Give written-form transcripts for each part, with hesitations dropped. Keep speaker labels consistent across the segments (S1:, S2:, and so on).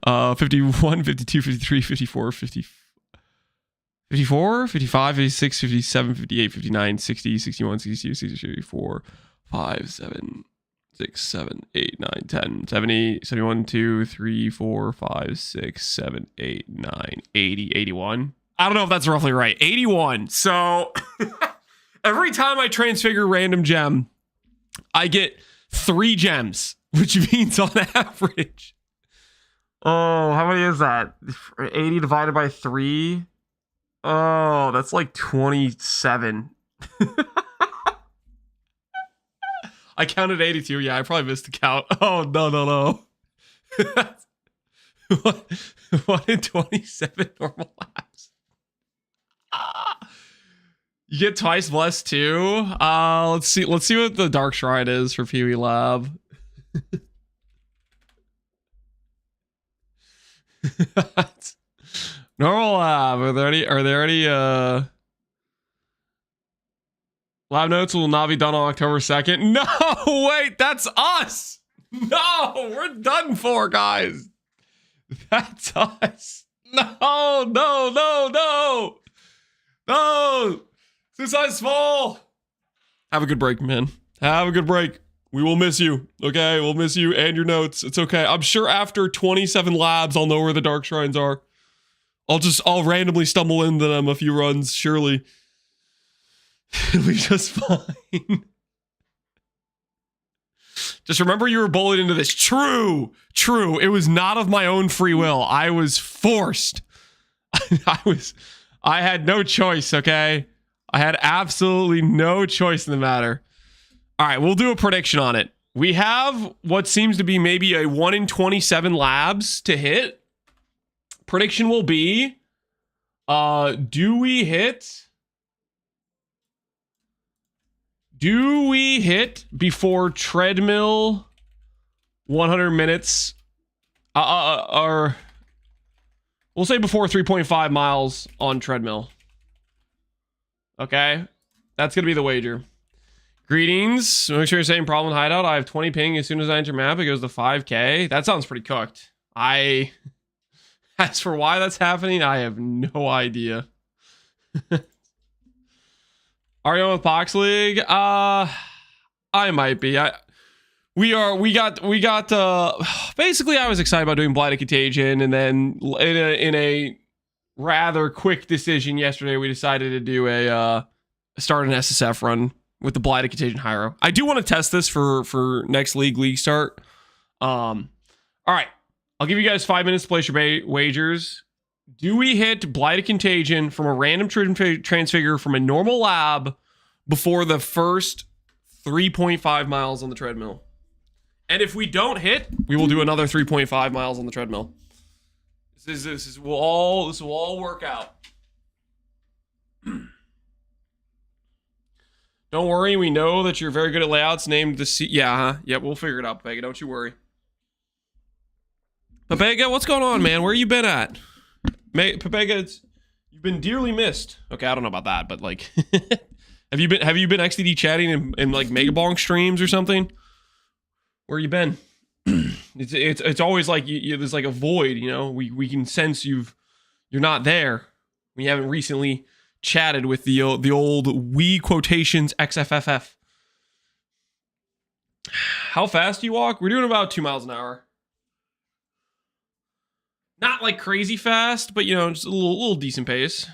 S1: 51, 52, 53, 54, 50, 54, 55, 56, 57, 58, 59, 60, 61, 62, 63, 64, 5, 7, 6, 7, 8, 9, 10, 70, 71, 2, 3, 4, 5, 6, 7, 8, 9, 80, 81. I don't know if that's roughly right. 81. So every time I transfigure random gem, I get 3 gems, which means on average. Oh, how many is that? 80 divided by 3. Oh, that's like 27. I counted 82. Yeah, I probably missed the count. Oh, no. 1 in 27 normal laps. You get twice blessed too. Let's see what the Dark Shrine is for Pee-wee Lab. Normal lab. Are there any lab notes will not be done on October 2nd? No, wait, that's us. No, we're done for, guys. That's us. No. Suicide's small. Have a good break, man. Have a good break. We will miss you. Okay, we'll miss you and your notes. It's okay. I'm sure after 27 labs, I'll know where the Dark Shrines are. I'll randomly stumble into them a few runs, surely. It'll be just fine. Just remember you were bullied into this. True. It was not of my own free will. I was forced. I had no choice, okay? I had absolutely no choice in the matter. All right, we'll do a prediction on it. We have what seems to be maybe a 1 in 27 labs to hit. Prediction will be, do we hit before Treadmill 100 minutes? Or we'll say before 3.5 miles on Treadmill. Okay, that's gonna be the wager. Greetings. Make sure you're saying problem hideout. I have 20 ping. As soon as I enter map, it goes to 5k. That sounds pretty cooked. As for why that's happening, I have no idea. Are you on with Pox League? I might be. We got basically I was excited about doing Blight and Contagion, and then in a rather quick decision yesterday, we decided to do start an SSF run with the Blight and Contagion Hiero. I do want to test this for next league start. All right. I'll give you guys 5 minutes to place your wagers. Do we hit Blight and Contagion from a random transfigure from a normal lab before the first 3.5 miles on the treadmill? And if we don't hit, we will do another 3.5 miles on the treadmill. This will all work out. Don't worry, we know that you're very good at layouts. Named the C. Yeah, we'll figure it out, Pega. Don't you worry. Pepega, what's going on, man? Where you been at? Pepega, you've been dearly missed. Okay, I don't know about that, but like, have you been XDD chatting in like Megabong streams or something? Where you been? it's always like there's like a void, you know. We can sense you're not there. We haven't recently chatted with the old we quotations XFFF. How fast do you walk? We're doing about 2 miles an hour. Not like crazy fast, but you know, just a little decent pace.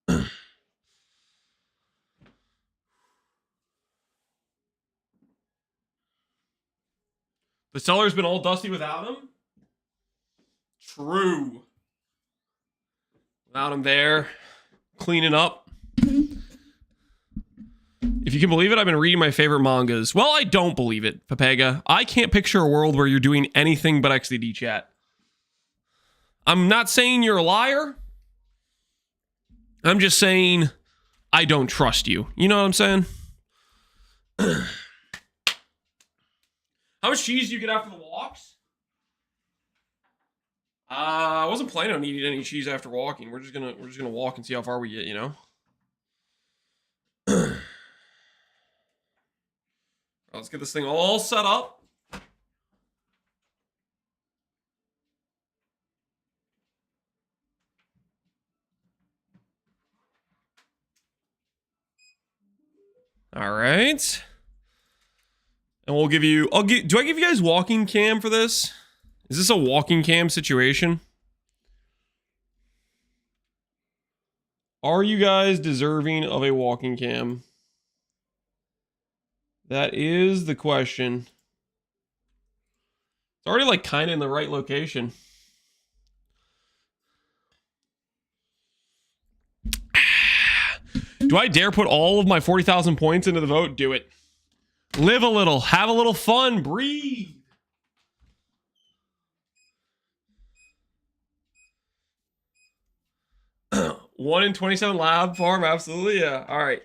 S1: The cellar's been all dusty without him. True. Without him there, cleaning up. If you can believe it, I've been reading my favorite mangas. Well, I don't believe it, Pepega. I can't picture a world where you're doing anything but XDD chat. I'm not saying you're a liar. I'm just saying I don't trust you. You know what I'm saying? How much cheese do you get after the walks? I wasn't planning on eating any cheese after walking. We're just gonna walk and see how far we get, you know? Let's get this thing all set up. All right. And we'll give you, do I give you guys walking cam for this? Is this a walking cam situation? Are you guys deserving of a walking cam? That is the question. It's already like kind of in the right location. Do I dare put all of my 40,000 points into the vote? Do it. Live a little. Have a little fun. Breathe. One in 27 lab farm. Absolutely. Yeah. All right.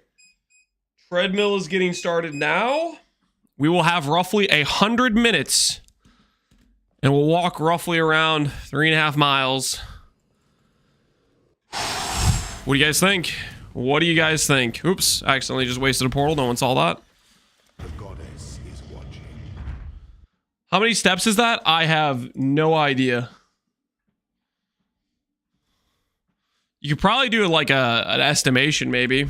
S1: Treadmill is getting started now. We will have roughly 100 minutes. And we'll walk roughly around 3.5 miles. What do you guys think? What do you guys think? Oops, I accidentally just wasted a portal. No one saw that.
S2: The goddess is watching.
S1: How many steps is that? I have no idea. You could probably do like an estimation, maybe.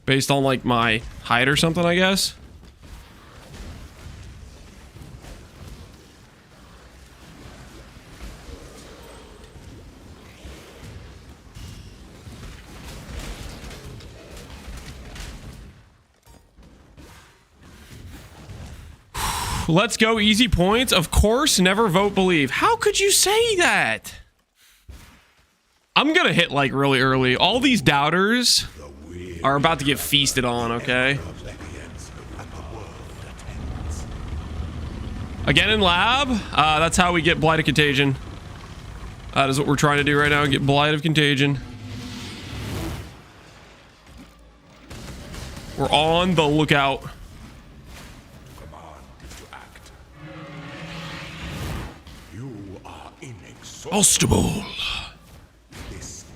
S1: Based on like my height or something, I guess. Let's go, easy points. Of course, never vote believe. How could you say that? I'm gonna hit like really early. All these doubters are about to get feasted on, okay? Again in lab, that's how we get Blight of Contagion. That is what we're trying to do right now, get Blight of Contagion. We're on the lookout. Inexhaustible.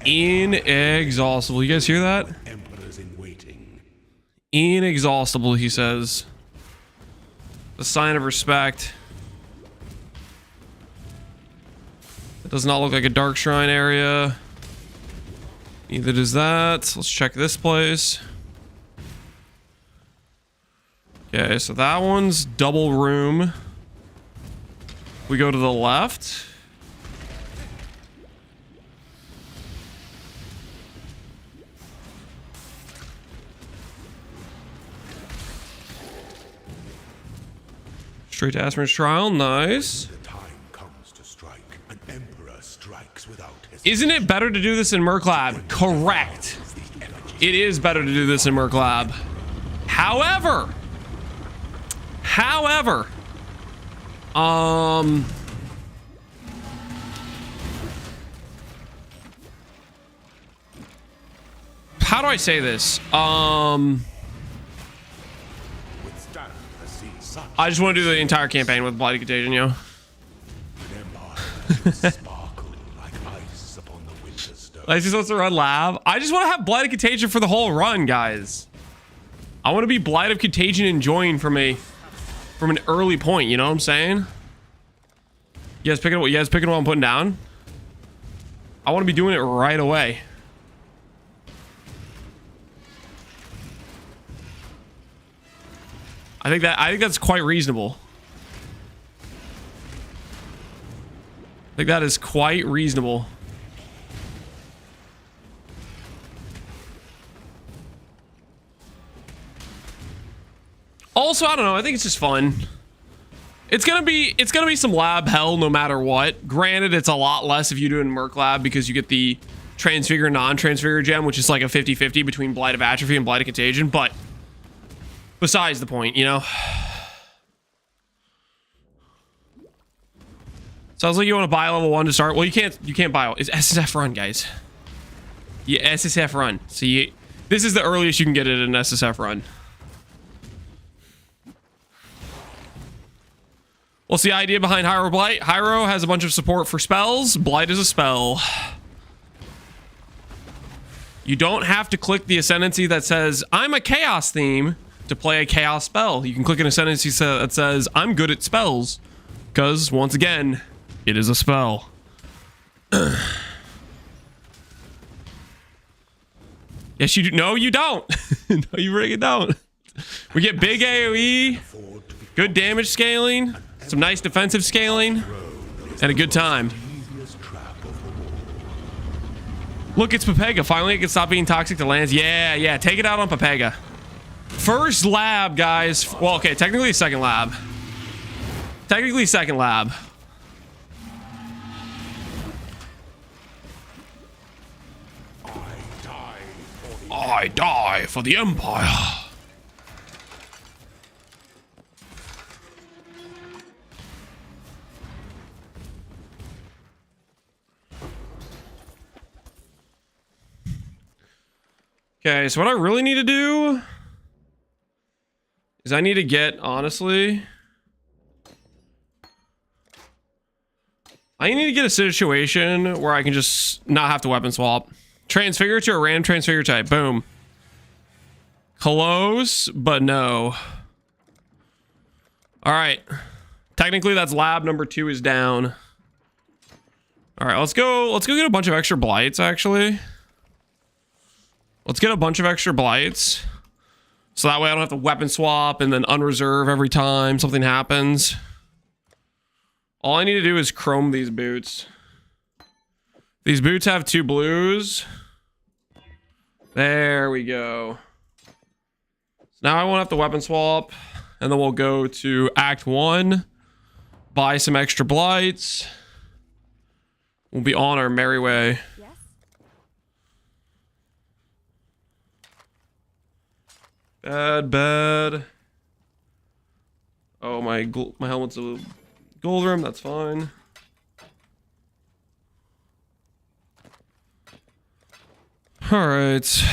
S1: Inexhaustible. You guys hear that?
S2: Emperors in waiting.
S1: Inexhaustible, he says. A sign of respect. It does not look like a dark shrine area. Neither does that. Let's check this place. Okay, so that one's double room. We go to the left. Straight to Aspen's trial, nice.
S2: The time comes to strike. An emperor strikes without hesitation.
S1: Isn't it better to do this in Merc Lab? Correct. It is better to do this in Merc Lab. However, how do I say this? I just want to do the entire campaign with Blight of Contagion, yo. I just wants to run lab. I just want to have Blight of Contagion for the whole run, guys. I want to be Blight of Contagion enjoying from an early point, you know what I'm saying? You guys picking what I'm putting down? I want to be doing it right away. I think that's quite reasonable. I think that is quite reasonable. Also, I don't know. I think it's just fun. It's gonna be some lab hell no matter what. Granted, it's a lot less if you do it in Merc Lab because you get the Transfigure non-Transfigure gem, which is like a 50-50 between Blight of Atrophy and Blight of Contagion, but besides the point, you know. Sounds like you want to buy level 1 to start. Well, you can't buy. It's SSF run, guys. Yeah, SSF run. So this is the earliest you can get it in an SSF run. What's the idea behind Hiero Blight? Hiero has a bunch of support for spells. Blight is a spell. You don't have to click the Ascendancy that says, I'm a Chaos theme, to play a Chaos spell. You can click an Ascendancy that says, I'm good at spells. Because, once again, it is a spell. Yeah, Yes, you do. No, you don't. No, you really don't. We get big AoE, good damage scaling, some nice defensive scaling, and a good time. Look, it's Pepega. Finally, it can stop being toxic to lands. Yeah, take it out on Pepega. First lab, guys. Well, okay, technically second lab. I die for the Empire. Okay, so what I really need to do is I need to get, honestly, I need to get a situation where I can just not have to weapon swap. Transfigure to a random transfigure type. Boom. Close, but no. All right. Technically, that's lab number 2 is down. All right, let's go get a bunch of extra blights, actually. Let's get a bunch of extra blights. So that way I don't have to weapon swap and then unreserve every time something happens. All I need to do is chrome these boots. These boots have 2 blues. There we go. So now I won't have to weapon swap. And then we'll go to Act 1. Buy some extra blights. We'll be on our merry way.
S3: Yes.
S1: Bad. Oh, my helmet's a gold rim. That's fine. All right.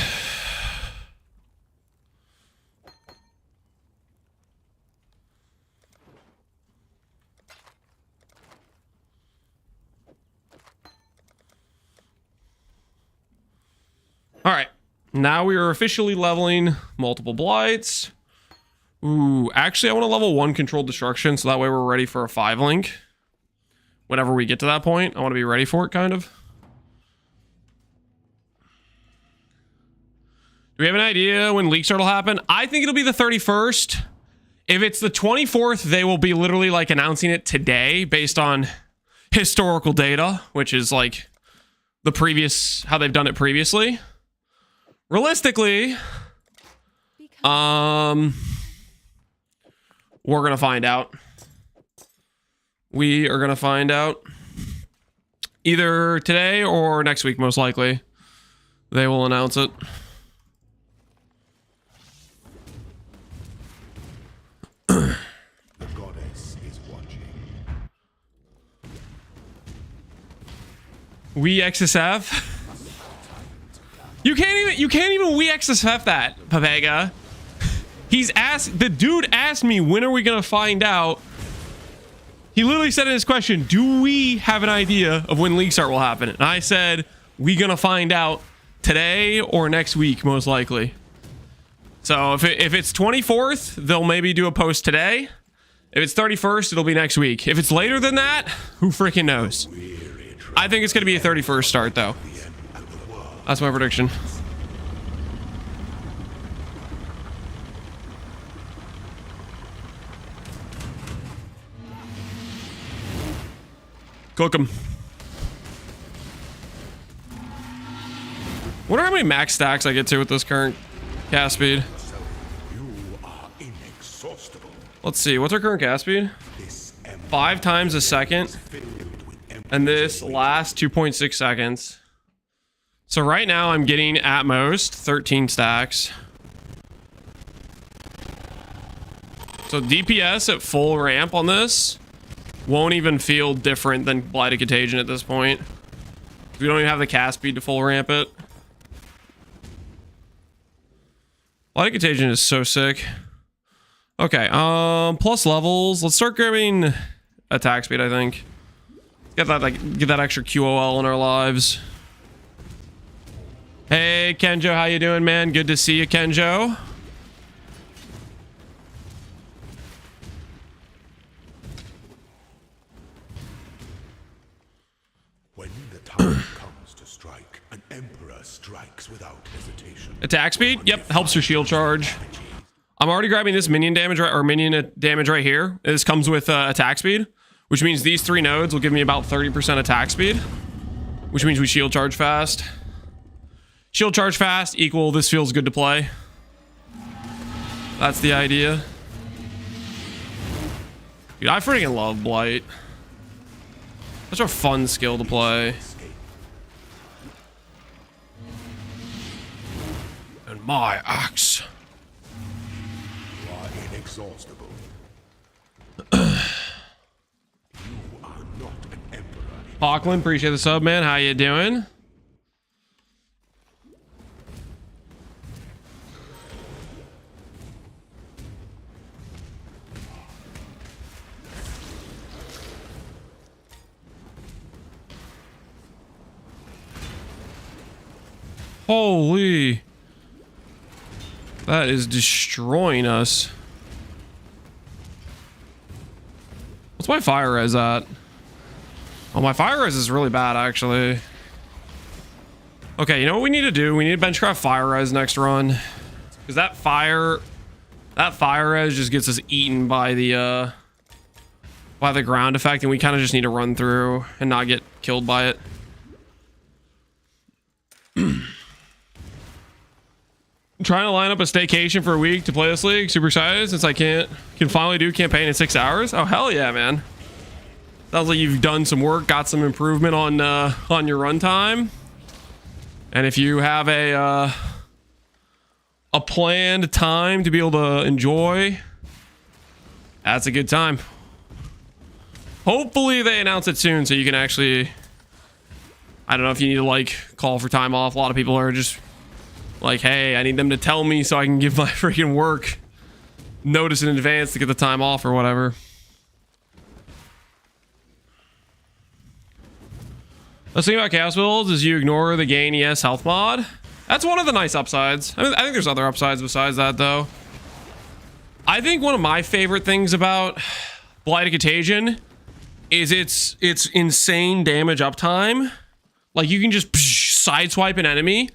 S1: All right. Now we are officially leveling multiple blights. Ooh, actually, I want to level 1 controlled destruction so that way we're ready for a 5 link. Whenever we get to that point, I want to be ready for it, kind of. Do we have an idea when leak start will happen? I think it'll be the 31st. If it's the 24th, they will be literally like announcing it today based on historical data, which is like the previous, how they've done it previously. Realistically, we're gonna find out. We are gonna find out either today or next week, most likely. They will announce it.
S2: The goddess is watching.
S1: We XSF. You can't even we XSF that, Pepega. The dude asked me, when are we gonna find out? He literally said in his question, do we have an idea of when league start will happen? And I said, we gonna find out today or next week, most likely. So if it's 24th, they'll maybe do a post today. If it's 31st, it'll be next week. If it's later than that, who freaking knows? I think it's gonna be a 31st start though. That's my prediction. Cook him. Wonder how many max stacks I get to with this current cast speed.
S2: You are inexhaustible.
S1: Let's see, what's our current cast speed? 5 times a second. And this lasts 2.6 seconds. So right now I'm getting at most 13 stacks. So DPS at full ramp on this won't even feel different than Blight Contagion at this point. We don't even have the cast speed to full ramp it. Blight Contagion is so sick. Okay, plus levels. Let's start grabbing attack speed, I think. Get that extra QOL in our lives. Hey, Kenjo, how you doing, man? Good to see you, Kenjo.
S2: When the time comes to strike, strike. An emperor strikes without hesitation.
S1: Attack speed? Yep, helps your shield charge. I'm already grabbing this minion damage damage right here. This comes with attack speed, which means these 3 nodes will give me about 30% attack speed, which means we shield charge fast. Shield charge fast equal this feels good to play. That's the idea. Dude, I freaking love Blight. Such a fun skill to play. And my axe.
S2: You are inexhaustible. You are not an emperor.
S1: Auckland, appreciate the sub, man. How you doing? Holy. That is destroying us. What's my fire res at? Oh, my fire res is really bad, actually. Okay, you know what we need to do? We need to benchcraft fire res next run. Because that fire res just gets us eaten by the ground effect, and we kind of just need to run through and not get killed by it. I'm trying to line up a staycation for a week to play this league. Super excited since I can finally do campaign in 6 hours. Oh, hell yeah, man. Sounds like you've done some work, got some improvement on your runtime. And if you have a planned time to be able to enjoy, that's a good time. Hopefully they announce it soon so you can actually, I don't know if you need to like call for time off. A lot of people are just like, hey, I need them to tell me so I can give my freaking work notice in advance to get the time off or whatever. The thing about Chaos builds is you ignore the gain ES health mod. That's one of the nice upsides. I mean, I think there's other upsides besides that, though. I think one of my favorite things about Blight Contagion is its insane damage uptime. Like, you can just sideswipe an enemy,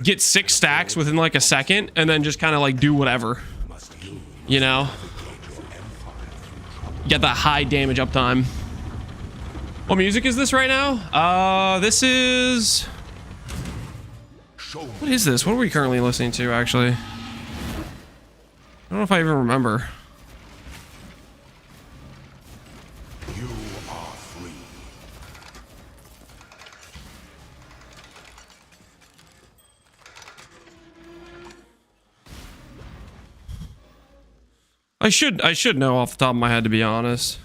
S1: get 6 stacks within like a second, and then just kind of like do whatever, you know. Get that high damage uptime. What music is this right now? This is, what is this? What are we currently listening to, actually? I don't know if I even remember.
S2: You are free.
S1: I should know off the top of my head, to be honest.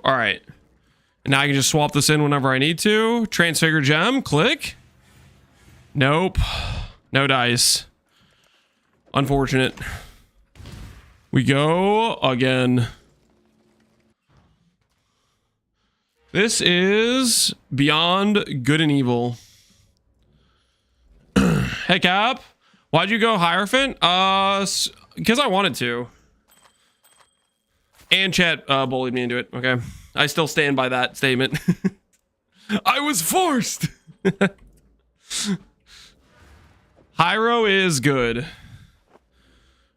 S1: All right. And now I can just swap this in whenever I need to. Transfigure gem, click. Nope. No dice. Unfortunate. We go again. This is Beyond Good and Evil. Hey Cap, why'd you go Hierophant? Because I wanted to. And chat bullied me into it. Okay, I still stand by that statement. I was forced. Hyro is good.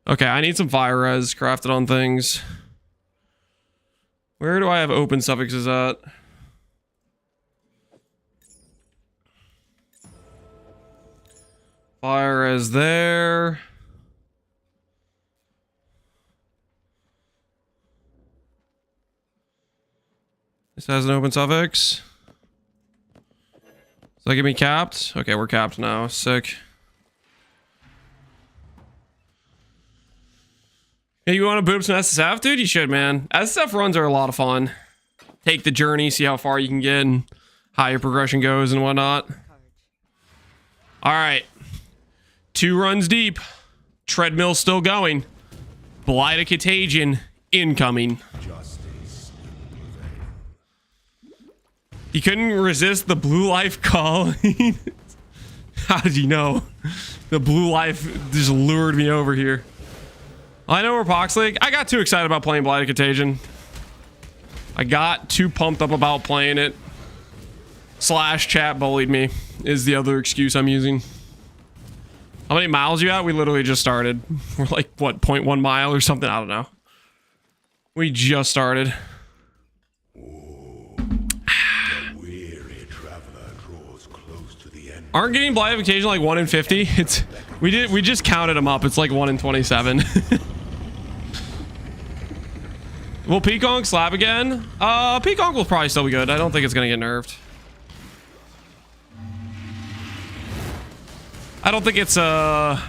S1: Okay, I need some fire res crafted on things. Where do I have open suffixes at? Fire res there. This has an open suffix. Does that get me capped? Okay, we're capped now. Sick. Hey, you want to boot up some SSF, dude? You should, man. SSF runs are a lot of fun. Take the journey, see how far you can get, and how your progression goes and whatnot. All right. 2 runs deep. Treadmill still going. Blight Contagion incoming. He couldn't resist the blue life calling. How did you know? The blue life just lured me over here. I know we're Pox League. I got too excited about playing Blight Contagion. I got too pumped up about playing it. Slash chat bullied me is the other excuse I'm using. How many miles you at? We literally just started. We're like, what, 0.1 mile or something? I don't know. We just started. Aren't getting Blight Contagion like 1 in 50? It's we just counted them up. It's like 1 in 27. Will Peaconk slap again? Peaconk will probably still be good. I don't think it's gonna get nerfed. I don't think it's I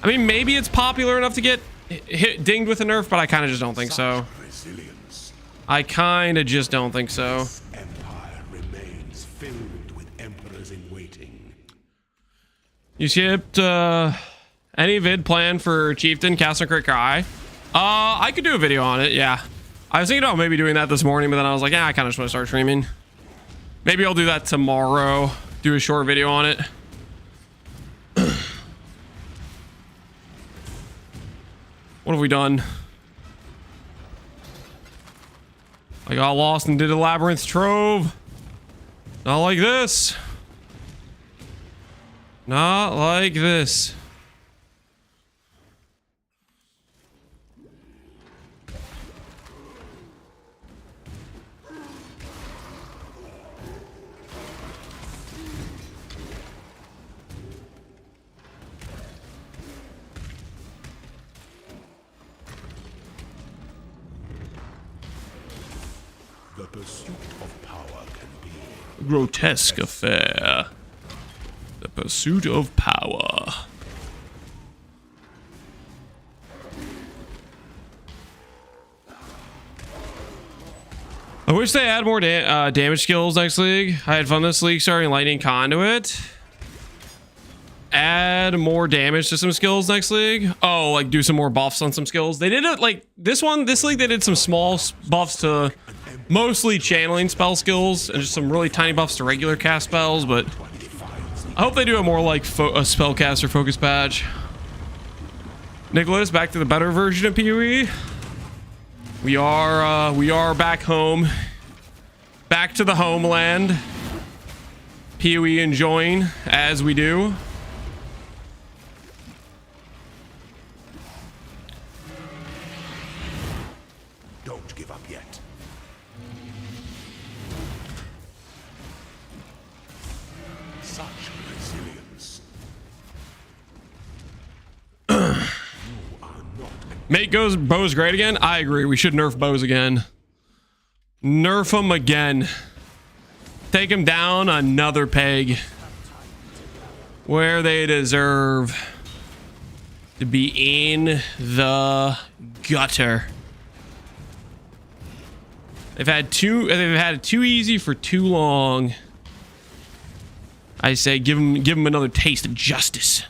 S1: mean, maybe it's popular enough to get dinged with a nerf, but I kind of just don't think so. I kind of just don't think so.
S2: Empire remains filled with emperors in waiting.
S1: You skipped any vid plan for Chieftain Castle Crit Cry? I could do a video on it, yeah. I was thinking about maybe doing that this morning, but then I was like, yeah, I kind of just want to start streaming. Maybe I'll do that tomorrow. Do a short video on it. What have we done? I got lost and did a Labyrinth Trove. Not like this. Not like this.
S2: The pursuit of power can be
S1: A grotesque affair. The pursuit of power. I wish they had more damage skills next league. I had fun this league starting Lightning Conduit. Add more damage to some skills next league. Oh, like do some more buffs on some skills. They did it like this league they did some small buffs to mostly channeling spell skills and just some really tiny buffs to regular cast spells, but I hope they do a more like a spellcaster focus patch. Nicholas, back to the better version of PoE. We are back home. Back to the homeland. PoE enjoying as we do.
S2: Don't give up yet. Such resilience.
S1: Make bows great again? I agree. We should nerf bows again. Nerf them again. Take them down another peg. Where they deserve to be, in the gutter. They've had it too easy for too long. I say give them another taste of justice.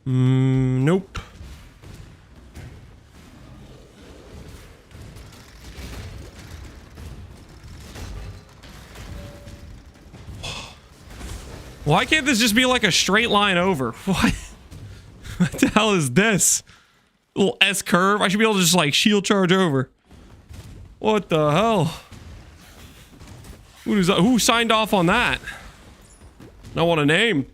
S1: Nope. Why can't this just be like a straight line over? What the hell is this? Little S curve? I should be able to just like shield charge over. What the hell? Who signed off on that? I want a name.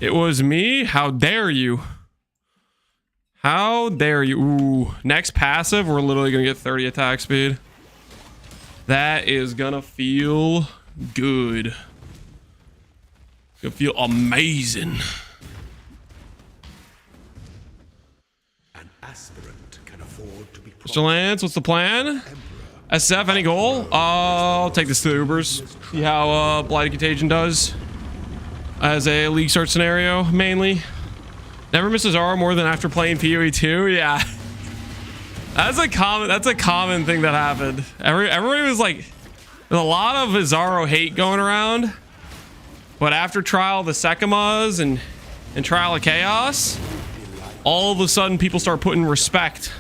S1: It was me? How dare you? How dare you? Ooh, next passive, we're literally gonna get 30 attack speed. That is gonna feel good. Gonna feel amazing.
S2: An aspirant can afford to be
S1: Mr. Lance, what's the plan? SSF, any goal? I'll take this to the Ubers. See how Blight Contagion does. As a league start scenario, mainly. Never misses R more than after playing PoE 2. Yeah, that's a common thing that happened. Everybody was like, there's a lot of Azaro hate going around, but after Trial of the Sekimas and Trial of Chaos, all of a sudden people start putting respect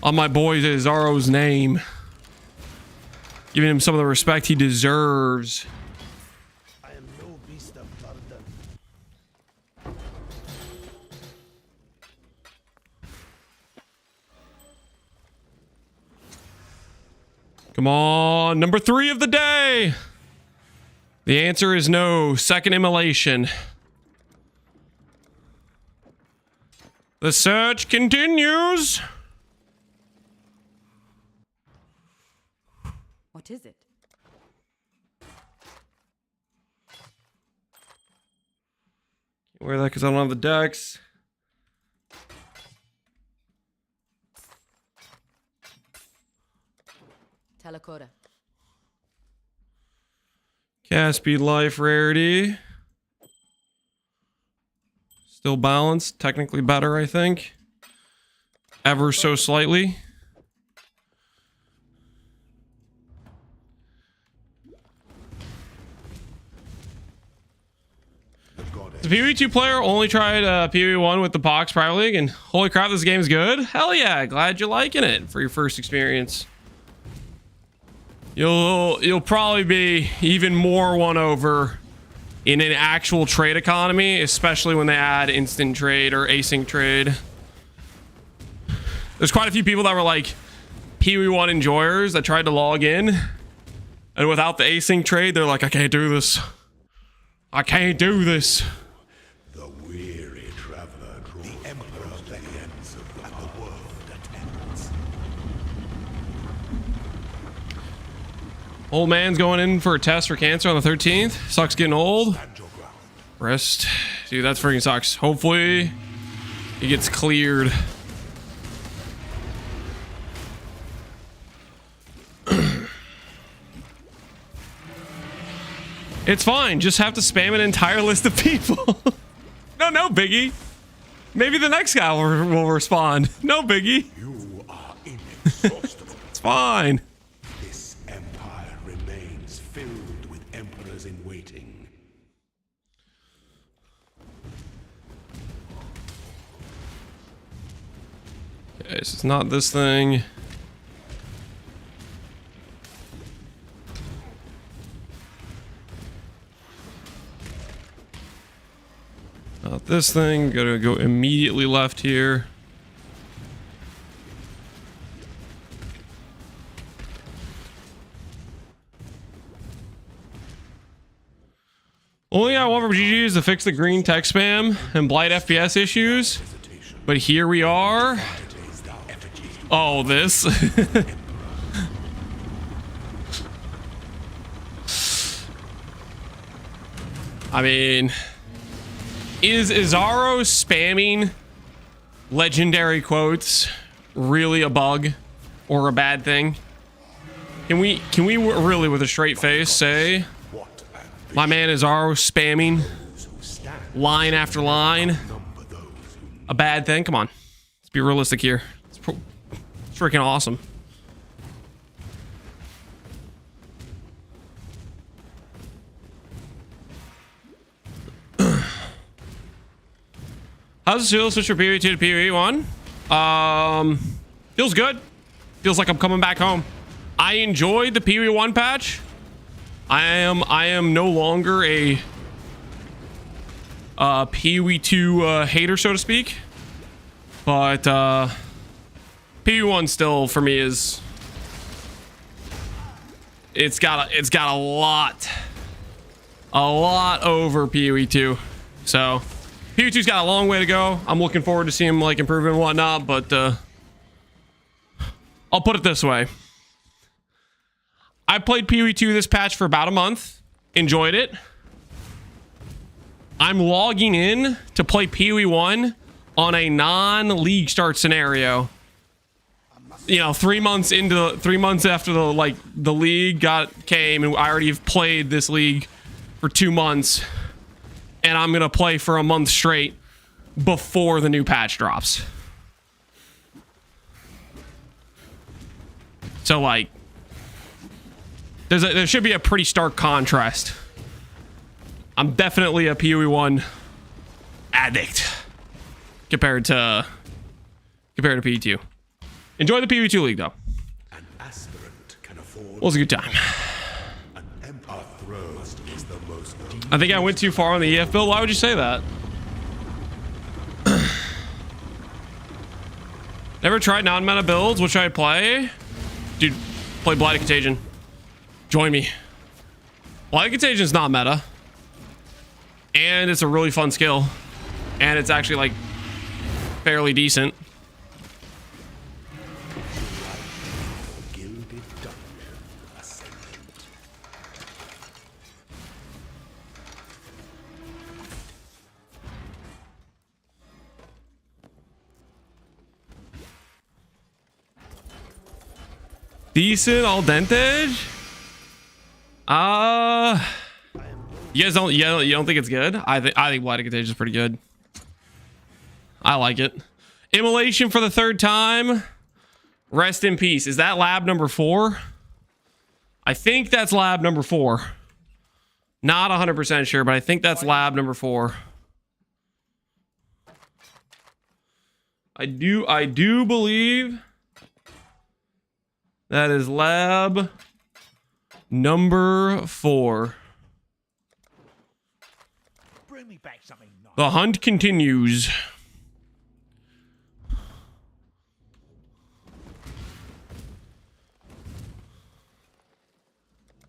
S1: on my boy Zaro's name. Giving him some of the respect he deserves.
S3: I am no beast of burden.
S1: Come on, number 3 of the day. The answer is no. Second immolation. The search continues.
S4: What is it?
S1: Can't wear that because I don't have the decks.
S4: Telakota.
S1: Cast speed, life, rarity. Still balanced. Technically better, I think. Ever so slightly. The PvE2 player only tried PvE1 with the Pox Private League, and holy crap, this game's good. Hell yeah, glad you're liking it for your first experience. You'll probably be even more won over in an actual trade economy, especially when they add instant trade or async trade. There's quite a few people that were like PvE1 enjoyers that tried to log in, and without the async trade, they're like, I can't do this. I can't do this.
S2: The weary traveler draws the emperor of the ends of the, and the world attends.
S1: Old man's going in for a test for cancer on the 13th. Sucks getting old.
S2: Stand your ground.
S1: Rest. Dude, that's freaking sucks. Hopefully, he gets cleared. It's fine. Just have to spam an entire list of people. No biggie. Maybe the next guy will respond. No biggie.
S2: You are inexhaustible.
S1: It's fine.
S2: This empire remains filled with emperors in waiting.
S1: Okay, so it's not this thing. Not this thing. Gotta go immediately left here. Only got one for GG's to fix the green text spam and Blight FPS issues. But here we are. Oh, this. I mean, is Zaro spamming legendary quotes really a bug or a bad thing? Can we really with a straight face say my man is Zaro spamming line after line a bad thing? Come on, let's be realistic here. It's freaking awesome. How's it feel to switch from PvE2 to PvE1? Feels good. Feels like I'm coming back home. I enjoyed the PvE1 patch. I am no longer a PvE2 hater, so to speak. But PvE1 still for me is it's got a lot over PvE2. So PvE2's got a long way to go. I'm looking forward to seeing him like improving and whatnot, but I'll put it this way. I played PvE2 this patch for about a month. Enjoyed it. I'm logging in to play PvE1 on a non-league start scenario. You know, 3 months after the league came, and I already have played this league for 2 months. And I'm gonna play for a month straight before the new patch drops. So like, there should be a pretty stark contrast. I'm definitely a PvE1 addict compared to PvE2. Enjoy the PV2 League, though.
S2: An aspirant can afford
S1: It was a good time.
S2: an empire throne is the most
S1: I think I went too far on the EF build. Why would you say that? Never tried non-meta builds. What should I play? Dude, play Blight Contagion. Join me. Blight Contagion is not meta. And it's a really fun skill. And it's actually like fairly decent.
S2: gilded dungeon ascendant.
S1: Decent al dente. You guys don't, you don't think it's good? I think Blight Contagion is pretty good. I like it. Immolation for the 3rd time. Rest in peace. Is that lab number 4? I think that's lab number 4. Not 100% sure, but I think that's lab number 4. I do believe that is lab number 4.
S3: Bring me back something nice.
S1: The hunt continues.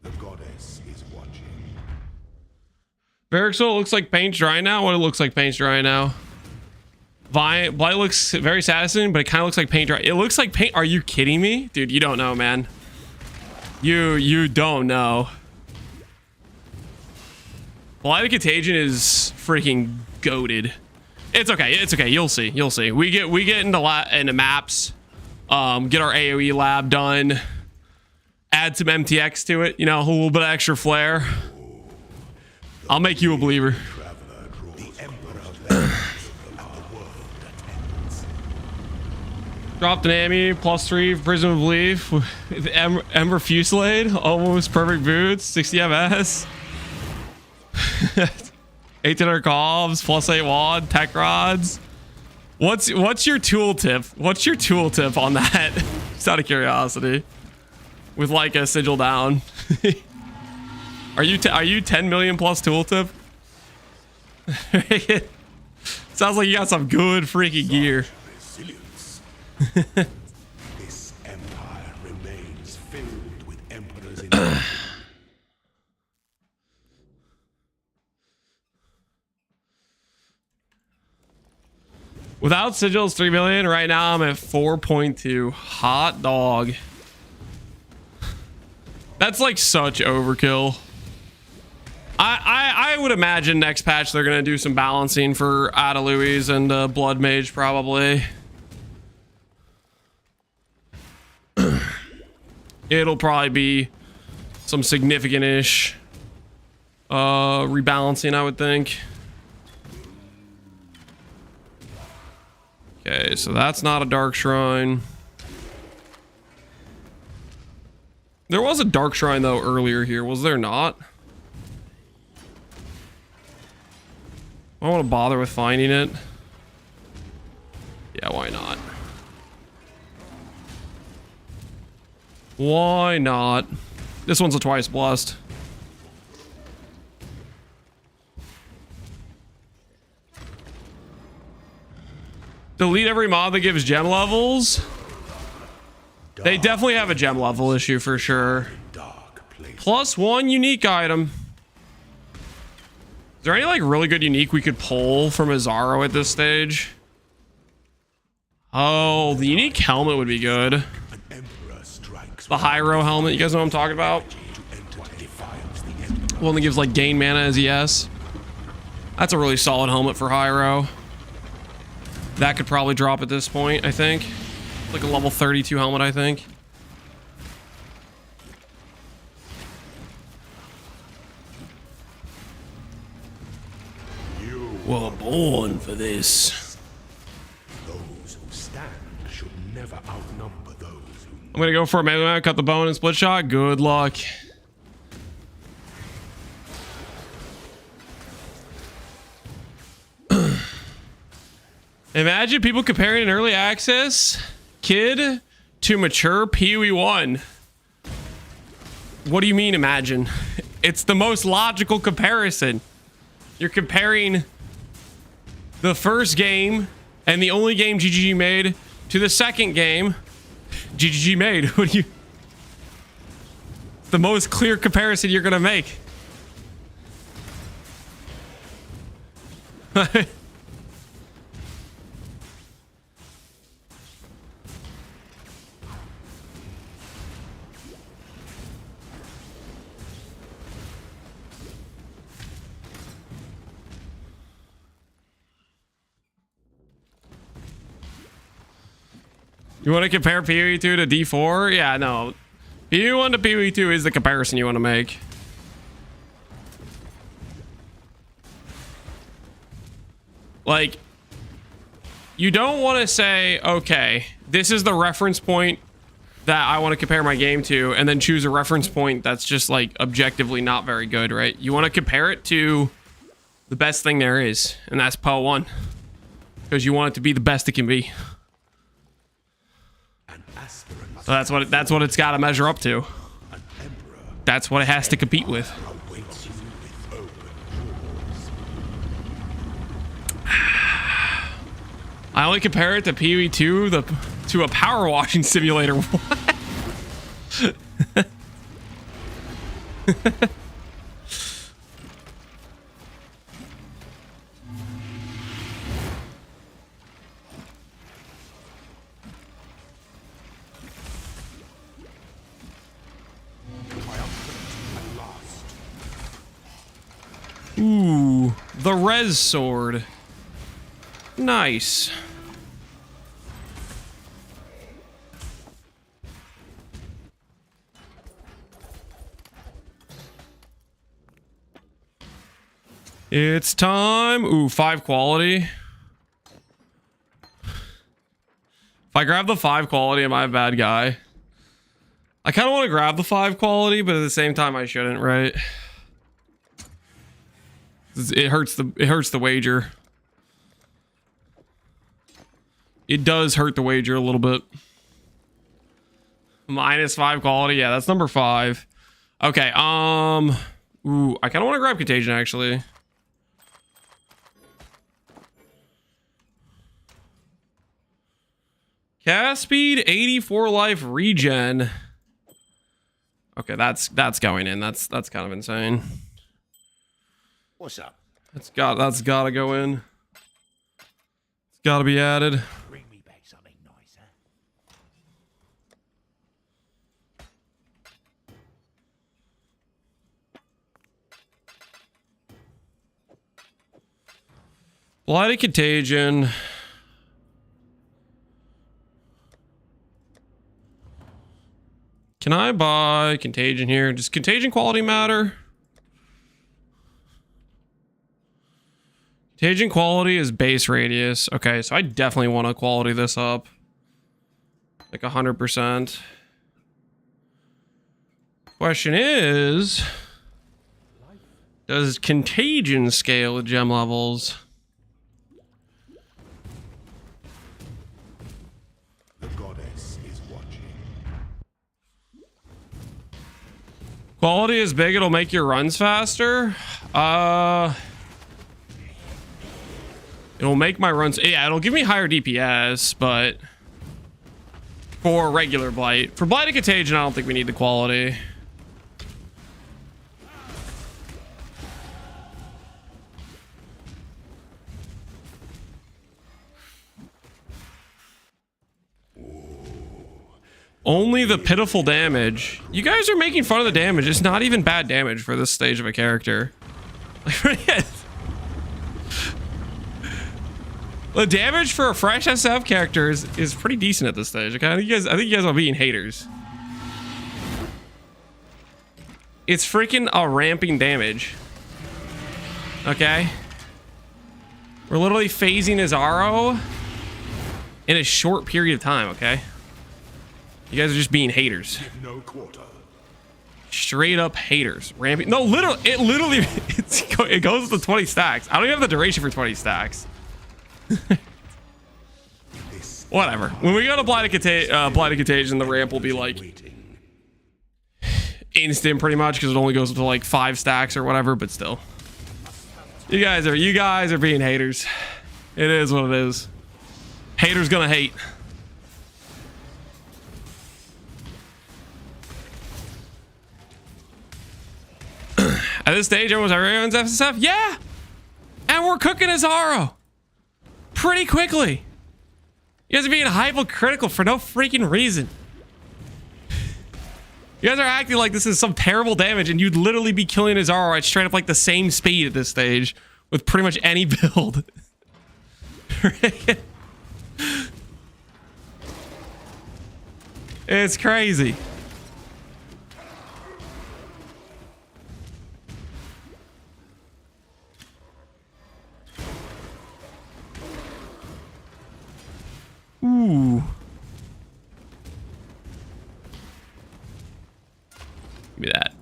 S2: The goddess is watching.
S1: Barrack Soul looks like paint's dry now. What it looks like paint's dry now. Blight looks very satisfying, but it kind of looks like paint dry. It looks like paint. Are you kidding me? Dude, you don't know, man. You don't know. Blight Contagion is freaking goated. It's okay. It's okay. You'll see. You'll see. We get into maps. Get our AoE lab done. Add some MTX to it. You know, a little bit of extra flair. I'll make you a believer.
S2: Traveler draws the emperor of legends and the world attends.
S1: Dropped an AME +3 Prism of Belief with Ember Fusillade. Almost perfect boots. 60 MS. 1800 Cobs. +8 wad. Tech rods. What's your tooltip? What's your tooltip on that? Just out of curiosity. With like a sigil down. Are you 10 million plus tooltip? Sounds like you got some good freaking gear.
S2: Resilience. This empire remains filled with emperors in
S1: Without sigils 3 million, right now I'm at 4.2. Hot dog. That's like such overkill. I would imagine next patch they're gonna do some balancing for Adaluis and bloodmage probably. It'll probably be some significant-ish rebalancing, I would think. Okay, so that's not a dark shrine. There was a dark shrine though earlier here, was there not? I don't want to bother with finding it. Yeah, why not? Why not? This one's a twice blessed. Delete every mod that gives gem levels. They definitely have a gem level issue for sure.
S2: dark place.
S1: +1 unique item. Is there any like really good unique we could pull from Azaro at this stage? Oh, the unique helmet would be good.
S2: An emperor strikes
S1: The Hyro helmet, you guys know what I'm talking about?
S2: to enter defiles the emperor.
S1: One that gives like gain mana as ES. That's a really solid helmet for Hyro. That could probably drop at this point, I think. Like a level 32 helmet, I think.
S2: You
S1: Well, born for this.
S2: those who stand should never outnumber those who
S1: I'm gonna go for a melee, cut the bone and split shot. Good luck. Imagine people comparing an early access kid to mature PoE 1. What do you mean imagine? It's the most logical comparison. You're comparing the first game and the only game GGG made to the second game GGG made. What do you... The most clear comparison you're gonna make. You want to compare PoE 2 to D4? Yeah, no. PoE 1 to PoE 2 is the comparison you want to make. Like, you don't want to say, okay, this is the reference point that I want to compare my game to, and then choose a reference point that's just like objectively not very good, right? You want to compare it to the best thing there is, and that's PoE 1. Because you want it to be the best it can be. So that's what it's got to measure up to. That's what it has to compete with. I only compare it to PoE 2 to a power washing simulator. What? Ooh, the res sword. Nice. It's time. Ooh, 5 quality. If I grab the 5 quality, am I a bad guy? I kind of want to grab the 5 quality, but at the same time I shouldn't, right? It hurts the wager. It does hurt the wager a little bit. Minus 5 quality. Yeah, that's number 5. Okay, ooh, I kind of want to grab Contagion actually. Cast speed, 84 life regen. Okay, that's going in. That's kind of insane.
S3: What's up?
S1: That's gotta go in. It's gotta be added.
S3: Bring me back something nice, huh?
S1: Blighted Contagion. Can I buy Contagion here? Does Contagion quality matter? Contagion quality is base radius. Okay, so I definitely want to quality this up. Like 100%. Question is, does Contagion scale with gem levels?
S2: The goddess is watching.
S1: Quality is big, it'll make your runs faster. It'll make my runs... Yeah, it'll give me higher DPS, but... For regular Blight. For Blighted Contagion, I don't think we need the quality. Only the pitiful damage. You guys are making fun of the damage. It's not even bad damage for this stage of a character. Like, the damage for a fresh SF character is pretty decent at this stage. Okay, I think you guys are being haters. It's freaking a ramping damage. Okay, we're literally phasing his RO in a short period of time. Okay, you guys are just being haters.
S2: No quarter.
S1: Straight up haters. Ramping. No, literally, it goes to 20 stacks. I don't even have the duration for 20 stacks.
S2: This
S1: Whatever. When we go to Blight of Contagion, the ramp will be like instant pretty much because it only goes up to like 5 stacks or whatever, but still. You guys are being haters. It is what it is. Haters gonna hate. At this stage, almost everyone's SSF. Yeah! And we're cooking Azaro pretty quickly. You guys are being hypocritical for no freaking reason. You guys are acting like this is some terrible damage, and you'd literally be killing Azaro at straight up like the same speed at this stage with pretty much any build. It's crazy. Ooh. Give me that.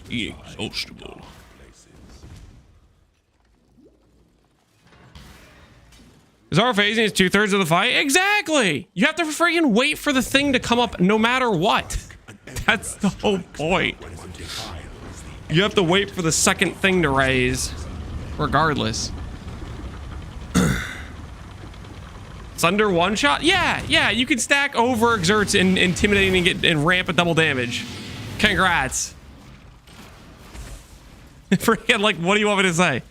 S1: Inexhaustible. Is our phasing is 2/3 of the fight? Exactly! You have to freaking wait for the thing to come up no matter what. That's the whole point. You have to wait for the second thing to raise. Regardless. It's under one shot? Yeah, you can stack over exerts and intimidating and get and ramp at double damage. Congrats. Freaking, like, what do you want me to say?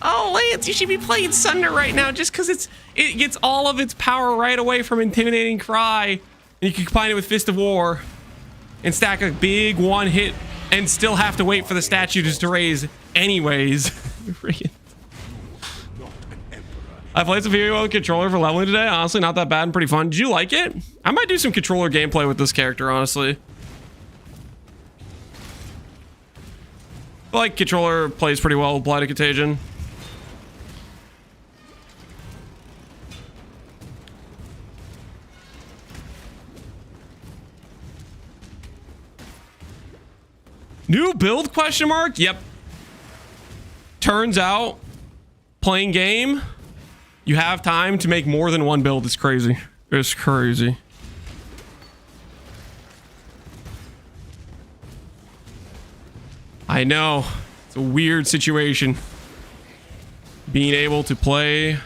S1: Oh, Lance, you should be playing Sunder right now just because it gets all of its power right away from Intimidating Cry. And you can combine it with Fist of War and stack a big one hit and still have to wait for the statues to raise anyways. I played some video with controller for leveling today. Honestly, not that bad and pretty fun. Did you like it? I might do some controller gameplay with this character, honestly. I like controller plays pretty well with Blight of Contagion. New build question mark? Yep. Turns out playing game, you have time to make more than one build. It's crazy. It's crazy. I know. It's a weird situation. Being able to play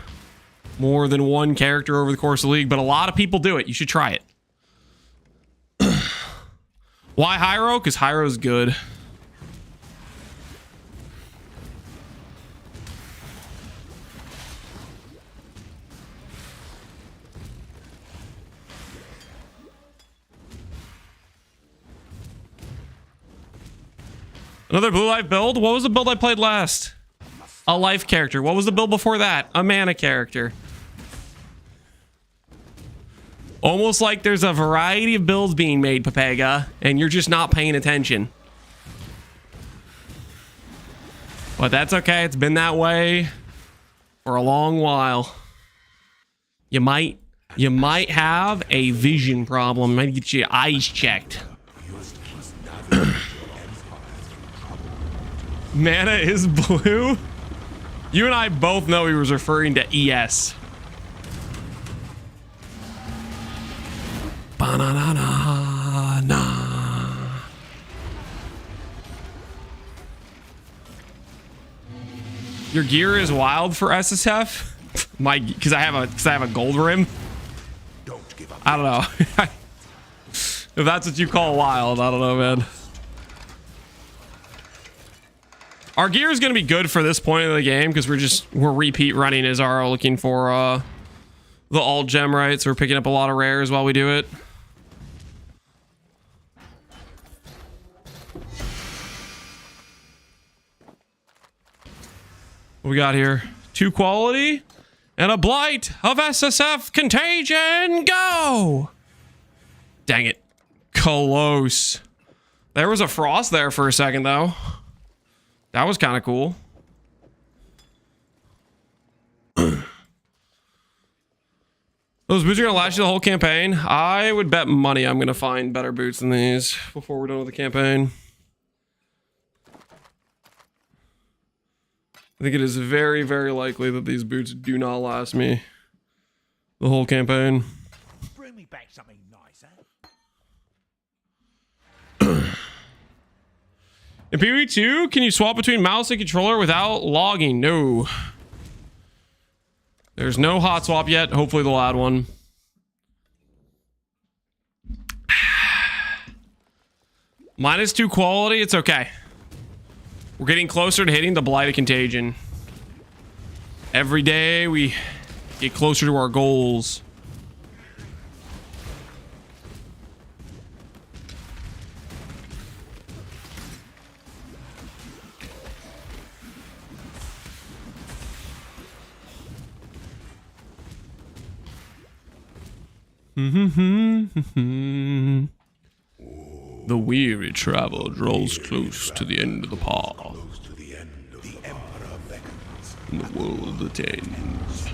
S1: more than one character over the course of the league, but a lot of people do it. You should try it. Why Hyro? Because Hyro's good. Another blue life build? What was the build I played last? A life character. What was the build before that? A mana character. Almost like there's a variety of builds being made, Papega, and you're just not paying attention. But that's okay. It's been that way for a long while. You might have a vision problem. Might get your eyes checked. Mana is blue? You and I both know he was referring to ES. Ba-na-na-na-na. Your gear is wild for SSF? Because I have a gold rim?
S2: Don't give up.
S1: I don't know. If that's what you call wild, I don't know, man. Our gear is going to be good for this point of the game because we're repeat running Azaro looking for the alt gem, right? So we're picking up a lot of rares while we do it. What we got here? 2 quality and a Blight of SSF Contagion. Go! Dang it. Close. There was a frost there for a second, though. That was kind of cool. Those boots are going to last you the whole campaign. I would bet money I'm going to find better boots than these before we're done with the campaign. I think it is very, very likely that these boots do not last me the whole campaign.
S3: Bring me back something nice,
S1: In PvE2, can you swap between mouse and controller without logging? No. There's no hot swap yet. Hopefully they'll add one. -2 quality, it's okay. We're getting closer to hitting the Blight of Contagion. Every day we get closer to our goals. The weary travel draws close to the end of the path.
S2: Close to the end of the Emperor beckons.
S1: And the world attends.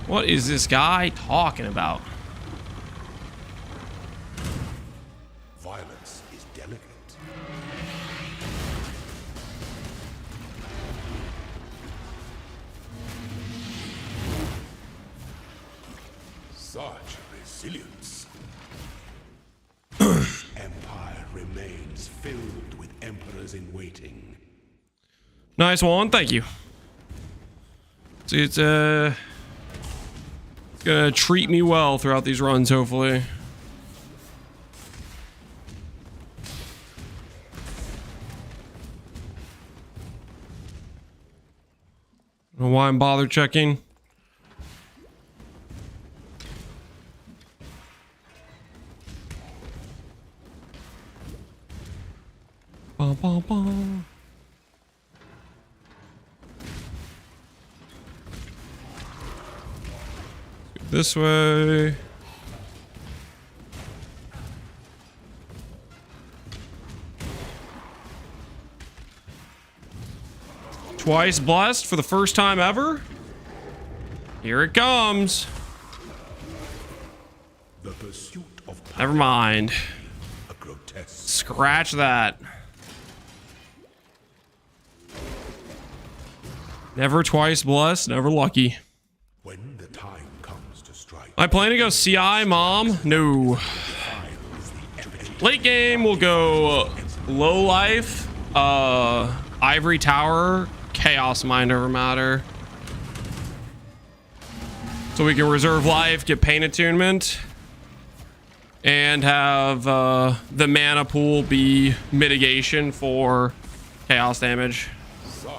S1: What is this guy talking about?
S2: Violence is delicate. Such resilience. Empire remains filled with emperors in waiting.
S1: Nice one, thank you. It's gonna treat me well throughout these runs, hopefully. I don't know why I'm bothered checking. Bum, bum, bum. This way. Twice blessed for the first time ever. Here it comes.
S2: The pursuit of power,
S1: Never mind.
S2: a grotesque.
S1: Scratch that. Never twice blessed, never lucky.
S2: When the time comes to strike,
S1: I plan to go CI, Mom. No. Late game, we'll go low life, Ivory Tower, Chaos Mind over Matter. So we can reserve life, get Pain Attunement, and have the mana pool be mitigation for chaos damage.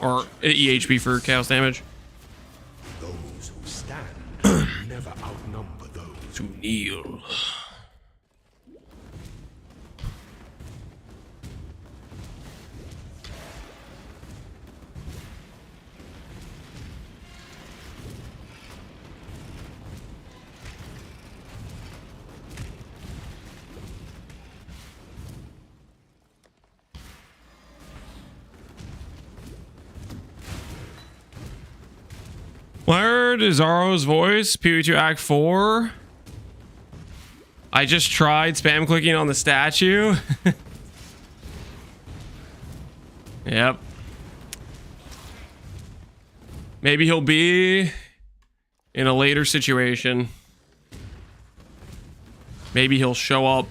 S1: Or EHP for chaos damage.
S2: those who stand never outnumber those
S1: To kneel. When I heard Zaro's voice, PvE2 Act 4, I just tried spam clicking on the statue. Yep. Maybe he'll be in a later situation. Maybe he'll show up.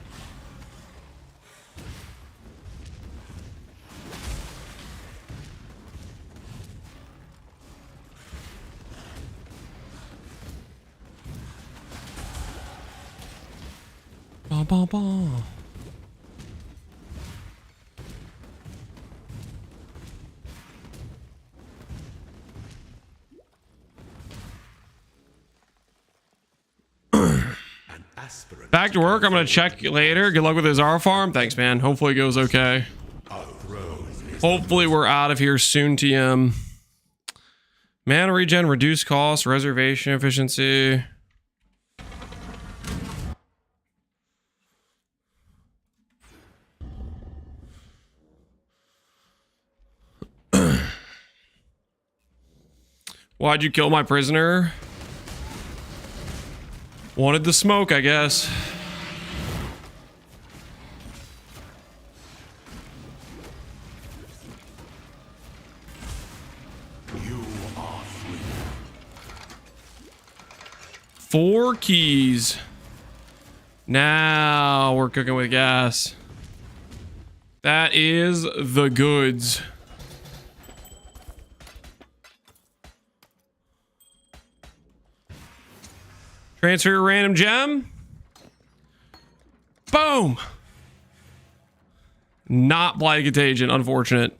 S1: Ba, ba, ba.
S2: an aspirant.
S1: Back to work. I'm gonna check later. Good luck with his R farm. Thanks, man. Hopefully it goes okay.
S2: Our throne is
S1: Hopefully we're out of here soon, TM. Mana regen, reduced cost, reservation efficiency. Why'd you kill my prisoner? Wanted the smoke, I guess. 4 keys. Now we're cooking with gas. That is the goods. Transfer your random gem. Boom. Not Blight Contagion, unfortunate.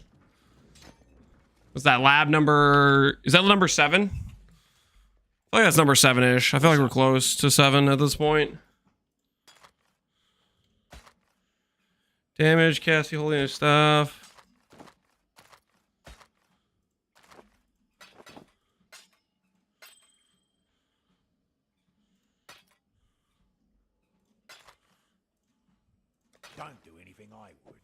S1: Was that lab number? Is that number 7? I feel like that's number 7-ish. I feel like we're close to 7 at this point. Damage, Cassie holding his stuff.
S3: Don't do anything I would.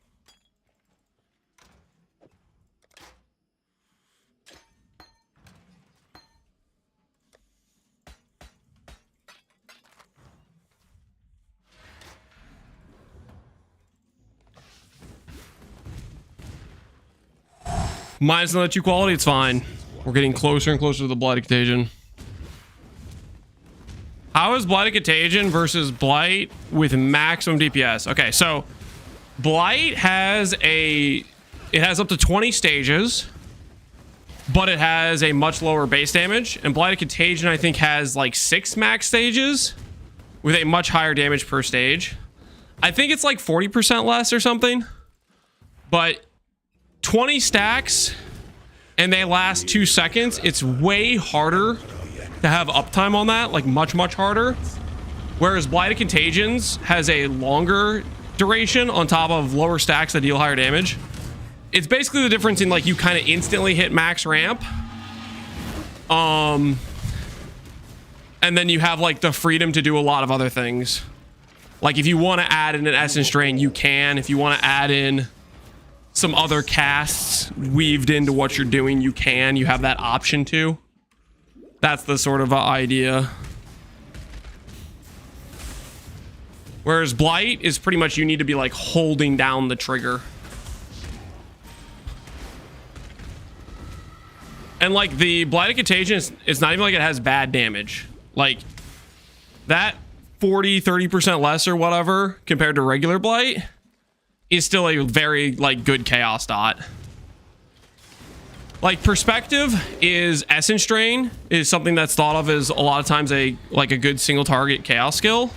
S1: Minus another 2 quality, it's fine. We're getting closer and closer to the Blight Contagion. How is Blight Contagion versus Blight with maximum DPS? Okay, so Blight has it has up to 20 stages, but it has a much lower base damage. And Blight Contagion, I think, has like 6 max stages with a much higher damage per stage. I think it's like 40% less or something, but 20 stacks and they last 2 seconds. It's way harder to have uptime on that, like much harder, whereas Blight Contagions has a longer duration on top of lower stacks that deal higher damage. It's basically the difference in like you kind of instantly hit max ramp, and then you have like the freedom to do a lot of other things. Like if you want to add in an essence drain, you can. If you want to add in some other casts weaved into what you're doing, you can. You have that option to. That's the sort of idea. Whereas Blight is pretty much you need to be like holding down the trigger. And like the Blight Contagion, it's not even like it has bad damage. Like that 40-30% less or whatever compared to regular Blight is still a very like good chaos dot. Like perspective is essence drain is something that's thought of as a lot of times a good single target chaos skill.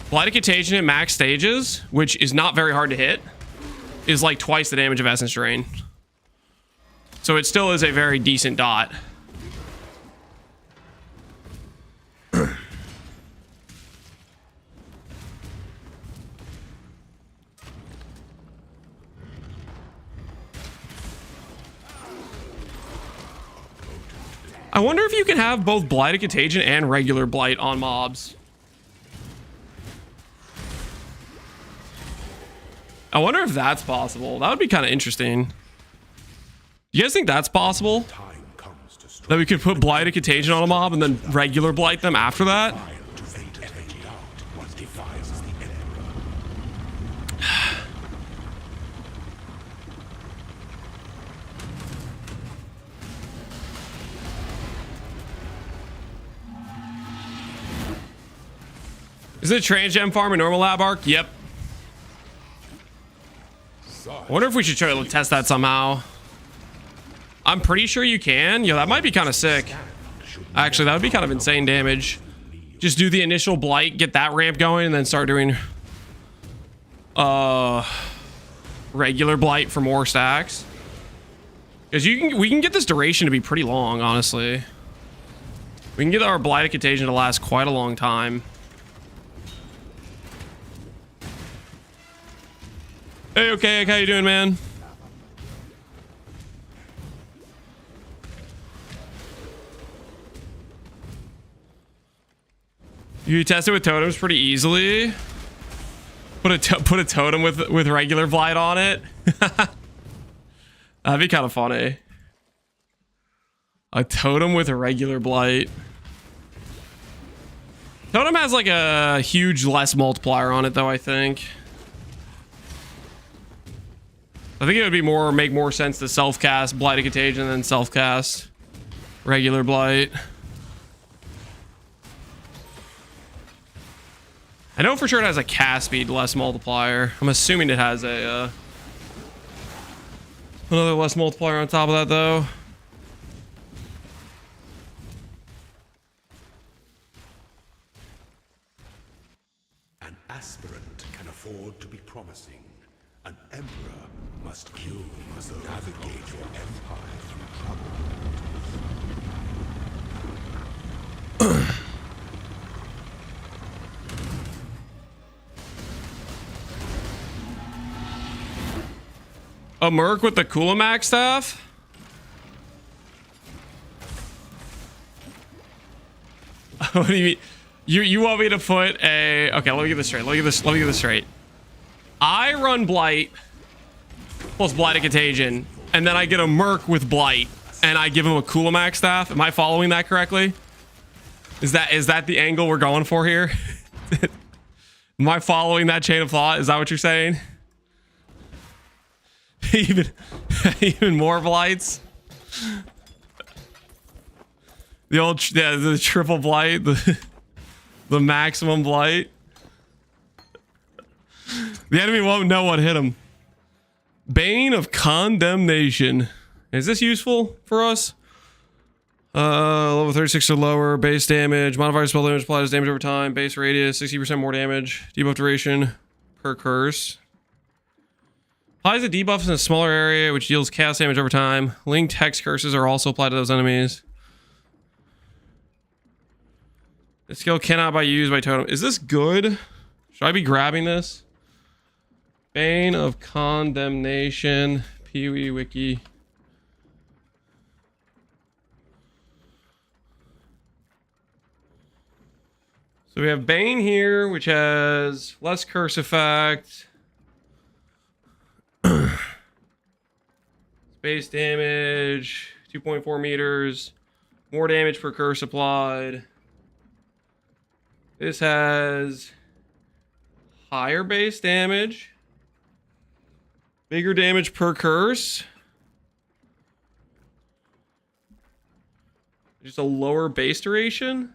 S1: Blight Contagion at max stages, which is not very hard to hit, is like twice the damage of essence drain. So it still is a very decent dot. I wonder if you can have both Blight Contagion and regular Blight on mobs. I wonder if that's possible. That would be kind of interesting. You guys think that's possible? That we could put Blight Contagion on a mob and then regular Blight them after that? Is it a transgem farm in normal lab arc? Yep. I wonder if we should try to test that somehow. I'm pretty sure you can. Yo, that might be kind of sick. Actually, that would be kind of insane damage. Just do the initial Blight, get that ramp going, and then start doing regular Blight for more stacks. Because we can get this duration to be pretty long, honestly. We can get our Blight Contagion to last quite a long time. Hey, okay, how you doing, man? You test it with totems pretty easily. Put a totem with regular Blight on it. That'd be kind of funny. A totem with a regular Blight. Totem has like a huge less multiplier on it, though. I think it would be make more sense to self-cast Blight Contagion than self-cast regular Blight. I know for sure it has a cast speed less multiplier. I'm assuming it has a another less multiplier on top of that though.
S2: An aspirant can afford to be promising. An emperor must navigate your empire through trouble.
S1: A merc with the Kulamax staff? What do you mean? You want me to put a... Okay, let me get this straight. Let me get this straight. I run Blight plus Blight and Contagion, and then I get a merc with Blight, and I give him a Kulamax staff. Am I following that correctly? Is that the angle we're going for here? Am I following that chain of thought? Is that what you're saying? even more Blights. The old the triple Blight, the maximum Blight. The enemy won't know what hit him. Bane of Condemnation. Is this useful for us? Level 36 or lower, base damage, modifier spell damage applies damage over time, base radius, 60% more damage, debuff duration per curse. Applies the debuffs in a smaller area, which deals cast damage over time. Linked hex curses are also applied to those enemies. This skill cannot be used by totem. Is this good? Should I be grabbing this? Bane of Condemnation. PoE wiki. So we have Bane here, which has less curse effect. Base damage, 2.4 meters, more damage per curse applied. This has higher base damage, bigger damage per curse, just a lower base duration,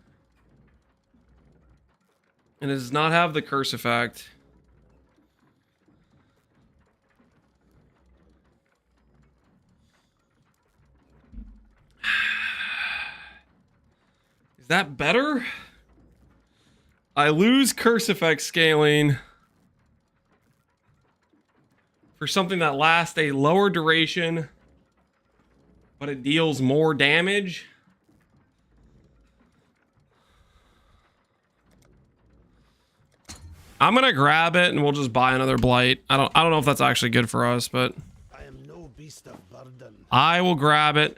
S1: and it does not have the curse effect. Is that better? I lose curse effect scaling for something that lasts a lower duration, but it deals more damage. I'm gonna grab it and we'll just buy another Blight. I don't know if that's actually good for us, but
S2: I am no beast of burden.
S1: I will grab it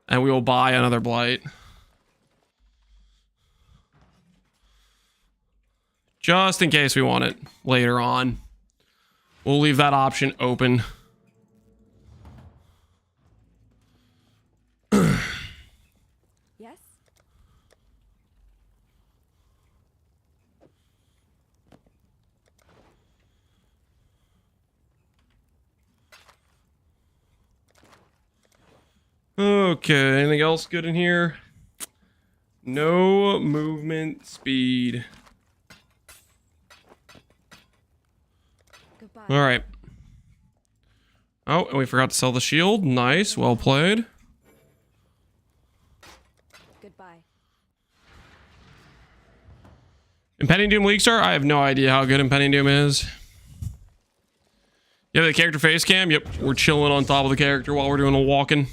S1: and we will buy another Blight. Just in case we want it later on. We'll leave that option open.
S4: Yes?
S1: Okay, anything else good in here? No movement speed.
S4: Goodbye.
S1: All right. Oh, and we forgot to sell the shield. Nice, well played.
S4: Goodbye.
S1: Impending Doom League Star? I have no idea how good Impending Doom is. Yeah, the character face cam. Yep, we're chilling on top of the character while we're doing a walking.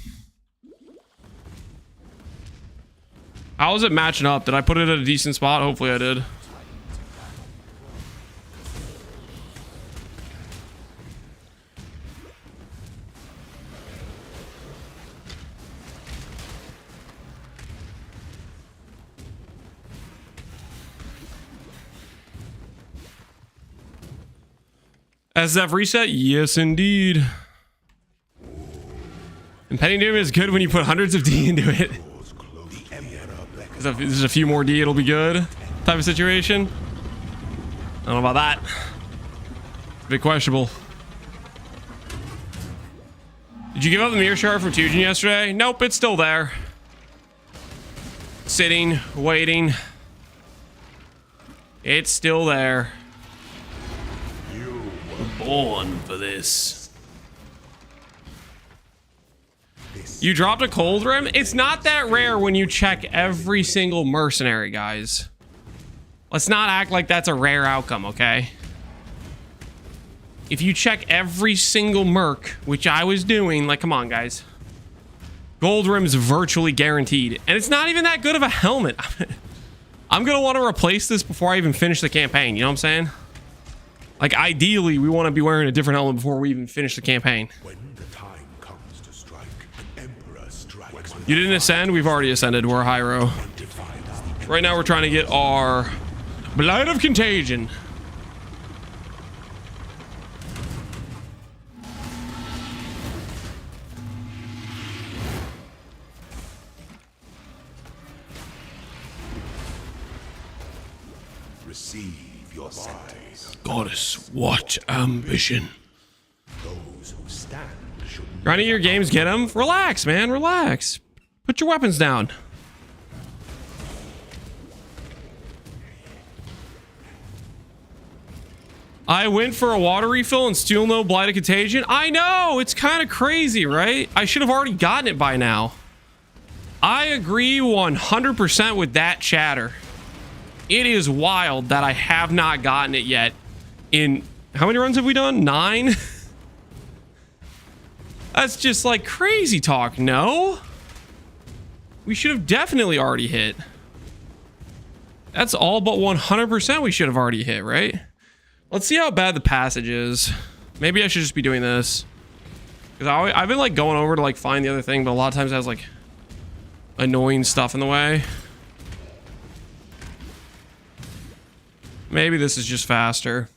S1: How is it matching up? Did I put it at a decent spot? Hopefully I did. SSF reset? Yes, indeed. Impending Doom is good when you put hundreds of D into it. If there's a few more D, it'll be good type of situation. I don't know about that. It's a bit questionable. Did you give up the mirror shard from Contagion yesterday? Nope, it's still there. Sitting, waiting. It's still there. We're born for this. You dropped a cold rim? It's not that rare when you check every single mercenary, guys. Let's not act like that's a rare outcome, okay? If you check every single merc, which I was doing, like, come on, guys. Gold rim's virtually guaranteed. And it's not even that good of a helmet. I'm gonna want to replace this before I even finish the campaign, you know what I'm saying? Like, ideally, we want to be wearing a different helmet before we even finish the campaign.
S2: When the time comes to strike, an emperor strikes.
S1: You didn't ascend? We've already ascended. We're Hyro. Right now, we're trying to get our Blight of Contagion.
S2: Receive your sentence.
S1: Goddess, what ambition.
S2: Those who stand should
S1: Trying to your games get them? Relax, man. Relax. Put your weapons down. I went for a water refill and still no Blight of Contagion. I know. It's kind of crazy, right? I should have already gotten it by now. I agree 100% with that chatter. It is wild that I have not gotten it yet. In how many runs have we done? 9? That's just like crazy talk. No, we should have definitely already hit. That's all but 100% we should have already hit, right? Let's see how bad the passage is. Maybe I should just be doing this, because I've been like going over to like find the other thing, but a lot of times it has like annoying stuff in the way. Maybe this is just faster,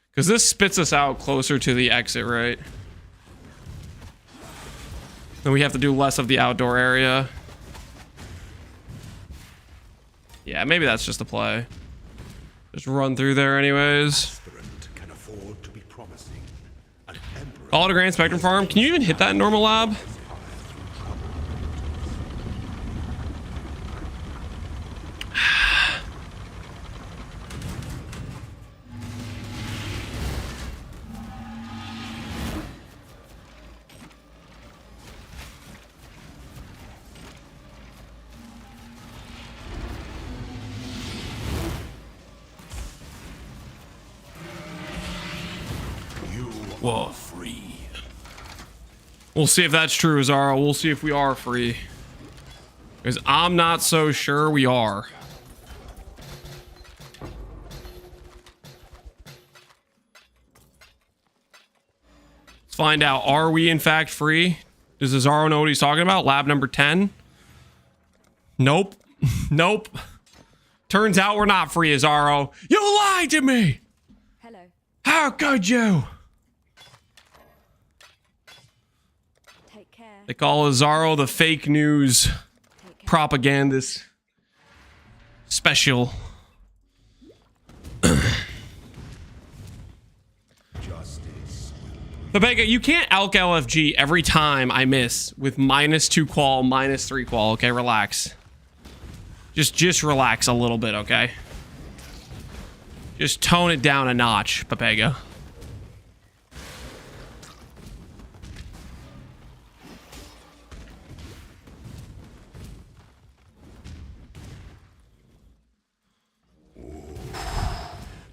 S1: because this spits us out closer to the exit, right? Then we have to do less of the outdoor area. Yeah, maybe that's just the play. Just run through there anyways.
S2: can afford to be promising. An emperor
S1: Call it a Grand Spectrum farm. Can you even hit that in normal lab? Whoa, free. We'll see if that's true, Zara. We'll see if we are free, because I'm not so sure we are. Let's find out. Are we in fact free? Does Azaro know what he's talking about? Lab number 10? Nope. Nope. Turns out we're not free, Azaro. You lied to me!
S4: Hello.
S1: How could you?
S4: Take care.
S1: They call Azaro the fake news
S4: Take care.
S1: propagandist special.
S2: justice.
S1: Babega, you can't Alk LFG every time I miss with -2 qual, -3 qual. Okay, relax. Just relax a little bit, okay? Just tone it down a notch, Papega.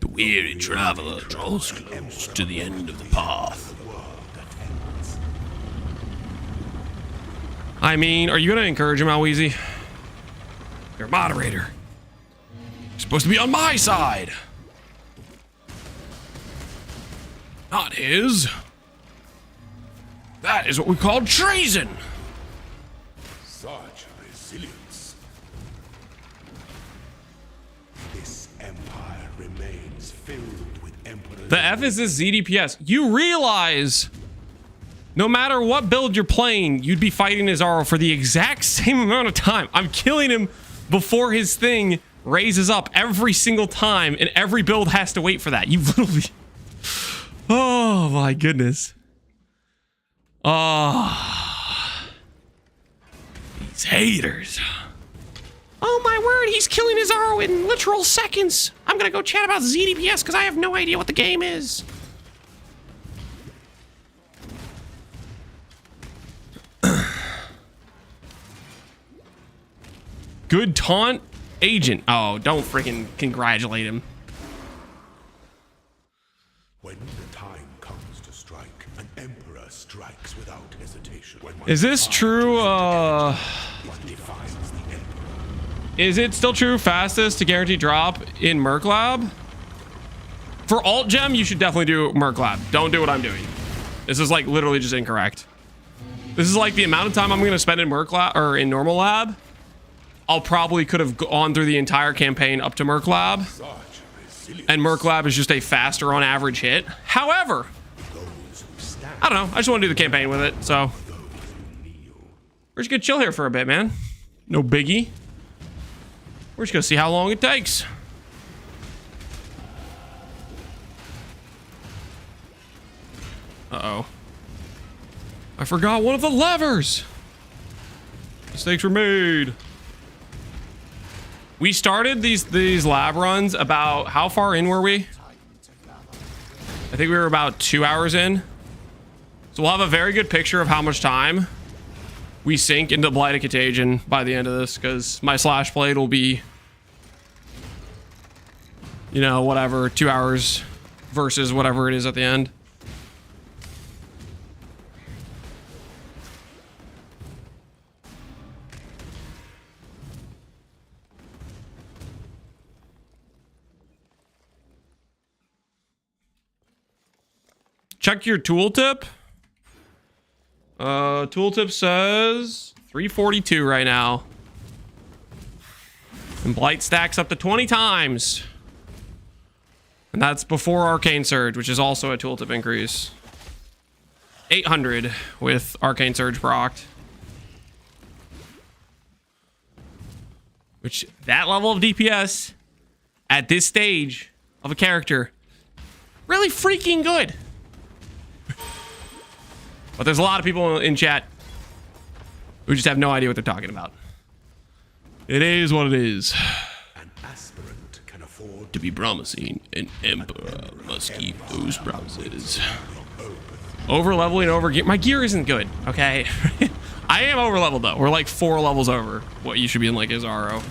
S1: The weary traveler draws close to the end of the path. I mean, are you gonna encourage him, Alweezy? You're a moderator. You're supposed to be on my side. Not his. That is what we call treason.
S2: Such resilience. This empire remains filled with emperors.
S1: The F is this ZDPS. You realize no matter what build you're playing, you'd be fighting Azaro for the exact same amount of time. I'm killing him before his thing raises up every single time, and every build has to wait for that. You literally... Oh my goodness. Oh. These haters. Oh my word, he's killing his Zaro in literal seconds. I'm gonna go chat about ZDPS because I have no idea what the game is. Good taunt agent. Oh, don't freaking congratulate him.
S2: When the time comes to strike, an emperor strikes without hesitation.
S1: Is this true?
S2: What defines the emperor?
S1: Is it still true? Fastest to guarantee drop in Merc Lab? For alt gem, you should definitely do Merc Lab. Don't do what I'm doing. This is like literally just incorrect. This is like the amount of time I'm going to spend in Merc Lab or in normal lab. I'll probably could have gone through the entire campaign up to Merc Lab. And Merc Lab is just a faster on average hit. However, I don't know. I just want to do the campaign with it. So we're just going to chill here for a bit, man. No biggie. We're just going to see how long it takes. Uh-oh. I forgot one of the levers. Mistakes were made. We started these lab runs about, how far in were we? I think we were about 2 hours in. So we'll have a very good picture of how much time we sink into Blight and Contagion by the end of this, because my slash blade will be, you know, whatever, 2 hours versus whatever it is at the end. Check your tooltip. Tooltip says 342 right now. And Blight stacks up to 20 times. And that's before Arcane Surge, which is also a tooltip increase. 800 with Arcane Surge procced. Which, that level of DPS at this stage of a character, really freaking good. But there's a lot of people in chat who just have no idea what they're talking about. It is what it is.
S2: An aspirant can afford
S1: To be promising, an emperor must keep those promises. Over leveling over gear. My gear isn't good, okay? I am over leveled though. We're like 4 levels over what you should be in like a Zaro.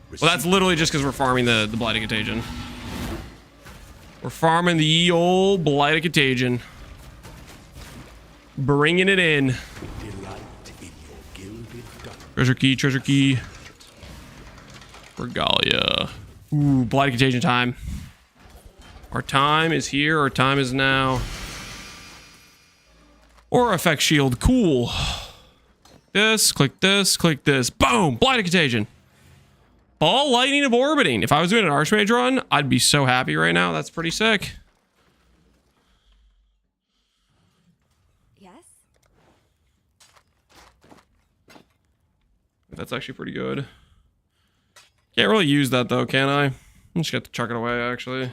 S1: Well, that's literally just because we're farming the Blight and Contagion. We're farming the old Blight and Contagion. Bringing it in.
S2: delight in your gilded dungeon.
S1: Treasure key, treasure key. Regalia. Ooh, Blight and Contagion time. Our time is here. Our time is now. Or effect shield. Cool. This, click this, click this. Boom! Blight and Contagion. Ball lightning of orbiting. If I was doing an Archmage run, I'd be so happy right now. That's pretty sick.
S4: Yes?
S1: That's actually pretty good. Can't really use that though, can I? I'm just gonna have to chuck it away, actually.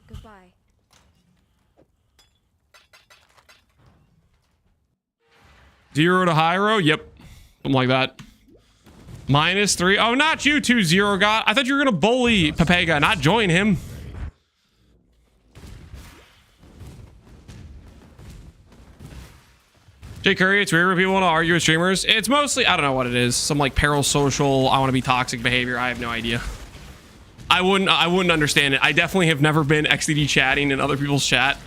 S4: Goodbye.
S1: Zero to Hyro? Yep. Something like that. -3. Oh, not you 2-0 God. I thought you were gonna bully Pepega, not join him. Jay Curry, it's weird when people want to argue with streamers. It's mostly, I don't know what it is. Some like parasocial, I want to be toxic behavior. I have no idea. I wouldn't understand it. I definitely have never been XDD chatting in other people's chat.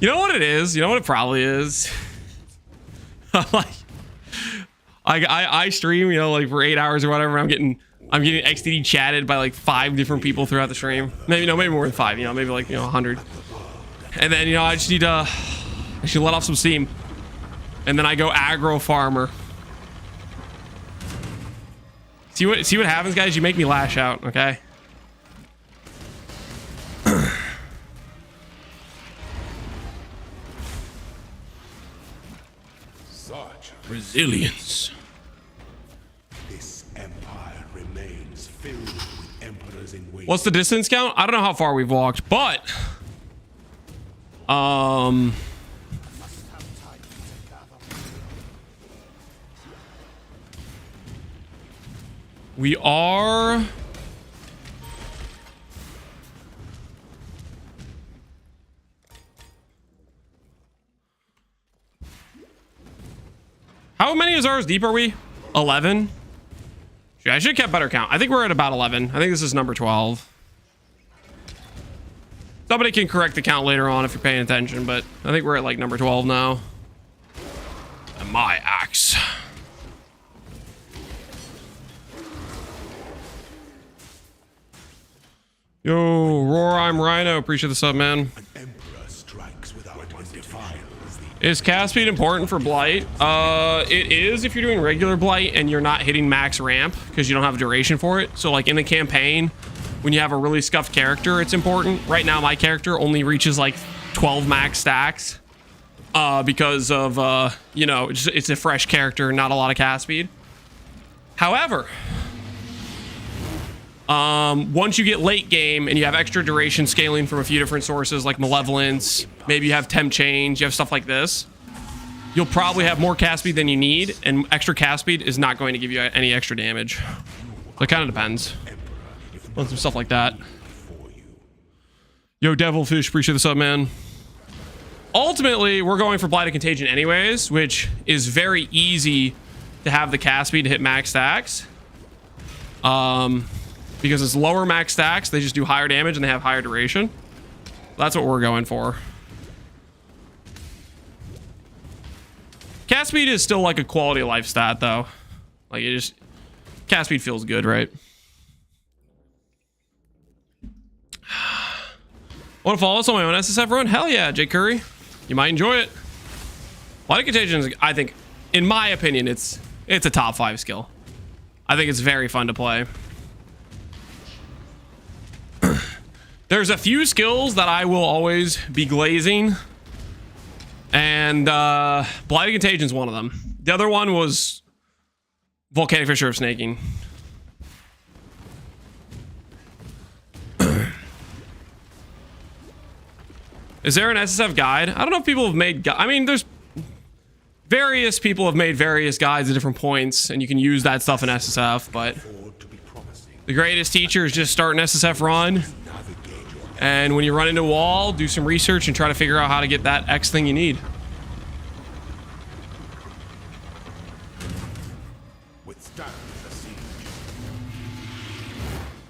S1: You know what it is? You know what it probably is? Like, I stream, you know, like for 8 hours or whatever. I'm getting XDD chatted by like 5 different people throughout the stream. Maybe more than 5. You know, maybe like 100. And then I just need to. I should let off some steam. And then I go aggro farmer. See what happens, guys? You make me lash out, okay?
S2: Such
S1: Resilience.
S2: this empire remains filled with emperors in waiting.
S1: What's the distance count? I don't know how far we've walked, but We are... How many Azars deep are we? 11? I should have kept better count. I think we're at about 11. I think this is number 12. Somebody can correct the count later on if you're paying attention, but I think we're at like number 12 now. And my axe. Yo, Roar, I'm Rhino. Appreciate the sub, man.
S2: An emperor strikes without defiance.
S1: Is cast speed important for Blight? It is if you're doing regular Blight and you're not hitting max ramp because you don't have duration for it. So like in the campaign, when you have a really scuffed character, it's important. Right now, my character only reaches like 12 max stacks because of, you know, it's a fresh character, not a lot of cast speed. However, once you get late game and you have extra duration scaling from a few different sources like Malevolence, maybe you have temp change, you have stuff like this, you'll probably have more cast speed than you need, and extra cast speed is not going to give you any extra damage. So it kind of depends on some stuff like that. Yo, Devilfish, appreciate the sub, man. Ultimately, we're going for Blight and Contagion anyways, which is very easy to have the cast speed to hit max stacks. Because it's lower max stacks, they just do higher damage and they have higher duration. That's what we're going for. Cast speed is still like a quality of life stat though. Like it just, cast speed feels good, right? Want to follow us on my own SSF run? Hell yeah, Jake Curry. You might enjoy it. Blight Contagion is, I think, in my opinion, it's a top 5 skill. I think it's very fun to play. There's a few skills that I will always be glazing, and Blight Contagion is one of them. The other one was Volcanic Fissure of Snaking. Is there an SSF guide? I don't know if people have made... I mean, there's... Various people have made various guides at different points, and you can use that stuff in SSF, but... The greatest teacher is just start an SSF run. And when you run into a wall, do some research and try to figure out how to get that X thing you need. But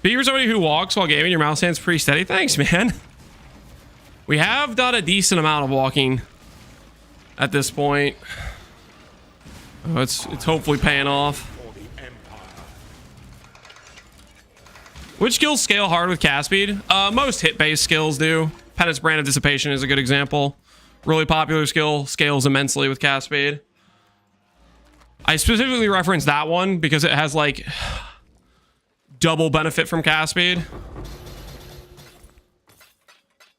S1: you're somebody who walks while gaming, your mouse hand's pretty steady. Thanks, man. We have done a decent amount of walking at this point. Oh, it's hopefully paying off. Which skills scale hard with cast speed? Most hit-based skills do. Penance Brand of Dissipation is a good example. Really popular skill, scales immensely with cast speed. I specifically reference that one because it has like double benefit from cast speed.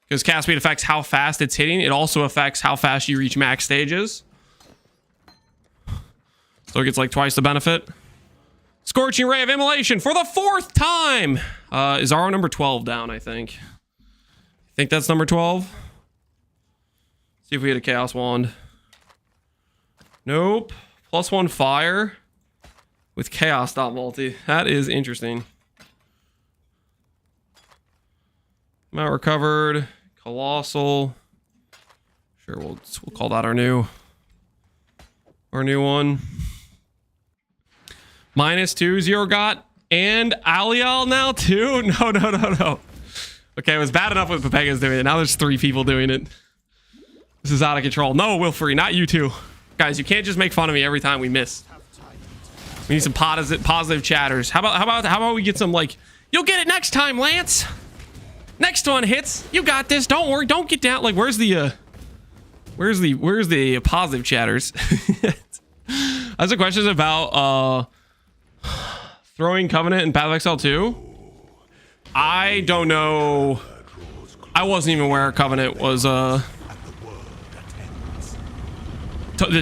S1: Because cast speed affects how fast it's hitting. It also affects how fast you reach max stages. So it gets like twice the benefit. Scorching Ray of Immolation for the 4th time. Is our number 12 down, I think. I think that's number 12. See if we hit a Chaos Wand. Nope. +1 fire with Chaos Dot multi. That is interesting. Amount recovered. Colossal. Sure, we'll call that our new one. -2, 0 got, and Alial now too? No. Okay, it was bad enough with Pepega's doing it. Now there's 3 people doing it. This is out of control. No, Wilfrey, not you two. Guys, you can't just make fun of me every time we miss. We need some positive chatters. How about we get some like, you'll get it next time, Lance. Next one hits. You got this. Don't worry. Don't get down. Like, where's the positive chatters? That's a question about throwing Covenant in Path of Exile 2. I don't know. I wasn't even aware Covenant was the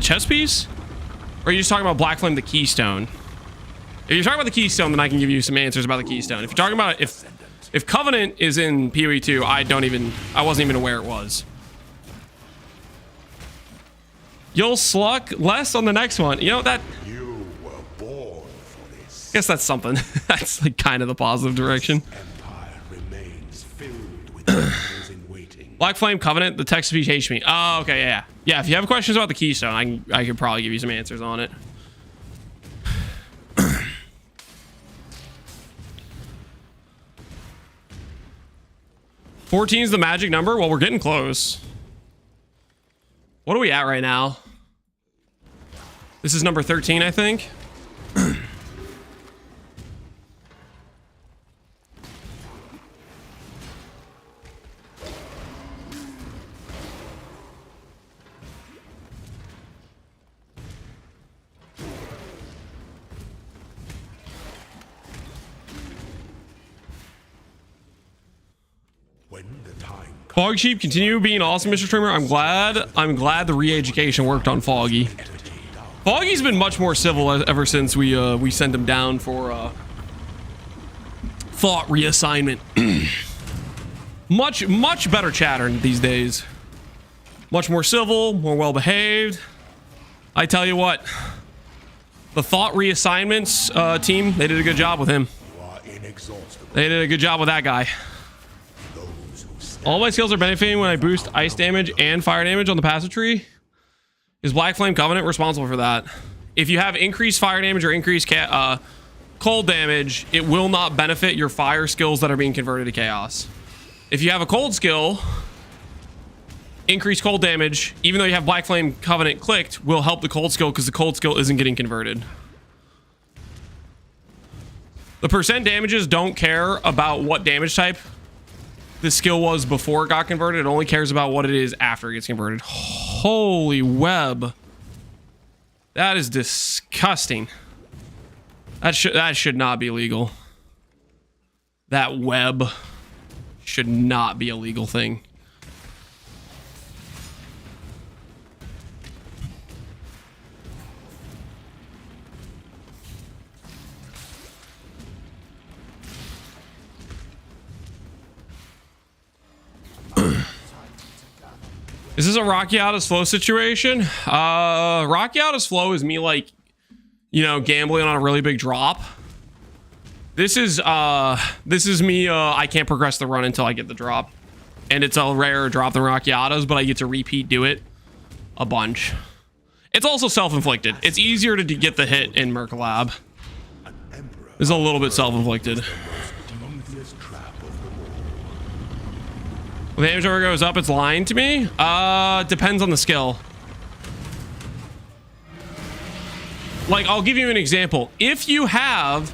S1: chess piece? Or are you just talking about Black Flame, the keystone? If you're talking about the keystone, then I can give you some answers about the keystone. If you're talking about if Covenant is in PoE 2, I wasn't even aware it was. You'll sluck less on the next one. You know that.
S2: You were born for this.
S1: guess that's something. That's like kind of the positive direction.
S2: Empire remains filled with generals in waiting.
S1: Black Flame Covenant, the text speech hates me. Oh, okay, yeah. Yeah, if you have questions about the Keystone, I could probably give you some answers on it. 14 is the magic number? Well, we're getting close. What are we at right now? This is number 13, I think. Fog Sheep, continue being awesome, Mr. Streamer. I'm glad the re-education worked on Foggy. Foggy's been much more civil ever since we sent him down for thought reassignment. much better chatter these days. Much more civil, more well behaved. I tell you what, the thought reassignments team, they did a good job with him. They did a good job with that guy. All my skills are benefiting when I boost ice damage and fire damage on the passive tree. Is Black Flame Covenant responsible for that? If you have increased fire damage or increased cold damage, it will not benefit your fire skills that are being converted to chaos. If you have a cold skill, increased cold damage, even though you have Black Flame Covenant clicked, will help the cold skill because the cold skill isn't getting converted. The percent damages don't care about what damage type the skill was before it got converted. It only cares about what it is after it gets converted. Holy web. That is disgusting. That should not be legal. That web should not be a legal thing. Is this a Rocky out of slow situation? Rocky out of slow is me, like, you know, gambling on a really big drop. This is me, I can't progress the run until I get the drop. And it's a rarer drop than Rockiatos, but I get to repeat do it a bunch. It's also self-inflicted. It's easier to get the hit in Mercolab. It's a little bit self-inflicted. When the damage number goes up, it's lying to me? Depends on the skill. Like, I'll give you an example. If you have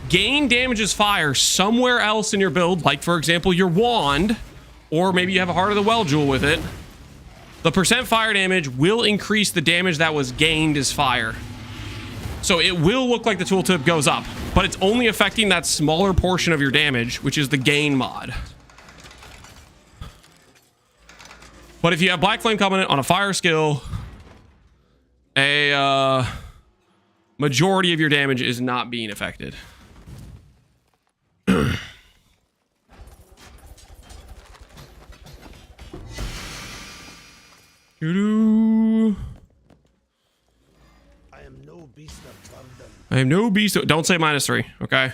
S1: gain damages fire somewhere else in your build, like, for example, your wand, or maybe you have a Heart of the Well Jewel with it, the percent fire damage will increase the damage that was gained as fire. So it will look like the tooltip goes up, but it's only affecting that smaller portion of your damage, which is the gain mod. But if you have Black Flame Covenant on a fire skill, a majority of your damage is not being affected.
S3: I am no beast of burden.
S1: I am no beast. Don't say -3, okay?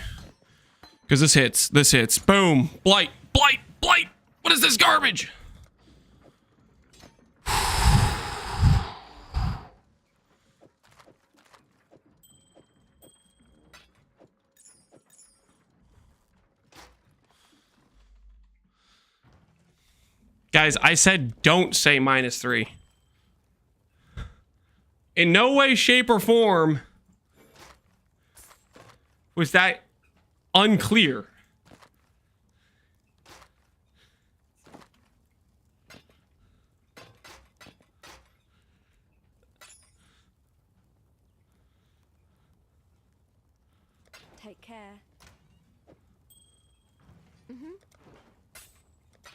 S1: Because this hits. This hits. Boom. Blight. Blight. Blight. What is this garbage? Guys, I said don't say -3. In no way, shape, or form was that unclear.
S4: Take care.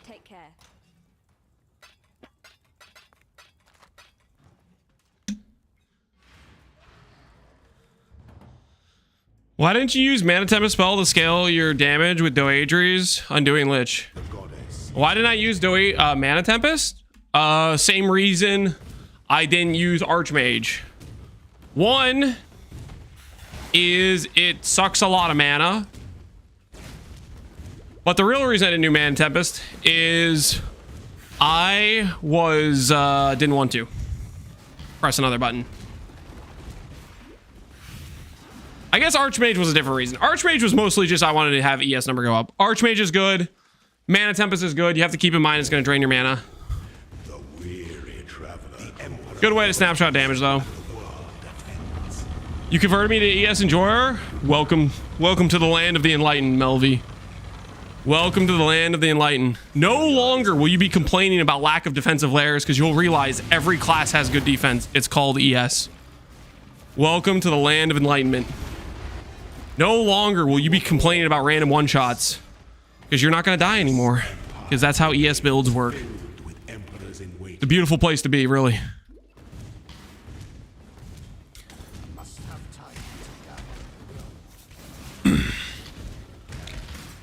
S4: Take care.
S1: Why didn't you use Mana Tempest spell to scale your damage with Doedre's Undoing Lich? Why didn't I use Mana Tempest? Same reason I didn't use Archmage. One, is it sucks a lot of mana. But the real reason I didn't do Mana Tempest is I was didn't want to press another button. I guess Archmage was a different reason. Archmage was mostly just I wanted to have ES number go up. Archmage is good. Mana Tempest is good. You have to keep in mind it's going to drain your mana.
S2: The weary traveler.
S1: Good way to snapshot damage though. You converted me to ES Enjoyer? Welcome to the land of the enlightened, Melvy. Welcome to the land of the enlightened. No longer will you be complaining about lack of defensive layers because you'll realize every class has good defense. It's called ES. Welcome to the land of enlightenment. No longer will you be complaining about random one-shots because you're not going to die anymore because that's how ES builds work. It's a beautiful place to be, really.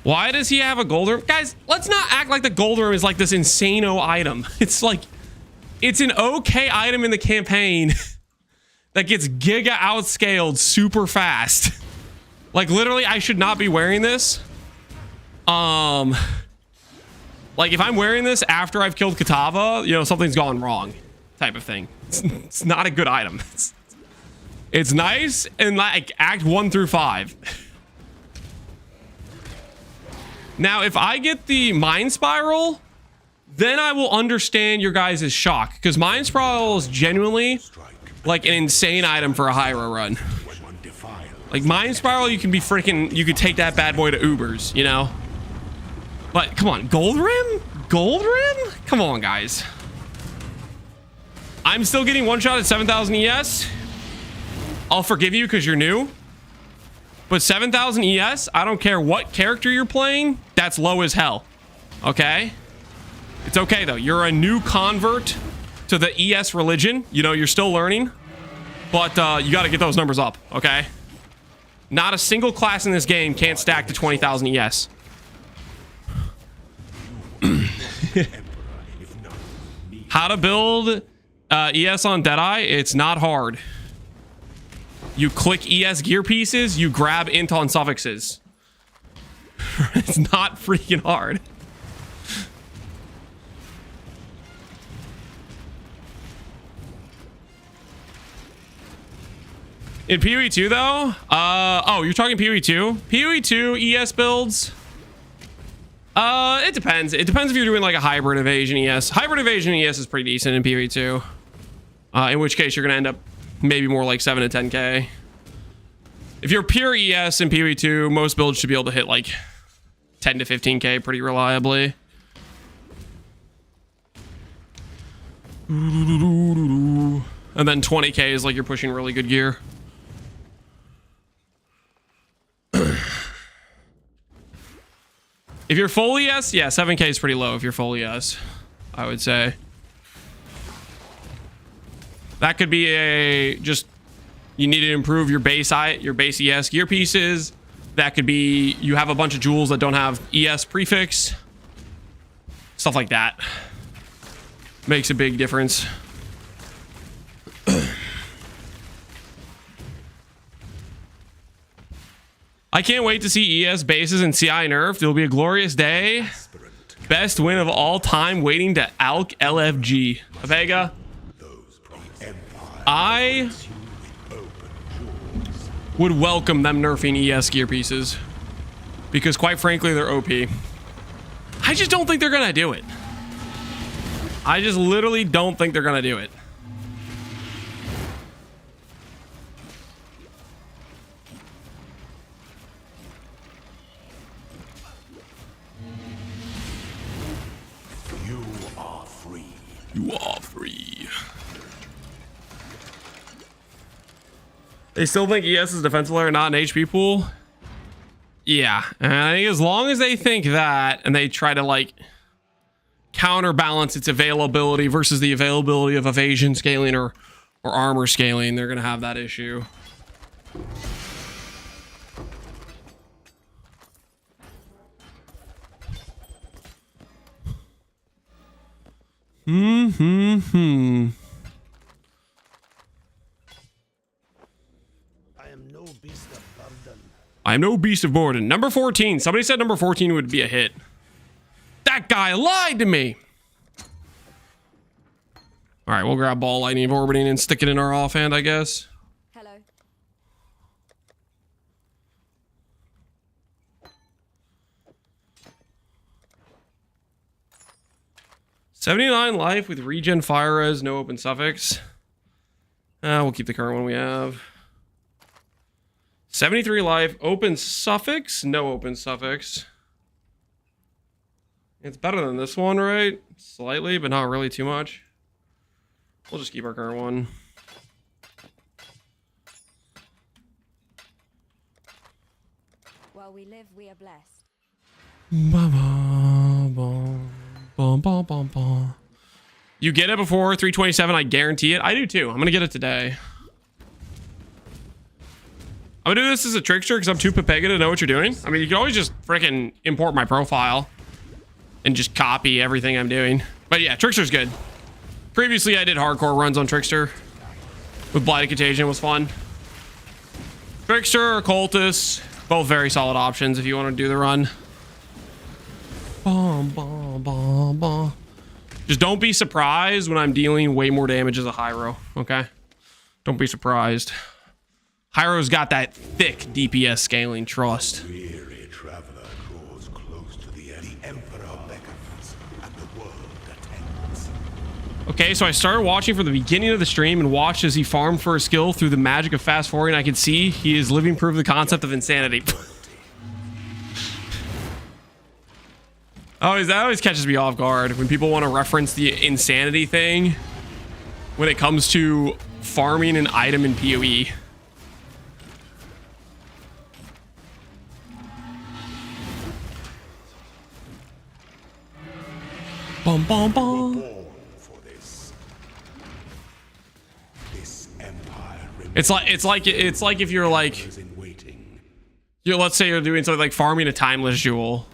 S1: Why does he have a gold room? Guys, let's not act like the gold room is like this insano item. It's like, it's an okay item in the campaign that gets giga outscaled super fast. Like literally, I should not be wearing this. Like if I'm wearing this after I've killed Katava, you know, something's gone wrong type of thing. It's not a good item. It's nice in like Act 1 through 5. Now, if I get the Mind Spiral, then I will understand your guys' shock. Because Mind Spiral is genuinely like an insane item for a Hyro run. Like Mind Spiral, you can be freaking, you could take that bad boy to Ubers, you know? But come on, Gold Rim? Gold Rim? Come on, guys. I'm still getting one shot at 7,000 ES. I'll forgive you because you're new. But 7,000 ES, I don't care what character you're playing, that's low as hell. Okay? It's okay though. You're a new convert to the ES religion. You know, you're still learning. But you got to get those numbers up, okay? Not a single class in this game can't stack to 20,000 ES. How to build ES on Deadeye? It's not hard. You click ES gear pieces, you grab int on suffixes. It's not freaking hard. In PoE 2 though, oh, you're talking PoE 2? PoE 2 ES builds? It depends. It depends if you're doing like a hybrid evasion ES. Hybrid evasion ES is pretty decent in PoE 2. In which case you're gonna end up maybe more like 7 to 10k. If you're pure ES in PoE 2, most builds should be able to hit like 10 to 15k pretty reliably. And then 20k is like you're pushing really good gear. If you're full ES, yeah, 7k is pretty low if you're full ES, I would say. That could be a just you need to improve your base ES gear pieces. That could be you have a bunch of jewels that don't have ES prefix. Stuff like that makes a big difference. I can't wait to see ES bases and CI nerfed. It'll be a glorious day. Best win of all time waiting to Alk LFG. Vega. I would welcome them nerfing ES gear pieces because quite frankly they're OP. I just don't think they're gonna do it. I just literally don't think they're gonna do it.
S2: You are free.
S1: You are free. They still think ES is defensive layer, not an HP pool? Yeah, and I think as long as they think that and they try to like counterbalance its availability versus the availability of evasion scaling or armor scaling, they're gonna have that issue.
S3: I am no beast of burden.
S1: I'm no beast of burden. Number 14. Somebody said number 14 would be a hit. That guy lied to me. All right, we'll grab Ball, Lightning, Orbiting, and stick it in our offhand, I guess.
S4: Hello.
S1: 79 life with regen, fire res, no open suffix. We'll keep the current one we have. 73 life, open suffix, no open suffix. It's better than this one, right? Slightly, but not really too much. We'll just keep our current one.
S4: While we live, we are blessed.
S1: You get it before 327, I guarantee it. I do too. I'm gonna get it today. I'm gonna do this as a trickster because I'm too Pepega to know what you're doing. I mean, you can always just freaking import my profile and just copy everything I'm doing. But yeah, trickster's good. Previously, I did hardcore runs on trickster with Blight and Contagion. Was fun. Trickster or cultist, both very solid options if you want to do the run. Just don't be surprised when I'm dealing way more damage as a Hyro, okay? Don't be surprised. Hyro's got that thick DPS scaling, trust.
S2: Weary traveler draws close to the end. The Emperor beckons, and the world attends.
S1: Okay, so I started watching from the beginning of the stream and watched as he farmed for a skill through the magic of fast forwarding. I could see he is living proof of the concept of insanity. That always catches me off guard when people want to reference the insanity thing when it comes to farming an item in PoE. Bum bum bum.
S2: Born for this. This empire
S1: It's like if you're like
S2: remains in waiting.
S1: let's say you're doing something like farming a timeless jewel.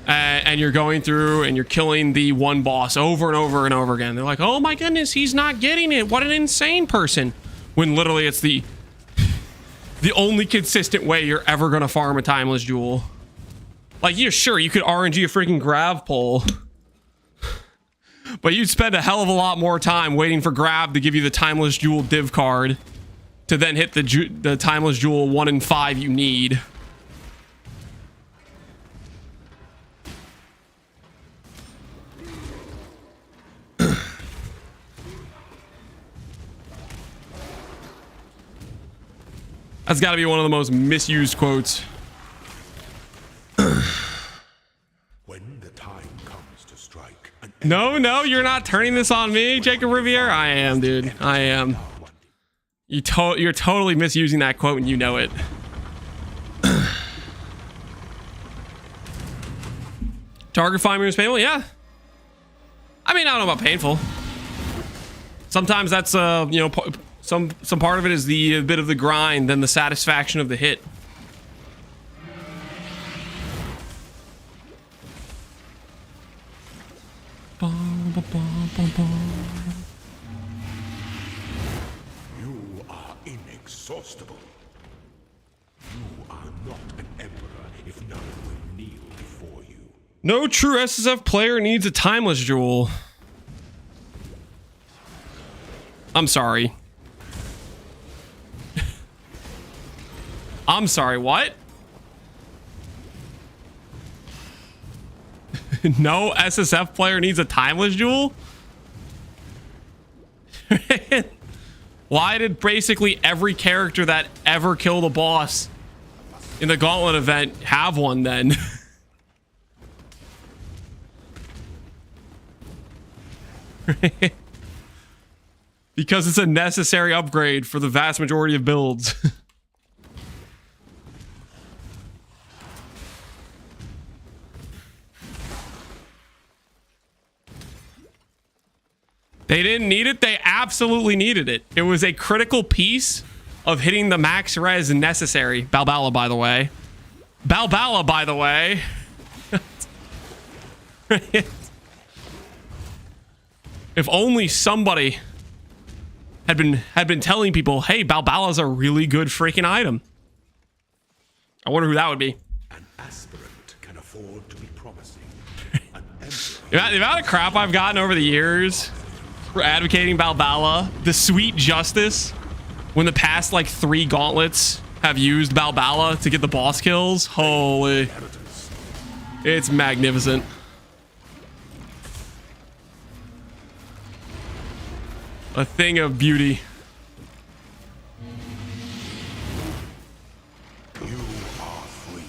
S1: And you're going through and you're killing the one boss over and over and over again. They're like, oh my goodness, he's not getting it. What an insane person. When literally it's the only consistent way you're ever going to farm a timeless jewel. Like, yeah, sure, you could RNG a freaking grav pull. But you'd spend a hell of a lot more time waiting for Grab to give you the Timeless Jewel div card to then hit the Timeless Jewel 1 in 5 you need. That's got to be one of the most misused quotes.
S2: When the time comes to strike, an
S1: No, you're not turning this on me, Jacob Riviere. I am, dude. I am. You're totally misusing that quote and you know it. Target find me was painful, yeah. I mean, I don't know about painful. Sometimes that's you know, some part of it is the bit of the grind, then the satisfaction of the hit.
S2: You are inexhaustible. You are not an emperor if none will kneel before you.
S1: No true SSF player needs a timeless jewel. I'm sorry. I'm sorry, what? No SSF player needs a timeless jewel? Why did basically every character that ever killed a boss in the Gauntlet event have one then? Because it's a necessary upgrade for the vast majority of builds. They didn't need it. They absolutely needed it. It was a critical piece of hitting the max res necessary. Balbala, by the way. Balbala, by the way. If only somebody had been telling people, hey, Balbala's a really good freaking item. I wonder who that would be.
S2: An aspirant can afford to be promising. An
S1: The amount of crap I've gotten over the years for advocating Balbala, the sweet justice when the past like 3 gauntlets have used Balbala to get the boss kills. Holy. It's magnificent. A thing of beauty.
S2: You are free.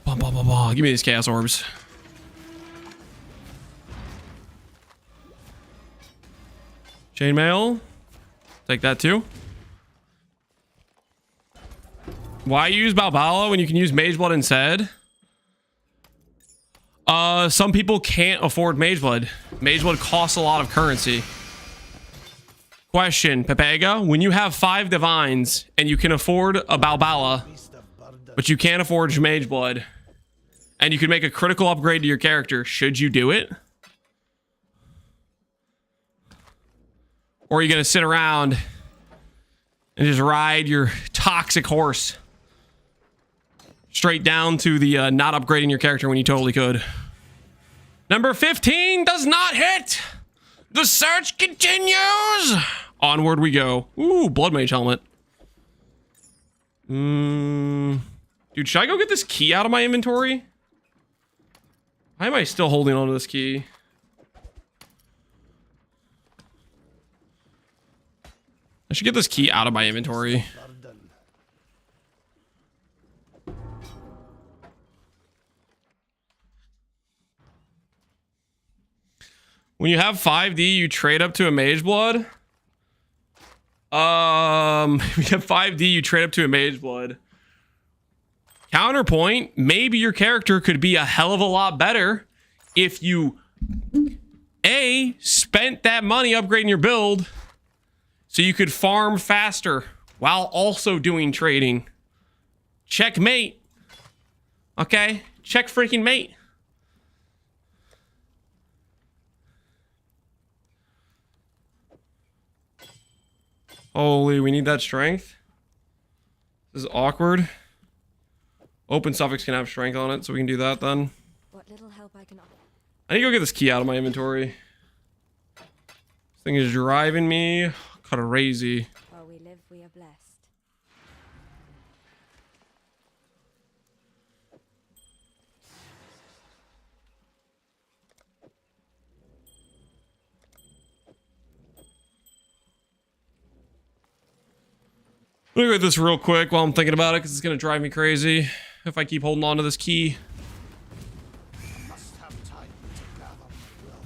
S1: Blah, blah, blah, blah. Give me these chaos orbs. Chainmail. Take that too. Why use Balbala when you can use Mageblood instead? Some people can't afford Mageblood. Mageblood costs a lot of currency. Question, Pepega, when you have 5 divines and you can afford a Balbala, but you can't afford Mageblood, and you can make a critical upgrade to your character, should you do it? Or are you going to sit around and just ride your toxic horse straight down to the not upgrading your character when you totally could? Number 15 does not hit. The search continues. Onward we go. Ooh, bloodmage helmet. Dude, should I go get this key out of my inventory? Why am I still holding on to this key? I should get this key out of my inventory. When you have 5D, you trade up to a Mageblood. When you have 5D, you trade up to a Mageblood. Counterpoint, maybe your character could be a hell of a lot better if you A, spent that money upgrading your build so you could farm faster while also doing trading. Checkmate. Okay? Check freaking mate. Holy, we need that strength. This is awkward. Open suffix can have strength on it, so we can do that then.
S4: What little help I can offer.
S1: I need to go get this key out of my inventory. This thing is driving me crazy.
S4: While we live, we are blessed.
S1: Let me go this real quick while I'm thinking about it, because it's going to drive me crazy if I keep holding on to this key.
S3: Must have time to gather my will.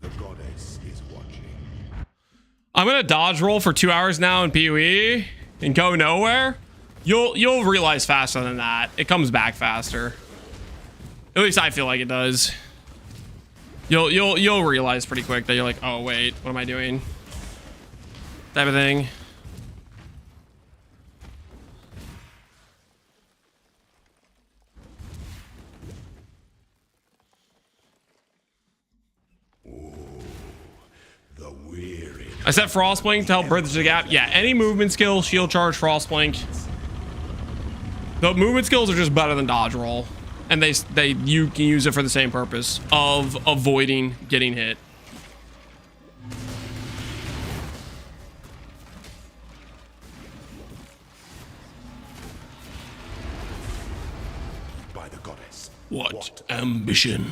S2: The goddess is watching.
S1: I'm going to dodge roll for 2 hours now in PoE and go nowhere. You'll realize faster than that. It comes back faster. At least I feel like it does. You'll realize pretty quick that you're like, oh wait, what am I doing? Type of thing.
S2: The weary.
S1: I set Frostblink to help bridge the gap. Yeah, any movement skill, shield charge, Frostblink. The movement skills are just better than dodge roll, and you can use it for the same purpose of avoiding getting hit.
S2: By the goddess.
S1: What ambition?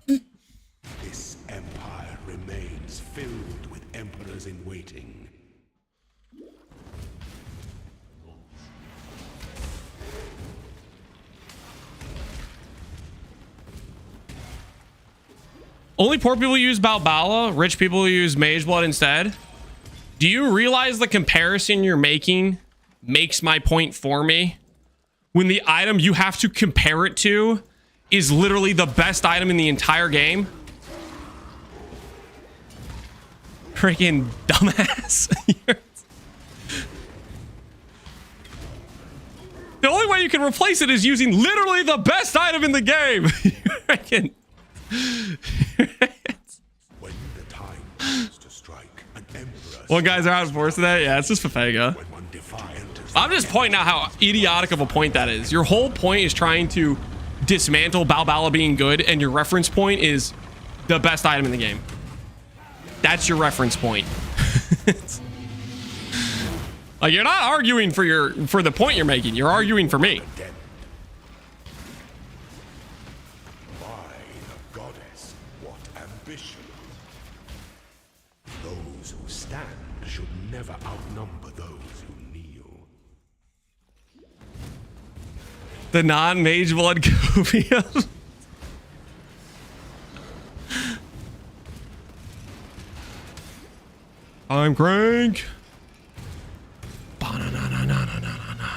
S2: This empire remains filled with emperors in waiting.
S1: Only poor people use Balbala, rich people use Mageblood instead. Do you realize the comparison you're making makes my point for me? When the item you have to compare it to is literally the best item in the entire game? Freaking dumbass. you can replace it is using literally the best item in the game.
S2: When the time comes to strike, an emperor.
S1: Well, guys are out of force today. Yeah, it's just Fafega.
S2: When one defiant is
S1: I'm just pointing out how idiotic of a point that is. Your whole point is trying to dismantle Balbala being good, and your reference point is the best item in the game. That's your reference point. Like, you're not arguing for the point you're making. You're arguing for me.
S2: condemned. By the goddess, what ambition! Those who stand should never outnumber those who kneel.
S1: The non-mage blood copium. I'm crank. Ba-na-na-na-na-na-na-na.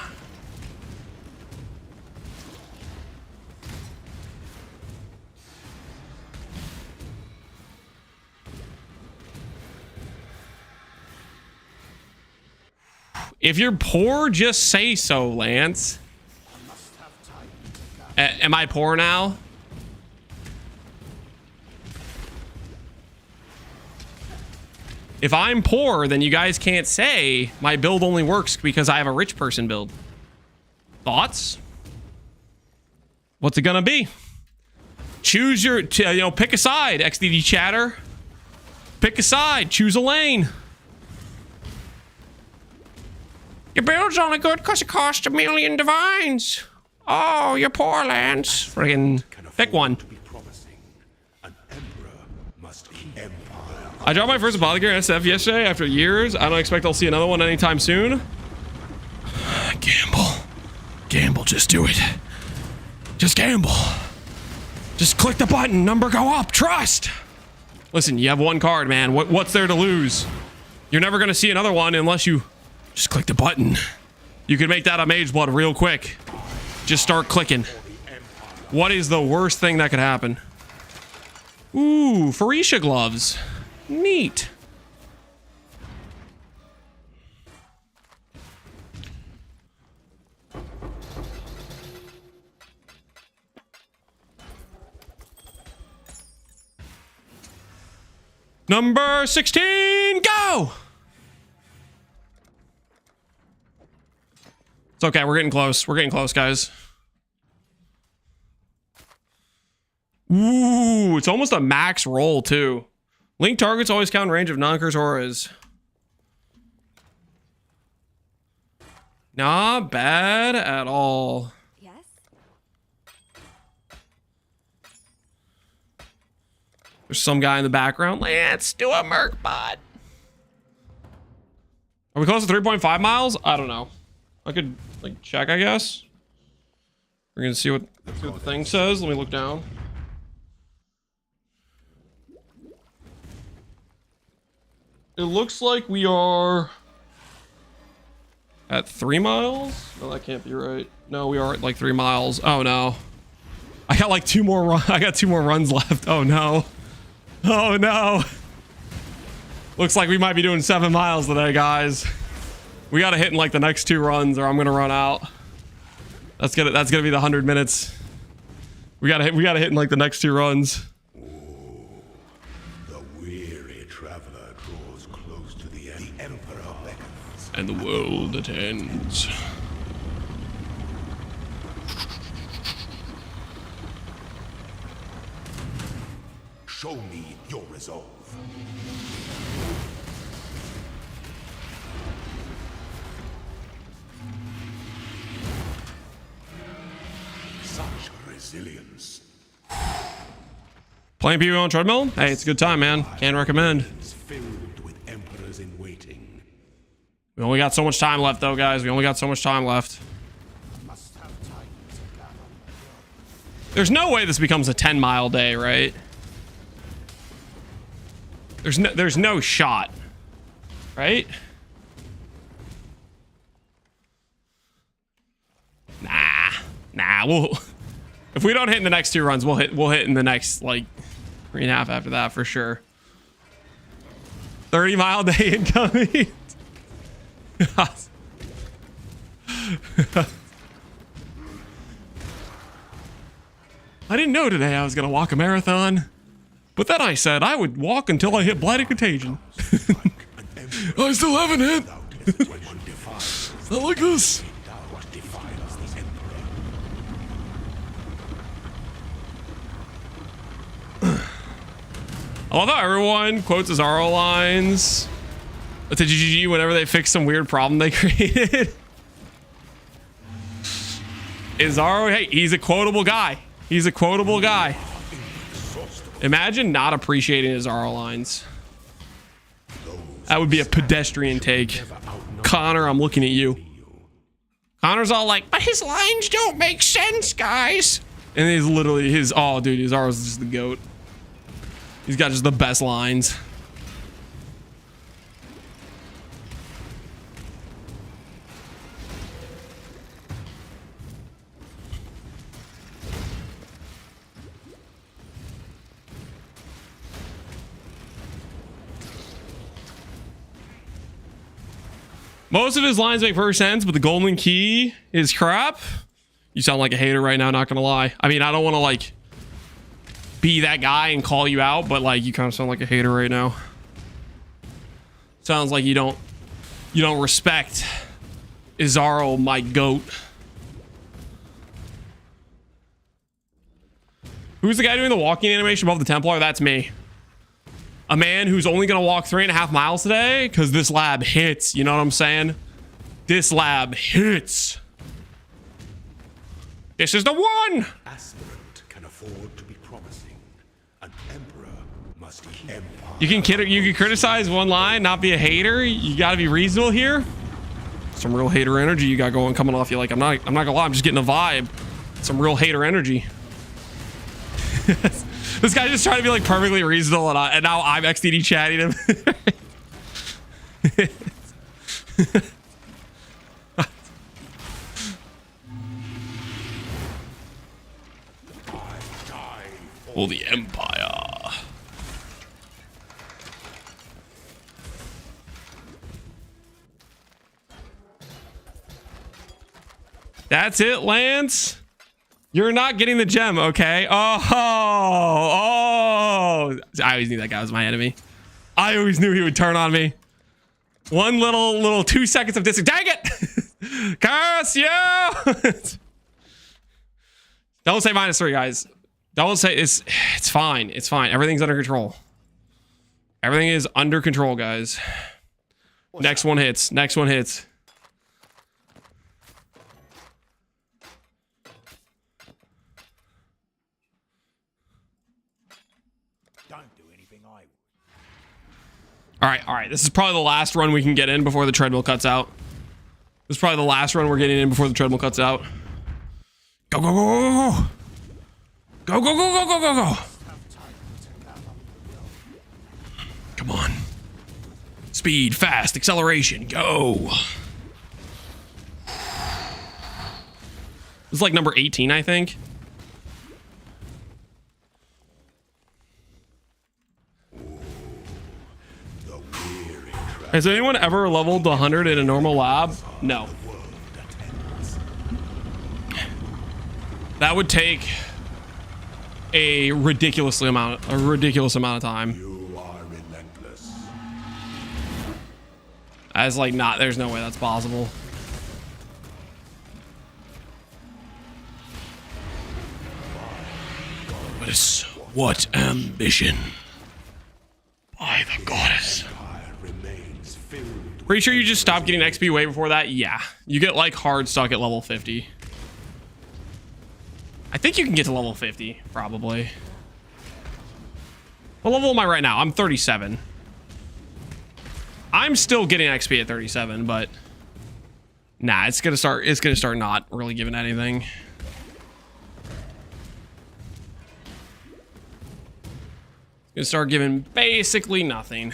S1: If you're poor, just say so, Lance. Am I poor now? If I'm poor, then you guys can't say my build only works because I have a rich person build. Thoughts? What's it gonna be? Choose your, pick a side, XDD chatter. Pick a side, choose a lane. Your build's only good because it costs 1 million divines. Oh, you're poor, Lance. Friggin' pick one.
S2: To be promising, an emperor must keep empire.
S1: I dropped my first apothecary SSF yesterday after years. I don't expect I'll see another one anytime soon. Gamble. Gamble, just do it. Just gamble. Just click the button, number go up, trust. Listen, you have one card, man. What's there to lose? You're never gonna see another one unless you just click the button. You can make that a mage blood real quick. Just start clicking. What is the worst thing that could happen? Ooh, Pharisha gloves. Neat. Number 16, go! It's okay, we're getting close. We're getting close, guys. Ooh, it's almost a max roll, too. Link targets always count in range of non-curse auras. Not bad at all.
S4: Yes?
S1: There's some guy in the background. Let's do a merc bot. Are we close to 3.5 miles? I don't know. I could like check, I guess. We're gonna see what the thing says. Let me look down. It looks like we are at 3 miles. No, that can't be right. No, we are at like 3 miles. Oh no. I got like 2 more I got 2 more runs left. Oh no. Oh no. Looks like we might be doing 7 miles today, guys. We gotta hit in like the next 2 runs or I'm gonna run out. That's gonna be the 100 minutes. We gotta hit in like the next 2 runs.
S2: The weary traveler draws close to the end. The emperor beckons.
S1: And the world attends.
S2: Show me your resolve. Such resilience.
S1: Playing PvP on Treadmill? Hey, it's a good time, man. Can't recommend.
S2: Is filled with emperors in waiting.
S1: We only got so much time left, though, guys. We only got so much time left. There's no way this becomes a 10-mile day, right? There's no shot, right? Nah. If we don't hit in the next 2 runs, we'll hit in the next like 3.5 after that for sure. 30-mile day incoming. I didn't know today I was gonna walk a marathon. But then I said I would walk until I hit Blight and Contagion. I still haven't hit. Not like this. I love how everyone quotes Azaro lines to GGG whenever they fix some weird problem they created. Azaro, hey, he's a quotable guy. He's a quotable guy. Imagine not appreciating Azaro lines. That would be a pedestrian take. Connor, I'm looking at you. Connor's all like, but his lines don't make sense, guys. And he's literally his, oh, dude, Azaro's just the GOAT. He's got just the best lines. Most of his lines make perfect sense, but the golden key is crap. You sound like a hater right now, not gonna lie. I mean, I don't want to like be that guy and call you out, but like you kind of sound like a hater right now. Sounds like you don't respect Azaro, my GOAT. Who's the guy doing the walking animation above the Templar? That's me. A man who's only gonna walk 3.5 miles today because this lab hits. You know what I'm saying? This lab hits. This is the one.
S2: Aspirant can afford to be promising. An emperor must empire.
S1: You can criticize one line, not be a hater. You got to be reasonable here. Some real hater energy you got coming off you. Like I'm not gonna lie. I'm just getting a vibe. Some real hater energy. This guy just trying to be like perfectly reasonable, and now I'm XDD chatting him. For the Empire. That's it, Lance. You're not getting the gem, okay? Oh. I always knew that guy was my enemy. I always knew he would turn on me. One little 2 seconds of distance. Dang it! Curse you! Don't say -3, guys. Don't say it's fine. It's fine. Everything's under control. Everything is under control, guys. Next one hits. Next one hits. All right. This is probably the last run we can get in before the treadmill cuts out. This is probably the last run we're getting in before the treadmill cuts out. Go, go, go, go, go. Go, go, go, go, go, go, go. Come on. Speed, fast, acceleration, go. This is like number 18, I think. Has anyone ever leveled to 100 in a normal lab? No. That would take a ridiculous amount of time.
S2: You are relentless.
S1: As like not, there's no way that's possible. What ambition? By the goddess. Pretty sure you just stopped getting XP way before that? Yeah. You get like hard stuck at level 50. I think you can get to level 50, probably. What level am I right now? I'm 37. I'm still getting XP at 37, but nah, it's gonna start not really giving anything. It's gonna start giving basically nothing.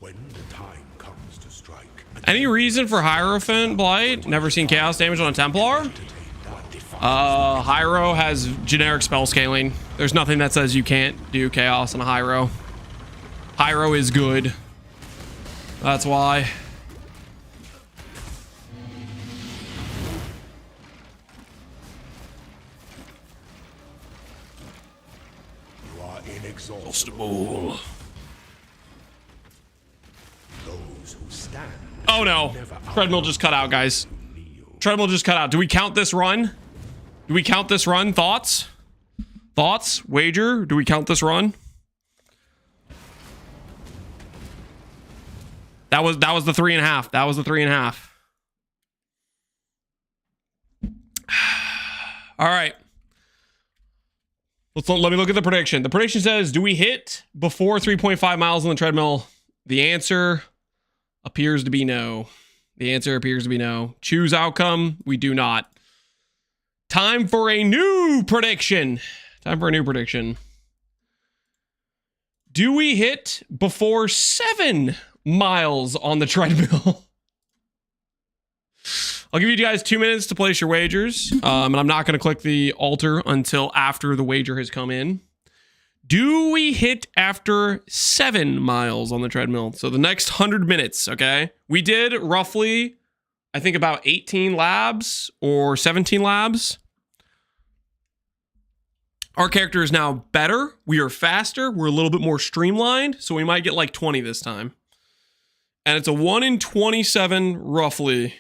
S2: When the time comes to strike,
S1: Any reason for Hierophant Blight? Never seen chaos damage on a Templar? Hyro has generic spell scaling. There's nothing that says you can't do chaos on a Hyro. Hyro is good. That's why.
S2: you are inexhaustible. Those who stand.
S1: Oh no. Treadmill just cut out, guys. Treadmill just cut out. Do we count this run? Do we count this run? Thoughts? Thoughts? Wager? Do we count this run? That was the 3.5. That was the 3.5. All right. Let me look at the prediction. The prediction says, do we hit before 3.5 miles on the treadmill? The answer appears to be no. The answer appears to be no. Choose outcome. We do not. Time for a new prediction. Time for a new prediction. Do we hit before 7 miles on the treadmill? I'll give you guys 2 minutes to place your wagers. And I'm not going to click the altar until after the wager has come in. Do we hit after 7 miles on the treadmill? So the next 100 minutes, okay? We did roughly, I think, about 18 labs or 17 labs. Our character is now better. We are faster. We're a little bit more streamlined. So we might get like 20 this time. And it's a 1 in 27 roughly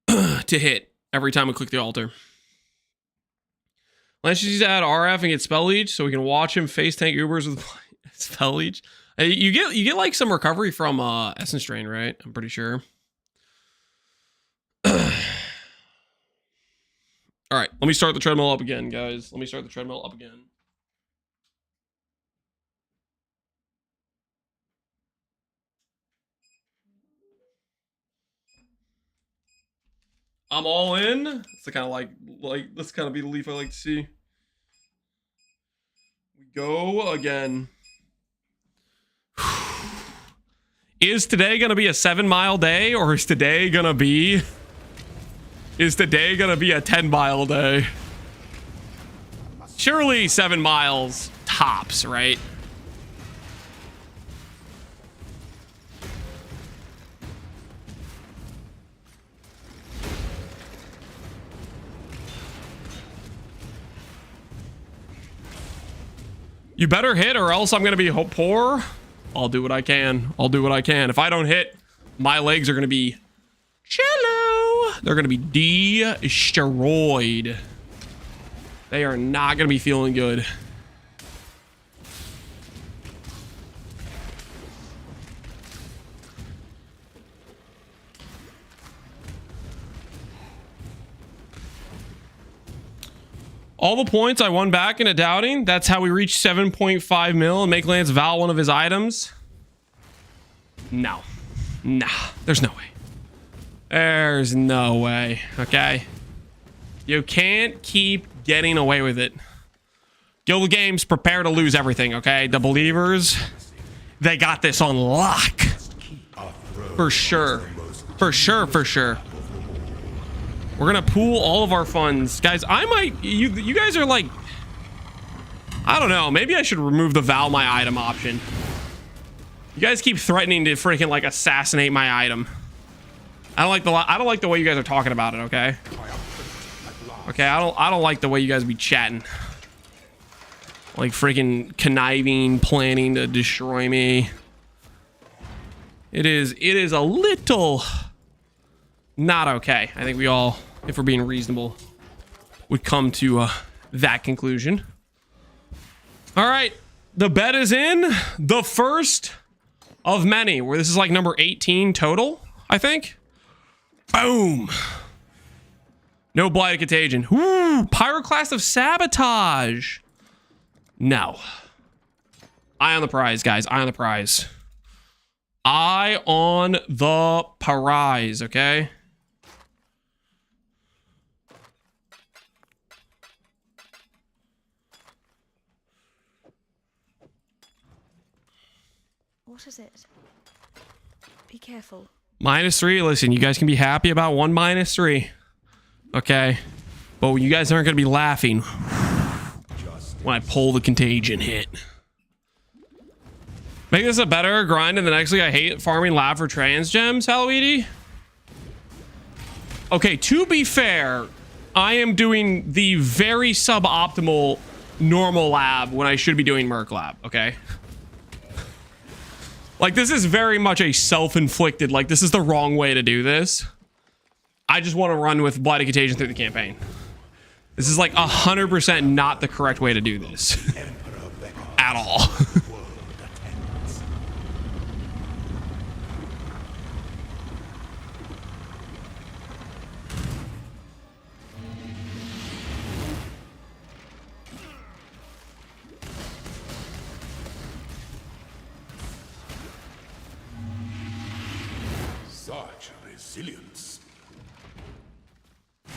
S1: to hit every time we click the altar. Let's just add RF and get spell leech so we can watch him face tank Ubers with spell leech. You get like some recovery from Essence Drain, right? I'm pretty sure. All right, let me start the treadmill up again, guys. Let me start the treadmill up again. I'm all in. It's the kind of like this kind of be the leaf I like to see. We go again. Is today gonna be a 7-mile day, or is today gonna be a 10-mile day? Surely 7 miles tops, right? You better hit or else I'm going to be poor. I'll do what I can. I'll do what I can. If I don't hit, my legs are going to be cello. They're going to be destroyed. They are not going to be feeling good. All the points I won back in a doubting. That's how we reached 7.5 mil and make Lance Val one of his items. No. Nah. There's no way. There's no way. Okay. You can't keep getting away with it. Guild of Games, prepare to lose everything, okay? The believers, they got this on lock. For sure. For sure, for sure. We're gonna pool all of our funds. Guys, I might, you guys are like, I don't know, maybe I should remove the Val my item option. You guys keep threatening to freaking like assassinate my item. I don't like the way you guys are talking about it, okay? Okay, I don't like the way you guys be chatting. Like freaking conniving, planning to destroy me. It is a little not okay. I think we all, if we're being reasonable, would come to that conclusion. All right, the bet is in. The first of many, where this is like number 18 total, I think. Boom. No Blight Contagion. Ooh, Pyroclast of Sabotage. No. Eye on the prize, guys. Eye on the prize. Eye on the prize, okay?
S5: What is it? Be careful.
S1: -3. Listen, you guys can be happy about 1 -3. Okay. But you guys aren't going to be laughing when I pull the Contagion hit. Make this a better grind in the next league. I hate farming lab for trans gems, Halloween. Okay, to be fair, I am doing the very suboptimal normal lab when I should be doing Merc lab, okay? Like, this is very much a self-inflicted, like, this is the wrong way to do this. I just want to run with Blight and Contagion through the campaign. This is like 100% not the correct way to do this. At all.
S2: Such resilience.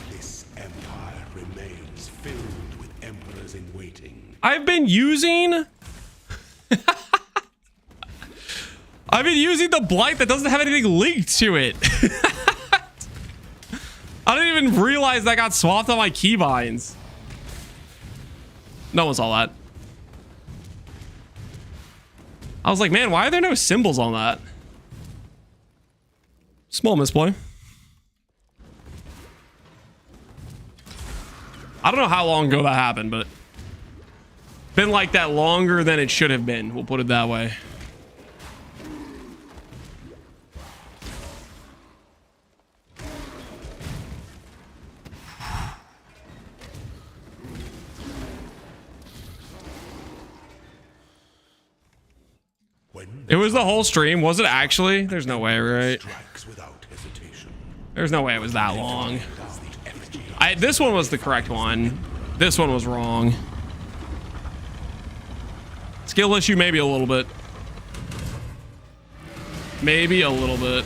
S2: This empire remains filled with emperors in waiting.
S1: I've been using the Blight that doesn't have anything linked to it. I didn't even realize that got swapped on my keybinds. No one saw that. I was like, man, why are there no symbols on that? Small misplay. I don't know how long ago that happened, but been like that longer than it should have been. We'll put it that way. It was the whole stream. Was it actually? There's no way, right? There's no way it was that long. This one was the correct one. This one was wrong. Skill issue, maybe a little bit. Maybe a little bit.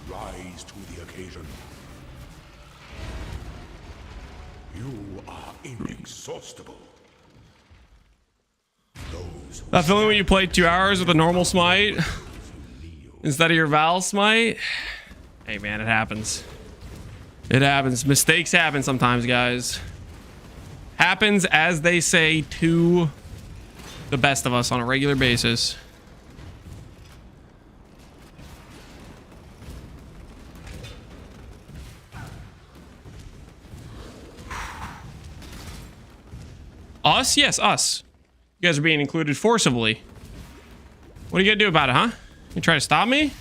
S2: Rise to the occasion. You are inexhaustible.
S1: That feeling when you play 2 hours with a normal smite instead of your Val smite? Hey man, it happens. It happens. Mistakes happen sometimes, guys. Happens, as they say, to the best of us on a regular basis. Us? Yes, us. You guys are being included forcibly. What are you gonna do about it, huh? You try to stop me?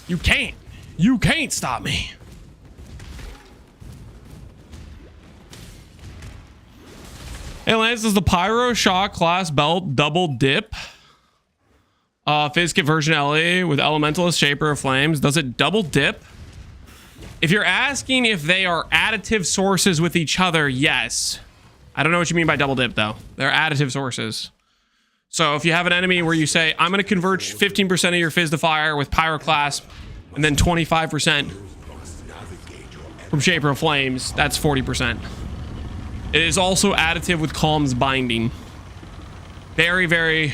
S1: You can't. You can't stop me. Hey Lance, does the Pyro Shock class belt double dip? Phys kit version LE with Elementalist Shaper of Flames. Does it double dip? If you're asking if they are additive sources with each other, yes. I don't know what you mean by double dip though. They're additive sources. So if you have an enemy where you say, I'm going to convert 15% of your Fizz to Fire with Pyroclasp and then 25% from Shaper of Flames, that's 40%. It is also additive with Calm's Binding. Very, very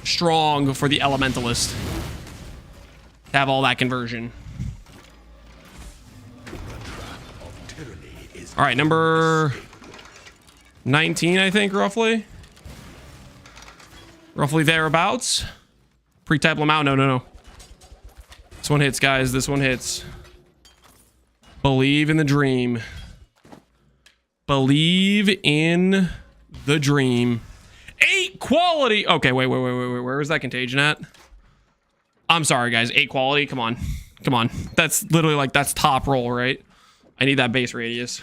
S1: strong for the Elementalist to have all that conversion. All right, number 19, I think, roughly. Roughly thereabouts. Pre-type them out. No. This one hits, guys. This one hits. Believe in the dream. Believe in the dream. 8 quality. Okay, wait. Where is that Contagion at? I'm sorry, guys. 8 quality. Come on. That's literally like, that's top roll, right? I need that base radius.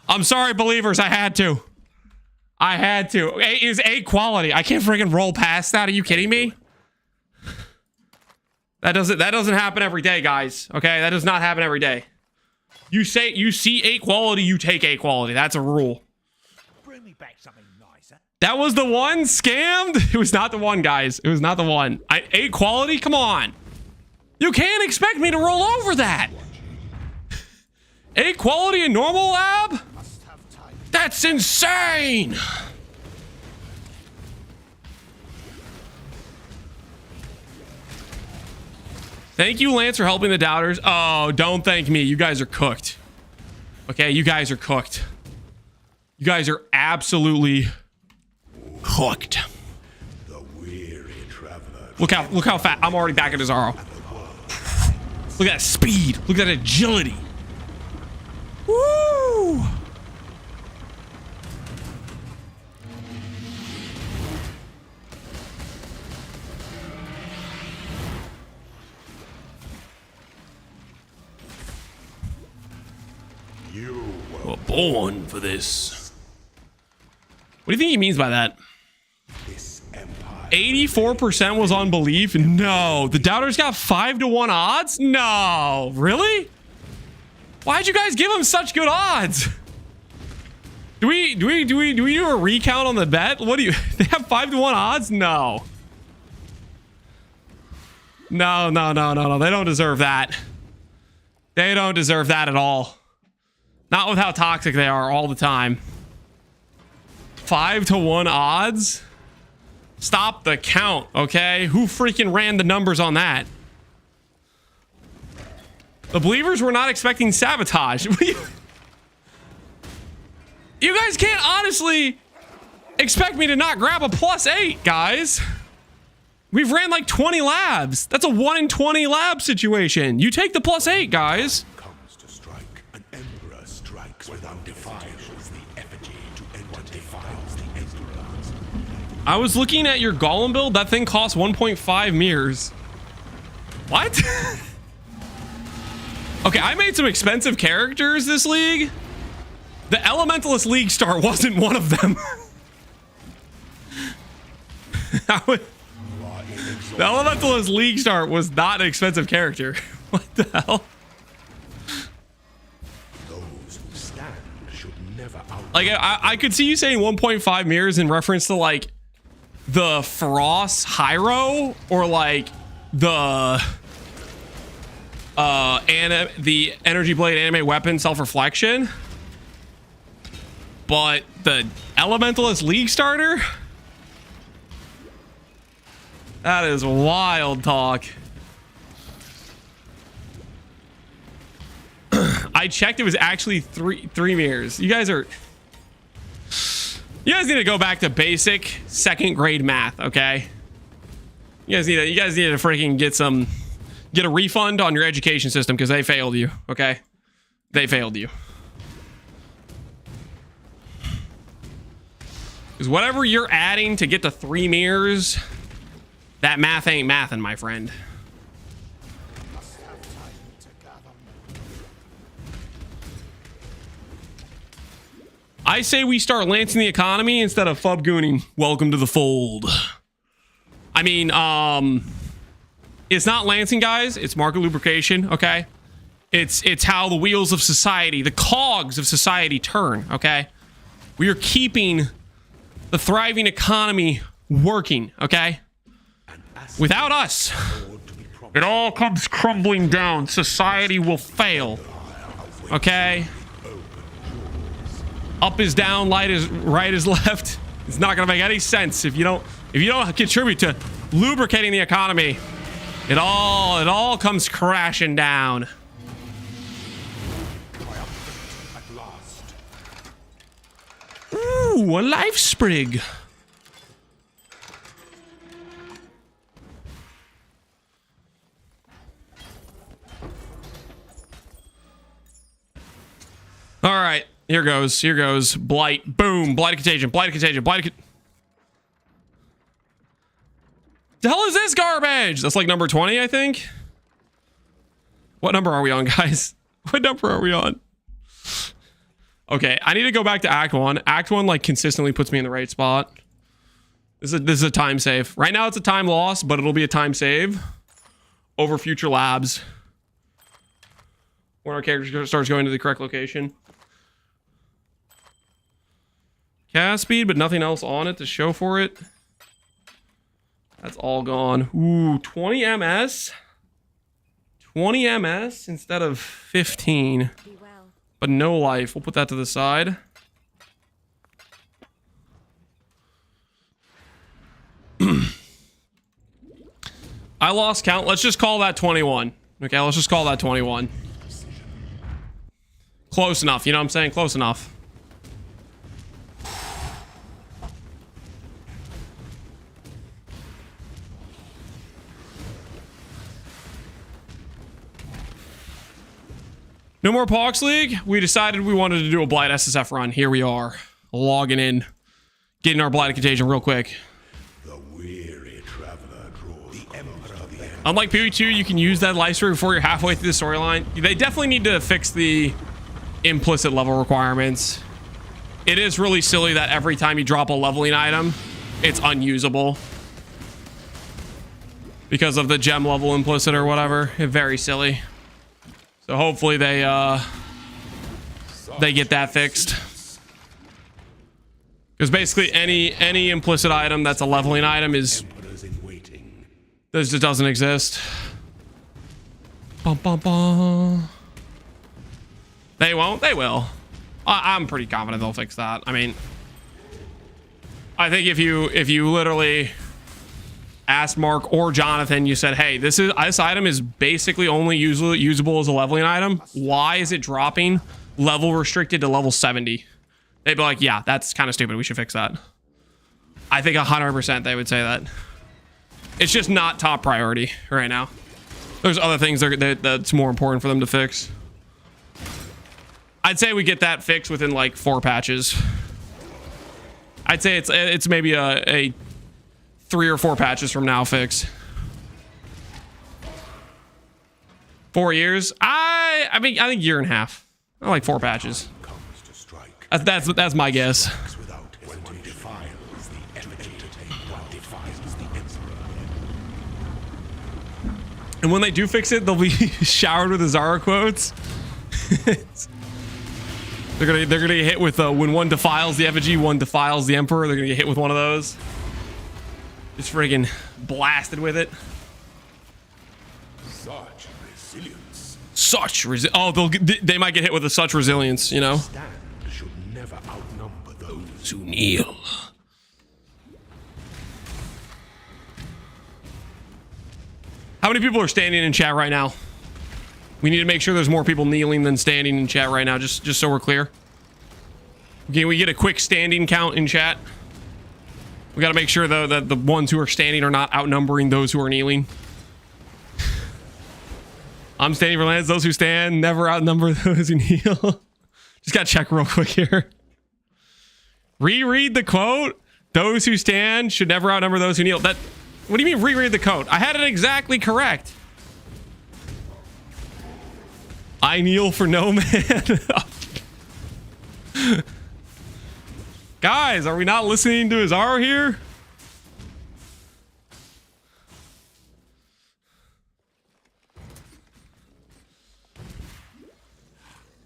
S1: I'm sorry, believers. I had to. It is 8 quality. I can't freaking roll past that. Are you kidding me? That doesn't happen every day, guys. Okay, that does not happen every day. You see 8 quality, you take 8 quality. That's a rule.
S3: Bring me back something nicer.
S1: That was the one scammed. It was not the one, guys. It was not the one. 8 quality. Come on. You can't expect me to roll over that. 8 quality in normal lab. That's insane! Thank you, Lance, for helping the doubters. Oh, don't thank me. You guys are cooked. Okay, you guys are cooked. You guys are absolutely cooked.
S2: The weary traveler.
S1: Look how fat. I'm already back at Azaro. Look at that speed. Look at that agility. Woo!
S2: You
S1: We're born for this. What do you think he means by that?
S2: this empire.
S1: 84% was on belief? No. The doubters got 5-to-1 odds? No. Really? Why'd you guys give him such good odds? Do we do a recount on the bet? What do you they have 5-to-1 odds? No. No. They don't deserve that. They don't deserve that at all. Not with how toxic they are all the time. 5-to-1 odds? Stop the count, okay? Who freaking ran the numbers on that? The believers were not expecting sabotage. You guys can't honestly expect me to not grab a +8, guys. We've ran like 20 labs. That's a 1 in 20 lab situation. You take the +8, guys.
S2: Comes to strike. An emperor strikes without defiles the effigy to enter defiles the emperor.
S1: I was looking at your golem build. That thing costs 1.5 mirrors. What? Okay, I made some expensive characters this league. The Elementalist League Star wasn't one of them. The Elementalist League Star was not an expensive character. What the hell?
S2: Those who stand should never out.
S1: Like, I could see you saying 1.5 mirrors in reference to, like, the Frost Hyro or, like, the Energy Blade anime weapon self-reflection. But the Elementalist League starter? That is wild talk. I checked, it was actually three mirrors. You guys need to go back to basic 2nd grade math, okay? You guys need to freaking get a refund on your education system because they failed you, okay? They failed you. Because whatever you're adding to get to 3 mirrors, that math ain't mathin', my friend. I say we start lancing the economy instead of fubgooning. Welcome to the fold. I mean, it's not lancing, guys. It's market lubrication, okay? It's how the wheels of society, the cogs of society turn, okay? We are keeping the thriving economy working, okay? Without us, it all comes crumbling down. Society will fail, okay? Up is down, right is left. It's not gonna make any sense if you don't contribute to lubricating the economy. It all comes crashing down.
S2: At last.
S1: Ooh, a life sprig. All right, here goes. Blight, boom, Blight of Contagion, Blight of Contagion, Blight of The hell is this garbage? That's like number 20, I think. What number are we on, guys? What number are we on? Okay, I need to go back to Act 1. Act 1, like, consistently puts me in the right spot. This is a time save. Right now, it's a time loss, but it'll be a time save over future labs when our character starts going to the correct location. Cast speed, but nothing else on it to show for it. That's all gone. Ooh, 20 MS. 20 MS instead of 15.
S4: Be well.
S1: But no life. We'll put that to the side. I lost count. Let's just call that 21. Okay, let's just call that 21. Close enough, you know what I'm saying? Close enough. No more Pox League. We decided we wanted to do a Blight SSF run. Here we are, logging in, getting our Blight Contagion real quick.
S2: The weary traveler draws the emperor of the end.
S1: Unlike PvE2, you can use that life stream before you're halfway through the storyline. They definitely need to fix the implicit level requirements. It is really silly that every time you drop a leveling item, it's unusable because of the gem level implicit or whatever. It's very silly. So hopefully they get that fixed. Because basically any implicit item that's a leveling item is this just doesn't exist. Bum, bum, bum. They won't. They will. I'm pretty confident they'll fix that. I mean, I think if you literally asked Mark or Jonathan, you said, hey, this item is basically only usable as a leveling item. Why is it dropping level restricted to level 70? They'd be like, yeah, that's kind of stupid. We should fix that. I think 100% they would say that. It's just not top priority right now. There's other things that's more important for them to fix. I'd say we get that fixed within like 4 patches. I'd say it's maybe a 3 or 4 patches from now fix. 4 years? I think year and a half. I like 4 patches. That's my guess. And when they do fix it, they'll be showered with Azara quotes. They're gonna get hit with when one defiles the effigy, one defiles the emperor. They're gonna get hit with one of those. Just friggin' blasted with it.
S2: Such resilience.
S1: Such they might get hit with a such resilience, you know.
S2: Stand should never outnumber those
S1: who kneel. How many people are standing in chat right now? We need to make sure there's more people kneeling than standing in chat right now, just so we're clear. Can we get a quick standing count in chat? We got to make sure, though, that the ones who are standing are not outnumbering those who are kneeling. I'm standing for lands. Those who stand never outnumber those who kneel. Just got to check real quick here. Reread the quote. Those who stand should never outnumber those who kneel. That. What do you mean reread the quote? I had it exactly correct. I kneel for no man. Guys, are we not listening to Azaro here?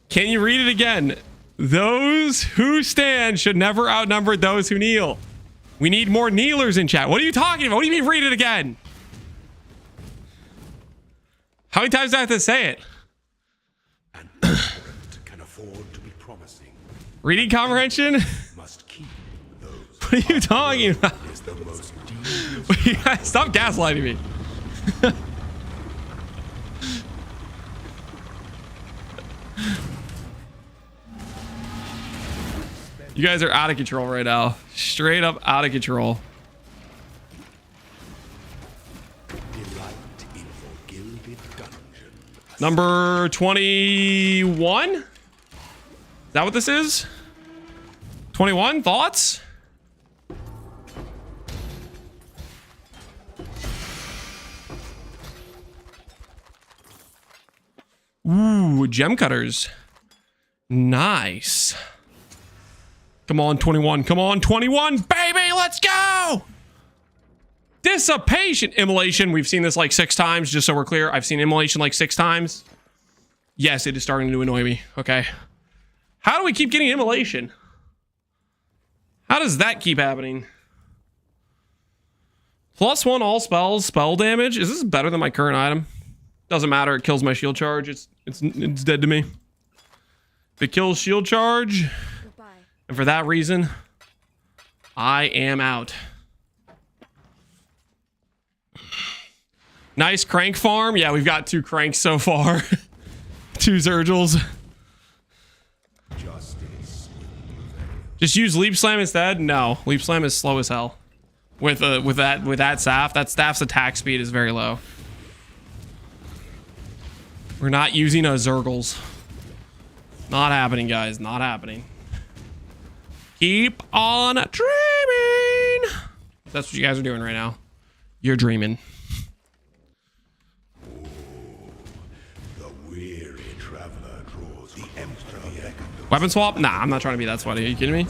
S1: Can you read it again? Those who stand should never outnumber those who kneel. We need more kneelers in chat. What are you talking about? What do you mean read it again? How many times do I have to say it?
S2: an expert can afford to be promising.
S1: Reading comprehension?
S2: Must keep those.
S1: What are you talking about?
S2: Is the most devious.
S1: You guys, stop gaslighting me. You guys are out of control right now. Straight up out of control.
S2: Delight in your gilded dungeon.
S1: Number 21? Is that what this is? 21? Thoughts? Ooh, gem cutters. Nice. Come on, 21. Come on, 21, baby. Let's go. Dissipation. Immolation. We've seen this like 6 times, just so we're clear. I've seen immolation like 6 times. Yes, it is starting to annoy me. Okay. How do we keep getting immolation? How does that keep happening? +1 all spells, spell damage. Is this better than my current item? Doesn't matter. It kills my shield charge. It's dead to me. If it kills shield charge, and for that reason, I am out. Nice crank farm. Yeah, we've got 2 cranks so far. 2 Zergils. Just use Leap Slam instead? No, Leap Slam is slow as hell. With that staff, that staff's attack speed is very low. We're not using a Zergils. Not happening, guys. Not happening. Keep on dreaming. That's what you guys are doing right now. You're dreaming.
S2: The weary traveler draws the Emperor.
S1: Weapon swap? Nah, I'm not trying to be that sweaty. Are you kidding me?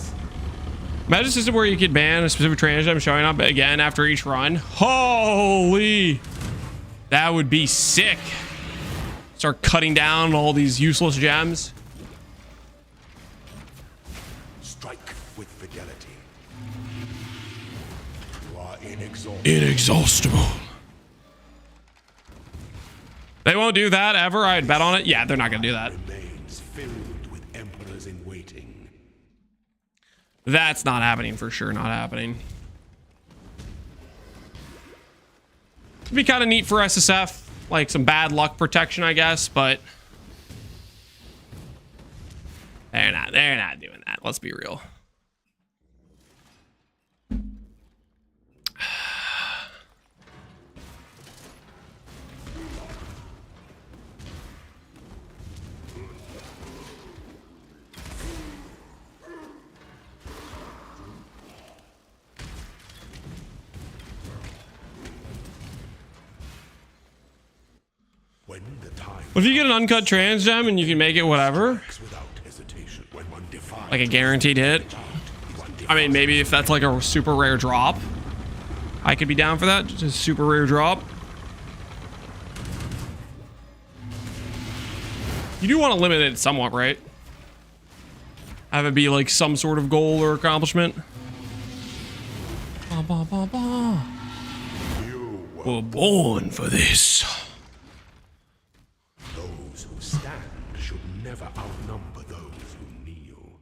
S1: Imagine a system where you could ban a specific train gem showing up again after each run. Holy! That would be sick. Start cutting down all these useless gems.
S2: Strike with fidelity. You are
S1: Inexhaustible. They won't do that ever. I'd bet on it. Yeah, they're not gonna do that.
S2: Remains filled with emperors in waiting.
S1: That's not happening for sure. Not happening. It'd be kind of neat for SSF, like some bad luck protection, I guess, but they're not doing that. Let's be real.
S2: When the time
S1: If you get an uncut trans gem and you can make it whatever,
S2: without hesitation, when one defies
S1: like a guaranteed hit. I mean, maybe if that's like a super rare drop, I could be down for that. Just a super rare drop. You do want to limit it somewhat, right? Have it be like some sort of goal or accomplishment. Ba, ba, ba, ba. We're born for this.
S2: Those who stand should never outnumber those who kneel.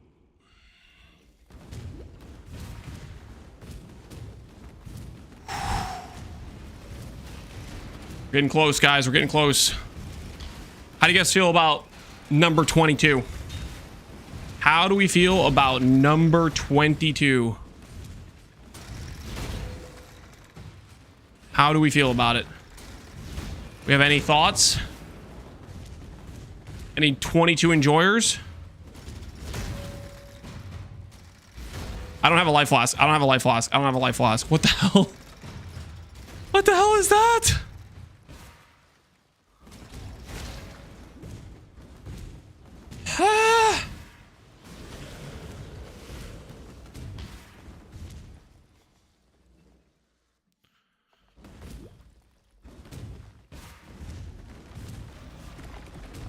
S1: We're getting close, guys. We're getting close. How do you guys feel about number 22? How do we feel about number 22? How do we feel about it? We have any thoughts? Any 22 enjoyers? I don't have a life flask. I don't have a life flask. I don't have a life flask. What the hell? What the hell is that? Ah.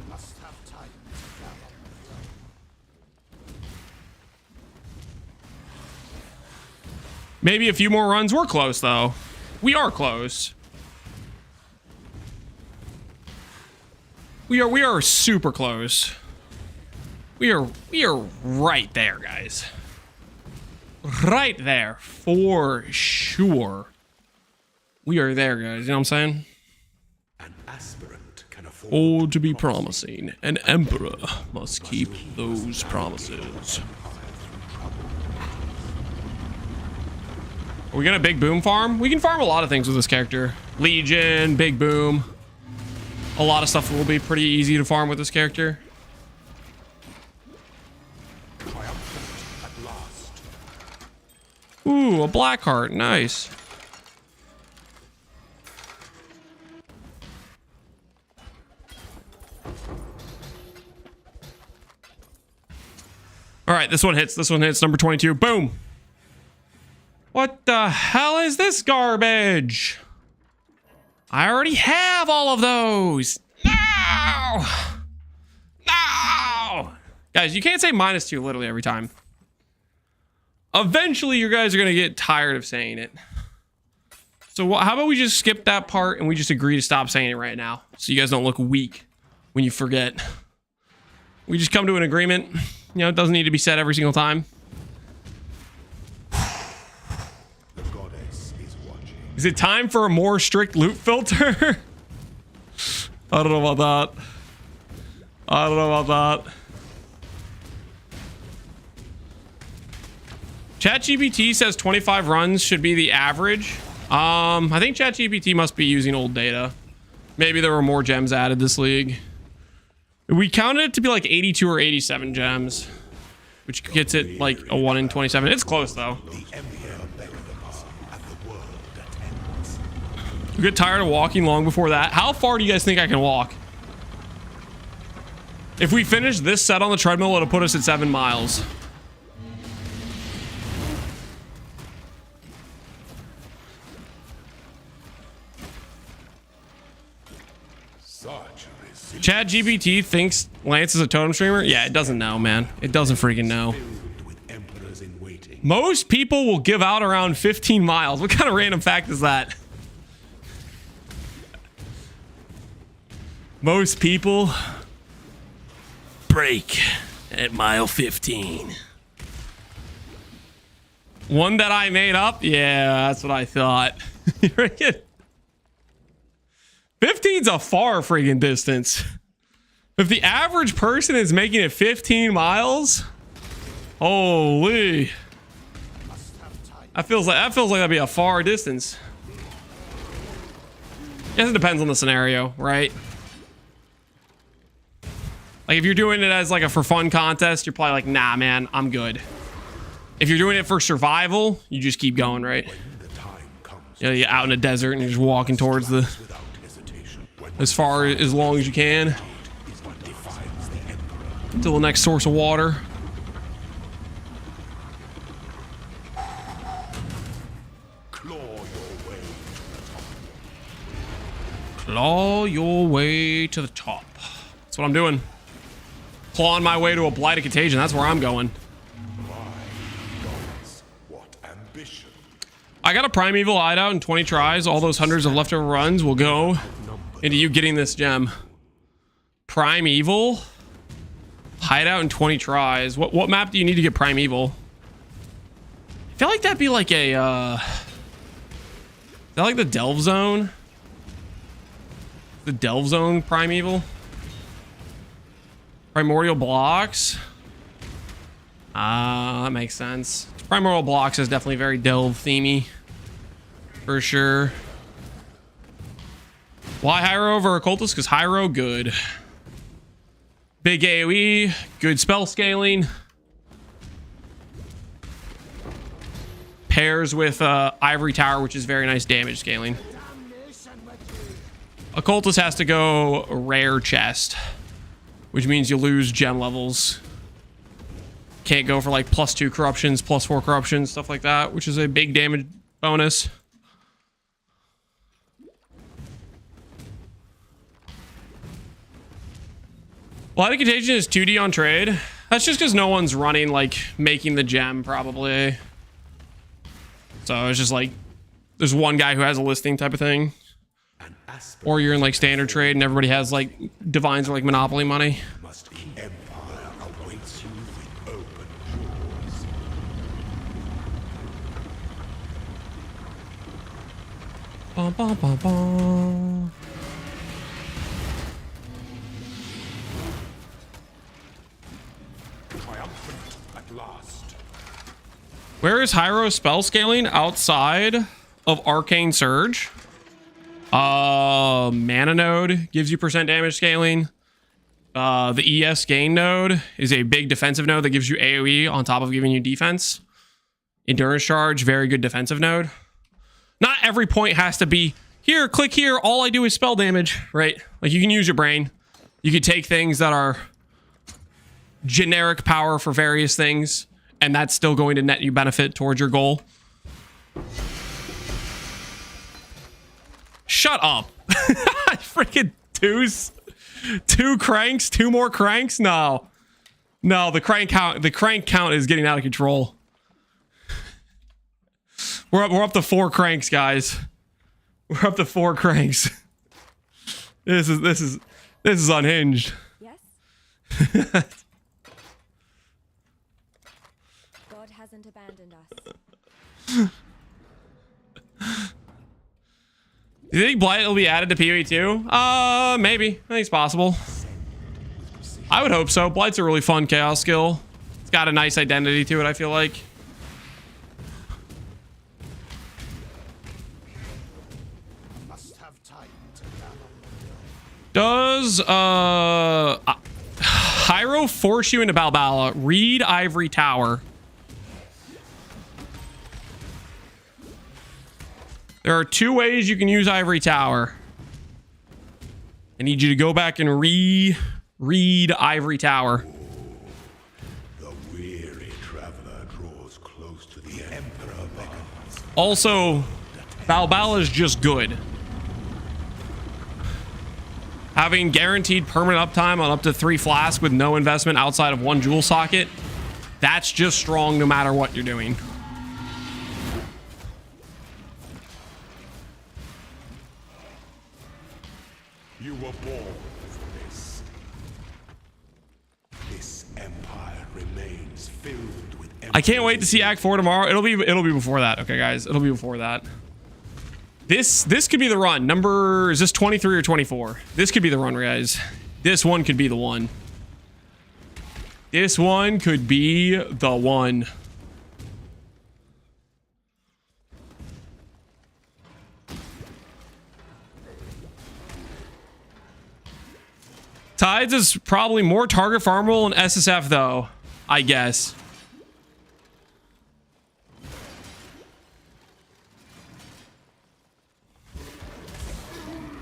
S3: Must have time to gather.
S1: Maybe a few more runs. We're close, though. We are close. We are super close. We are right there, guys. Right there for sure. We are there, guys. You know what I'm saying?
S2: An aspirant can afford
S1: Oh, to be promising. An emperor must keep those promises. Are we gonna big boom farm? We can farm a lot of things with this character. Legion, big boom. A lot of stuff will be pretty easy to farm with this character.
S2: triumphant at last.
S1: Ooh, a black heart. Nice. All right, this one hits. This one hits. Number 22. Boom. What the hell is this garbage? I already have all of those. No! No! Guys, you can't say -2 literally every time. Eventually, you guys are going to get tired of saying it. So how about we just skip that part and we just agree to stop saying it right now so you guys don't look weak when you forget. We just come to an agreement. You know, it doesn't need to be said every single time.
S2: The goddess is watching.
S1: Is it time for a more strict loot filter? I don't know about that. I don't know about that. ChatGPT says 25 runs should be the average. I think ChatGPT must be using old data. Maybe there were more gems added this league. We counted it to be like 82 or 87 gems, which gets it like a 1 in 27. It's close though. You get tired of walking long before that. How far do you guys think I can walk? If we finish this set on the treadmill, it'll put us at 7 miles. ChatGPT thinks Lance is a totem streamer? Yeah, it doesn't know, man. It doesn't freaking know. Most people will give out around 15 miles. What kind of random fact is that? Most people break at mile 15. One that I made up? Yeah, that's what I thought. 15's a far freaking distance. If the average person is making it 15 miles, holy. That feels like that'd be a far distance. Guess it depends on the scenario, right? Like if you're doing it as like a for fun contest, you're probably like, nah, man, I'm good. If you're doing it for survival, you just keep going, right? You know, you're out in the desert and you're just walking towards the as far as long as you can until the next source of water. Claw your way to the top. That's what I'm doing. Clawing my way to a Blight Contagion. That's where I'm going. I got a Primeval hideout in 20 tries. All those hundreds of leftover runs will go into you getting this gem. Primeval hideout in 20 tries. What map do you need to get Primeval? I feel like that'd be like a is that like the Delve Zone? The Delve Zone Primeval? Primordial blocks? That makes sense. Primordial blocks is definitely very Delve themey. For sure. Why Hyro over Occultist? Because Hyro, good. Big AoE, good spell scaling. Pairs with Ivory Tower, which is very nice damage scaling. Occultist has to go rare chest, which means you lose gem levels. Can't go for like +2 corruptions, +4 corruptions, stuff like that, which is a big damage bonus. Blight Contagion is 2D on trade. That's just because no one's running, like, making the gem, probably. So it's just like, there's one guy who has a listing type of thing. Or you're in, like, standard trade and everybody has, like, divines or, like, monopoly money. Bum, bum, bum, bum. Where is Hyro spell scaling? Outside of Arcane Surge. Mana node gives you % damage scaling. The ES gain node is a big defensive node that gives you AoE on top of giving you defense. Endurance charge, very good defensive node. Not every point has to be here, click here, all I do is spell damage, right? Like you can use your brain. You can take things that are generic power for various things, and that's still going to net you benefit towards your goal. Shut up. Freaking two cranks, 2 more cranks? No, the crank count is getting out of control. We're up to 4 cranks, guys. We're up to 4 cranks. This is unhinged.
S4: Yes? God hasn't abandoned us.
S1: Do you think Blight will be added to PoE too? Maybe. I think it's possible. I would hope so. Blight's a really fun chaos skill. It's got a nice identity to it, I feel like.
S3: Must have time to gather.
S1: Does Hyro force you into Balbala? Read Ivory Tower. There are two ways you can use Ivory Tower. I need you to go back and read Ivory Tower.
S2: The weary traveler draws close to the Emperor beckons.
S1: Also, Balbala is just good. Having guaranteed permanent uptime on up to 3 flasks with no investment outside of 1 jewel socket, that's just strong no matter what you're doing.
S2: You were born for this. This empire remains filled with
S1: I can't wait to see Act 4 tomorrow. It'll be before that. Okay, guys. It'll be before that. This could be the run. Number, is this 23 or 24? This could be the run, guys. This one could be the one. This one could be the one. Tides is probably more target farmable in SSF though, I guess.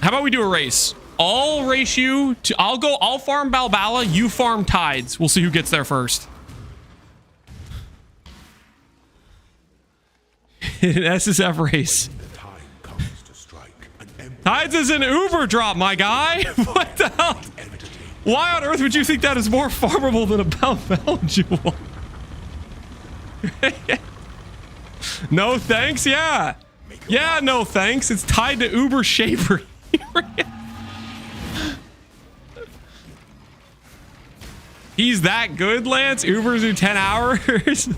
S1: How about we do a race? I'll race you to, I'll farm Balbala, you farm Tides. We'll see who gets there first. An SSF race.
S2: The time comes to strike an emperor.
S1: Tides is an Uber drop, my guy. What the hell? Why on earth would you think that is more farmable than a Balbala jewel? No thanks, yeah. Yeah, no thanks. It's tied to Uber Shaper. He's that good, Lance? Ubers do 10 hours?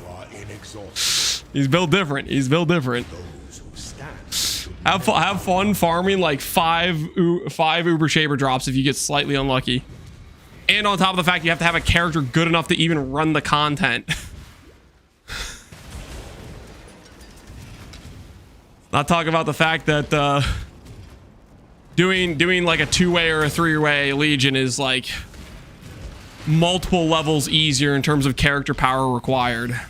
S1: He's built different. He's built different. Have fun farming like five Uber Shaper drops if you get slightly unlucky. And on top of the fact you have to have a character good enough to even run the content. Not talk about the fact that doing like a 2-way or a 3-way Legion is like multiple levels easier in terms of character power required.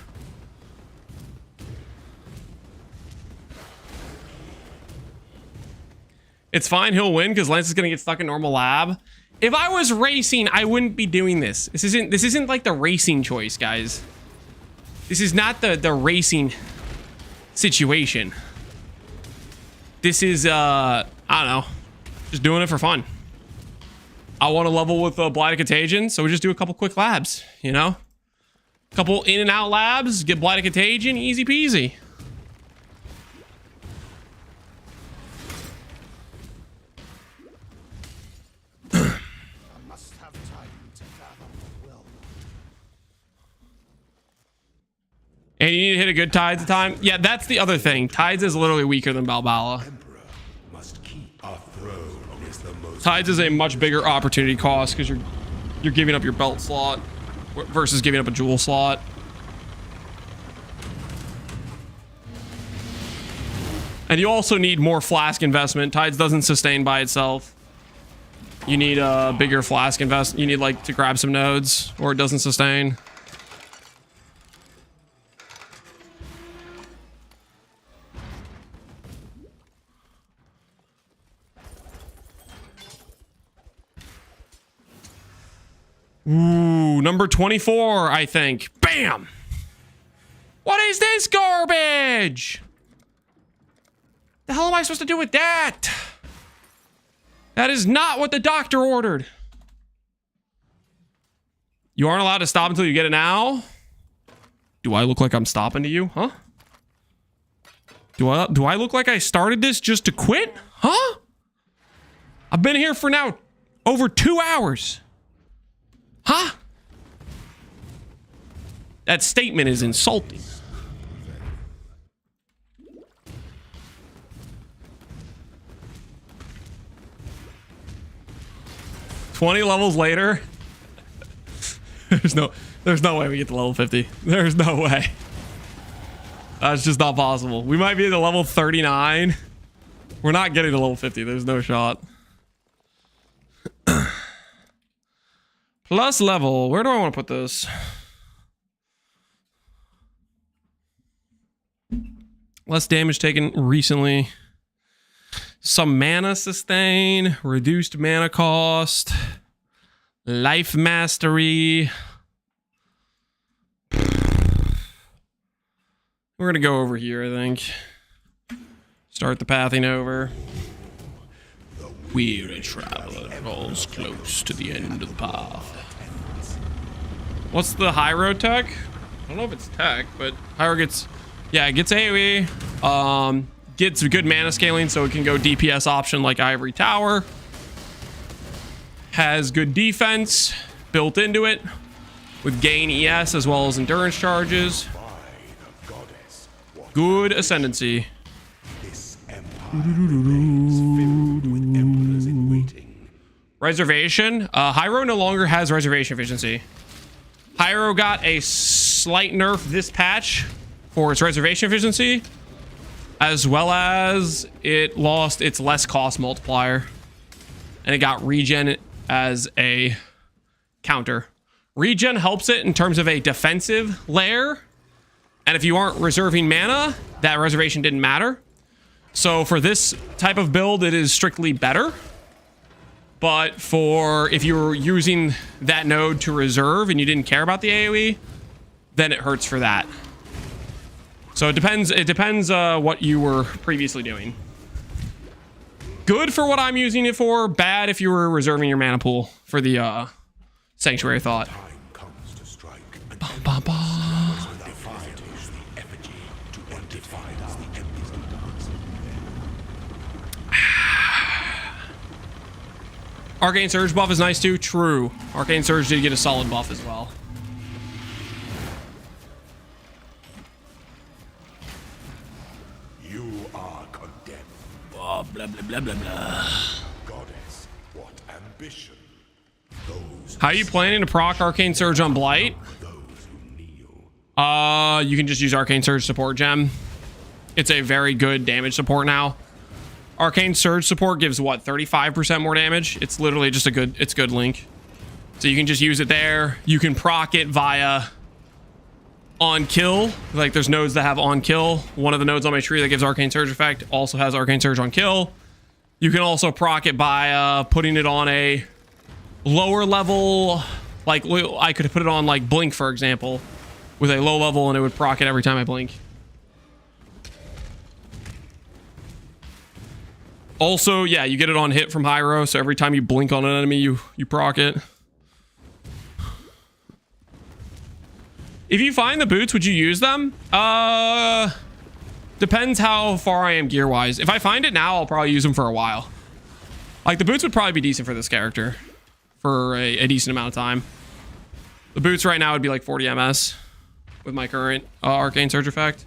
S1: It's fine, he'll win because Lance is gonna get stuck in normal lab. If I was racing, I wouldn't be doing this. This isn't like the racing choice, guys. This is not the racing situation. This is I don't know, just doing it for fun. I want to level with Blight and Contagion, so we just do a couple quick labs, you know? Couple in and out labs, get Blight and Contagion, easy peasy.
S3: Must have time to gather my will.
S1: And you need to hit a good Tides at the time. Yeah, that's the other thing. Tides is literally weaker than Balbala.
S2: Emperor must keep our throne is the most.
S1: Tides is a much bigger opportunity cost because you're giving up your belt slot versus giving up a jewel slot. And you also need more flask investment. Tides doesn't sustain by itself. You need a bigger flask invest. You need like to grab some nodes or it doesn't sustain. Ooh, number 24, I think. Bam! What is this garbage? The hell am I supposed to do with that? That is not what the doctor ordered. You aren't allowed to stop until you get an owl? Do I look like I'm stopping to you? Huh? Do I look like I started this just to quit? Huh? I've been here for now over 2 hours. Huh? That statement is insulting. 20 levels later. there's no way we get to level 50. There's no way. That's just not possible. We might be at the level 39. We're not getting to level 50. There's no shot. Plus level. Where do I want to put this? Less damage taken recently. Some mana sustain. Reduced mana cost. Life mastery. We're going to go over here, I think. Start the pathing over. The weary traveler falls close to the end of the path. What's the Hyro tech? I don't know if it's tech, but Hyro gets... Yeah, it gets AoE. Gets good mana scaling, so it can go DPS option like Ivory Tower. Has good defense built into it with gain ES as well as endurance charges. Good ascendancy. Reservation. Hyro no longer has reservation efficiency. Hyro got a slight nerf this patch for its reservation efficiency, as well as it lost its less cost multiplier, and it got regen as a counter. Regen helps it in terms of a defensive layer, and if you aren't reserving mana, that reservation didn't matter. So for this type of build, it is strictly better. But for if you were using that node to reserve and you didn't care about the AoE, then it hurts for that. So it depends what you were previously doing. Good for what I'm using it for, bad if you were reserving your mana pool for the Sanctuary Thought. Bum, bum, bum. Arcane Surge buff is nice too. True. Arcane Surge did get a solid buff as well.
S2: You are condemned.
S1: Oh, blah, blah, blah, blah, blah.
S2: Goddess, what ambition. Those
S1: How are you planning to proc Arcane Surge on Blight?
S2: those who kneel.
S1: You can just use Arcane Surge support gem. It's a very good damage support now. Arcane Surge support gives what, 35% more damage? It's literally just it's good link. So you can just use it there. You can proc it via on kill. Like there's nodes that have on kill. One of the nodes on my tree that gives Arcane Surge effect also has Arcane Surge on kill. You can also proc it by putting it on a lower level. Like I could put it on like Blink, for example, with a low level, and it would proc it every time I blink. Also, yeah, you get it on hit from Hyro, so every time you blink on an enemy, you proc it. If you find the boots, would you use them? Depends how far I am gear-wise. If I find it now, I'll probably use them for a while. Like, the boots would probably be decent for this character for a decent amount of time. The boots right now would be like 40 MS with my current Arcane Surge effect.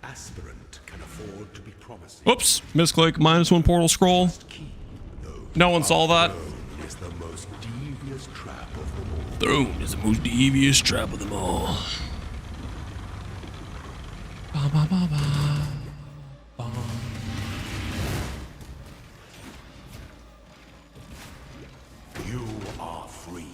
S2: Aspirant can afford to be promising.
S1: Oops, misclick, -1 portal scroll. No one saw that.
S2: Throne is the most devious trap of them all.
S1: Throne is the most devious trap of them all. Ba, ba, ba, ba. Ba.
S2: You are free.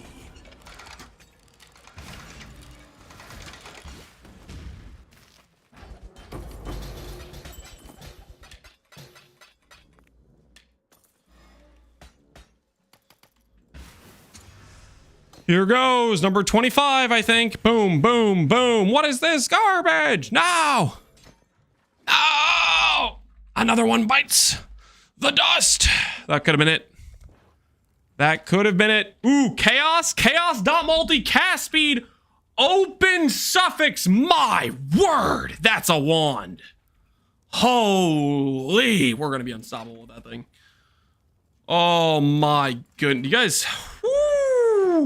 S1: Here goes, number 25, I think. Boom, boom, boom. What is this garbage? No! No! Another one bites the dust. That could have been it. That could have been it. Ooh, chaos? Chaos dot multi cast speed. Open suffix. My word. That's a wand. Holy. We're going to be unstoppable with that thing. Oh my goodness. You guys. Woo.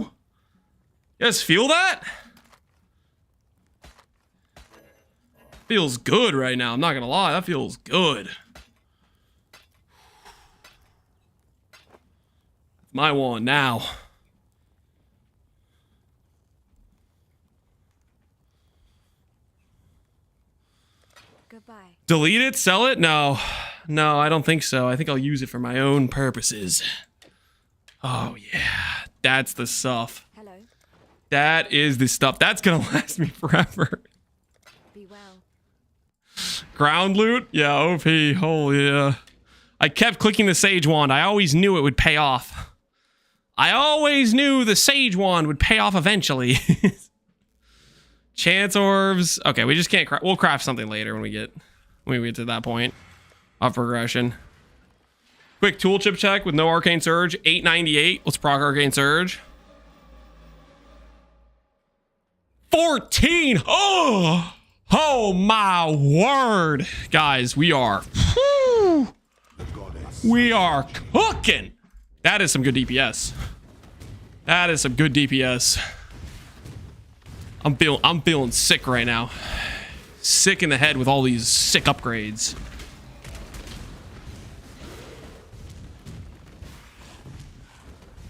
S1: You guys feel that? Feels good right now. I'm not gonna lie. That feels good. My one now.
S4: Goodbye.
S1: Delete it? Sell it? No. No, I don't think so. I think I'll use it for my own purposes. Oh, yeah. That's the stuff.
S4: Hello.
S1: That is the stuff. That's gonna last me forever.
S4: Be well.
S1: Ground loot? Yeah, OP. Oh, yeah. I kept clicking the Sage Wand. I always knew it would pay off. I always knew the Sage Wand would pay off eventually. Chance orbs. Okay, we just can't craft. We'll craft something later when we get to that point of progression. Quick tool chip check with no Arcane Surge. 898. Let's proc Arcane Surge. 14. Oh my word. Guys, we are cooking. That is some good DPS. That is some good DPS. I'm feeling sick right now. Sick in the head with all these sick upgrades.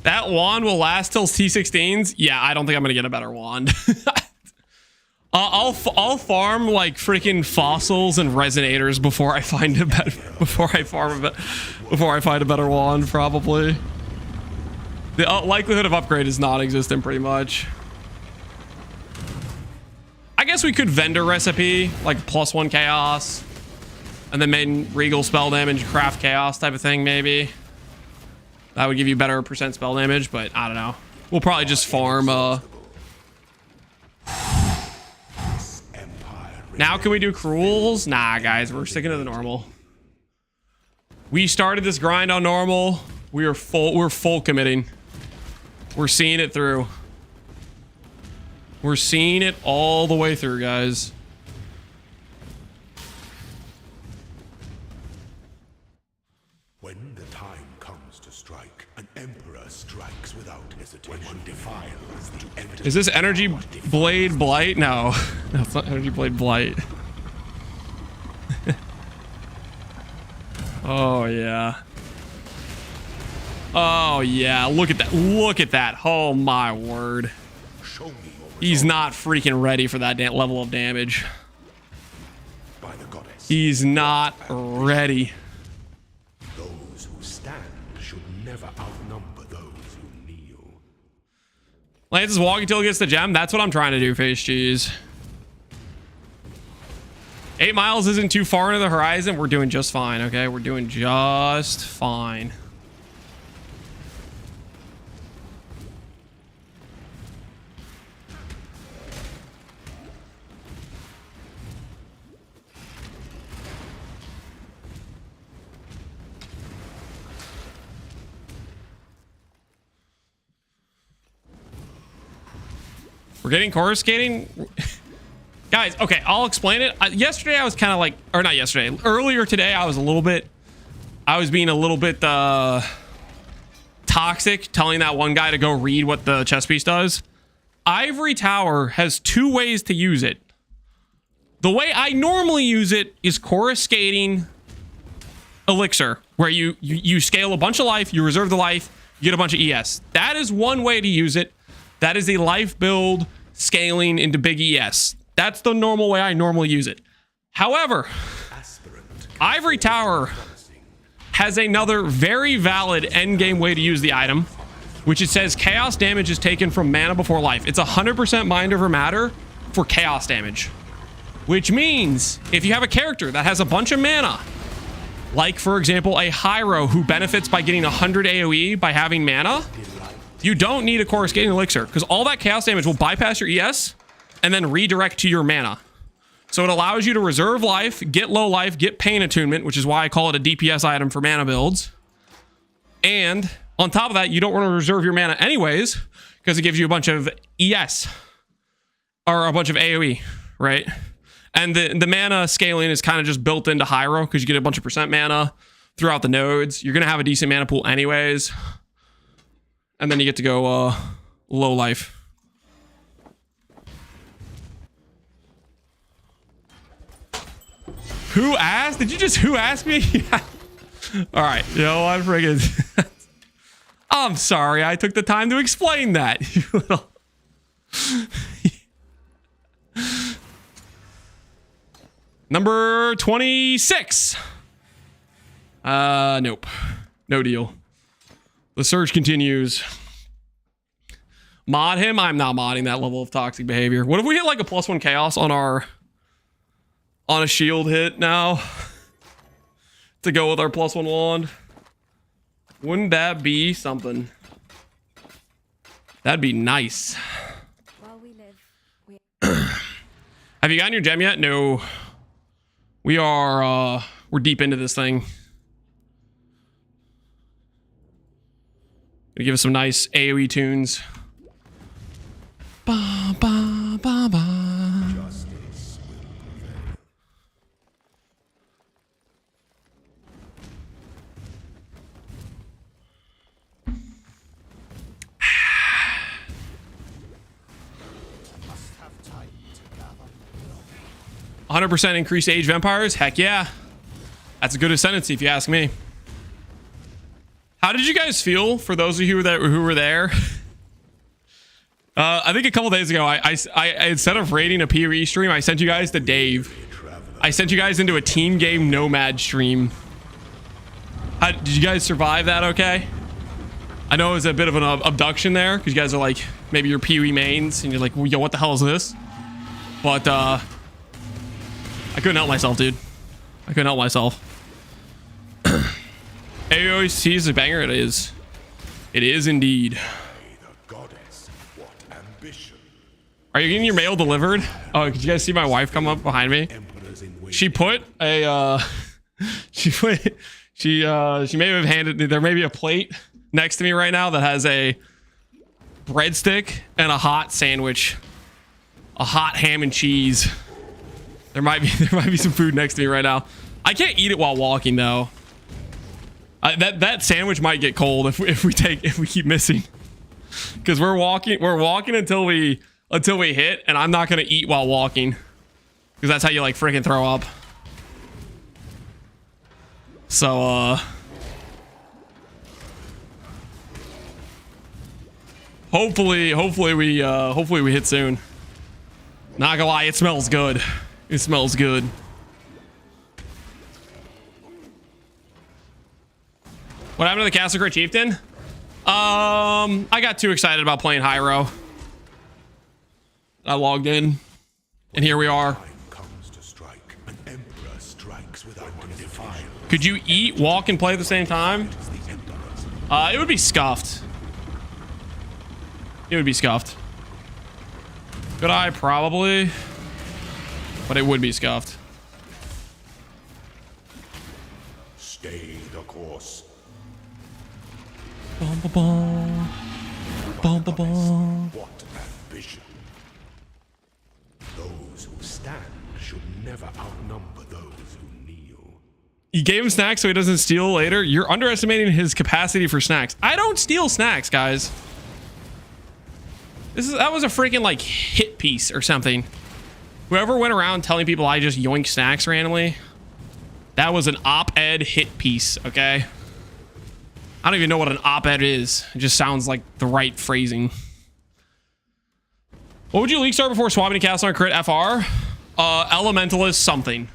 S1: That wand will last till T16s? Yeah, I don't think I'm gonna get a better wand. I'll farm like freaking fossils and resonators before I find a better before I find a better wand, probably. The likelihood of upgrade is non-existent pretty much. I guess we could vendor recipe like +1 chaos and then main regal spell damage, craft chaos type of thing maybe. That would give you better percent spell damage, but I don't know. We'll probably just farm Now can we do cruels? Nah, guys, we're sticking to the normal. We started this grind on normal. We're full committing. We're seeing it through. We're seeing it all the way through, guys.
S2: When the time comes to strike, an emperor strikes without hesitation. When one defiles the evidence.
S1: Is this Energy Blade Blight? No. No, it's not Energy Blade Blight. Oh, yeah. Oh, yeah. Look at that. Look at that. Oh, my word.
S2: Show me your
S1: He's not freaking ready for that level of damage.
S2: by the goddess.
S1: He's not ready.
S2: Those who stand should never outnumber those who kneel.
S1: Lance is walking till he gets the gem. That's what I'm trying to do, face cheese. 8 miles isn't too far into the horizon. We're doing just fine, okay? We're doing just fine. We're getting coruscating. Guys, okay, I'll explain it. Yesterday I was kind of like, or not yesterday, earlier today I was being a little bit toxic, telling that one guy to go read what the chess piece does. Ivory Tower has 2 ways to use it. The way I normally use it is coruscating elixir, where you scale a bunch of life, you reserve the life, you get a bunch of ES. That is one way to use it. That is a life build scaling into big ES. That's the normal way I normally use it. However, Ivory Tower has another very valid endgame way to use the item, which it says chaos damage is taken from mana before life. It's 100% mind over matter for chaos damage, which means if you have a character that has a bunch of mana, like for example a Hyro who benefits by getting 100 AoE by having mana, you don't need a coruscating elixir because all that chaos damage will bypass your ES and then redirect to your mana. So it allows you to reserve life, get low life, get pain attunement, which is why I call it a DPS item for mana builds. And on top of that, you don't want to reserve your mana anyways because it gives you a bunch of ES or a bunch of AoE, right? And the mana scaling is kind of just built into Hyro because you get a bunch of percent mana throughout the nodes. You're going to have a decent mana pool anyways. And then you get to go low life. Who asked? Did you just who asked me? All right. You know what? Friggin'. I'm sorry. I took the time to explain that. You little. Number 26. Nope. No deal. The search continues. Mod him? I'm not modding that level of toxic behavior. What if we hit like a +1 chaos on a shield hit now? To go with our +1 wand? Wouldn't that be something? That'd be nice.
S4: While we live, we
S1: Have you gotten your gem yet? No. We are, we're deep into this thing. Gonna give us some nice AoE tunes. Ba, ba, ba, ba.
S2: Justice will prevail.
S3: Must have time to gather.
S1: 100% increased age vampires? Heck yeah. That's a good ascendancy if you ask me. How did you guys feel for those of you who were there? I think a couple days ago, I instead of raiding a PoE stream, I sent you guys to Dave. I sent you guys into a team game Nomad stream. Did you guys survive that okay? I know it was a bit of an abduction there, because you guys are like, maybe your PoE mains, and you're like, yo, what the hell is this? But, I couldn't help myself, dude. I couldn't help myself. AOC is a banger. It is. It is indeed.
S2: The goddess, what ambition.
S1: Are you getting your mail delivered? Oh, could you guys see my wife come up behind me?
S2: Emperors in waiting.
S1: She put a, she may have handed, there may be a plate next to me right now that has a breadstick and a hot sandwich. A hot ham and cheese. There might be some food next to me right now. I can't eat it while walking though. That sandwich might get cold if we keep missing, because we're walking until we hit, and I'm not gonna eat while walking, because that's how you like freaking throw up. So hopefully we hit soon. Not gonna lie, it smells good. It smells good. What happened to the Castle Great Chieftain? I got too excited about playing Hyro. I logged in, and here we are.
S2: Time comes to strike. An emperor strikes without defile.
S1: Could you eat, walk, and play at the same time?
S2: It is the emperor's.
S1: It would be scuffed. It would be scuffed. Could I? Probably. But it would be scuffed.
S2: Stay the course.
S1: Bum, ba, bum. Bum, ba, bum.
S2: What ambition. Those who stand should never outnumber those who kneel.
S1: You gave him snacks so he doesn't steal later? You're underestimating his capacity for snacks. I don't steal snacks, guys. That was a freaking like hit piece or something. Whoever went around telling people I just yoink snacks randomly, that was an op-ed hit piece, okay? I don't even know what an op-ed is. It just sounds like the right phrasing. What would you league start before swapping to Castle on crit FR? Elementalist something.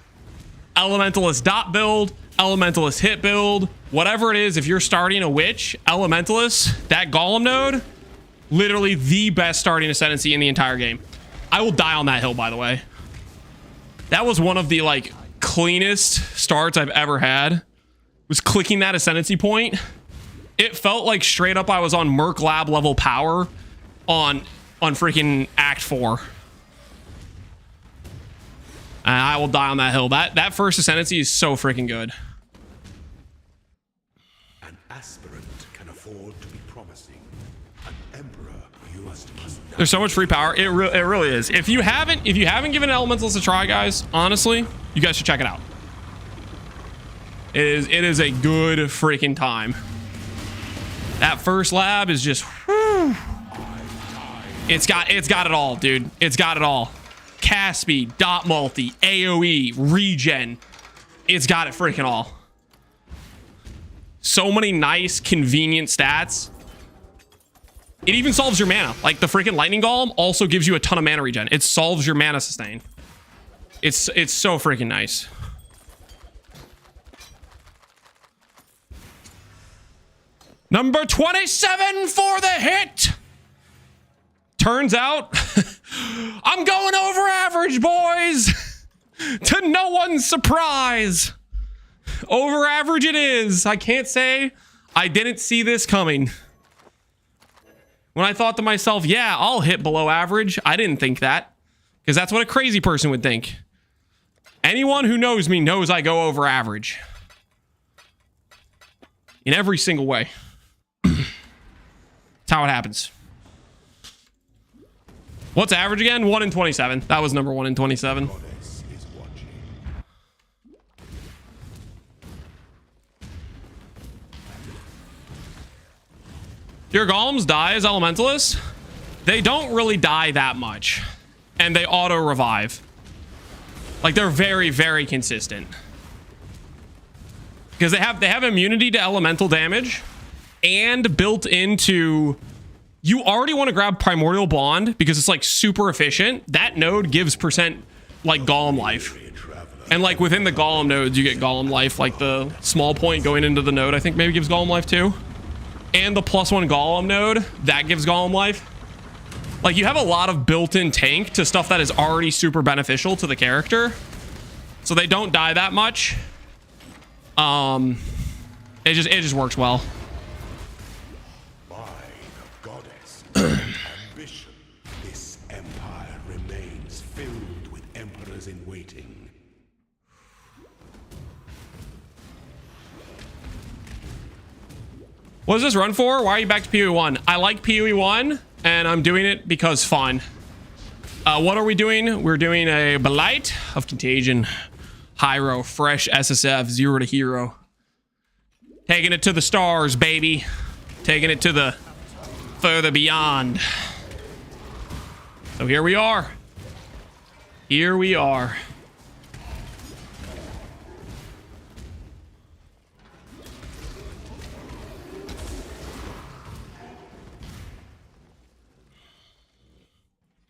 S1: Elementalist dot build, Elementalist hit build, whatever it is. If you're starting a witch, Elementalist, that Golem node, literally the best starting ascendancy in the entire game. I will die on that hill, by the way. That was one of the like cleanest starts I've ever had. Was clicking that ascendancy point. It felt like straight up I was on Merc Lab level power on freaking Act 4. And I will die on that hill. That first ascendancy is so freaking good.
S2: An aspirant can afford to be promising. An emperor, you must
S1: There's so much free power. It really is. If you haven't given Elementals a try, guys, honestly, you guys should check it out. It is a good freaking time. That first lab is just whew. It's got it all, dude. It's got it all. Cast speed, dot multi, AoE, regen, it's got it freaking all. So many nice, convenient stats. It even solves your mana. Like the freaking lightning golem also gives you a ton of mana regen. It solves your mana sustain. It's so freaking nice. Number 27 for the hit. Turns out I'm going over average, boys. To no one's surprise. Over average it is. I can't say I didn't see this coming. When I thought to myself, yeah, I'll hit below average, I didn't think that. Because that's what a crazy person would think. Anyone who knows me knows I go over average. In every single way. That's how it happens. What's average again? 1 in 27. That was number 1 in 27.
S2: Goddess is watching.
S1: Your golems die as elementalists. They don't really die that much. And they auto revive. Like they're very, very consistent. Because they have immunity to elemental damage. And built into... You already want to grab Primordial Bond because it's like super efficient. That node gives percent like golem life. And like within the golem nodes, you get golem life. Like the small point going into the node, I think maybe gives golem life too. And the +1 golem node, that gives golem life. Like you have a lot of built-in tank to stuff that is already super beneficial to the character. So they don't die that much. It just works well.
S2: Ambition. This empire remains filled with emperors in waiting.
S1: What does this run for? Why are you back to PoE 1? I like PoE 1, and I'm doing it because fun. What are we doing? We're doing a Blight of Contagion. Hyro, fresh SSF, 0 to hero. Taking it to the stars, baby. Taking it to the further beyond. So here we are. Here we are.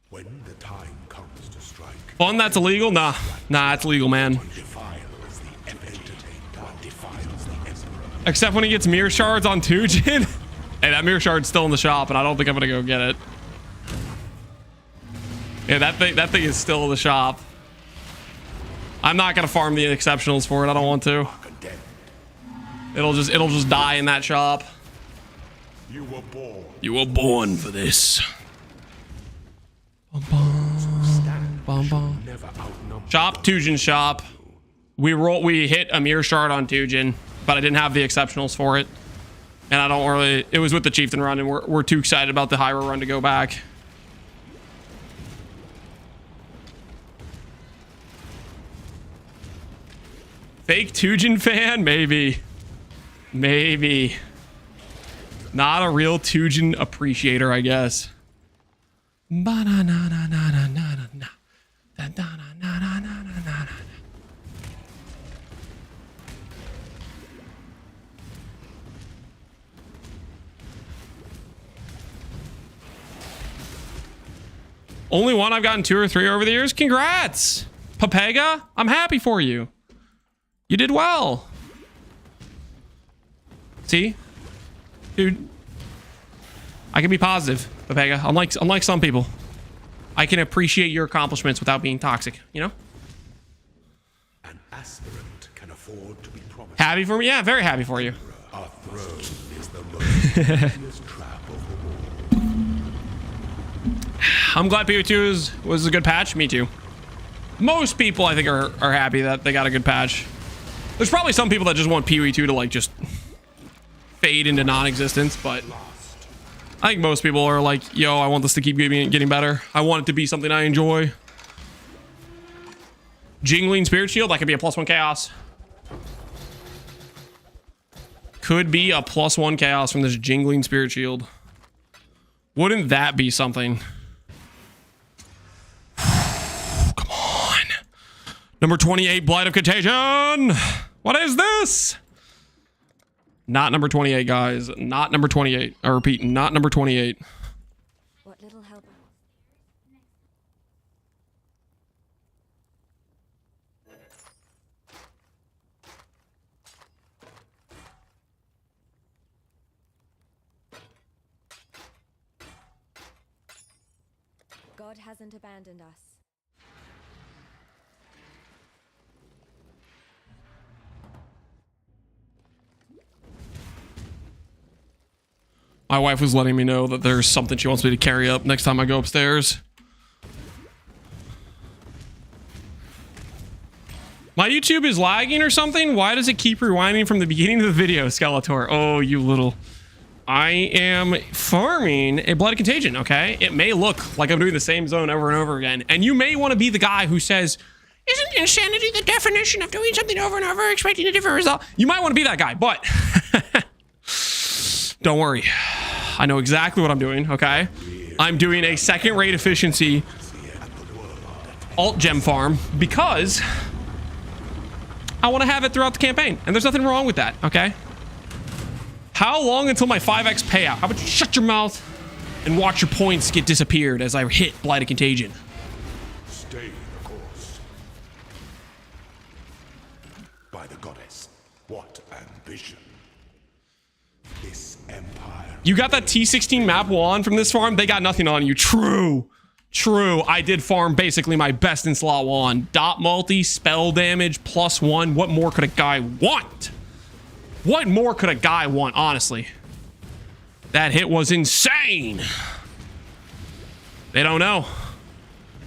S2: When the time comes to strike,
S1: Fun that's illegal? Nah, it's legal, man.
S2: defiles the entertained, defiles the emperor.
S1: Except when he gets mirror shards on Contagion. Hey, that mirror shard's still in the shop, and I don't think I'm gonna go get it. Yeah, that thing is still in the shop. I'm not gonna farm the exceptionals for it. I don't want to. It'll just die in that shop.
S2: You were born.
S1: You were born for this.
S2: Never outnumbered.
S1: Shop, Contagion shop. We hit a mirror shard on Contagion, but I didn't have the exceptionals for it. And I don't really... It was with the Chieftain run, and we're too excited about the Hyro run to go back. Fake Contagion fan? Maybe. Maybe. Not a real Contagion appreciator, I guess. Only one. I've gotten 2 or 3 over the years. Congrats, Papega. I'm happy for you. You did well. See, dude, I can be positive, Papega. Unlike some people, I can appreciate your accomplishments without being toxic. You know.
S2: An aspirant can afford to be promised.
S1: Happy for me? Yeah, very happy for you.
S2: Our throne is the most devious trap of them all.
S1: I'm glad PO2 was a good patch. Me too. Most people, I think, are happy that they got a good patch. There's probably some people that just want PoE2 to like just fade into non-existence, but I think most people are like, yo, I want this to keep getting better. I want it to be something I enjoy. Jingling Spirit Shield, that could be a +1 chaos. Could be a +1 chaos from this Jingling Spirit Shield. Wouldn't that be something? Come on. Number 28, Blight of Contagion. What is this? Not number 28, guys. Not number 28. I repeat, not number 28.
S4: What little help? God hasn't abandoned us.
S1: My wife was letting me know that there's something she wants me to carry up next time I go upstairs. My YouTube is lagging or something? Why does it keep rewinding from the beginning of the video, Skeletor? Oh, you little... I am farming a Blight of Contagion, okay? It may look like I'm doing the same zone over and over again. And you may want to be the guy who says, isn't insanity the definition of doing something over and over, expecting a different result? You might want to be that guy, but... Don't worry. I know exactly what I'm doing, okay? I'm doing a second-rate efficiency alt gem farm because I want to have it throughout the campaign. And there's nothing wrong with that, okay? How long until my 5x payout? How about you shut your mouth and watch your points get disappeared as I hit Blight of Contagion?
S2: Stay the course. By the goddess, what ambition. This empire.
S1: You got that T16 map wand from this farm? They got nothing on you. True. True. I did farm basically my best in slot wand. Dot multi, spell damage, +1. What more could a guy want? What more could a guy want, honestly? That hit was insane. They don't know.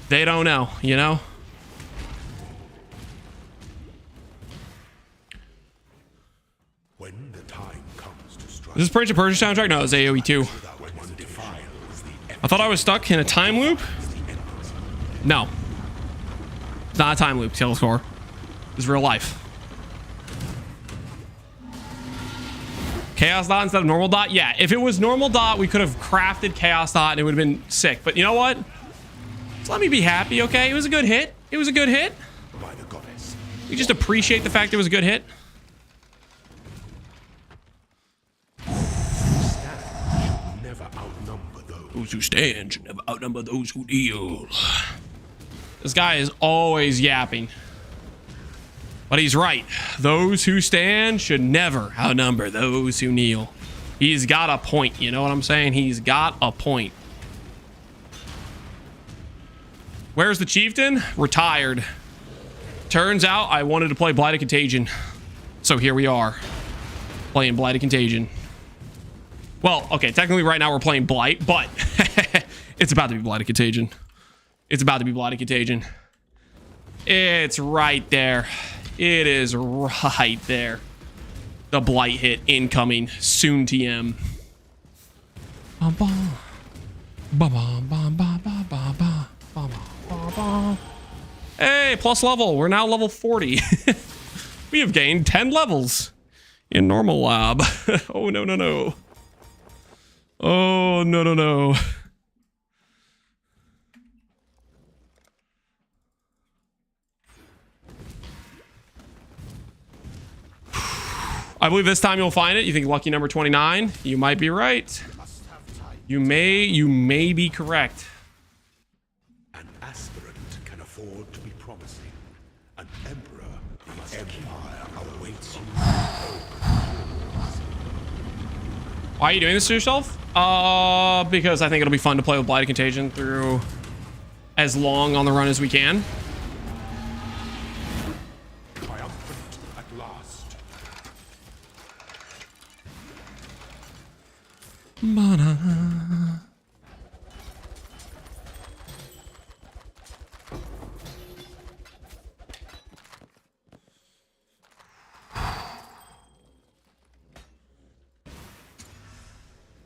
S1: They don't know, you know?
S2: When the time comes to strike.
S1: Is this Prince of Persia soundtrack? No, it's AoE 2. I thought I was stuck in a time loop. No. It's not a time loop, Tailscore. It's real life. Chaos dot instead of normal dot? Yeah, if it was normal dot, we could have crafted chaos dot and it would have been sick. But you know what? Just let me be happy, okay? It was a good hit. It was a good hit.
S2: By the goddess.
S1: You just appreciate the fact it was a good hit.
S2: Never outnumber those.
S1: Those who stand should never outnumber those who kneel. This guy is always yapping. But he's right. Those who stand should never outnumber those who kneel. He's got a point. You know what I'm saying? He's got a point. Where's the chieftain? Retired. Turns out I wanted to play Blight of Contagion. So here we are. Playing Blight of Contagion. Well, okay, technically right now we're playing Blight, but it's about to be Blight of Contagion. It's about to be Blight of Contagion. It's right there. It is right there. The Blight hit incoming. Soon TM. Hey, plus level. We're now level 40. We have gained 10 levels in normal lab. Oh, no, no, no. Oh, no, no, no. I believe this time you'll find it. You think lucky number 29? You might be right. You may be correct.
S2: An aspirant can afford to be promising. An emperor, the empire awaits you.
S1: Why are you doing this to yourself? Because I think it'll be fun to play with Blight of Contagion through as long on the run as we can.
S2: Triumphant at last.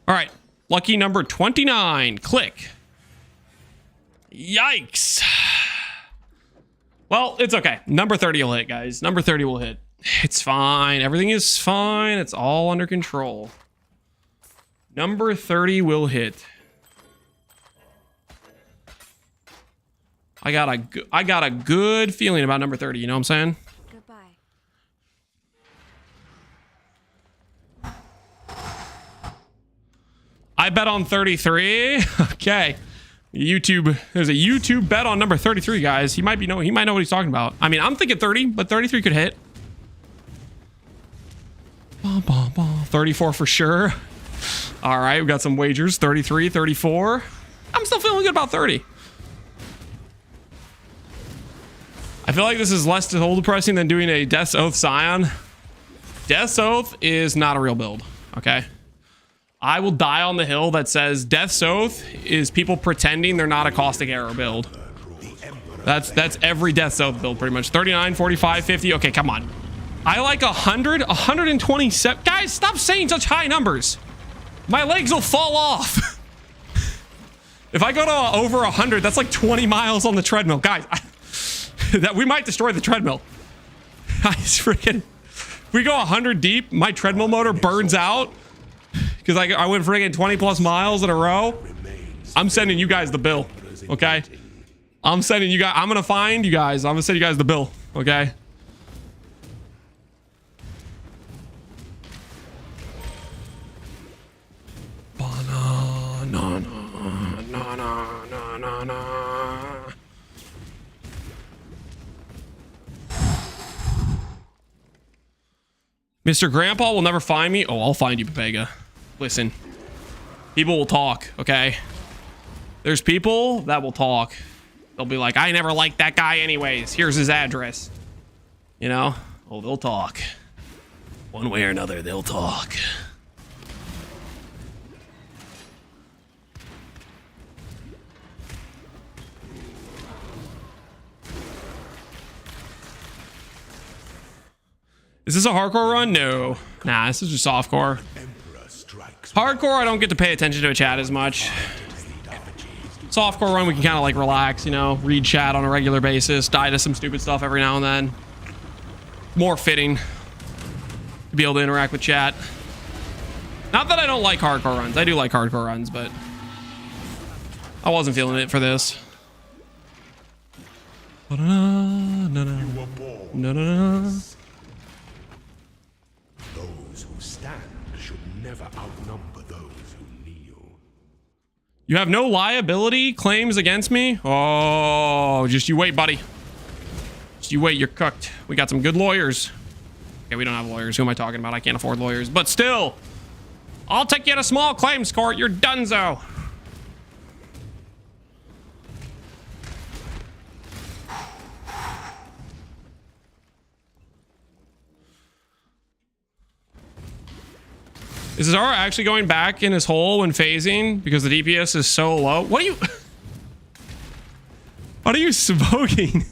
S1: All right, lucky number 29. Click. Yikes. Well, it's okay. Number 30 will hit, guys. Number 30 will hit. It's fine. Everything is fine. It's all under control. Number 30 will hit. I got a good feeling about number 30. You know what I'm saying?
S4: Goodbye.
S1: I bet on 33. Okay. YouTube. There's a YouTube bet on number 33, guys. He might know what he's talking about. I mean, I'm thinking 30, but 33 could hit. 34 for sure. All right, we got some wagers. 33, 34. I'm still feeling good about 30. I feel like this is less soul depressing than doing a Death's Oath Scion. Death's Oath is not a real build, okay? I will die on the hill that says Death's Oath is people pretending they're not a Caustic Arrow build. That's every Death's Oath build pretty much. 39, 45, 50. Okay, come on. I like 100, 127. Guys, stop saying such high numbers. My legs will fall off. If I go to over 100, that's like 20 miles on the treadmill. Guys, that we might destroy the treadmill. Guys, freaking. If we go 100 deep, my treadmill motor burns out. Because I went friggin' 20 plus miles in a row. I'm sending you guys the bill, okay? I'm sending you guys. I'm gonna find you guys. I'm gonna send you guys the bill, okay? Mr. Grandpa will never find me. Oh, I'll find you, Pepega. Listen, people will talk, okay? There's people that will talk. They'll be like, I never liked that guy anyways. Here's his address. You know? Oh, they'll talk. One way or another, they'll talk. Is this a hardcore run? No. Nah, this is just softcore. Hardcore, I don't get to pay attention to a chat as much. Softcore run, we can kind of like relax, you know, read chat on a regular basis, die to some stupid stuff every now and then. More fitting to be able to interact with chat. Not that I don't like hardcore runs. I do like hardcore runs, but I wasn't feeling it for this.
S2: Those who stand should never outnumber those who kneel.
S1: You have no liability claims against me? Oh, just you wait, buddy. Just you wait, you're cooked. We got some good lawyers. Okay, we don't have lawyers. Who am I talking about? I can't afford lawyers. But still, I'll take you to small claims court. You're donezo. Is Zara actually going back in his hole when phasing because the DPS is so low? What are you smoking?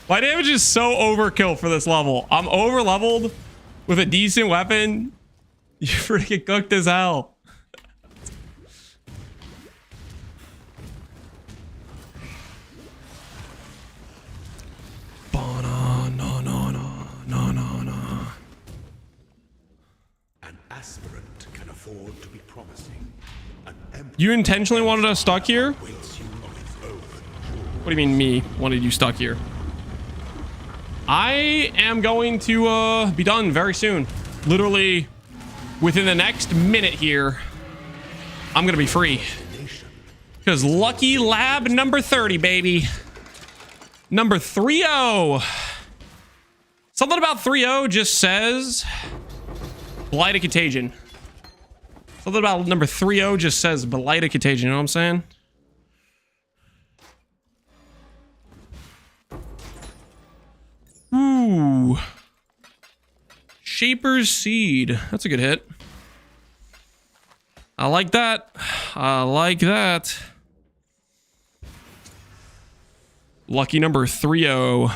S1: My damage is so overkill for this level. I'm over leveled with a decent weapon. You freaking cooked as hell.
S2: Aspirant can afford to be promising.
S1: You intentionally wanted us stuck here? What do you mean me wanted you stuck here? I am going to be done very soon. Literally within the next minute here, I'm gonna be free. Because lucky lab number 30, baby. Number 30. Something about 30 just says Blight Contagion. Something about number 30 just says Blight Contagion, you know what I'm saying? Ooh. Shaper's Seed. That's a good hit. I like that. I like that. Lucky number 30.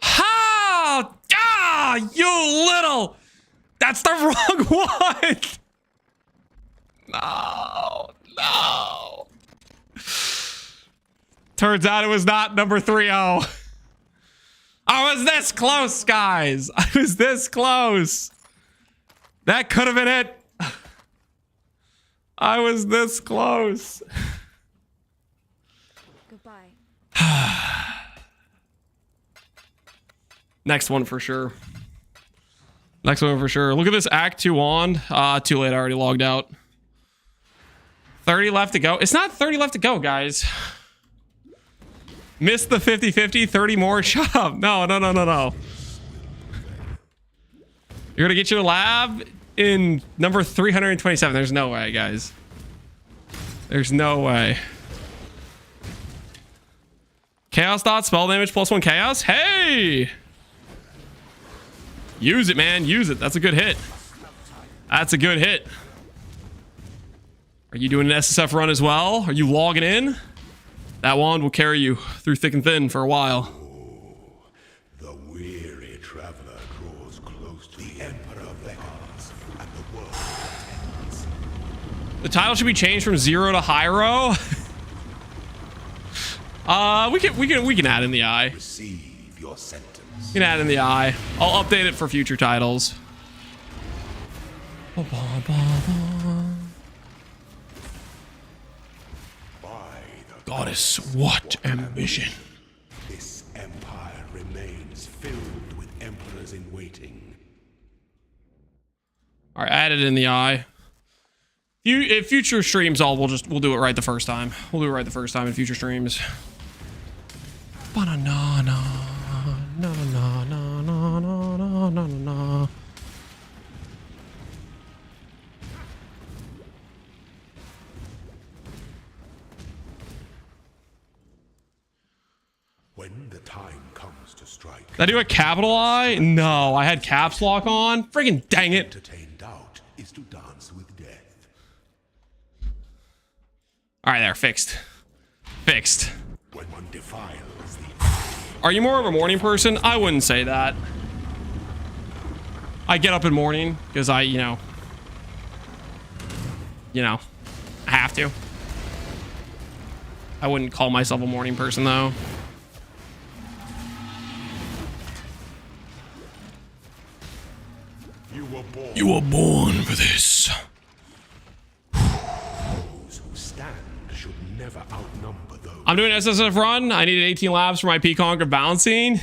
S1: Ha! Ah, you little. That's the wrong one. No. Turns out it was not number 30. I was this close, guys. I was this close. That could have been it. I was this close. Next one for sure. Next one for sure. Look at this Act 2 on. Too late. I already logged out. 30 left to go. It's not 30 left to go, guys. Missed the 50-50. 30 more. Shut up. No. You're gonna get your lab in number 327. There's no way, guys. There's no way. Chaos dot spell damage +1 chaos. Hey! Use it, man. Use it. That's a good hit. That's a good hit. Are you doing an SSF run as well? Are you logging in? That wand will carry you through thick and thin for a while.
S2: The weary traveler draws close to the Emperor beckons, and the world attends.
S1: The title should be changed from 0 to Hyro. We can add in the eye.
S2: Receive your sentence.
S1: We can add in the eye. I'll update it for future titles.
S2: By the
S1: Goddess, what ambition.
S2: This empire remains filled with emperors in waiting.
S1: All right, add it in the eye. If future streams, we'll do it right the first time. We'll do it right the first time in future streams. Banana, na.
S2: When the time comes to strike,
S1: Did I do a capital I? No, I had caps lock on. Friggin' dang it.
S2: entertain doubt is to dance with death.
S1: All right, there, fixed. Fixed.
S2: When one defiles the
S1: Are you more of a morning person? I wouldn't say that. I get up in morning because I have to. I wouldn't call myself a morning person though. You were born for this.
S2: those who stand should never outnumber those.
S1: I'm doing an SSF run. I needed 18 labs for my Peacock of balancing.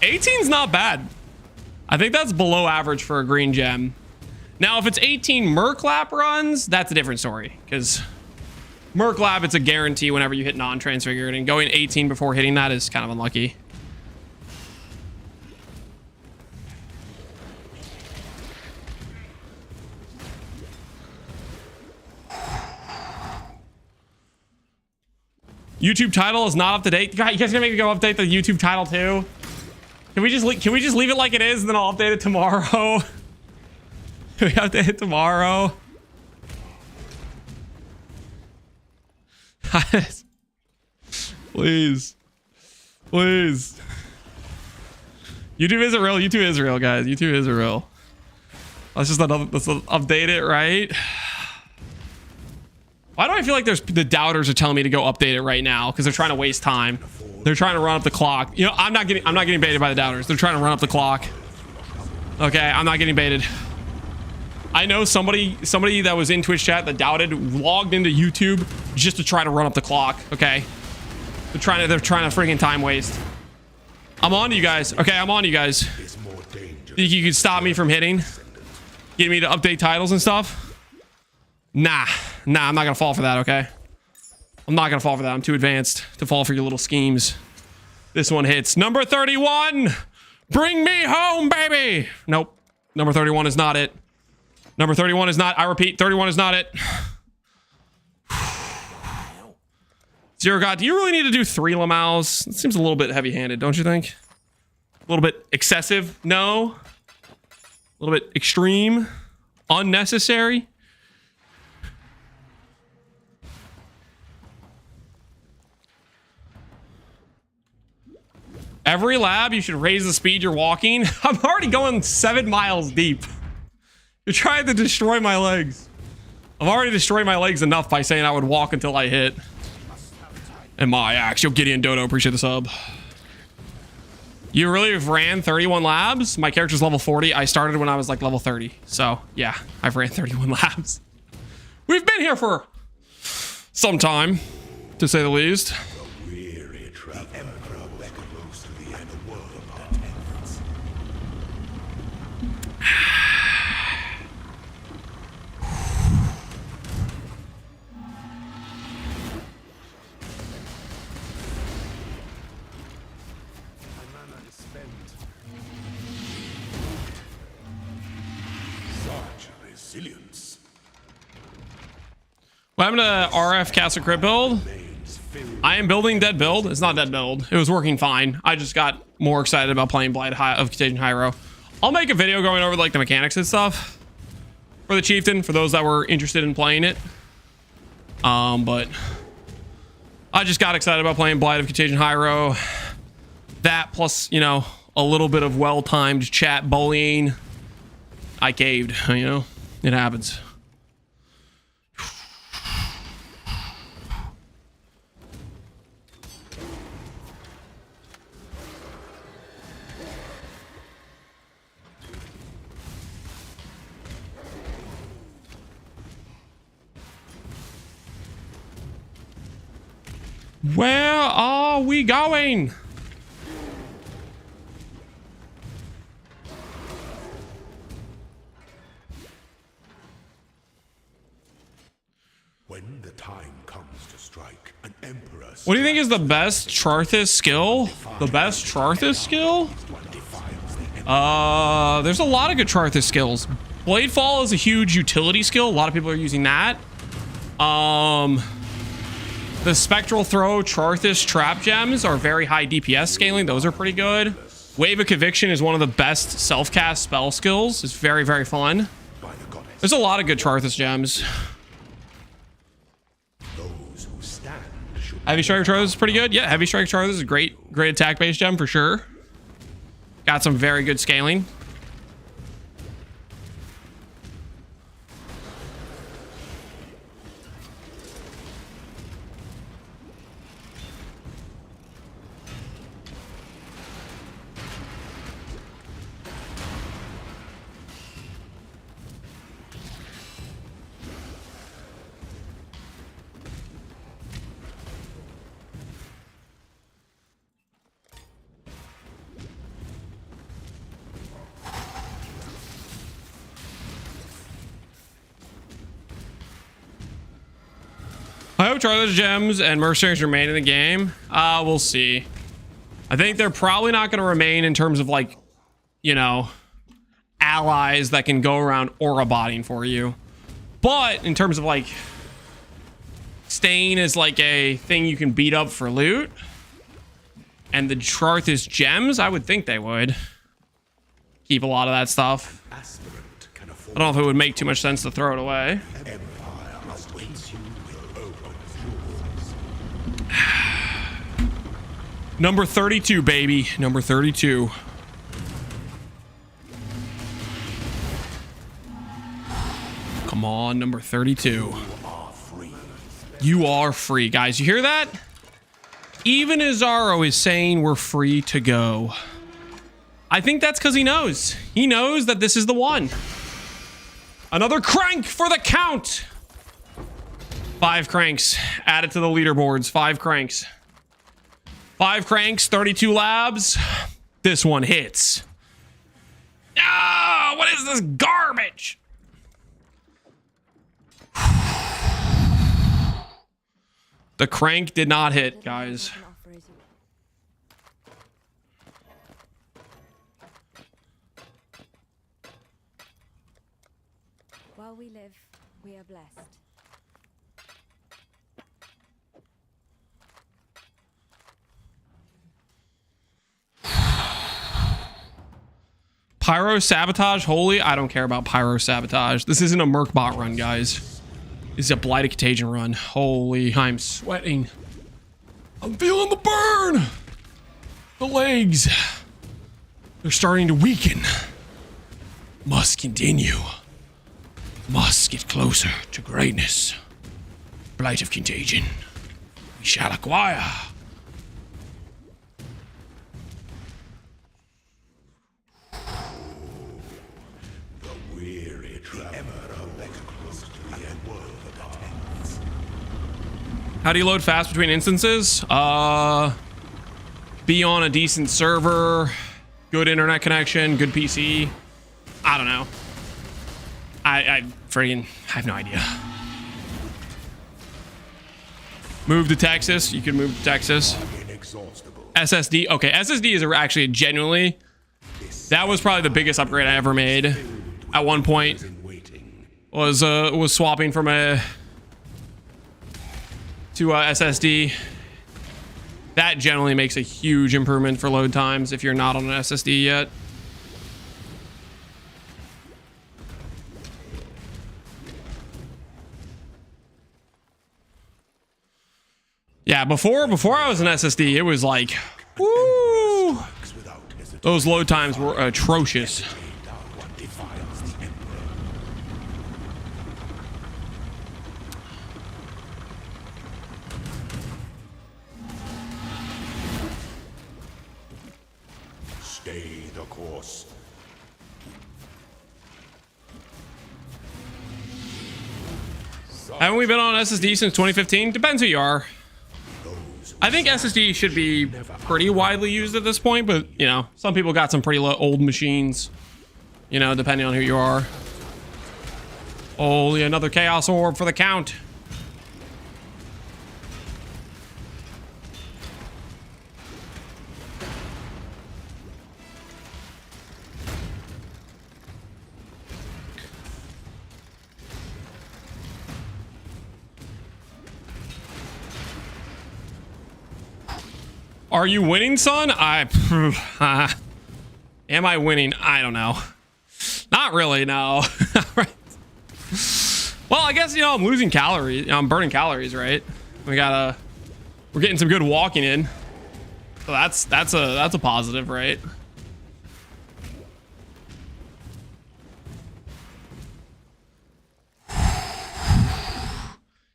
S1: 18's not bad. I think that's below average for a green gem. Now, if it's 18 Merc lap runs, that's a different story. Because Merc lap, it's a guarantee whenever you hit non-transfigured. And going 18 before hitting that is kind of unlucky. YouTube title is not up to date. God, you guys gonna make me go update the YouTube title too? Can we just leave it like it is and then I'll update it tomorrow? Can we update it tomorrow? Please. Please. YouTube isn't real. YouTube is real, guys. YouTube is real. Let's update it, right? Why do I feel like the doubters are telling me to go update it right now? Because they're trying to waste time. They're trying to run up the clock. You know, I'm not getting baited by the doubters. They're trying to run up the clock. Okay, I'm not getting baited. I know somebody that was in Twitch chat that doubted logged into YouTube just to try to run up the clock. Okay, they're trying to freaking time waste. I'm on to you guys. Okay, I'm on to you guys. Think you could stop me from hitting? Get me to update titles and stuff? Nah, I'm not gonna fall for that, okay? I'm not gonna fall for that. I'm too advanced to fall for your little schemes. This one hits. Number 31! Bring me home, baby! Nope. Number 31 is not it. Number 31 is not. I repeat, 31 is not it. Zero God, do you really need to do 3 Lamals? It seems a little bit heavy-handed, don't you think? A little bit excessive? No? A little bit extreme? Unnecessary? Every lab, you should raise the speed you're walking. I'm already going 7 miles deep. You're trying to destroy my legs. I've already destroyed my legs enough by saying I would walk until I hit. And my actual Gideon Dodo, appreciate the sub. You really have ran 31 labs? My character's level 40. I started when I was like level 30. So yeah, I've ran 31 labs. We've been here for some time. to say the least.
S2: The weary traveler. The Emperor beckons to the end of the world attends.
S3: My mana is spent.
S2: Such resilience.
S1: What happened to RF Castle Crit build? I am building dead build. It's not dead build. It was working fine. I just got more excited about playing Blight of Contagion Hyro. I'll make a video going over like the mechanics and stuff for the Chieftain for those that were interested in playing it. But I just got excited about playing Blight of Contagion Hyro. That plus, you know, a little bit of well-timed chat bullying. I caved, you know, it happens. Where are we going?
S2: When the time comes to strike, an emperor.
S1: What do you think is the best Charthus skill? The best Charthus skill? There's a lot of good Charthus skills. Bladefall is a huge utility skill. A lot of people are using that. The Spectral Throw, Charthus, Trap Gems are very high DPS scaling. Those are pretty good. Wave of Conviction is one of the best self-cast spell skills. It's very, very fun. There's a lot of good Charthus gems.
S2: Those who stand should
S1: Heavy Strike Charthus is pretty good. Yeah, Heavy Strike Charthus is a great attack-based gem for sure. Got some very good scaling. I hope Charthus gems and mercenaries remain in the game. We'll see. I think they're probably not going to remain in terms of like, you know, allies that can go around aura botting for you. But in terms of like staying as like a thing you can beat up for loot and the Charthus gems, I would think they would keep a lot of that stuff.
S2: aspirant can
S1: I
S2: afford.
S1: don't know if it would make too much sense to throw it away.
S2: Empire must wait you will open yours.
S1: Number 32, baby. Number 32. Come on, number 32. You are free, guys. You hear that? Even Azaro is saying we're free to go. I think that's because he knows. He knows that this is the one. Another crank for the count. 5 cranks added to the leaderboards. 5 cranks. 5 cranks, 32 labs. This one hits. Ah, what is this garbage? The crank did not hit, guys.
S4: While we live, we are blessed.
S1: Pyro Sabotage, holy, I don't care about Pyro Sabotage. This isn't a Merkbot run, guys. This is a Blight of Contagion run. Holy, I'm sweating. I'm feeling the burn. The legs. They're starting to weaken. Must continue. Must get closer to greatness. Blight of Contagion. We shall acquire. How do you load fast between instances? Be on a decent server, good internet connection, good PC. I don't know. I have no idea. Move to Texas. You can move to Texas. SSD. Okay, SSD is actually genuinely, that was probably the biggest upgrade I ever made. At one point, was swapping from a to SSD. That generally makes a huge improvement for load times if you're not on an SSD yet. Yeah, before I was an SSD, it was like, woo! Those load times were atrocious.
S2: Stay the course.
S1: Haven't we been on SSD since 2015? Depends who you are. I think SSD should be pretty widely used at this point, but, you know, some people got some pretty old machines, you know, depending on who you are. Holy, another Chaos Orb for the count. Are you winning, son? Am I winning? I don't know. Not really, no. Right. Well, I guess, you know, I'm losing calories. I'm burning calories, right? We're getting some good walking in. So that's a positive, right?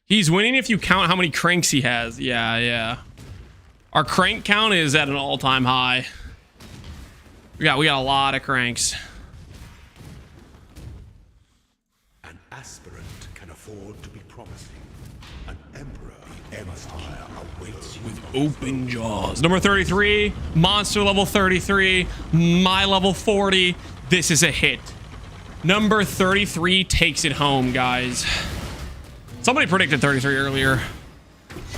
S1: He's winning if you count how many cranks he has. Yeah, yeah. Our crank count is at an all-time high. We got a lot of cranks.
S2: An aspirant can afford to be promising. An emperor, empire awaits you with
S1: Open jaws. Number 33, monster level 33, my level 40. This is a hit. Number 33 takes it home, guys. Somebody predicted 33 earlier.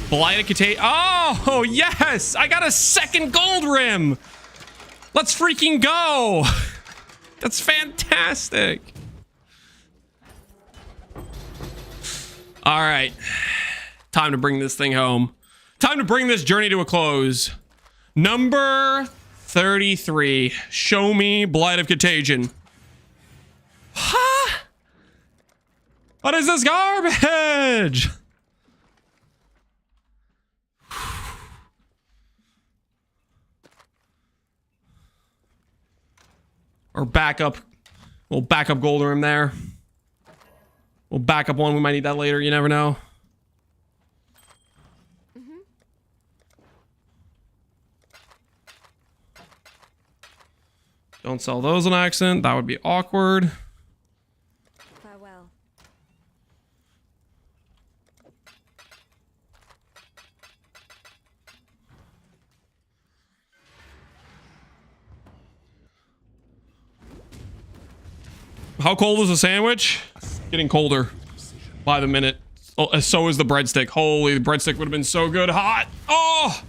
S1: Blight Contagion. Oh, yes! I got a second gold rim! Let's freaking go! That's fantastic! Alright. Time to bring this thing home. Time to bring this journey to a close. Number 33. Show me Blight of Contagion. Huh? What is this garbage? Or backup. We'll backup gold room there. We'll back up one. We might need that later. You never know. Don't sell those on accident. That would be awkward.
S4: Farewell.
S1: How cold is the sandwich? Getting colder by the minute. Oh, so is the breadstick. Holy, the breadstick would have been so good hot. Oh!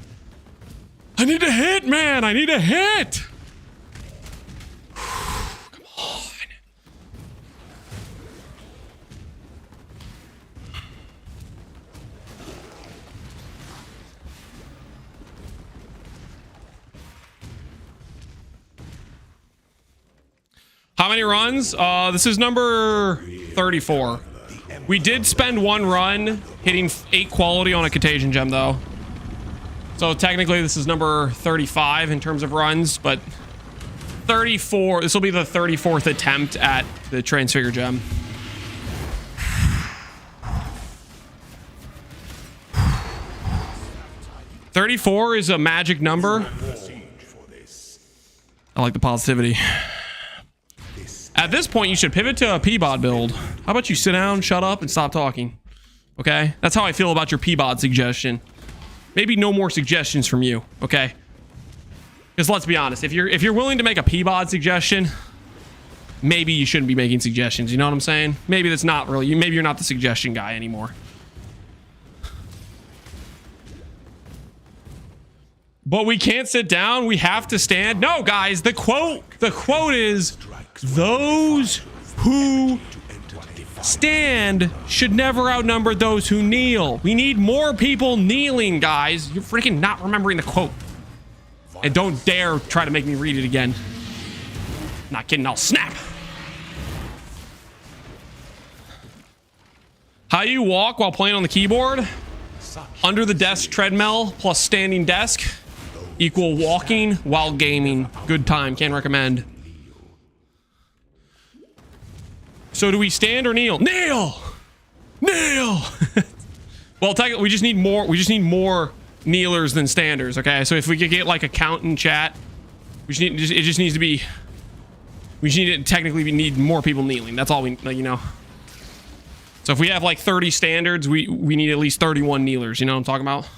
S1: I need a hit, man. I need a hit. Come on. How many runs? This is number 34. We did spend one run hitting 8 quality on a Contagion gem, though. So technically, this is number 35 in terms of runs, but 34. This will be the 34th attempt at the Transfigure gem. $34 is a magic number. I like the positivity. At this point, you should pivot to a P-Bod build. How about you sit down, shut up, and stop talking? Okay, that's how I feel about your Peabod suggestion. Maybe no more suggestions from you. Okay, because let's be honest, if you're willing to make a Peabod suggestion, maybe you shouldn't be making suggestions. You know what I'm saying? Maybe that's not really you. Maybe you're not the suggestion guy anymore. But we can't sit down. We have to stand. No, guys, the quote is, those who stand should never outnumber those who kneel. We need more people kneeling, guys. You're freaking not remembering the quote. And don't dare try to make me read it again. Not kidding, I'll snap. How you walk while playing on the keyboard? Under the desk treadmill plus standing desk equal walking while gaming. Good time, can recommend. So do we stand or kneel? Kneel! Kneel! Well, we just need more. We just need more kneelers than standers. Okay, so if we could get like a count in chat, we just need. It just needs to be. We just need to technically need more people kneeling. That's all we, you know. So if we have like 30 standards, we need at least 31 kneelers. You know what I'm talking about?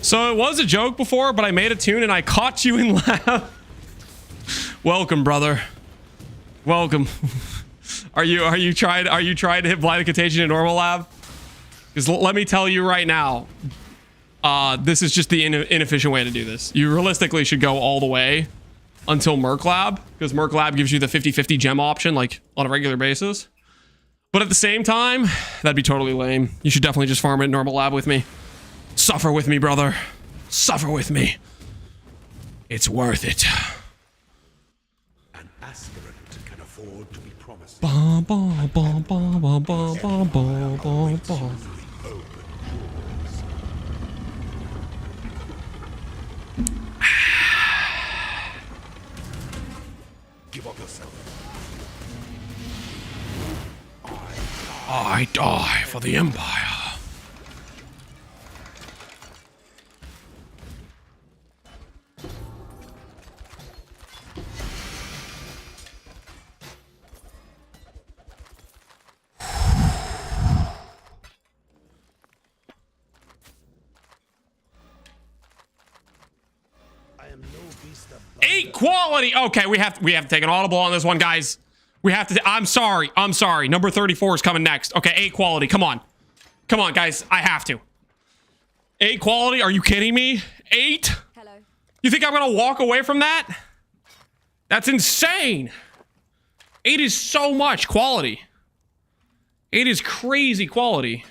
S1: So it was a joke before, but I made a tune and I caught you in laugh. Welcome, brother. Welcome. Are you trying to hit Blight and Contagion in normal lab? Because let me tell you right now, this is just the inefficient way to do this. You realistically should go all the way until Merc Lab, because Merc Lab gives you the 50-50 gem option like on a regular basis. But at the same time, that'd be totally lame. You should definitely just farm it in normal lab with me. Suffer with me, brother. Suffer with me. It's worth it.
S2: An aspirant can afford to be promising.
S1: Bum, bum, bum, bum, bum, bum, bum, bum, bum, bum.
S2: Give up yourself.
S1: I die for the Empire.
S3: I am no beast of
S1: 8 quality. Okay, we have to take an audible on this one, guys. We have to. I'm sorry. Number 34 is coming next. Okay, 8 quality. Come on, guys. I have to. 8 quality. Are you kidding me? 8.
S4: Hello.
S1: You think I'm gonna walk away from that? That's insane. 8 is so much quality. 8 is crazy quality.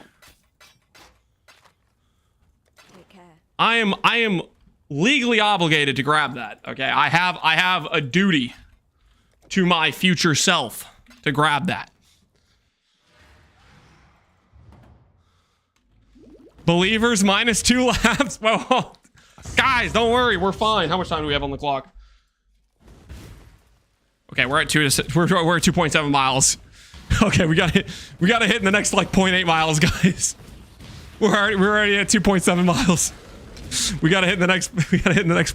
S4: Take care.
S1: I am legally obligated to grab that. Okay, I have a duty to my future self to grab that. Believers -2 laps. Well, guys, don't worry, we're fine. How much time do we have on the clock? Okay, we're at 2.7 miles. Okay, we gotta hit in the next like 0.8 miles, guys. We're already at 2.7 miles. We gotta hit in the next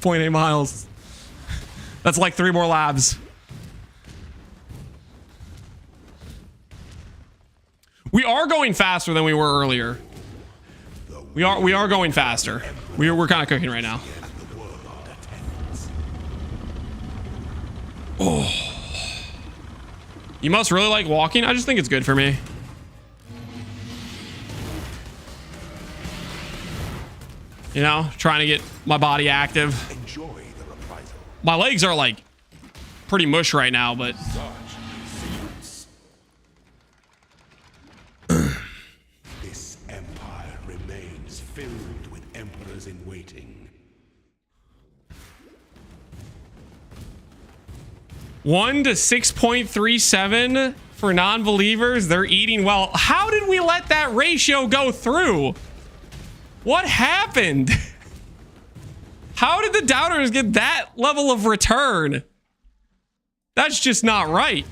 S1: 0.8 miles. That's like 3 more labs. We are going faster than we were earlier. We are going faster. We're kind of cooking right now. Oh. You must really like walking? I just think it's good for me. You know, trying to get my body active.
S2: Enjoy the reprisal.
S1: My legs are like pretty mush right now, but
S2: This empire remains filled with emperors in waiting.
S1: 1 to 6.37 for non-believers. They're eating well. How did we let that ratio go through? What happened? How did the doubters get that level of return? That's just not right.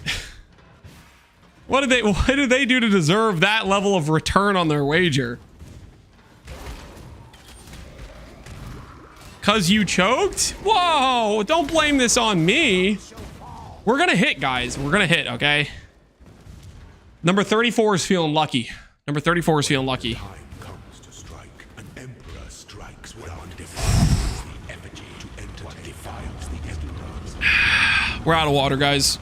S1: What did they do to deserve that level of return on their wager? 'Cause you choked? Whoa, don't blame this on me. We're gonna hit, guys. We're gonna hit, okay? Number 34 is feeling lucky. Number 34 is feeling lucky.
S2: Time comes to strike. An emperor strikes without defiles the effigy to enter. What defiles the emperor?
S1: We're out of water, guys.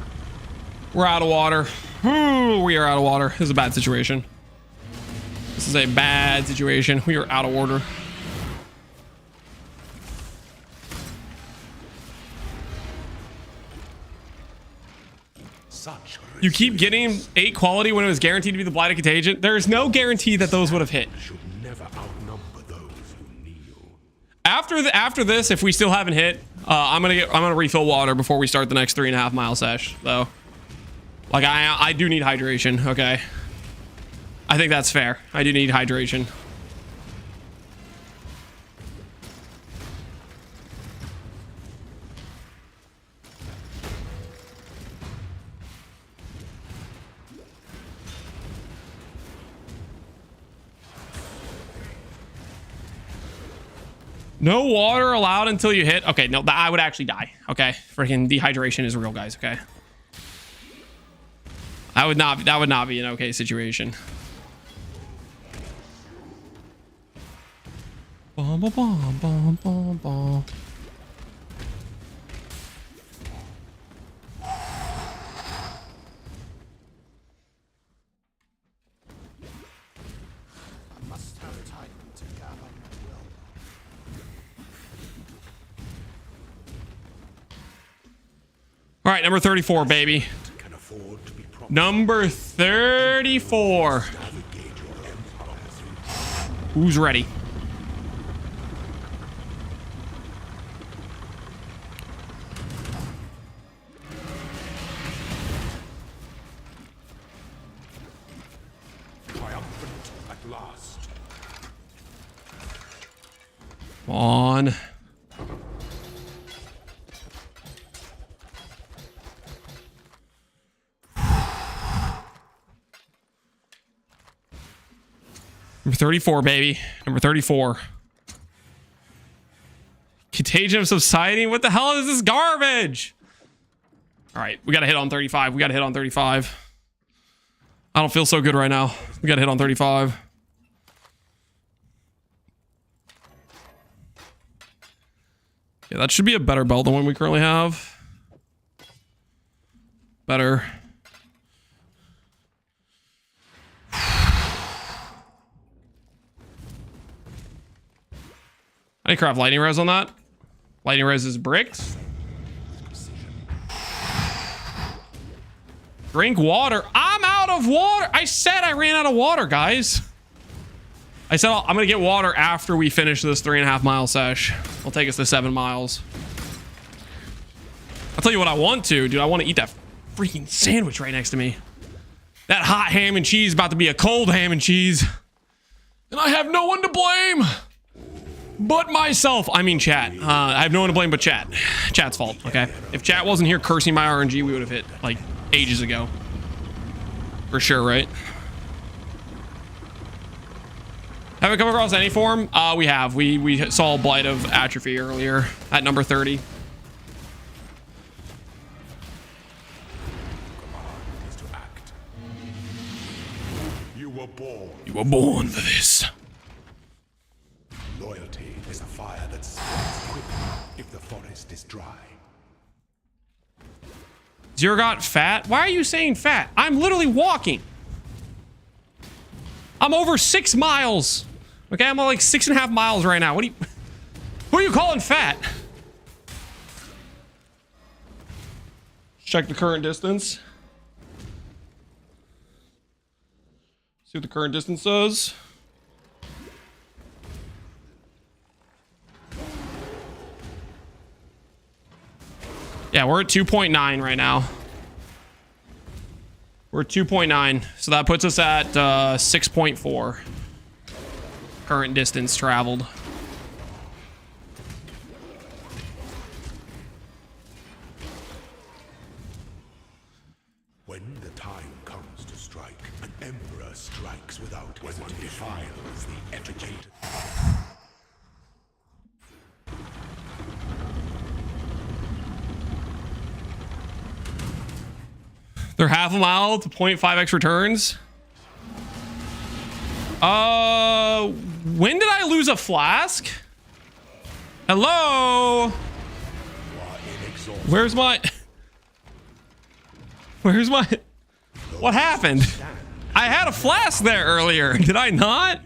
S1: We're out of water. Ooh, we are out of water. This is a bad situation. This is a bad situation. We are out of order.
S2: Such
S1: You keep getting 8 quality when it was guaranteed to be the Blight of Contagion. There's no guarantee that those would have hit.
S2: should never outnumber those who kneel.
S1: After this, if we still haven't hit, I'm gonna refill water before we start the next 3.5 mile sesh, though. Like I do need hydration. Okay, I think that's fair. I do need hydration. No water allowed until you hit. Okay, no, I would actually die. Okay, freaking dehydration is real, guys. Okay, that would not be an okay situation. Bum, bum, bum, bum, bum, bum.
S3: I must have time to gather my will.
S1: All right, number 34, baby.
S2: Can afford to be promised.
S1: Number 34.
S2: Navigate your empire.
S1: Who's ready?
S2: Triumphant at last.
S1: Come on. Number 34, baby. Number 34. Contagion of subsiding. What the hell is this garbage? All right, we got to hit on 35. We got to hit on 35. I don't feel so good right now. We got to hit on 35. Yeah, that should be a better belt than what we currently have. Better. I need to craft lightning res on that. Lightning res is bricks. Drink water. I'm out of water. I said I ran out of water, guys. I said I'm gonna get water after we finish this 3.5 mile sesh. It'll take us to 7 miles. I'll tell you what I want to, dude. I want to eat that freaking sandwich right next to me. That hot ham and cheese is about to be a cold ham and cheese. And I have no one to blame but myself. I mean chat. I have no one to blame but chat. Chat's fault, okay? If chat wasn't here cursing my RNG, we would have hit like ages ago. For sure, right? Have we come across any form? We have. We saw Blight of Atrophy earlier at number 30.
S2: Is to act. You were born.
S1: You were born for this.
S2: Loyalty is a fire that spreads quickly if the forest is dry.
S1: Zero got fat? Why are you saying fat? I'm literally walking. I'm over 6 miles. Okay, I'm on like 6.5 miles right now. Who are you calling fat? Check the current distance. See what the current distance does. Yeah, we're at 2.9 right now. We're at 2.9, so that puts us at 6.4. Current distance traveled.
S2: When the time comes to strike, an emperor strikes without hesitation. Defiles the effigy.
S1: They're half a mile to 0.5x returns. When did I lose a flask? Hello? Where's my... What happened? I had a flask there earlier. Did I not?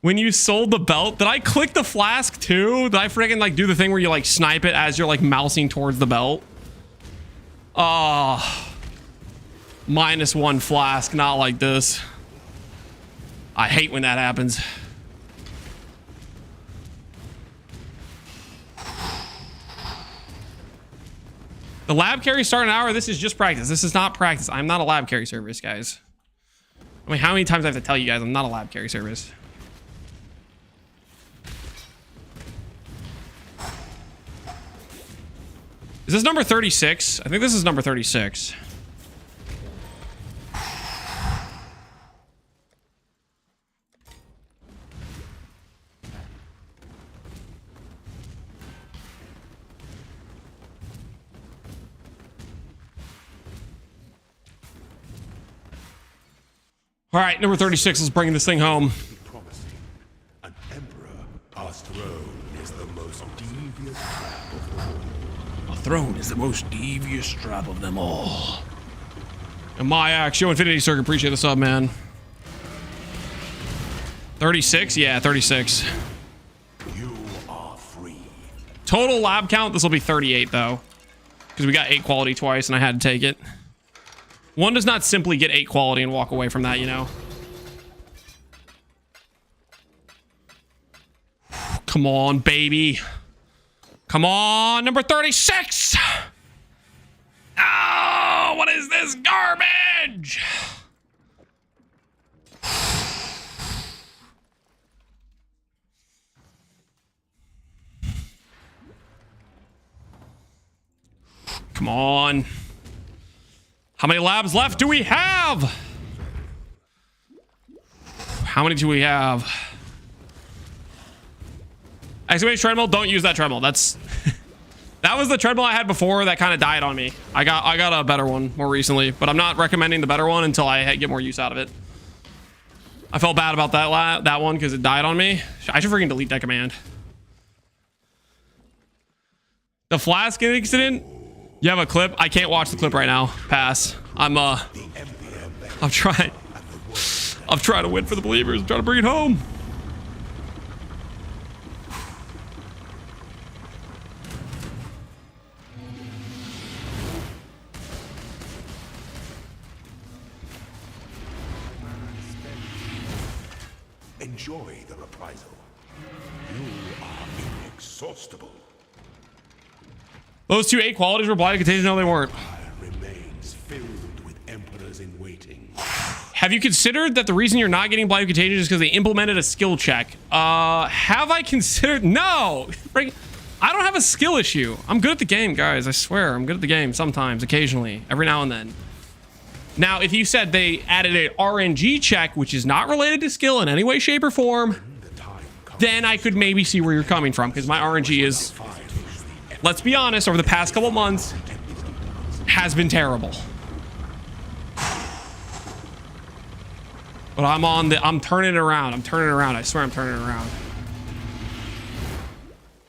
S1: When you sold the belt, did I click the flask too? Did I freaking like do the thing where you like snipe it as you're like mousing towards the belt? -1 flask, not like this. I hate when that happens. The lab carry start an hour. This is just practice. This is not practice. I'm not a lab carry service, guys. I mean, how many times I have to tell you guys I'm not a lab carry service? Is this number 36? I think this is number 36. All right, number 36. Let's bring this thing home.
S2: Promising. An emperor, our throne is the most devious trap of all.
S1: A throne is the most devious trap of them all. And my axe, Yo Infinity Circuit, appreciate the sub, man. 36? Yeah, 36.
S2: You are free.
S1: Total lab count, this will be 38 though. Because we got 8 quality twice and I had to take it. One does not simply get 8 quality and walk away from that, you know. Come on, baby. Come on, number 36. Oh, what is this garbage? Come on. How many labs left do we have? How many do we have? Exclamation treadmill, don't use that treadmill. That's that was the treadmill I had before that kind of died on me. I got a better one more recently, but I'm not recommending the better one until I get more use out of it. I felt bad about that one because it died on me. I should freaking delete that command. The flask incident. You have a clip? I can't watch the clip right now. Pass. I'm trying to win for the believers. I'm trying to bring it home.
S2: Enjoy the reprisal. You are inexhaustible.
S1: Those 2 8 qualities were Blight Contagion. No, they weren't.
S2: Remains filled with emperors in waiting.
S1: Have you considered that the reason you're not getting Blight Contagion is because they implemented a skill check? Have I considered? No. I don't have a skill issue. I'm good at the game, guys. I swear. I'm good at the game sometimes, occasionally, every now and then. Now, if you said they added an RNG check, which is not related to skill in any way, shape, or form, then I could maybe see where you're coming from, because my RNG is, let's be honest, over the past couple months, has been terrible. But I'm turning it around. I'm turning it around. I swear I'm turning it around.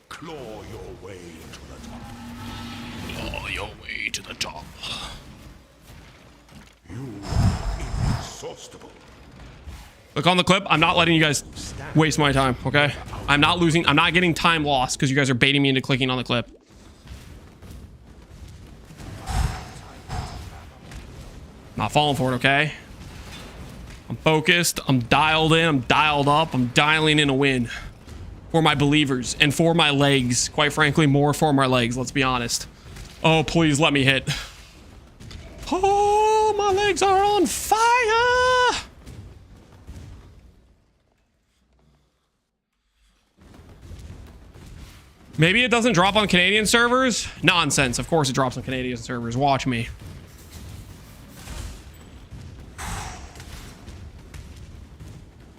S2: Claw your way to the top.
S1: Claw your way to the top.
S2: You are inexhaustible.
S1: Look on the clip. I'm not letting you guys waste my time, okay? I'm not losing. I'm not getting time lost because you guys are baiting me into clicking on the clip. Not falling for it, okay? I'm focused. I'm dialed in. I'm dialed up. I'm dialing in a win for my believers and for my legs. Quite frankly, more for my legs. Let's be honest. Oh, please let me hit. Oh, my legs are on fire. Maybe it doesn't drop on Canadian servers? Nonsense. Of course it drops on Canadian servers. Watch me.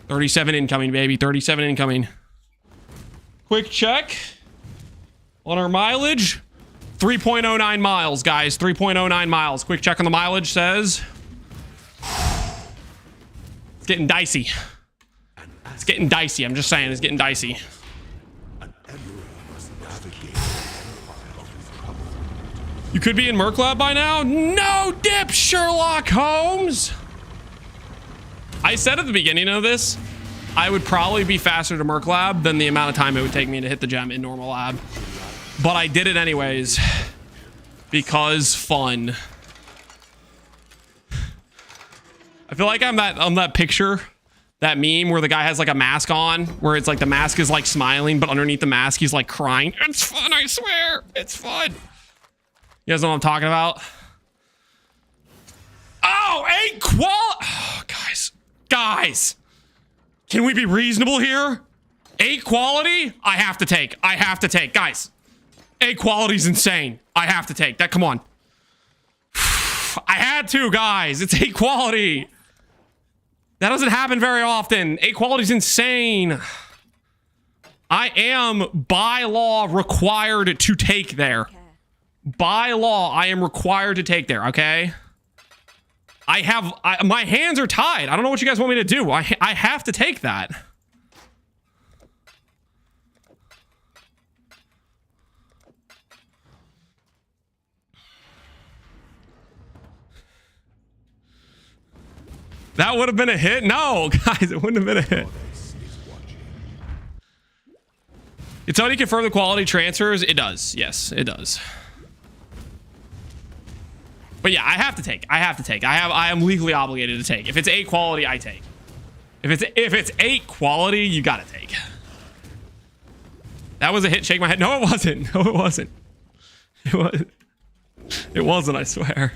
S1: $37 incoming, baby. $37 incoming. Quick check on our mileage. 3.09 miles, guys. 3.09 miles. Quick check on the mileage says it's getting dicey. It's getting dicey. I'm just saying, it's getting dicey. You could be in Merc Lab by now. No dip, Sherlock Holmes. I said at the beginning of this, I would probably be faster to Merc Lab than the amount of time it would take me to hit the gem in normal lab. But I did it anyways. Because fun. I feel like I'm that picture, that meme where the guy has like a mask on, where it's like the mask is like smiling, but underneath the mask he's like crying. It's fun, I swear. It's fun. You guys know what I'm talking about? Oh, 8 oh, guys. Can we be reasonable here? 8 quality? I have to take. Guys. 8 quality is insane. I have to take that. Come on. I had to, guys. It's 8 quality. That doesn't happen very often. 8 quality is insane. I am by law required to take there. By law, I am required to take there, okay? My hands are tied. I don't know what you guys want me to do. I have to take that. That would have been a hit? No, guys, it wouldn't have been a hit. It's already confirmed the quality transfers. It does. Yes, it does. But yeah, I have to take. I am legally obligated to take. If it's 8 quality, I take. If it's 8 quality, you gotta take. That was a hit. Shake my head. No, it wasn't. No, it wasn't. It wasn't, I swear.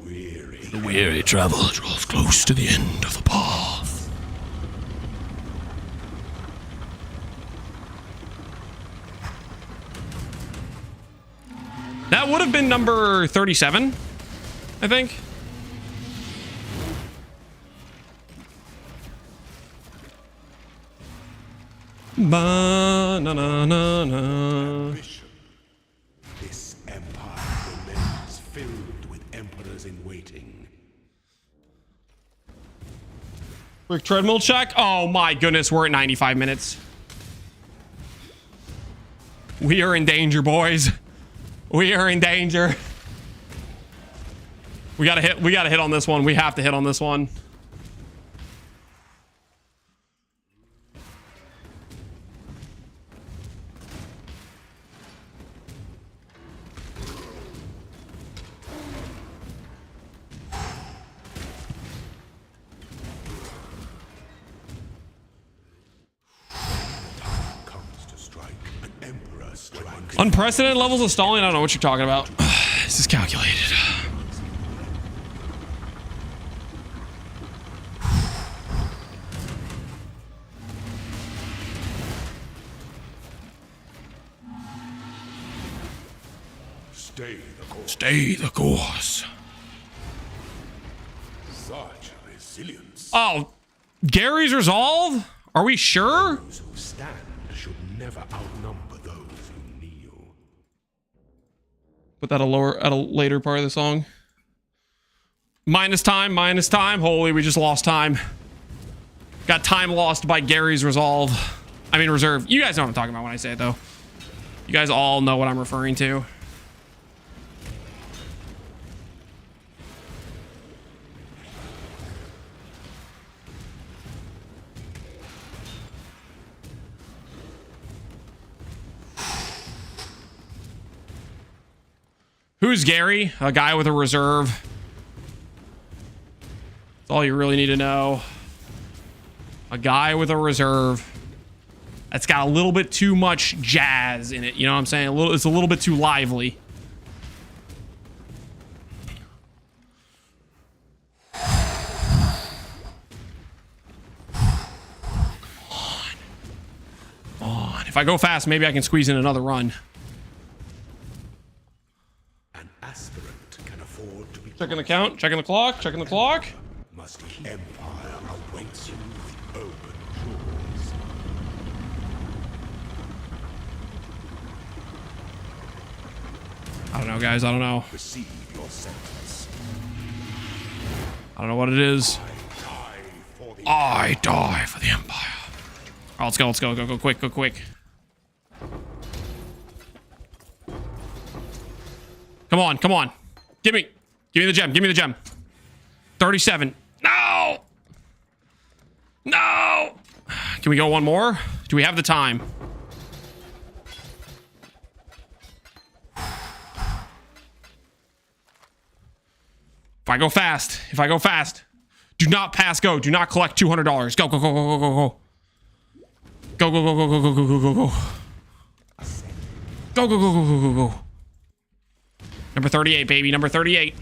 S1: The weary traveler draws close to the end of the path. That would have been number 37, I think. Ba-na-na-na-na.
S2: This empire remains filled with emperors in waiting.
S1: Quick treadmill check. Oh my goodness, we're at 95 minutes. We are in danger, boys. We are in danger. We gotta hit on this one. We have to hit on this one. Unprecedented levels of stalling? I don't know what you're talking about. This is calculated.
S2: Stay the course.
S1: Stay the course.
S2: Such resilience.
S1: Oh, Gary's resolve? Are we sure?
S2: Those who stand should never outnumber those who kneel.
S1: Put that at a later part of the song. Minus time. Holy, we just lost time. Got time lost by Gary's resolve. I mean reserve. You guys know what I'm talking about when I say it though. You guys all know what I'm referring to. Who's Gary? A guy with a reserve. That's all you really need to know. A guy with a reserve. That's got a little bit too much jazz in it. You know what I'm saying? It's a little bit too lively. Come on. If I go fast, maybe I can squeeze in another run. Checking the count, checking the clock, checking the clock.
S2: Must empire awaits you with open jaws.
S1: don't know, guys. I don't know.
S2: Receive your sentence.
S1: I don't know what it is. I die for the Empire. Oh, let's go. Let's go. Go quick. Go quick. Come on. Come on. Give me the gem. Give me the gem. 37. No. No. Can we go one more? Do we have the time? If I go fast, do not pass go. Do not collect $200. Go. Go. Go. Go. Number 38, baby. Number 38.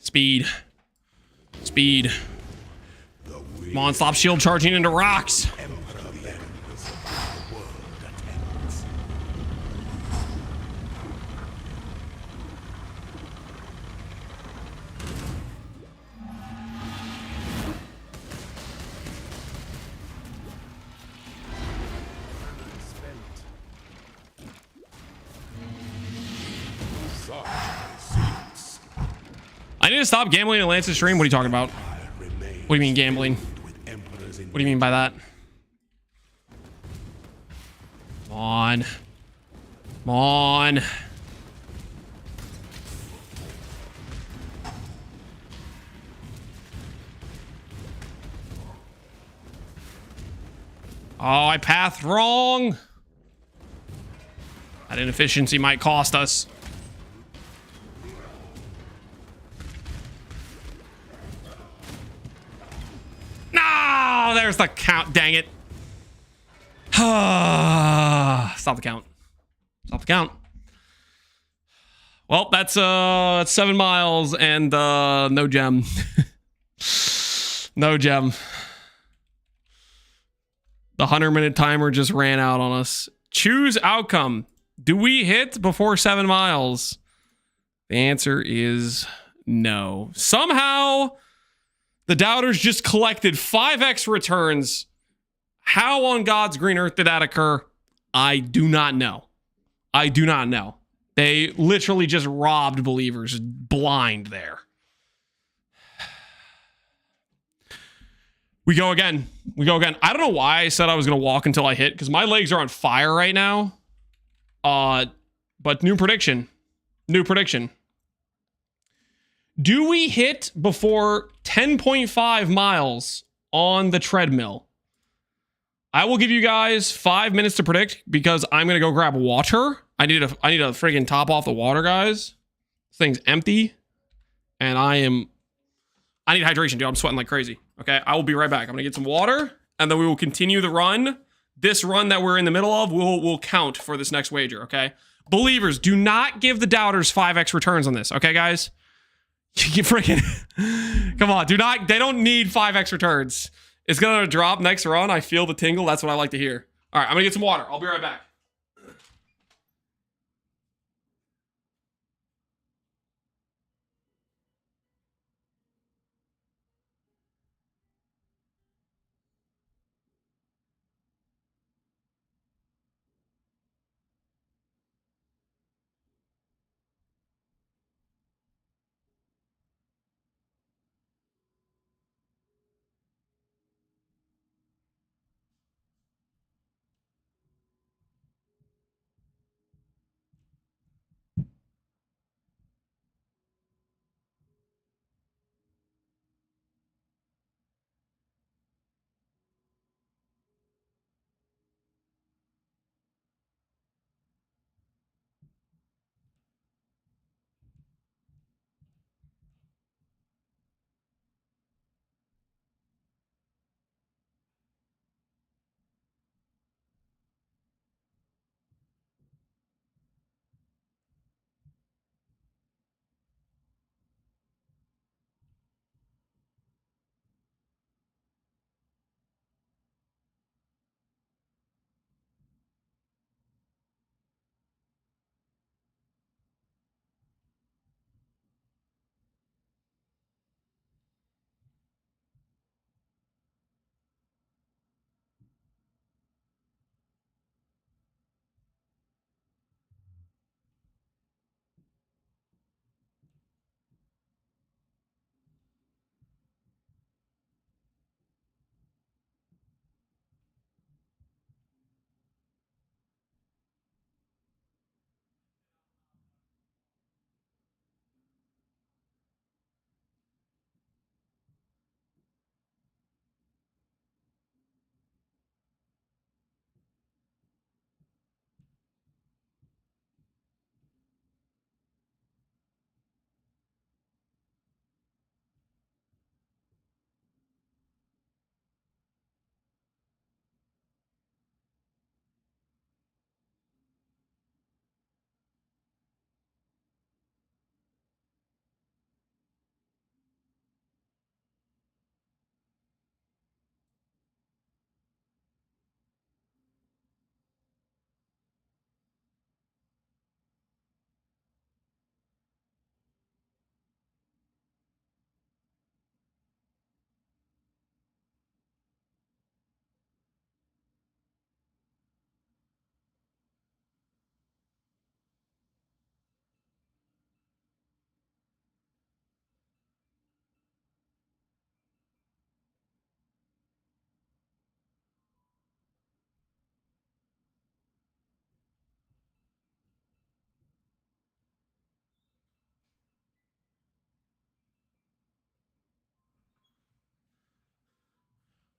S1: Speed. Come on, stop shield charging into rocks. I need to stop gambling in Lance's stream. What are you talking about? What do you mean gambling? What do you mean by that? Come on. Come on. Oh, I pathed wrong. That inefficiency might cost us. No, there's the count. Dang it. Stop the count. Stop the count. Well, that's 7 miles and no gem. No gem. The 100-minute timer just ran out on us. Choose outcome. Do we hit before 7 miles? The answer is no. Somehow, the doubters just collected 5x returns. How on God's green earth did that occur? I do not know. I do not know. They literally just robbed believers blind there. We go again. We go again. I don't know why I said I was going to walk until I hit, because my legs are on fire right now. But new prediction. New prediction. Do we hit before 10.5 miles on the treadmill? I will give you guys 5 minutes to predict, because I'm going to go grab water. I need to friggin' top off the water, guys. This thing's empty. And I need hydration, dude. I'm sweating like crazy. Okay, I will be right back. I'm gonna get some water, and then we will continue the run. This run that we're in the middle of will count for this next wager, okay? Believers, do not give the doubters 5x returns on this, okay, guys? You freaking... Come on, they don't need 5x returns. It's gonna drop next run. I feel the tingle. That's what I like to hear. All right, I'm gonna get some water. I'll be right back.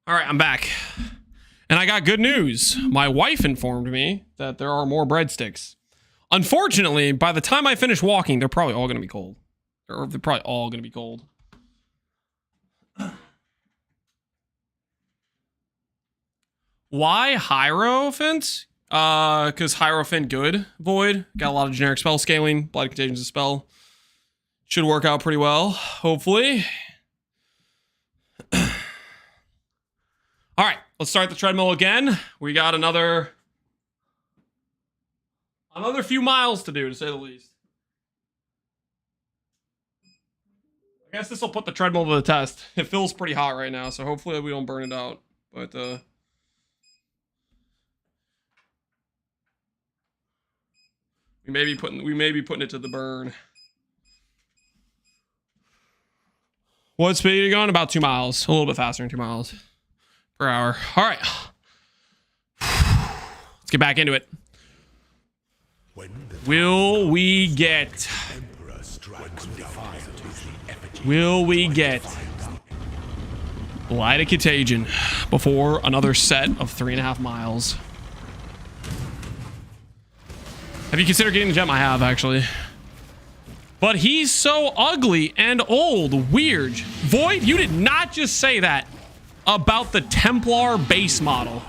S1: All right, I'm back. And I got good news. My wife informed me that there are more breadsticks. Unfortunately, by the time I finish walking, they're probably all going to be cold. Or they're probably all going to be cold. Why Hierophant? Because Hierophant good, Void. Got a lot of generic spell scaling. Blight Contagion's a spell. Should work out pretty well, hopefully. All right, let's start the treadmill again. We got another few miles to do, to say the least. I guess this will put the treadmill to the test. It feels pretty hot right now, so hopefully we don't burn it out. But we may be putting it to the burn. What speed are you going? About 2 miles. A little bit faster than 2 miles per hour. All right. Let's get back into it. Will we get Blight Contagion before another set of 3.5 miles? Have you considered getting the gem? I have, actually. But he's so ugly and old. Weird. Void, you did not just say that about the Templar base model.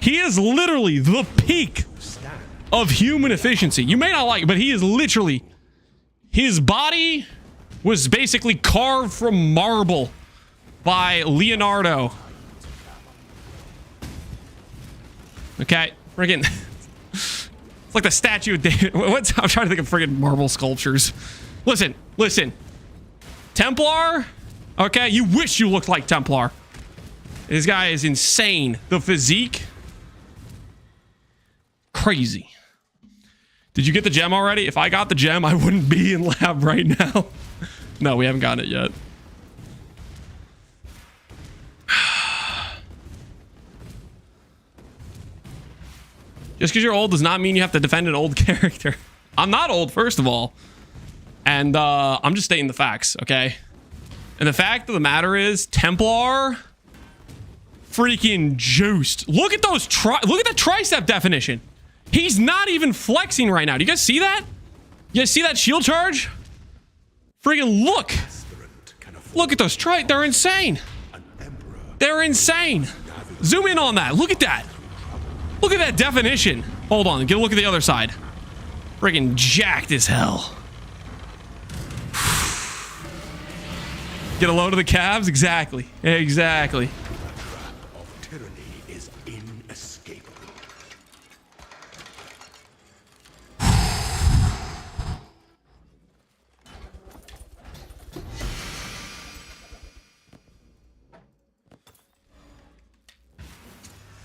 S1: He is literally the peak of human efficiency. You may not like it, but he is literally... His body was basically carved from marble by Leonardo. Okay, friggin'... It's like the statue of David. I'm trying to think of friggin' marble sculptures. Listen. Templar? Okay, you wish you looked like Templar. This guy is insane. The physique... Crazy. Did you get the gem already? If I got the gem, I wouldn't be in lab right now. No, we haven't gotten it yet. Just because you're old does not mean you have to defend an old character. I'm not old, first of all. And I'm just stating the facts, okay? And the fact of the matter is, Templar... freaking juiced. Look at those look at the tricep definition. He's not even flexing right now. Do you guys see that? You guys see that shield charge? Friggin' look. Look at those they're insane. They're insane. Zoom in on that. Look at that. Look at that definition. Hold on. Get a look at the other side. Friggin' jacked as hell. Get a load of the calves? Exactly. Exactly.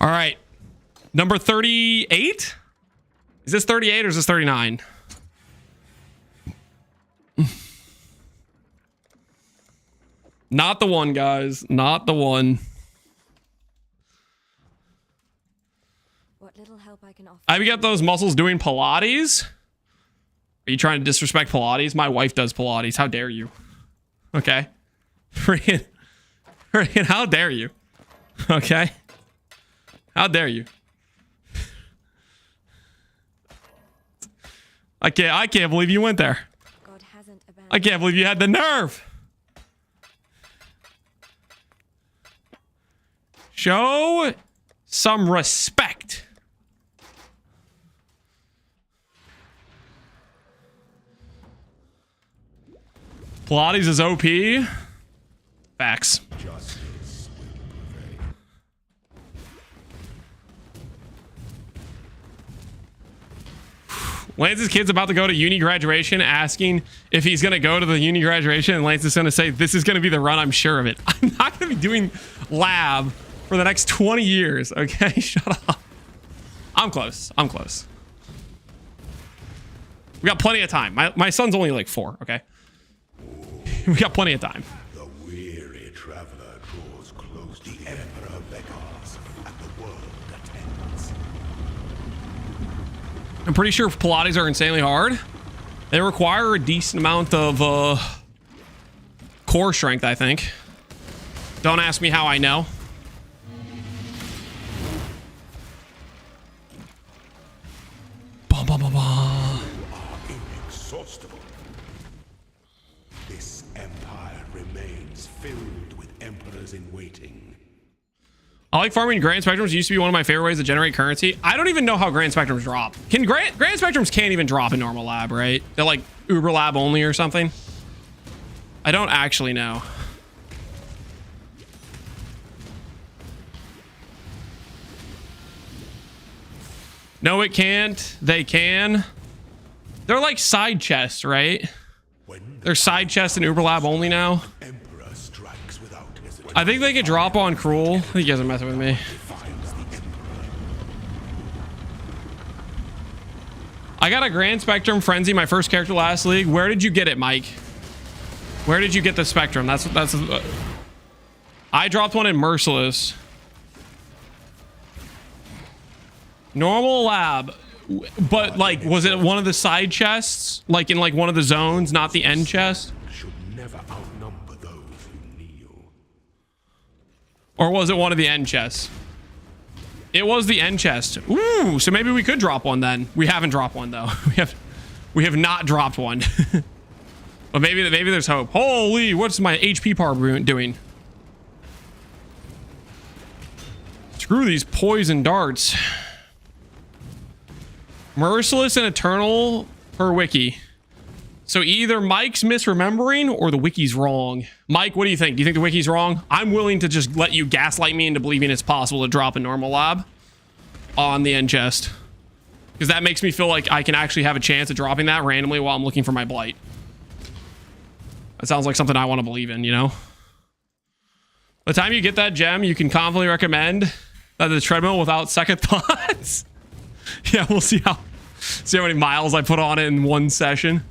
S1: All right. Number 38? Is this 38 or is this 39? Not the one, guys. Not the one.
S4: What little help I can offer.
S1: Have you got those muscles doing Pilates? Are you trying to disrespect Pilates? My wife does Pilates. How dare you? Okay. Friggin', how dare you? Okay. How dare you? I can't believe you went there.
S4: God hasn't abandoned.
S1: I can't believe you had the nerve. Show some respect. Pilates is OP. Facts. Lance's kid's about to go to uni graduation, asking if he's going to go to the uni graduation, and Lance is going to say, this is going to be the run, I'm sure of it. I'm not going to be doing lab for the next 20 years, okay? Shut up. I'm close. I'm close. We got plenty of time. My son's only like 4, okay? We got plenty of time.
S2: The weary traveler draws close. The Emperor beckons, and the world attends.
S1: I'm pretty sure Pilates are insanely hard. They require a decent amount of core strength, I think. Don't ask me how I know. Bum, bum, bum, bum.
S2: Inexhaustible. This empire remains filled with emperors in waiting.
S1: I like farming Grand Spectrums. Used to be one of my favorite ways to generate currency. I don't even know how Grand Spectrums drop. Can Grand Spectrums can't even drop in normal lab, right? They're like Uber lab only or something. I don't actually know. No, it can't. They can. They're like side chests, right? They're side chests in Uber lab only now.
S2: Emperor strikes without hesitation.
S1: I think they could drop on Cruel. You guys are messing with me.
S2: Finds the emperor.
S1: I got a Grand Spectrum Frenzy, my first character last league. Where did you get it, Mike? Where did you get the Spectrum? That's I dropped one in Merciless. Normal lab. But like, was it one of the side chests? Like in like one of the zones, not the end chest?
S2: Should never outnumber those who kneel.
S1: Or was it one of the end chests? It was the end chest. Ooh, so maybe we could drop one then. We haven't dropped one though. We have not dropped one. But maybe there's hope. Holy, what's my HP par doing? Screw these poison darts. Merciless and Eternal per wiki. So either Mike's misremembering or the wiki's wrong. Mike, what do you think? Do you think the wiki's wrong? I'm willing to just let you gaslight me into believing it's possible to drop a normal lab on the end chest. Because that makes me feel like I can actually have a chance of dropping that randomly while I'm looking for my Blight. That sounds like something I want to believe in, you know? By the time you get that gem, you can confidently recommend that the treadmill without second thoughts. Yeah, we'll see how many miles I put on it in one session.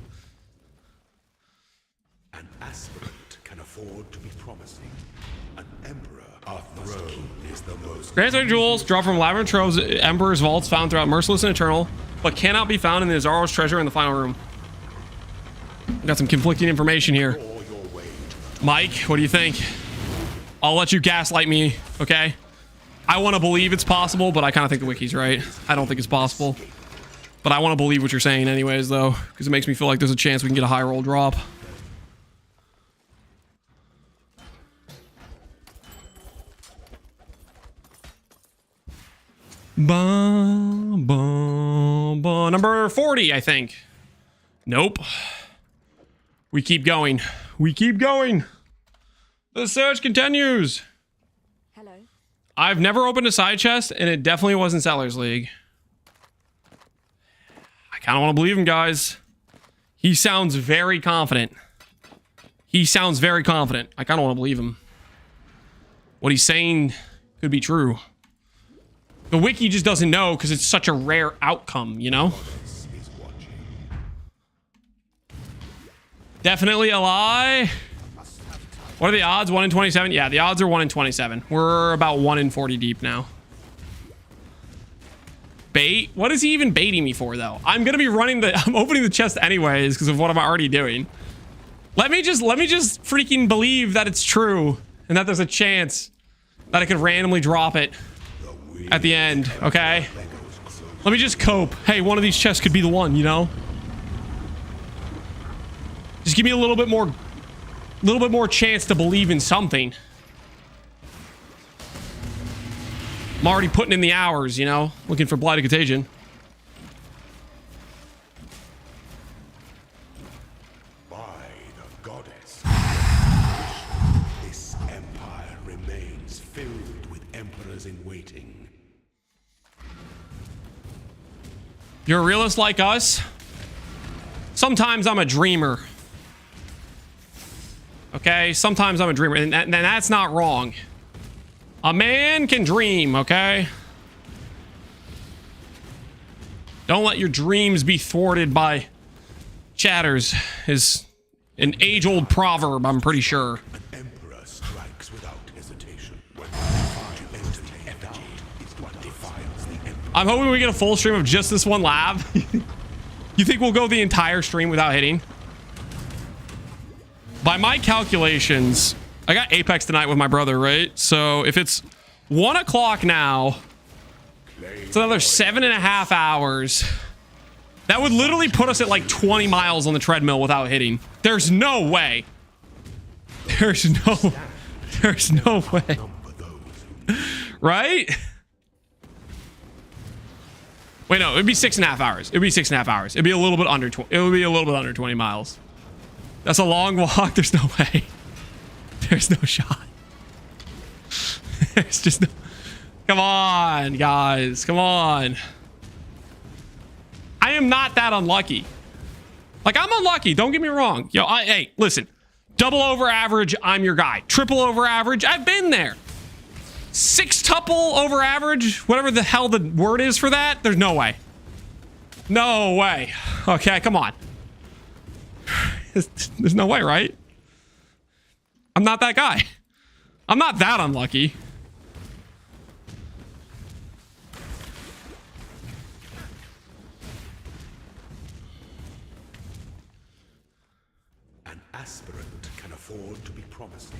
S2: An aspirant can afford to be promising. An emperor, our throne is the most.
S1: Grand Spectrum jewels drop from Labyrinth Trove's Emperor's vaults found throughout Merciless and Eternal, but cannot be found in the Azaro's treasure in the final room. Got some conflicting information here. Mike, what do you think? I'll let you gaslight me, okay? I want to believe it's possible, but I kind of think the wiki's right. I don't think it's possible. But I want to believe what you're saying anyways, though, because it makes me feel like there's a chance we can get a high roll drop. Bum, bum, bum. Number 40, I think. Nope. We keep going. We keep going. The search continues.
S4: Hello.
S1: I've never opened a side chest, and it definitely wasn't Sellers League. I kind of want to believe him, guys. He sounds very confident. He sounds very confident. I kind of want to believe him. What he's saying could be true. The wiki just doesn't know because it's such a rare outcome, you know? Definitely a lie. What are the odds? 1 in 27? Yeah, the odds are 1 in 27. We're about 1 in 40 deep now. Bait? What is he even baiting me for, though? I'm gonna be I'm opening the chest anyways because of what I'm already doing. Let me just freaking believe that it's true and that there's a chance that I could randomly drop it at the end, okay? Let me just cope. Hey, one of these chests could be the one, you know? Just give me a little bit more chance to believe in something. I'm already putting in the hours, you know, looking for Blight and Contagion.
S2: By the goddess, this empire remains filled with emperors in waiting.
S1: You're a realist like us? Sometimes I'm a dreamer. Okay, sometimes I'm a dreamer, and that's not wrong. A man can dream, okay? Don't let your dreams be thwarted by chatters, is an age-old proverb, I'm pretty sure.
S2: An emperor strikes without hesitation. When the entity doubt is what defiles the emperor.
S1: I'm hoping we get a full stream of just this one lab. You think we'll go the entire stream without hitting? By my calculations, I got Apex tonight with my brother, right? So if it's 1 o'clock now, it's another 7.5 hours. That would literally put us at like 20 miles on the treadmill without hitting. There's no way. There's no way. Right? Wait, no, it'd be 6.5 hours. It'd be 6.5 hours. It'd be a little bit under 20. It would be a little bit under 20 miles. That's a long walk. There's no way. There's no shot. There's just no... Come on, guys. Come on. I am not that unlucky. Like, I'm unlucky. Don't get me wrong. Yo, hey, listen. Double over average, I'm your guy. Triple over average, I've been there. Sextuple over average, whatever the hell the word is for that, there's no way. No way. Okay, come on. There's no way, right? I'm not that guy. I'm not that unlucky.
S2: An aspirant can afford to be promising.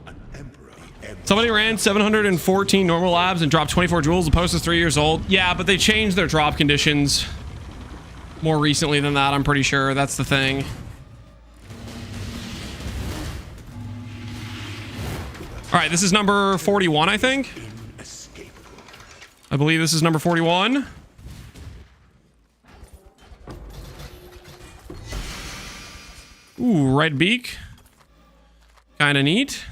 S2: An emperor.
S1: Somebody ran 714 normal labs and dropped 24 jewels. The post is 3 years old. Yeah, but they changed their drop conditions more recently than that, I'm pretty sure. That's the thing. All right, this is number 41, I think. I believe this is number 41. Ooh, red beak. Kind of neat.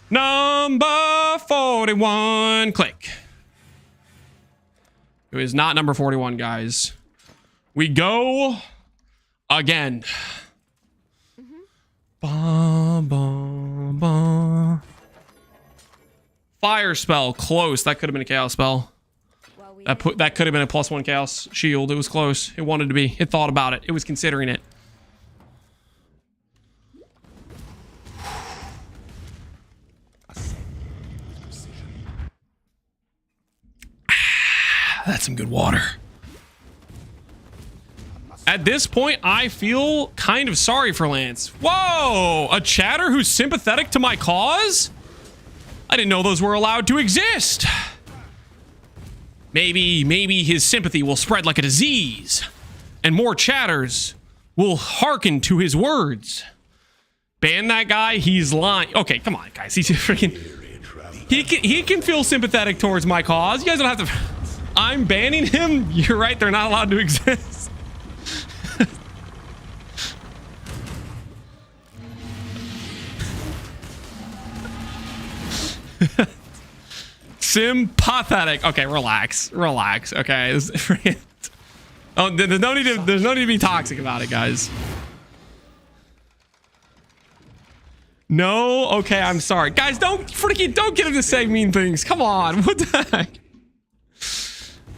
S1: Number 41. Click. It is not number 41, guys. We go again. Bum, bum, bum. Fire spell. Close. That could have been a chaos spell. That could have been a +1 chaos shield. It was close. It wanted to be. It thought about it. It was considering it. That's some good water. At this point, I feel kind of sorry for Lance. Whoa! A chatter who's sympathetic to my cause? I didn't know those were allowed to exist. Maybe his sympathy will spread like a disease, and more chatters will hearken to his words. Ban that guy, he's lying. Okay, come on, guys. He's freaking... He can feel sympathetic towards my cause. You guys don't have to... I'm banning him? You're right, they're not allowed to exist. Sympathetic. Okay, relax. Relax. Okay. Oh, there's no need to be toxic about it, guys. No, okay, I'm sorry. Guys, don't get him to say mean things. Come on. What the heck?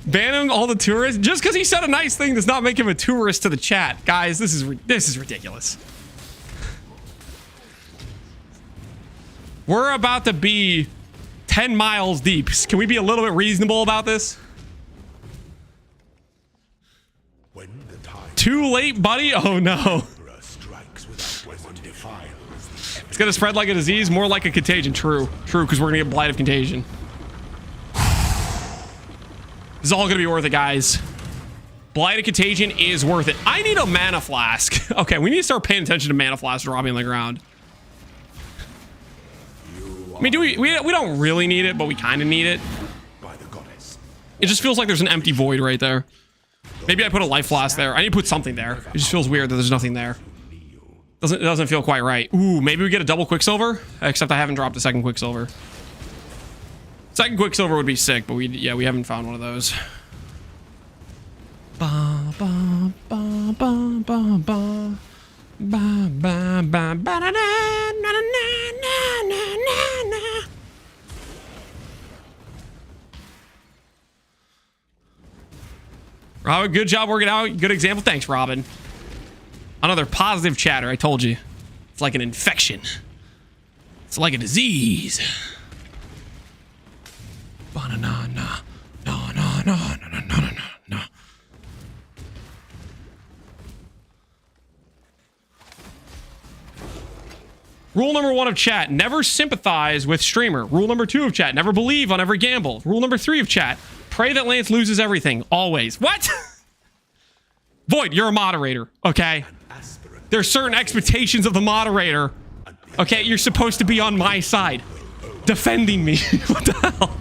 S1: Ban him, all the tourists. Just because he said a nice thing does not make him a tourist to the chat. Guys, this is ridiculous. We're about to be 10 miles deep. Can we be a little bit reasonable about this? Too late, buddy? Oh no. It's gonna spread like a disease, more like a contagion. True, because we're gonna get Blight of Contagion. This is all gonna be worth it, guys. Blight of Contagion is worth it. I need a mana flask. Okay, we need to start paying attention to mana flasks dropping on the ground. I mean, we don't really need it, but we kind of need it. It just feels like there's an empty void right there. Maybe I put a life flask there. I need to put something there. It just feels weird that there's nothing there. It doesn't feel quite right. Ooh, maybe we get a double Quicksilver? Except I haven't dropped a second Quicksilver. Second Quicksilver would be sick, but we haven't found one of those. Ba ba ba ba ba ba ba ba ba ba da da na na na na na. Robin, good job working out. Good example. Thanks, Robin. Another positive chatter. I told you. It's like an infection. It's like a disease. Ba-na-na-na. No. Rule number 1 of chat, never sympathize with streamer. Rule number 2 of chat, never believe on every gamble. Rule number 3 of chat, pray that Lance loses everything, always. What? Void, you're a moderator, okay? There's certain expectations of the moderator. Okay, you're supposed to be on my side, defending me. What the hell?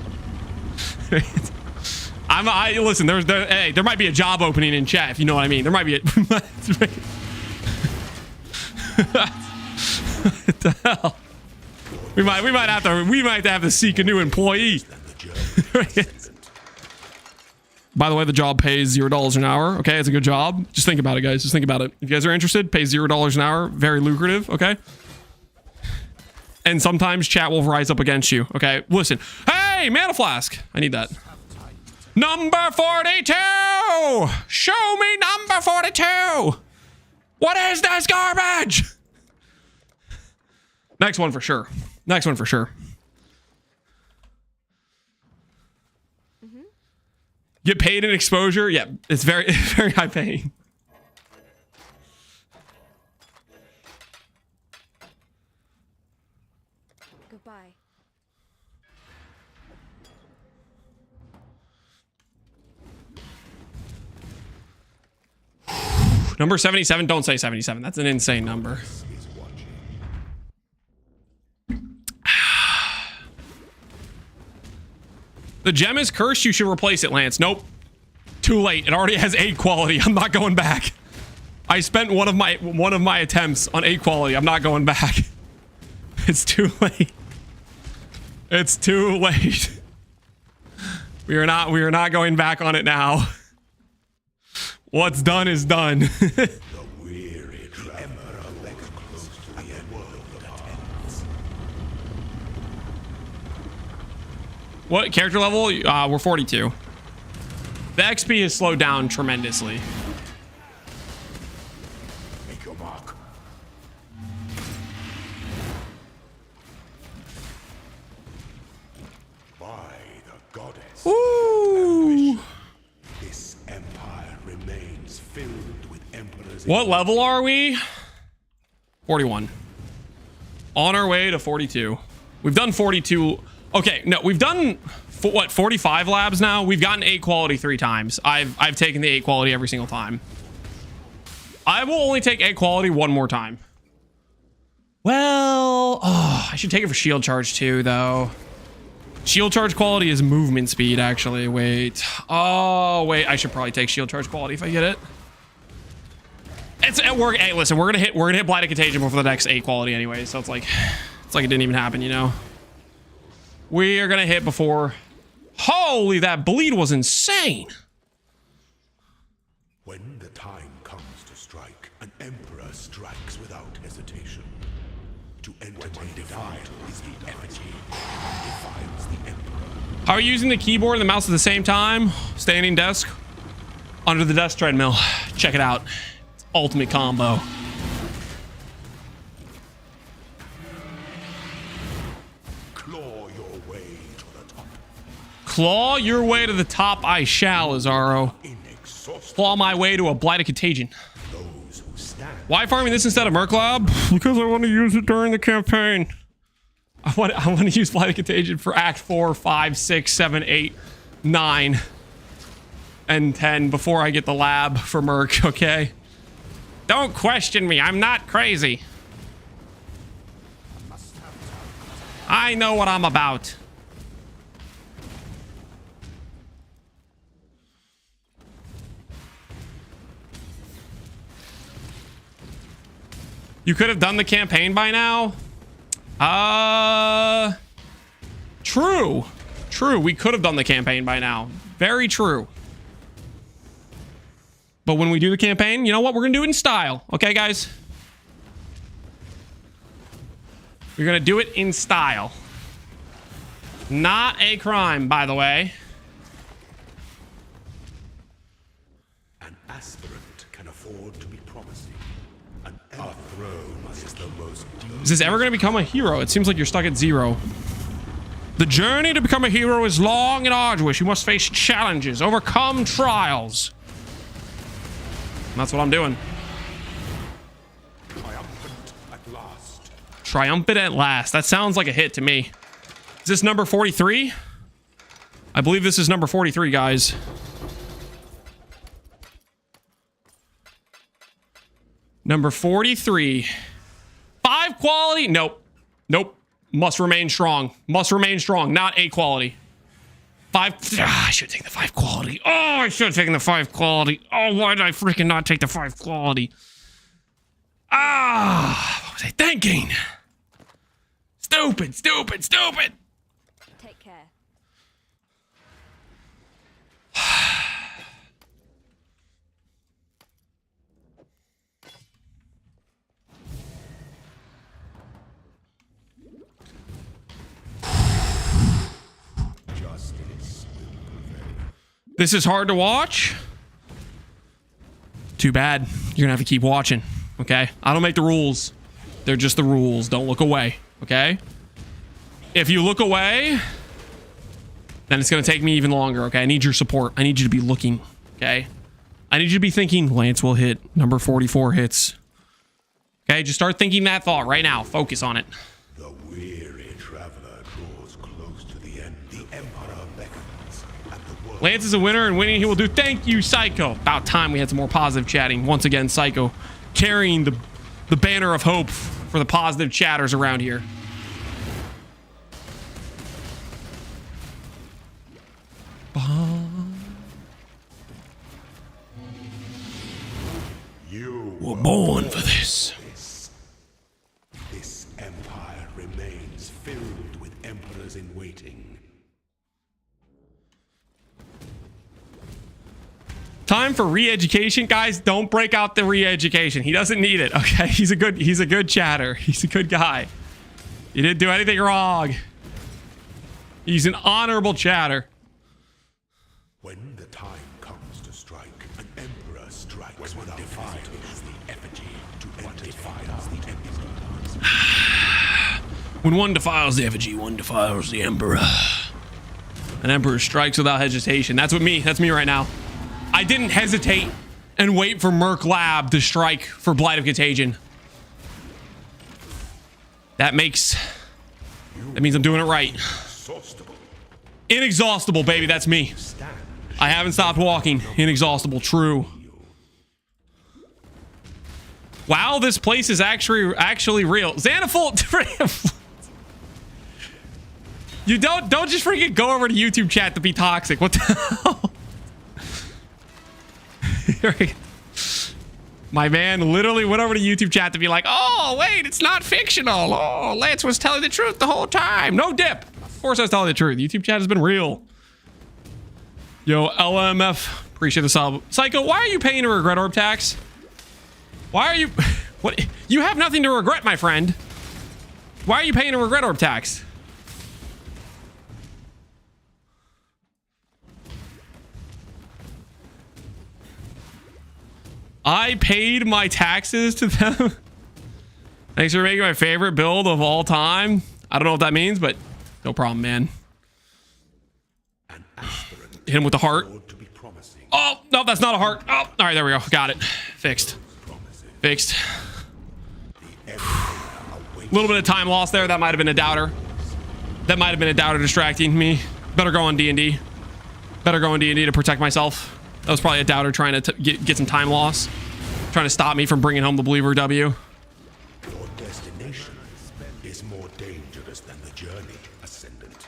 S1: Listen, hey, there might be a job opening in chat, if you know what I mean. There might be a... What the hell? We might have to seek a new employee. By the way, the job pays $0 an hour. Okay, it's a good job. Just think about it, guys. Just think about it. If you guys are interested, pays $0 an hour. Very lucrative. Okay. And sometimes chat will rise up against you. Okay, listen. Hey, mana flask. I need that. Number 42. Show me number 42. What is this garbage? Next one for sure. Next one for sure. Get paid in exposure? Yeah, it's very, very high paying.
S4: Goodbye.
S1: Number 77, don't say 77. That's an insane number. The gem is cursed. You should replace it, Lance. Nope. Too late. It already has 8 quality. I'm not going back. I spent one of my attempts on 8 quality. I'm not going back. It's too late. It's too late. We are not going back on it now. What's done is done.
S2: The weary traveler walks close to the end world ends.
S1: What character level? We're 42. The XP has slowed down tremendously.
S2: Make your mark. By the goddess.
S1: Ooh.
S2: This empire remains filled with emperors.
S1: What level are we? 41. On our way to 42. We've done 42. Okay, no, we've done what, 45 labs now? We've gotten 8 quality 3 times. I've taken the 8 quality every single time. I will only take 8 quality 1 more time. Well, oh, I should take it for shield charge too, though. Shield charge quality is movement speed, actually. Wait. Oh, wait. I should probably take shield charge quality if I get it. Hey, listen, we're gonna hit Blight and Contagion before the next 8 quality anyway, so it's like it didn't even happen, you know. We are gonna hit before. Holy, that bleed was insane.
S2: When the time comes to strike, an emperor strikes without hesitation. To enter my defile is the effigy. Defiles the emperor.
S1: How are you using the keyboard and the mouse at the same time? Standing desk, under the desk treadmill. Check it out. It's ultimate combo.
S2: Claw your way to the top.
S1: Claw your way to the top, I shall, Azaro.
S2: Inexhaustible.
S1: Claw my way to a Blight and Contagion.
S2: Those who stand.
S1: Why farming this instead of Merc Lab? Because I want to use it during the campaign. I want to use Blight and Contagion for Act 4, 5, 6, 7, 8, 9, and 10 before I get the lab for Merc, okay? Don't question me. I'm not crazy. I know what I'm about. You could have done the campaign by now. True. True. We could have done the campaign by now. Very true. But when we do the campaign, you know what? We're going to do it in style. Okay, guys? We're going to do it in style. Not a crime, by the way.
S2: An aspirant can afford to be promising. A throne is the most
S1: Is this ever going to become a hero? It seems like you're stuck at 0. The journey to become a hero is long and arduous. You must face challenges, overcome trials. And that's what I'm doing.
S2: triumphant at last.
S1: Triumphant at last. That sounds like a hit to me. Is this number 43? I believe this is number 43, guys. Number 43. 5 quality? Nope. Nope. Must remain strong. Must remain strong. Not 8 quality. 5. I should take the 5 quality. Oh, I should have taken the 5 quality. Oh, why did I freaking not take the 5 quality? What was I thinking? Stupid, stupid, stupid.
S4: Take care.
S1: This is hard to watch. Too bad. You're gonna have to keep watching. Okay? I don't make the rules. They're just the rules. Don't look away. Okay? If you look away, then it's gonna take me even longer. Okay? I need your support. I need you to be looking. Okay? I need you to be thinking Lance will hit. Number 44 hits. Okay? Just start thinking that thought right now. Focus on it.
S2: The weary traveler draws close to the end. The Emperor beckons, and the world...
S1: Lance is a winner, and winning he will do. Thank you, Psycho. About time we had some more positive chatting. Once again, Psycho carrying the banner of hope for the positive chatters around here.
S2: You
S1: We're born for this.
S2: This empire remains filled with emperors in waiting.
S1: Time for re-education, guys. Don't break out the re-education. He doesn't need it. Okay, he's a good chatter. He's a good guy. He didn't do anything wrong. He's an honorable chatter.
S2: When the time comes to strike, an emperor strikes without defiles the effigy to what defiles the emperor.
S1: When one defiles the effigy, one defiles the emperor. An emperor strikes without hesitation. That's me right now. I didn't hesitate and wait for Merc Lab to strike for Blight of Contagion. That means I'm doing it right. Inexhaustible, baby, that's me. I haven't stopped walking. Inexhaustible, true. Wow, this place is actually real. Xanafold. You don't just freaking go over to YouTube chat to be toxic. What the hell? My man literally went over to YouTube chat to be like, oh, wait, it's not fictional. Oh, Lance was telling the truth the whole time. No dip. Of course I was telling the truth. YouTube chat has been real. Yo, LMF. Appreciate the sub. Psycho, why are you paying a regret orb tax? Why are you... What? You have nothing to regret, my friend. Why are you paying a regret orb tax? I paid my taxes to them. Thanks for making my favorite build of all time. I don't know what that means, but no problem, man. Hit him with the heart. Oh, no, that's not a heart. Oh, all right, there we go. Got it. Fixed. Fixed. A little bit of time lost there. That might have been a doubter. That might have been a doubter distracting me. Better go on D&D. Better go on D&D to protect myself. That was probably a doubter trying to get some time loss. Trying to stop me from bringing home the Believer W.
S2: Your destination is more dangerous than the journey, Ascendant.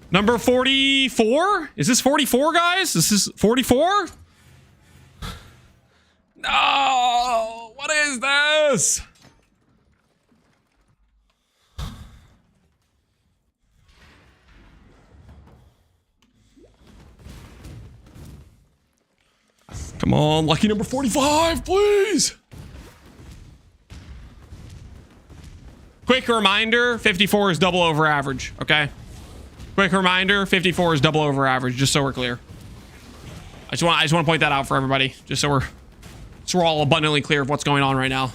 S1: Number 44? Is this 44, guys? This is 44? No! What is this? Come on, lucky number 45, please! Quick reminder, 54 is double over average, okay? Quick reminder, 54 is double over average, just so we're clear. I just want to point that out for everybody, just so we're all abundantly clear of what's going on right now.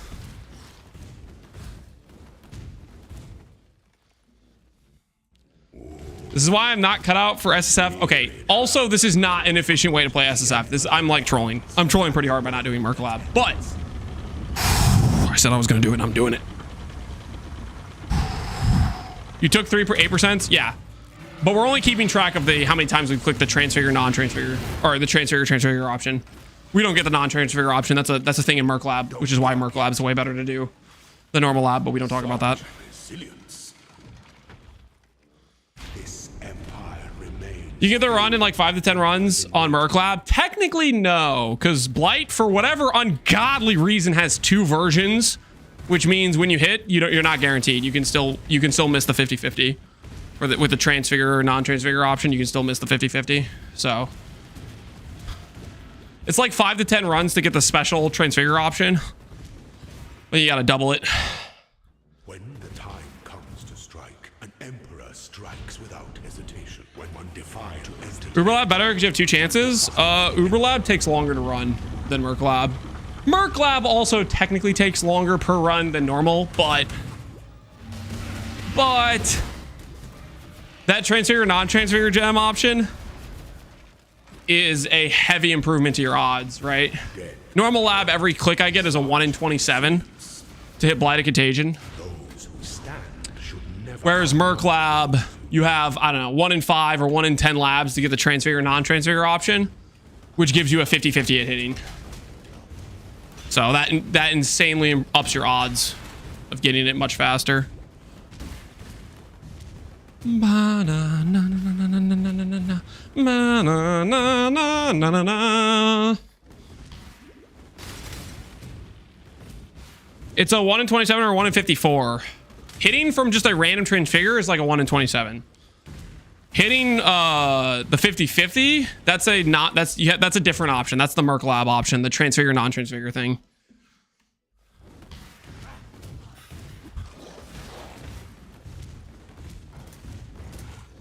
S1: This is why I'm not cut out for SSF. Okay, also, this is not an efficient way to play SSF. I'm like trolling. I'm trolling pretty hard by not doing Merc Lab, but I said I was going to do it, and I'm doing it. You took 8%? Yeah. But we're only keeping track of how many times we click the transfigure, non-transfigure, or the transfigure option. We don't get the non-transfigure option. That's a thing in Merc Lab, which is why Merc Lab is way better to do than normal lab, but we don't talk about that. You get the run in like 5 to 10 runs on Merc Lab? Technically, no, because Blight, for whatever ungodly reason, has 2 versions, which means when you hit, you're not guaranteed. You can still miss the 50-50, or with the transfigure or non-transfigure option, you can still miss the 50-50. So it's like 5 to 10 runs to get the special transfigure option, but you got to double it.
S2: When the time comes to strike, an emperor strikes without hesitation. When one defies to enter,
S1: Uber Lab better because you have 2 chances. Uber Lab takes longer to run than Merc Lab. Merc Lab also technically takes longer per run than normal, but that transfigure non-transfigure gem option is a heavy improvement to your odds, right? Normal lab, every click I get is a 1 in 27 to hit Blight and Contagion. Whereas Merc Lab, you have, I don't know, 1 in 5 or 1 in 10 labs to get the transfigure non-transfigure option, which gives you a 50-50 at hitting. So that insanely ups your odds of getting it much faster. It's a 1 in 27 or 1 in 54. Hitting from just a random transfigure is like a 1 in 27. Hitting the 50-50, that's a different option. That's the Merc Lab option, the transfigure non-transfigure thing.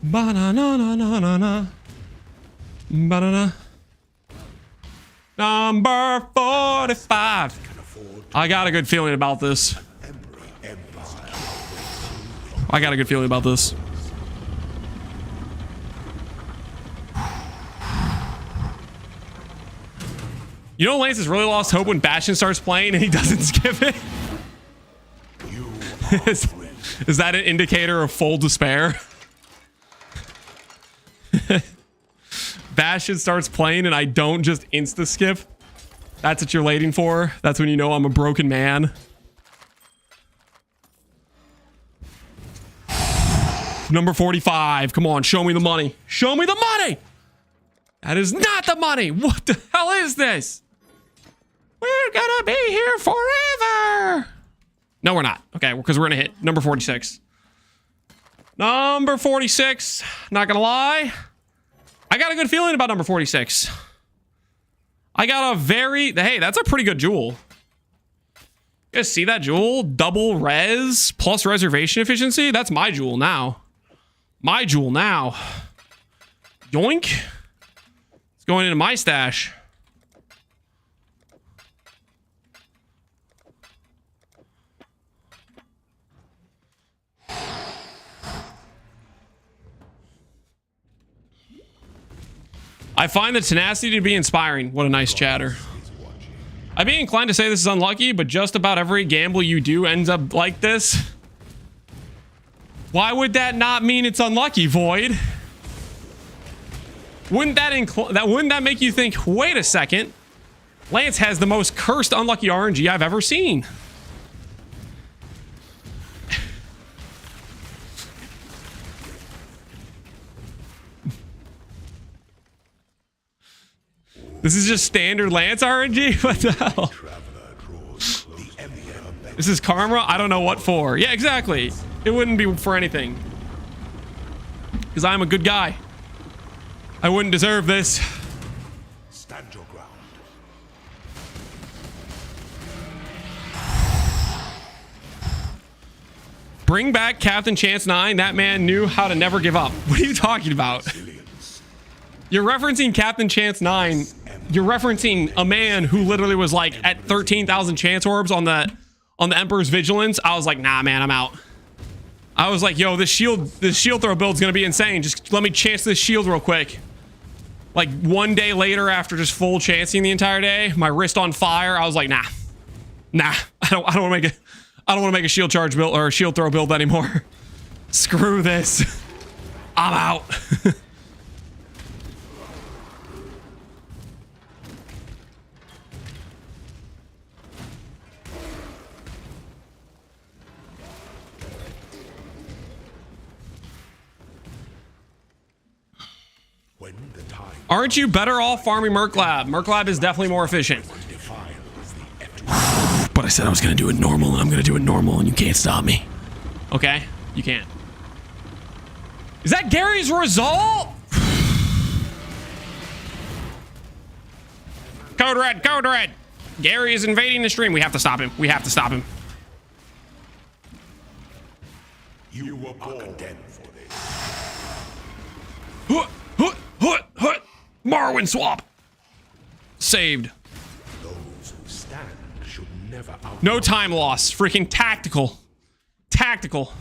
S1: Ba-na-na-na-na-na-na. Ba-na-na. Number 45. I got a good feeling about this. I got a good feeling about this. You know, Lance has really lost hope when Bastion starts playing and he doesn't skip it. Is that an indicator of full despair? Bastion starts playing and I don't just insta skip. That's what you're waiting for. That's when you know I'm a broken man. Number 45. Come on, show me the money. Show me the money. That is not the money. What the hell is this? We're gonna be here forever. No, we're not. Okay, because we're gonna hit number 46. Number 46. Not gonna lie. I got a good feeling about number 46. I got a hey, that's a pretty good jewel. You guys see that jewel? Double res plus reservation efficiency? That's my jewel now. My jewel now. Yoink. It's going into my stash. I find the tenacity to be inspiring. What a nice chatter. I'd be inclined to say this is unlucky, but just about every gamble you do ends up like this. Why would that not mean it's unlucky, Void? Wouldn't that make you think, wait a second, Lance has the most cursed unlucky RNG I've ever seen. This is just standard Lance RNG? What the hell? This is karma? I don't know what for. Yeah, exactly. It wouldn't be for anything. Because I'm a good guy. I wouldn't deserve this.
S2: stand your ground.
S1: Bring back Captain Chance 9. That man knew how to never give up. What are you talking about? You're referencing Captain Chance 9. You're referencing a man who literally was like at 13,000 chance orbs on the Emperor's Vigilance. I was like, nah, man, I'm out. I was like, yo, this shield throw build's gonna be insane. Just let me chance this shield real quick. Like 1 day later, after just full chancing the entire day, my wrist on fire. I was like, nah. I don't want to make a shield charge build or a shield throw build anymore. Screw this. I'm out.
S2: When the time
S1: Aren't you better off farming Merc Lab? Merc Lab is definitely more efficient.
S2: defiles the empty.
S1: But I said I was going to do it normal, and I'm going to do it normal, and you can't stop me. Okay? You can't. Is that Gary's result? Code red, code red. Gary is invading the stream. We have to stop him. We have to stop him.
S2: You were condemned for this.
S1: Marwin swap. Saved.
S2: Those who stand should never out.
S1: No time loss. Freaking tactical. Tactical.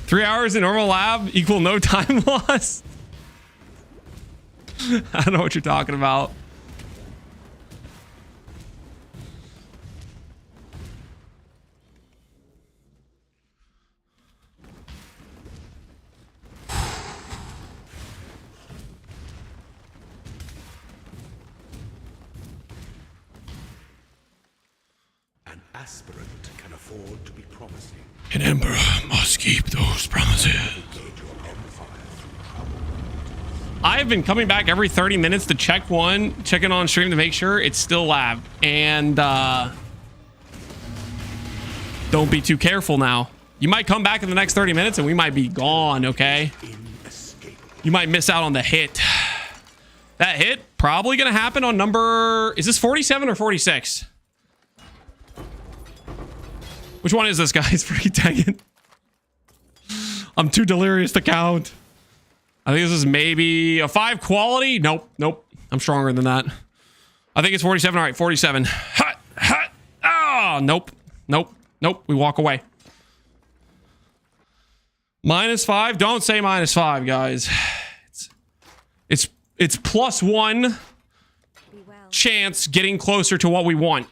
S1: Three hours in normal lab equal no time loss. I don't know what you're talking about.
S2: An aspirant can afford to be promising.
S1: An emperor must keep those promises. I've been coming back every 30 minutes to check in on stream to make sure it's still lab. And don't be too careful now. You might come back in the next 30 minutes and we might be gone, okay? You might miss out on the hit. That hit probably gonna happen on number... Is this 47 or 46? Which one is this, guys? Freaking dang it. I'm too delirious to count. I think this is maybe a 5 quality. Nope. I'm stronger than that. I think it's 47. All right, 47. Hut. Oh, nope. We walk away. -5. Don't say -5, guys. It's +1 chance getting closer to what we want.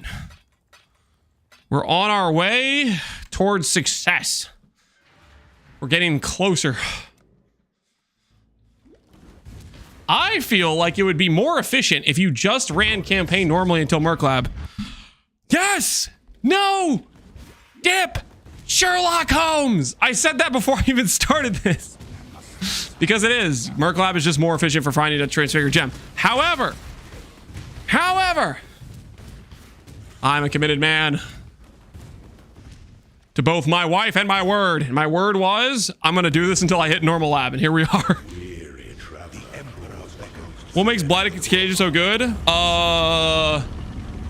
S1: We're on our way towards success. We're getting closer. I feel like it would be more efficient if you just ran campaign normally until Merc Lab. Yes! No! Dip! Sherlock Holmes! I said that before I even started this. Because it is. Merc Lab is just more efficient for finding a transfigured gem. However, I'm a committed man to both my wife and my word. And my word was, I'm going to do this until I hit normal lab. And here we are. What makes Blight Contagion so good?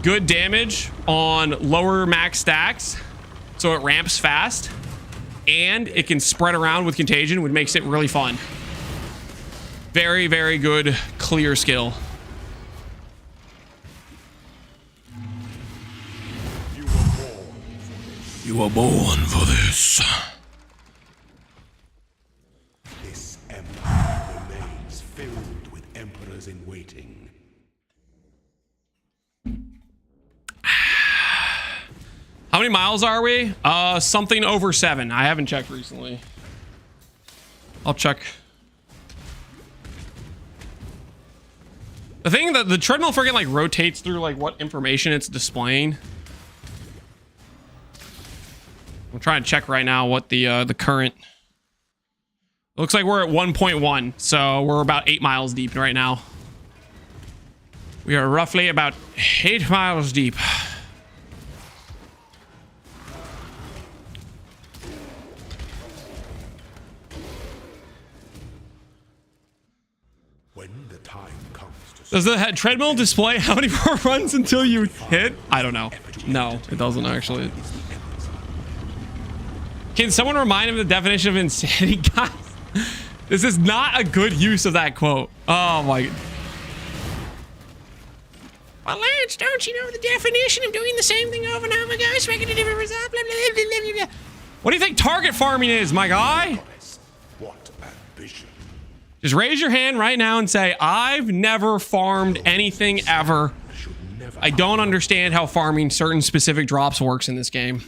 S1: Good damage on lower max stacks. So it ramps fast. And it can spread around with Contagion, which makes it really fun. Very, very good clear skill. You were born for this.
S2: This empire remains filled with emperors in waiting.
S1: How many miles are we? Something over 7. I haven't checked recently. I'll check. The thing that the treadmill freaking like rotates through like what information it's displaying. I'm trying to check right now what the current. It looks like we're at 1.1, so we're about 8 miles deep right now. We are roughly about 8 miles deep.
S2: When the time comes to
S1: Does the treadmill display how many more runs until you hit? I don't know. No, it doesn't actually. Can someone remind him of the definition of insanity? Guys, this is not a good use of that quote. Oh my. Well, Lance, don't you know the definition of doing the same thing over and over again, expecting a different result? Blah, blah, blah, blah, blah. What do you think target farming is, my guy?
S2: what ambition?
S1: Just raise your hand right now and say, I've never farmed anything ever. I don't understand how farming certain specific drops works in this game.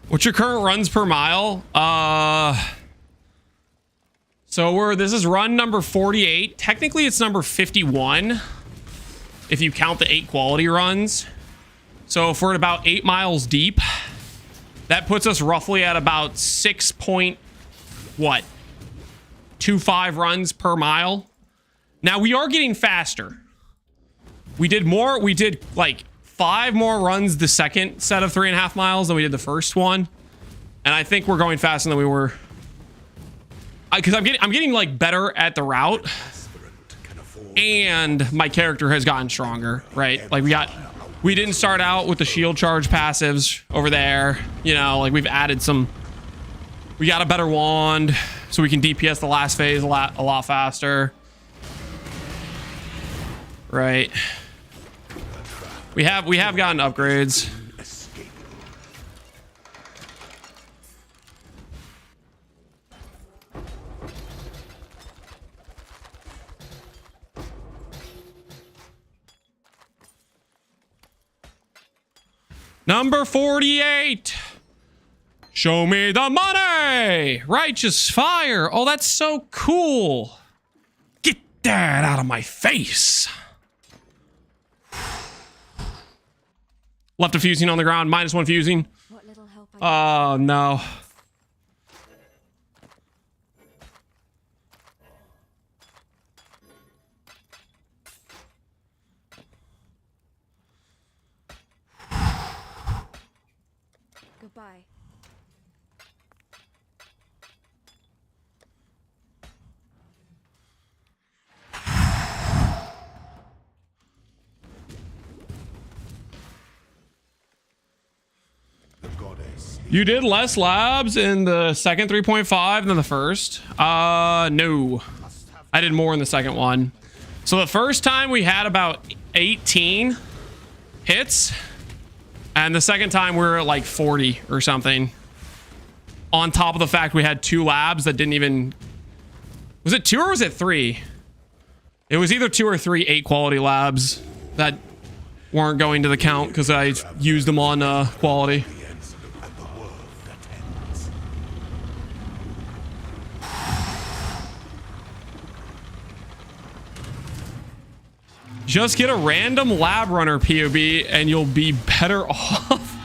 S1: What's your current runs per mile? So this is run number 48. Technically it's number 51 if you count the 8 quality runs. So if we're at about 8 miles deep, that puts us roughly at about 6.25 runs per mile. Now we are getting faster. We did like 5 more runs the second set of 3.5 miles than we did the first one, and I think we're going faster than we were. Because I'm getting like better at the route, and my character has gotten stronger. Right? Like we didn't start out with the shield charge passives over there. You know, like we've added some. We got a better wand, so we can DPS the last phase a lot faster. Right. We have gotten upgrades. Number 48. Show me the money. Righteous fire. Oh, that's so cool. Get that out of my face. Left a fusing on the ground, -1 fusing.
S4: What little help
S1: Oh, no.
S4: Goodbye.
S1: You did less labs in the second 3.5 than the first? No. I did more in the second one. So the first time we had about 18 hits, and the second time we were at like 40 or something. On top of the fact we had 2 labs that didn't even... Was it 2 or was it 3? It was either 2 or 3 8 quality labs that weren't going to the count because I used them on quality. Just get a random lab runner POB and you'll be better off.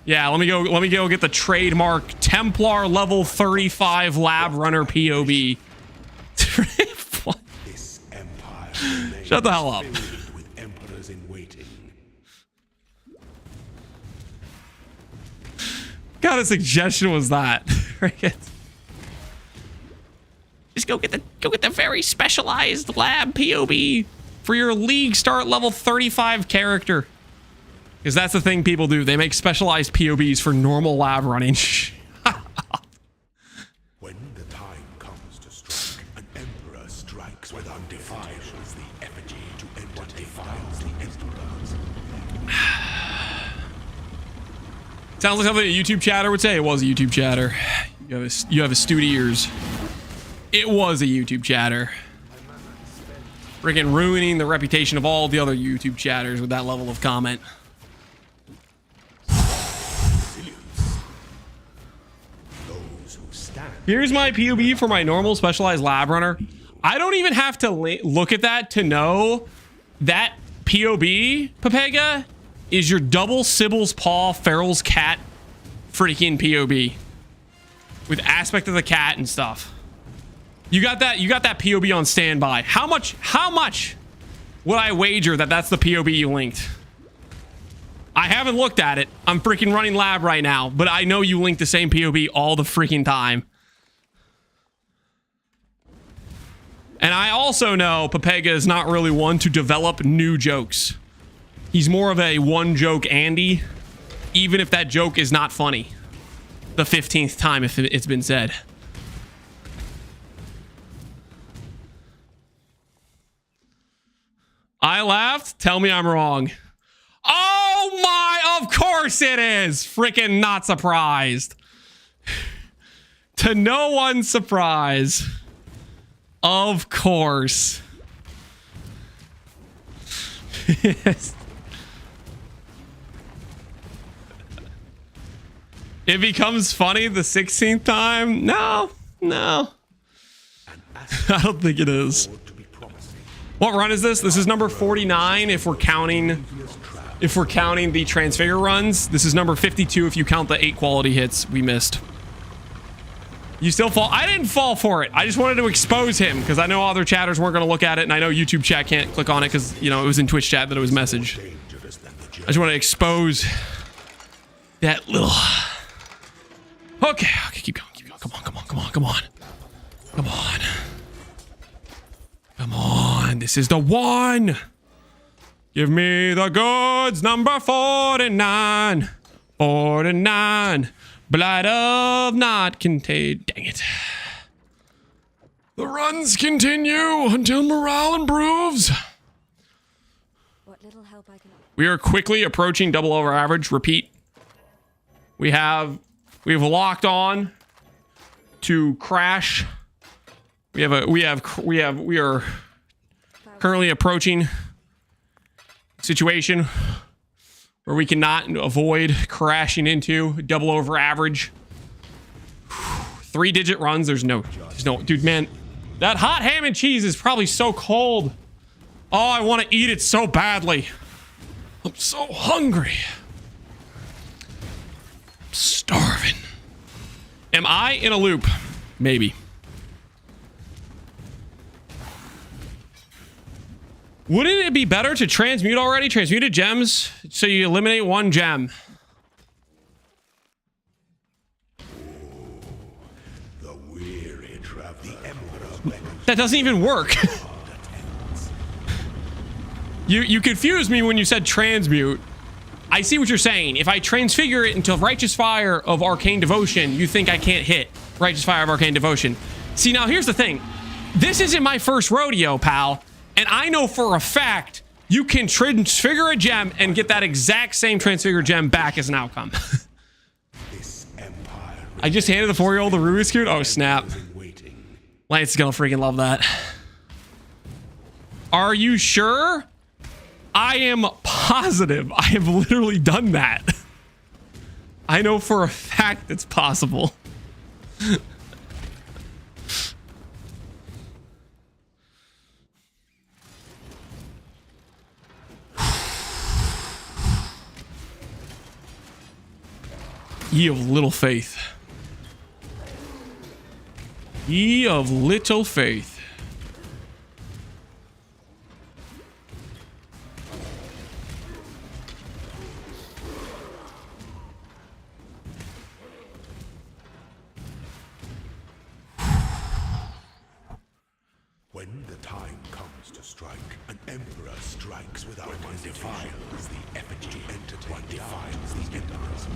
S1: Yeah, let me go get the trademark Templar level 35 lab runner POB.
S2: This empire
S1: Shut the hell up.
S2: with emperors in waiting.
S1: What kind of suggestion was that? Just go get the very specialized lab POB for your league start level 35 character. Because that's the thing people do. They make specialized POBs for normal lab running.
S2: When the time comes to strike, an emperor strikes with defiles the effigy to enter defiles the emperors.
S1: Sounds like something a YouTube chatter would say. It was a YouTube chatter. You have astute ears. It was a YouTube chatter. Freaking ruining the reputation of all the other YouTube chatters with that level of comment. Here's my POB for my normal specialized lab runner. I don't even have to look at that to know that POB, Pepega, is your double Sybil's Paw, Feral's Cat freaking POB. with aspect of the cat and stuff. You got that POB on standby. How much would I wager that that's the POB you linked? I haven't looked at it. I'm freaking running lab right now, but I know you link the same POB all the freaking time. And I also know Pepega is not really one to develop new jokes. He's more of a one joke Andy, even if that joke is not funny. The 15th time if it's been said. I laughed. Tell me I'm wrong. Oh my, of course it is. Freaking not surprised. To no one's surprise. Of course. Yes. It becomes funny the 16th time? No. I don't think it is. What run is this? This is number 49 if we're counting the transfigure runs. This is number 52 if you count the 8 quality hits we missed. You still fall? I didn't fall for it. I just wanted to expose him because I know other chatters weren't going to look at it, and I know YouTube chat can't click on it because, you know, it was in Twitch chat that it was messaged. I just want to expose that little... Okay, keep going. Come on, this is the one. Give me the goods, number 49. 49. Blight of not contained. Dang it. The runs continue until morale improves.
S4: What little help I can...
S1: We are quickly approaching double over average. Repeat. We've locked on to crash. We are currently approaching a situation where we cannot avoid crashing into double over average. 3-digit runs. There's no, dude, man, that hot ham and cheese is probably so cold. Oh, I want to eat it so badly. I'm so hungry. I'm starving. Am I in a loop? Maybe. Wouldn't it be better to transmute already? Transmuted gems so you eliminate 1 gem.
S2: The weary traveler.
S1: That doesn't even work. You confused me when you said transmute. I see what you're saying. If I transfigure it into Righteous Fire of Arcane Devotion, you think I can't hit Righteous Fire of Arcane Devotion. See, now here's the thing. This isn't my first rodeo, pal. And I know for a fact you can transfigure a gem and get that exact same transfigured gem back as an outcome. I just handed the 4-year-old the Rubik's Cube. Oh, snap. Lance is gonna freaking love that. Are you sure? I am positive. I have literally done that. I know for a fact it's possible. Ye of little faith. Ye of little faith.
S2: When the time comes to strike, an emperor strikes without one defiles the effigy. One defiles the emperor's.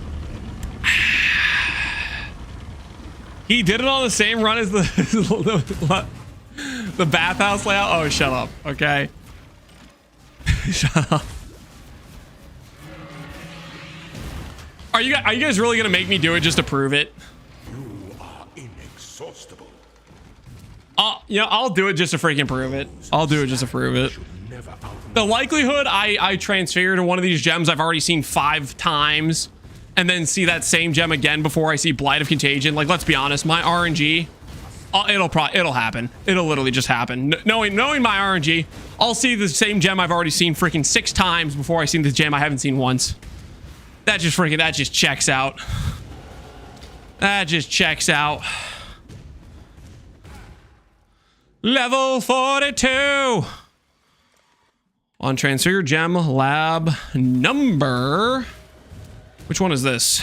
S1: He did it on the same run as the bathhouse layout. Oh, shut up. Okay. Shut up. Are you guys really gonna make me do it just to prove it?
S2: You are inexhaustible.
S1: I'll do it just to freaking prove it. I'll do it just to prove it. The likelihood I transfigure to one of these gems I've already seen 5 times and then see that same gem again before I see Blight of Contagion. Like, let's be honest, my RNG, it'll happen. It'll literally just happen. Knowing my RNG, I'll see the same gem I've already seen freaking 6 times before I see the gem I haven't seen once. That just checks out. That just checks out. Level 42. On Transfigure Gem Lab number. Which one is this?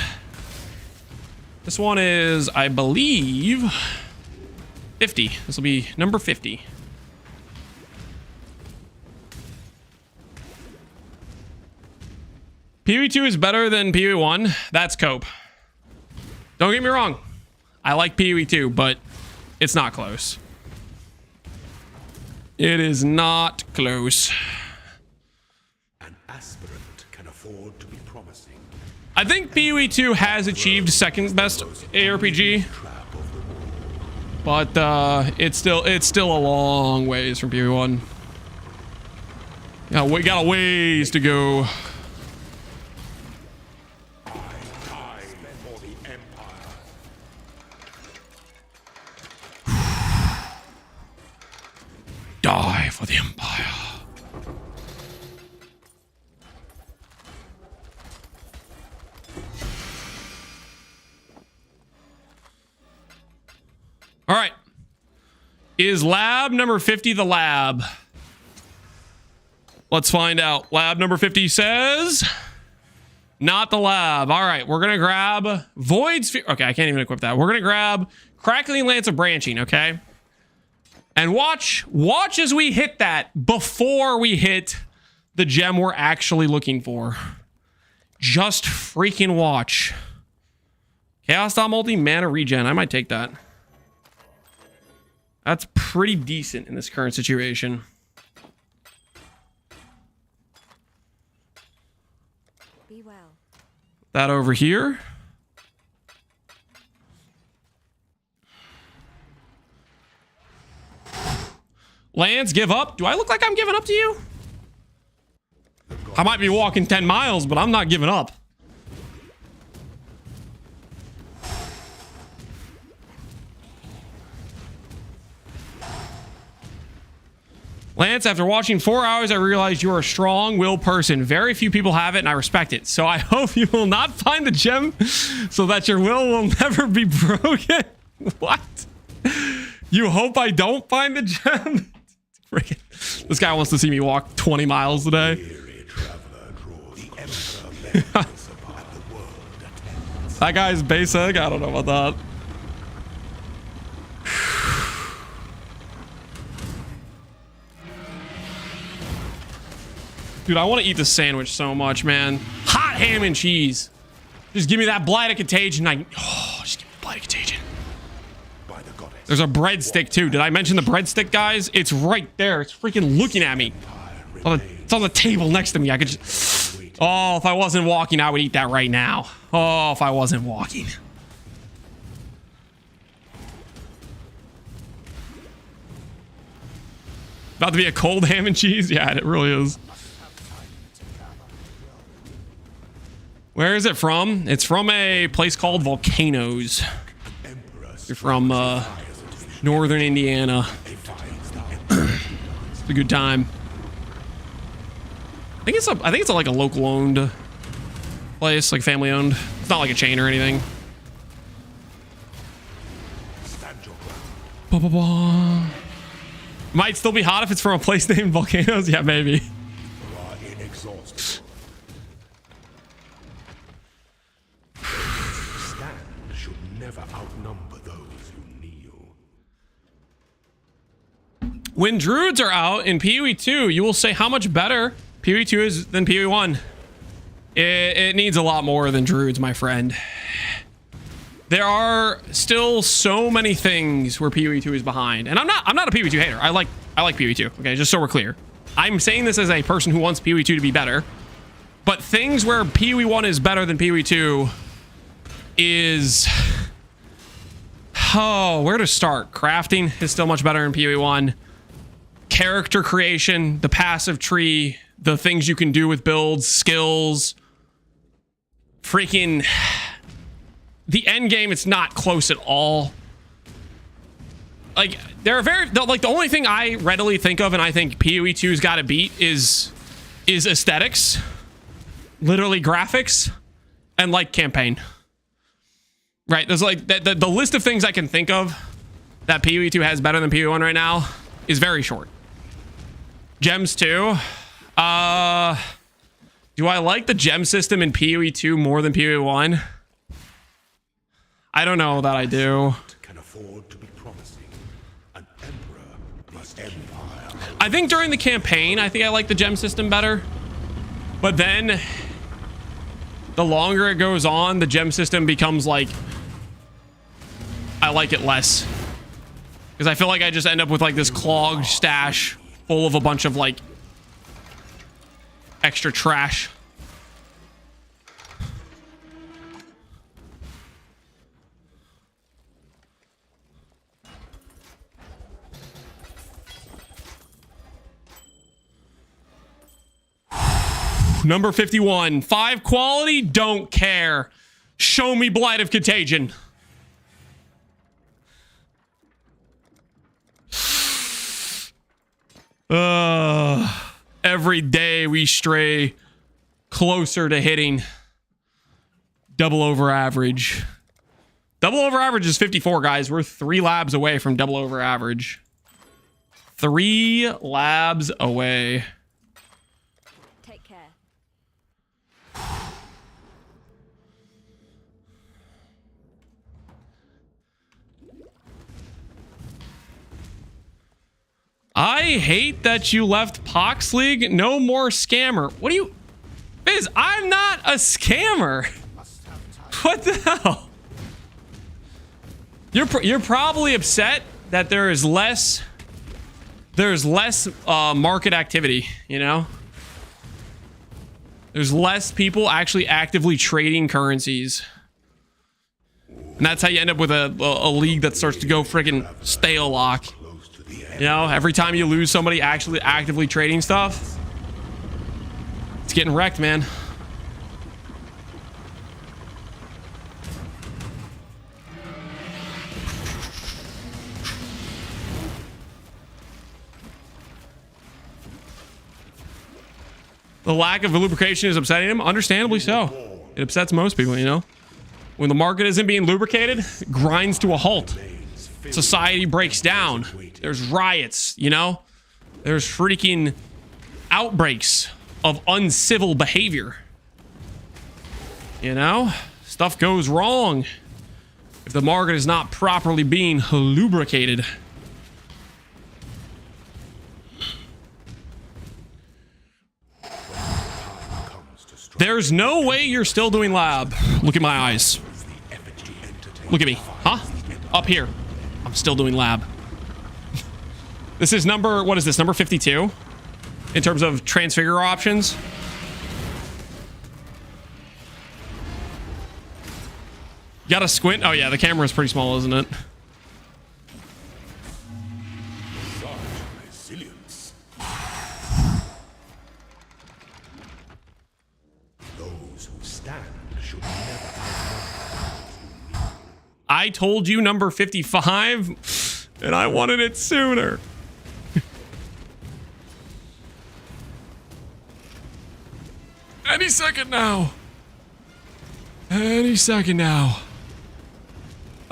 S1: This one is, I believe, 50. This will be number 50. PoE2 is better than PoE1. That's cope. Don't get me wrong. I like PoE2, but it's not close. It is not close.
S2: An aspirant can afford to be promising.
S1: I think PoE2 has achieved second best ARPG, but it's still a long ways from PoE1. Yeah, we got a ways to go. Die for the Empire. All right. Is lab number 50 the lab? Let's find out. Lab number 50 says not the lab. All right, we're gonna grab Void Sphere. Okay, I can't even equip that. We're gonna grab Crackling Lance of Branching, okay? And watch as we hit that before we hit the gem we're actually looking for. Just freaking watch. Chaos Dot Multi Mana Regen. I might take that. That's pretty decent in this current situation.
S4: Be well.
S1: That over here. Lance, give up? Do I look like I'm giving up to you? I might be walking 10 miles, but I'm not giving up. Lance, after watching 4 hours, I realized you are a strong-willed person. Very few people have it, and I respect it. So I hope you will not find the gem so that your will never be broken. What? You hope I don't find the gem? Freaking, this guy wants to see me walk 20 miles today. That guy's basic. I don't know about that. Dude, I want to eat the sandwich so much, man. Hot ham and cheese. Just give me that Blight of Contagion. Just give me Blight of Contagion. There's a breadstick too. Did I mention the breadstick, guys? It's right there. It's freaking looking at me. It's on the table next to me. I could just... Oh, if I wasn't walking, I would eat that right now. Oh, if I wasn't walking. About to be a cold ham and cheese? Yeah, it really is. Where is it from? It's from a place called Volcanoes. You're from northern Indiana. It's a good time. I think it's like a local owned place, like family owned. It's not like a chain or anything. Might still be hot if it's from a place named Volcanoes. Yeah, maybe. When druids are out in PoE2, you will say how much better PoE2 is than PoE1. It needs a lot more than druids, my friend. There are still so many things where PoE2 is behind. And I'm not a PoE2 hater. I like PoE2. Okay, just so we're clear. I'm saying this as a person who wants PoE2 to be better. But things where PoE1 is better than PoE2 is... Oh, where to start? Crafting is still much better in PoE1. Character creation, the passive tree, the things you can do with builds, skills, freaking the end game, it's not close at all. Like there are the only thing I readily think of and I think PoE2's got to beat is aesthetics, literally graphics, and like campaign. Right, there's like the list of things I can think of that PoE 2 has better than PoE 1 right now is very short. Gems 2. Do I like the gem system in PoE 2 more than PoE 1? I don't know that I do.
S2: Can afford to be promising. An emperor must empire.
S1: I think during the campaign, I think I like the gem system better. But then the longer it goes on, the gem system becomes like I like it less. Because I feel like I just end up with like this clogged stash full of a bunch of like extra trash. Number 51. 5 quality, don't care. Show me Blight of Contagion. Every day we stray closer to hitting double over average. Double over average is 54, guys. We're 3 labs away from double over average. 3 labs away.
S4: Take care.
S1: I hate that you left Pox League. No more scammer. What do you... Biz, I'm not a scammer. What the hell? You're probably upset that there's less market activity, you know? There's less people actually actively trading currencies. And that's how you end up with a league that starts to go friggin' stale lock. You know, every time you lose somebody actually actively trading stuff, it's getting wrecked, man. The lack of lubrication is upsetting him, understandably so. It upsets most people, you know. When the market isn't being lubricated, it grinds to a halt. Society breaks down. There's riots, you know? There's freaking outbreaks of uncivil behavior. You know? Stuff goes wrong if the market is not properly being lubricated. There's no way you're still doing lab. Look at my eyes. Look at me. Huh? Up here. I'm still doing lab. This is number, what is this? Number 52? In terms of transfigure options. You gotta squint. Oh yeah, the camera is pretty small, isn't it?
S2: Resilience. Those who stand should never outnumber.
S1: I told you number 55, and I wanted it sooner. Any second now. Any second now.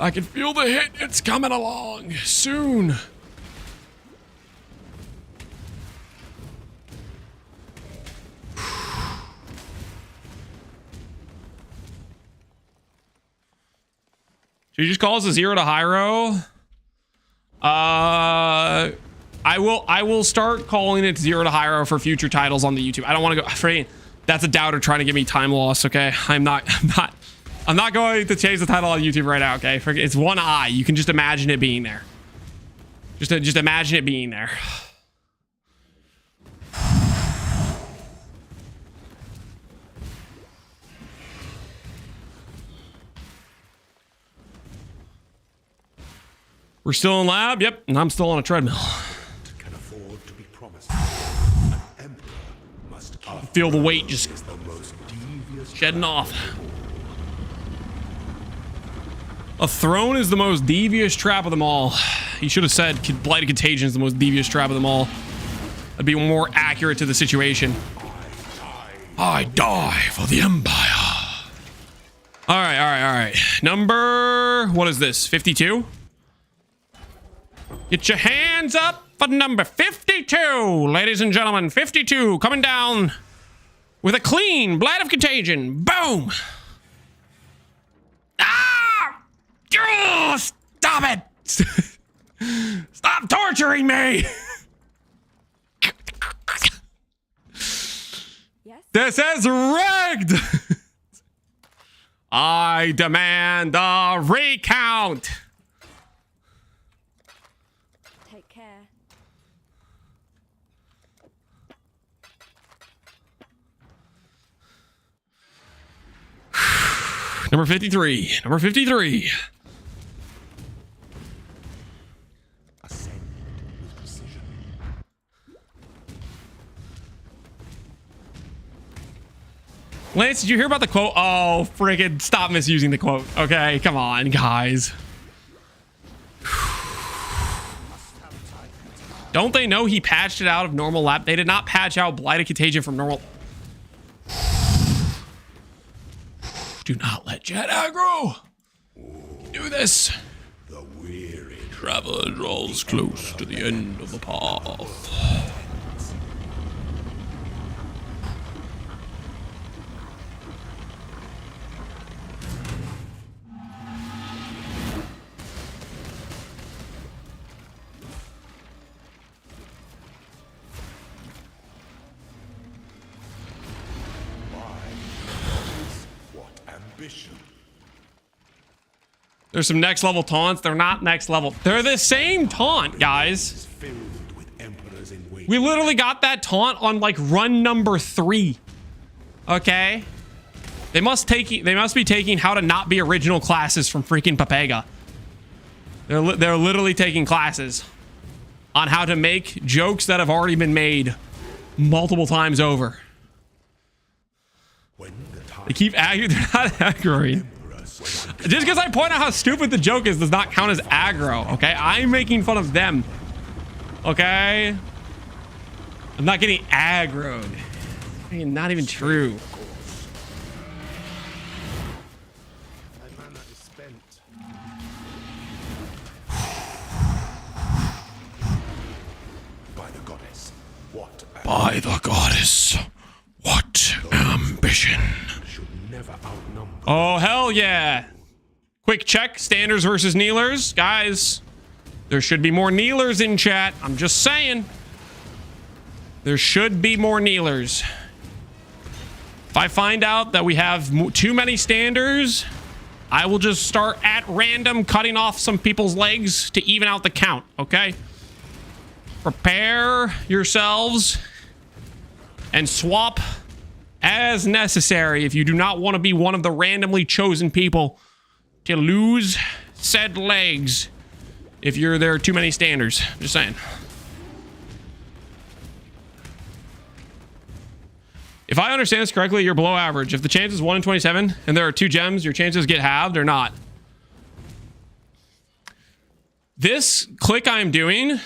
S1: I can feel the hit. It's coming along soon. Should you just call us a 0 to Hyro? I will start calling it 0 to Hyro for future titles on the YouTube. I don't want to go afraid. That's a doubter trying to give me time loss, okay? I'm not going to change the title on YouTube right now, okay? It's one eye. You can just imagine it being there. Just imagine it being there. We're still in lab? Yep, and I'm still on a treadmill.
S2: Can afford to be promised. An emperor must
S1: Feel the weight just
S2: is the most devious
S1: shedding off. A throne is the most devious trap of them all. He should have said Blight of Contagion is the most devious trap of them all. That'd be more accurate to the situation. I die for the Empire. All right, all right, all right. Number, what is this? 52? Get your hands up for number 52, ladies and gentlemen. 52 coming down with a clean Blight of Contagion. Boom. Ah! Oh, stop it. Stop torturing me.
S4: Yes?
S1: This is rigged. I demand a recount.
S4: Take care.
S1: Number 53. Number 53.
S2: Ascend with precision.
S1: Lance, did you hear about the quote? Oh, friggin' stop misusing the quote. Okay, come on, guys. Don't they know he patched it out of normal lap? They did not patch out Blight of Contagion from normal. Do not let Jet aggro. Do this.
S2: The weary
S1: Traveler draws close to the end of the path.
S2: what ambition.
S1: There's some next level taunts. They're not next level. They're the same taunt, guys.
S2: Is filled with emperors in waiting.
S1: We literally got that taunt on like run number 3. Okay. They must be taking how to not be original classes from freaking Papega. They're literally taking classes on how to make jokes that have already been made multiple times over.
S2: When the time
S1: They keep they're not aggroing. Just because I point out how stupid the joke is does not count as aggro, okay? I'm making fun of them, okay? I'm not getting aggroed. Not even true.
S3: My mana is spent.
S2: by the goddess. What
S1: By the goddess, what ambition.
S2: should never outnumber.
S1: Oh, hell yeah. Quick check, standers versus kneelers. Guys, there should be more kneelers in chat. I'm just saying. There should be more kneelers. If I find out that we have too many standers, I will just start at random cutting off some people's legs to even out the count, okay? Prepare yourselves and swap as necessary if you do not want to be one of the randomly chosen people to lose said legs if there are too many standers. Just saying. If I understand this correctly, you're below average. If the chance is 1 in 27 and there are 2 gems, your chances get halved or not. This click I'm doing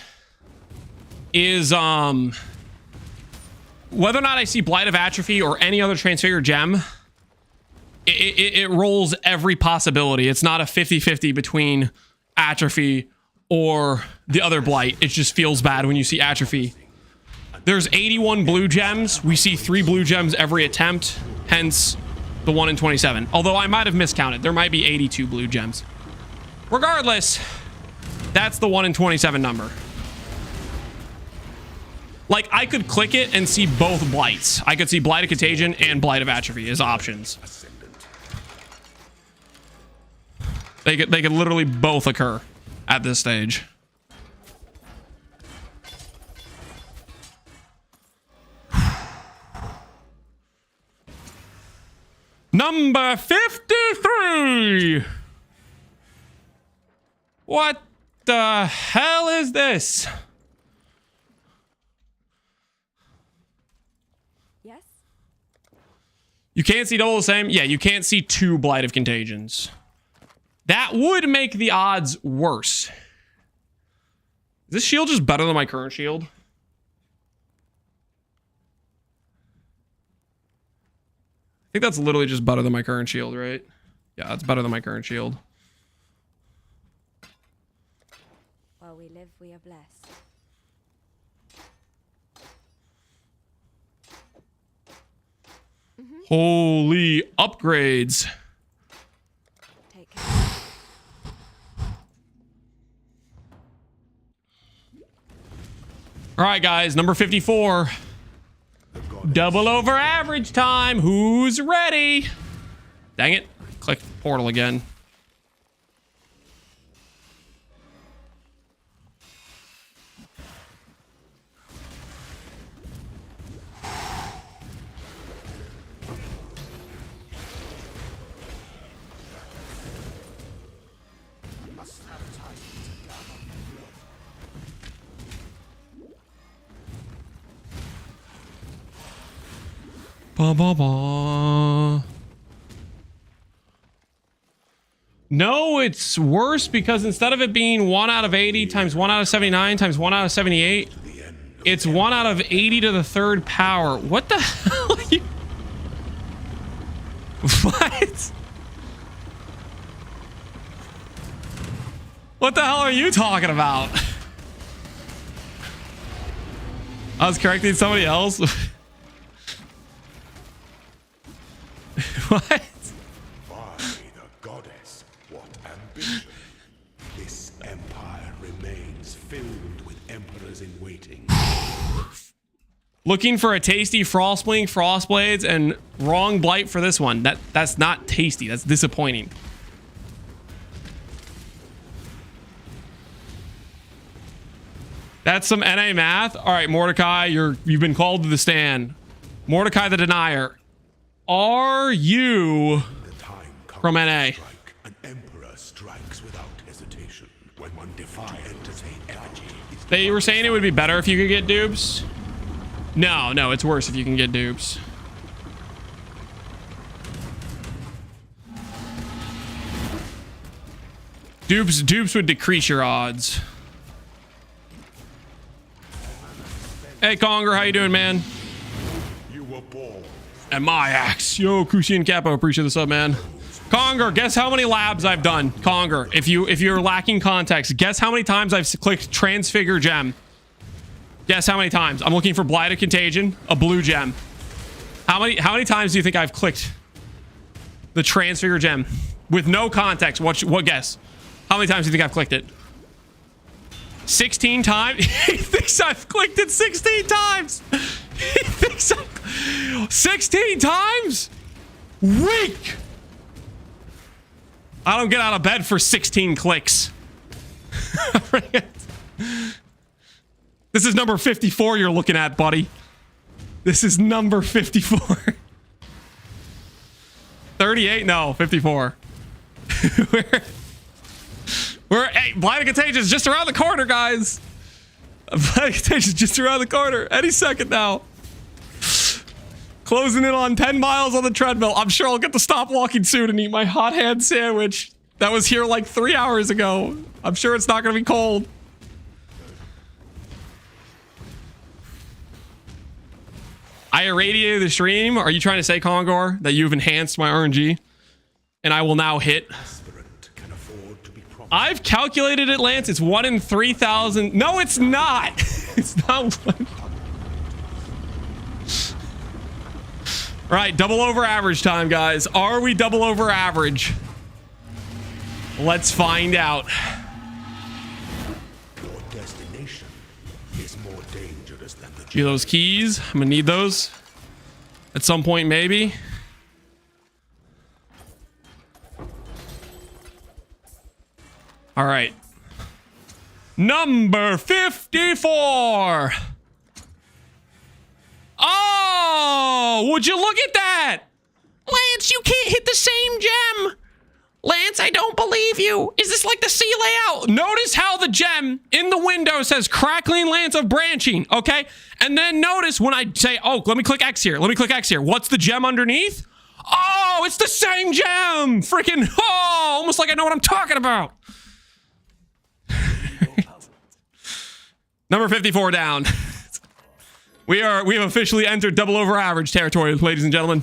S1: is whether or not I see Blight of Atrophy or any other transfigure gem, it rolls every possibility. It's not a 50-50 between Atrophy or the other Blight. It just feels bad when you see Atrophy. There's 81 blue gems. We see 3 blue gems every attempt, hence the 1 in 27. Although I might have miscounted. There might be 82 blue gems. Regardless, that's the 1 in 27 number. Like, I could click it and see both Blights. I could see Blight of Contagion and Blight of Atrophy as options. They could literally both occur at this stage. Number 53. What the hell is this?
S4: Yes?
S1: You can't see double the same? Yeah, you can't see 2 Blight of Contagions. That would make the odds worse. Is this shield just better than my current shield? I think that's literally just better than my current shield, right? Yeah, that's better than my current shield.
S4: While we live, we are blessed.
S1: Holy upgrades.
S4: Take care.
S1: All right, guys, number 54. Double over average time. Who's ready? Dang it. Click portal again. Ba, ba, ba. No, it's worse because instead of it being 1 out of 80 times 1 out of 79 times 1 out of 78, it's 1 out of 80 to the third power. What the hell are you? What? What the hell are you talking about? I was correcting somebody else. What?
S2: By the goddess, what ambition! This empire remains filled with emperors in waiting.
S1: Looking for a tasty Frostwing, Frostblades, and wrong Blight for this one. That's not tasty. That's disappointing. That's some NA math. All right, Mordecai, you've been called to the stand. Mordecai the Denier. Are you from NA?
S2: An emperor strikes without hesitation. When one defies entertain energy.
S1: They were saying it would be better if you could get dupes. No, it's worse if you can get dupes. Dupes would decrease your odds. Hey, Conger, how you doing, man?
S2: You were born.
S1: And my axe. Yo, Crucian Capo, appreciate the sub, man. Conger, guess how many labs I've done? Conger, if you're lacking context, guess how many times I've clicked Transfigure Gem. Guess how many times? I'm looking for Blight of Contagion, a blue gem. How many times do you think I've clicked the Transfigure Gem with no context? What guess? How many times do you think I've clicked it? 16 times? He thinks I've clicked it 16 times. He thinks 16 times? Weak. I don't get out of bed for 16 clicks. This is number 54 you're looking at, buddy. This is number 54. 38? No, 54. Hey, Blight of Contagion is just around the corner, guys. Blight of Contagion is just around the corner. Any second now. Closing in on 10 miles on the treadmill. I'm sure I'll get to stop walking soon and eat my hot hand sandwich that was here like 3 hours ago. I'm sure it's not going to be cold. I irradiated the stream. Are you trying to say, Kongor, that you've enhanced my RNG and I will now hit? I've calculated it, Lance. It's 1 in 3,000. No, it's not. It's not 1. Right, double over average time, guys. Are we double over average? Let's find out.
S2: Your destination is more dangerous than the
S1: Give those keys. I'm gonna need those at some point, maybe. All right. Number 54. Oh, would you look at that? Lance, you can't hit the same gem. Lance, I don't believe you. Is this like the C layout? Notice how the gem in the window says Crackling Lance of Branching, okay? And then notice when I say, oh, let me click X here. Let me click X here. What's the gem underneath? Oh, it's the same gem. Freaking, oh, almost like I know what I'm talking about. Number 54 down. We have officially entered double over average territory, ladies and gentlemen.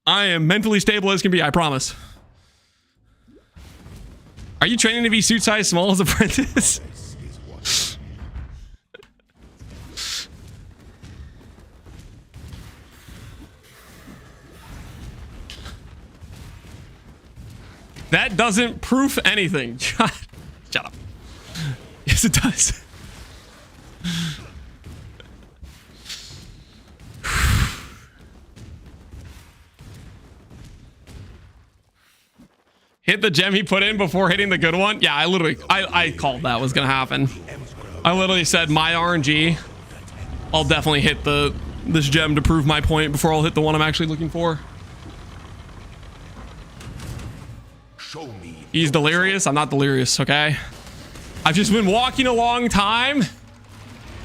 S1: I am mentally stable as can be, I promise. Are you training to be suit size small as apprentice? That doesn't proof anything. Shut up. Yes, it does. Hit the gem he put in before hitting the good one. Yeah, I called that was gonna happen. I literally said my RNG. I'll definitely hit this gem to prove my point before I'll hit the one I'm actually looking for. He's delirious. I'm not delirious, okay? I've just been walking a long time.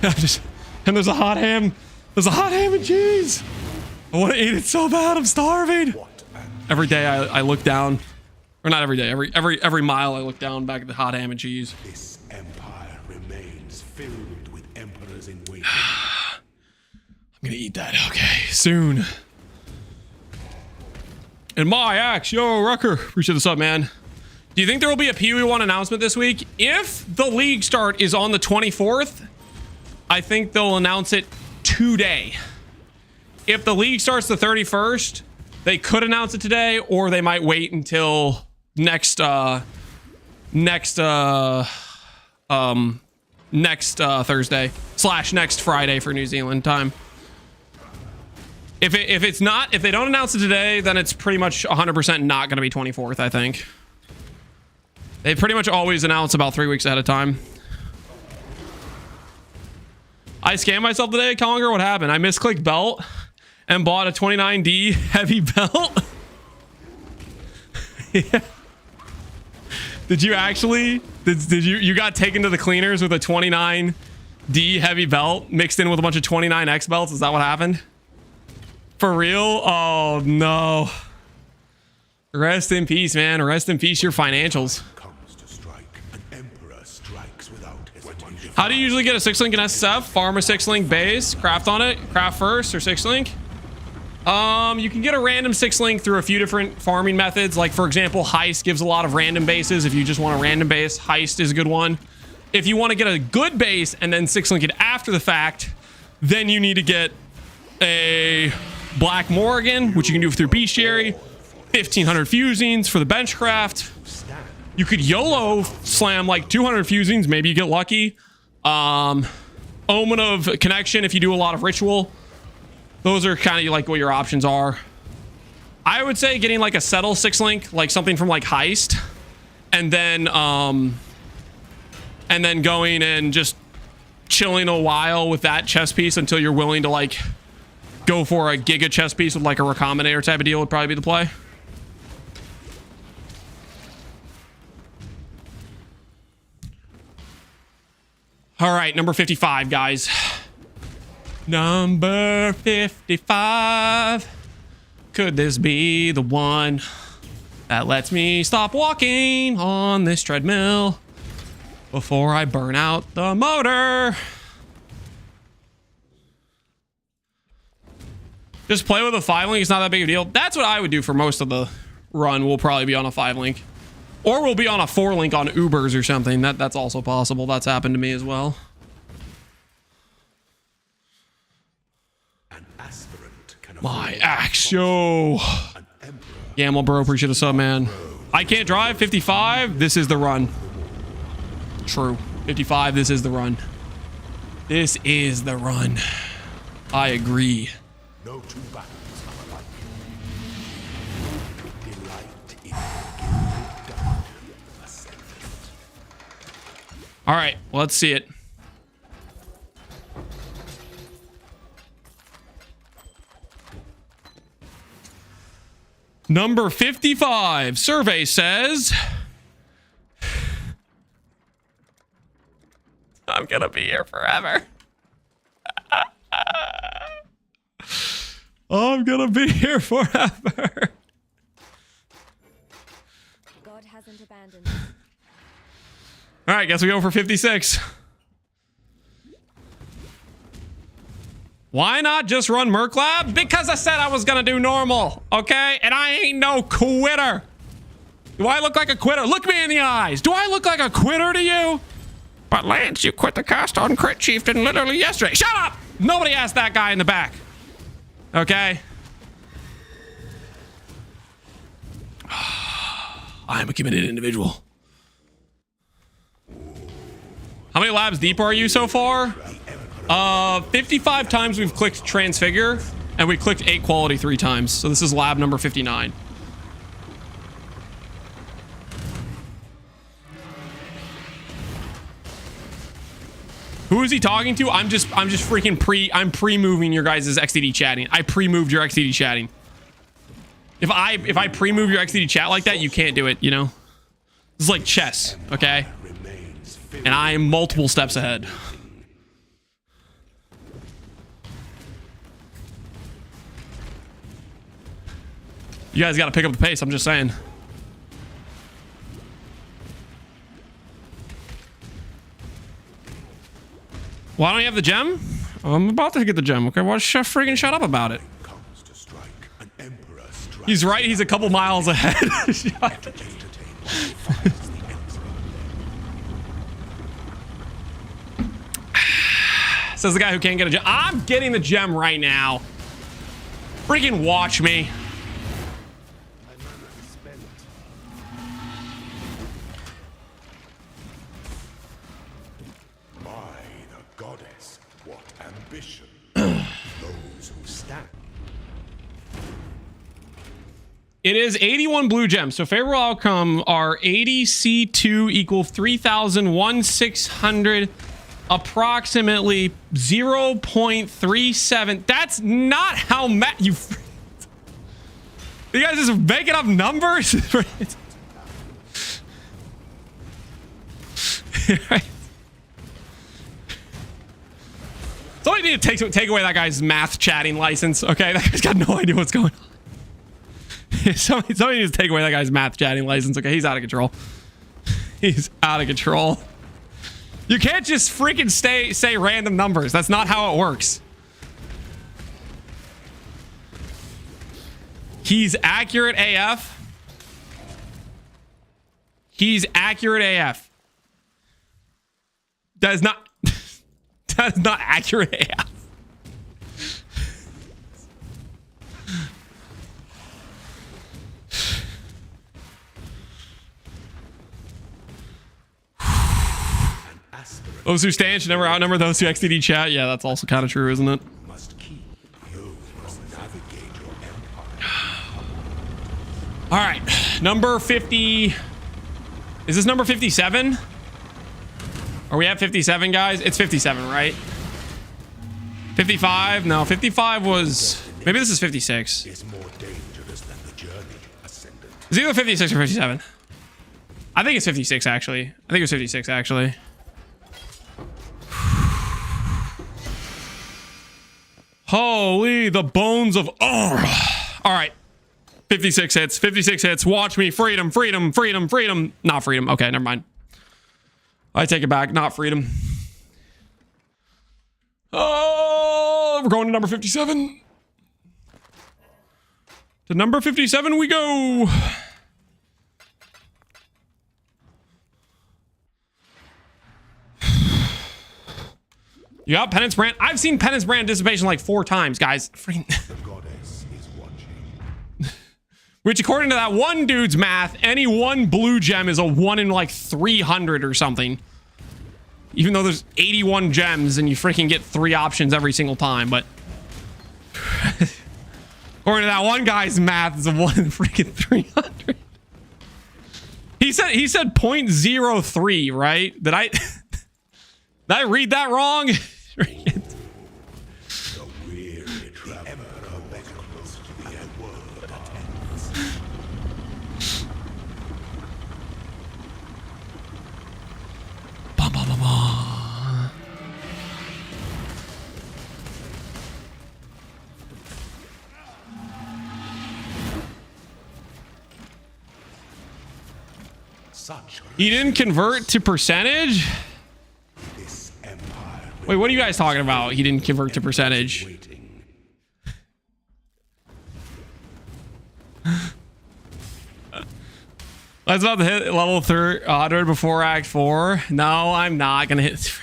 S1: And there's a hot ham. There's a hot ham and cheese. I want to eat it so bad. I'm starving. Every day I look down. Or not every day. Every mile I look down back at the hot ham and cheese.
S2: This empire remains filled with emperors in waiting.
S1: I'm gonna eat that. Okay, soon. And my axe, yo, Rucker. Appreciate the sub, man. Do you think there will be a PoE1 announcement this week? If the league start is on the 24th, I think they'll announce it today. If the league starts the 31st, they could announce it today, or they might wait until next Thursday / next Friday for New Zealand time. If they don't announce it today, then it's pretty much 100% not going to be 24th, I think. They pretty much always announce about 3 weeks ahead of time. I scammed myself today, Conger. What happened? I misclicked belt and bought a 29D heavy belt. Yeah. Did you actually? Did you got taken to the cleaners with a 29D heavy belt mixed in with a bunch of 29X belts? Is that what happened? For real? Oh no. Rest in peace, man. Rest in peace your financials. How do you usually get a 6-link in SSF? Farm a 6-link base, craft on it, craft first, or 6-link? You can get a random 6-link through a few different farming methods. Like, for example, Heist gives a lot of random bases. If you just want a random base, Heist is a good one. If you want to get a good base and then 6-link it after the fact, then you need to get a Black Morgan, which you can do through Bestiary, 1,500 fusings for the benchcraft. You could YOLO slam like 200 fusings. Maybe you get lucky. Omen of Connection if you do a lot of ritual. Those are kind of like what your options are. I would say getting like a settle 6-link, like something from like Heist, and then going and just chilling a while with that chest piece until you're willing to like go for a giga chest piece with like a recombinator type of deal would probably be the play. All right, number 55, guys. Number 55. Could this be the one that lets me stop walking on this treadmill before I burn out the motor? Just play with a 5-link. It's not that big of a deal. That's what I would do for most of the run. We'll probably be on a 5-link. Or we'll be on a 4-link on Ubers or something. That's also possible. That's happened to me as well. My axe, yo. Gamble bro, appreciate the sub, man. I can't drive. 55. This is the run. True. 55. This is the run. This is the run. I agree.
S2: No two battles are alike. Delight in God. Ascendant.
S1: All right, let's see it. Number 55. Survey says I'm gonna be here forever. I'm gonna be here forever.
S4: God hasn't abandoned us.
S1: All right, guess we go for 56. Why not just run Merc Lab? Because I said I was gonna do normal, okay? And I ain't no quitter. Do I look like a quitter? Look me in the eyes. Do I look like a quitter to you? But Lance, you quit the cast on Crit Chieftain literally yesterday. Shut up! Nobody asked that guy in the back. Okay? I'm a committed individual. How many labs deep are you so far? 55 times we've clicked Transfigure, and we clicked 8 quality 3 times. So this is lab number 59. Who is he talking to? I'm just freaking I'm pre-moving your guys' XDD chatting. I pre-moved your XDD chatting. If I pre-move your XDD chat like that, you can't do it, you know? This is like chess, okay? And I am multiple steps ahead. You guys got to pick up the pace, I'm just saying. Why don't you have the gem? I'm about to get the gem, okay? Why just freaking shut up about it? He's right, he's a couple miles ahead. Says the guy who can't get a gem. I'm getting the gem right now. Freaking watch me. It is 81 blue gems. So favorable outcome are 80 C2 equal 3,01600, approximately 0.37. That's not how you guys just making up numbers. Somebody need to take away that guy's math chatting license. Okay, that guy's got no idea what's going on. Somebody needs to take away that guy's math chatting license. Okay, he's out of control. He's out of control. You can't just freaking say random numbers. That's not how it works. He's accurate AF. He's accurate AF. That is not accurate AF. Those who stand should never outnumber those who XDD chat. Yeah, that's also kind of true, isn't it? All right, number 50. Is this number 57? Are we at 57, guys? It's 57, right? 55? No, 55 was... Maybe this is 56. It's more dangerous than the journey, Ascendant. It's either 56 or 57. I think it's 56, actually. I think it's 56, actually. Holy, the bones of... Oh. All right. 56 hits. 56 hits. Watch me. Freedom, freedom, freedom, freedom. Not freedom. Okay, never mind. I take it back. Not freedom. Oh, we're going to number 57. To number 57 we go. You got Penance Brand? I've seen Penance Brand Dissipation like 4 times, guys. Freaking... The goddess is watching. Which, according to that one dude's math, any one blue gem is a 1 in like 300 or something. Even though there's 81 gems and you freaking get 3 options every single time, but... according to that one guy's math, it's a 1 in freaking 300. He said 0.03, right? Did I read that wrong? He didn't convert to percentage? Wait, what are you guys talking about? He didn't convert to percentage. That's about to hit level 300 before Act 4. No, I'm not gonna hit.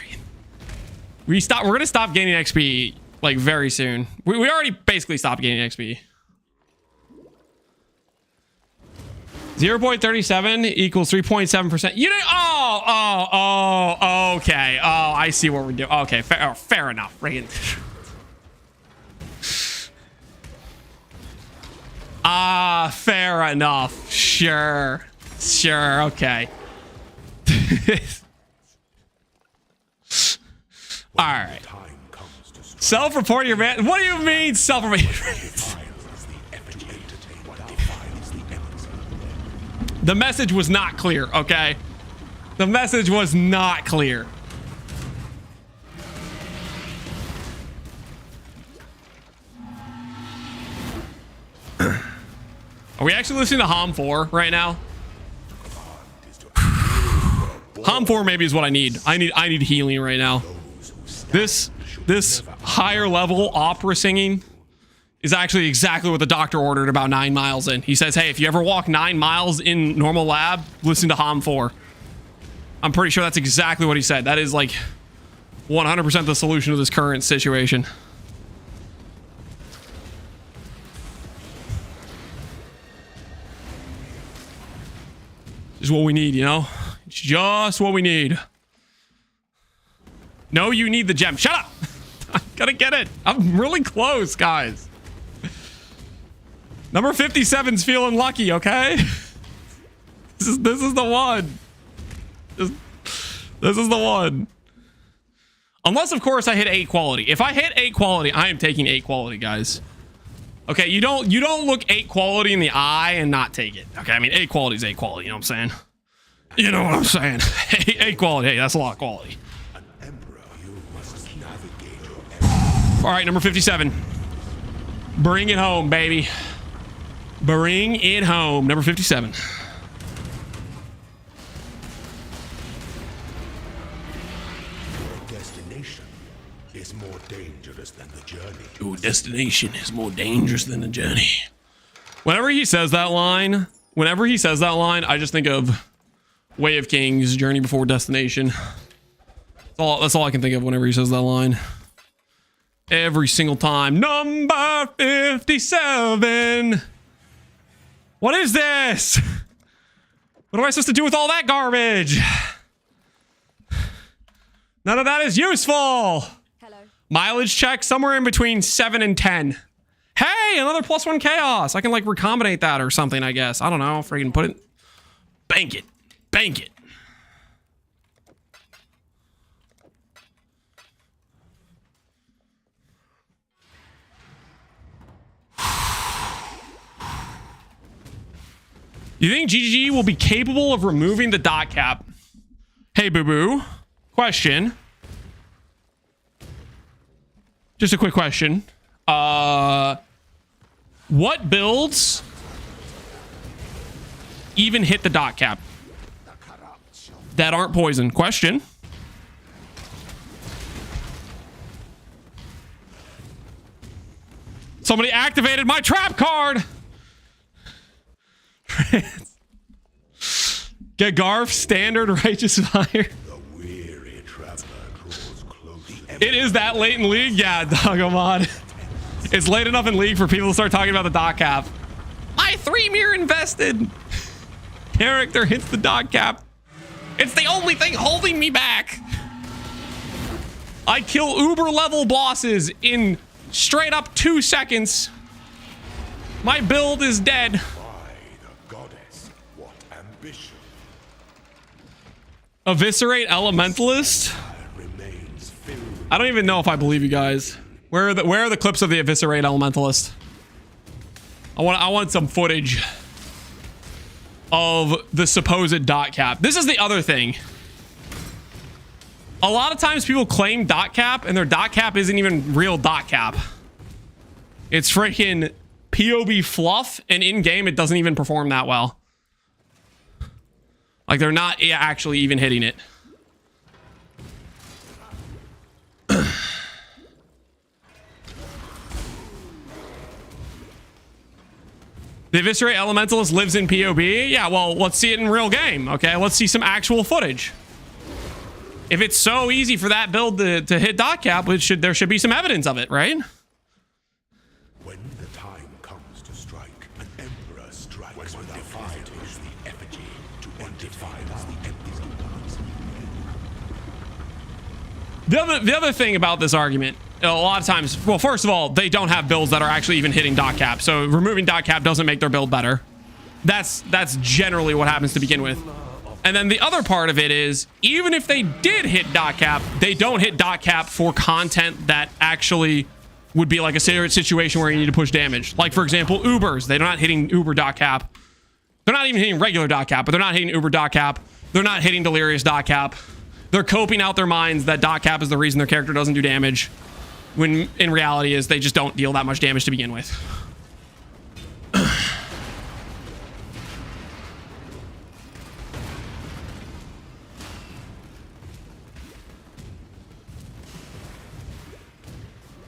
S1: We're gonna stop gaining XP like very soon. We already basically stopped gaining XP. 0.37 equals 3.7%. You didn't. Oh, okay. Oh, I see what we're doing. Okay, fair enough. Right. Fair enough. Sure. Okay. All right. Self-report your man. What do you mean self-report? The message was not clear, okay? The message was not clear. Are we actually listening to Hom 4 right now? Hom 4 maybe is what I need. I need healing right now. This higher level opera singing is actually exactly what the doctor ordered about 9 miles in. He says, hey, if you ever walk 9 miles in normal lab, listen to Hom 4. I'm pretty sure that's exactly what he said. That is like 100% the solution to this current situation. Just what we need, you know? It's just what we need. No, you need the gem. Shut up! I gotta get it. I'm really close, guys. Number 57's feeling lucky, okay? This is the one. This is the one. Unless, of course, I hit 8 quality. If I hit 8 quality, I am taking 8 quality, guys. Okay, you don't look 8 quality in the eye and not take it. Okay, I mean 8 quality is 8 quality. You know what I'm saying? You know what I'm saying? 8 quality. Hey, that's a lot of quality. All right, number 57. Bring it home, baby. Bring it home. Number 57.
S2: Destination is more dangerous than the journey.
S1: Your destination is more dangerous than the journey. Whenever he says that line, I just think of Way of Kings, Journey Before Destination. That's all I can think of whenever he says that line. Every single time. Number 57. What is this? What am I supposed to do with all that garbage? None of that is useful.
S4: Hello.
S1: Mileage check somewhere in between 7 and 10. Hey, another +1 chaos. I can like recombinate that or something, I guess. I don't know. Freaking put it. Bank it. Bank it. You think GGG will be capable of removing the dot cap? Hey, boo-boo. Question. Just a quick question. What builds even hit the dot cap that aren't poison? Question. Somebody activated my trap card. Get Garf standard righteous fire.
S2: The weary traveler draws close.
S1: It is that late in league? Yeah, Dogomod. It's late enough in league for people to start talking about the dot cap. My 3 mirror invested character hits the dot cap. It's the only thing holding me back. I kill uber level bosses in straight up 2 seconds. My build is dead. Eviscerate Elementalist? I don't even know if I believe you guys. Where are the clips of the Eviscerate Elementalist? I want some footage of the supposed dot cap. This is the other thing. A lot of times people claim dot cap and their dot cap isn't even real dot cap. It's freaking POB fluff, and in game it doesn't even perform that well. Like they're not actually even hitting it. The Eviscerate Elementalist lives in POB? Yeah, well, let's see it in real game, okay? Let's see some actual footage. If it's so easy for that build to hit dot cap, there should be some evidence of it, right?
S2: When the time comes to strike, an emperor strikes without hesitation. The effigy to defines the empty.
S1: The other thing about this argument, a lot of times, well, first of all, they don't have builds that are actually even hitting dot cap, so removing dot cap doesn't make their build better. That's generally what happens to begin with. And then the other part of it is, even if they did hit dot cap, they don't hit dot cap for content that actually would be like a situation where you need to push damage. Like, for example, Ubers. They're not hitting Uber dot cap. They're not even hitting regular dot cap, but they're not hitting Uber dot cap. They're not hitting Delirious dot cap. They're coping out their minds that dot cap is the reason their character doesn't do damage, when in reality is they just don't deal that much damage to begin with.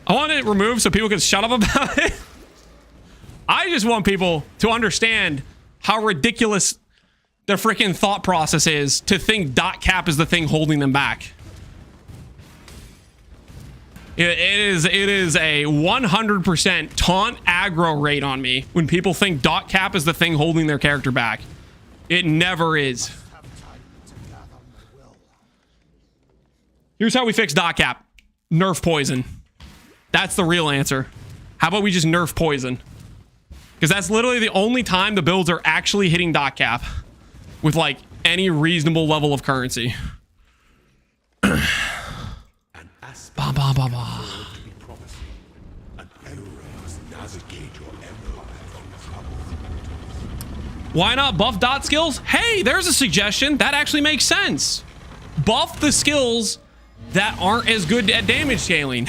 S1: I want it removed so people can shut up about it. I just want people to understand how ridiculous their freaking thought process is to think dot cap is the thing holding them back. It is a 100% taunt aggro rate on me when people think dot cap is the thing holding their character back. It never is. Here's how we fix dot cap. Nerf poison. That's the real answer. How about we just nerf poison? Because that's literally the only time the builds are actually hitting dot cap with like any reasonable level of currency. Why not buff dot skills? Hey, there's a suggestion. That actually makes sense. Buff the skills that aren't as good at damage scaling.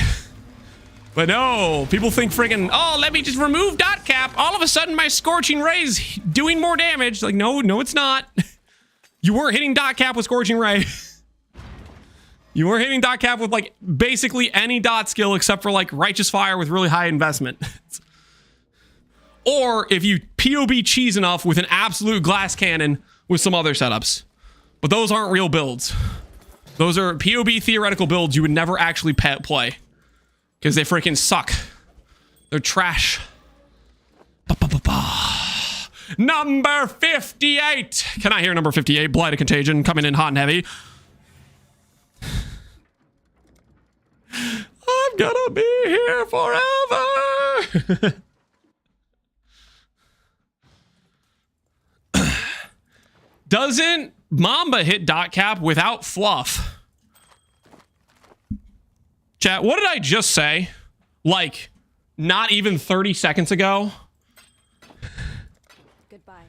S1: But no, people think friggin', oh, let me just remove dot cap. All of a sudden, my Scorching Ray is doing more damage. Like, no, it's not. You weren't hitting dot cap with Scorching Ray. You weren't hitting dot cap with, like, basically any dot skill except for, like, Righteous Fire with really high investment. Or if you POB cheese enough with an absolute glass cannon with some other setups. But those aren't real builds. Those are POB theoretical builds you would never actually play. Because they freaking suck. They're trash. Number 58. Can I hear number 58? Blight of Contagion coming in hot and heavy. I'm gonna be here forever. Doesn't Mamba hit dot cap without fluff? Chat, what did I just say? Like, not even 30 seconds ago?
S4: Goodbye.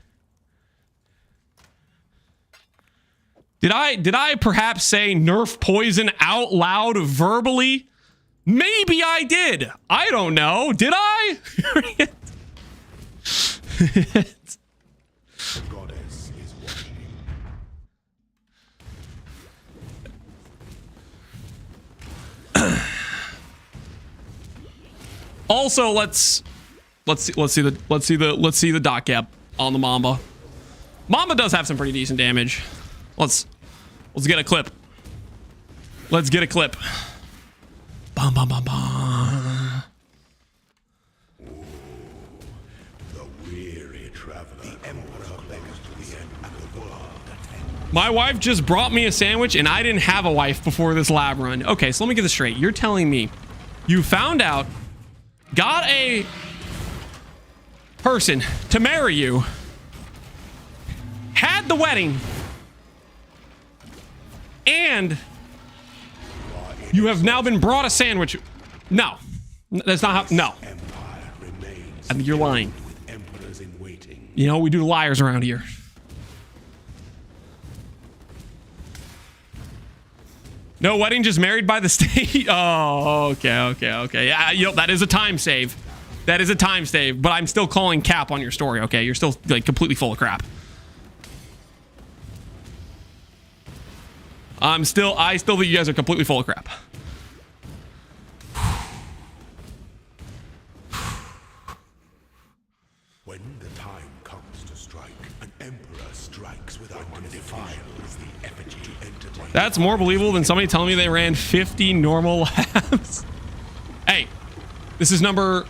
S1: Did I perhaps say nerf poison out loud verbally? Maybe I did. I don't know. Did I?
S2: Goddess is watching.
S1: Also, let's see the dot cap on the Mamba. Mamba does have some pretty decent damage. Let's get a clip. Let's get a clip. Bum bum bum bum.
S2: The weary traveler. The emperor begs to the end of the world.
S1: My wife just brought me a sandwich and I didn't have a wife before this lab run. Okay, so let me get this straight. You're telling me you found out, got a person to marry you, had the wedding, and you have now been brought a sandwich. No, that's not how. No,
S2: Empire remains.
S1: I think you're lying.
S2: With emperors in waiting.
S1: You know, we do liars around here. No wedding, just married by the state. Oh, okay. Yeah, you know, that is a time save. That is a time save, but I'm still calling cap on your story, okay? You're still, like, completely full of crap. I still think you guys are completely full of crap.
S2: When the time strikes without defiles the effigy to entertain.
S1: That's more believable than somebody telling me they ran 50 normal laps. Hey, this is number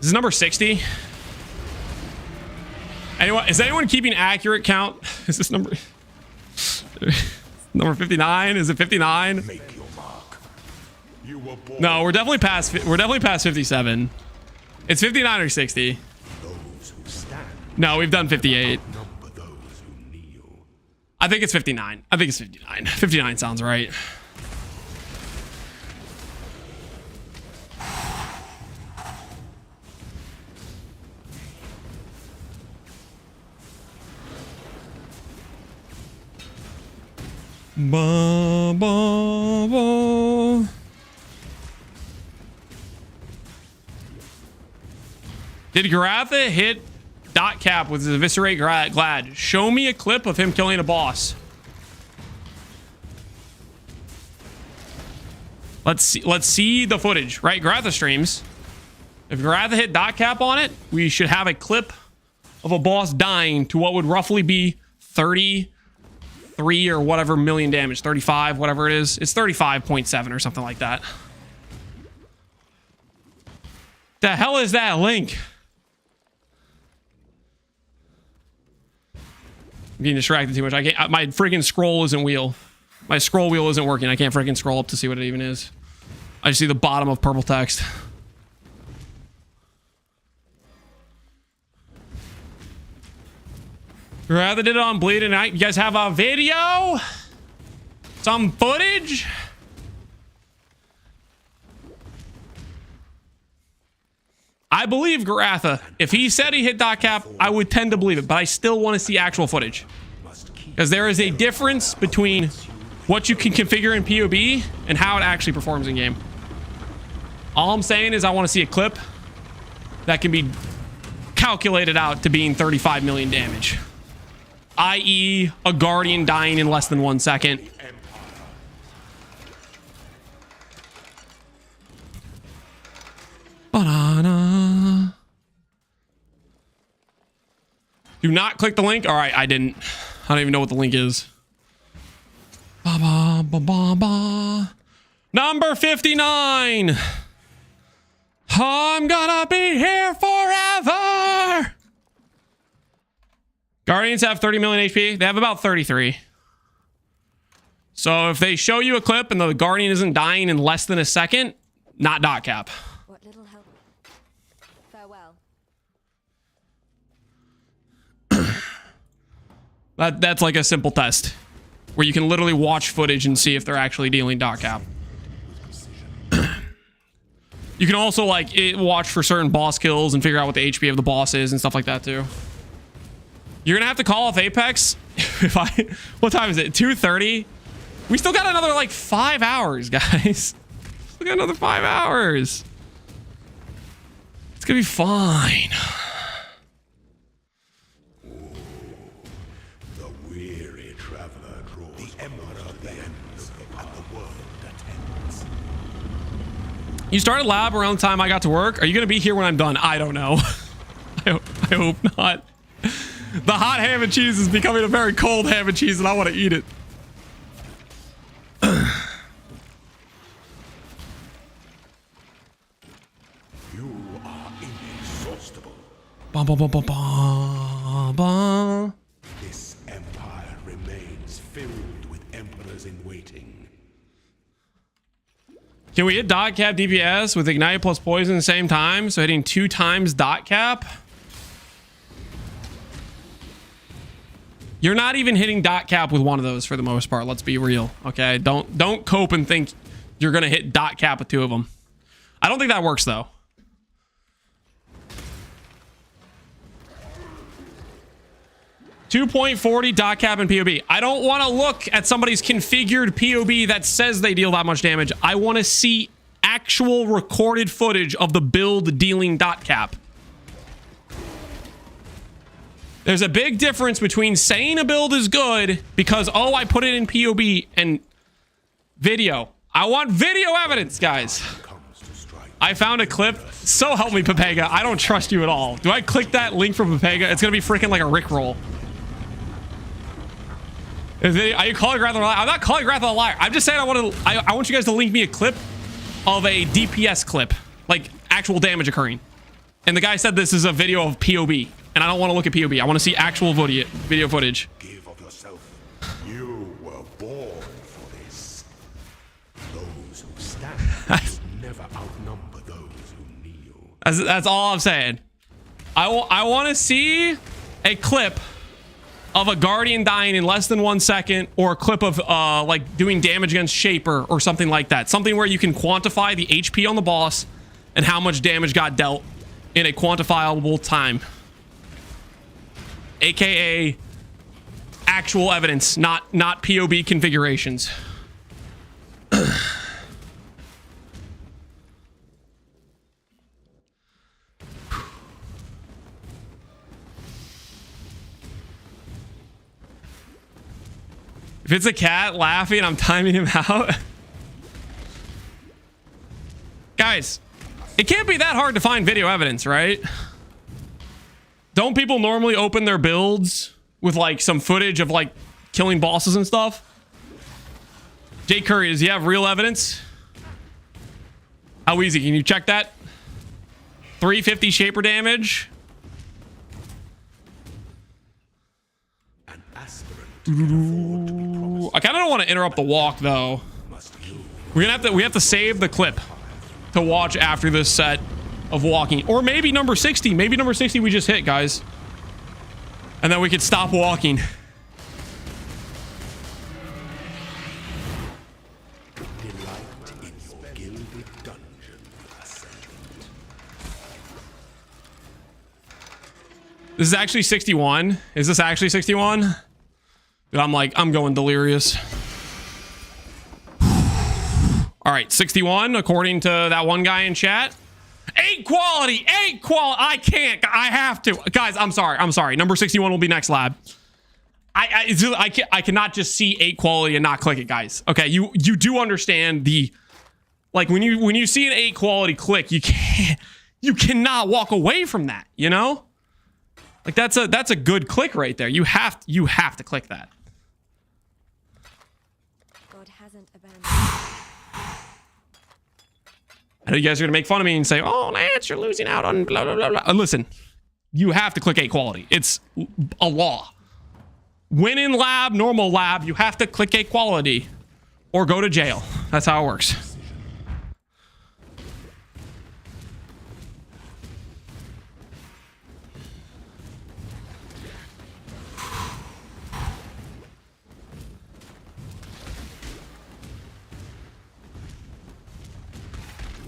S1: 60. Anyone, is anyone keeping accurate count? Is this number 59? Is it 59?
S2: Make your mark. You were born.
S1: No, we're definitely past 57. It's 59 or 60.
S2: Those who stand
S1: No, we've done 58.
S2: number those who kneel.
S1: I think it's 59. I think it's 59. 59 sounds right. Ba, ba, ba. Did Garatha hit dot cap with his eviscerate glad? Show me a clip of him killing a boss. Let's see the footage, right? Garatha streams. If Garatha hit dot cap on it, we should have a clip of a boss dying to what would roughly be 33 or whatever million damage, 35, whatever it is. It's 35.7 or something like that. The hell is that link? I'm getting distracted too much. I can't. My freaking scroll isn't wheel. My scroll wheel isn't working. I can't freaking scroll up to see what it even is. I just see the bottom of purple text. Rather did it on Bleed tonight. You guys have a video? Some footage? I believe Garatha. If he said he hit dot cap, I would tend to believe it, but I still want to see actual footage. Because there is a difference between what you can configure in POB and how it actually performs in game. All I'm saying is I want to see a clip that can be calculated out to being 35 million damage. I.e. a Guardian dying in less than 1 second. Banana. Do not click the link. All right, I didn't. I don't even know what the link is. Ba, ba, ba, ba, ba. Number 59. I'm gonna be here forever. Guardians have 30 million HP. They have about 33. So if they show you a clip and the Guardian isn't dying in less than a second, not dot cap.
S4: What little help? Farewell.
S1: That's like a simple test where you can literally watch footage and see if they're actually dealing dot cap. You can also like watch for certain boss kills and figure out what the HP of the boss is and stuff like that too. You're gonna have to call off Apex. What time is it? 2:30. We still got another like 5 hours, guys. Still got another 5 hours. It's gonna be fine.
S2: The weary traveler draws the emperor bends and the world attends.
S1: You started lab around the time I got to work. Are you gonna be here when I'm done? I don't know. I hope not. The hot ham and cheese is becoming a very cold ham and cheese, and I want to eat it.
S2: You are inexhaustible.
S1: Ba, ba, ba, ba, ba, ba.
S2: This empire remains filled with emperors in waiting.
S1: Can we hit dot cap DPS with ignite plus poison at the same time? So hitting 2 times dot cap? You're not even hitting dot cap with one of those for the most part. Let's be real, okay? Don't cope and think you're gonna hit dot cap with 2 of them. I don't think that works though. .40 dot cap and POB. I don't want to look at somebody's configured POB that says they deal that much damage. I want to see actual recorded footage of the build dealing dot cap. There's a big difference between saying a build is good because, oh, I put it in POB and video. I want video evidence, guys. I found a clip So help me, Pepega. I don't trust you at all. Do I click that link from Pepega? It's gonna be freaking like a Rickroll. Are you calling Wrath of the Liar? I'm not calling Wrath of the Liar. I'm just saying I want you guys to link me a clip of a DPS clip, like actual damage occurring. And the guy said this is a video of POB, and I don't want to look at POB. I want to see actual video footage.
S2: Give of yourself. You were born for this. Those who stand will never outnumber those who kneel.
S1: That's all I'm saying. I want to see a clip of a guardian dying in less than 1 second, or a clip of like doing damage against Shaper or something like that. Something where you can quantify the HP on the boss and how much damage got dealt in a quantifiable time. AKA actual evidence, not POB configurations. If it's a cat laughing, I'm timing him out. Guys, it can't be that hard to find video evidence, right? Don't people normally open their builds with like some footage of like killing bosses and stuff? Jay Curry, does he have real evidence? How easy? Can you check that? 350 Shaper damage.
S2: An aspirant can afford to be promised.
S1: I kind of don't want to interrupt the walk though. We have to save the clip to watch after this set of walking, or maybe number 60. Maybe number 60 we just hit, guys, and then we could stop walking.
S2: Delight in your gilded dungeon, Ascendant.
S1: This is actually 61. Is this actually 61? Dude, I'm going delirious. All right, 61 according to that one guy in chat. 8 quality. I can't. I have to. Guys, I'm sorry. Number 61 will be next lab. I cannot just see 8 quality and not click it, guys. Okay, you do understand the, like, when you see an 8 quality click, you cannot walk away from that, you know? Like that's a good click right there. You have to click that.
S4: God hasn't abandoned.
S1: I know you guys are gonna make fun of me and say, "Oh, Lance, you're losing out on blah blah blah blah." Listen, you have to click 8 quality. It's a law. When in lab, normal lab, you have to click 8 quality, or go to jail. That's how it works.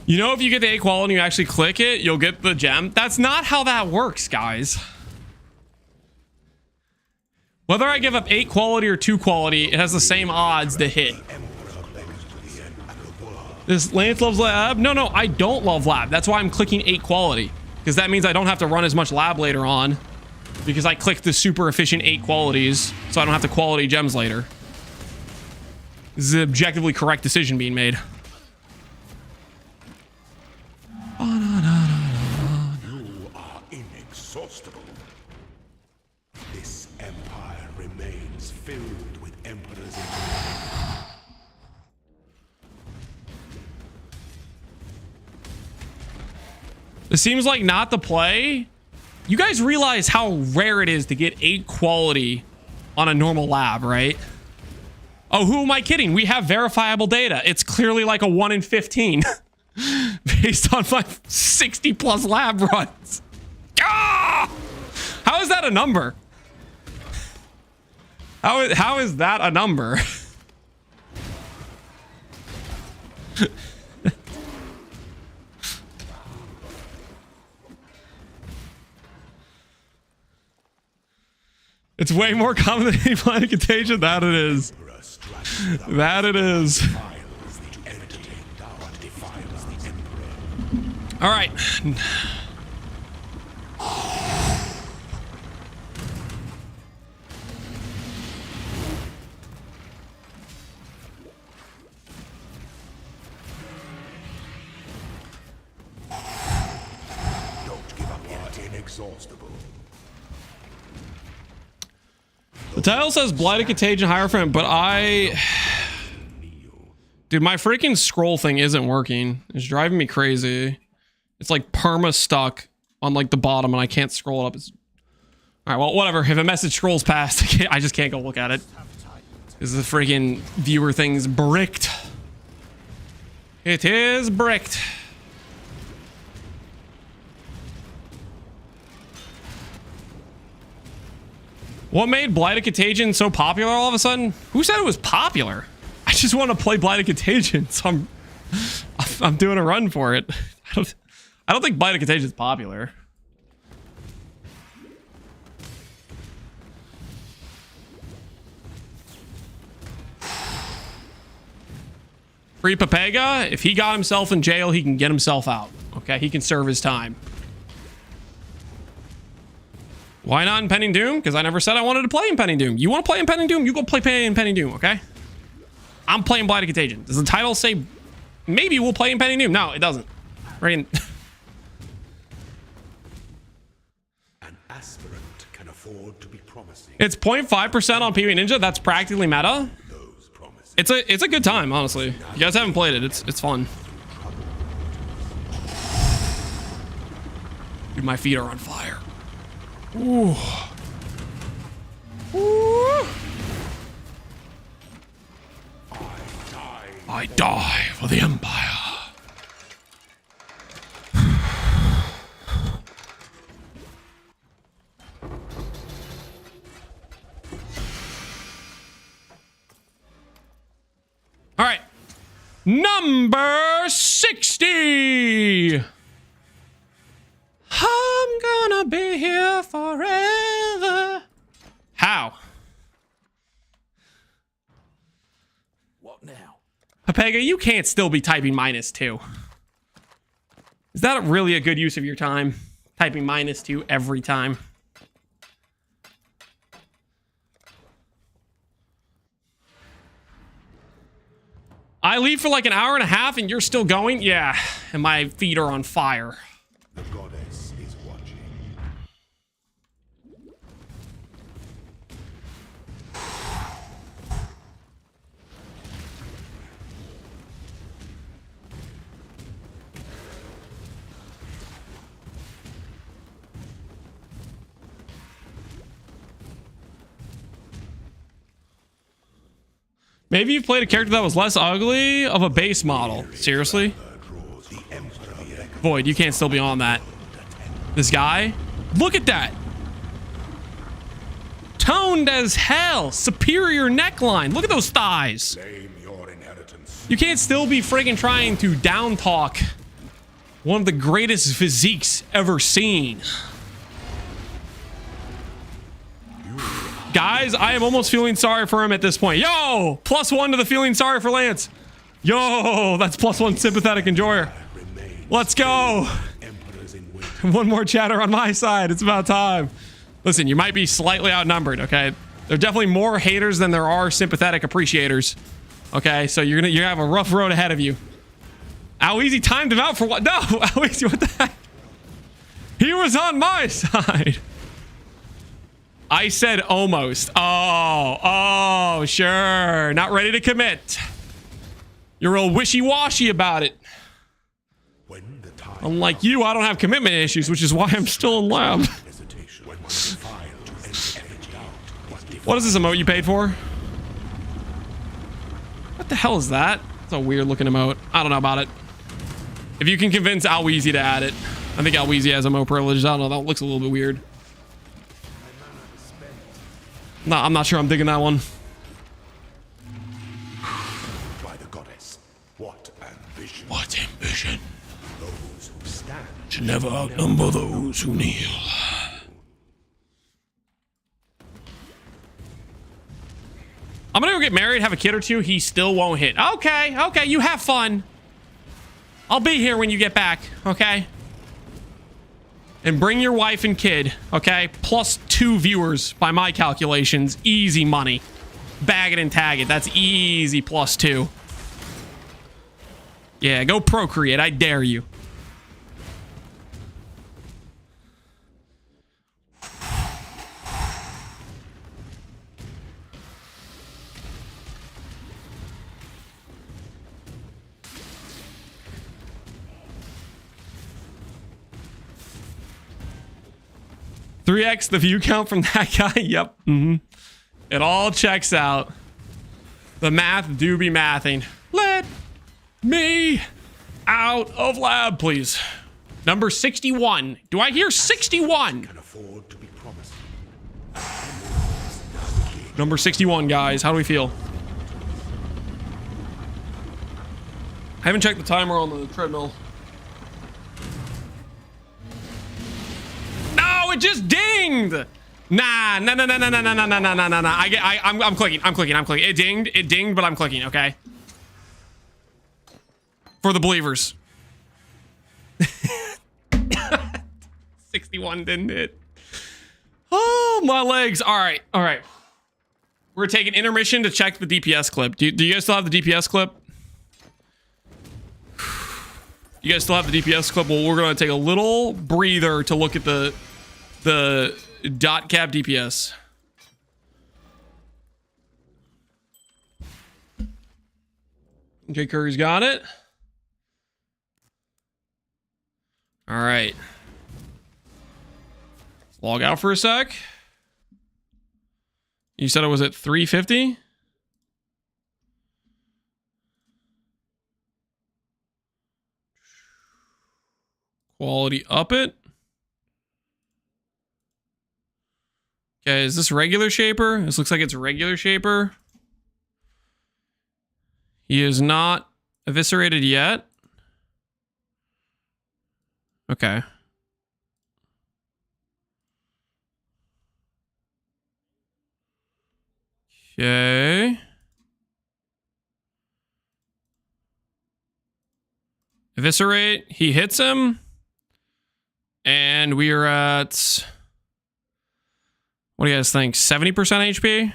S1: You know, if you get the 8 quality and you actually click it, you'll get the gem. That's not how that works, guys. Whether I give up 8 quality or 2 quality, it has the same odds to hit. This Lance loves lab? No, I don't love lab. That's why I'm clicking 8 quality. Because that means I don't have to run as much lab later on. Because I clicked the super efficient 8 qualities, so I don't have to quality gems later. This is an objectively correct decision being made.
S2: You are inexhaustible. This empire remains filled with emperors.
S1: It seems like not the play. You guys realize how rare it is to get 8 quality on a normal lab, right? Oh, who am I kidding? We have verifiable data. It's clearly like a 1 in 15 based on my 60 plus lab runs. Ah! How is that a number? How is that a number? It's way more common than any planet Contagion. That it is. That it is. All right.
S2: inexhaustible.
S1: The title says Blight, Contagion, Hierophant, but dude, my freaking scroll thing isn't working. It's driving me crazy. It's like perma stuck on like the bottom and I can't scroll it up. All right, well, whatever. If a message scrolls past, I just can't go look at it. Because the freaking viewer thing's bricked. It is bricked. What made Blight, Contagion so popular all of a sudden? Who said it was popular? I just want to play Blight, Contagion, so I'm doing a run for it. I don't think Blight, Contagion is popular. Free Papega, if he got himself in jail, he can get himself out. Okay, he can serve his time. Why not Impending Doom? Because I never said I wanted to play Impending Doom. You want to play Impending Doom? You go play Impending Doom, okay? I'm playing Blight, Contagion. Does the title say maybe we'll play Impending Doom? No, it doesn't. Right.
S2: An aspirant can afford to be promising.
S1: It's 0.5% on PvE Ninja. That's practically meta.
S2: Those promises.
S1: It's a good time, honestly. You guys haven't played it. It's fun. Dude, my feet are on fire. Ooh. Ooh. I die for the Empire. All right. Number 60. I'm gonna be here forever. How?
S3: What now?
S1: Papega, you can't still be typing -2. Is that really a good use of your time? Typing -2 every time. I leave for like an hour and a half and you're still going? Yeah, and my feet are on fire.
S2: The goddess is watching.
S1: Maybe you've played a character that was less ugly of a base model. Seriously? Void, you can't still be on that. This guy? Look at that! Toned as hell! Superior neckline! Look at those thighs!
S2: Claim your inheritance.
S1: You can't still be friggin' trying to down talk one of the greatest physiques ever seen. Guys, I am almost feeling sorry for him at this point. Yo! +1 to the feeling sorry for Lance. Yo! That's +1 sympathetic enjoyer. Let's go! One more chatter on my side. It's about time. Listen, you might be slightly outnumbered, okay? There are definitely more haters than there are sympathetic appreciators. Okay, so you're gonna have a rough road ahead of you. How easy timed him out for what? No! How easy, what the heck? He was on my side. I said almost. Oh, sure. Not ready to commit. You're real wishy-washy about it.
S2: When the time
S1: Unlike you, I don't have commitment issues, which is why I'm still in lab. What is this emote you paid for? What the hell is that? It's a weird looking emote. I don't know about it. If you can convince Alweezy to add it. I think Alweezy has emote privileges. I don't know. That looks a little bit weird. No, I'm not sure I'm digging that one.
S2: by the goddess. What ambition.
S1: What ambition?
S2: Those who stand
S1: Should never outnumber those who kneel. I'm gonna go get married, have a kid or two. He still won't hit. Okay, okay, you have fun. I'll be here when you get back, okay? And bring your wife and kid, okay? +2 viewers by my calculations. Easy money. Bag it and tag it. That's easy +2. Yeah, go procreate. I dare you. 3x the view count from that guy. Yep. It all checks out. The math do be mathing. Let me out of lab, please. Number 61. Do I hear 61?
S2: Can afford to be promised.
S1: Number 61, guys. How do we feel? I haven't checked the timer on the treadmill. No, it just dinged. Nah. I'm clicking. It dinged, but I'm clicking, okay? For the believers. 61 didn't hit. Oh, my legs. All right. We're taking intermission to check the DPS clip. Do you guys still have the DPS clip? You guys still have the DPS clip? Well, we're going to take a little breather to look at the dot cap DPS. Okay, Curry's got it. All right. Log out for a sec. You said it was at 350? Quality up it. Okay, is this regular shaper? This looks like it's regular shaper. He is not eviscerated yet. Okay. Okay. Eviscerate. He hits him. And we are at... What do you guys think? 70% HP? Is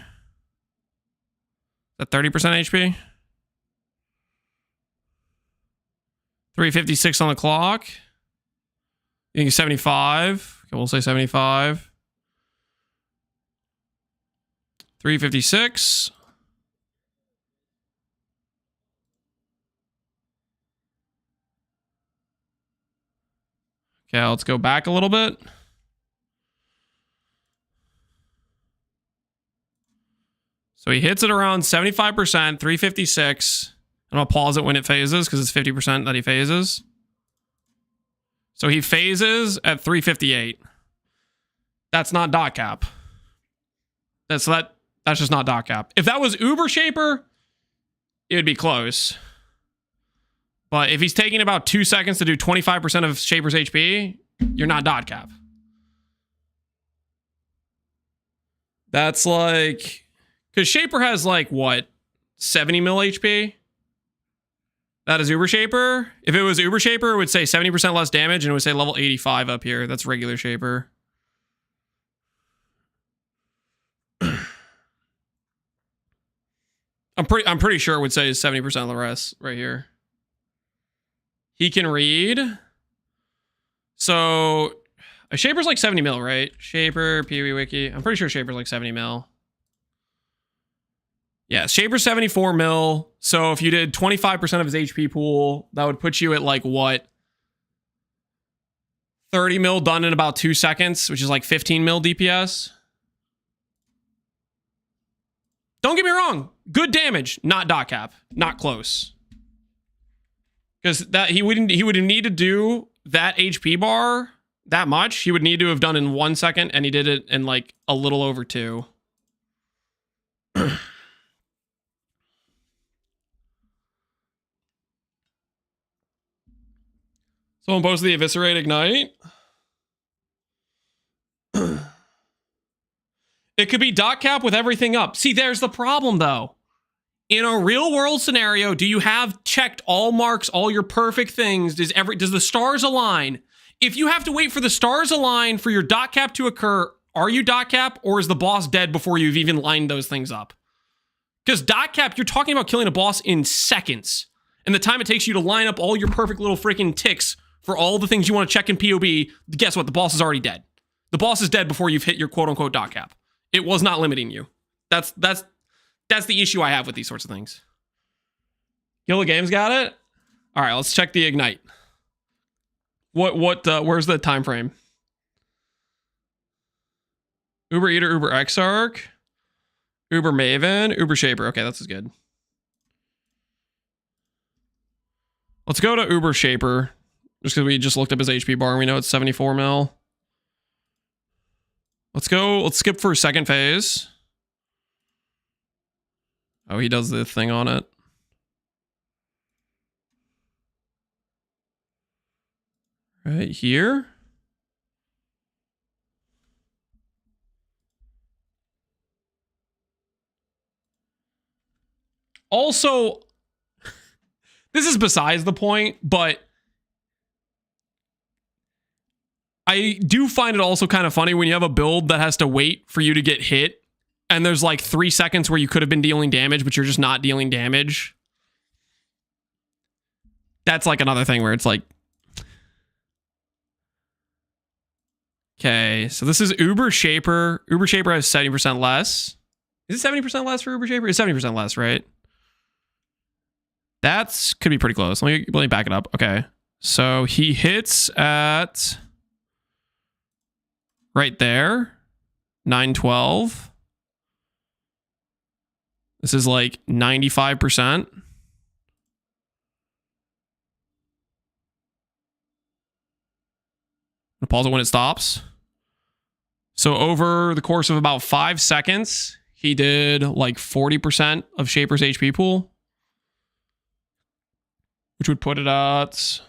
S1: that 30% HP? 356 on the clock. You think 75? Okay, we'll say 75. 356. Okay, let's go back a little bit. So he hits it around 75%, 356. I'm going to pause it when it phases because it's 50% that he phases. So he phases at 358. That's not dot cap. That's just not dot cap. If that was Uber Shaper, it would be close. But if he's taking about 2 seconds to do 25% of Shaper's HP, you're not dot cap. That's like... Because Shaper has like, what? 70 mil HP? That is Uber Shaper. If it was Uber Shaper, it would say 70% less damage and it would say level 85 up here. That's regular Shaper. I'm pretty sure it would say 70% of the rest right here. He can read. So a Shaper's like 70 mil, right? Shaper, PoE Wiki. I'm pretty sure Shaper's like 70 mil. Yeah, Shaper's 74 mil. So if you did 25% of his HP pool, that would put you at like what? 30 mil done in about 2 seconds, which is like 15 mil DPS. Don't get me wrong. Good damage, not dot cap. Not close. Because that he would need to do that HP bar that much. He would need to have done in 1 second, and he did it in like a little over 2. Someone posted the Eviscerate Ignite. It could be dot cap with everything up. See, there's the problem, though. In a real world scenario, do you have checked all marks, all your perfect things? Does the stars align? If you have to wait for the stars align for your dot cap to occur, are you dot cap, or is the boss dead before you've even lined those things up? Because dot cap, you're talking about killing a boss in seconds. And the time it takes you to line up all your perfect little freaking ticks for all the things you want to check in POB, guess what? The boss is already dead. The boss is dead before you've hit your quote-unquote dot cap. It was not limiting you. That's the issue I have with these sorts of things. Guild Games got it? All right, let's check the Ignite. Where's the time frame? Uber Eater, Uber Exarch, Uber Maven, Uber Shaper. Okay, that's good. Let's go to Uber Shaper. Just because we just looked up his HP bar and we know it's 74 mil. Let's go. Let's skip for second phase. Oh, he does the thing on it. Right here. Also, this is besides the point, but I do find it also kind of funny when you have a build that has to wait for you to get hit, and there's like 3 seconds where you could have been dealing damage, but you're just not dealing damage. That's like another thing where it's like, okay, so this is Uber Shaper. Uber Shaper has 70% less. Is it 70% less for Uber Shaper? It's 70% less, right? That's could be pretty close. Let me back it up. Okay. So he hits at right there. 912. This is like 95%. I'll pause it when it stops. So over the course of about 5 seconds, he did like 40% of Shaper's HP pool. Which would put it at...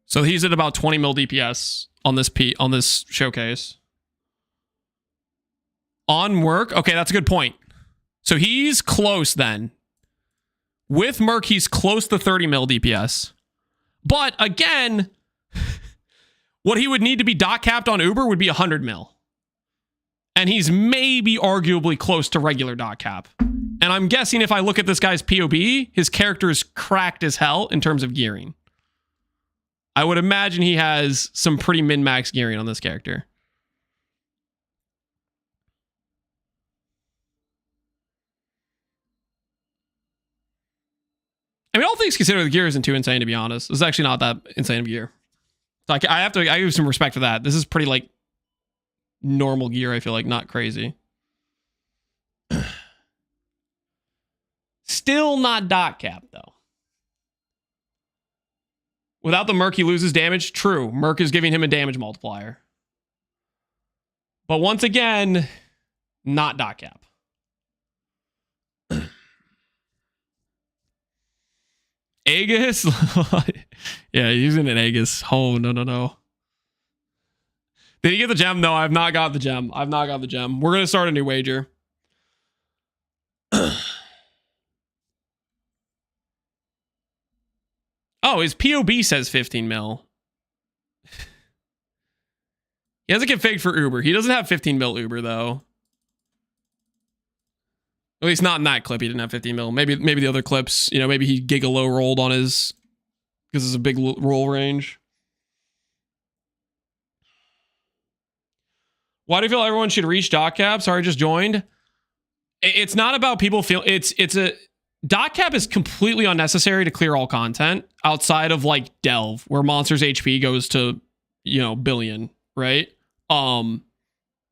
S1: So he's at about 20 mil DPS on this showcase. On Merc, okay, that's a good point. So he's close then. With Merc, he's close to 30 mil DPS. But again, what he would need to be dot capped on Uber would be 100 mil. And he's maybe arguably close to regular dot cap. And I'm guessing if I look at this guy's POB, his character is cracked as hell in terms of gearing. I would imagine he has some pretty min-max gearing on this character. I mean, all things considered, the gear isn't too insane, to be honest. It's actually not that insane of gear. Like, I give some respect for that. This is pretty, like, normal gear, I feel like, not crazy. Still not dot cap, though. Without the Merc, he loses damage. True. Merc is giving him a damage multiplier. But once again, not dot cap. Aegis? Yeah, using an Aegis. Oh, no. Did he get the gem? No, I've not got the gem. We're going to start a new wager. Oh, his POB says 15 mil. He has it configured for Uber. He doesn't have 15 mil Uber, though. At least not in that clip. He didn't have 15 mil. Maybe the other clips, you know, maybe he giga low rolled on his, because it's a big roll range. Why do you feel everyone should reach dot cap? Sorry, I just joined. It's not about people feel it's a dot cap is completely unnecessary to clear all content outside of like Delve, where monsters HP goes to, you know, billion, right?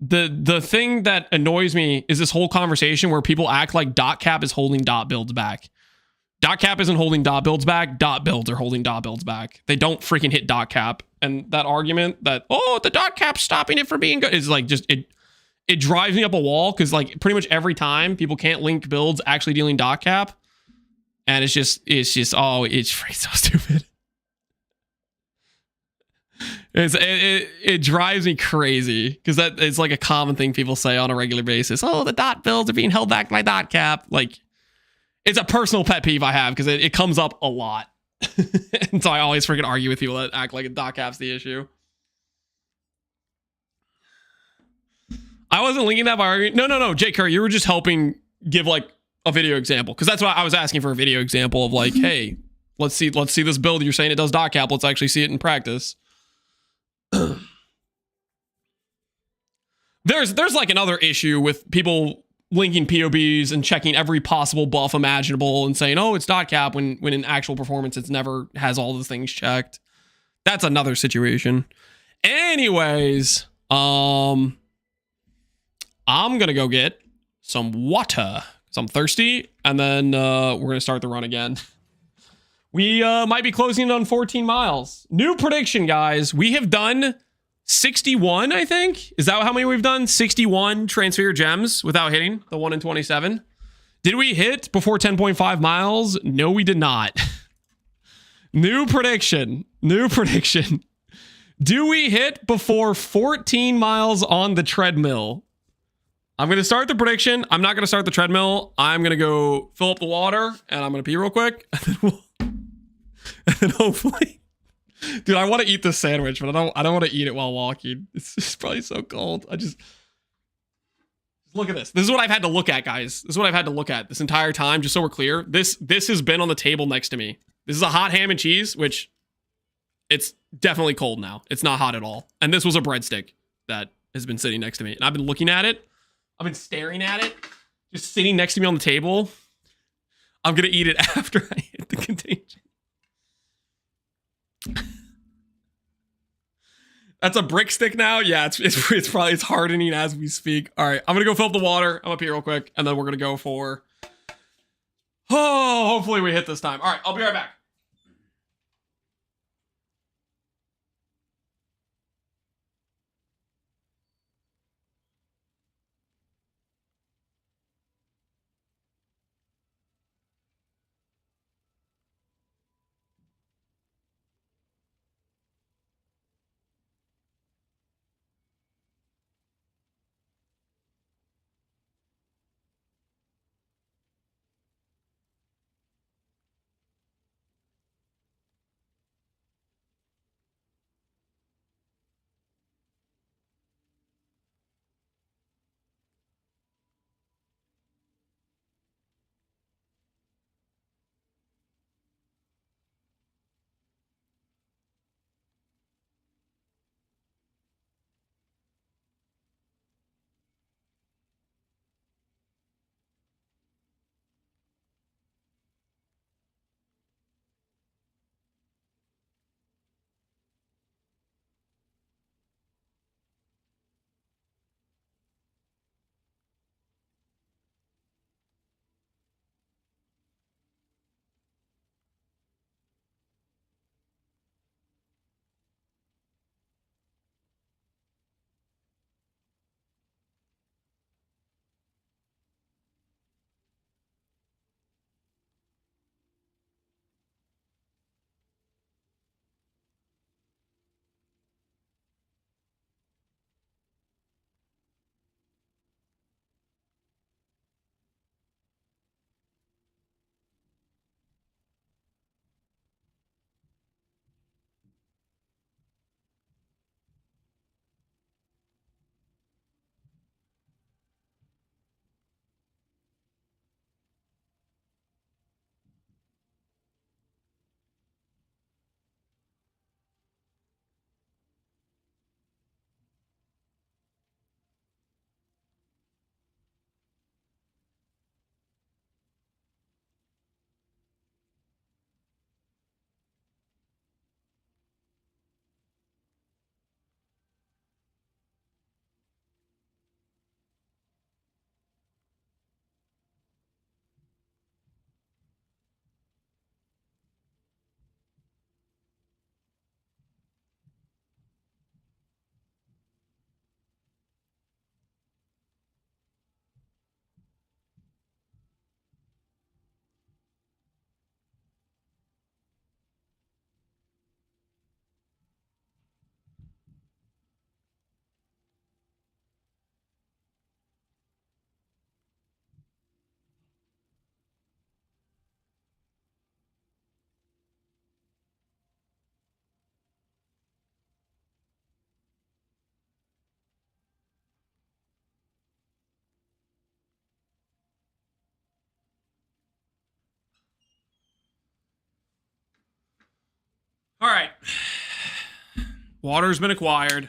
S1: The thing that annoys me is this whole conversation where people act like dot cap is holding dot builds back. Dot cap isn't holding dot builds back. Dot builds are holding dot builds back. They don't freaking hit dot cap. And that argument that, oh, the dot cap's stopping it from being good is like just it drives me up a wall, because like pretty much every time people can't link builds actually dealing dot cap. And it's just oh, it's so stupid. It drives me crazy, because that it's like a common thing people say on a regular basis. Oh, the dot builds are being held back by dot cap. Like, it's a personal pet peeve I have, because it comes up a lot. And so I always freaking argue with people that act like a dot cap's the issue. I wasn't linking that by arguing. No, Jake Curry, you were just helping give like a video example, because that's why I was asking for a video example of like, hey, let's see this build. You're saying it does dot cap. Let's actually see it in practice. there's like another issue with people linking POBs and checking every possible buff imaginable and saying, oh, it's dot cap, when in actual performance it's never has all the things checked. That's another situation. Anyways, I'm gonna go get some water because I'm thirsty, and then we're gonna start the run again. We might be closing in on 14 miles. New prediction, guys. We have done 61, I think. Is that how many we've done? 61 transfer gems without hitting the 1 in 27. Did we hit before 10.5 miles? No, we did not. New prediction. New prediction. Do we hit before 14 miles on the treadmill? I'm going to start the prediction. I'm not going to start the treadmill. I'm going to go fill up the water, and I'm going to pee real quick. And then hopefully... Dude, I want to eat this sandwich, but I don't want to eat it while walking. It's just probably so cold. Look at this. This is what I've had to look at, guys. This is what I've had to look at this entire time, just so we're clear. This has been on the table next to me. This is a hot ham and cheese, which it's definitely cold now. It's not hot at all. And this was a breadstick that has been sitting next to me. And I've been looking at it. I've been staring at it. Just sitting next to me on the table. I'm going to eat it after I hit the contagion. That's a brick stick now. Yeah, it's probably hardening as we speak. All right, I'm gonna go fill up the water. I'm up here real quick, and then we're gonna go for. Oh, hopefully we hit this time. All right, I'll be right back. All right. Water's been acquired.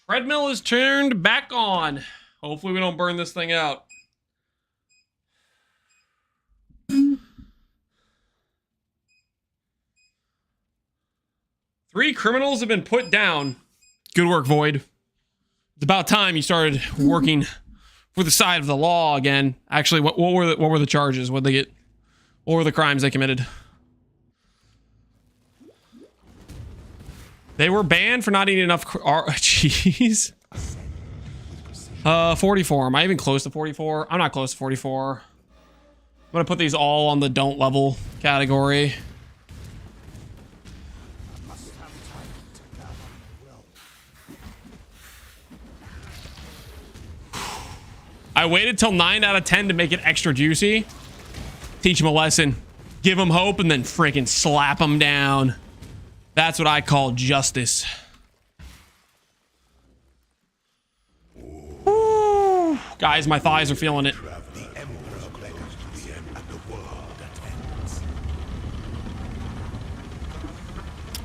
S1: Treadmill is turned back on. Hopefully we don't burn this thing out. Three criminals have been put down. Good work, Void. It's about time you started working for the side of the law again. Actually, what were the charges? What did they get? What were the crimes they committed? They were banned for not eating enough cheese. 44. Am I even close to 44? I'm not close to 44. I'm gonna put these all on the don't level category. I waited till 9 out of 10 to make it extra juicy. Teach him a lesson. Give him hope and then freaking slap him down. That's what I call justice. Woo. Guys, my thighs are feeling it.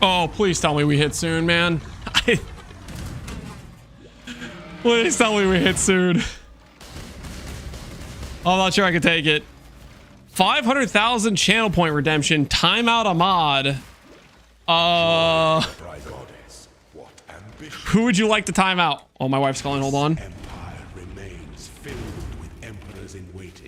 S1: Oh, please tell me we hit soon, man. Please tell me we hit soon. I'm not sure I can take it. 500,000 channel point redemption. Timeout a mod. Who would you like to time out? Oh, my wife's calling. Hold on.
S2: Empire remains filled with emperors in waiting.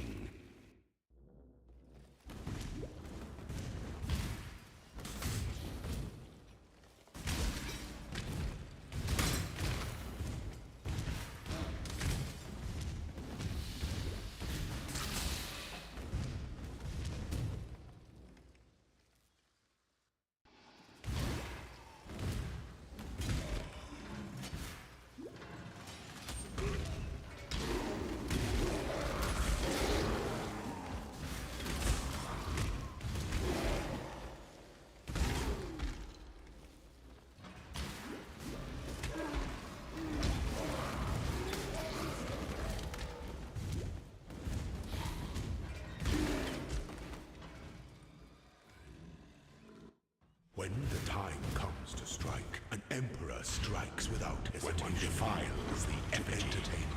S2: When the time comes to strike, an emperor strikes without hesitation. When one defiles the effigy,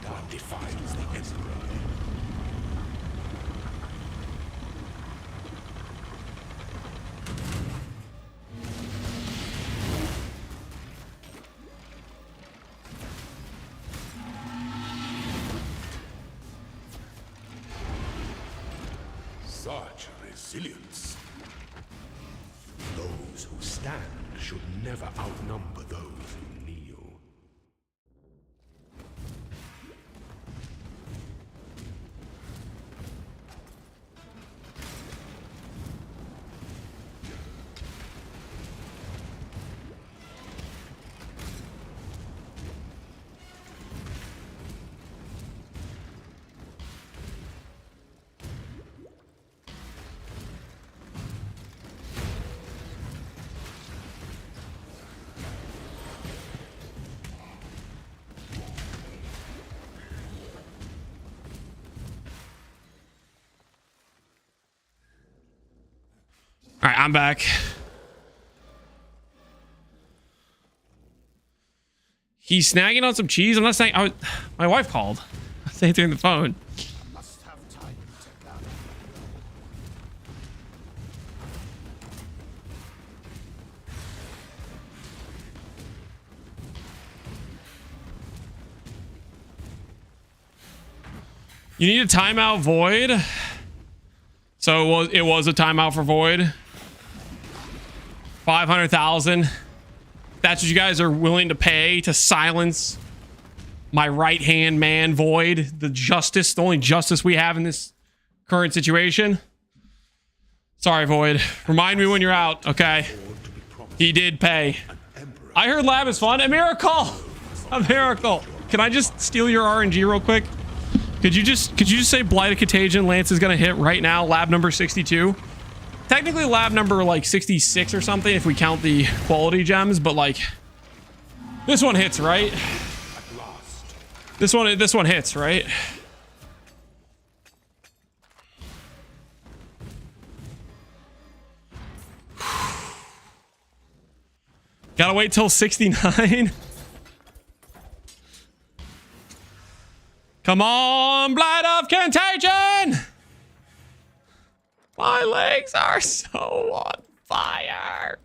S2: one defiles the emperor. Such resilience. Those who stand should never outnumber those who kneel.
S1: All right, I'm back. He's snagging on some cheese. I'm not saying. My wife called. I was answering the phone.
S3: Must have time to gather.
S1: You need a timeout, Void. So it was a timeout for Void. 500,000. That's what you guys are willing to pay to silence my right-hand man, Void. The only justice we have in this current situation. Sorry, Void. Remind me when you're out, okay? He did pay. I heard lab is fun. A miracle! A miracle. Can I just steal your RNG real quick? Could you just say Blight of Contagion Lance is gonna hit right now, lab number 62? Technically lab number like 66 or something if we count the quality gems, but like this one hits, right? This one hits, right? Gotta wait till 69. Come on, Blight of Contagion! My legs are so on fire.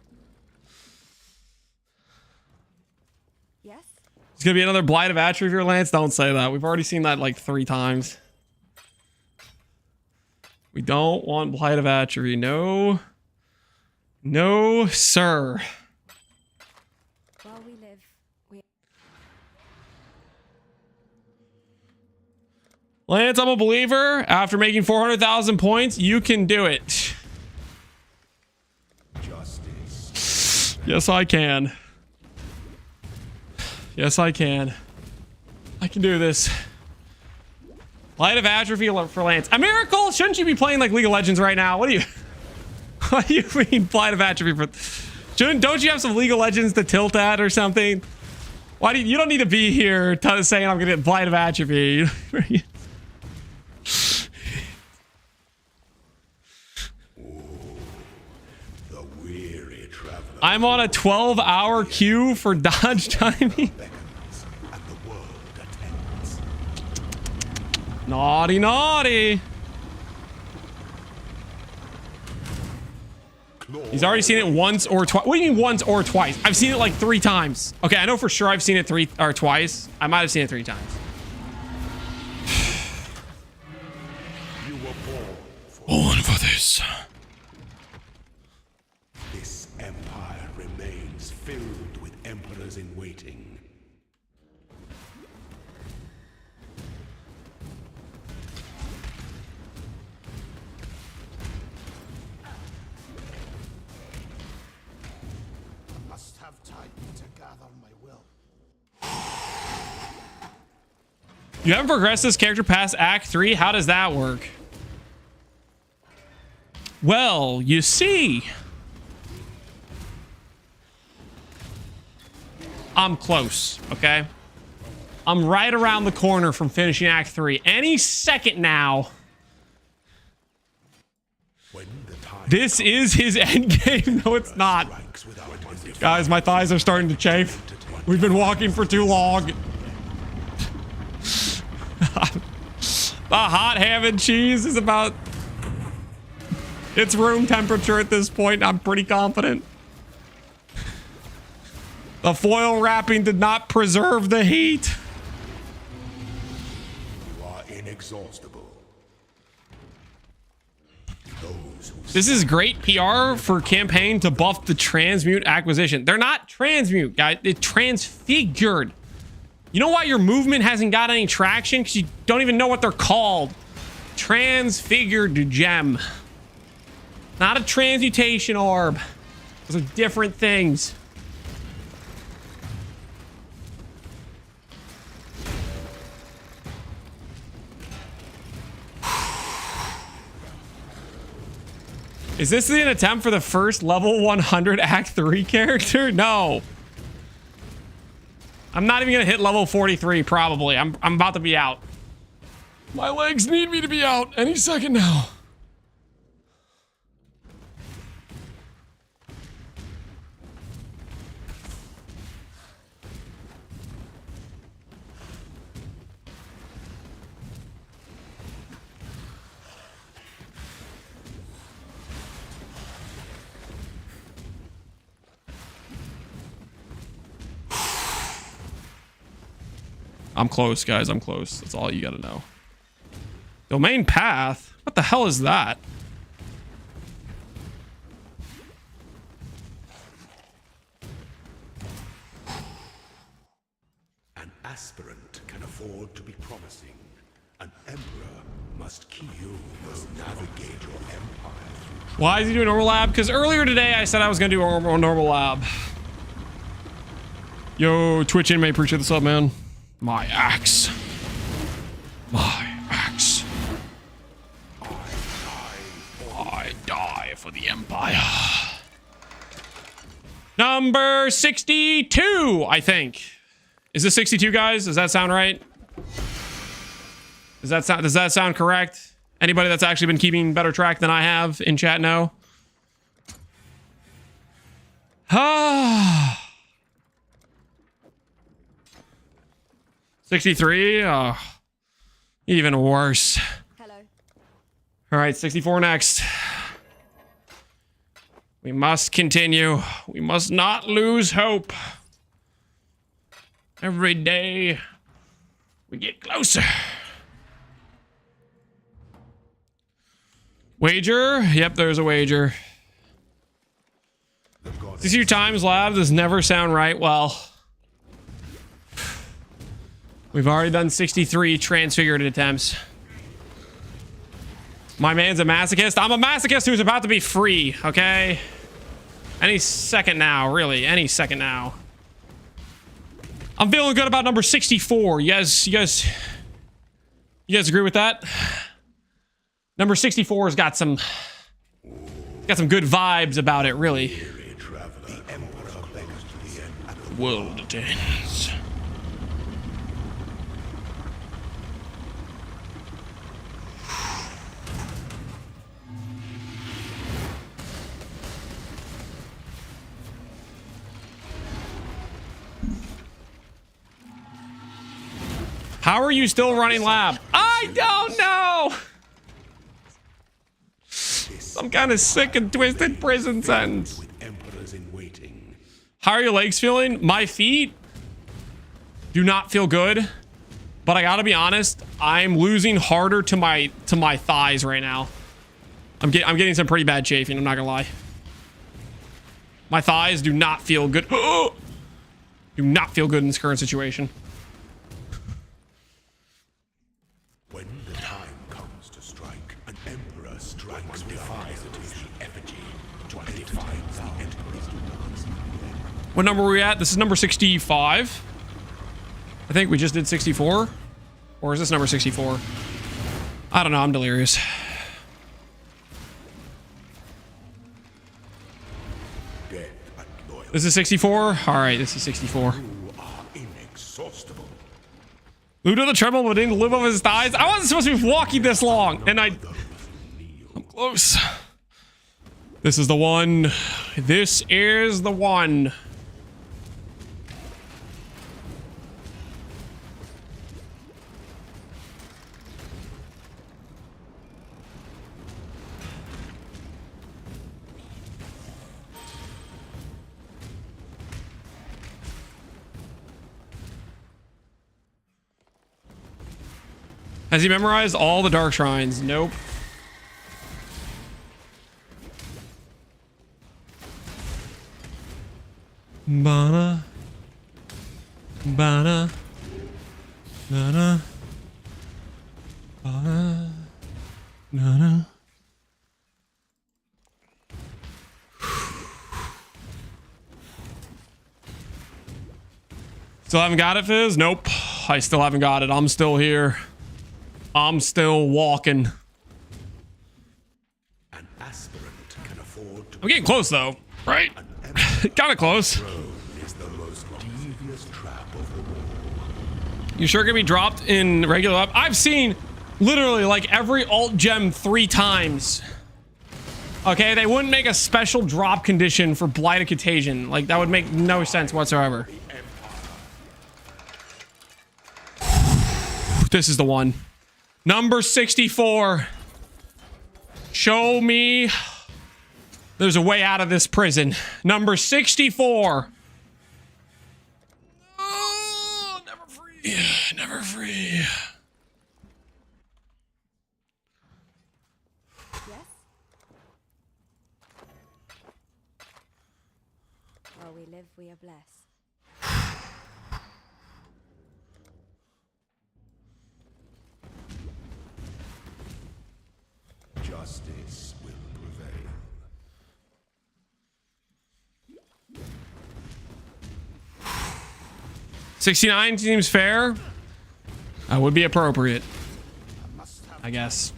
S4: Yes?
S1: It's gonna be another Blight of Atrophy, Lance. Don't say that. We've already seen that like 3 times. We don't want Blight of Atrophy. No. No, sir.
S4: While we live, we...
S1: Lance, I'm a believer. After making 400,000 points, you can do it.
S2: Justice.
S1: Yes, I can. Yes, I can. I can do this. Light of Atrophy for Lance. A miracle? Shouldn't you be playing like League of Legends right now? What do you... What do you mean Blight of Atrophy for... Don't you have some League of Legends to tilt at or something? Why do you don't need to be here saying I'm gonna get Blight of Atrophy.
S2: The weary traveler
S1: I'm on a 12-hour queue for dodge timing.
S2: beckons, and the world attends.
S1: Naughty, naughty. He's already seen it once or twice. What do you mean once or twice? I've seen it like 3 times. Okay, I know for sure I've seen it 3 or twice. I might have seen it 3 times.
S2: You were
S1: Born for this.
S2: This empire remains filled with emperors in waiting.
S3: Must have time to gather my will.
S1: You haven't progressed this character past Act 3? How does that work? Well, you see, I'm close, okay? I'm right around the corner from finishing Act 3. Any second now.
S2: When the time
S1: This is his end game. No, it's not.
S2: strikes without hesitation,
S1: Guys, my thighs are starting to chafe. We've been walking for too long. The hot ham and cheese is about... It's room temperature at this point. I'm pretty confident. The foil wrapping did not preserve the heat.
S2: you are inexhaustible. Those who
S1: This is great PR for campaign to buff the transmute acquisition. They're not transmute, guys. It's transfigured. You know why your movement hasn't got any traction? Because you don't even know what they're called. Transfigured gem. Not a transmutation orb. Those are different things. Is this an attempt for the first level 100 Act 3 character? No. I'm not even gonna hit level 43, probably. I'm about to be out. My legs need me to be out any second now. I'm close, guys. I'm close. That's all you gotta know. Domain path? What the hell is that?
S2: an aspirant can afford to be promising, an emperor must keep you must navigate your empire through
S1: Why is he doing normal lab? Because earlier today I said I was gonna do a normal lab. Yo, Twitch anime, appreciate the sub, man. My axe. My axe. I die for the Empire. Number 62, I think. Is this 62, guys? Does that sound right? Does that sound correct? Anybody that's actually been keeping better track than I have in chat know? 63? Even worse.
S4: Hello.
S1: All right, 64 next. We must continue. We must not lose hope. Every day we get closer. Wager? Yep, there's a wager. 62 times lab does never sound right. Well, we've already done 63 transfigured attempts. My man's a masochist. I'm a masochist who's about to be free, okay? Any second now, really. Any second now. I'm feeling good about number 64. You guys agree with that? Number 64 has got some good vibes about it, really. The world attends. How are you still running lab? I don't know. Some kind of sick and twisted prison sentence. How are your legs feeling? My feet do not feel good, but I gotta be honest, I'm losing harder to my thighs right now. I'm getting some pretty bad chafing, I'm not gonna lie. My thighs do not feel good. Do not feel good in this current situation.
S2: When the time comes to strike, an emperor strikes without hesitation. Effigy to define the emperor's dance.
S1: What number are we at? This is number 65. I think we just did 64. Or is this number 64? I don't know, I'm delirious. This is 64? Alright, this is 64.
S2: You are inexhaustible.
S1: Flew to the treadmill but didn't live over his thighs. I wasn't supposed to be walking this long, and I'm close. This is the one. This is the one. Has he memorized all the dark shrines? Nope. Bana. Bana. Bana. Bana. Bana. Still haven't got it, Fizz? Nope. I still haven't got it. I'm still here. I'm still walking.
S2: An aspirant can afford to
S1: I'm getting close though, right? Kind of close.
S2: is the most devious trap of them all.
S1: You sure gonna be dropped in regular up? I've seen literally like every alt gem 3 times. Okay, they wouldn't make a special drop condition for Blight and Contagion. Like that would make no sense whatsoever. This is the one. Number 64. Show me there's a way out of this prison. Number 64. Oh, never free. Never free.
S4: Yes? While we live, we are blessed.
S2: Justice will prevail.
S1: $69 seems fair. Would be appropriate, I guess.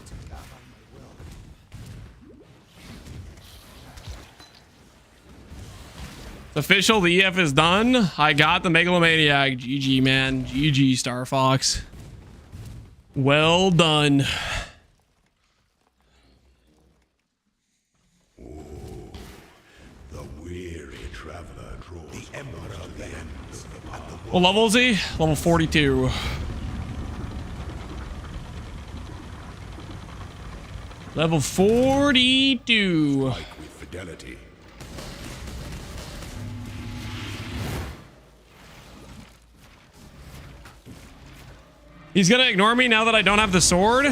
S1: It's official, the EF is done. I got the Megalomaniac. GG, man. GG, Star Fox. Well done.
S2: The weary traveler draws the emperor bends at the
S1: What level is he? Level 42. Level 42.
S2: Strike with fidelity.
S1: He's gonna ignore me now that I don't have the sword.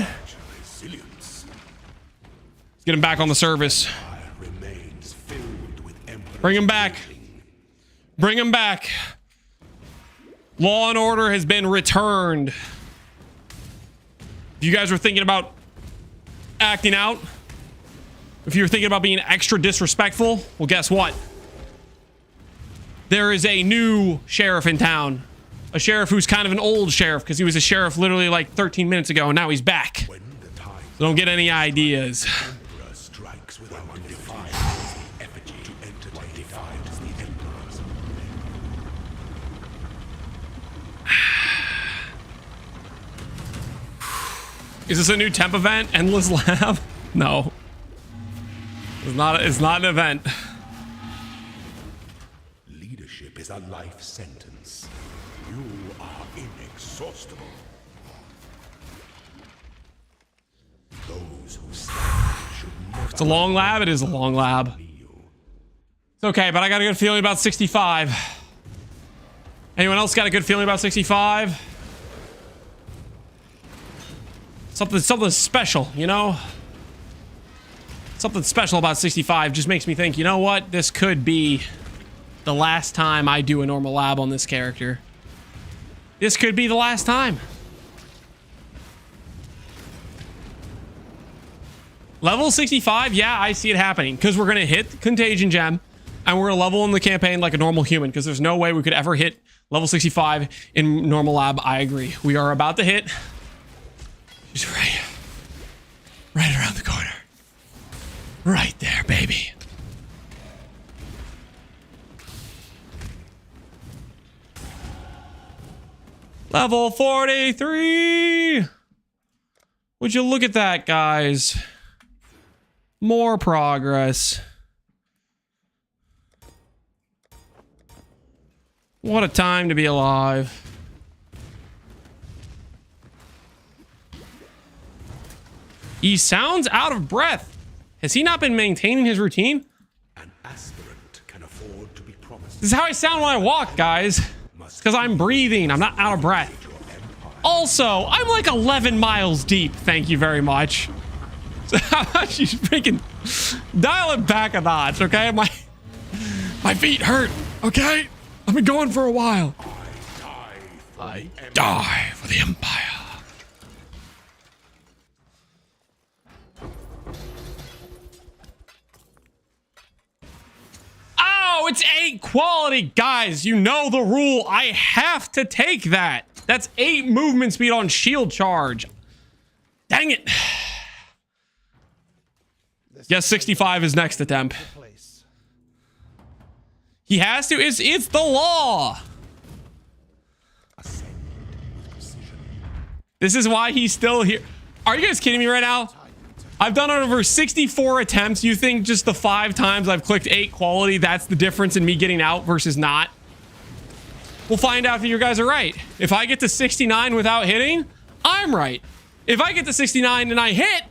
S2: Resilience.
S1: Let's get him back on the service.
S2: Remains filled with emperor.
S1: Bring him back. Bring him back. Law and order has been returned. If you guys were thinking about acting out, if you were thinking about being extra disrespectful, well, guess what? There is a new sheriff in town. A sheriff who's kind of an old sheriff because he was a sheriff literally like 13 minutes ago and now he's back.
S2: When the time
S1: So don't get any ideas.
S2: emperor strikes without undefined effigy to enter what defines the emperor's.
S1: Is this a new temp event? Endless Lab? No. It's not an event.
S2: Leadership is a life sentence. You are inexhaustible. Those who stand should never.
S1: It's a long lab. It is a long lab. It's okay, but I got a good feeling about 65. Anyone else got a good feeling about 65? Something special, you know? Something special about 65 just makes me think, you know what? This could be the last time I do a normal lab on this character. This could be the last time. Level 65, yeah, I see it happening. Because we're going to hit Contagion Gem. And we're going to level in the campaign like a normal human. Because there's no way we could ever hit level 65 in normal lab. I agree. We are about to hit. Just right around the corner. Right there, baby. Level 43. Would you look at that, guys? More progress. What a time to be alive. He sounds out of breath. Has he not been maintaining his routine?
S2: An aspirant can afford to be promised.
S1: This is how I sound when I walk, guys. It's because I'm breathing. I'm not out of breath. Also, I'm like 11 miles deep. Thank you very much. So how about you freaking dial it back a notch, okay? My feet hurt, okay? I've been going for a while. I die for the Empire. Oh, it's 8 quality. Guys, you know the rule. I have to take that. That's 8 movement speed on shield charge. Dang it. Yes, 65 is next attempt. He has to. It's the law. This is why he's still here. Are you guys kidding me right now? I've done over 64 attempts. You think just the 5 times I've clicked 8 quality, that's the difference in me getting out versus not? We'll find out if you guys are right. If I get to 69 without hitting, I'm right. If I get to 69 and I hit,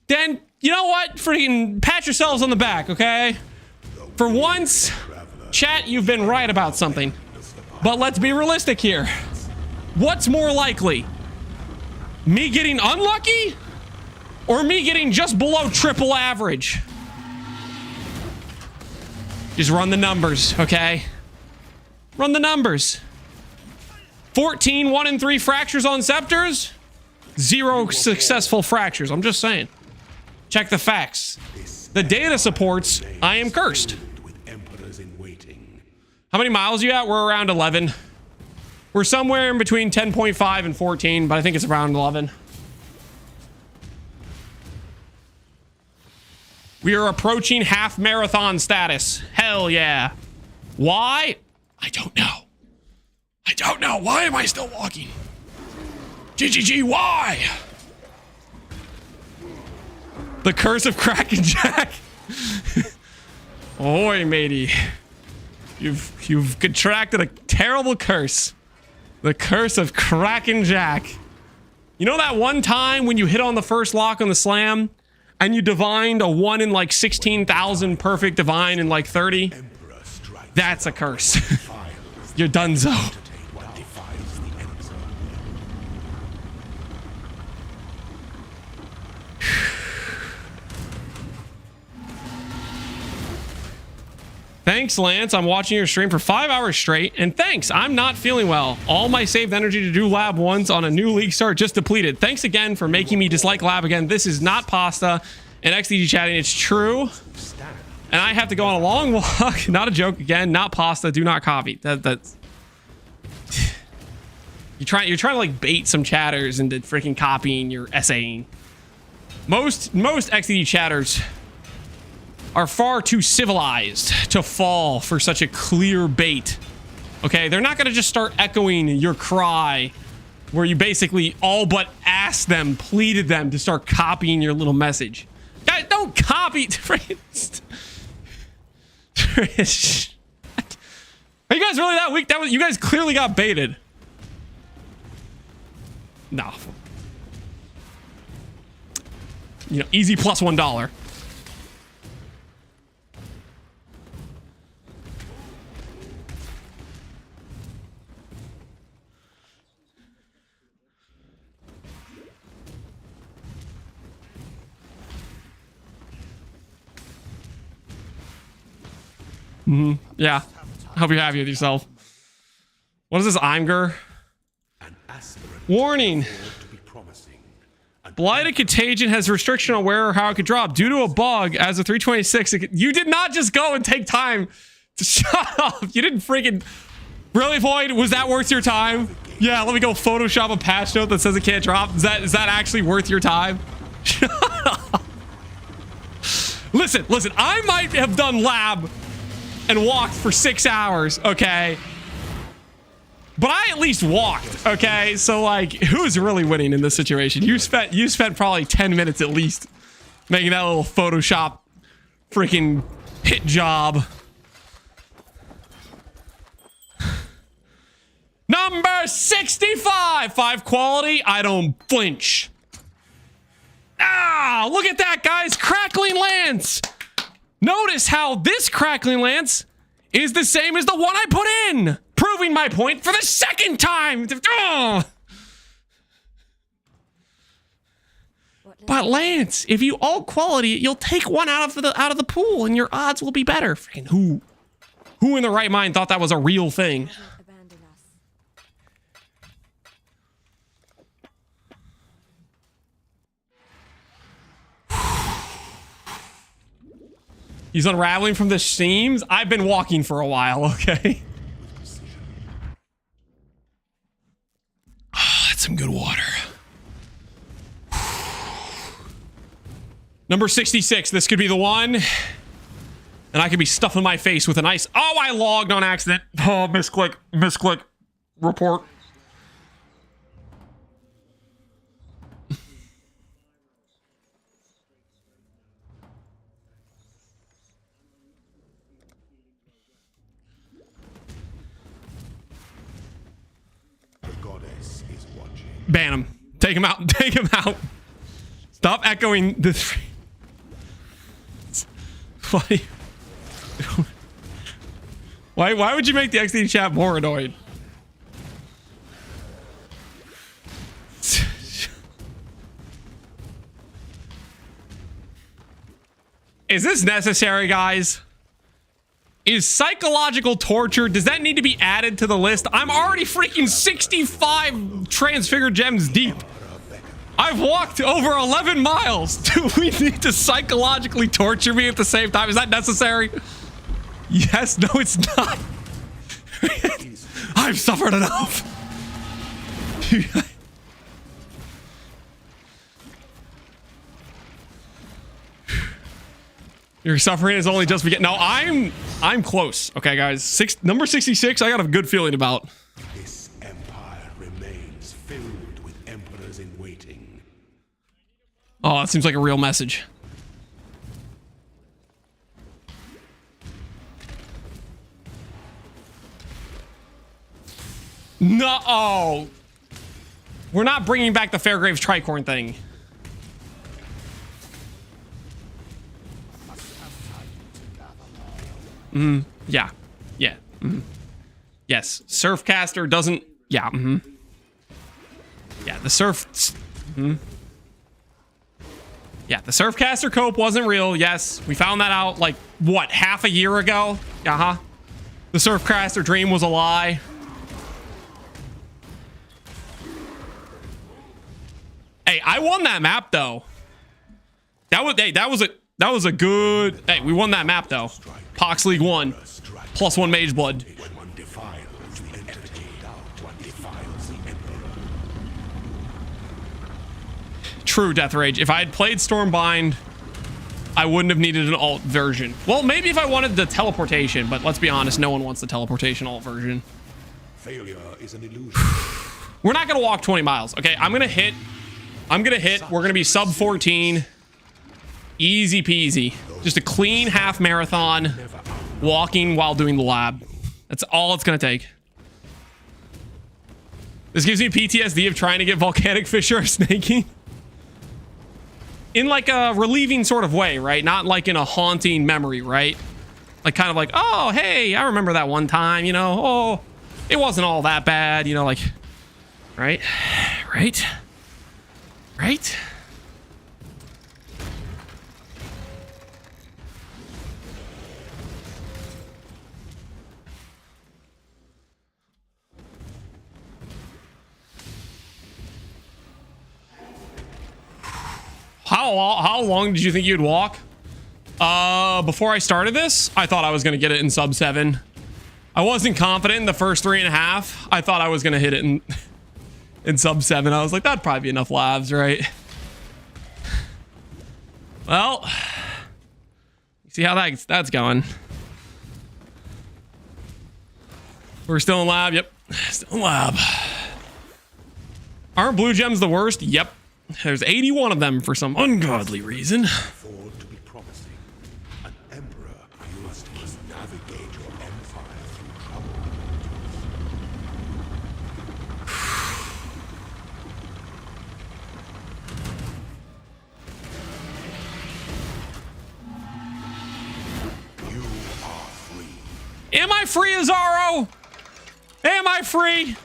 S1: then you know what? Freaking pat yourselves on the back, okay? For once, chat, you've been right about something. But let's be realistic here. What's more likely? Me getting unlucky? Or me getting just below triple average? Just run the numbers, okay? Run the numbers. 14 1 and 3 fractures on scepters. 0 successful fractures. I'm just saying. Check the facts. The data supports I am cursed. How many miles you at? We're around 11. We're somewhere in between 10.5 and 14, but I think it's around 11. We are approaching half marathon status. Hell yeah. Why? I don't know. I don't know. Why am I still walking? GGG, why? The curse of Kraken Jack. Oi, matey. You've contracted a terrible curse. The curse of Kraken Jack. You know that one time when you hit on the first lock on the slam and you divined a 1 in like 16,000 perfect divine in like 30? That's a curse. You're donezo. Thanks, Lance. I'm watching your stream for 5 hours straight. And thanks, I'm not feeling well. All my saved energy to do lab once on a new league start just depleted. Thanks again for making me dislike lab again. This is not pasta and XDG chatting. It's true. And I have to go on a long walk. Not a joke again. Not pasta. Do not copy. That's... You're trying to like bait some chatters into freaking copying your essaying. Most XDG chatters are far too civilized to fall for such a clear bait. Okay, they're not gonna just start echoing your cry where you basically all but asked them, pleaded them to start copying your little message. Guys, don't copy. Are you guys really that weak? You guys clearly got baited. No. You know, easy plus $1. Yeah. Hope you're happy with yourself. What is this, Imgur? Warning. Blight and Contagion has restriction on where or how it could drop. Due to a bug, as of 326, you did not just go and take time to shut up. You didn't freaking... Really, Void? Was that worth your time? Yeah, let me go Photoshop a patch note that says it can't drop. Is that actually worth your time? Shut up. Listen, I might have done lab and walked for 6 hours, okay? But I at least walked, okay? So, like, who's really winning in this situation? You spent probably 10 minutes at least making that little Photoshop freaking hit job. Number 65! 5 quality, I don't flinch. Ah, look at that, guys! Crackling Lance! Notice how this Crackling Lance is the same as the one I put in! Proving my point for the second time! Oh. But Lance, if you alt quality it, you'll take one out of the pool and your odds will be better. Freaking who in their right mind thought that was a real thing? He's unraveling from the seams. I've been walking for a while, okay? Oh, that's some good water. Number 66. This could be the one. And I could be stuffing my face with an ice. Oh, I logged on accident. Oh, misclick. Report. Ban him. Take him out. Take him out. Stop echoing this. Why would you make the XD chat more annoyed? Is this necessary, guys? Is psychological torture, does that need to be added to the list? I'm already freaking 65 transfigured gems deep. I've walked over 11 miles. Do we need to psychologically torture me at the same time? Is that necessary? Yes, no, it's not. I've suffered enough. Your suffering is only just beginning. No, I'm close. Okay, guys. Number 66, I got a good feeling about.
S2: This empire remains filled with emperors in waiting.
S1: Oh, that seems like a real message. No. Oh. We're not bringing back the Fairgraves Tricorn thing. Yeah. Yeah. Yes. Surfcaster doesn't... Yeah. Yeah, the Surf... Yeah, the Surfcaster cope wasn't real. Yes, we found that out, like, what, half a year ago? The Surfcaster dream was a lie. Hey, I won that map, though. That was a good... Hey, we won that map, though. Pox League 1. +1 Mage Blood. True, Death Rage. If I had played Stormbind, I wouldn't have needed an alt version. Well, maybe if I wanted the teleportation, but let's be honest, no one wants the teleportation alt version.
S2: Failure is an illusion.
S1: We're not gonna walk 20 miles. Okay, I'm gonna hit. We're gonna be sub 14. Easy peasy. Just a clean half marathon, walking while doing the lab. That's all it's gonna take. This gives me PTSD of trying to get volcanic fissure or snaking. In like a relieving sort of way, right? Not like in a haunting memory, right? Like kind of like, oh, hey, I remember that one time, you know, oh, it wasn't all that bad, you know, like, right? Right? Right? How long did you think you'd walk? Before I started this, I thought I was going to get it in sub 7. I wasn't confident in the first 3.5. I thought I was going to hit it in sub 7. I was like, that'd probably be enough labs, right? Well, see how that's going. We're still in lab. Yep, still in lab. Aren't blue gems the worst? Yep. There's 81 of them for some ungodly reason.
S2: Forward to be promising. An emperor must navigate your empire through trouble. You are free.
S1: Am I free, Azaro? Am I free?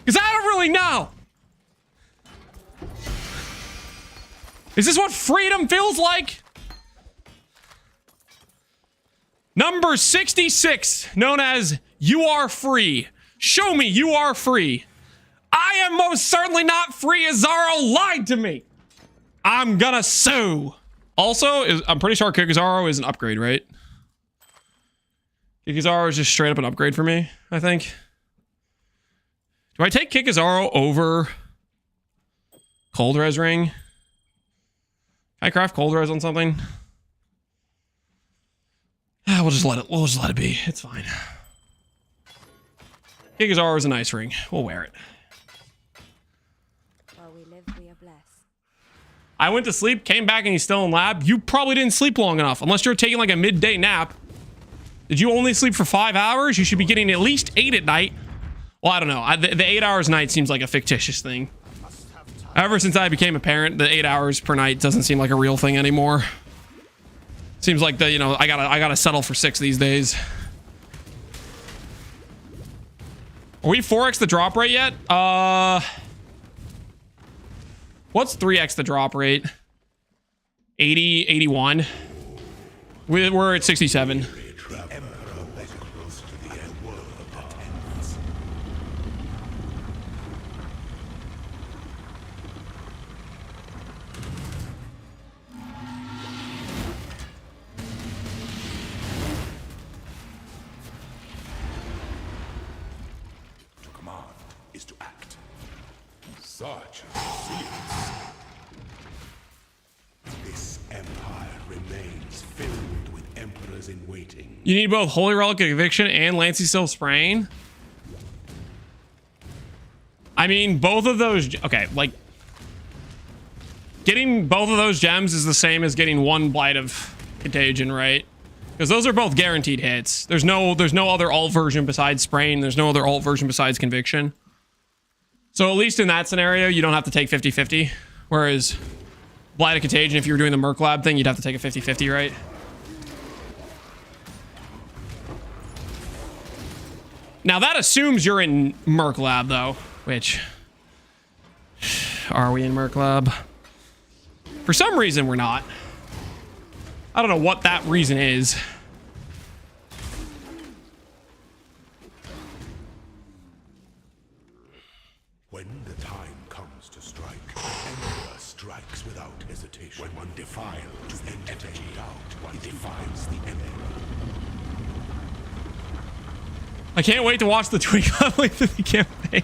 S1: Because I don't really know. Is this what freedom feels like? Number 66, known as You Are Free. Show me you are free. I am most certainly not free. Azaro lied to me. I'm gonna sue. Also, I'm pretty sure Kikazaro is an upgrade, right? Kikazaro is just straight up an upgrade for me, I think. Do I take Kikazaro over Cold Res Ring? Can I craft Cold Res on something? We'll just let it be. It's fine. Kikazaro is a nice ring. We'll wear it.
S4: While we live, we are blessed.
S1: I went to sleep, came back, and he's still in lab. You probably didn't sleep long enough, unless you're taking like a midday nap. Did you only sleep for 5 hours? You should be getting at least 8 at night. Well, I don't know. The 8 hours a night seems like a fictitious thing. Ever since I became a parent, the 8 hours per night doesn't seem like a real thing anymore. Seems like the, you know, I gotta settle for 6 these days. Are we 4x the drop rate yet? What's 3x the drop rate? 80, 81. We're at 67.
S2: Such resilience. This empire remains filled with emperors in waiting.
S1: You need both Holy Relic of Eviction and Lancy Still Spraying. I mean, both of those... Okay, like... Getting both of those gems is the same as getting one Blight of Contagion, right? Because those are both guaranteed hits. There's no other alt version besides Spraying. There's no other alt version besides Conviction. So at least in that scenario, you don't have to take 50-50. Whereas Blight of Contagion, if you were doing the Merc Lab thing, you'd have to take a 50-50, right? Now that assumes you're in Merc Lab though, which... Are we in Merc Lab? For some reason, we're not. I don't know what that reason is.
S2: When the time comes to strike, Emperor strikes without hesitation. When one defiled to enter doubt, one defiles the Emperor.
S1: I can't wait to watch the tweak halfway through the campaign.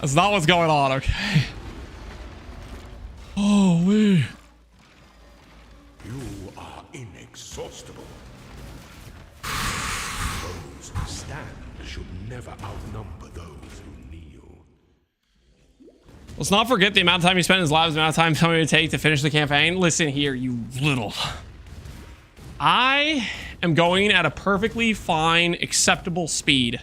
S1: That's not what's going on, okay? Oh, we.
S2: You are inexhaustible. Those who stand should never outnumber those who kneel.
S1: Let's not forget the amount of time you spend in his labs, the amount of time it's going to take to finish the campaign. Listen here, you little. I am going at a perfectly fine, acceptable speed.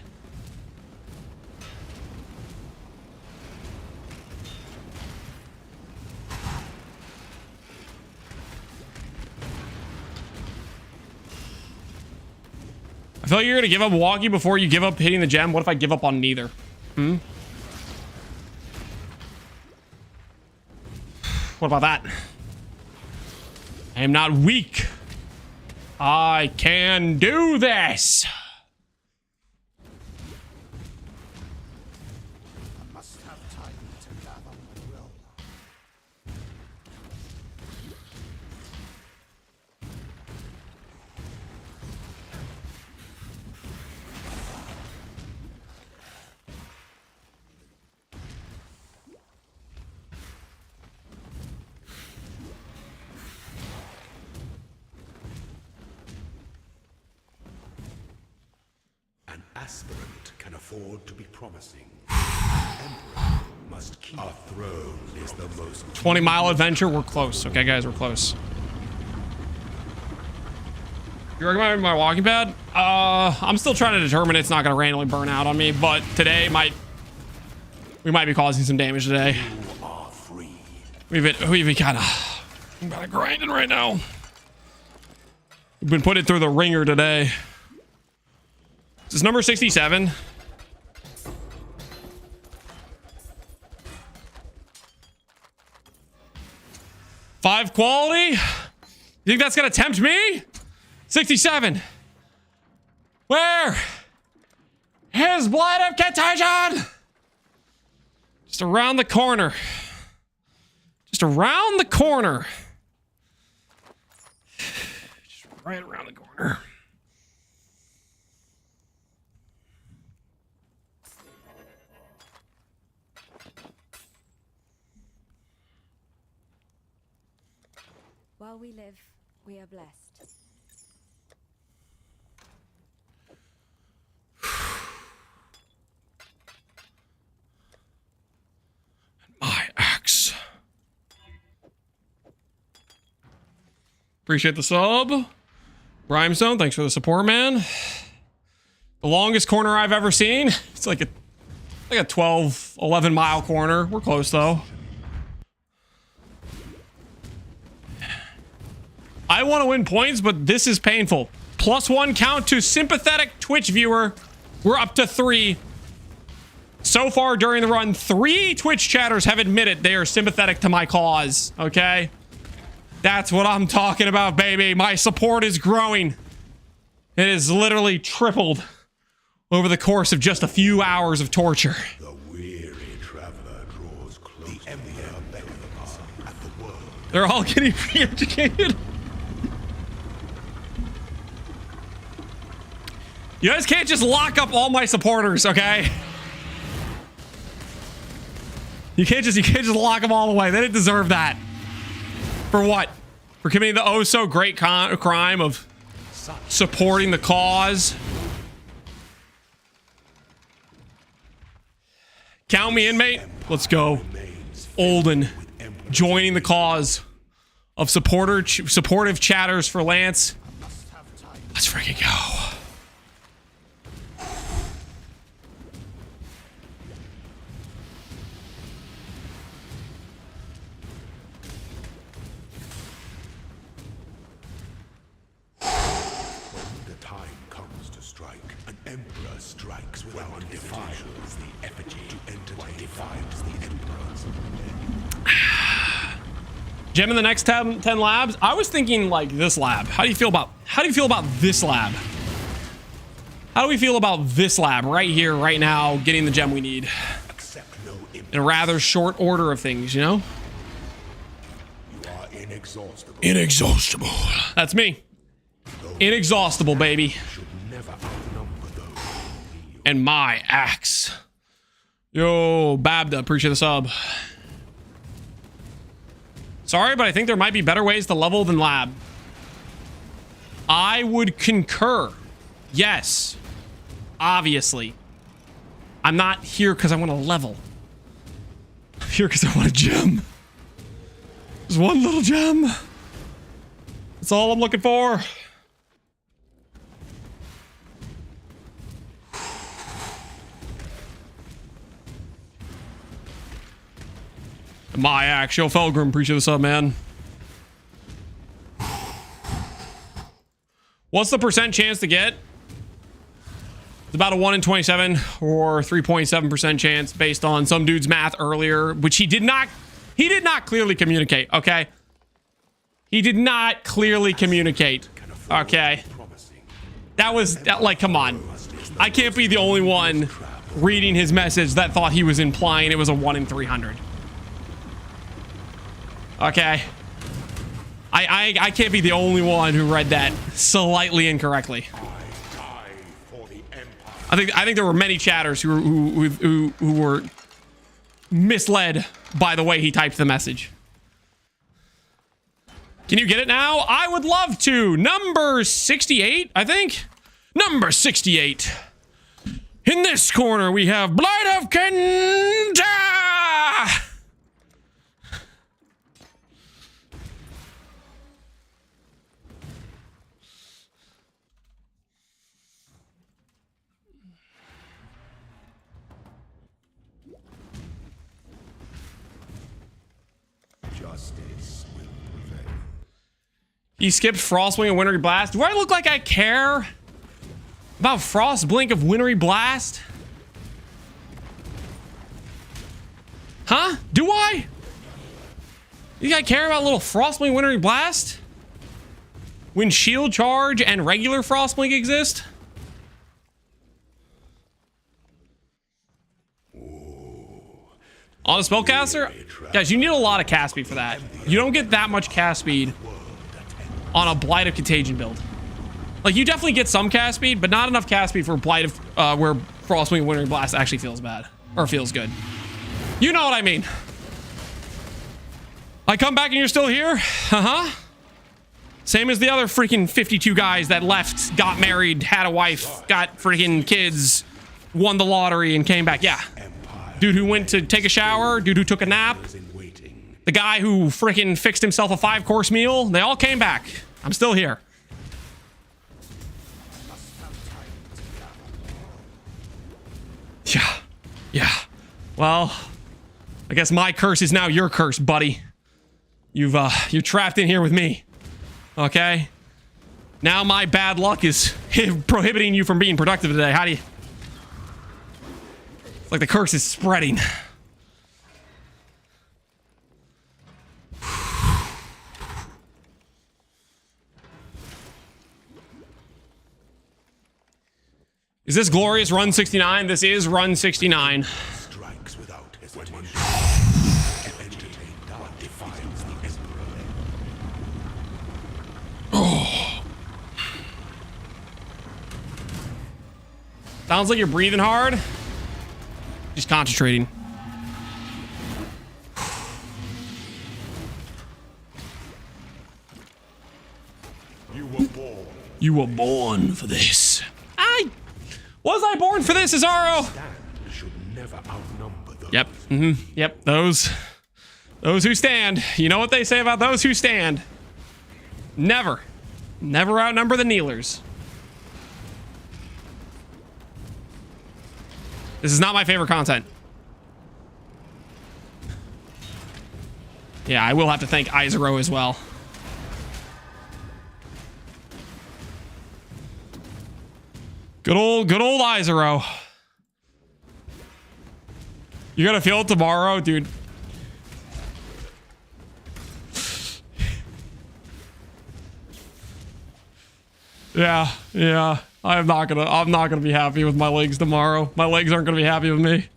S1: I feel like you're gonna give up walking before you give up hitting the gem. What if I give up on neither? What about that? I am not weak. I can do this.
S3: I must have time to gather my will.
S2: An aspirant can afford to be promising. Emperor must keep. Our throne is the most
S1: 20-mile adventure. We're close. Okay, guys, we're close. You recommend my walking pad? I'm still trying to determine it's not going to randomly burn out on me, but today we might be causing some damage today.
S2: You are free.
S1: We've been kind of grinding right now. We've been putting it through the ringer today. This is number 67. Five quality? You think that's gonna tempt me? 67. Where is Blight of Contagion? Just around the corner. Just around the corner. Just right around the corner.
S4: While we live, we are blessed.
S1: My axe. Appreciate the sub. Rhymestone, thanks for the support, man. The longest corner I've ever seen. It's like a 12, 11 mile corner. We're close though. I want to win points, but this is painful. +1 count to sympathetic Twitch viewer. We're up to 3. So far during the run, 3 Twitch chatters have admitted they are sympathetic to my cause, okay? That's what I'm talking about, baby. My support is growing. It has literally tripled over the course of just a few hours of torture.
S2: The weary traveler draws close. The Emperor beckons at the world.
S1: They're all getting re-educated. You guys can't just lock up all my supporters, okay? You can't just lock them all away. They didn't deserve that. For what? For committing the oh so great crime of supporting the cause. Count me in, mate. Let's go. Olden joining the cause of supportive chatters for Lance. Let's freaking go.
S2: The time comes to strike. An emperor strikes without hesitation. Is the effigy to entertain defines the emperor's.
S1: Gem in the next 10 labs. I was thinking like this lab. How do you feel about this lab? How do we feel about this lab right here, right now, getting the gem we need? In a rather short order of things, you know?
S2: You are inexhaustible.
S1: Inexhaustible. That's me. Inexhaustible, baby.
S2: Should never outnumber those.
S1: And my axe. Yo, Babda, appreciate the sub. Sorry, but I think there might be better ways to level than lab. I would concur. Yes. Obviously. I'm not here because I want to level. I'm here because I want a gem. There's one little gem. That's all I'm looking for. My axe, yo, Felgrim, appreciate the sub, man. What's the percent chance to get? It's about a 1 in 27 or 3.7% chance based on some dude's math earlier, which he did not clearly communicate, okay? He did not clearly communicate, okay? That was, like, come on. I can't be the only one reading his message that thought he was implying it was a 1 in 300. Okay. I can't be the only one who read that slightly incorrectly. I think there were many chatters who were misled by the way he typed the message. Can you get it now? I would love to. Number 68, I think. Number 68. In this corner, we have Blight of Contagion.
S2: Justice will prevail.
S1: He skipped Frostblink and Wintry Blast. Do I look like I care about Frostblink of Wintry Blast? Huh? Do I? You think I care about little Frostblink Wintry Blast? When Shield Charge and regular Frostblink exist? On a spellcaster? Guys, you need a lot of cast speed for that. You don't get that much cast speed on a Blight of Contagion build. Like, you definitely get some cast speed, but not enough cast speed for Blight of, where Frostwing and Wintry Blast actually feels bad. Or feels good. You know what I mean. I come back and you're still here? Uh-huh. Same as the other freaking 52 guys that left, got married, had a wife, got freaking kids, won the lottery, and came back. Yeah. Dude who went to take a shower, dude who took a nap, the guy who freaking fixed himself a 5-course meal, they all came back. I'm still here. Yeah. Yeah. Well, I guess my curse is now your curse, buddy. You're trapped in here with me. Okay? Now my bad luck is prohibiting you from being productive today. How do you... It's like the curse is spreading. Is this glorious run 69? This is run 69.
S2: Strikes without hesitation. Entertain what defines the emperor.
S1: Oh. Sounds like you're breathing hard. Just concentrating. You were born for this. Was I born for this, Azaro?
S2: Should never outnumber those.
S1: Yep. Yep. Those who stand. You know what they say about those who stand. Never outnumber the kneelers. This is not my favorite content. Yeah, I will have to thank Izaro as well. Good old Izero. You're gonna feel it tomorrow, dude. Yeah. I'm not gonna be happy with my legs tomorrow. My legs aren't gonna be happy with me.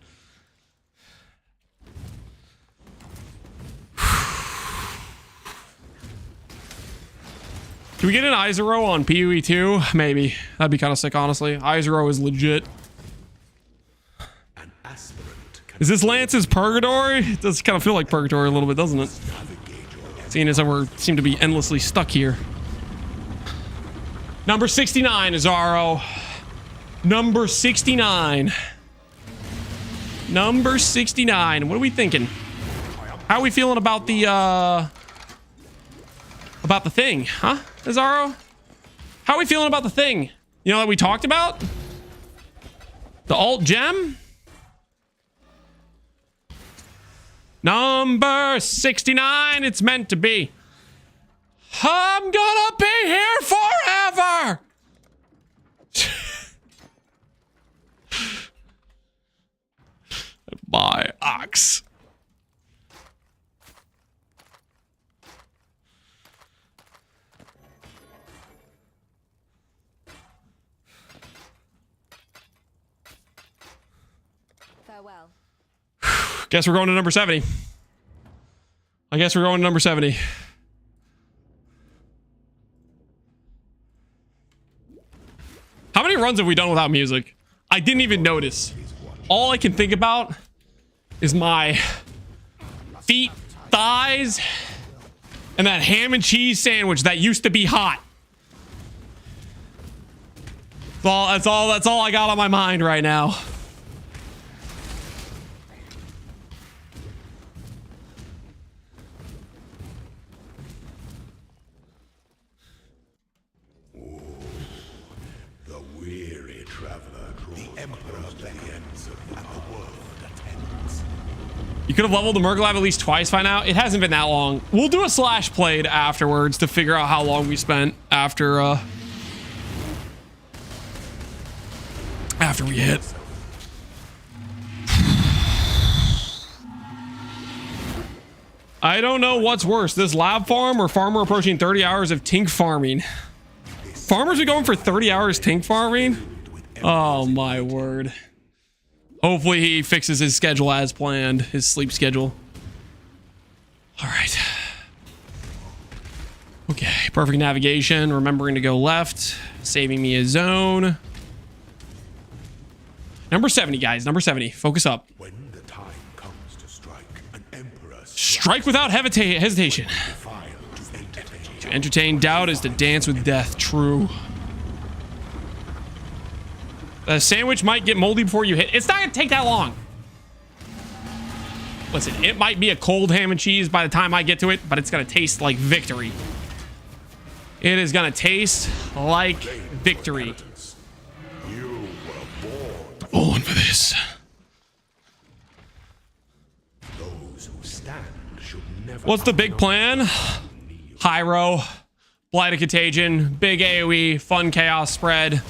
S1: Can we get an Izero on PoE 2? Maybe. That'd be kind of sick, honestly. Izero is legit. Is this Lance's Purgatory? It does kind of feel like Purgatory a little bit, doesn't it? Seeing as we seem to be endlessly stuck here. Number 69, Azaro. Number 69. Number 69. What are we thinking? How are we feeling about the thing, huh, Azaro? How are we feeling about the thing? You know that we talked about? The alt gem? Number 69, it's meant to be. I'm gonna be here forever! My ox.
S4: Farewell.
S1: Guess we're going to number 70. I guess we're going to number 70. How many runs have we done without music? I didn't even notice. All I can think about is my feet, thighs, and that ham and cheese sandwich that used to be hot. That's all I got on my mind right now. You could have leveled the Murglab at least twice by now. It hasn't been that long. We'll do a slash played afterwards to figure out how long we spent after we hit. I don't know what's worse, this lab farm or farmer approaching 30 hours of tink farming. Farmers are going for 30 hours tink farming? Oh my word. Hopefully he fixes his schedule as planned, his sleep schedule. All right. Okay, perfect navigation, remembering to go left, saving me a zone. Number 70, guys, number 70. Focus up.
S2: When the time comes to strike, an emperor
S1: strike without hesitation. To entertain doubt is to dance with death. True. The sandwich might get moldy before you hit. It's not gonna take that long. Listen, it might be a cold ham and cheese by the time I get to it, but it's gonna taste like victory. It is gonna taste like victory. Born for this. What's the big plan? Hyro, Blight of Contagion, big AoE, fun chaos spread.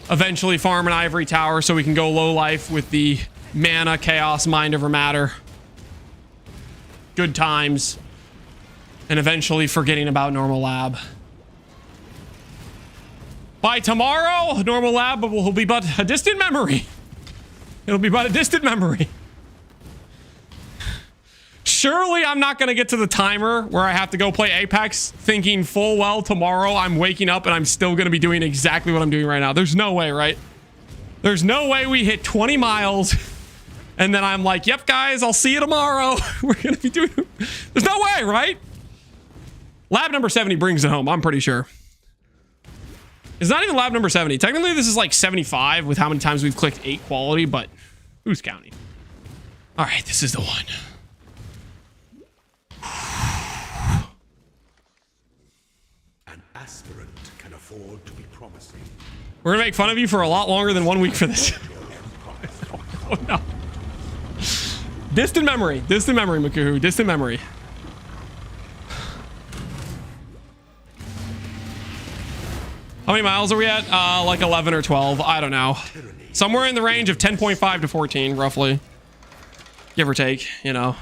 S1: Eventually farm an ivory tower so we can go low life with the mana, chaos, mind over matter. Good times. And eventually forgetting about normal lab. By tomorrow, normal lab will be but a distant memory. It'll be but a distant memory. Surely I'm not going to get to the timer where I have to go play Apex thinking full well tomorrow I'm waking up and I'm still going to be doing exactly what I'm doing right now. There's no way, right? There's no way we hit 20 miles and then I'm like, yep, guys, I'll see you tomorrow. We're going to be doing... There's no way, right? Lab number 70 brings it home, I'm pretty sure. It's not even lab number 70. Technically, this is like 75 with how many times we've clicked 8 quality, but who's counting? All right, this is the one.
S2: An aspirant can afford to be promising.
S1: We're gonna make fun of you for a lot longer than 1 week for this. Oh no. Distant memory, Makuhu, distant memory. How many miles are we at? Like 11 or 12. I don't know. Somewhere in the range of 10.5 to 14, roughly. Give or take, you know.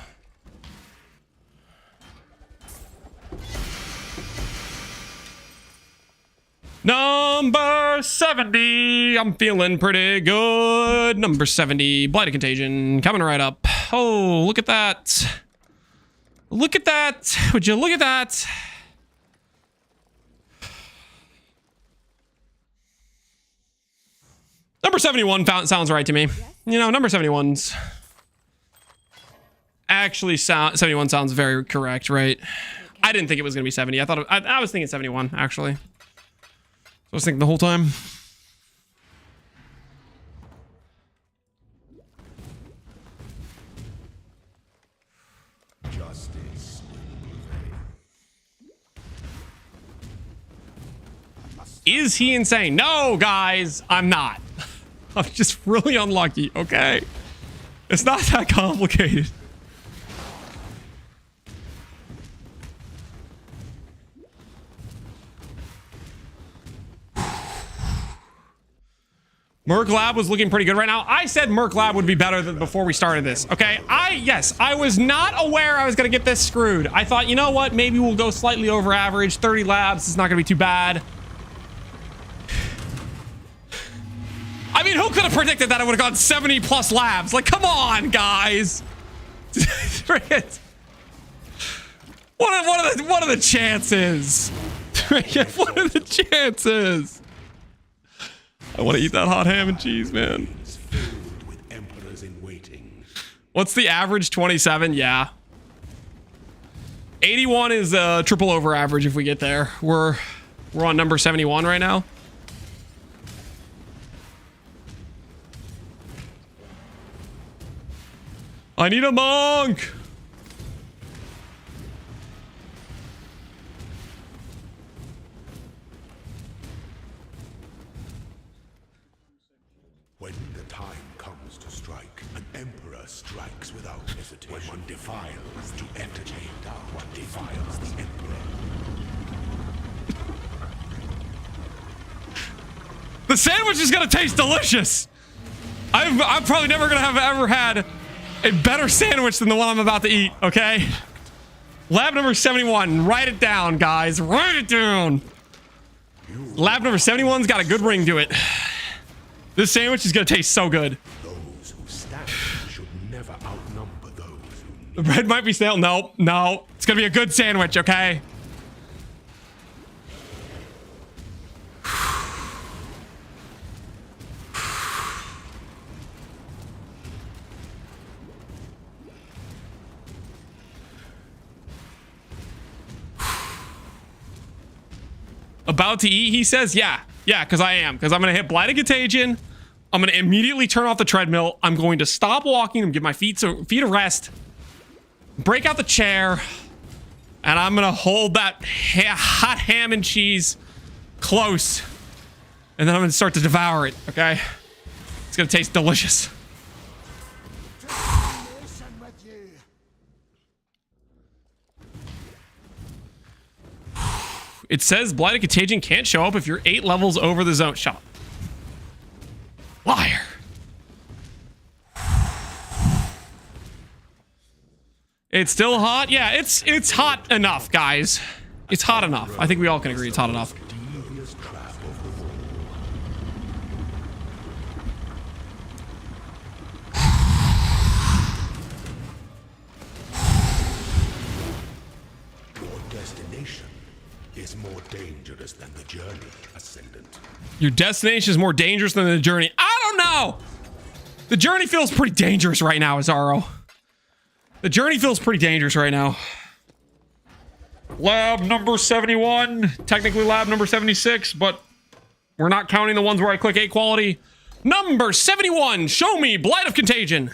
S1: Number 70. I'm feeling pretty good. Number 70. Blight Contagion. Coming right up. Oh, look at that. Look at that. Would you look at that? Number 71 sounds right to me. You know, number 71's actually 71 sounds very correct, right? I didn't think it was going to be 70. I thought I was thinking 71 actually. I was thinking the whole time.
S2: Justice
S1: Is he insane? No, guys, I'm not. I'm just really unlucky, okay? It's not that complicated. Merc Lab was looking pretty good right now. I said Merc Lab would be better than before we started this, okay? Yes, I was not aware I was gonna get this screwed. I thought, you know what? Maybe we'll go slightly over average. 30 labs is not gonna be too bad. I mean, who could have predicted that I would have gone 70 plus labs? Like, come on, guys. What are the chances? What are the chances? I want to eat that hot ham and cheese, man.
S2: filled with emperors in waiting.
S1: What's the average? 27? Yeah. 81 is triple over average if we get there. We're on number 71 right now. I need a monk.
S2: When the time comes to strike, an emperor strikes without hesitation. When one defiles to entertain down, one defiles the emperor.
S1: The sandwich is gonna taste delicious. I'm probably never gonna have ever had a better sandwich than the one I'm about to eat, okay? Lab number 71. Write it down, guys. Write it down. Lab number 71's got a good ring to it. This sandwich is gonna taste so good.
S2: Those who stand should never outnumber those who
S1: The bread might be stale. No. It's gonna be a good sandwich, okay? About to eat, he says. Yeah, because I am. Because I'm going to hit Blight Contagion. I'm going to immediately turn off the treadmill. I'm going to stop walking and give my feet a rest. Break out the chair. And I'm going to hold that hot ham and cheese close. And then I'm going to start to devour it, okay? It's going to taste delicious. It says Blight Contagion can't show up if you're 8 levels over the zone. Shut up. Liar. It's still hot? Yeah, it's hot enough, guys. It's hot enough. I think we all can agree it's hot enough.
S2: devious trap of the world. Your destination is more dangerous than the journey, Ascendant.
S1: Your destination is more dangerous than the journey. I don't know. The journey feels pretty dangerous right now, Azaro. The journey feels pretty dangerous right now. Lab number 71. Technically lab number 76, but we're not counting the ones where I click 8 quality. Number 71. Show me Blight of Contagion.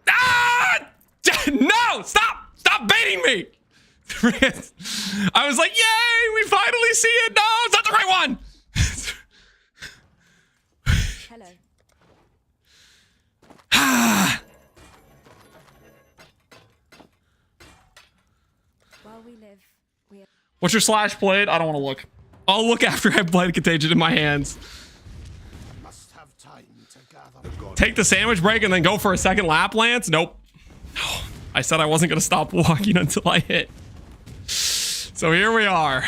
S1: Ah! No! Stop baiting me! I was like, yay! We finally see it! No! It's not the right one!
S4: Hello. While we live, we are...
S1: What's your slash played? I don't want to look. I'll look after I have Blight Contagion in my hands.
S3: Must have time to gather.
S1: Take the sandwich break and then go for a second lap, Lance? Nope. I said I wasn't going to stop walking until I hit. So here we are.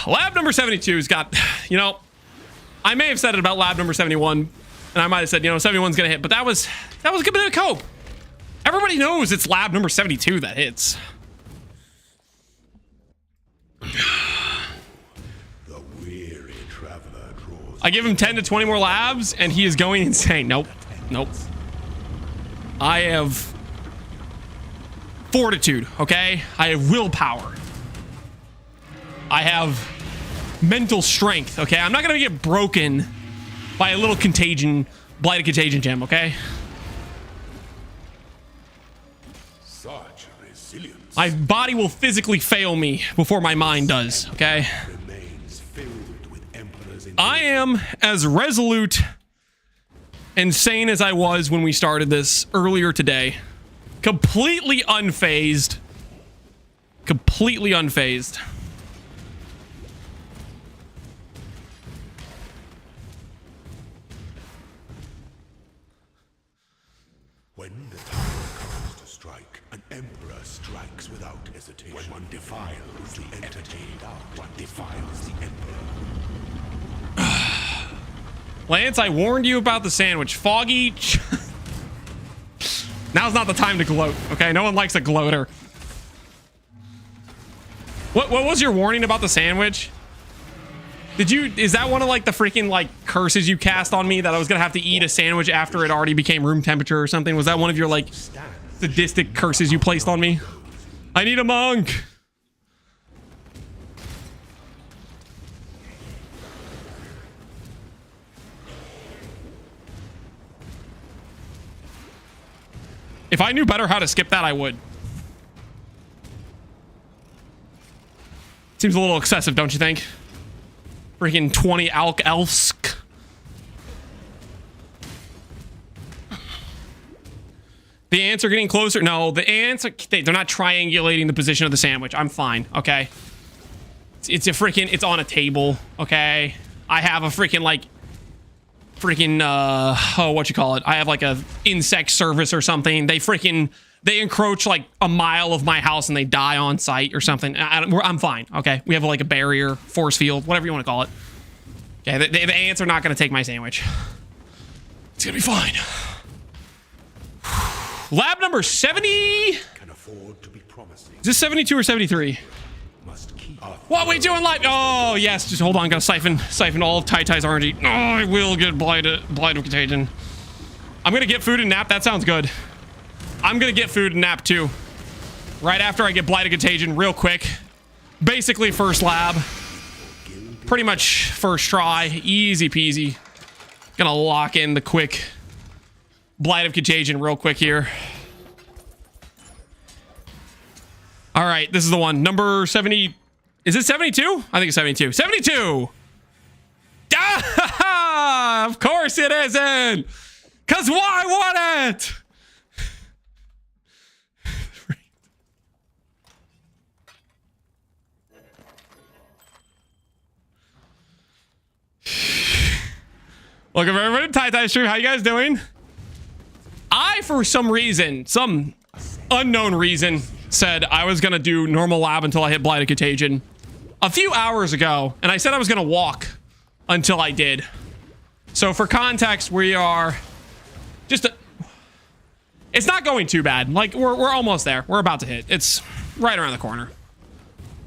S1: Lab number 72's got, you know, I may have said it about lab number 71, and I might have said, you know, 71's going to hit, but that was a good bit of cope. Everybody knows it's lab number 72 that hits.
S2: The weary traveler draws.
S1: I give him 10 to 20 more labs, and he is going insane. Nope. Nope. I have fortitude, okay? I have willpower. I have mental strength, okay? I'm not gonna get broken by a little contagion, blighted contagion gem, okay?
S2: Such resilience
S1: My body will physically fail me before my mind does, okay?
S2: remains filled with emperors in
S1: I am as resolute and sane as I was when we started this earlier today. Completely unfazed. Completely unfazed.
S2: When the time comes to strike, an emperor strikes without hesitation. When one defiles the energy, one defiles the emperor.
S1: Lance, I warned you about the sandwich. Foggy. Now's not the time to gloat, okay? No one likes a gloater. What was your warning about the sandwich? Is that one of like the freaking like curses you cast on me that I was gonna have to eat a sandwich after it already became room temperature or something? Was that one of your like sadistic curses you placed on me? I need a monk. If I knew better how to skip that, I would. Seems a little excessive, don't you think? Freaking 20 alk elves. The ants are getting closer. No, the ants are, they're not triangulating the position of the sandwich. I'm fine, okay? It's a freaking, it's on a table, okay? I have a freaking like oh, what you call it? I have like a insect service or something. They encroach like a mile of my house and they die on site or something. I'm fine, okay? We have like a barrier, force field, whatever you want to call it. Okay, the ants are not going to take my sandwich. It's going to be fine. Lab number 70.
S2: Can afford to be promising.
S1: Is this 72 or 73?
S2: Must keep up.
S1: What are we doing live? Oh, yes. Just hold on. Gotta siphon all of Tai's RNG. Oh, I will get Blight of Contagion. I'm gonna get food and nap. That sounds good. I'm gonna get food and nap too. Right after I get Blight of Contagion real quick. Basically first lab. Pretty much first try. Easy peasy. Gonna lock in the quick Blight of Contagion real quick here. All right, this is the one. Number 70. Is it 72? I think it's 72. 72! Ah, of course it isn't! Because why would it? Welcome everybody to Tai stream. How you guys doing? I, for some reason, some unknown reason, said I was gonna do normal lab until I hit Blight of Contagion a few hours ago, and I said I was gonna walk until I did. So for context, we are just it's not going too bad. Like we're almost there. We're about to hit. It's right around the corner.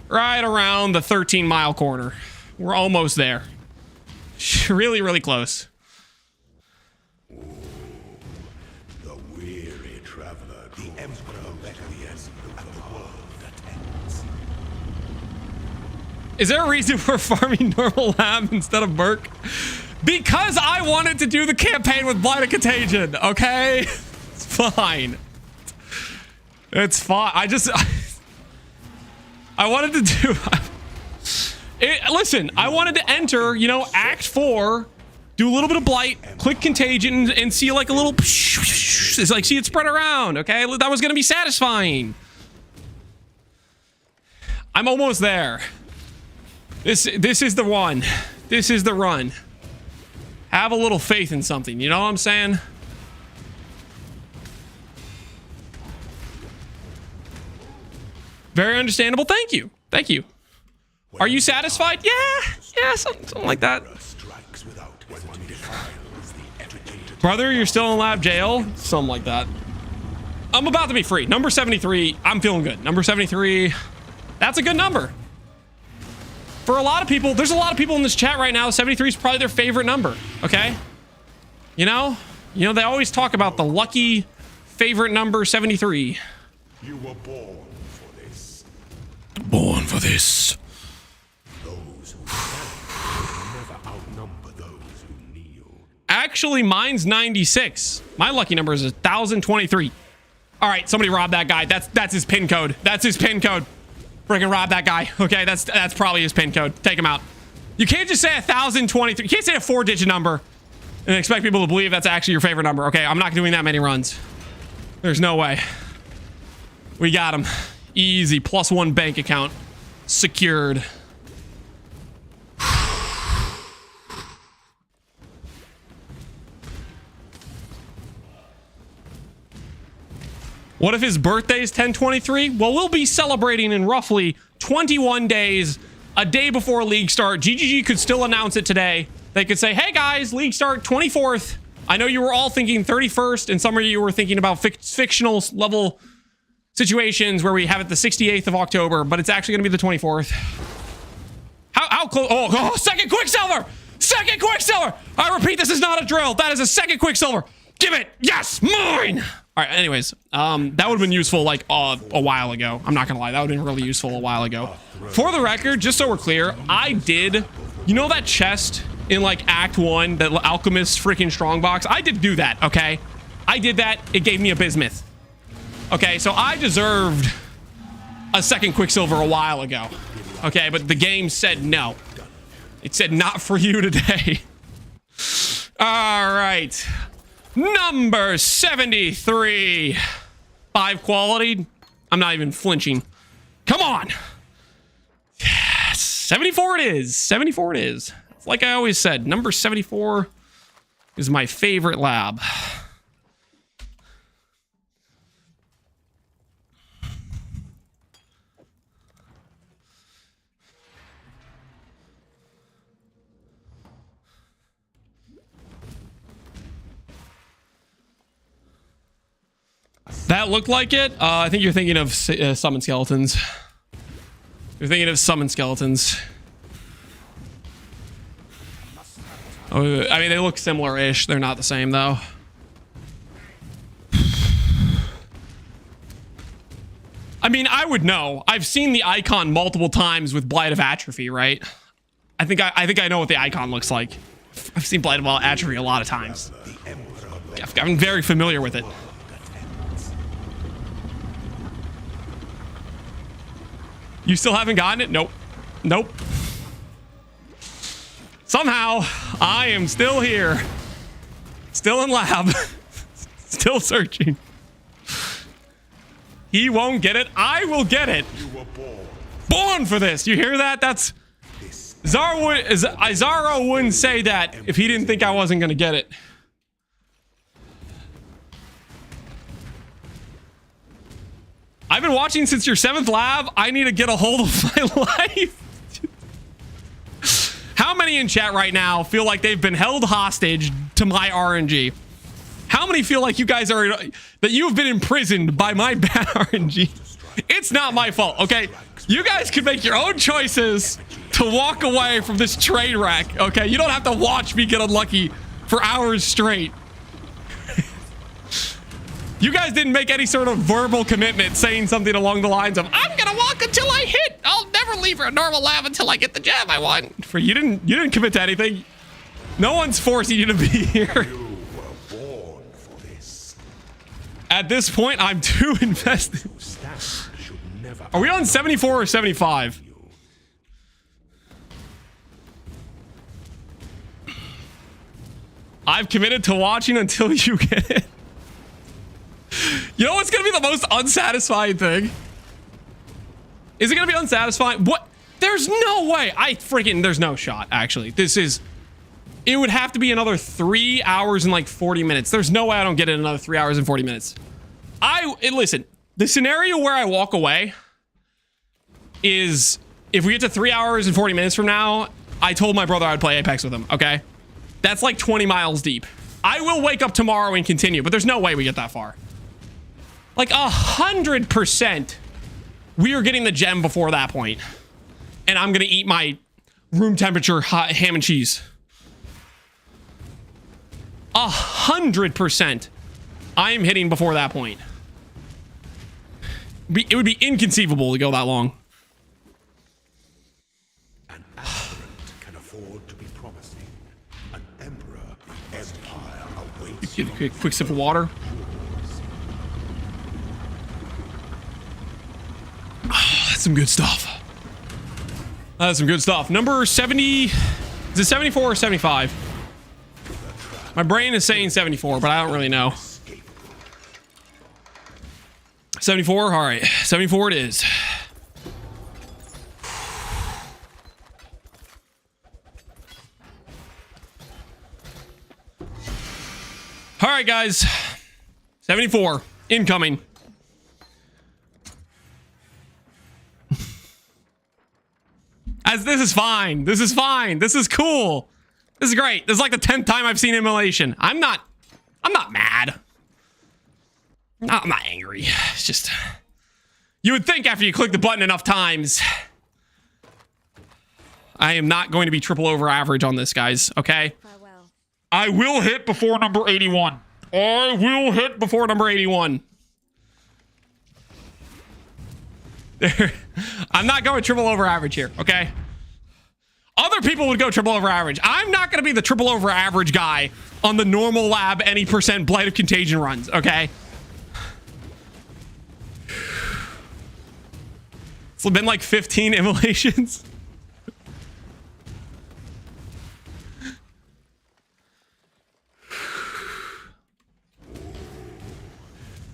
S1: Right around the 13-mile corner. We're almost there. Really, really close.
S2: The weary traveler, the emperor requiesces, and the world attends.
S1: Is there a reason we're farming normal lab instead of Merc? Because I wanted to do the campaign with Blight of Contagion, okay? It's fine. It's fine. I wanted to do... listen, I wanted to enter, you know, Act 4, do a little bit of Blight, click Contagion, and see like a little... It's like, see it spread around, okay? That was going to be satisfying. I'm almost there. This is the one. This is the run. Have a little faith in something. You know what I'm saying? Very understandable. Thank you. Thank you. Are you satisfied? Yeah, something like that. Brother, you're still in lab jail? Something like that. I'm about to be free. Number 73, I'm feeling good. Number 73, that's a good number. For a lot of people, there's a lot of people in this chat right now, 73 is probably their favorite number, okay? You know, they always talk about the lucky favorite number 73.
S2: You were born for this.
S1: Born for this.
S2: Those who stand never outnumber those who kneel.
S1: Actually, mine's 96. My lucky number is 1023. All right, somebody rob that guy. That's his pin code. That's his pin code. Freaking rob that guy. Okay, that's probably his pin code. Take him out. You can't just say 1023. You can't say a 4-digit number and expect people to believe that's actually your favorite number. Okay, I'm not doing that many runs. There's no way. We got him. Easy. +1 bank account. Secured. What if his birthday is 10/23? Well, we'll be celebrating in roughly 21 days, a day before league start. GGG could still announce it today. They could say, hey guys, league start 24th. I know you were all thinking 31st, and some of you were thinking about fictional level situations where we have it the 68th of October, but it's actually going to be the 24th. How close? Oh, second Quicksilver! Second Quicksilver! I repeat, this is not a drill. That is a second Quicksilver. Give it. Yes, mine. All right, anyways, that would have been useful like a while ago. I'm not gonna lie, that would have been really useful a while ago. For the record, just so we're clear, I did, you know that chest in like Act 1, that Alchemist freaking strongbox? I did do that, okay? I did that, it gave me a bismuth. Okay, so I deserved a second Quicksilver a while ago. Okay, but the game said no. It said not for you today. All right. Number 73. 5 quality. I'm not even flinching. Come on. Yes. 74 it is. 74 it is. Like I always said, number 74 is my favorite lab. That looked like it? I think you're thinking of summon skeletons. You're thinking of summon skeletons. Oh, I mean, they look similar-ish. They're not the same, though. I mean, I would know. I've seen the icon multiple times with Blight of Atrophy, right? I think I know what the icon looks like. I've seen Blight of Atrophy a lot of times. I'm very familiar with it. You still haven't gotten it? Nope. Nope. Somehow, I am still here. Still in lab. Still searching. He won't get it. I will get it.
S2: You were
S1: Born for this. You hear that? That's... Izaro wouldn't say that if he didn't think I wasn't going to get it. I've been watching since your 7th lab. I need to get a hold of my life. How many in chat right now feel like they've been held hostage to my RNG? How many feel like you guys are, that you have been imprisoned by my bad RNG? It's not my fault, okay? You guys can make your own choices to walk away from this train wreck, okay? You don't have to watch me get unlucky for hours straight. You guys didn't make any sort of verbal commitment saying something along the lines of, I'm gonna walk until I hit. I'll never leave for a normal lab until I get the gem I want. For you didn't commit to anything. No one's forcing you to be here.
S2: You were born for this.
S1: At this point, I'm too invested. Are we on 74 or 75? I've committed to watching until you get it. You know what's gonna be the most unsatisfying thing? Is it gonna be unsatisfying? What? There's no way. There's no shot, actually. It would have to be another 3 hours and like 40 minutes. There's no way I don't get it in another 3 hours and 40 minutes. Listen, the scenario where I walk away is if we get to 3 hours and 40 minutes from now, I told my brother I'd play Apex with him, okay? That's like 20 miles deep. I will wake up tomorrow and continue, but there's no way we get that far. Like 100%, we are getting the gem before that point. And I'm gonna eat my room temperature hot ham and cheese. 100%, I am hitting before that point. It would be inconceivable to go that long.
S2: An aspirant can afford to be promising. An emperor, empire awaits.
S1: Get a quick sip of water. Oh, that's some good stuff. That's some good stuff. Number 70. Is it 74 or 75? My brain is saying 74, but I don't really know. 74? All right. 74 it is. All right, guys. 74. Incoming. This is fine. This is fine. This is cool. This is great. This is like the 10th time I've seen immolation. I'm not mad. I'm not angry. It's just, you would think after you click the button enough times, I am not going to be triple over average on this, guys. Okay.
S4: Farewell.
S1: I will hit before number 81. I will hit before number 81. I'm not going triple over average here, okay? Other people would go triple over average. I'm not going to be the triple over average guy on the normal lab any percent Blight of Contagion runs, okay? It's been like 15 immolations.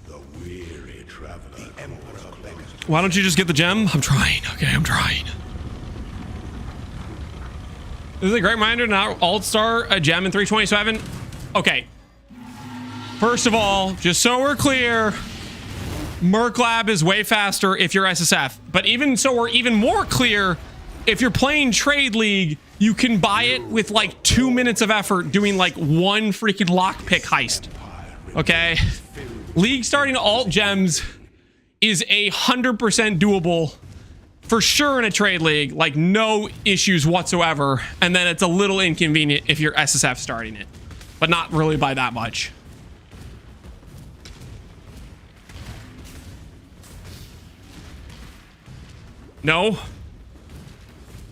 S2: The weary traveler. The emperor begs.
S1: Why don't you just get the gem? I'm trying. Okay, I'm trying. This is a great reminder to not alt-star a gem in 327. Okay. First of all, just so we're clear, Merc Lab is way faster if you're SSF. But even so, we're even more clear, if you're playing Trade League, you can buy it with like 2 minutes of effort doing like one freaking lockpick heist. Okay? League starting alt gems is 100% doable. For sure in a Trade League, like no issues whatsoever. And then it's a little inconvenient if you're SSF starting it. But not really by that much. No.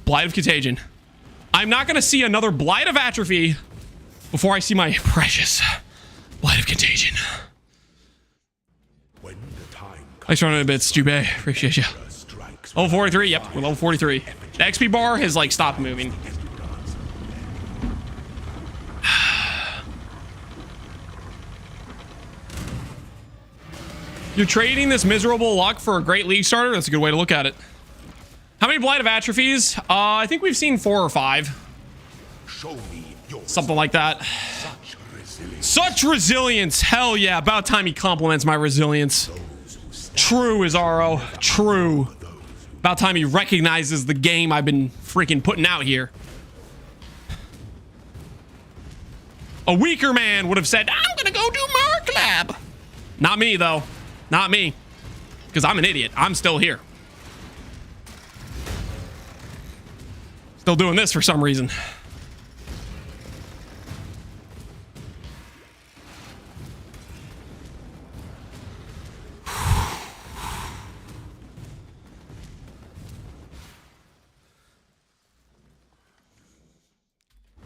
S1: Blight of Contagion. I'm not going to see another Blight of Atrophy before I see my precious Blight of Contagion.
S2: When the time
S1: Thanks for running a bit, Stube. Appreciate you. Level 43, yep, we're level 43. The XP bar has like stopped moving. You're trading this miserable luck for a great league starter? That's a good way to look at it. How many Blight of Atrophies? I think we've seen 4 or 5.
S2: show me your
S1: Something like that.
S2: such resilience.
S1: Such resilience. Hell yeah, about time he compliments my resilience. True, Izaro. True. About time he recognizes the game I've been freaking putting out here. A weaker man would have said, I'm gonna go do Merc Lab. Not me, though. Not me. Because I'm an idiot. I'm still here. Still doing this for some reason.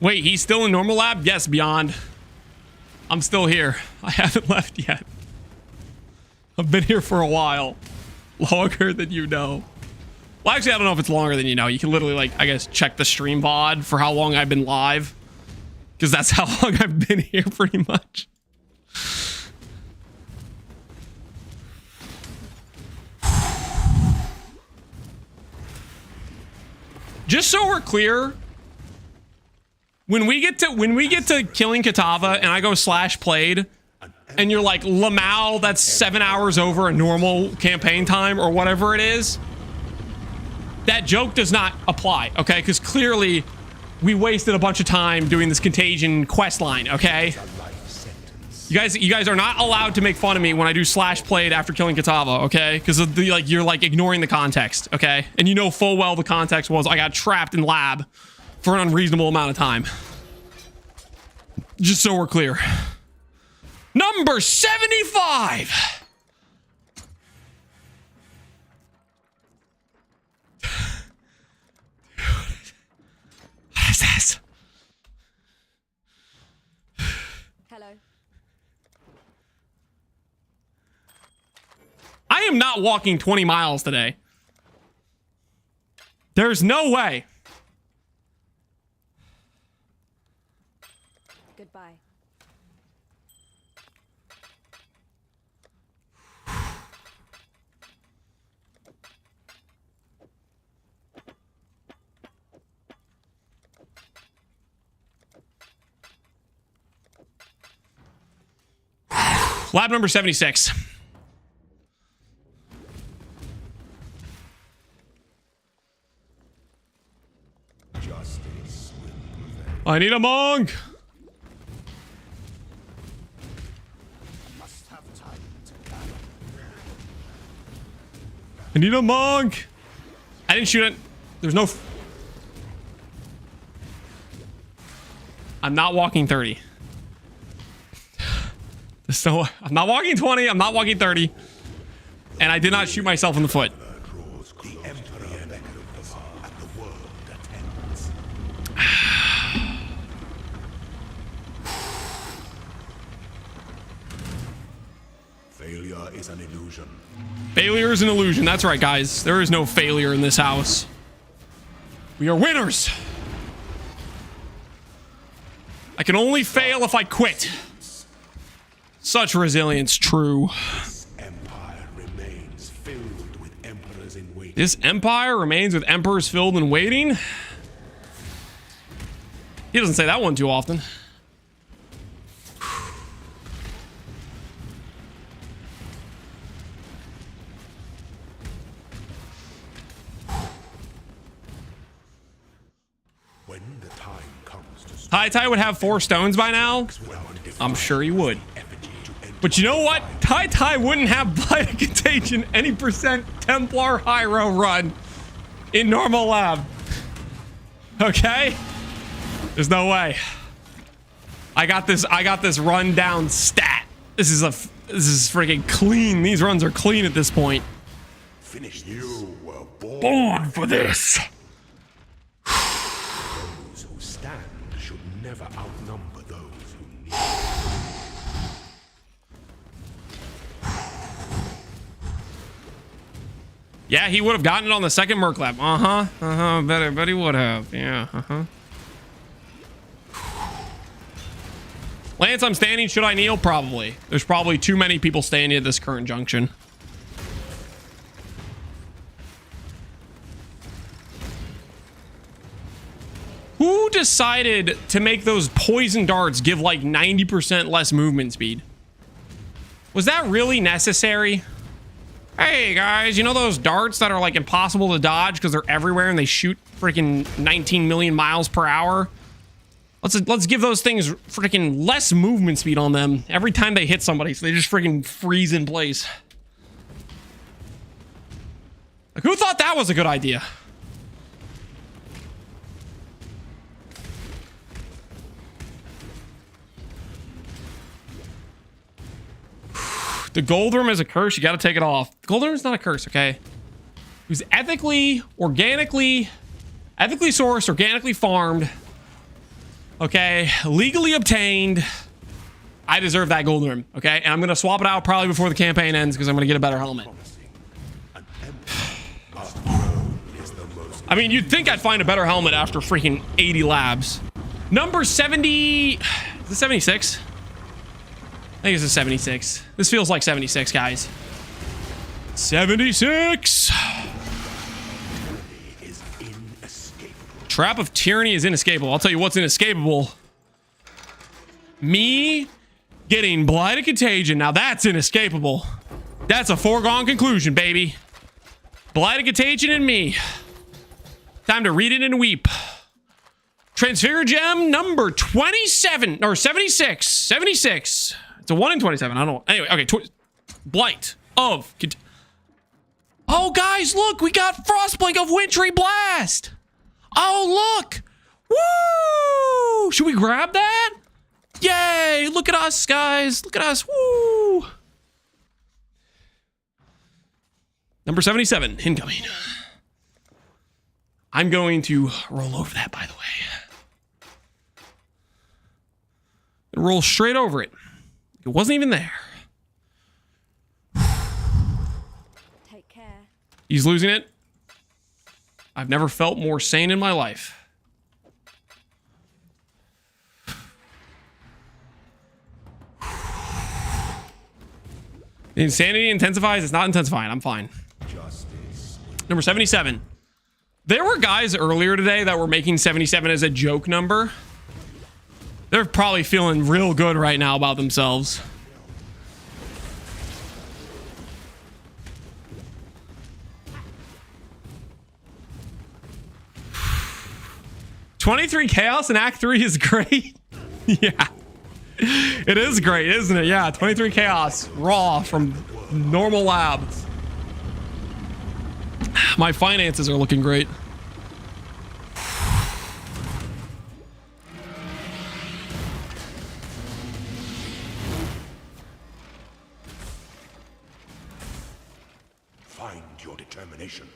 S1: Wait, he's still in normal lab? Yes, Beyond. I'm still here. I haven't left yet. I've been here for a while. Longer than you know. Well, actually, I don't know if it's longer than you know. You can literally, like, I guess, check the stream VOD for how long I've been live. Because that's how long I've been here, pretty much. Just so we're clear, when we get to killing Katava and I go slash played, and you're like, Lamau, that's 7 hours over a normal campaign time or whatever it is, that joke does not apply, okay? Because clearly we wasted a bunch of time doing this Contagion quest line, okay? You guys are not allowed to make fun of me when I do slash played after killing Katava, okay? Because you're like ignoring the context, okay? And you know full well the context was I got trapped in lab for an unreasonable amount of time. Just so we're clear. Number 75. What is this?
S4: Hello.
S1: I am not walking 20 miles today. There's no way.
S4: Goodbye.
S1: Lab number 76.
S2: Justice will prevail.
S1: I need a monk.
S3: Must have time to gather.
S1: I need a monk. I didn't shoot it. There's no... I'm not walking 30. So I'm not walking 20. I'm not walking 30. And I did not shoot myself in the foot.
S2: Draws close. The Emperor beckons, and the world attends. Failure is an illusion.
S1: Failure is an illusion. That's right, guys. There is no failure in this house. We are winners. I can only fail if I quit. Such resilience, true.
S2: This empire remains filled with emperors in waiting.
S1: This empire remains with emperors filled and waiting. He doesn't say that one too often.
S2: When the time comes to
S1: Tai Tai would have 4 stones by now. I'm sure he would. But you know what? Tai Tai wouldn't have Blight and Contagion any percent Templar Hyro run in normal lab. Okay? There's no way. I got this run down stat. This is freaking clean. These runs are clean at this point.
S2: finish. You were
S1: Born for this.
S2: Those who stand should never outnumber those who need.
S1: Yeah, he would have gotten it on the second Merc lab. Bet he would have. Yeah, Lance, I'm standing. Should I kneel? Probably. There's probably too many people standing at this current junction. Who decided to make those poison darts give like 90% less movement speed? Was that really necessary? Hey guys, you know those darts that are like impossible to dodge because they're everywhere and they shoot freaking 19 million miles per hour? Let's give those things freaking less movement speed on them every time they hit somebody, so they just freaking freeze in place. Like, who thought that was a good idea? The gold room is a curse. You got to take it off. The gold room is not a curse, okay? It was ethically, organically sourced, organically farmed. Okay, legally obtained. I deserve that gold room, okay? And I'm going to swap it out probably before the campaign ends because I'm going to get a better helmet. I mean, you'd think I'd find a better helmet after freaking 80 labs. Number 70... Is it 76? I think it's a 76. This feels like 76, guys. 76!
S2: Is inescapable.
S1: Trap of Tyranny is inescapable. I'll tell you what's inescapable. Me getting Blight of Contagion. Now that's inescapable. That's a foregone conclusion, baby. Blight of Contagion and me. Time to read it and weep. Transfigure Gem number 27 or 76. 76. It's a 1 in 27. I don't know. Anyway, okay. Blight of Oh, guys, look. We got Frostblink of Wintry Blast. Oh, look. Woo! Should we grab that? Yay! Look at us, guys. Look at us. Woo! Number 77, incoming. I'm going to roll over that, by the way. And roll straight over it. It wasn't even there.
S4: Take care.
S1: He's losing it. I've never felt more sane in my life. The insanity intensifies. It's not intensifying. I'm fine. Number 77. There were guys earlier today that were making 77 as a joke number. They're probably feeling real good right now about themselves. $23 chaos in Act 3 is great. Yeah. It is great, isn't it? Yeah, 23 chaos raw from normal lab. My finances are looking great.
S2: Find your determination.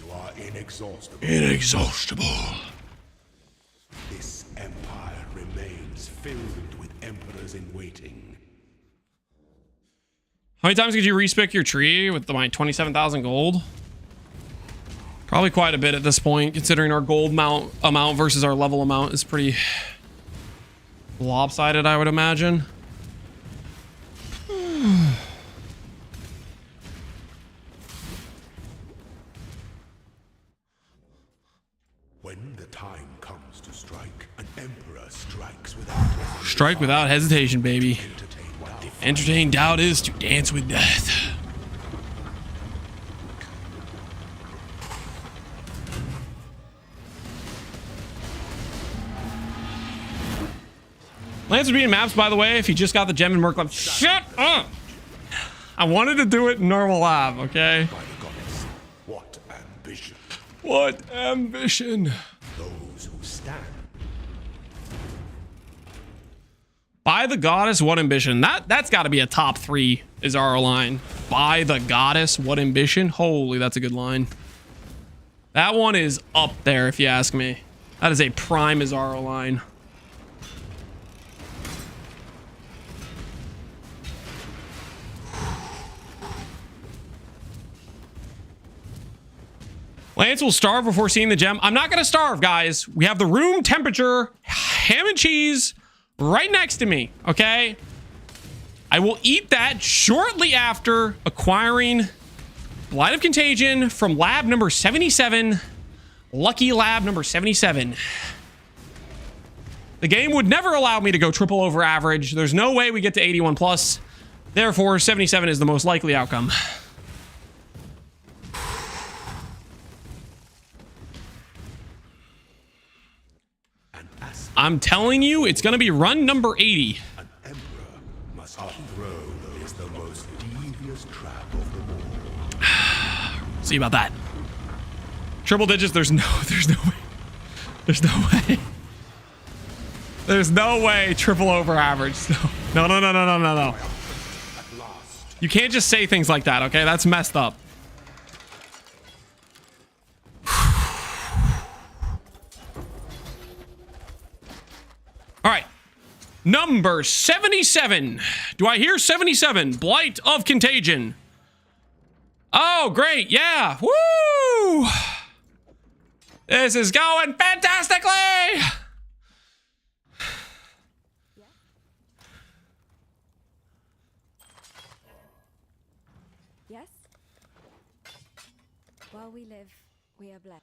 S2: You are inexhaustible.
S1: Inexhaustible.
S2: This empire remains filled with emperors in waiting.
S1: How many times could you respec your tree with my 27,000 gold? Probably quite a bit at this point, considering our gold amount versus our level amount is pretty lopsided, I would imagine.
S2: When the time comes to strike, an emperor strikes without hesitation.
S1: Strike without hesitation, baby. Entertain doubt is to dance with death. Lance would be in maps, by the way, if he just got the gem in Merc Lab. Shut up! I wanted to do it in normal lab, okay?
S2: By the goddess, what ambition.
S1: What ambition.
S2: Those who stand.
S1: By the goddess, what ambition. That's got to be a top 3 is our line. By the goddess, what ambition. Holy, that's a good line. That one is up there, if you ask me. That is a prime Azaro line. Lance will starve before seeing the gem. I'm not going to starve, guys. We have the room temperature ham and cheese right next to me, okay? I will eat that shortly after acquiring Blight of Contagion from lab number 77. Lucky lab number 77. The game would never allow me to go triple over average. There's no way we get to 81 plus. Therefore, 77 is the most likely outcome. I'm telling you, it's going to be run number 80.
S2: An emperor must throne is the most devious trap of them all.
S1: See about that. Triple digits, there's no way. There's no way. There's no way triple over average. No. You can't just say things like that, okay? That's messed up. All right. Number 77. Do I hear 77? Blight of Contagion. Oh, great. Yeah. Woo! This is going fantastically.
S4: Yes? While we live, we are blessed.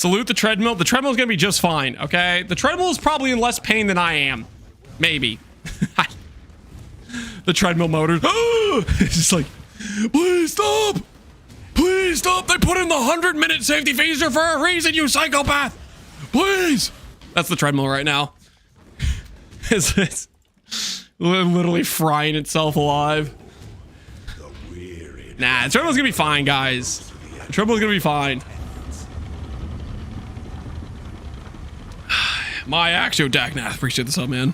S1: Salute the treadmill. The treadmill's gonna be just fine, okay? The treadmill is probably in less pain than I am. Maybe. The treadmill motors. It's just like, please stop! Please stop! They put in the 100-minute safety feature for a reason, you psychopath! Please! That's the treadmill right now. It's literally frying itself alive. Nah, the treadmill's gonna be fine, guys. The treadmill's gonna be fine. My Axio Dagnath. Appreciate this up, man.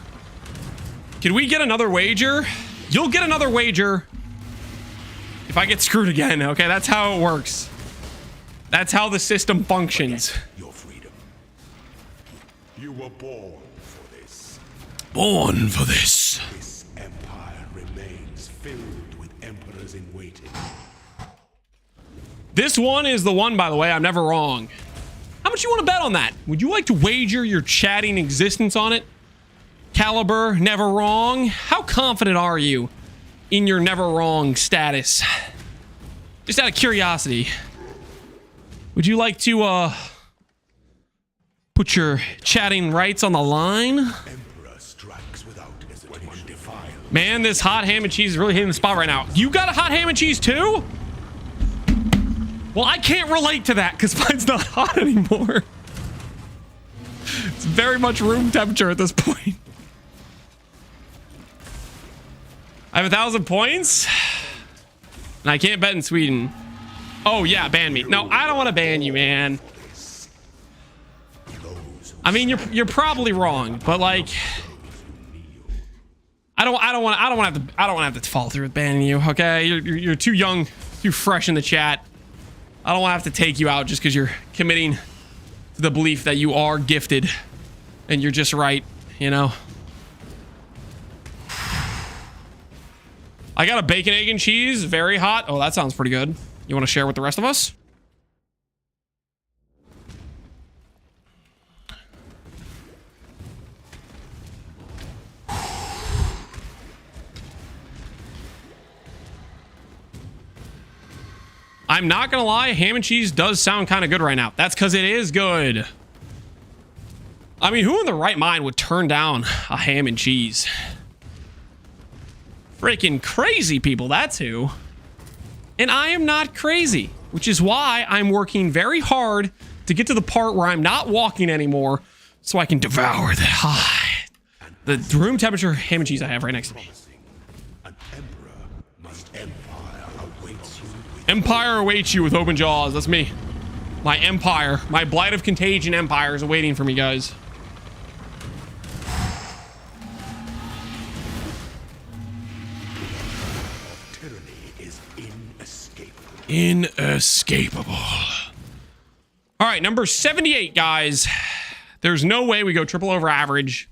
S1: Can we get another wager? You'll get another wager if I get screwed again, okay? That's how it works. That's how the system functions.
S2: Your freedom. You were born for this.
S1: Born for this.
S2: This empire remains filled with emperors in waiting.
S1: This one is the one, by the way. I'm never wrong. How much you want to bet on that? Would you like to wager your chatting existence on it? Caliber, never wrong. How confident are you in your never wrong status? Just out of curiosity. Would you like to put your chatting rights on the line?
S2: Emperor strikes without hesitation.
S1: Man, this hot ham and cheese is really hitting the spot right now. You got a hot ham and cheese too? Well, I can't relate to that because mine's not hot anymore. It's very much room temperature at this point. I have 1,000 points and I can't bet in Sweden. Oh yeah, ban me. No, I don't want to ban you, man. I mean, you're probably wrong, but like, I don't want to have to follow through with banning you. Okay, you're too young, too fresh in the chat. I don't want to have to take you out just because you're committing to the belief that you are gifted and you're just right, you know. I got a bacon, egg, and cheese, very hot. Oh, that sounds pretty good. You want to share with the rest of us? I'm not gonna lie, ham and cheese does sound kind of good right now. That's because it is good. I mean, who in the right mind would turn down a ham and cheese? Freaking crazy people, that's who. And I am not crazy, which is why I'm working very hard to get to the part where I'm not walking anymore so I can devour the room temperature ham and cheese I have right next to me.
S2: An emperor must empire awaits you with
S1: Empire awaits you with open jaws. That's me. My empire, my Blight of Contagion empire is waiting for me, guys.
S2: tyranny is inescapable.
S1: Inescapable. All right, number 78, guys. There's no way we go triple over average.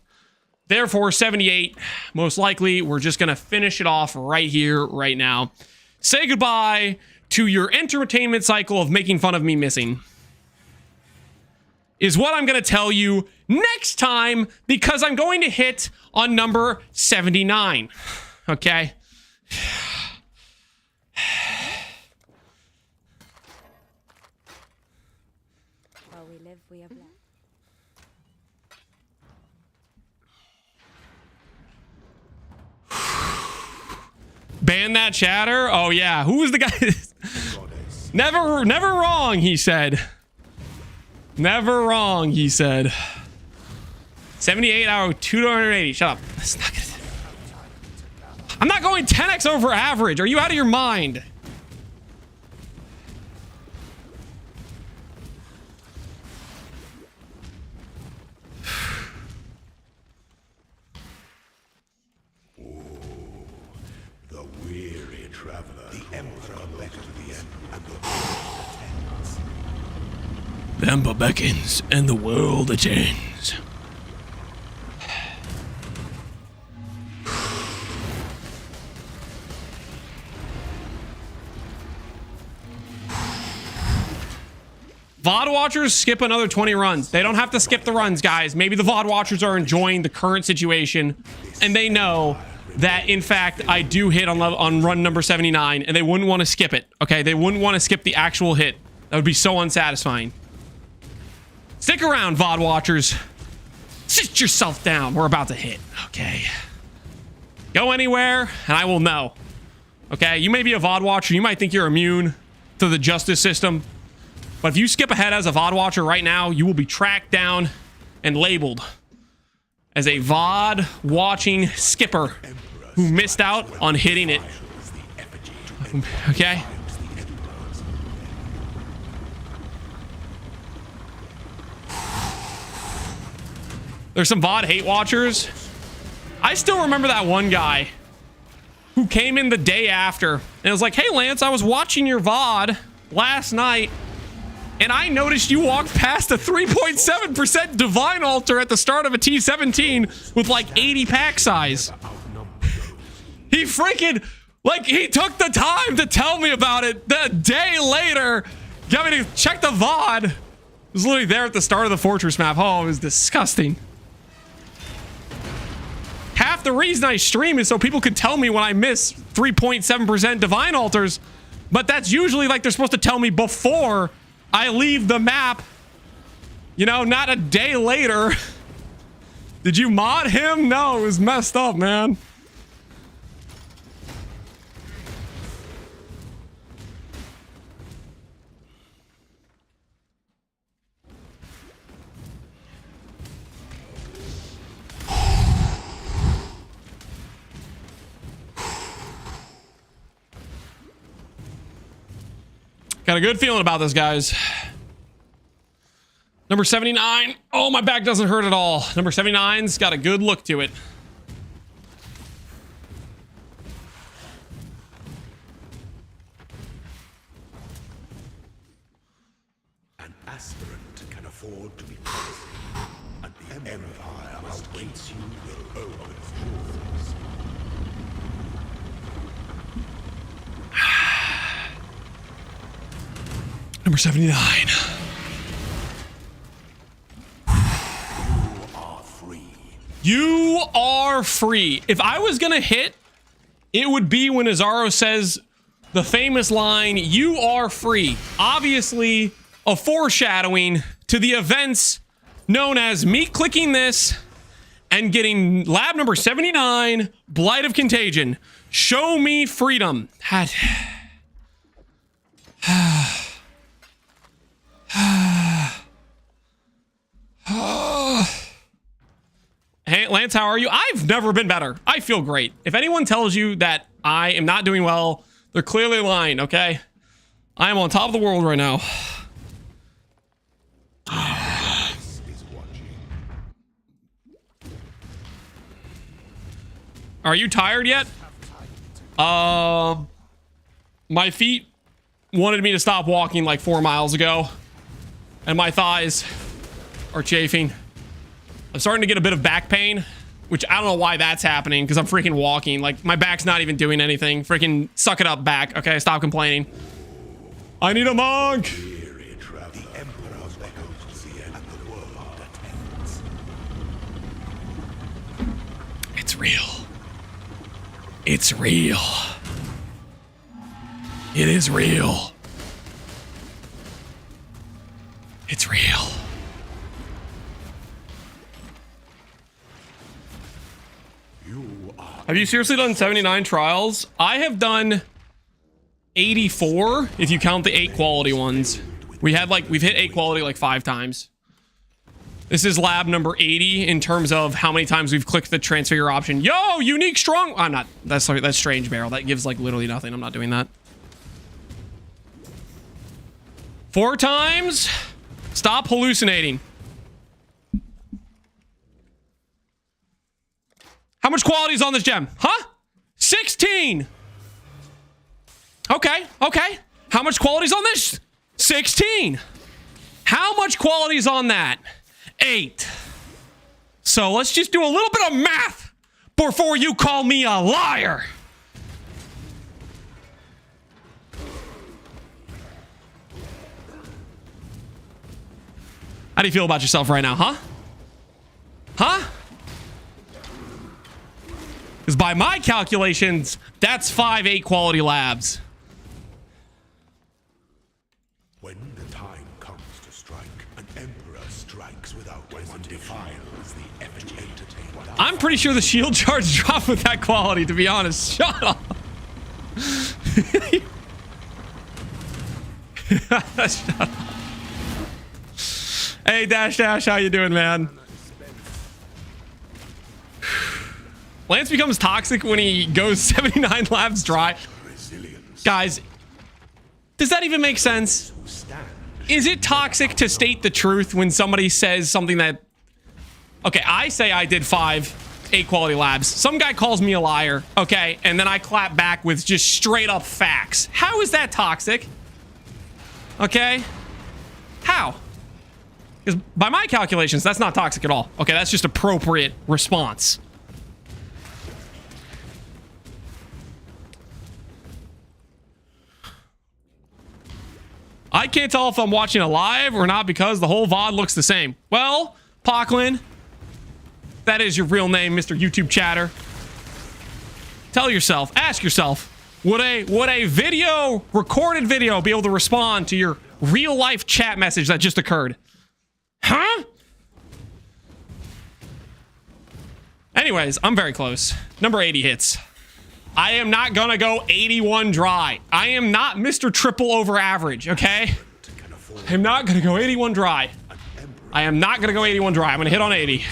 S1: Therefore, 78, most likely, we're just going to finish it off right here, right now. Say goodbye to your entertainment cycle of making fun of me missing. Is what I'm going to tell you next time, because I'm going to hit on number 79. Okay?
S4: While we live, we are blessed.
S1: Ban that chatter? Oh, yeah. Who was the guy? Never wrong, he said. Never wrong, he said. 78 out of 280. Shut up. That's not gonna... I'm not going 10x over average. Are you out of your mind?
S2: The weary traveler. The emperor beckons the end, and the attends.
S1: The emperor beckons and the world attends. VOD watchers skip another 20 runs. They don't have to skip the runs, guys. Maybe the VOD watchers are enjoying the current situation and they know that, in fact, I do hit on run number 79 and they wouldn't want to skip it. Okay, they wouldn't want to skip the actual hit. That would be so unsatisfying. Stick around, VOD watchers. Sit yourself down. We're about to hit. Okay. Go anywhere, and I will know. Okay? You may be a VOD watcher. You might think you're immune to the justice system. But if you skip ahead as a VOD watcher right now, you will be tracked down and labeled as a VOD watching skipper who missed out on hitting it. Okay? There's some VOD hate watchers. I still remember that one guy who came in the day after and was like, hey, Lance, I was watching your VOD last night and I noticed you walked past a 3.7% Divine Altar at the start of a T17 with like 80 pack size. He freaking, like, he took the time to tell me about it the day later. Got me to check the VOD. It was literally there at the start of the Fortress map. Oh, it was disgusting. Half the reason I stream is so people could tell me when I miss 3.7% Divine Altars. But that's usually like they're supposed to tell me before I leave the map. You know, not a day later. Did you mod him? No, it was messed up, man. Got a good feeling about this, guys. Number 79. Oh, my back doesn't hurt at all. Number 79's got a good look to it.
S2: An aspirant can afford to be present, and the Empire awaits you with open doors.
S1: Number 79. You are free. If I was gonna hit, it would be when Azaro says the famous line, you are free. Obviously, a foreshadowing to the events known as me clicking this and getting lab number 79, Blight of Contagion. Show me freedom. Hey, Lance, how are you? I've never been better. I feel great. If anyone tells you that I am not doing well, they're clearly lying, okay? I am on top of the world right now. Are you tired yet? My feet wanted me to stop walking like 4 miles ago, and my thighs are chafing. I'm starting to get a bit of back pain, which I don't know why that's happening because I'm freaking walking. Like, my back's not even doing anything. Freaking suck it up, back. Okay, stop complaining. I need a monk. It's real. It's real. It is real. It's real. Have you seriously done 79 trials? I have done 84 if you count the 8 quality ones. We've hit 8 quality like 5 times. This is lab number 80 in terms of how many times we've clicked the transfigure option. Yo, unique strong. I'm not. That's strange barrel. That gives like literally nothing. I'm not doing that. 4 times. Stop hallucinating. How much quality is on this gem? Huh? 16. Okay. How much quality is on this? 16. How much quality is on that? 8. So let's just do a little bit of math before you call me a liar. How do you feel about yourself right now, huh? Huh? Because by my calculations, that's 5 8 quality labs.
S2: When the time comes to strike, an emperor strikes.
S1: I'm pretty sure the shield charge dropped with that quality, to be honest. Shut up. Shut up. Hey, Dash Dash, how you doing, man? Lance becomes toxic when he goes 79 laps dry. Guys, does that even make sense? Is it toxic to state the truth when somebody says something that... Okay, I say I did 5 8 quality labs. Some guy calls me a liar, okay? And then I clap back with just straight up facts. How is that toxic? Okay? How? Because by my calculations, that's not toxic at all. Okay, that's just appropriate response. I can't tell if I'm watching it live or not because the whole VOD looks the same. Well, Pocklin, that is your real name, Mr. YouTube chatter. Tell yourself, ask yourself, would a video, recorded video, be able to respond to your real life chat message that just occurred? Huh? Anyways, I'm very close. Number 80 hits. I am not gonna go 81 dry. I am not Mr. Triple over average, okay? I'm not gonna go 81 dry. I am not gonna go 81 dry. I'm gonna hit on 80.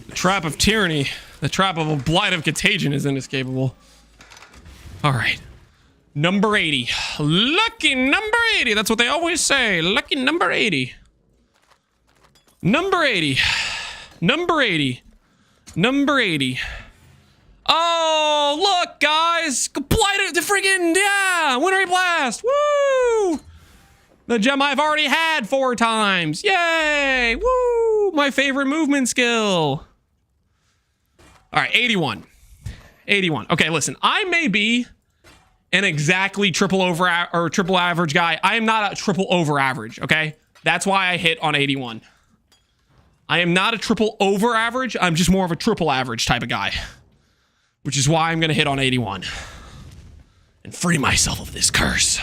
S1: The trap of tyranny. The trap of a blight of contagion is inescapable. All right. Number 80. Lucky number 80. That's what they always say. Lucky number 80. Number 80. Number 80. Number 80. Oh, look, guys. Blight the friggin', yeah. Wintry Blast. Woo. The gem I've already had 4 times. Yay. Woo. My favorite movement skill. All right, 81. 81. Okay, listen. I may be an exactly triple average guy. I am not a triple over average, okay? That's why I hit on 81. I am not a triple over average. I'm just more of a triple average type of guy, which is why I'm going to hit on 81 and free myself of this curse.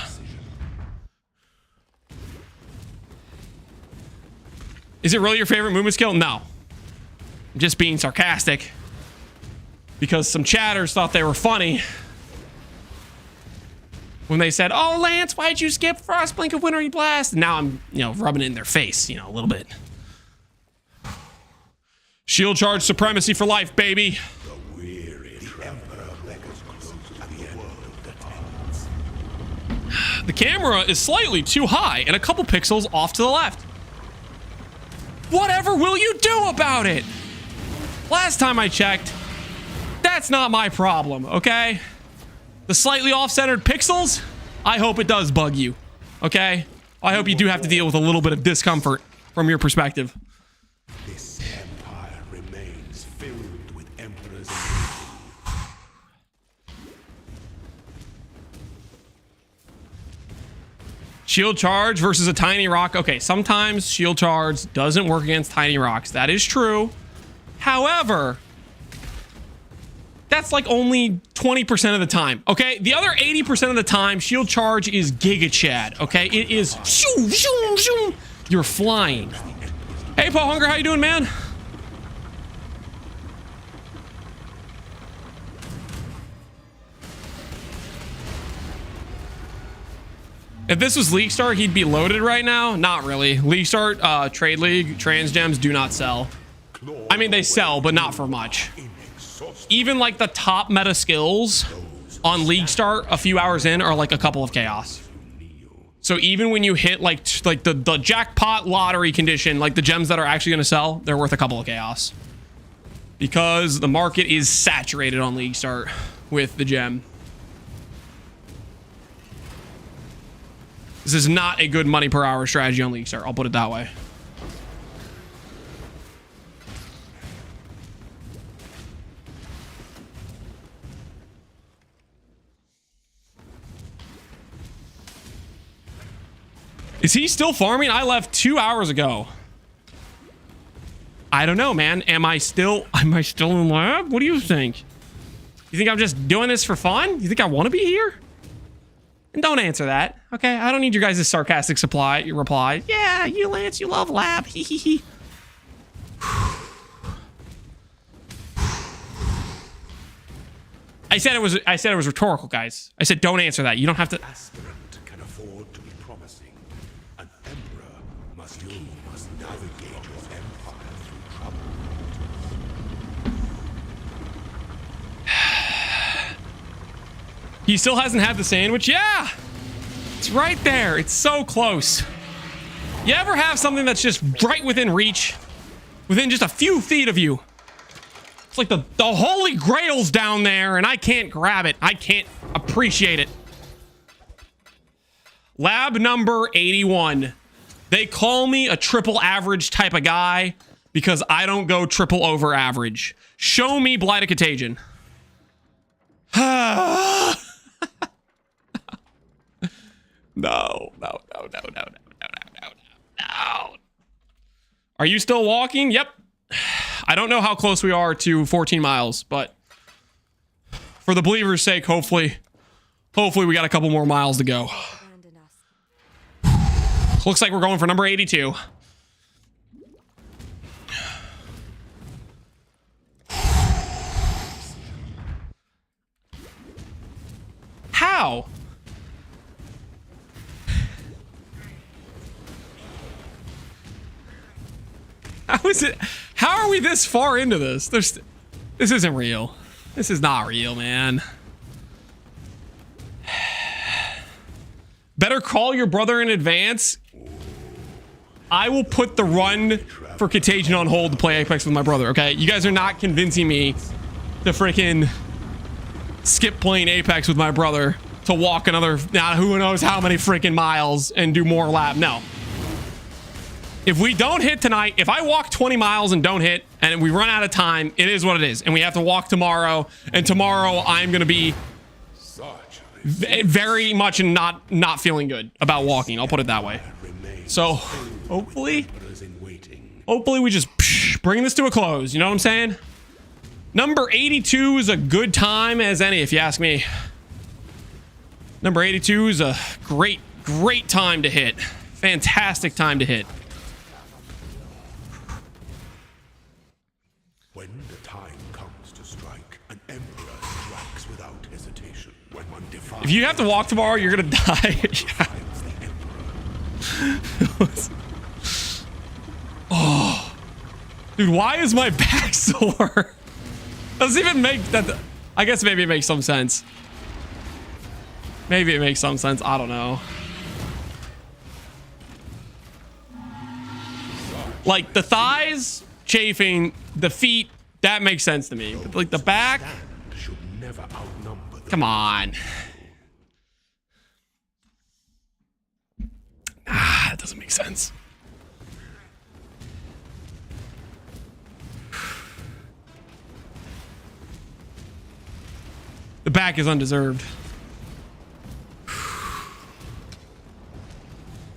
S1: Is it really your favorite movement skill? No. I'm just being sarcastic because some chatters thought they were funny when they said, "Oh, Lance, why'd you skip Frostblink of Wintry Blast?" And now I'm, rubbing it in their face, a little bit. Shield charge supremacy for life, baby. The camera is slightly too high and a couple pixels off to the left. Whatever will you do about it? Last time I checked, that's not my problem, okay? The slightly off-centered pixels, I hope it does bug you, okay? I hope you do have to deal with a little bit of discomfort from your perspective.
S2: This empire remains filled with emperors.
S1: Shield charge versus a tiny rock. Okay, sometimes shield charge doesn't work against tiny rocks. That is true. However, that's like only 20% of the time, okay? The other 80% of the time, shield charge is Giga Chad, okay? It is shoo, shoo, shoo. You're flying. Hey, Paul Hunger, how you doing, man? If this was League Start, he'd be loaded right now. Not really. League Start, Trade League, trans gems do not sell. I mean, they sell, but not for much. Even like the top meta skills on League Start a few hours in are like a couple of chaos. So even when you hit like the jackpot lottery condition, like the gems that are actually going to sell, they're worth a couple of chaos. Because the market is saturated on League Start with the gem. This is not a good money per hour strategy on League Start. I'll put it that way. Is he still farming? I left 2 hours ago. I don't know, man. Am I still in lab? What do you think? You think I'm just doing this for fun? You think I want to be here? And don't answer that, okay? I don't need your guys' sarcastic reply. Yeah, you, Lance, you love lab. Hee hee hee. I said it was rhetorical, guys. I said don't answer that. You don't have to.
S2: Aspirant can afford to be promising. An emperor must navigate your empire through trouble.
S1: He still hasn't had the sandwich. Yeah, it's right there. It's so close. You ever have something that's just right within reach, within just a few feet of you? It's like the holy grail's down there and I can't grab it. I can't appreciate it. Lab number 81. They call me a triple average type of guy because I don't go triple over average. Show me Blight of Contagion. No. Are you still walking? Yep. I don't know how close we are to 14 miles, but for the believer's sake, hopefully we got a couple more miles to go.
S4: Abandon us.
S1: Looks like we're going for number 82. How? How is it? How are we this far into this? This isn't real. This is not real, man. Better call your brother in advance. I will put the run for Contagion on hold to play Apex with my brother, okay? You guys are not convincing me to freaking skip playing Apex with my brother to walk another, who knows how many freaking miles and do more lab. No. If we don't hit tonight, if I walk 20 miles and don't hit and we run out of time, it is what it is. And we have to walk tomorrow. And tomorrow I'm going to be very much not feeling good about walking. I'll put it that way. So hopefully we just bring this to a close. You know what I'm saying? Number 82 is a good time as any, if you ask me. Number 82 is a great time to hit. Fantastic time to hit.
S2: When the time comes to strike, an emperor strikes without hesitation. When one defies,
S1: If you have to walk tomorrow, you're gonna die. Oh, dude, why is my back sore? Doesn't even make that. I guess maybe it makes some sense. Maybe it makes some sense. I don't know. Like the thighs chafing, the feet, that makes sense to me. But like the back,
S2: should never outnumber the
S1: come on. That doesn't make sense. The back is undeserved.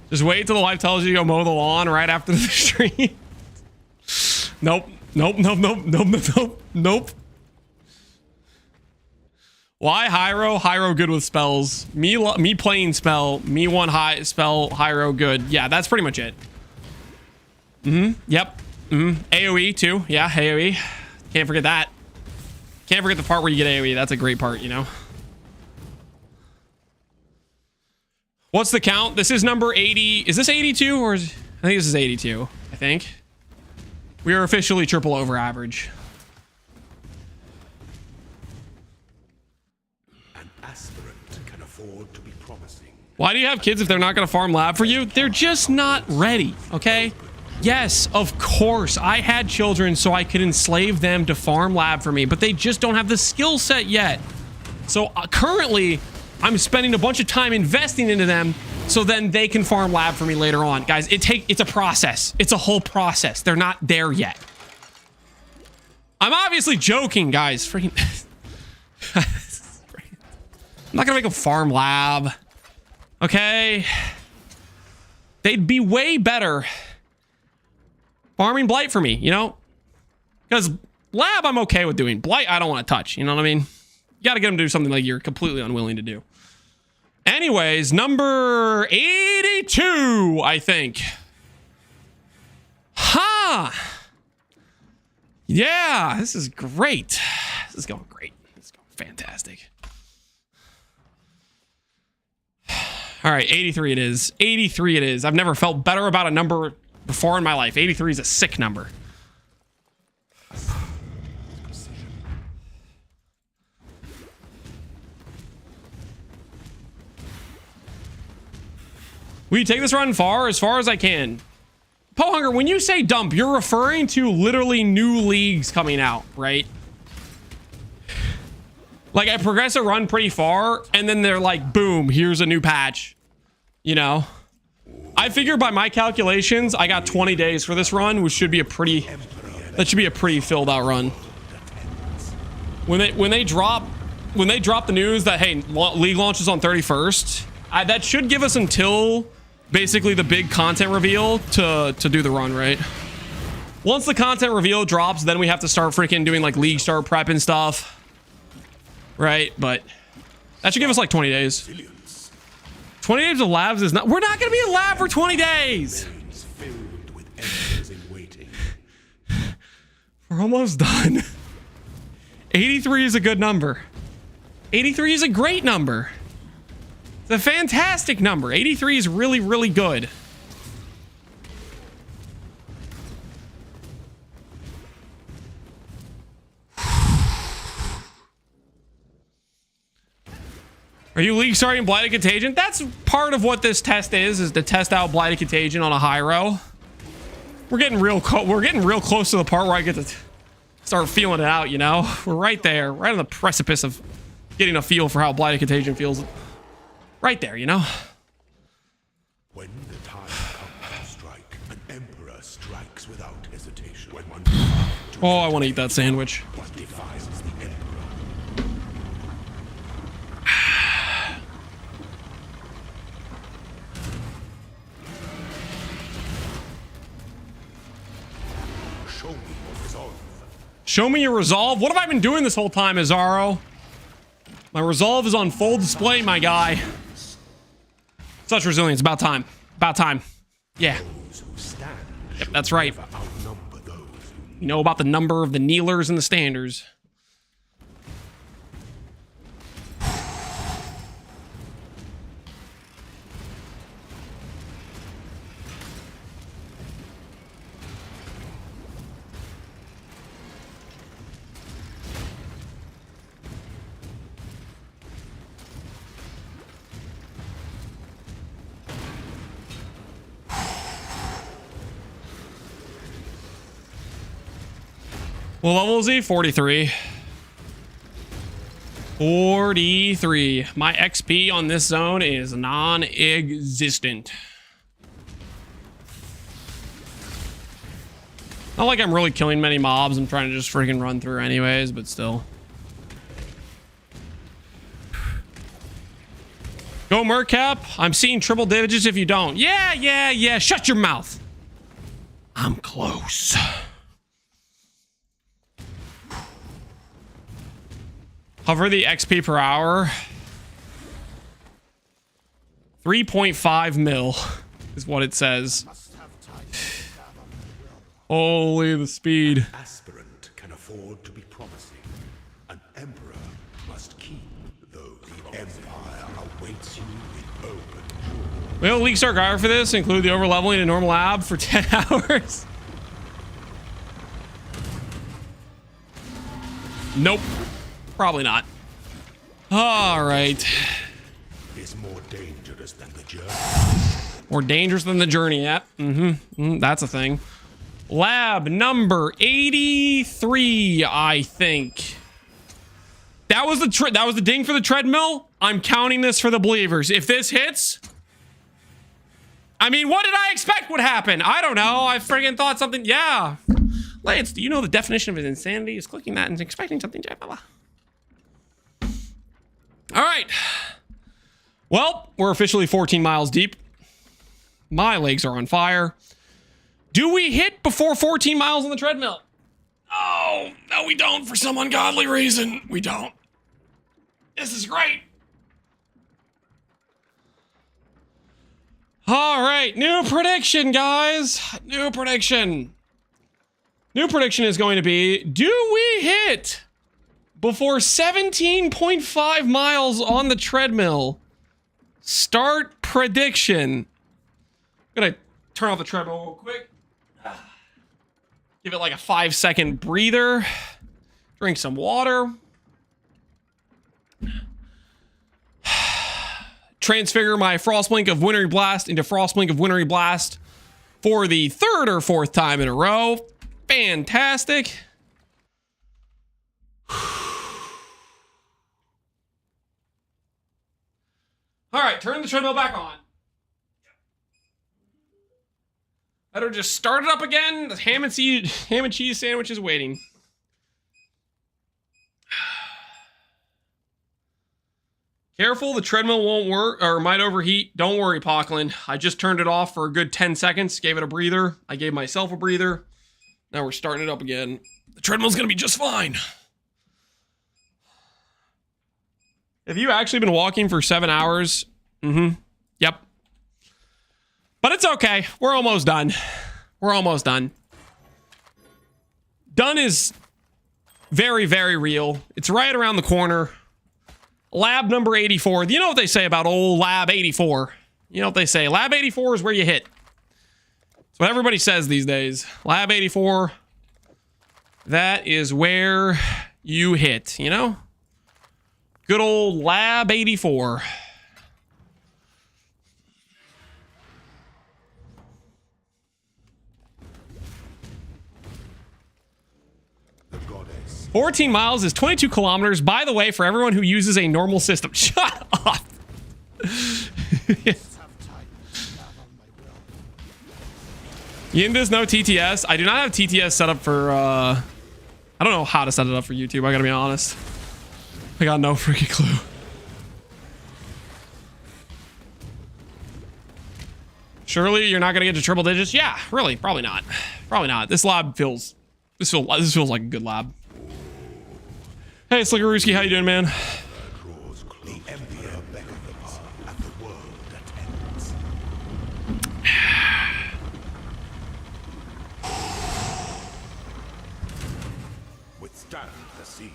S1: Just wait till the wife tells you to go mow the lawn right after the stream. Nope. Why Hyro? Hyro good with spells. Me playing spell. Me one high spell. Hyro good. Yeah, that's pretty much it. Yep. AoE too. Yeah, AoE. Can't forget that. Can't forget the part where you get AoE. That's a great part, you know. What's the count? This is number 80. Is this 82 or is, I think this is 82. I think we are officially triple over average.
S2: An aspirant can afford to be promising.
S1: Why do you have kids if they're not going to farm lab for you? They're just not ready. Okay. Yes, of course. I had children so I could enslave them to farm lab for me, but they just don't have the skill set yet. So currently I'm spending a bunch of time investing into them so then they can farm lab for me later on. Guys, it's a process. It's a whole process. They're not there yet. I'm obviously joking, guys. Freaking I'm not gonna make them farm lab. Okay. They'd be way better farming Blight for me, you know? Because lab, I'm okay with doing. Blight, I don't want to touch. You know what I mean? You got to get them to do something like you're completely unwilling to do. Anyways, number 82, I think. Ha! Yeah, this is great. This is going great. This is going fantastic. All right, 83 it is. 83 it is. I've never felt better about a number before in my life. 83 is a sick number. Will you take this run far? As far as I can. Pohunger, when you say dump, you're referring to literally new leagues coming out, right? Like, I progress a run pretty far, and then they're like, boom, here's a new patch. You know? I figure by my calculations, I got 20 days for this run, which should be a pretty... That should be a pretty filled out run. When they drop the news that, hey, league launches on 31st, that should give us until... basically the big content reveal to do the run, right? Once the content reveal drops, then we have to start freaking doing like league start prep and stuff. Right? But that should give us like 20 days. 20 days of labs is not... We're not going to be in lab for 20 days! We're almost done. 83 is a good number. 83 is a great number. It's a fantastic number. 83 is really, really good. Are you league starting Blighted Contagion? That's part of what this test is to test out Blighted Contagion on a Hiero. We're getting real close to the part where I get to start feeling it out, you know? We're right there, right on the precipice of getting a feel for how Blighted Contagion feels. Right there, you know?
S2: When the time comes to strike, an emperor strikes without hesitation. When one
S1: Oh, I want to eat that sandwich.
S2: one defies the emperor. Show me your resolve.
S1: Show me your resolve. What have I been doing this whole time, Azaro? My resolve is on full display, my guy. Such resilience. About time. About time. Yeah. Yep, that's right. You know about the number of the kneelers and the standers. What level is he? 43. 43. My XP on this zone is non-existent. Not like I'm really killing many mobs. I'm trying to just freaking run through anyways, but still. Go Mercap. I'm seeing triple digits if you don't. Yeah. Shut your mouth. I'm close. Hover the XP per hour. 3.5 mil is what it says. Holy the speed.
S2: Aspirant can afford to be promising. An emperor must keep those. The empire awaits you with open jaws.
S1: Will League Star Guide for this include the overleveling in normal lab for 10 hours? Nope. Probably not. All right.
S2: Is more dangerous than the journey.
S1: More dangerous than the journey. Yeah. That's a thing. Lab number 83, I think. That was the ding for the treadmill. I'm counting this for the believers. If this hits, I mean, what did I expect would happen? I don't know. I friggin' thought something. Yeah. Lance, do you know the definition of insanity is clicking that and expecting something? All right. Well, we're officially 14 miles deep. My legs are on fire. Do we hit before 14 miles on the treadmill? Oh, no, we don't for some ungodly reason. We don't. This is great. All right, new prediction, guys. New prediction. New prediction is going to be, do we hit before 17.5 miles on the treadmill? Start prediction. I'm gonna turn off the treadmill real quick. Give it like a 5-second breather. Drink some water. Transfigure my Frostblink of Wintry Blast into Frostblink of Wintry Blast for the 3rd or 4th time in a row. Fantastic. All right, turn the treadmill back on. Better just start it up again. The ham and cheese sandwich is waiting. Careful, the treadmill won't work or might overheat. Don't worry, Pockland. I just turned it off for a good 10 seconds, gave it a breather. I gave myself a breather. Now we're starting it up again. The treadmill's gonna be just fine. Have you actually been walking for 7 hours? Mm-hmm. Yep. But it's okay. We're almost done. We're almost done. Done is very, very real. It's right around the corner. Lab number 84. You know what they say about old Lab 84? You know what they say? Lab 84 is where you hit. That's what everybody says these days. Lab 84. That is where you hit, you know? Good old Lab 84.
S2: The goddess.
S1: 14 miles is 22 kilometers. By the way, for everyone who uses a normal system. Shut up. Yindis, no TTS. I do not have TTS set up for, I don't know how to set it up for YouTube. I gotta be honest. I got no freaking clue. Surely you're not gonna get to triple digits? Yeah, really, probably not. Probably not. This lab feels, this feels like a good lab. Hey, Slickerooski, how you doing, man?
S2: Draws close. The Emperor beckons, and the world attends. Withstand the siege.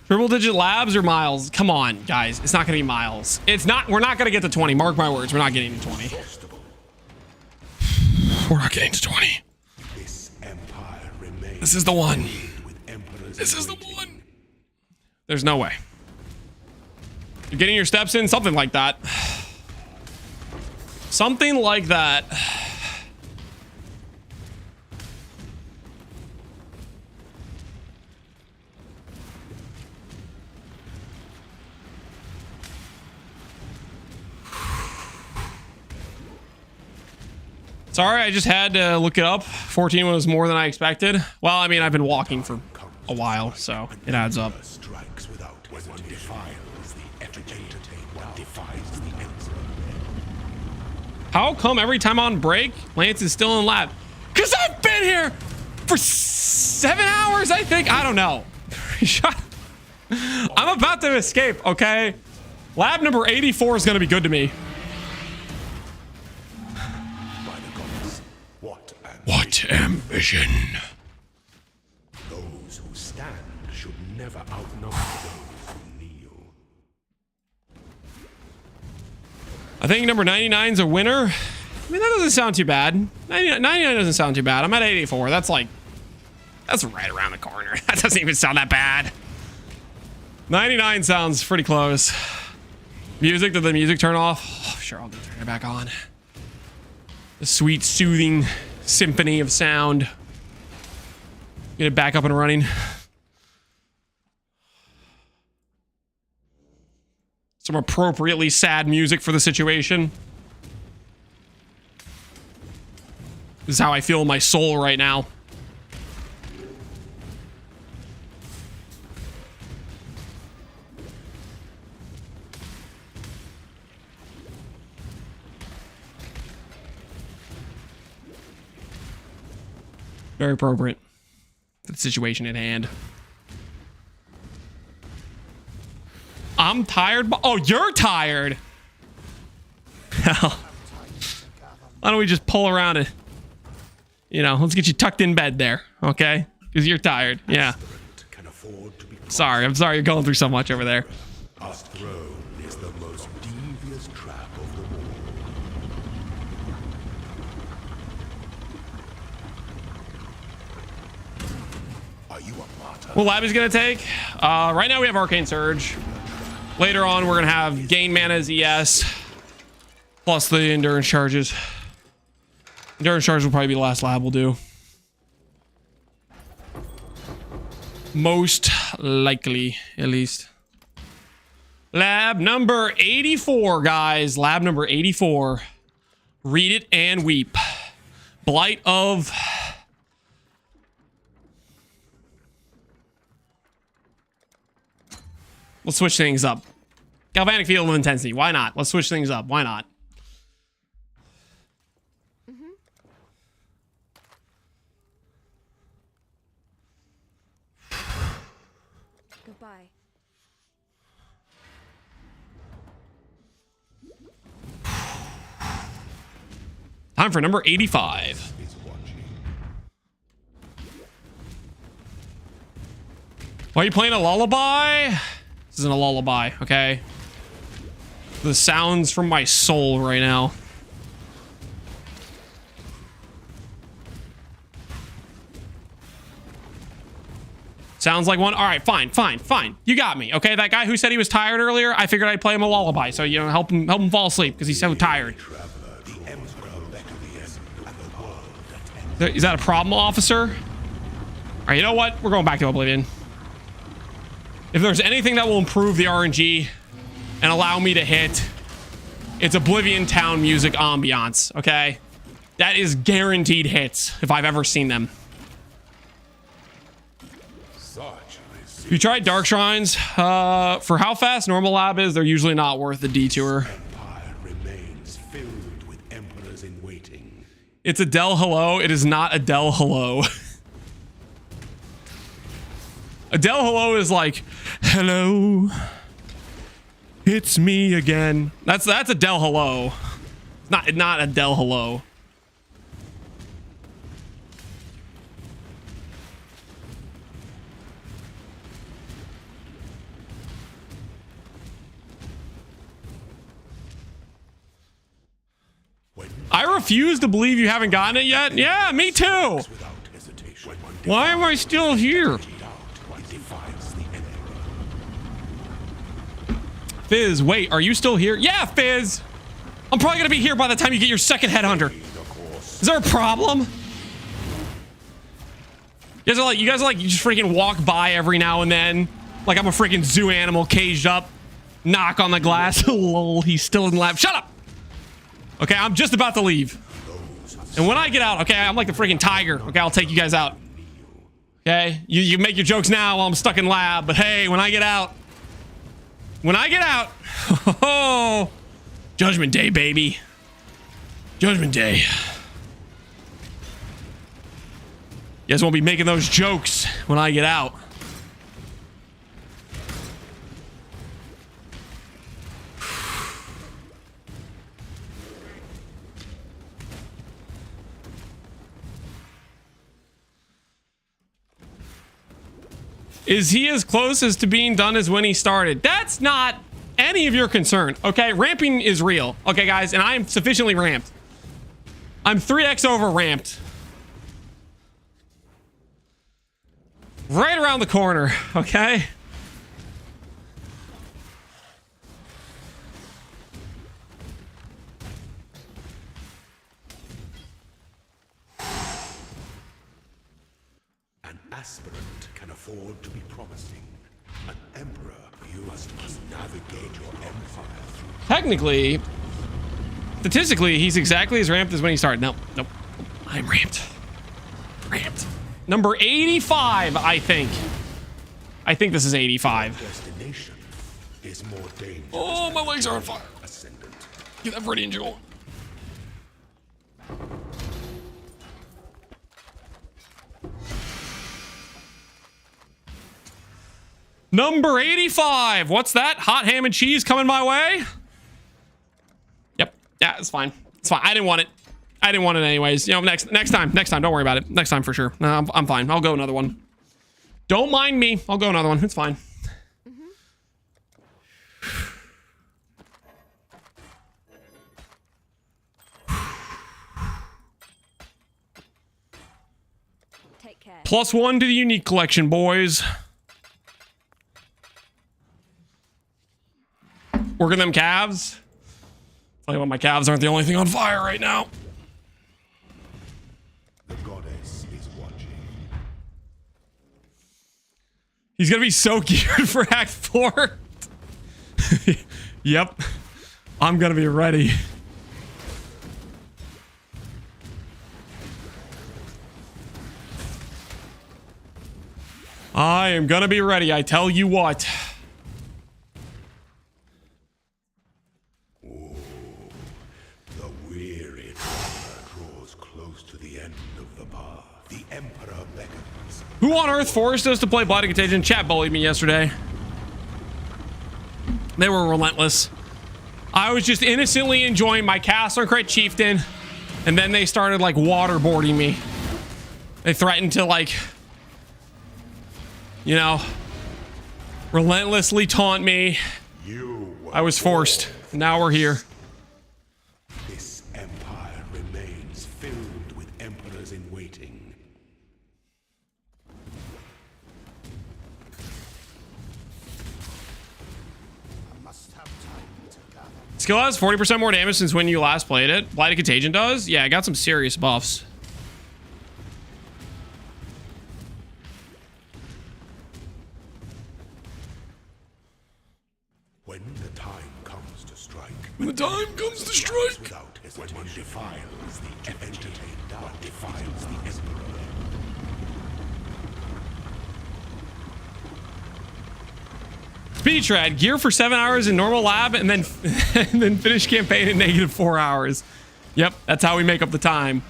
S1: Triple digit labs or miles? Come on, guys. It's not gonna be miles. It's not, we're not gonna get to 20. Mark my words, we're not getting to 20. We're not getting to 20.
S2: This empire remains.
S1: This is the one.
S2: With emperors
S1: This is the
S2: waiting.
S1: one. There's no way. You're getting your steps in? Something like that. Something like that. Sorry, I just had to look it up. 14 was more than I expected. Well, I mean, I've been walking for a while, so it adds up.
S2: Strikes without hesitation. Defiles the entertain. One defies the emperor.
S1: How come every time on break, Lance is still in lab? Because I've been here for 7 hours, I think. I don't know. I'm about to escape, okay? Lab number 84 is going to be good to me.
S2: By the goddess,
S1: What ambition?
S2: those who stand should never outnumber those who kneel.
S1: I think number 99 is a winner. I mean, that doesn't sound too bad. 99 doesn't sound too bad. I'm at 84. That's like, that's right around the corner. That doesn't even sound that bad. 99 sounds pretty close. Music, did the music turn off? Oh, sure, I'll turn it back on. The sweet, soothing symphony of sound. Get it back up and running. Some appropriately sad music for the situation. This is how I feel in my soul right now. Very appropriate for the situation at hand. I'm tired. Oh, you're tired. Hell. Why don't we just pull around it? You know, let's get you tucked in bed there, okay? Because you're tired. Yeah. Sorry, I'm sorry you're going through so much over there.
S2: Our throne is the most devious trap of them all. Are you a martyr?
S1: What lab is gonna take? Right now we have Arcane Surge. Later on, we're gonna have Gain Mana as ES, plus the Endurance Charges. Endurance Charge will probably be the last lab we'll do. Most likely, at least. Lab number 84, guys. Lab number 84. Read it and weep. Blight of... Let's switch things up. Galvanic Field of Intensity. Why not? Let's switch things up. Why not?
S4: Goodbye.
S1: Time for number 85. Why are you playing a lullaby? This isn't a lullaby, okay? The sounds from my soul right now. Sounds like one. All right, fine. You got me, okay? That guy who said he was tired earlier, I figured I'd play him a lullaby, so you know, help him fall asleep because he's so tired. Is that a problem, officer? All right, you know what? We're going back to Oblivion. If there's anything that will improve the RNG and allow me to hit, it's Oblivion Town music ambiance, okay? That is guaranteed hits if I've ever seen them. You tried Dark Shrines? For how fast normal lab is, they're usually not worth the detour.
S2: Empire remains filled with emperors in waiting.
S1: It's Adele Hello. It is not Adele Hello. Adele Hello is like, hello, it's me again. That's Adele Hello. It's not Adele Hello. I refuse to believe you haven't gotten it yet. Yeah, me too. Why am I still here? Fizz, wait, are you still here? Yeah, Fizz. I'm probably gonna be here by the time you get your second headhunter. Is there a problem? You guys are like you just freaking walk by every now and then, like I'm a freaking zoo animal caged up. Knock on the glass. Lol, he's still in the lab. Shut up. Okay, I'm just about to leave. And when I get out, okay, I'm like the freaking tiger. Okay, I'll take you guys out. Okay, you make your jokes now while I'm stuck in lab, but hey, when I get out, oh, Judgment Day, baby. Judgment Day. You guys won't be making those jokes when I get out. Is he as close as to being done as when he started? That's not any of your concern, okay? Ramping is real, okay, guys? And I am sufficiently ramped. I'm 3x over ramped. Right around the corner, okay?
S2: An aspirant can afford to be promising. An emperor, you must navigate your empire through.
S1: Technically, statistically, he's exactly as ramped as when he started. Nope. I'm ramped. Number 85, I think. I think this is 85.
S2: Destination is more dangerous.
S1: Oh, my legs are on fire.
S2: Ascendant.
S1: Get that Viridian Jewel. Number 85. What's that? Hot ham and cheese coming my way? Yep. Yeah, it's fine. It's fine. I didn't want it. I didn't want it anyways. You know, next time. Don't worry about it. Next time for sure. No, I'm fine. I'll go another one. Don't mind me. I'll go another one. It's fine.
S4: Take care.
S1: +1 to the unique collection, boys. Working them calves. Tell you what, my calves aren't the only thing on fire right now.
S2: The goddess is watching.
S1: He's gonna be so geared for Act 4. Yep. I'm gonna be ready. I am gonna be ready, I tell you what.
S2: The weary traveler draws close to the end of the path. The Emperor beckons.
S1: Who on earth forced us to play Blight Contagion? Chat bullied me yesterday. They were relentless. I was just innocently enjoying my Castle Crate Chieftain, and then they started like waterboarding me. They threatened to like, you know, relentlessly taunt me. I was forced. Now we're here.
S2: This empire remains filled with emperors in waiting.
S3: I must have time to gather.
S1: Skill has 40% more damage since when you last played it. Blight Contagion does? Yeah, I got some serious buffs.
S2: When the time comes to strike.
S1: When the time comes to strike.
S2: Without hesitation. When one defiles the entertain, one defiles the emperor.
S1: Speed Trad, gear for 7 hours in normal lab and then and then finish campaign in -4 hours. Yep, that's how we make up the time.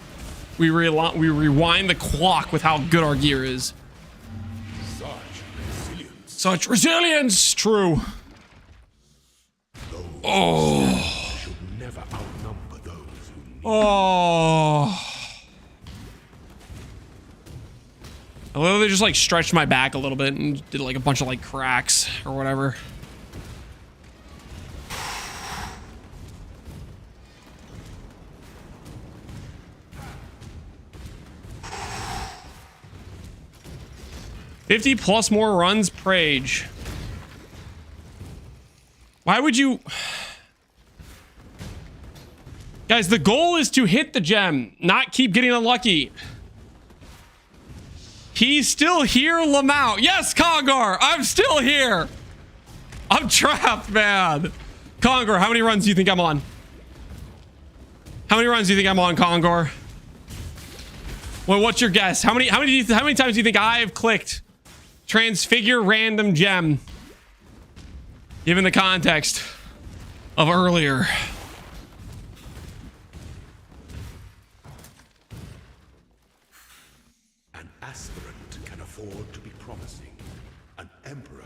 S1: We rewind the clock with how good our gear is. Such resilience, true.
S2: Those should never outnumber those who need.
S1: Oh. I literally just like stretched my back a little bit and did like a bunch of like cracks or whatever. +50 more runs per age. Why would you... Guys, the goal is to hit the gem, not keep getting unlucky. He's still here, Lamau. Yes, Congar, I'm still here. I'm trapped, man. Congar, how many runs do you think I'm on? How many runs do you think I'm on, Congar? Well, what's your guess? How many times do you think I've clicked transfigure random gem? Given the context of earlier.
S2: An aspirant can afford to be promising. An emperor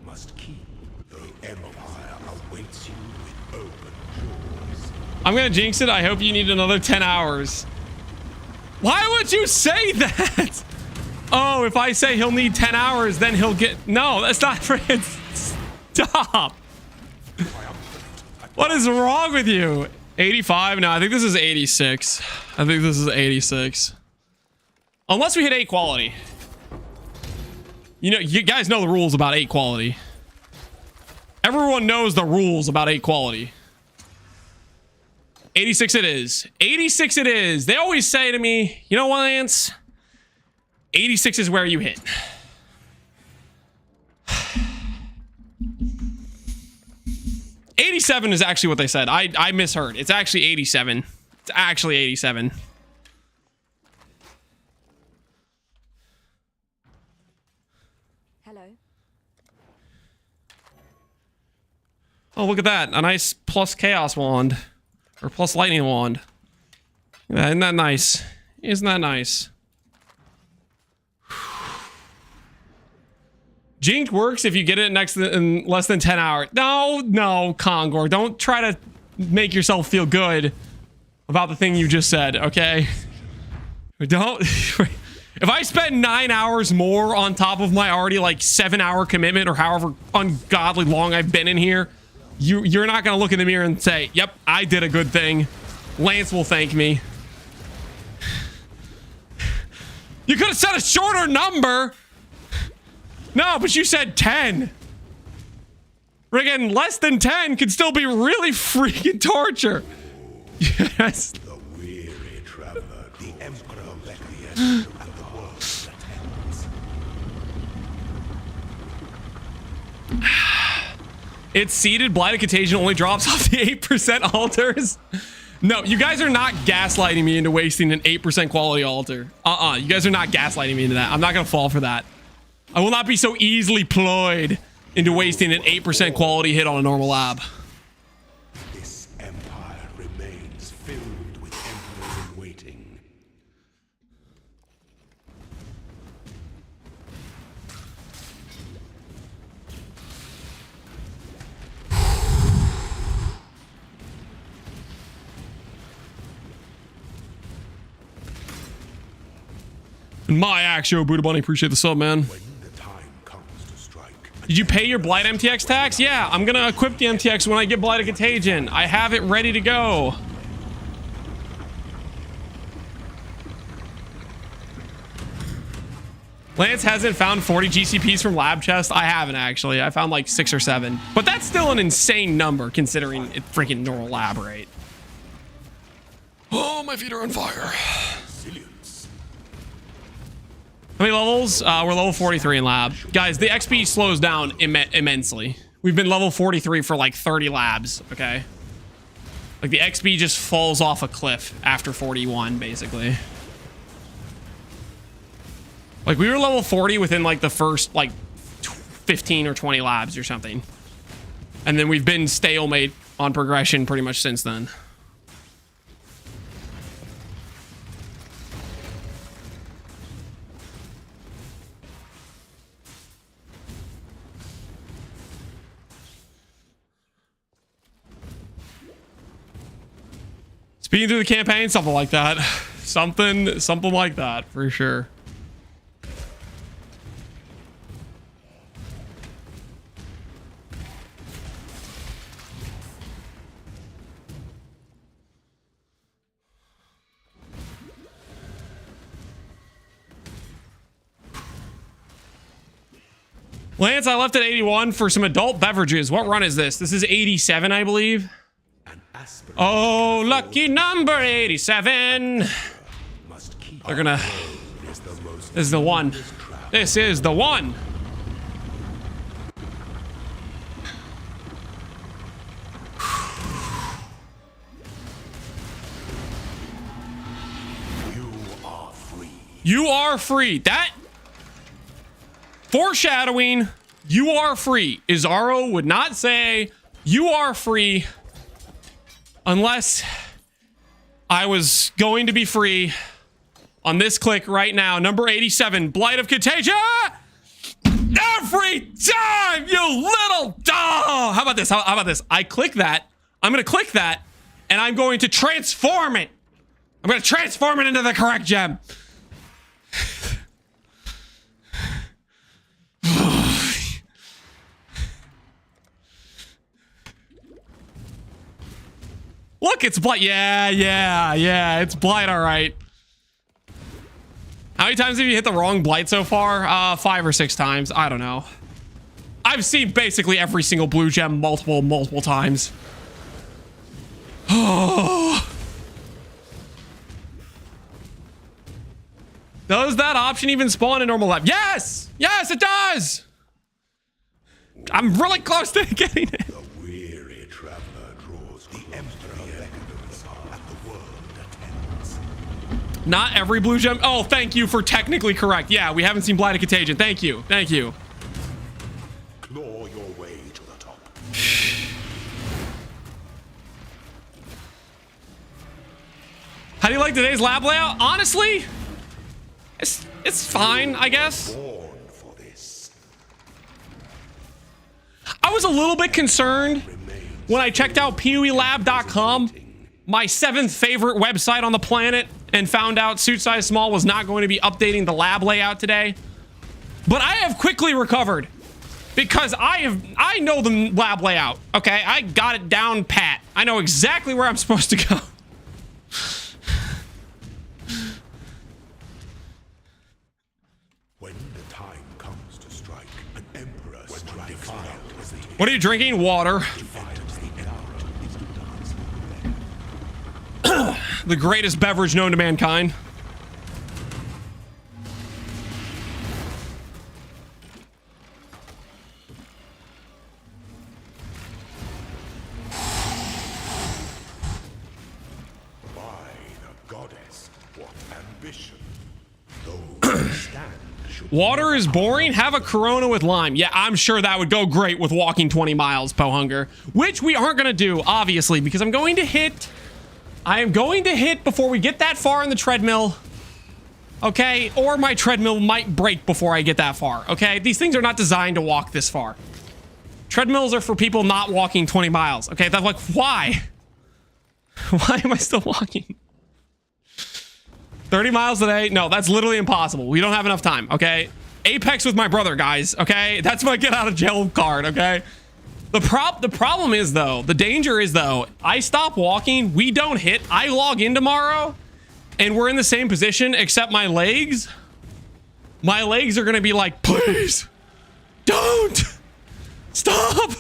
S2: must keep. The empire awaits you with open jaws.
S1: I'm gonna jinx it. I hope you need another 10 hours. Why would you say that? Oh, if I say he'll need 10 hours, then he'll get... No, that's not for it. Stop. What is wrong with you? 85? No, I think this is 86. I think this is 86. Unless we hit 8 quality. You know, you guys know the rules about 8 quality. Everyone knows the rules about 8 quality. 86 it is. 86 it is. They always say to me, you know what, Lance? 86 is where you hit. $87 is actually what they said. I misheard. It's actually 87. It's actually 87.
S4: Hello.
S1: Oh, look at that. A nice plus chaos wand. Or plus lightning wand. Isn't that nice? Isn't that nice? Jink works if you get it in less than 10 hours. No, Kongor. Don't try to make yourself feel good about the thing you just said, okay? Don't. If I spend 9 hours more on top of my already like 7-hour commitment or however ungodly long I've been in here, you're not going to look in the mirror and say, yep, I did a good thing. Lance will thank me. You could have said a shorter number. No, but you said 10. Friggin' less than 10 could still be really freaking torture. Yes.
S2: The weary traveler, the emperor requiesced, and the world attends.
S1: It's seeded. Blight of Contagion only drops off the 8% altars. No, you guys are not gaslighting me into wasting an 8% quality altar. You guys are not gaslighting me into that. I'm not gonna fall for that. I will not be so easily ployed into wasting an 8% quality hit on a normal lab.
S2: This empire remains filled with emperors in waiting.
S1: My Axio Buddha Bunny, appreciate the sub, man.
S2: When the time comes to strike,
S1: Did you pay your Blight MTX tax? Yeah, I'm gonna equip the MTX when I get Blight of Contagion. I have it ready to go. Lance hasn't found 40 GCPs from lab chest. I haven't actually. I found like 6 or 7, but that's still an insane number considering it freaking normal lab rate. Oh, my feet are on fire.
S2: resilience.
S1: How many levels? We're level 43 in lab. Guys, the XP slows down immensely. We've been level 43 for like 30 labs, okay? Like the XP just falls off a cliff after 41, basically. Like we were level 40 within like the first like 15 or 20 labs or something. And then we've been stalemate on progression pretty much since then. Speeding through the campaign, something like that. Something like that for sure. Lance, I left at 81 for some adult beverages. What run is this? This is 87, I believe. Oh, lucky number 87. They're gonna... This is the one. This is the one.
S2: You are free.
S1: You are free. That... Foreshadowing, you are free. Izaro would not say you are free unless I was going to be free on this click right now. Number 87, Blight of Contagion. Every time, you little dog. How about this? How about this? I click that. I'm going to click that and I'm going to transform it. I'm going to transform it into the correct gem. Look, it's Blight. Yeah, it's Blight, all right. How many times have you hit the wrong Blight so far? 5 or 6 times. I don't know. I've seen basically every single blue gem multiple times. Oh. Does that option even spawn in normal lab? Yes! Yes, it does! I'm really close to getting it.
S2: The weary traveler draws the emperor beckons, and the world attends.
S1: Not every blue gem. Oh, thank you for technically correct. Yeah, we haven't seen Blight of Contagion. Thank you. Thank you.
S2: Claw your way to the top.
S1: How do you like today's lab layout? Honestly, it's fine, I guess.
S2: Born for this.
S1: was a little bit concerned when I checked out PoeLab.com, my 7th favorite website on the planet, and found out Suit Size Small was not going to be updating the lab layout today. But I have quickly recovered because I know the lab layout. Okay, I got it down pat. I know exactly where I'm supposed to go.
S2: When the time comes to strike, an emperor strikes without hesitation.
S1: What are you drinking? Water. The greatest beverage known to mankind.
S2: By the goddess, what ambition. Those stand should
S1: Water is boring. Have a Corona with lime. Yeah, I'm sure that would go great with walking 20 miles, Pohunger. Which we aren't going to do, obviously, because I'm going to hit... I am going to hit before we get that far in the treadmill. Okay? Or my treadmill might break before I get that far. Okay? These things are not designed to walk this far. Treadmills are for people not walking 20 miles. Okay? That's like, why? Why am I still walking? 30 miles a day? No, that's literally impossible. We don't have enough time. Okay? Apex with my brother, guys. Okay? That's my get out of jail card. Okay? The problem is, though, the danger is, though, I stop walking, we don't hit, I log in tomorrow, and we're in the same position, except my legs are gonna be like, please, don't, stop.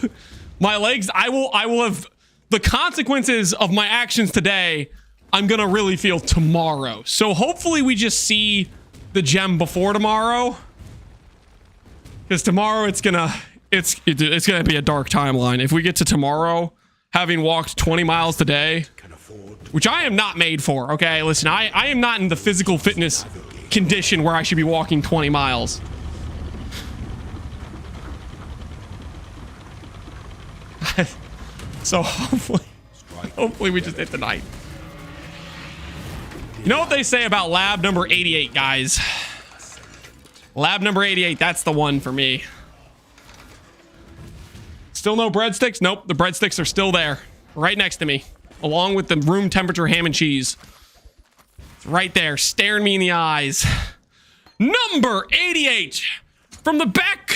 S1: My legs, I will have, the consequences of my actions today, I'm gonna really feel tomorrow. So hopefully we just see the gem before tomorrow, because tomorrow it's gonna be a dark timeline. If we get to tomorrow, having walked 20 miles today, which I am not made for, okay? Listen, I am not in the physical fitness condition where I should be walking 20 miles. So hopefully we just hit the night. You know what they say about lab number 88, guys? Lab number 88, that's the one for me. Still no breadsticks? Nope, the breadsticks are still there. Right next to me. Along with the room temperature ham and cheese. It's right there, staring me in the eyes. Number 88! From the back!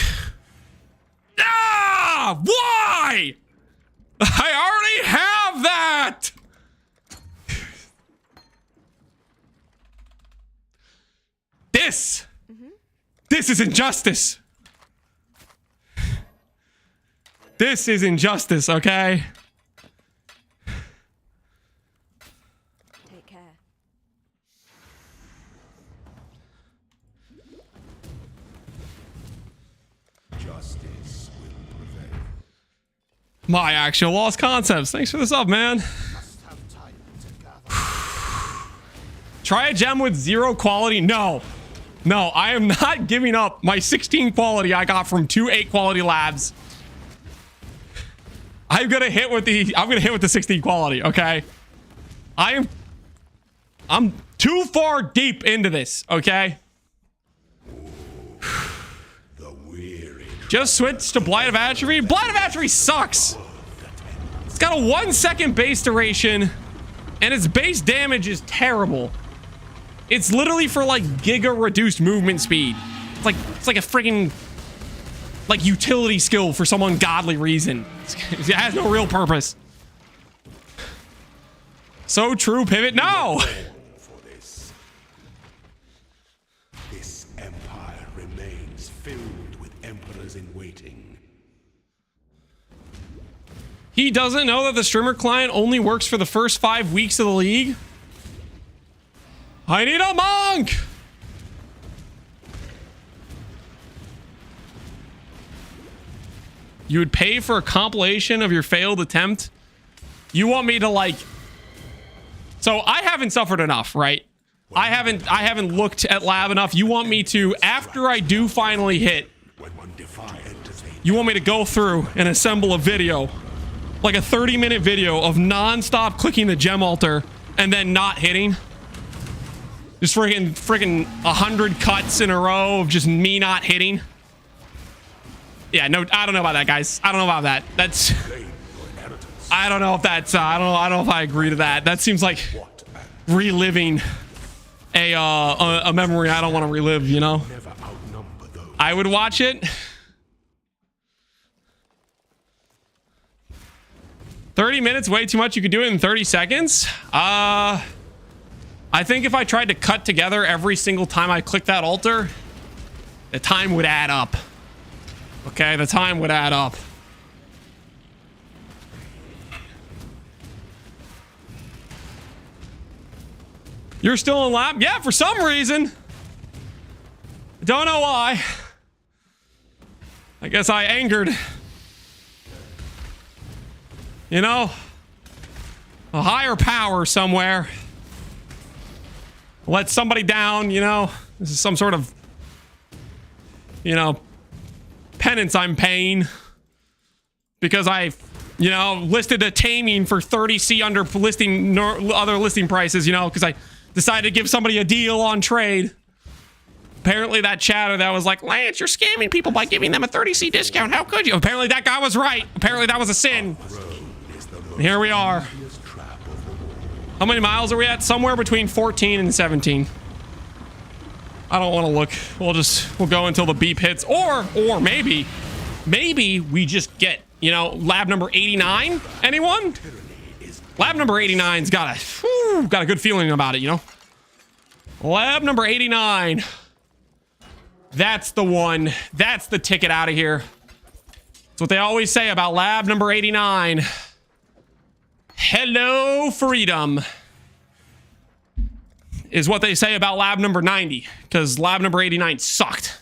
S1: Ah! Why? I already have that! This is injustice. This is injustice, okay?
S4: Take care.
S2: justice will prevail.
S1: My actual lost concepts. Thanks for the sub, man.
S3: Must have time to gather.
S1: Try a gem with 0 quality. No, I am not giving up my 16 quality I got from 2 8 quality labs. I'm gonna hit with the 16 quality, okay? I'm too far deep into this, okay?
S2: The weary.
S1: Just switch to Blight of Atrophy. Blight of Atrophy sucks. It's got a 1 second base duration, and its base damage is terrible. It's literally for like giga reduced movement speed. It's like a freaking like utility skill for some ungodly reason. It has no real purpose. So true, pivot. No.
S2: For this empire remains filled with emperors in waiting.
S1: He doesn't know that the streamer client only works for the first 5 weeks of the league. I need a monk. You would pay for a compilation of your failed attempt? You want me to like... So I haven't suffered enough, right? I haven't looked at lab enough. You want me to, after I do finally hit, you want me to go through and assemble a video, like a 30-minute video of non-stop clicking the gem altar and then not hitting? Just freaking 100 cuts in a row of just me not hitting? Yeah, no, I don't know about that, guys. I don't know about that. That's, I don't know if that's, I don't know if I agree to that. That seems like reliving a memory I don't want to relive, you know? I would watch it. 30 minutes, way too much. You could do it in 30 seconds. I think if I tried to cut together every single time I click that altar, the time would add up. Okay, the time would add up. You're still in lab? Yeah, for some reason. Don't know why. I guess I angered, you know, a higher power somewhere. Let somebody down, you know. This is some sort of, you know, penance I'm paying because I, you know, listed a taming for 30C under listing other listing prices, you know, because I decided to give somebody a deal on trade. Apparently that chatter that was like, Lance, you're scamming people by giving them a 30C discount. How could you? Apparently that guy was right. Apparently that was a sin. Here we are. How many miles are we at? Somewhere between 14 and 17. I don't want to look. We'll go until the beep hits, or maybe we just get, you know, lab number 89. Anyone? Lab number 89's got a good feeling about it, you know. Lab number 89. That's the one. That's the ticket out of here. That's what they always say about lab number 89. Hello, freedom. Is what they say about lab number 90. Because lab number 89 sucked.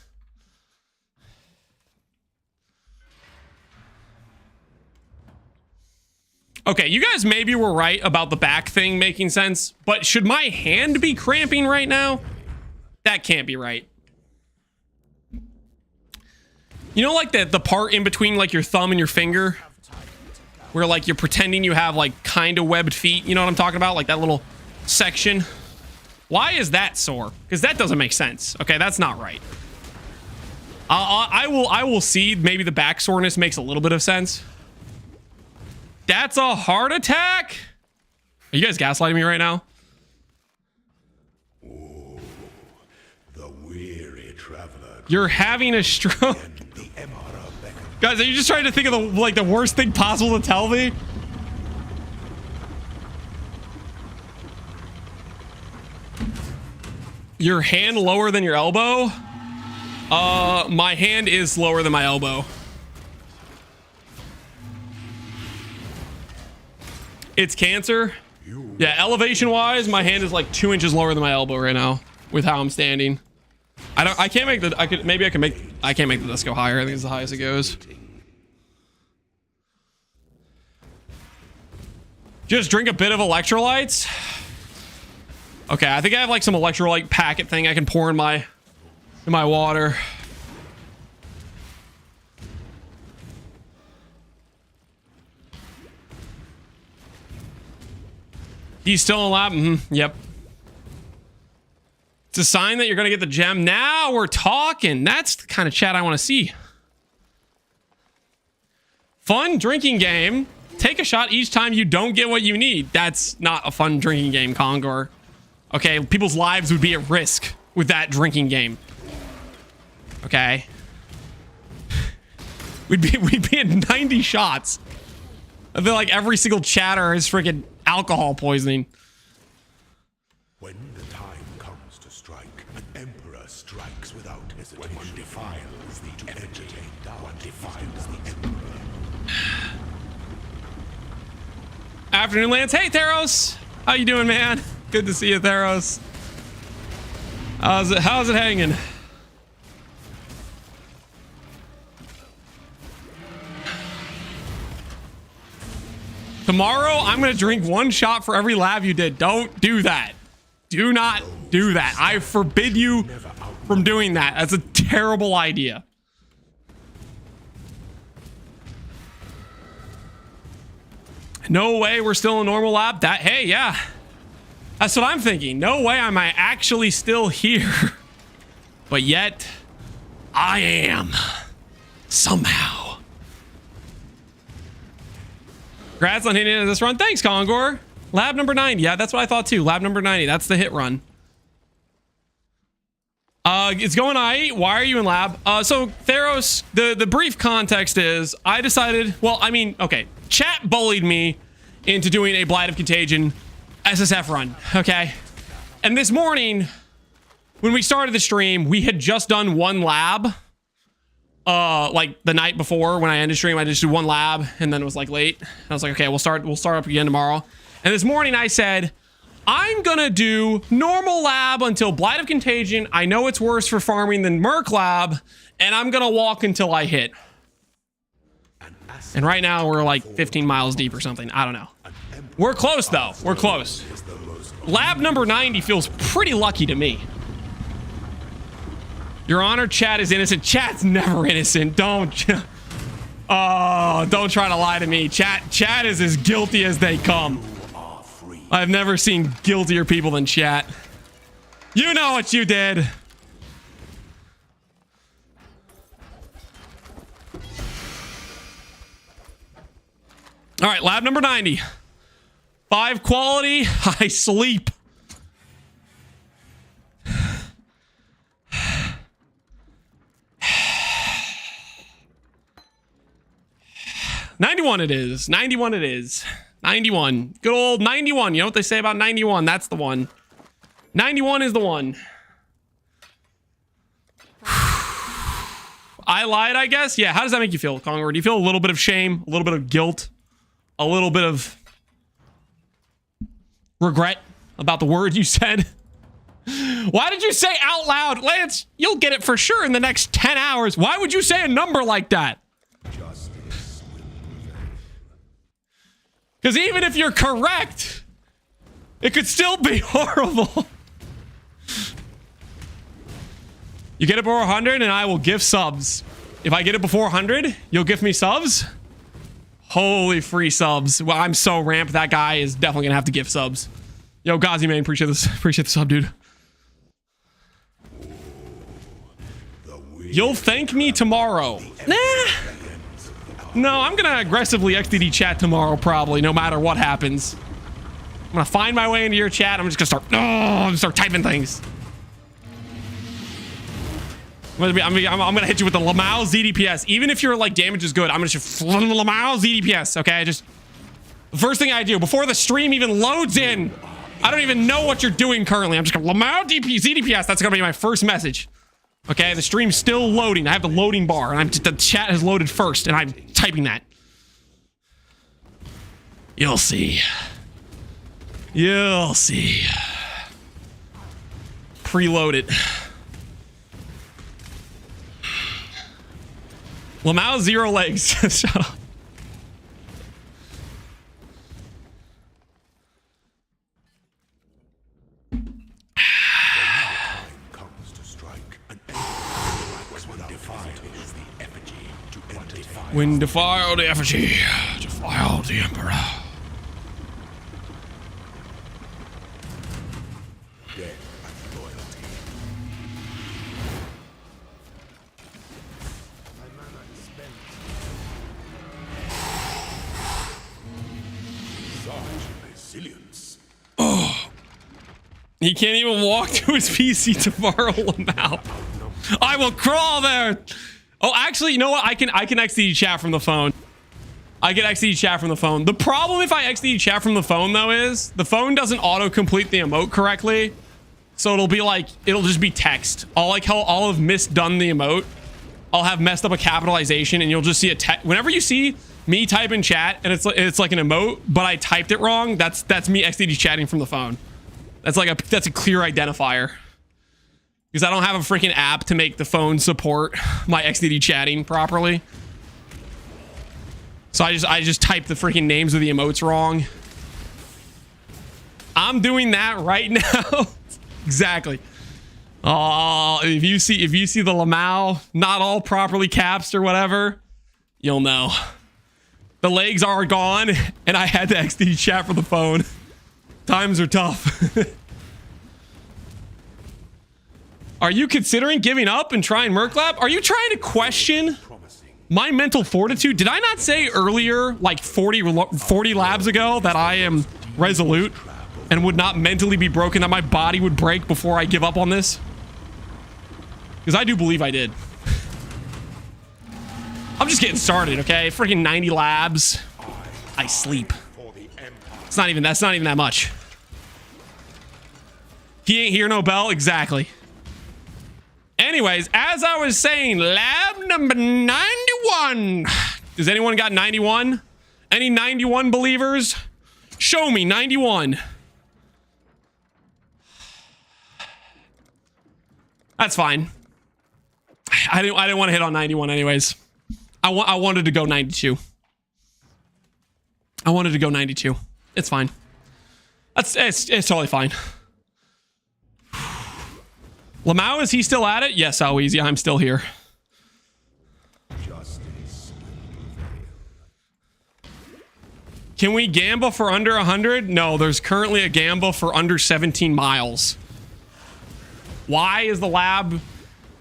S1: Okay, you guys maybe were right about the back thing making sense. But should my hand be cramping right now? That can't be right. You know, like the part in between like your thumb and your finger, where like you're pretending you have like kind of webbed feet. You know what I'm talking about? Like that little section. Why is that sore? Because that doesn't make sense. Okay, that's not right. I will see. Maybe the back soreness makes a little bit of sense. That's a heart attack. Are you guys gaslighting me right now?
S2: Ooh, the weary traveler.
S1: You're having a stroke. Guys, are you just trying to think of the worst thing possible to tell me? Your hand lower than your elbow? My hand is lower than my elbow. It's cancer. Yeah, elevation wise, my hand is like 2 inches lower than my elbow right now with how I'm standing. I can't make the, I can't make the desk go higher. I think it's the highest it goes. Just drink a bit of electrolytes. Okay, I think I have like some electrolyte packet thing I can pour in my water. He's still in lab? Mm-hmm. Yep. It's a sign that you're going to get the gem. Now we're talking. That's the kind of chat I want to see. Fun drinking game. Take a shot each time you don't get what you need. That's not a fun drinking game, Kongor. Okay, people's lives would be at risk with that drinking game. Okay. We'd be at 90 shots. I feel like every single chatter is freaking alcohol poisoning.
S2: When the time comes to strike, an emperor strikes without hesitation. When one defiles the effigy, one defiles the emperor.
S1: Afternoon, Lance. Hey, Theros. How you doing, man? Good to see you, Theros. How's it hanging? Tomorrow, I'm going to drink 1 shot for every lab you did. Don't do that. Do not do that. I forbid you from doing that. That's a terrible idea. No way we're still in normal lab. Hey, yeah. That's what I'm thinking. No way am I actually still here. But yet, I am. Somehow. Congrats on hitting this run. Thanks, Kongor. Lab number 90. Yeah, that's what I thought too. Lab number 90. That's the hit run. It's going I. Why are you in lab? So Theros, the brief context is I decided, well, I mean, okay, chat bullied me into doing a Blight of Contagion SSF run, okay? And this morning, when we started the stream, we had just done one lab. Like the night before when I ended stream, I just did one lab and then it was like late. I was like, okay, we'll start up again tomorrow. And this morning I said, I'm gonna do normal lab until Blight of Contagion. I know it's worse for farming than Merc lab, and I'm gonna walk until I hit. And right now we're like 15 miles deep or something. I don't know. We're close though. We're close. Lab number 90 feels pretty lucky to me. Your Honor, chat is innocent. Chat's never innocent. Don't. Oh, don't try to lie to me. Chat is as guilty as they come. I've never seen guiltier people than chat. You know what you did. All right, lab number 90. 5 quality, I sleep. $91 it is. 91 it is. 91. Good old 91. You know what they say about 91? That's the one. 91 is the one. I lied, I guess. Yeah, how does that make you feel, Congror? Do you feel a little bit of shame? A little bit of guilt? A little bit of regret about the words you said? Why did you say out loud? Lance, you'll get it for sure in the next 10 hours. Why would you say a number like that? Because even if you're correct, it could still be horrible. You get it before 100 and I will give subs. If I get it before 100, you'll give me subs? Holy free subs. Well, I'm so ramped. That guy is definitely gonna have to give subs. Yo, Gazi, man, appreciate this. Appreciate the sub, dude. You'll thank me tomorrow. Nah. No, I'm gonna aggressively XDD chat tomorrow, probably, no matter what happens. I'm gonna find my way into your chat. I'm just gonna start. I'm gonna start typing things. I'm gonna hit you with the Lamau ZDPS. Even if your like damage is good, I'm gonna just the Lamau ZDPS. Okay, just the first thing I do before the stream even loads in. I don't even know what you're doing currently. I'm just gonna Lamau ZDPS. That's gonna be my first message. Okay, the stream's still loading. I have the loading bar, and the chat has loaded first, and I'm typing that. You'll see. You'll see. Preload it. Lamau 0 legs. Shut up. When defile the effigy, defile the Emperor. Oh, he can't even walk to his PC to borrow Lamau. I will crawl there. Oh, actually, you know what? I can XD chat from the phone. I can XD chat from the phone. The problem if I XD chat from the phone though is the phone doesn't auto-complete the emote correctly. So it'll be like, it'll just be text. I'll have misdone the emote. I'll have messed up a capitalization and you'll just see a text. Whenever you see me type in chat and it's like an emote, but I typed it wrong, that's me XD chatting from the phone. That's a clear identifier. Because I don't have a freaking app to make the phone support my XDD chatting properly. So I just typed the freaking names of the emotes wrong. I'm doing that right now. Exactly. Oh, if you see the Lamau not all properly capsed or whatever, you'll know. The legs are gone and I had to XDD chat for the phone. Times are tough. Are you considering giving up and trying Merc Lab? Are you trying to question My mental fortitude. Did I not say earlier, like 40 labs ago, that I am resolute and would not mentally be broken, that my body would break before I give up on this? Because I do believe I did. I'm just getting started, okay? Freaking 90 labs. I sleep. That's not even that much. He ain't hear no bell. Exactly. Anyways, as I was saying, lab number 91. Does anyone got 91? Any 91 believers? Show me 91. That's fine. I didn't want to hit on 91 anyways. I wanted to go 92. I wanted to go 92. It's fine. It's totally fine. Lamau, is he still at it? Yes, how easy. I'm still here. Can we gamble for under 100? No, there's currently a gamble for under 17 miles. Why is the lab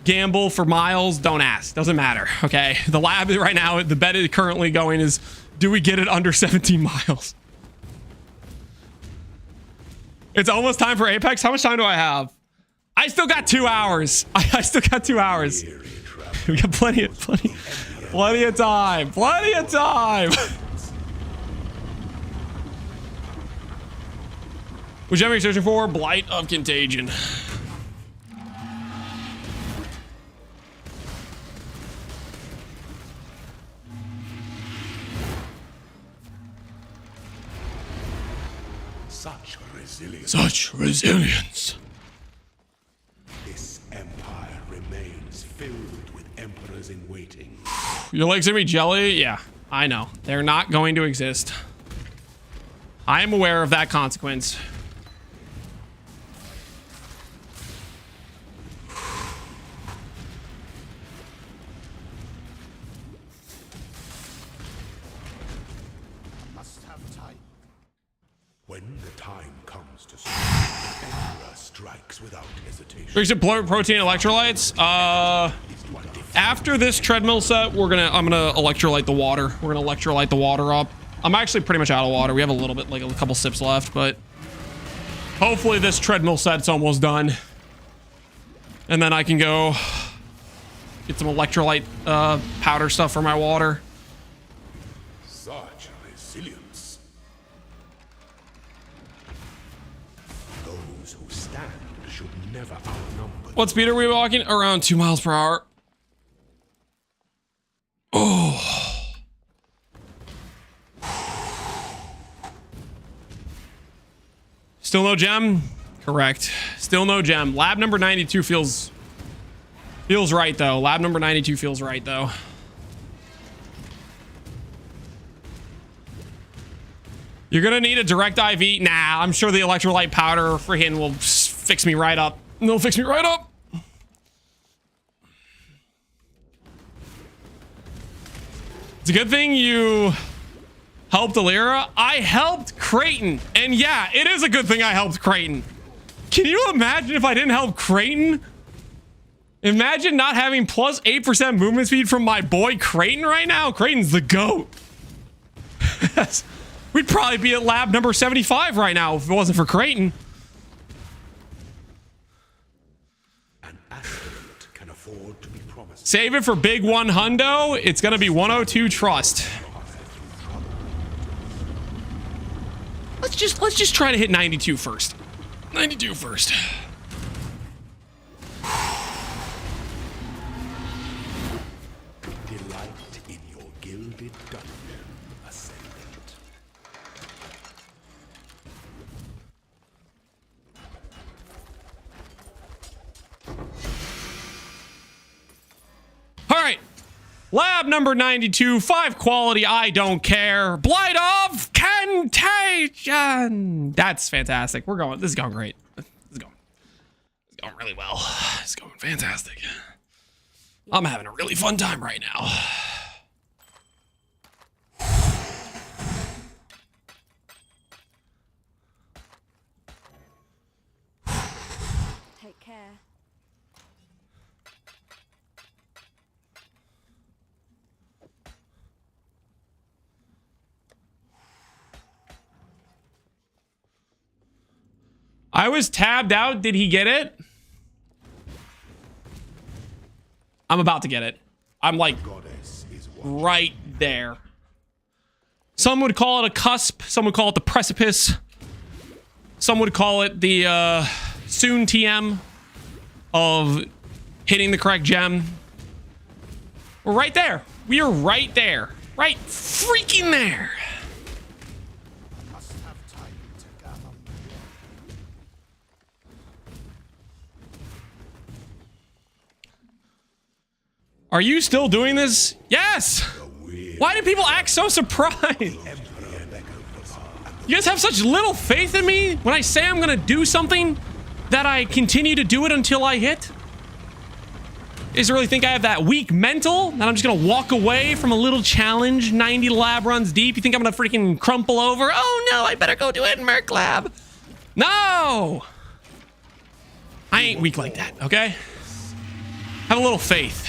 S1: gamble for miles? Don't ask. Doesn't matter. Okay. The lab right now, the bet is currently going is, do we get it under 17 miles? It's almost time for Apex. How much time do I have? I still got 2 hours. I still got 2 hours. We got plenty of time. Plenty of time. Whichever you're searching for, Blight of Contagion.
S2: Such resilience.
S1: Such resilience.
S2: This empire remains filled with emperors in waiting.
S1: Your legs are gonna be jelly? Yeah, I know. They're not going to exist. I am aware of that consequence.
S3: Must have time.
S2: When the time comes to strike, the emperor strikes without hesitation.
S1: Drink some protein electrolytes. After this treadmill set, I'm gonna electrolyte the water. We're gonna electrolyte the water up. I'm actually pretty much out of water. We have a little bit, like a couple sips left, but hopefully this treadmill set's almost done. And then I can go get some electrolyte powder stuff for my water.
S2: Such resilience. Those who stand should never outnumber.
S1: What speed are we walking? Around 2 miles per hour. Oh. Still no gem? Correct. Still no gem. Lab number 92 feels right though. Lab number 92 feels right though. You're gonna need a direct IV. Nah, I'm sure the electrolyte powder for him will fix me right up. It'll fix me right up. It's a good thing you helped Alira. I helped Creighton. And yeah, it is a good thing I helped Creighton. Can you imagine if I didn't help Creighton? Imagine not having plus 8% movement speed from my boy Creighton right now. Creighton's the GOAT. We'd probably be at lab number 75 right now if it wasn't for Creighton.
S2: An athlete can afford to be promised.
S1: Save it for big 100. It's gonna be 102 trust. Let's just try to hit 92 first. 92 first.
S2: Delight in your gilded dungeon, Ascendant.
S1: All right. Lab number 92, 5 quality, I don't care. Blight of Contagion. That's fantastic. This is going great. This is going really well. It's going fantastic. I'm having a really fun time right now.
S4: Take care.
S1: I was tabbed out. Did he get it? I'm about to get it. I'm like right there. Some would call it a cusp. Some would call it the precipice. Some would call it the soon TM of hitting the correct gem. We're right there. We are right there. Right freaking there.
S3: Must have time to gather.
S1: Are you still doing this? Yes! Why do people act so surprised? You guys have such little faith in me when I say I'm gonna do something that I continue to do it until I hit? You guys really think I have that weak mental that I'm just gonna walk away from a little challenge 90 lab runs deep? You think I'm gonna freaking crumple over? Oh no, I better go do it in Merc Lab. No! I ain't weak like that, okay? Have a little faith.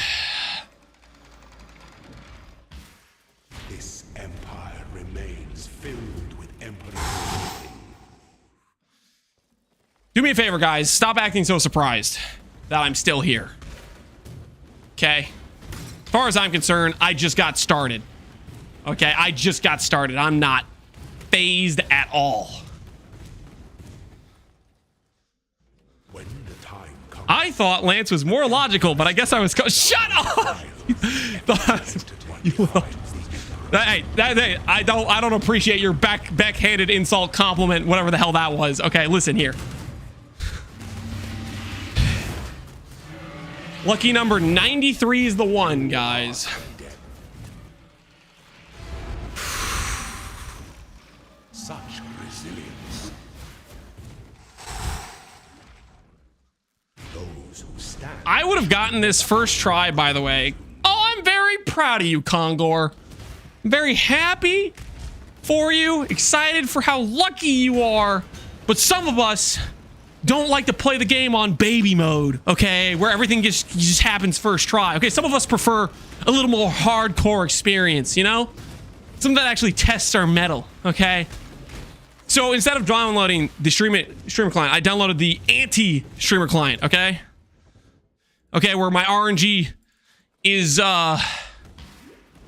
S2: This empire remains filled with emperors.
S1: Do me a favor, guys. Stop acting so surprised that I'm still here. Okay? As far as I'm concerned, I just got started. Okay? I just got started. I'm not phased at all.
S2: When the time comes,
S1: I thought Lance was more logical, but I guess I was... Shut up! Hey, I don't appreciate your backhanded insult, compliment, whatever the hell that was. Okay, listen here. Lucky number 93 is the one, guys.
S2: such resilience. Those who stand.
S1: I would have gotten this first try, by the way. Oh, I'm very proud of you, Kongor. I'm very happy for you, excited for how lucky you are. But some of us don't like to play the game on baby mode, okay? Where everything just happens first try. Okay, some of us prefer a little more hardcore experience, you know? Something that actually tests our mettle, okay? So instead of downloading the streamer client, I downloaded the anti-streamer client, okay? Okay, where my RNG is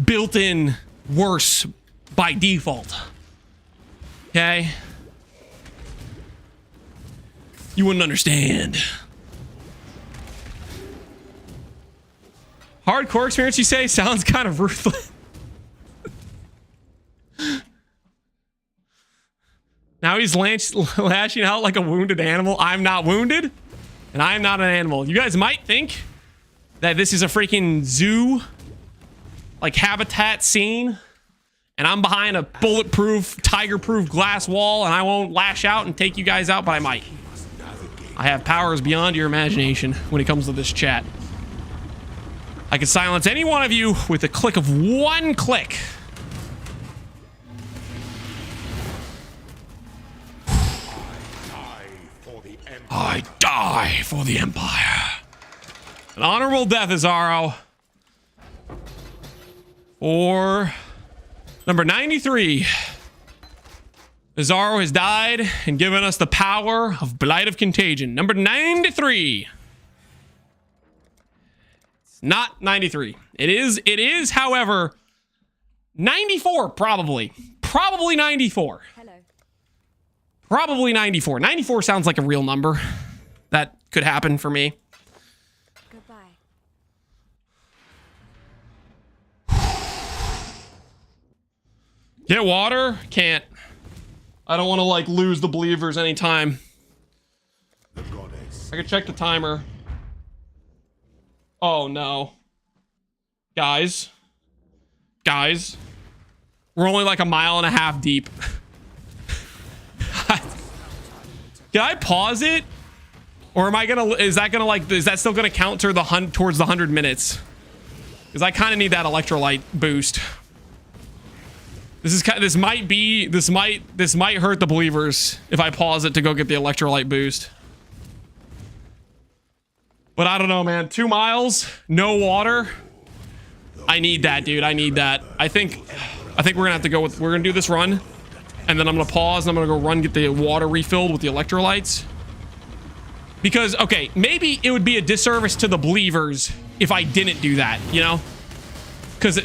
S1: built in worse by default. Okay? You wouldn't understand. Hardcore experience, you say? Sounds kind of ruthless. Now he's lashing out like a wounded animal. I'm not wounded, and I'm not an animal. You guys might think that this is a freaking zoo, like habitat scene, and I'm behind a bulletproof, tiger-proof glass wall, and I won't lash out and take you guys out, but I might. I have powers beyond your imagination when it comes to this chat. I can silence any one of you with a click of one click. I die for the Empire. An honorable death, Azaro. Or number 93. Azaro has died and given us the power of Blight of Contagion. Number 93. It's not 93. It is, however, 94, probably. Probably 94.
S4: Hello.
S1: Probably 94. 94 sounds like a real number. That could happen for me.
S4: Goodbye.
S1: Get water? Can't. I don't want to, like, lose the believers anytime.
S2: The goddess.
S1: I can check the timer. Oh, no. Guys. Guys. We're only like a mile and a half deep. Did I pause it? Or am I gonna, is that still gonna count towards the 100 minutes? Because I kind of need that electrolyte boost. This might hurt the believers if I pause it to go get the electrolyte boost. But I don't know, man. 2 miles, no water. I need that, dude. I need that. I think we're gonna have to go with, we're gonna do this run, and then I'm gonna pause and I'm gonna go run, get the water refilled with the electrolytes. Because, okay, maybe it would be a disservice to the believers if I didn't do that, you know? Because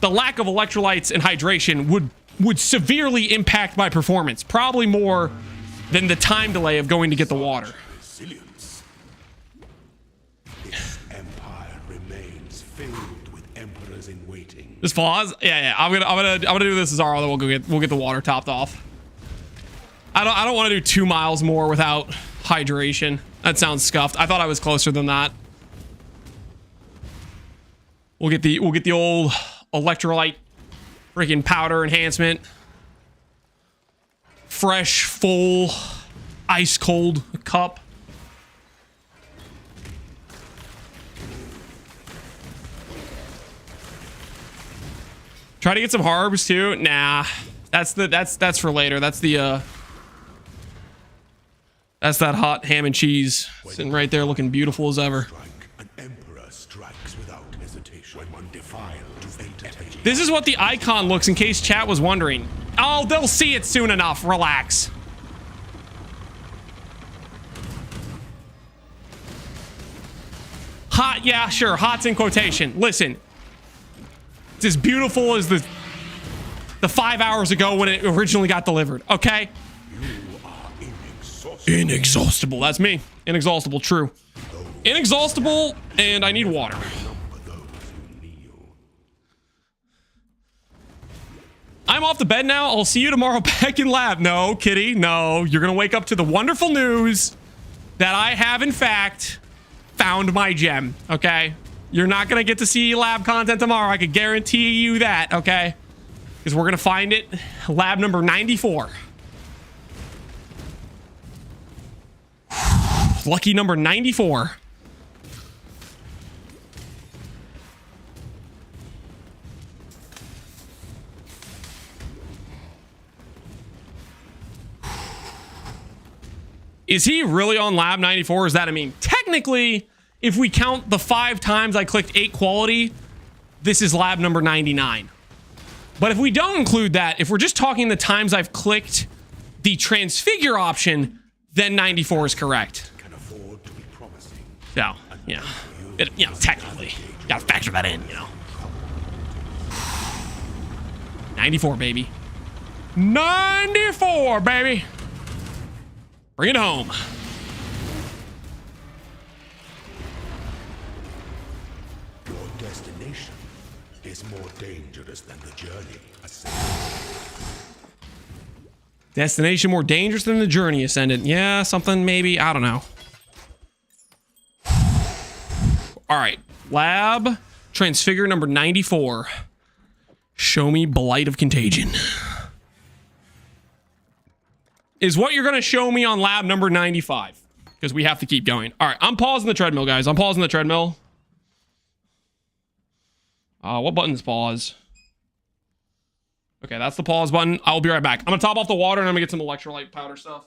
S1: the lack of electrolytes and hydration would severely impact my performance. Probably more than the time delay of going to get the water.
S2: Resilience. This empire remains filled with emperors in waiting.
S1: Just pause. Yeah. I'm gonna do this as Zara. Then we'll get the water topped off. I don't want to do 2 miles more without hydration. That sounds scuffed. I thought I was closer than that. We'll get the old electrolyte freaking powder enhancement. Fresh, full, ice cold cup. Try to get some harbs too. Nah, that's for later. That's that hot ham and cheese sitting right there, looking beautiful as ever.
S2: An emperor strikes without hesitation. When one defiled to fate.
S1: This is what the icon looks, in case chat was wondering. Oh, they'll see it soon enough. Relax. Hot, yeah, sure. Hot's in quotation. Listen, it's as beautiful as the 5 hours ago when it originally got delivered. Okay.
S2: You are inexhaustible.
S1: Inexhaustible. That's me. Inexhaustible. True. Inexhaustible, and I need water. I'm off to bed now. I'll see you tomorrow back in lab. No, kitty. No, you're gonna wake up to the wonderful news that I have, in fact, found my gem. Okay. You're not gonna get to see lab content tomorrow. I could guarantee you that. Okay. Because we're gonna find it. Lab number 94. Lucky number 94. Is he really on lab 94? Is that, I mean, technically, if we count the 5 times I clicked 8 quality, this is lab number 99. But if we don't include that, if we're just talking the times I've clicked the transfigure option, then 94 is correct.
S2: Can afford to be promising.
S1: So, yeah. Technically. Gotta factor that in, you know. 94, baby. 94, baby. Bring it home.
S2: Your destination is more dangerous than the journey.
S1: Destination more dangerous than the journey, Ascendant. Yeah, something maybe. I don't know. All right. Lab transfigure number 94. Show me Blight of Contagion. Is what you're going to show me on lab number 95. Because we have to keep going. All right. I'm pausing the treadmill, guys. I'm pausing the treadmill. What button's pause? Okay, that's the pause button. I'll be right back. I'm going to top off the water and I'm going to get some electrolyte powder stuff.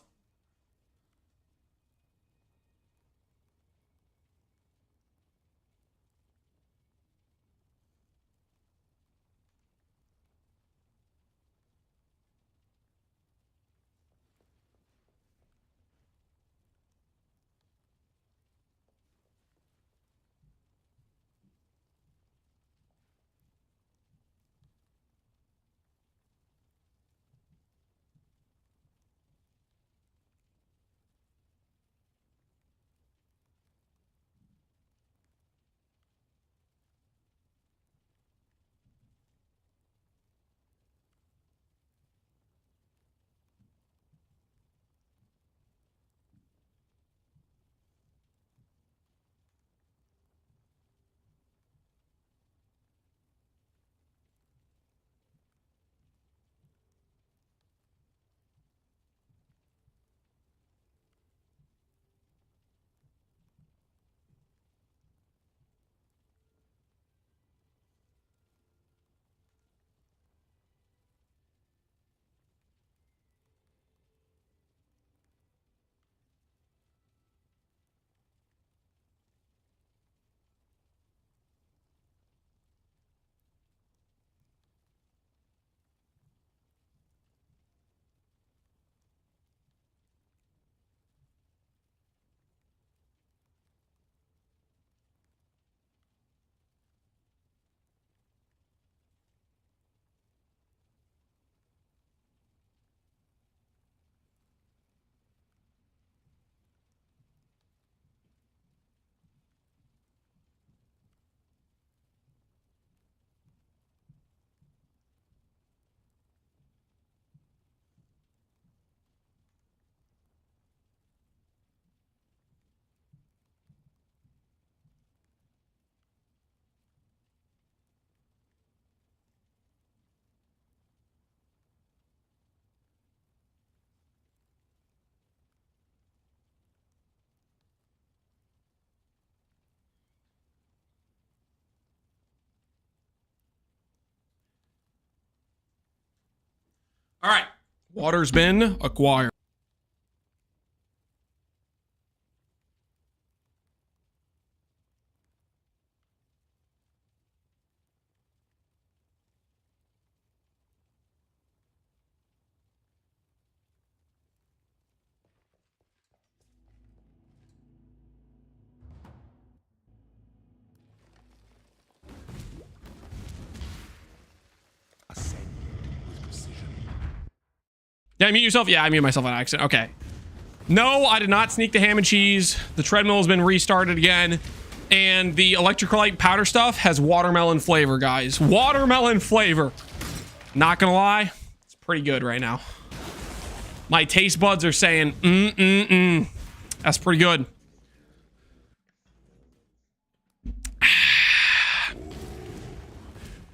S1: Water's been acquired.
S2: Ascend with precision.
S1: Yeah, mute yourself. Yeah, I muted myself on accident. Okay. No, I did not sneak the ham and cheese. The treadmill has been restarted again. And the electrolyte powder stuff has watermelon flavor, guys. Watermelon flavor. Not gonna lie, it's pretty good right now. My taste buds are saying, That's pretty good.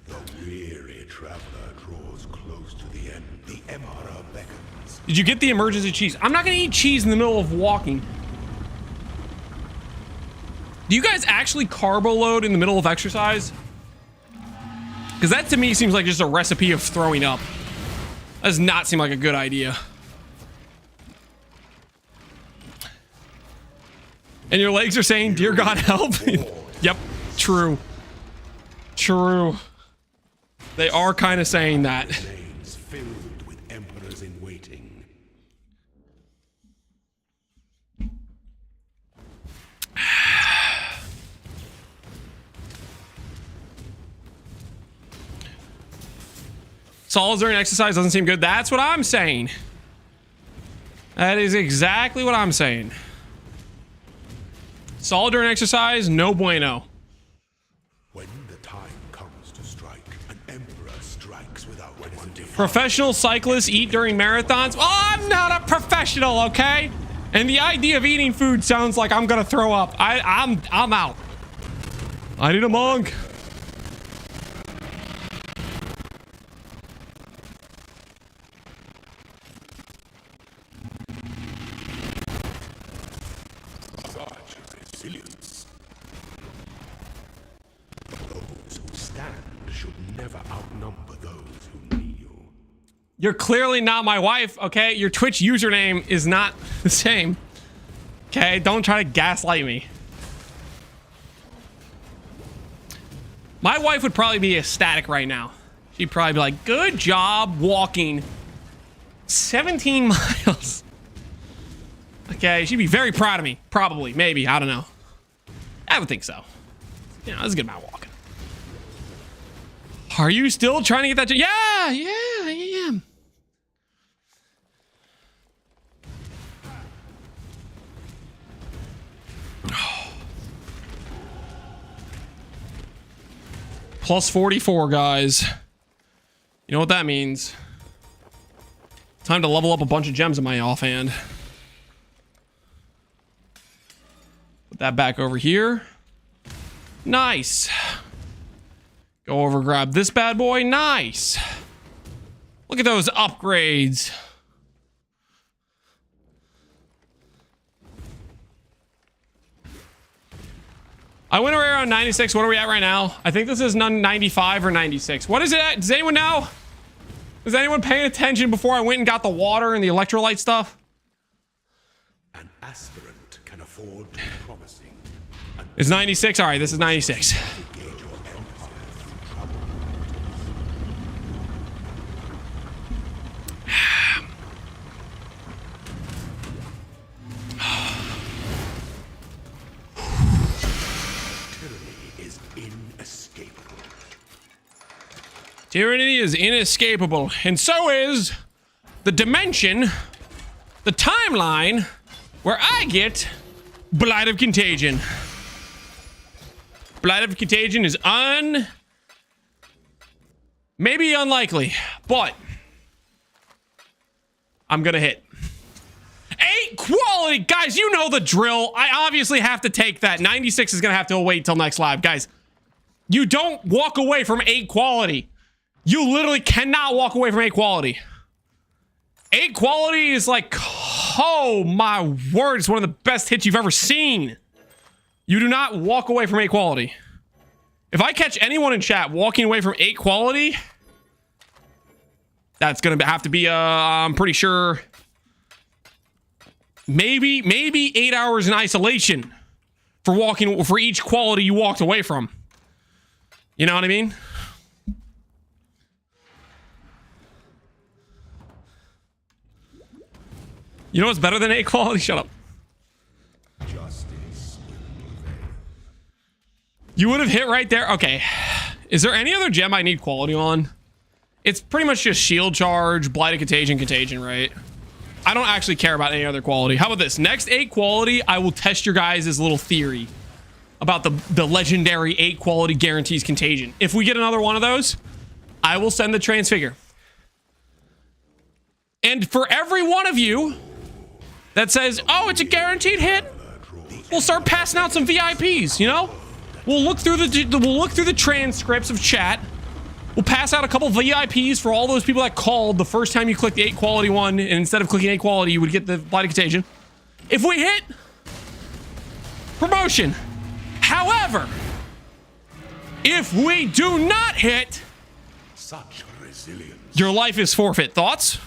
S2: The weary traveler draws close to the end. The emperor beckons.
S1: Did you get the emergency cheese? I'm not gonna eat cheese in the middle of walking. Do you guys actually carbo load in the middle of exercise? Because that to me seems like just a recipe of throwing up. That does not seem like a good idea. And your legs are saying, "Dear God, help." Yep, true. True. They are kind of saying that.
S2: Names filled with emperors in waiting.
S1: Solids during exercise doesn't seem good. That's what I'm saying. That is exactly what I'm saying. Solid during exercise, no bueno.
S2: When the time comes to strike, an emperor strikes without hesitation.
S1: Professional cyclists eat during marathons. Oh, I'm not a professional, okay? And the idea of eating food sounds like I'm gonna throw up. I'm out. I need a monk.
S2: Such resilience. Those who stand should never outnumber those who kneel.
S1: You're clearly not my wife, okay? Your Twitch username is not the same. Okay, don't try to gaslight me. My wife would probably be ecstatic right now. She'd probably be like, "Good job walking 17 miles." Okay, she'd be very proud of me. Probably, maybe, I don't know. I would think so. You know, that's a good amount of walking. Are you still trying to get that? Yeah, I am. Plus 44, guys. You know what that means. Time to level up a bunch of gems in my offhand. Put that back over here. Nice. Go over, grab this bad boy. Nice. Look at those upgrades. I went around 96. What are we at right now? I think this is 95 or 96. What is it at? Does anyone know? Was anyone paying attention before I went and got the water and the electrolyte stuff?
S2: An aspirant can afford to be promising.
S1: It's 96. All right, this is 96.
S2: Gauge your empire through trouble. Tyranny is inescapable.
S1: Tyranny is inescapable, and so is the dimension, the timeline, where I get Blight of Contagion. Blight of Contagion is maybe unlikely, but I'm gonna hit. 8 quality! Guys, you know the drill. I obviously have to take that. 96 is gonna have to wait till next live. Guys, you don't walk away from 8 quality. You literally cannot walk away from 8 quality. 8 quality is like, oh my word, it's one of the best hits you've ever seen. You do not walk away from 8 quality. If I catch anyone in chat walking away from 8 quality, That's going to have to be, I'm pretty sure, maybe 8 hours in isolation for each quality you walked away from. You know what I mean? You know what's better than 8 quality? Shut up.
S2: Justice will prevail.
S1: You would have hit right there. Okay. Is there any other gem I need quality on? It's pretty much just shield charge, Blight, Contagion, right? I don't actually care about any other quality. How about this? Next 8 quality, I will test your guys' little theory about the legendary 8 quality guarantees Contagion. If we get another one of those, I will send the transfigure. And for every one of you that says, oh, it's a guaranteed hit, we'll start passing out some VIPs, you know? We'll look through the transcripts of chat. We'll pass out a couple VIPs for all those people that called the first time you clicked the 8 quality one, and instead of clicking 8 quality, you would get the Blight Contagion. If we hit, promotion. However, if we do not hit,
S2: Such resilience
S1: your life is forfeit. Thoughts?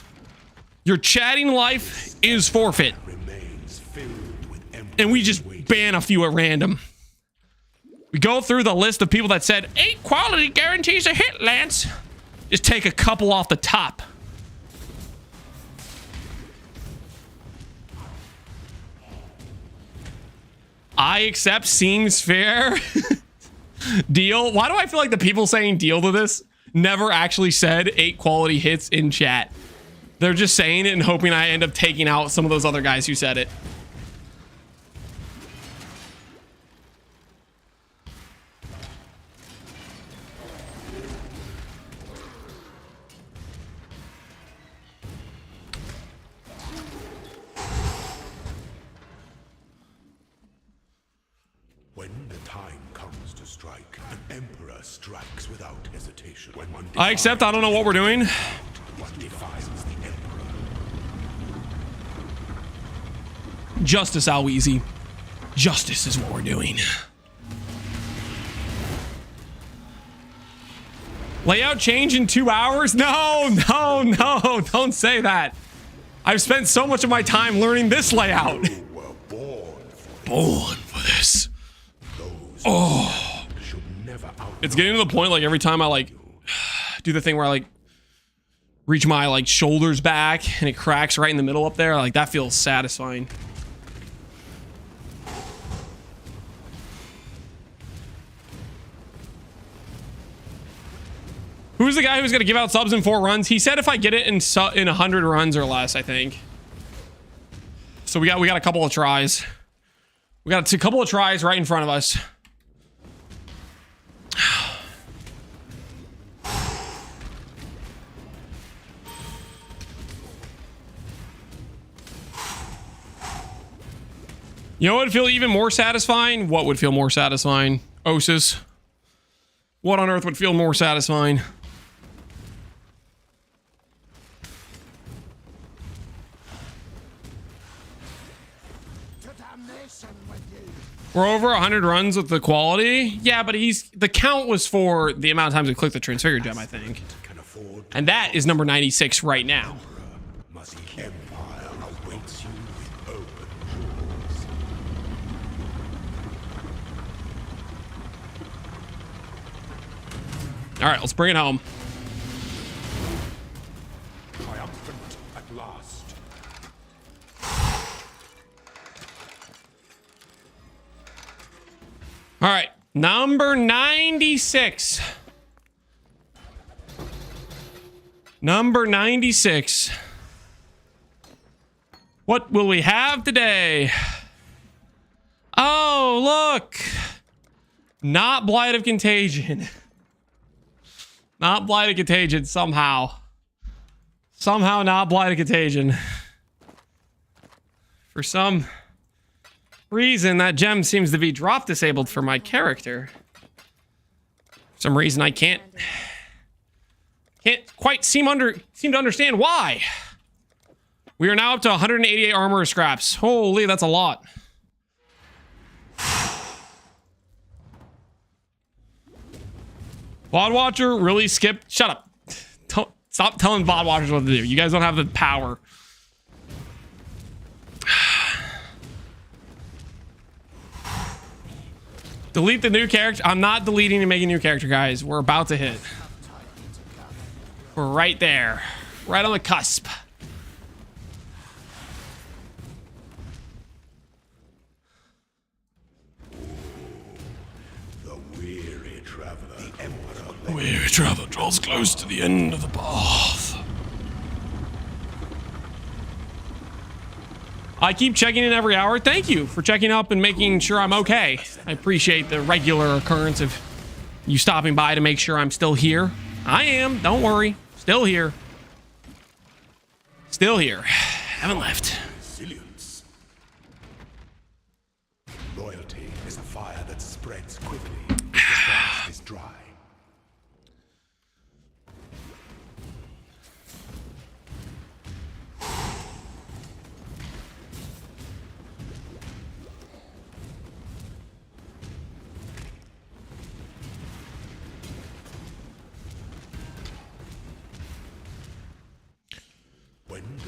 S1: Your chatting life is forfeit.
S2: remains filled with empty
S1: And we just ban a few at random. We go through the list of people that said 8 quality guarantees a hit, Lance. Just take a couple off the top. I accept, seems fair. Deal. Why do I feel like the people saying deal to this never actually said 8 quality hits in chat? They're just saying it and hoping I end up taking out some of those other guys who said it.
S2: When the time comes to strike, an emperor strikes without hesitation. When one
S1: I accept. I don't know what we're doing.
S2: one defies the emperor.
S1: Justice, Alweezy. Justice is what we're doing. Layout change in 2 hours? No, don't say that. I've spent so much of my time learning this layout.
S2: You were born for
S1: Born for this.
S2: those should never out.
S1: It's getting to the point, like, every time I, like, do the thing where I, like, reach my, like, shoulders back and it cracks right in the middle up there, like, that feels satisfying. Who's the guy who's gonna give out subs in 4 runs? He said if I get it in 100 runs or less, I think. So we got a couple of tries. We got a couple of tries right in front of us. You know what would feel even more satisfying? What would feel more satisfying? Osis. What on earth would feel more satisfying? We're over 100 runs with the quality. Yeah, but the count was for the amount of times we clicked the transfigure gem, I think.
S2: Can afford
S1: And that is number 96 right now.
S2: must empire awaits you with open jaws.
S1: All right, let's bring it home.
S2: Triumphant at last.
S1: All right, number 96. Number 96. What will we have today? Oh, look. Not Blight of Contagion. Not Blight of Contagion somehow. Somehow not Blight of Contagion. For some reason, that gem seems to be drop disabled for my character. For some reason, I can't quite seem to understand why. We are now up to 188 armor scraps. Holy, that's a lot. Quad Watcher really skipped. Shut up. Don't Stop telling bot watchers what to do. You guys don't have the power. Delete the new character. I'm not deleting and making a new character, guys. We're about to hit. We're right there. Right on the cusp.
S2: The weary traveler. The Emperor.
S1: The weary traveler draws close to the end of the path. I keep checking in every hour. Thank you for checking up and making sure I'm okay. I appreciate the regular occurrence of you stopping by to make sure I'm still here. I am. Don't worry. Still here. Still here. Haven't left.
S2: Resilience. Loyalty is a fire that spreads quickly. The forest is dry.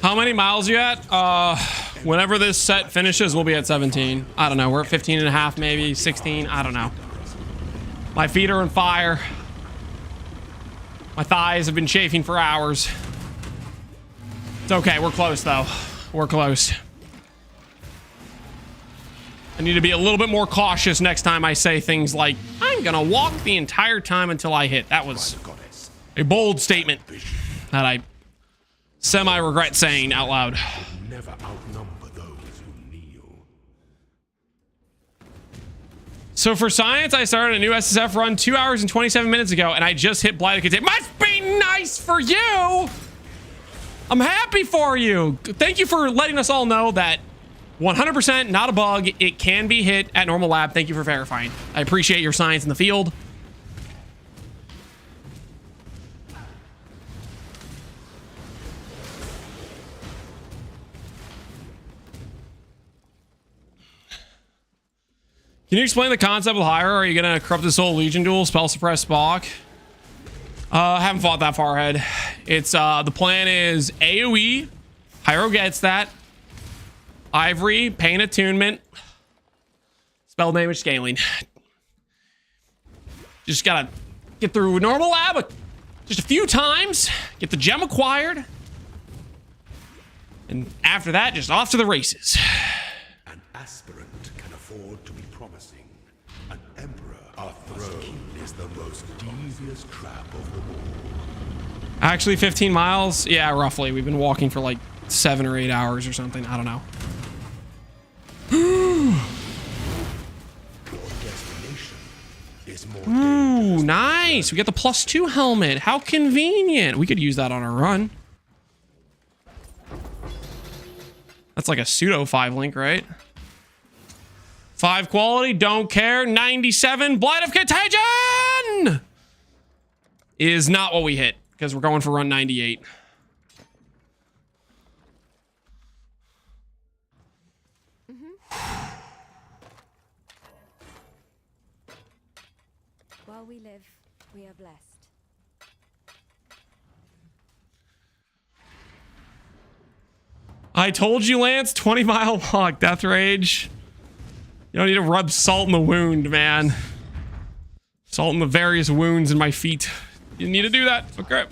S1: How many miles you at? Whenever this set finishes, we'll be at 17. I don't know. We're at 15 and a half, maybe 16. I don't know. My feet are on fire. My thighs have been chafing for hours. It's okay. We're close, though. We're close. I need to be a little bit more cautious next time I say things like, I'm gonna walk the entire time until I hit. That was a bold statement that I semi-regret saying out loud.
S2: Never outnumber those who kneel.
S1: So for science, I started a new SSF run 2 hours and 27 minutes ago, and I just hit Blight. Must be nice for you! I'm happy for you! Thank you for letting us all know that 100% not a bug. It can be hit at normal lab. Thank you for verifying. I appreciate your science in the field. Can you explain the concept of Hierophant? Are you gonna corrupt the soul Legion duel, spell suppress Spock? Haven't fought that far ahead. It's the plan is AoE. Hierophant gets that. Ivory, pain attunement, spell damage scaling. Just gotta get through normal lab just a few times, get the gem acquired, and after that, just off to the races.
S2: An aspirant can afford to be promising. An emperor, our throne is the most devious trap of them all.
S1: Actually, 15 miles? Yeah, roughly. We've been walking for like 7 or 8 hours or something. I don't know. Ooh, nice. We got the +2 helmet. How convenient. We could use that on our run. That's like a pseudo 5 link, right? 5 quality, don't care. 97, Blight of Contagion is not what we hit because we're going for run 98.
S4: While we live, we are blessed.
S1: I told you, Lance, 20-mile walk, death rage. You don't need to rub salt in the wound, man. Salt in the various wounds in my feet. You need to do that. Okay.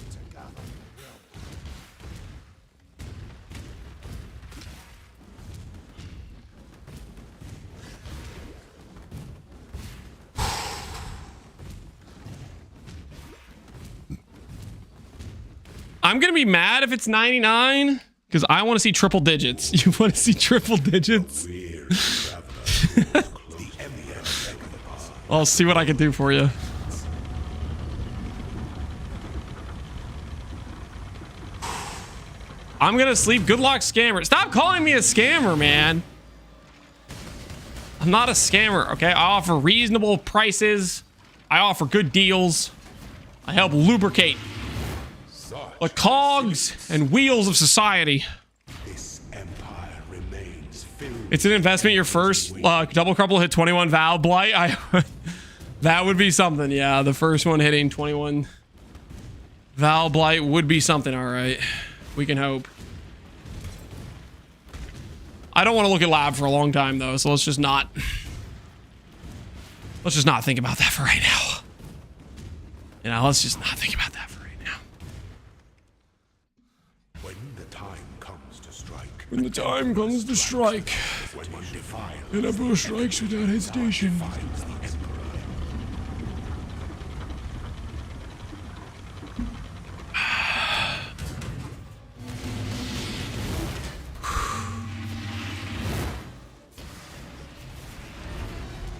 S1: I'm gonna be mad if it's 99 because I want to see triple digits. You want to see triple digits? I'll see what I can do for you. I'm gonna sleep. Good luck, scammer. Stop calling me a scammer, man. I'm not a scammer, okay? I offer reasonable prices. I offer good deals. I help lubricate the cogs and wheels of society.
S2: This empire remains filled.
S1: It's an investment. Your first double crumple hit 21 Val Blight. That would be something. Yeah, the first one hitting 21 Val Blight would be something, all right. We can hope. I don't want to look at lab for a long time though, so let's just not think about that for right now. You know, let's just not think about that for right now.
S2: When the time comes to strike.
S1: When the time comes to strike,
S2: When one defiles
S1: an emperor strikes without hesitation.
S2: defiles the emperor.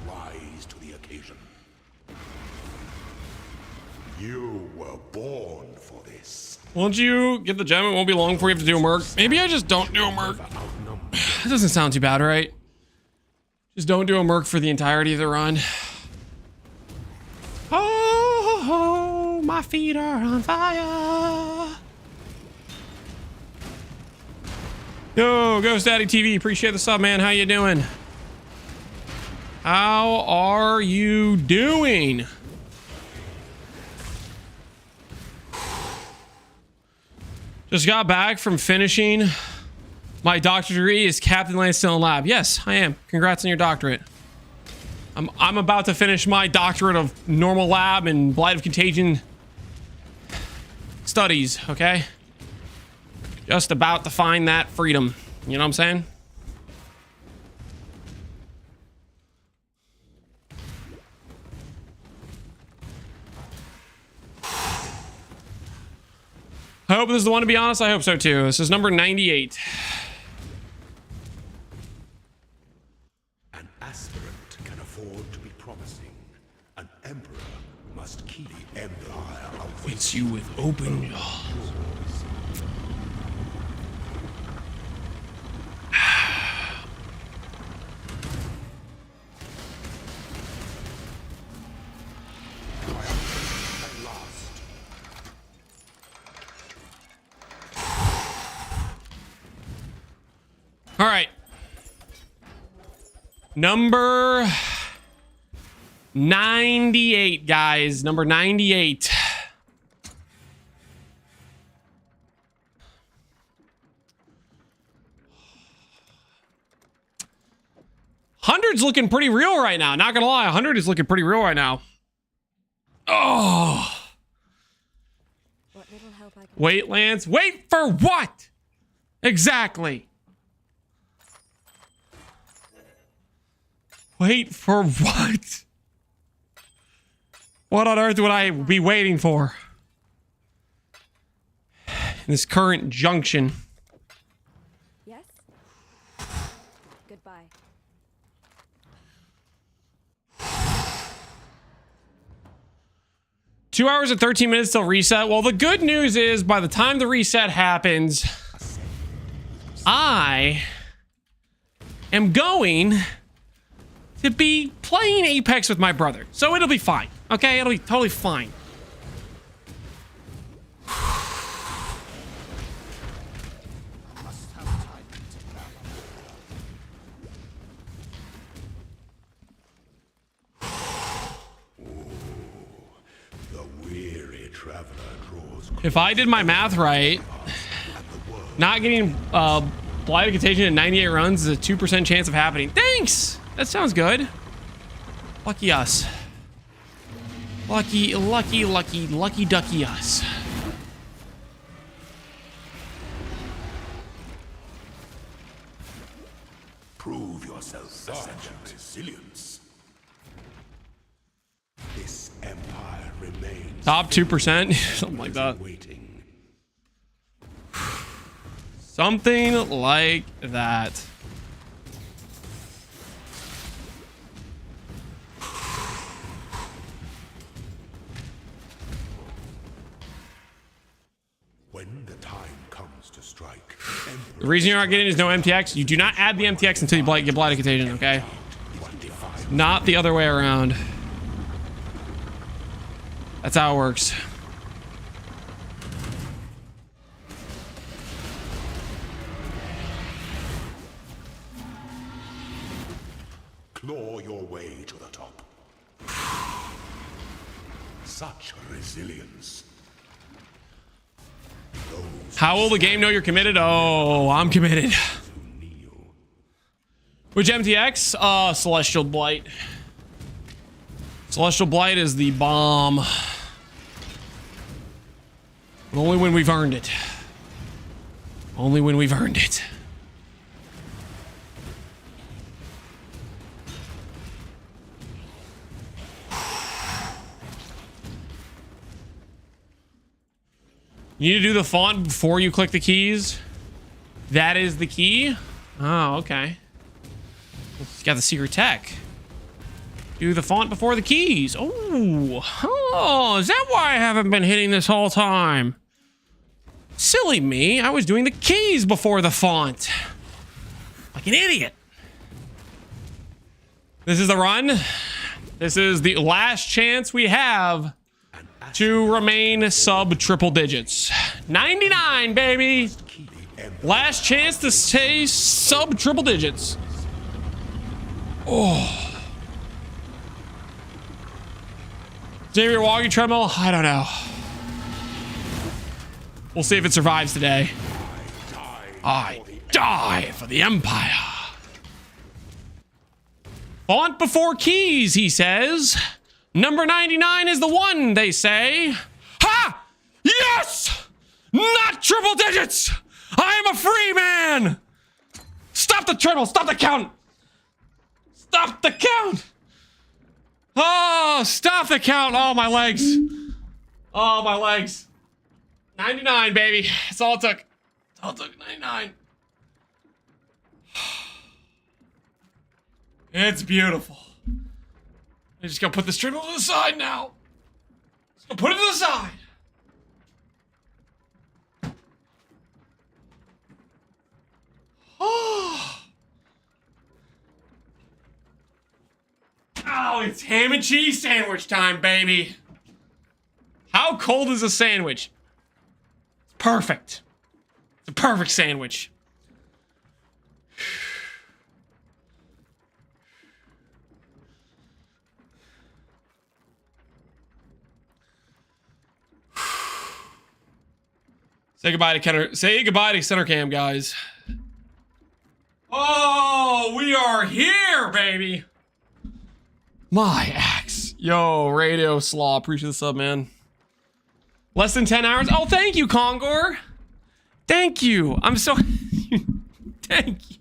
S2: Rise to the occasion. You were born for this.
S1: Won't you get the gem? It won't be long before you have to do a merc. Maybe I just don't do a merc. That doesn't sound too bad, right? Just don't do a merc for the entirety of the run. Oh, my feet are on fire. Yo, Ghost Daddy TV, appreciate the sub, man. How you doing? How are you doing? Just got back from finishing my doctorate degree. Is Captain Lance still in lab? Yes, I am. Congrats on your doctorate. I'm about to finish my doctorate of normal lab and Blight of Contagion studies, okay? Just about to find that freedom. You know what I'm saying? I hope this is the one, to be honest. I hope so too. This is number 98.
S2: An aspirant can afford to be promising. An emperor must keep the empire
S1: Waits you with open jaws. All right. Number 98, guys. Number 98. Hundred's looking pretty real right now. Not gonna lie, 100 is looking pretty real right now. Oh.
S4: What little help I can
S1: Wait, Lance. Wait for what? Exactly. Wait for what? What on earth would I be waiting for? In this current junction.
S4: Yes? Goodbye.
S1: Two hours and 13 minutes till reset. Well, the good news is by the time the reset happens, I am going to be playing Apex with my brother. So it'll be fine. Okay, it'll be totally fine.
S2: The weary traveler draws.
S1: If I did my math right, not getting Blight of Contagion in 98 runs is a 2% chance of happening. Thanks! That sounds good. Lucky us. Lucky ducky us.
S2: Prove yourself such resilience. This empire remains
S1: Top 2%? Something like that.
S2: waiting.
S1: Something like that.
S2: When the time comes to strike,
S1: The reason you're not getting is no MTX. You do not add the MTX until you get Blight of Contagion, okay? Not the other way around. That's how it works.
S2: claw your way to the top. Such resilience.
S1: How will the game know you're committed? Oh, I'm committed. Which MTX? Celestial Blight. Celestial Blight is the bomb. Only when we've earned it. Only when we've earned it. You need to do the font before you click the keys. That is the key. Oh, okay. It's got the secret tech. Do the font before the keys. Oh, is that why I haven't been hitting this whole time? Silly me. I was doing the keys before the font. Like an idiot. This is the run. This is the last chance we have to remain sub triple digits. 99, baby. Last chance to stay sub triple digits. Oh. Xavier walking treadmill? I don't know. We'll see if it survives today. I die for the Empire. Font before keys, he says. Number 99 is the one, they say. Ha! Yes! Not triple digits! I am a free man! Stop the treadmill! Stop the count! Stop the count! Oh, stop the count! Oh, my legs. Oh, my legs. 99, baby. That's all it took. That's all it took. 99. It's beautiful. I'm just gonna put this treadmill to the side now. Just gonna put it to the side. Oh, it's ham and cheese sandwich time, baby. How cold is a sandwich? It's perfect. It's a perfect sandwich. Say goodbye to center cam, guys. Oh, we are here, baby. My axe. Yo, Radio Slaw. Appreciate the sub, man. Less than 10 hours. Oh, thank you, Kongor. Thank you. I'm so... Thank you.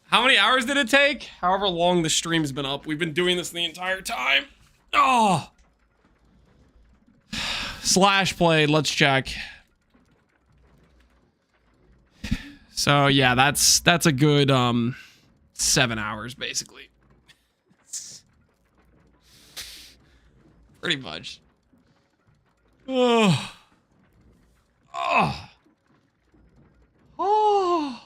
S1: How many hours did it take? However long the stream's been up. We've been doing this the entire time. Oh. Slash played. Let's check. So, yeah, that's a good, 7 hours, basically. Pretty much. Oh. Oh. Oh.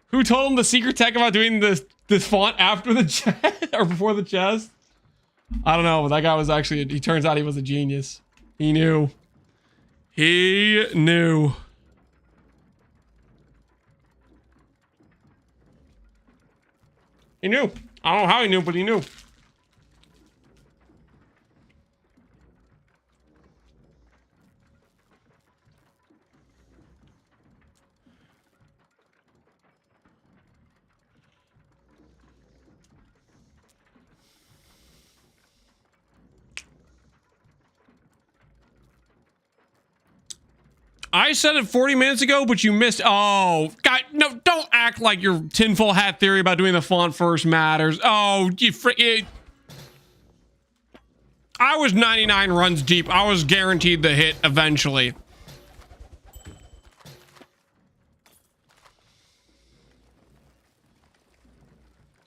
S1: Who told him the secret tech about doing this font after the chest or before the chest? I don't know, but that guy was actually, he turns out he was a genius. He knew. He knew. He knew. I don't know how he knew, but he knew. I said it 40 minutes ago, but you missed. Oh, God, no, don't act like your tinfoil hat theory about doing the font first matters. Oh, I was 99 runs deep. I was guaranteed the hit eventually.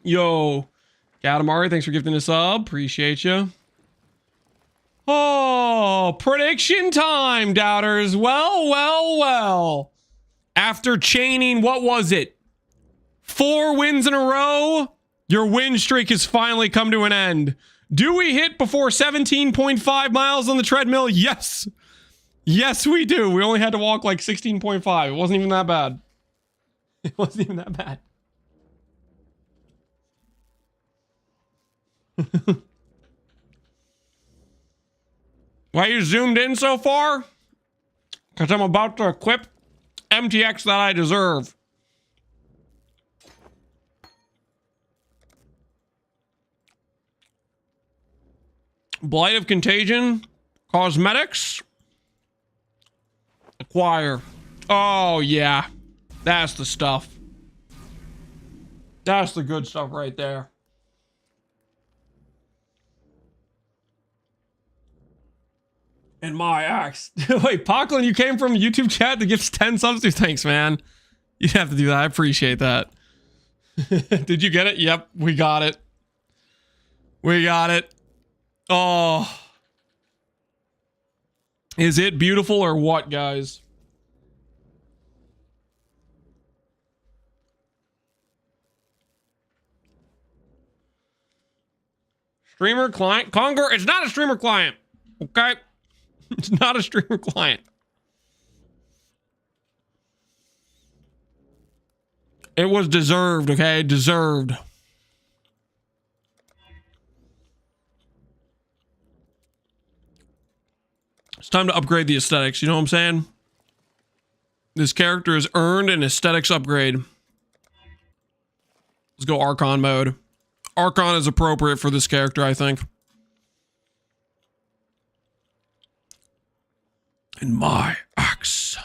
S1: Yo, Katamari, thanks for gifting a sub. Appreciate you. Oh, prediction time, doubters. Well, well, well. After chaining, what was it? 4 wins in a row? Your win streak has finally come to an end. Do we hit before 17.5 miles on the treadmill? Yes. Yes, we do. We only had to walk like 16.5. It wasn't even that bad. It wasn't even that bad. Why you zoomed in so far? Because I'm about to equip MTX that I deserve. Blight of Contagion. Cosmetics. Acquire. Oh, yeah. That's the stuff. That's the good stuff right there. And my axe. Wait, Pockland, you came from YouTube chat to give 10 subs to? Thanks, man. You have to do that. I appreciate that. Did you get it? Yep, we got it. We got it. Oh. Is it beautiful or what, guys? Streamer client. Conger, it's not a streamer client. Okay? It's not a streamer client. It was deserved, okay? Deserved. It's time to upgrade the aesthetics, you know what I'm saying? This character has earned an aesthetics upgrade. Let's go Archon mode. Archon is appropriate for this character, I think. And my axe.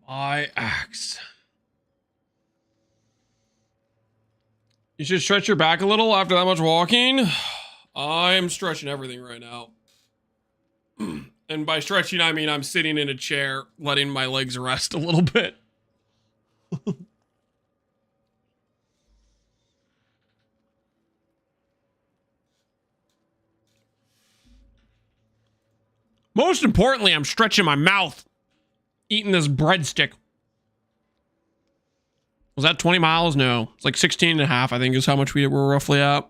S1: My axe. You should stretch your back a little after that much walking. I'm stretching everything right now. And by stretching, I mean I'm sitting in a chair, letting my legs rest a little bit. Most importantly, I'm stretching my mouth, eating this breadstick. Was that 20 miles? No. It's like 16 and a half, I think, is how much we were roughly at.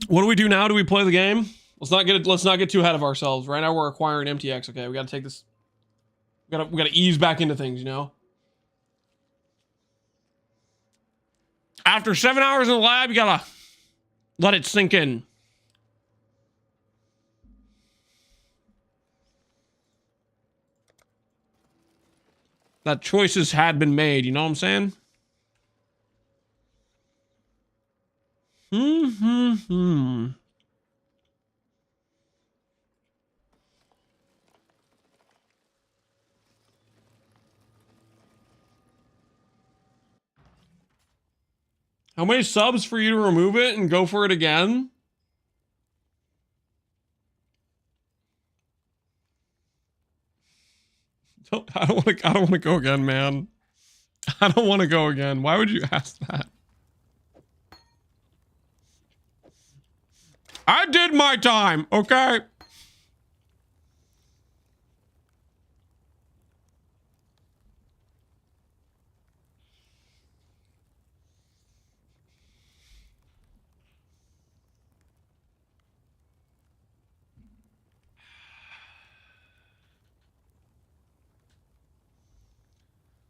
S1: What do we do now? Do we play the game? Let's not get too ahead of ourselves. Right now we're acquiring MTX. Okay, we gotta take this. We gotta ease back into things, you know? After 7 hours in the lab, you gotta let it sink in. That choices had been made, you know what I'm saying? How many subs for you to remove it and go for it again? I don't want to go again, man. I don't want to go again. Why would you ask that? I did my time, okay?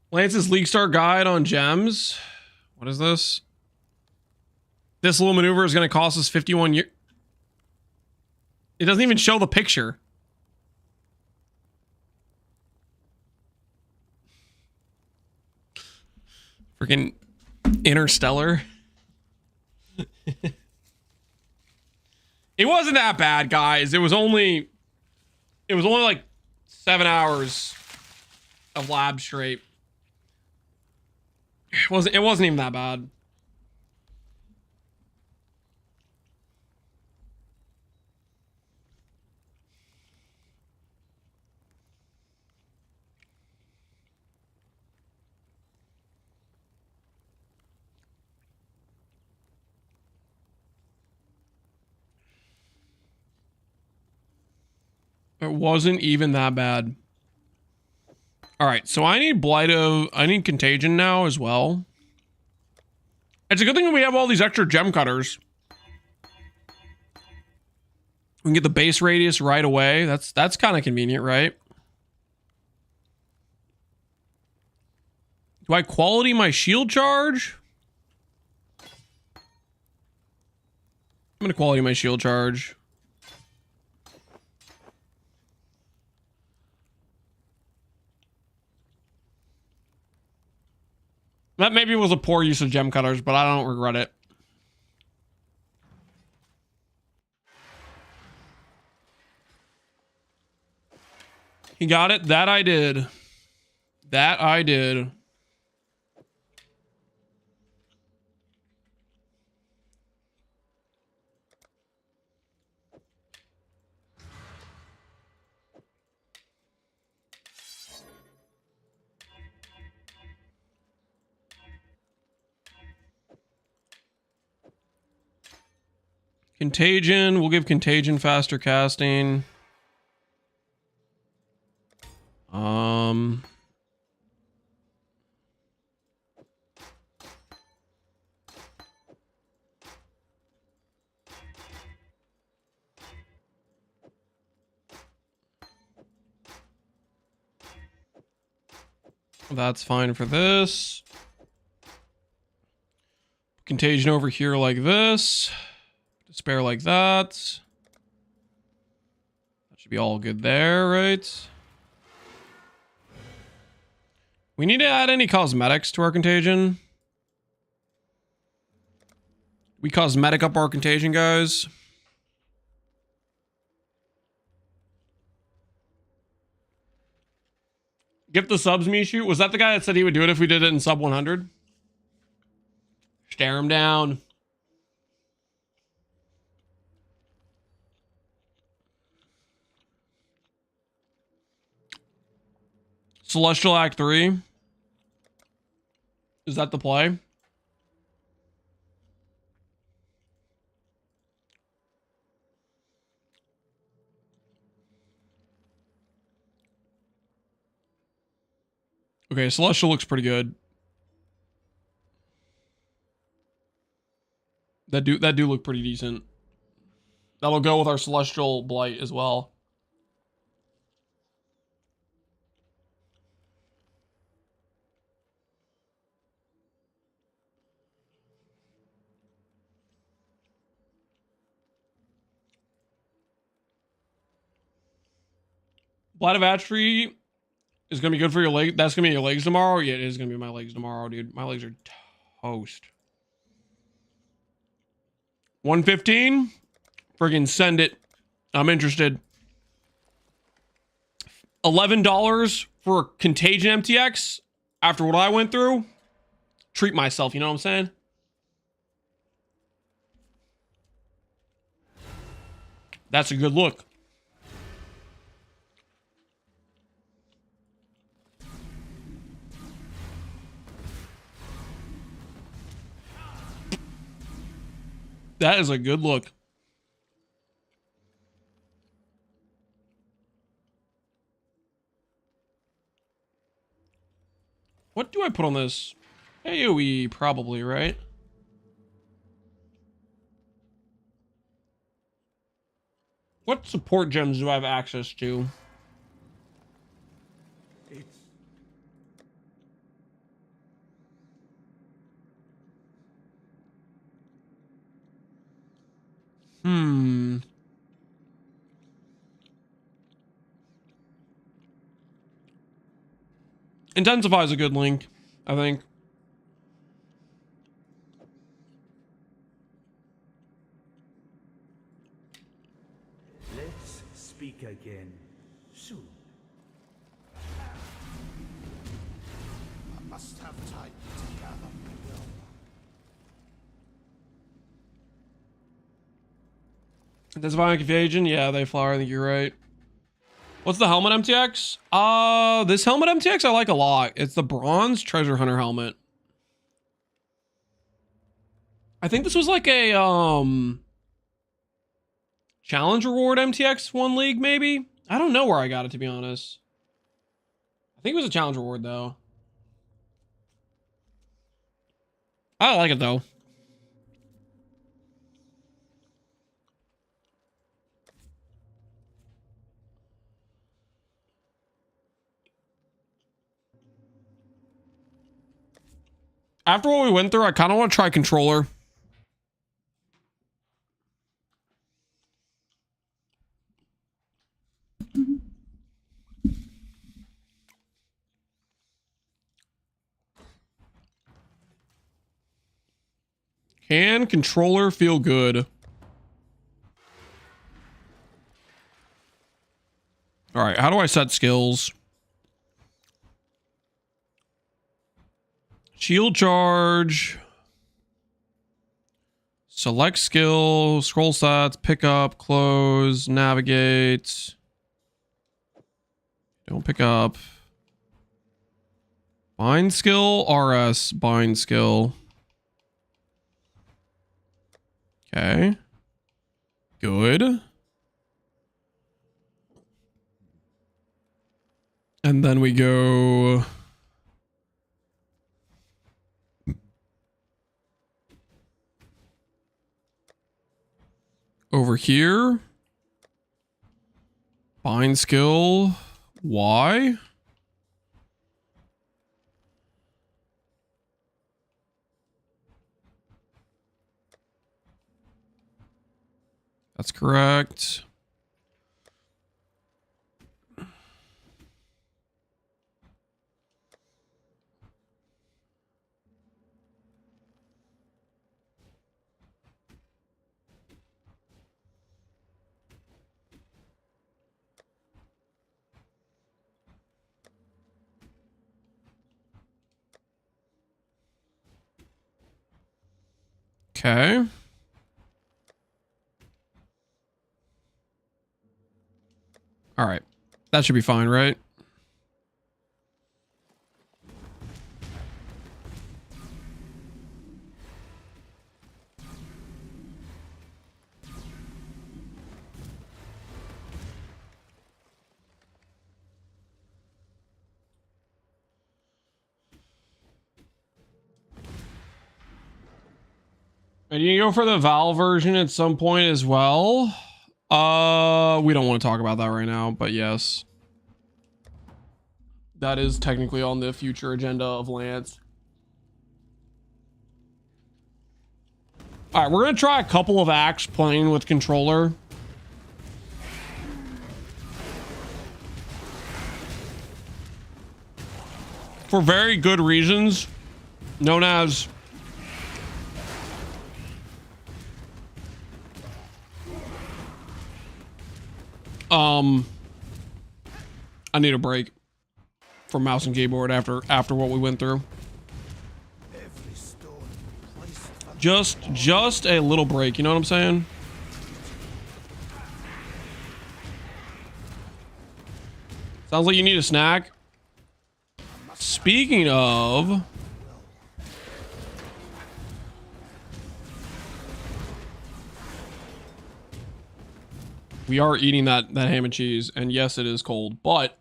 S1: Lance's League Star guide on gems. What is this? This little maneuver is going to cost us 51 years. It doesn't even show the picture. Freaking Interstellar. It wasn't that bad, guys. It was only like 7 hours of lab straight. It wasn't even that bad. It wasn't even that bad. All right, so I need I need Contagion now as well. It's a good thing that we have all these extra gem cutters. We can get the base radius right away. That's kind of convenient, right? Do I quality my shield charge? I'm gonna quality my shield charge. That maybe was a poor use of gem cutters, but I don't regret it. He got it? That I did. That I did. Contagion. We'll give Contagion faster casting. That's fine for this. Contagion over here like this. Despair like that. That should be all good there, right? We need to add any cosmetics to our Contagion. We cosmetic up our Contagion, guys. Gift the subs, Mishu. Was that the guy that said he would do it if we did it in sub 100? Stare him down. Celestial Act 3. Is that the play? Okay, Celestial looks pretty good. That do look pretty decent. That'll go with our Celestial Blight as well. Blight of Atrophy is gonna be good for your leg. That's gonna be your legs tomorrow. Yeah, it is gonna be my legs tomorrow, dude. My legs are toast. 115. Friggin' send it. I'm interested. $11 for a Contagion MTX after what I went through. Treat myself, you know what I'm saying? That's a good look. That is a good look. What do I put on this? AoE, probably, right? What support gems do I have access to? Intensify is a good link, I think.
S3: Let's speak again soon. I must have time to gather my will.
S1: Intensify and Contagion? Yeah, they flower, I think you're right. What's the helmet MTX? This helmet MTX I like a lot. It's the bronze treasure hunter helmet. I think this was like a challenge reward MTX 1 league maybe. I don't know where I got it, to be honest. I think it was a challenge reward, though. I like it, though. After what we went through, I kind of want to try controller. Can controller feel good? All right, how do I set skills? Shield charge. Select skill, scroll stats, pick up, close, navigate. Don't pick up. Bind skill, RS, bind skill. Okay. Good. And then we go over here. Bind skill, Y. That's correct. Okay. All right. That should be fine, right? And you go for the Valve version at some point as well. We don't want to talk about that right now, but yes. That is technically on the future agenda of Lance. All right, we're going to try a couple of acts playing with controller. For very good reasons, known as I need a break from mouse and keyboard after what we went through. Just a little break, you know what I'm saying? Sounds like you need a snack. Speaking of, we are eating that ham and cheese, and yes, it is cold, but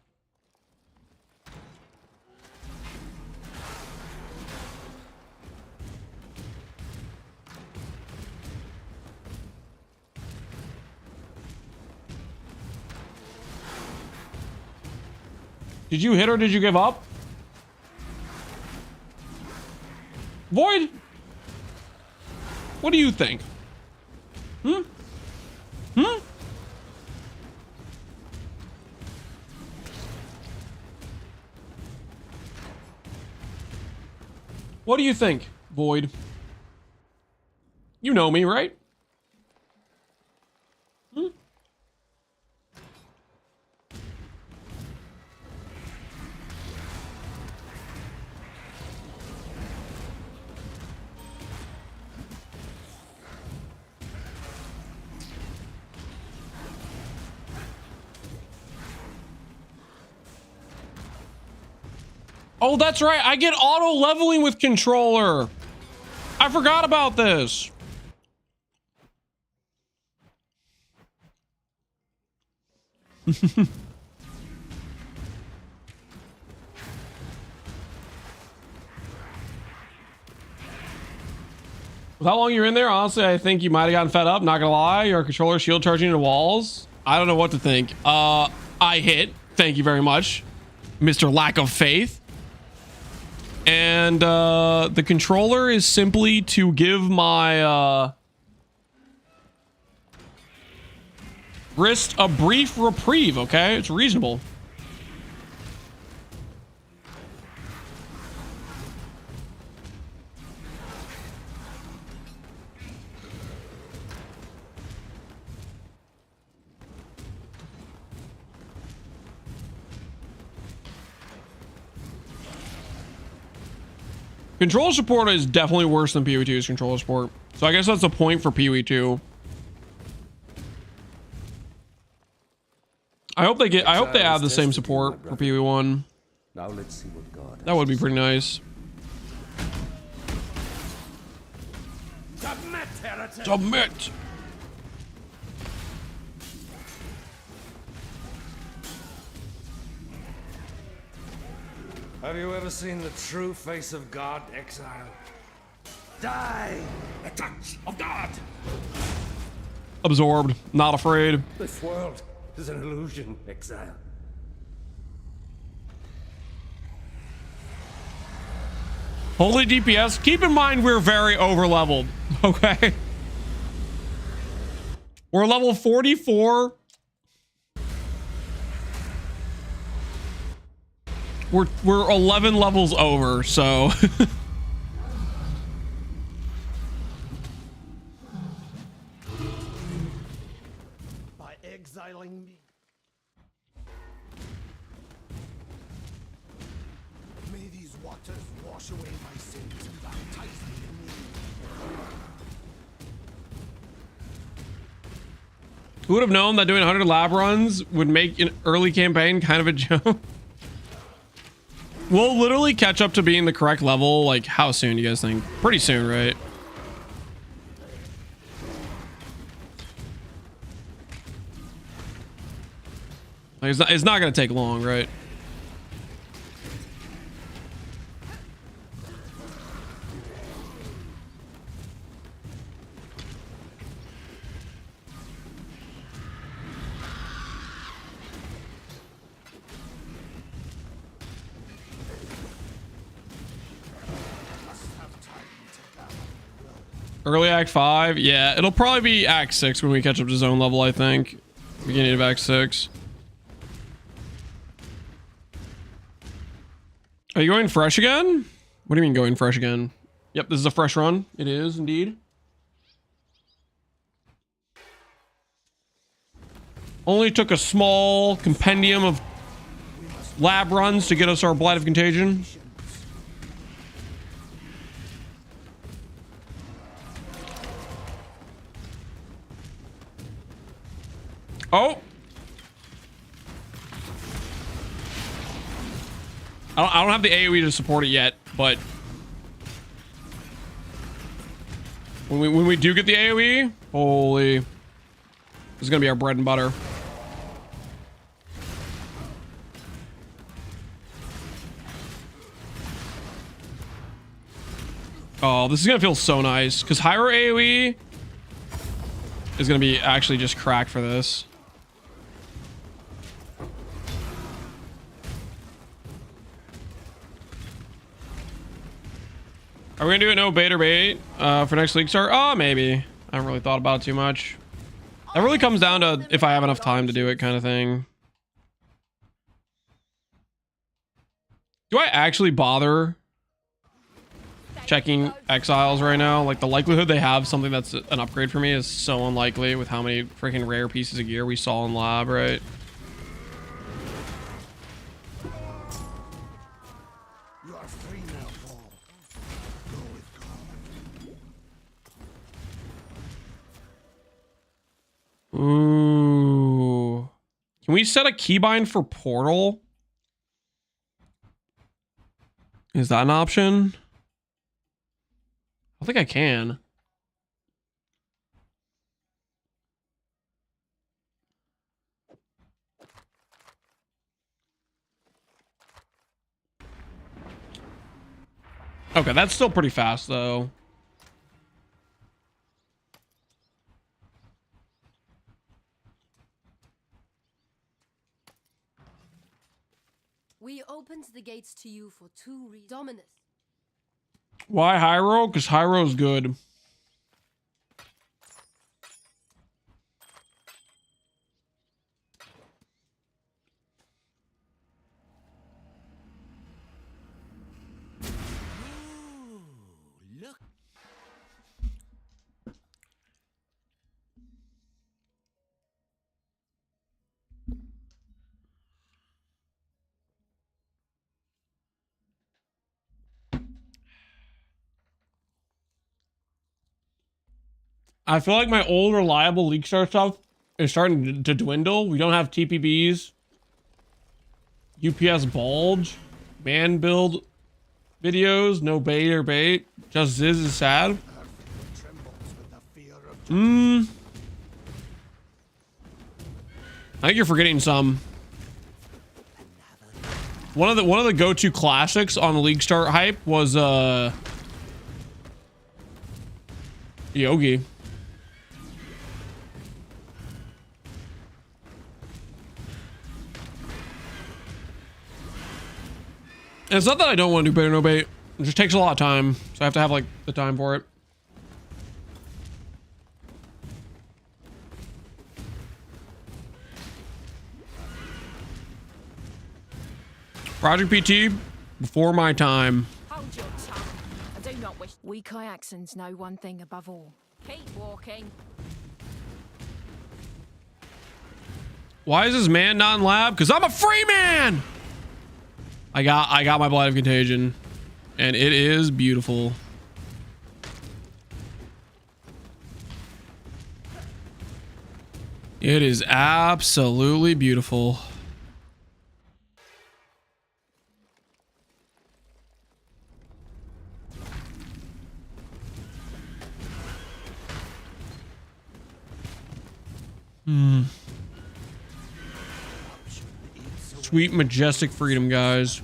S1: did you hit or did you give up? Void? What do you think? Hmm? What do you think, Void? You know me, right? Oh, that's right. I get auto leveling with controller. I forgot about this. With how long you're in there, honestly, I think you might have gotten fed up. Not gonna lie, your controller shield charging into walls. I don't know what to think. I hit. Thank you very much, Mr. Lack of Faith. And the controller is simply to give my wrist a brief reprieve. Okay, it's reasonable. Controller support is definitely worse than PoE2's controller support. So I guess that's a point for PoE2. I hope they add the same support for PoE1.
S6: Now let's see what God
S1: That would be pretty nice.
S3: Submit, heretic!
S1: Submit.
S3: Have you ever seen the true face of God, Exile? Die! A touch of God!
S1: Absorbed. Not afraid.
S3: This world is an illusion, Exile.
S1: Holy DPS. Keep in mind we're very over leveled. Okay. We're level 44. We're 11 levels over, so
S3: By exiling me. May these waters wash away my sins and baptize me in thee.
S1: who would have known that doing 100 lab runs would make an early campaign kind of a joke? We'll literally catch up to being the correct level. Like, how soon do you guys think? Pretty soon, right? Like, it's not going to take long, right? Early Act 5? Yeah, it'll probably be Act 6 when we catch up to zone level, I think. Beginning of Act 6. Are you going fresh again? What do you mean going fresh again? Yep, this is a fresh run. It is, indeed. Only took a small compendium of lab runs to get us our Blight of Contagion. Oh! I don't have the AoE to support it yet, but when we do get the AoE, holy, this is gonna be our bread and butter. Oh, this is gonna feel so nice because Hyro AoE is gonna be actually just cracked for this. Are we gonna do it no bait or bait for next league start? Oh, maybe. I haven't really thought about it too much. That really comes down to if I have enough time to do it, kind of thing. Do I actually bother checking exiles right now? Like, the likelihood they have something that's an upgrade for me is so unlikely with how many freaking rare pieces of gear we saw in lab, right?
S3: You are free now, Paul. Go with God.
S1: Ooh. Can we set a keybind for portal? Is that an option? I think I can. Okay, that's still pretty fast though.
S7: We opened the gates to you for 2 reasons. Dominus.
S1: Why Hyro? Because Hyro's good.
S2: Look.
S1: I feel like my old reliable League Star stuff is starting to dwindle. We don't have TPBs. UPS bulge. Man build videos. No bait or bait. Just Ziz is sad. I think you're forgetting some. One of the go-to classics on the League Start hype was Yogi. And it's not that I don't want to do bait or no bait. It just takes a lot of time, so I have to have like the time for it. Project PT before my time.
S5: Hold your tongue. I do not wish. We Kyaxans know one thing above all. Keep walking.
S1: Why is this man not in lab? Because I'm a free man. I got my Blight of Contagion, and it is beautiful. It is absolutely beautiful. Sweet, majestic freedom, guys.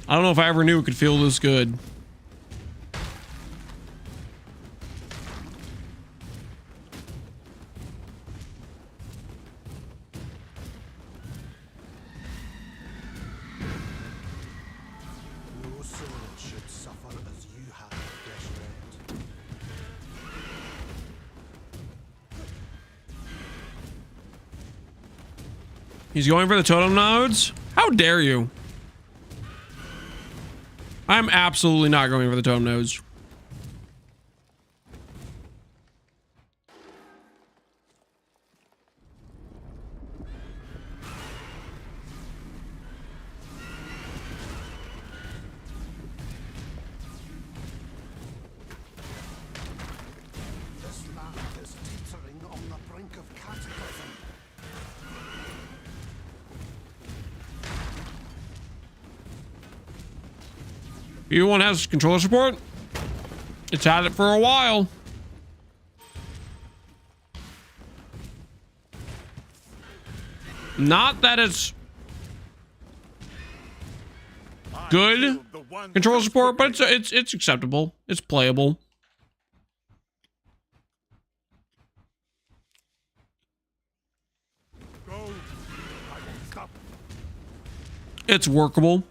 S1: I don't know if I ever knew it could feel this good.
S2: No soul should suffer as you have, Desperate.
S1: He's going for the totem nodes? How dare you? I'm absolutely not going for the totem nodes.
S2: This land is teetering on the brink of cataclysm.
S1: Everyone has controller support. It's had it for a while. Not that it's good controller support, but it's acceptable. It's playable.
S2: Go. I won't stop.
S1: It's workable.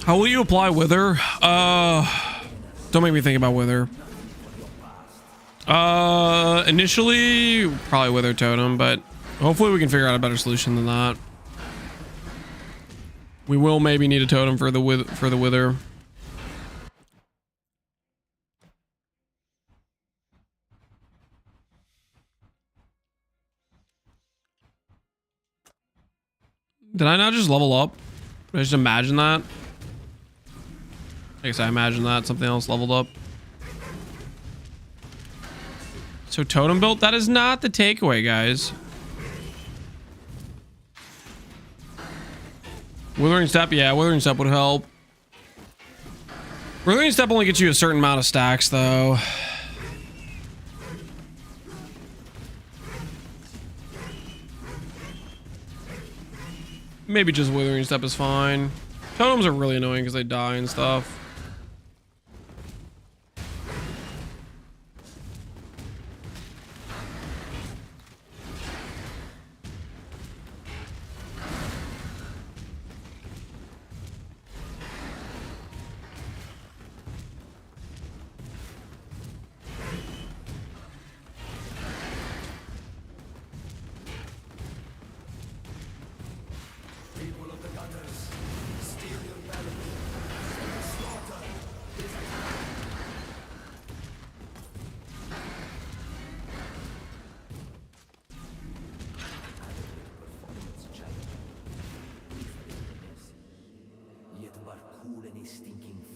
S1: How will you apply Wither? Don't make me think about Wither. Initially, probably Wither Totem, but hopefully we can figure out a better solution than that. We will maybe need a totem for the Wither. Did I not just level up? Did I just imagine that? I guess I imagine that something else leveled up. So totem built, that is not the takeaway, guys. Withering Step, yeah, Withering Step would help. Withering Step only gets you a certain amount of stacks, though. Maybe just Withering Step is fine. Totems are really annoying because they die and stuff.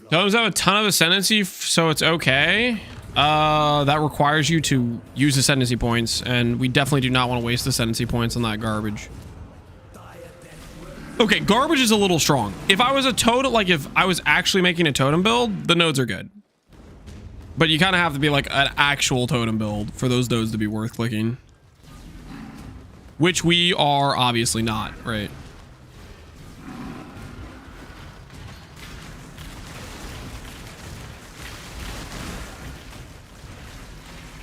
S1: Totems have a ton of Ascendancy, so it's okay. That requires you to use Ascendancy points, and we definitely do not want to waste Ascendancy points on that garbage. Okay, garbage is a little strong. If I was a totem, like if I was actually making a totem build, the nodes are good. But you kind of have to be like an actual totem build for those nodes to be worth clicking. Which we are obviously not, right?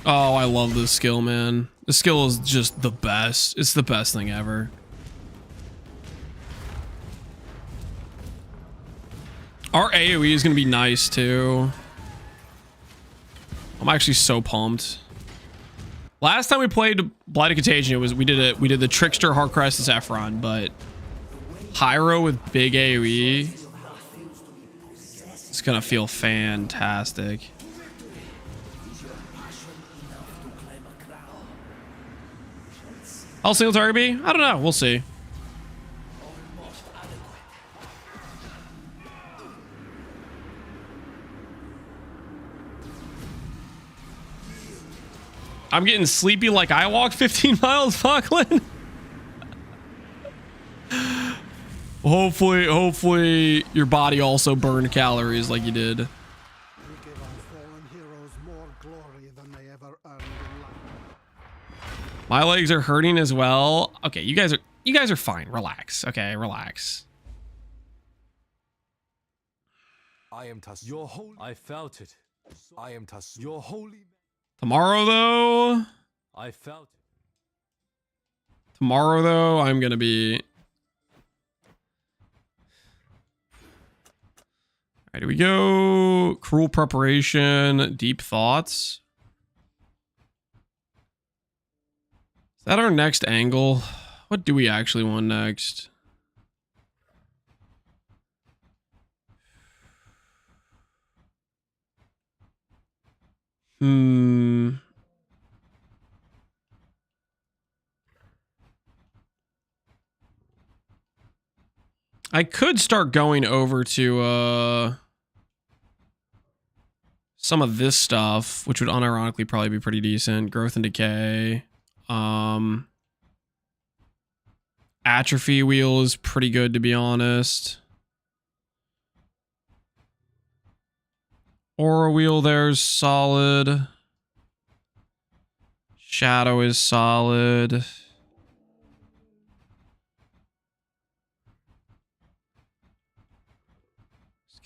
S1: Oh, I love this skill, man. This skill is just the best. It's the best thing ever. Our AoE is going to be nice, too. I'm actually so pumped. Last time we played Blight and Contagion, we did the Trickster Hard Crisis Ephron, but Hyro with big AoE, it's going to feel fantastic. I'll single target B? I don't know. We'll see. I'm getting sleepy like I walked 15 miles, Falkland. Hopefully your body also burned calories like you did.
S8: We give our fallen heroes more glory than they ever earned in life.
S1: My legs are hurting as well. Okay, you guys are fine. Relax. Okay, relax.
S9: I am Tas. Your holy. I felt it. I am Tas. Your holy.
S1: Tomorrow though,
S9: I felt it.
S1: Tomorrow though, I'm gonna be. All right, here we go. Cruel preparation, deep thoughts. Is that our next angle? What do we actually want next? I could start going over to some of this stuff, which would unironically probably be pretty decent. Growth and decay. Atrophy wheel is pretty good, to be honest. Aura wheel there's solid. Shadow is solid. Is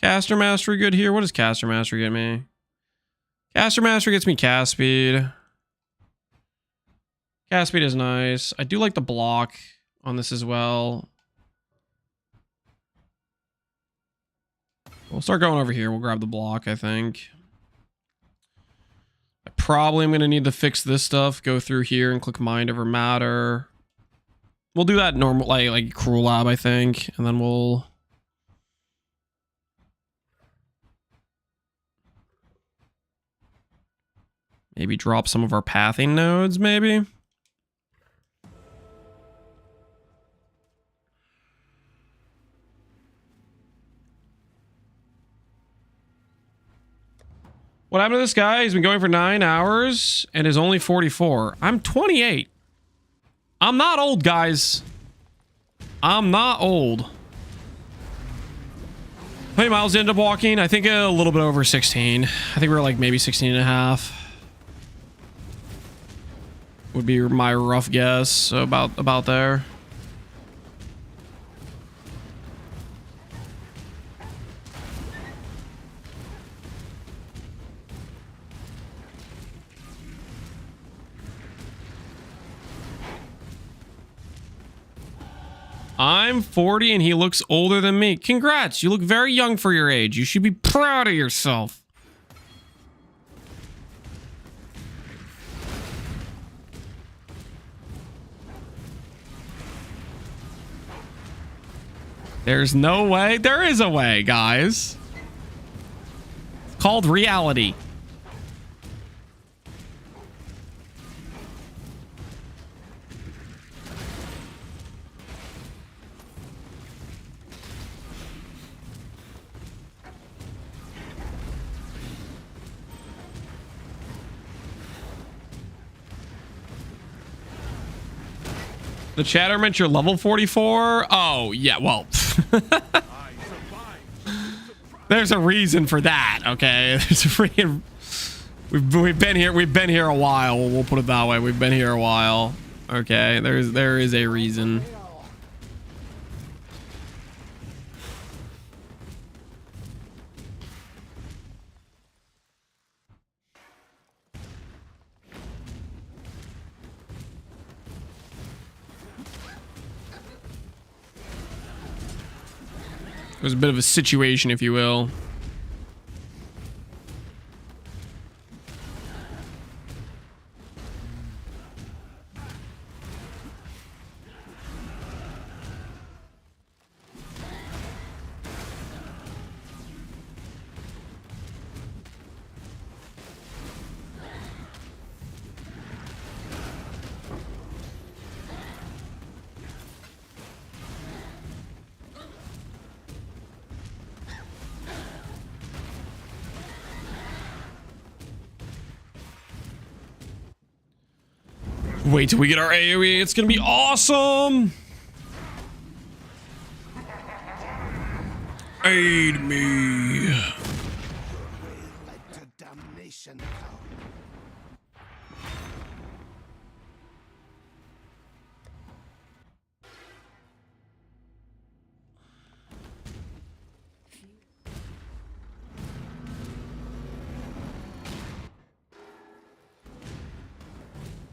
S1: Caster Mastery good here? What does Caster Mastery get me? Caster Mastery gets me cast speed. Cast speed is nice. I do like the block on this as well. We'll start going over here. We'll grab the block, I think. I probably am going to need to fix this stuff. Go through here and click Mind Over Matter. We'll do that normal, like Cruel Lab, I think. And then we'll... maybe drop some of our pathing nodes, maybe? What happened to this guy? He's been going for 9 hours and is only 44. I'm 28. I'm not old, guys. I'm not old. How many miles did you end up walking? I think a little bit over 16. I think we were like maybe 16 and a half. Would be my rough guess. So about there. I'm 40 and he looks older than me. Congrats, you look very young for your age. You should be proud of yourself. There's no way. There is a way, guys. It's called reality. The chatter meant you're level 44? Oh, yeah, well. There's a reason for that, okay? There's a freaking... We've been here a while. We'll put it that way. We've been here a while. Okay, there is a reason. It was a bit of a situation, if you will. Wait till we get our AoE. It's gonna be awesome. Aid me.
S8: Led to damnation.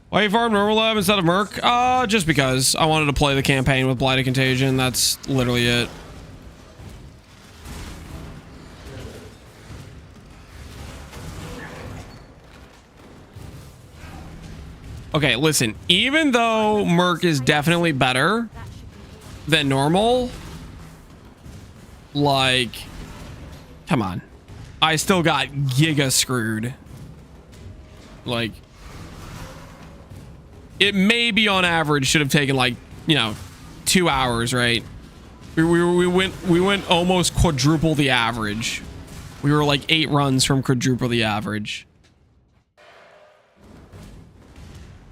S1: Why you farm normal lab instead of Merc? Just because I wanted to play the campaign with Blight and Contagion. That's literally it. Okay, listen. Even though Merc is definitely better than normal, like, come on. I still got giga screwed. Like, it maybe on average should have taken like, you know, 2 hours, right? We went almost quadruple the average. We were like 8 runs from quadruple the average.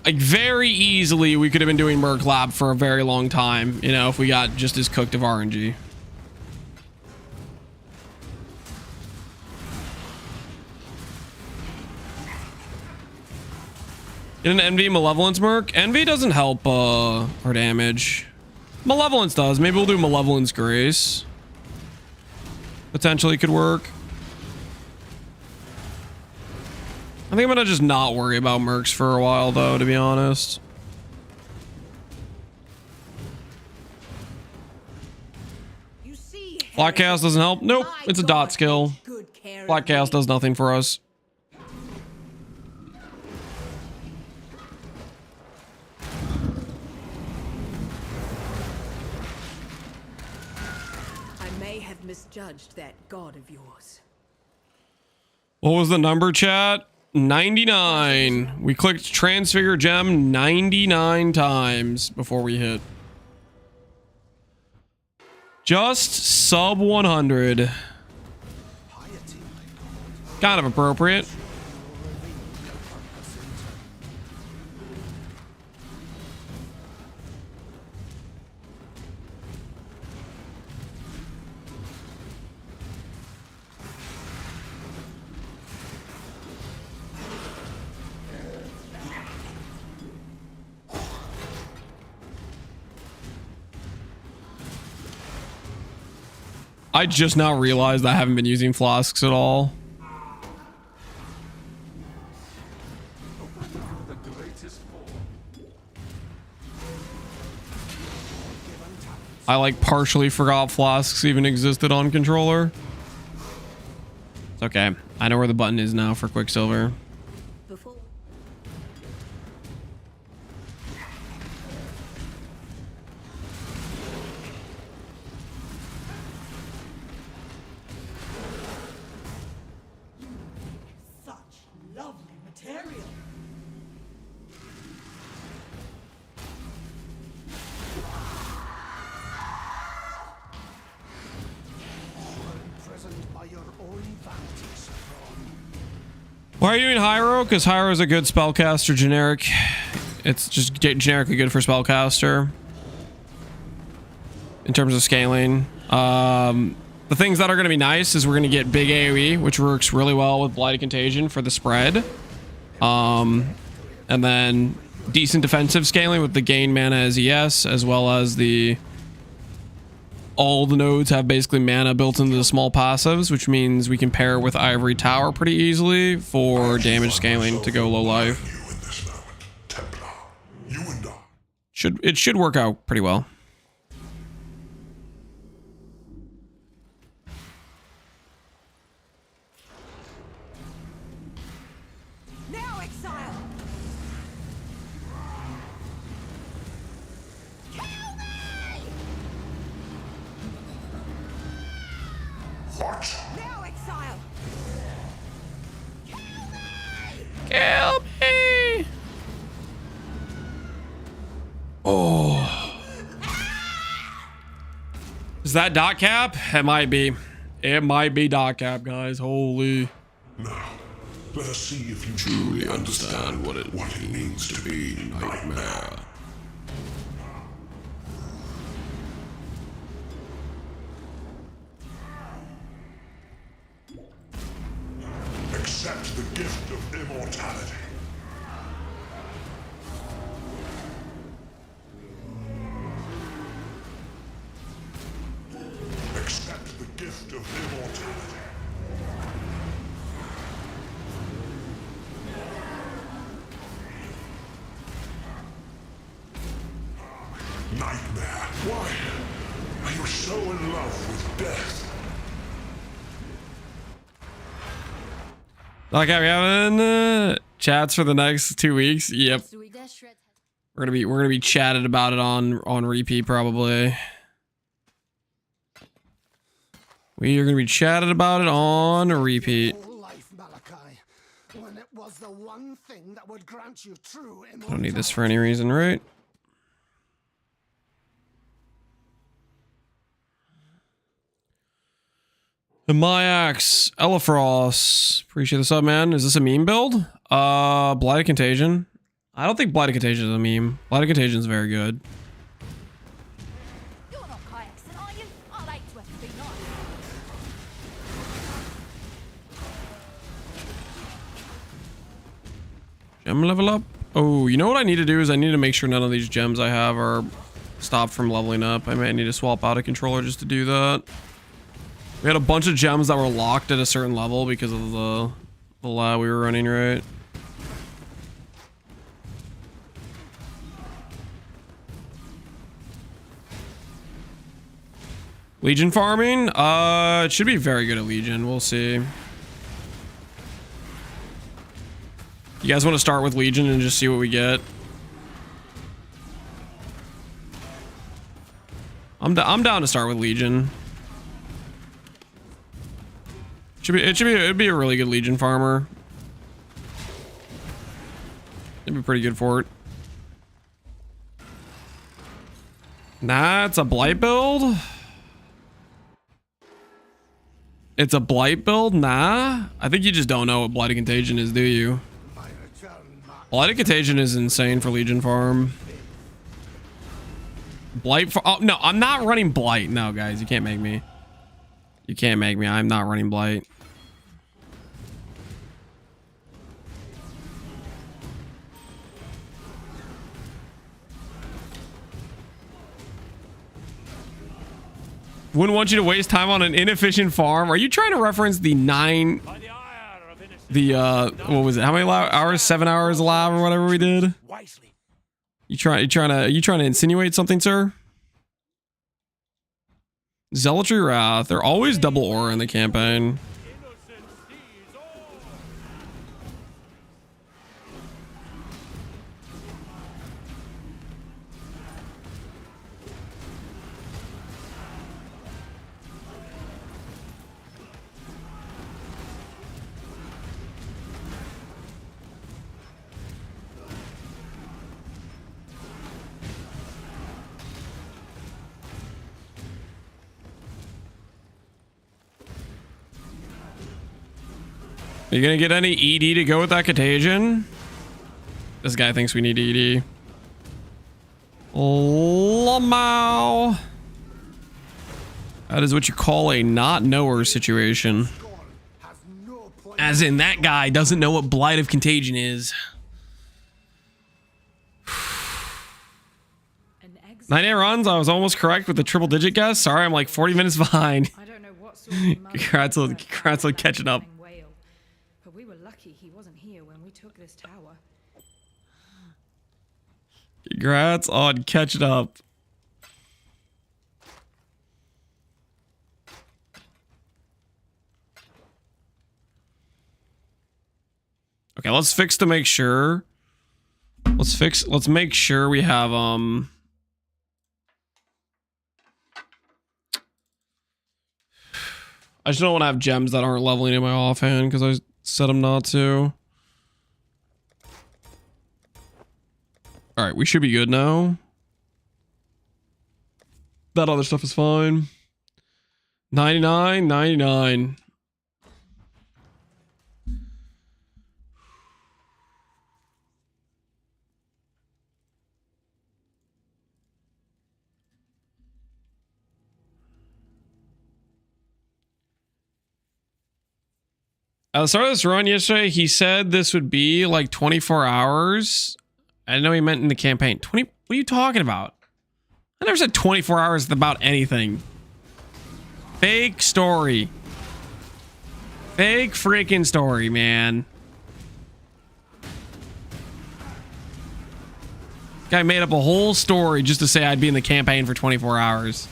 S1: Like very easily we could have been doing Merc Lab for a very long time, you know, if we got just as cooked of RNG. Get an Envy Malevolence Merc. Envy doesn't help our damage. Malevolence does. Maybe we'll do Malevolence Grace. Potentially could work. I think I'm gonna just not worry about mercs for a while though, to be honest. Black Chaos doesn't help. Nope, it's a dot skill. Black Chaos does nothing for us.
S10: Misjudged that god of yours.
S1: What was the number, chat? 99. We clicked Transfigure Gem 99 times before we hit. Just sub 100. kind of appropriate. I just now realized I haven't been using flasks at all. I like partially forgot flasks even existed on controller. It's okay. I know where the button is now for Quicksilver. Why are you in Hyro? Because Hyro is a good spellcaster generic. It's just generically good for spellcaster. In terms of scaling. The things that are going to be nice is we're going to get big AoE, which works really well with Blight Contagion for the spread. And then decent defensive scaling with the gain mana as ES, as well as the... all the nodes have basically mana built into the small passives, which means we can pair with Ivory Tower pretty easily for damage scaling to go low life. It should work out pretty well.
S10: Now, Exile!
S2: What?
S10: Now, Exile!
S1: Kill me! Oh. Is that dot cap? It might be. It might be dot cap, guys. Holy.
S2: Now, let us see if you truly understand what it means to be Nightmare. Accept the gift of immortality. Accept the gift of immortality. Nightmare, why are you so in love with death?
S1: Like, are we having chats for the next 2 weeks? Yep. We're gonna be chatted about it on repeat probably. We are gonna be chatted about it on repeat. I don't need this for any reason, right? The Myax, Elifrost. Appreciate the sub, man. Is this a meme build? Blight Contagion. I don't think Blight Contagion is a meme. Blight Contagion is very good.
S5: You're not Hierophant, are you? I'd hate to have to be nice.
S1: Gem level up. Oh, you know what I need to do is I need to make sure none of these gems I have are stopped from leveling up. I might need to swap out a controller just to do that. We had a bunch of gems that were locked at a certain level because of the lab we were running, right? Legion farming? It should be very good at Legion. We'll see. You guys want to start with Legion and just see what we get? I'm down to start with Legion. It'd be a really good Legion farmer. It'd be pretty good for it. Nah, it's a Blight build. It's a Blight build? Nah. I think you just don't know what Blight and Contagion is, do you? Blight and Contagion is insane for Legion farm. Blight for... Oh, no. I'm not running Blight. No, guys. You can't make me. You can't make me. I'm not running Blight. Wouldn't want you to waste time on an inefficient farm. Are you trying to reference the what was it? How many hours? 7 hours alive or whatever we did? You trying to insinuate something, sir? Zealotry Wrath. They're always double aura in the campaign. Are you gonna get any ED to go with that Contagion? This guy thinks we need ED. Lamau. That is what you call a not knower situation. As in, that guy doesn't know what Blight of Contagion is. 9 runs. I was almost correct with the triple digit guess. Sorry, I'm like 40 minutes behind.
S10: I don't know what sort of
S1: Congrats on catching up.
S10: But we were lucky he wasn't here when we took this tower.
S1: Congrats on catching up. Okay, let's fix to make sure. Let's make sure we have I just don't want to have gems that aren't leveling in my offhand because I set them not to. All right, we should be good now. That other stuff is fine. 99, 99. At the start of this run yesterday, he said this would be like 24 hours. I know he meant in the campaign. 20? What are you talking about? I never said 24 hours about anything. Fake story. Fake freaking story, man. Guy made up a whole story just to say I'd be in the campaign for 24 hours.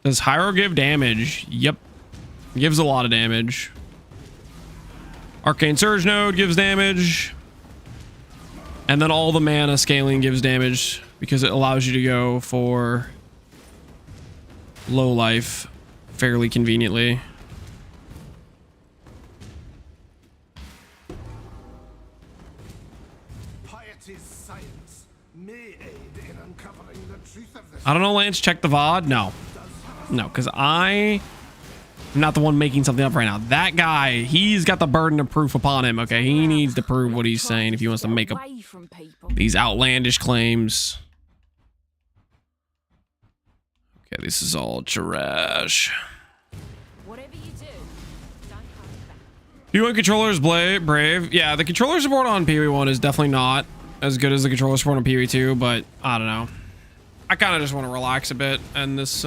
S1: Does Hyro give damage? Yep. Gives a lot of damage. Arcane Surge Node gives damage. And then all the mana scaling gives damage because it allows you to go for low life fairly conveniently.
S8: Piety's science may aid in uncovering the truth of this.
S1: I don't know, Lance. Check the VOD. No. No, because I'm not the one making something up right now. That guy, he's got the burden of proof upon him, okay? He needs to prove what he's saying if he wants to make up these outlandish claims. Okay, this is all trash.
S5: Whatever you do, don't hold back.
S1: P1 controllers brave. Yeah, the controller support on PoE1 is definitely not as good as the controller support on PoE2, but I don't know. I kind of just want to relax a bit, and this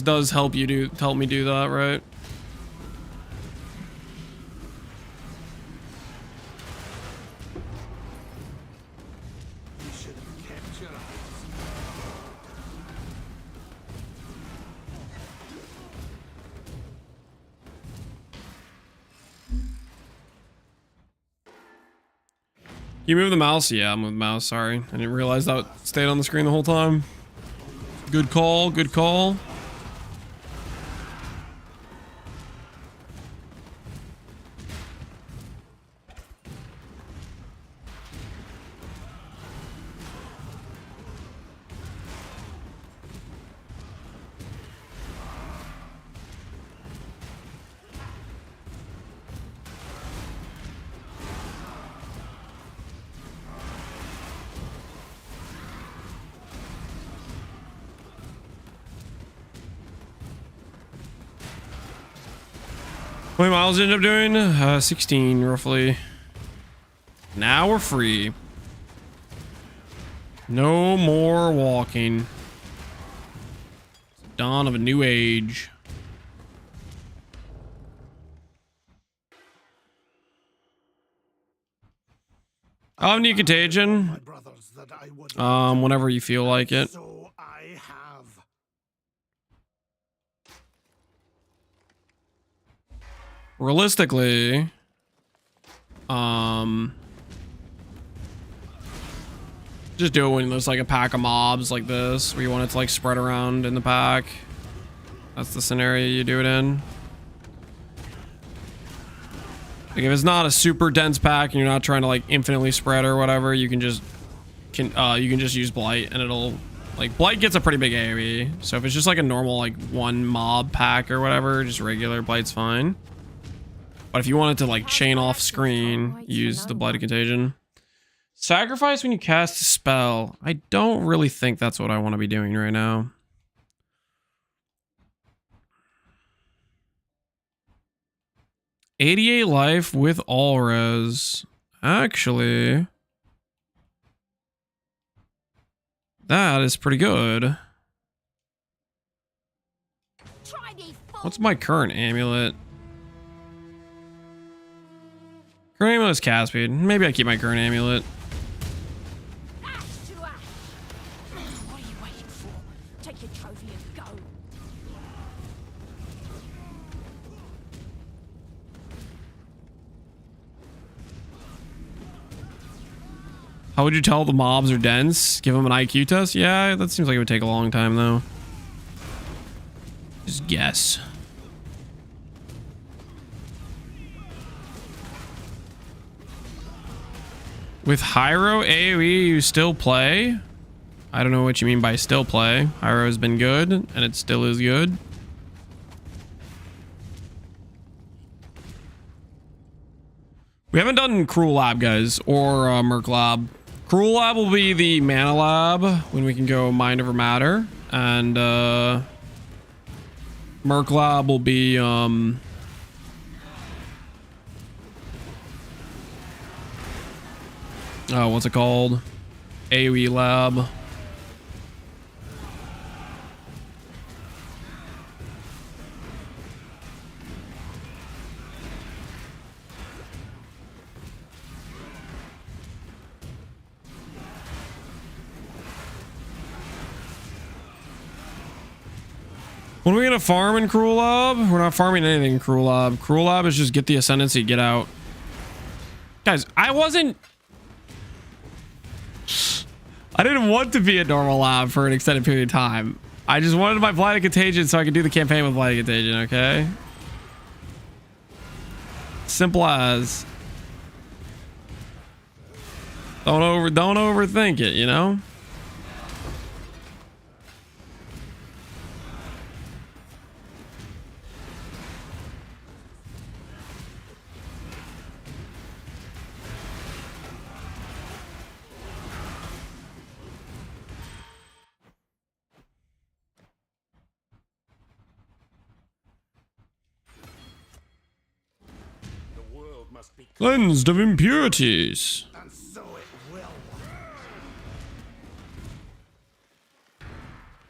S1: does help me do that, right?
S8: You should have kept your eyes.
S1: You move the mouse? Yeah, I moved the mouse. Sorry. I didn't realize that stayed on the screen the whole time. Good call. Good call. How many miles did you end up doing? 16 roughly. Now we're free. No more walking. It's the dawn of a new age. I'll have Contagion. Whenever you feel like it.
S8: So I have.
S1: Realistically, just do it when there's like a pack of mobs like this, where you want it to like spread around in the pack. That's the scenario you do it in. Like if it's not a super dense pack and you're not trying to like infinitely spread or whatever, you can just use Blight and it'll like Blight gets a pretty big AoE. So if it's just like a normal like one mob pack or whatever, just regular Blight's fine. But if you want it to like chain off screen, use the Blight Contagion. Sacrifice when you cast a spell. I don't really think that's what I want to be doing right now. $88 life with all res. Actually, that is pretty good. What's my current amulet? Current amulet is cast speed. Maybe I keep my current amulet.
S5: What are you waiting for? Take your trophy and go.
S1: How would you tell the mobs are dense? Give them an IQ test? Yeah, that seems like it would take a long time though. Just guess. With Hyro AoE, you still play? I don't know what you mean by still play. Hyro has been good, and it still is good. We haven't done Cruel Lab, guys, or Merc Lab. Cruel Lab will be the Mana Lab when we can go Mind Over Matter, and Merc Lab will be oh, what's it called? AoE Lab. When are we gonna farm in Cruel Lab? We're not farming anything in Cruel Lab. Cruel Lab is just get the Ascendancy, get out. Guys, I didn't want to be a normal lab for an extended period of time. I just wanted my Blight Contagion so I could do the campaign with Blight Contagion, okay? Simple as. Don't overthink it, you know? Cleansed of impurities.
S8: And so it will.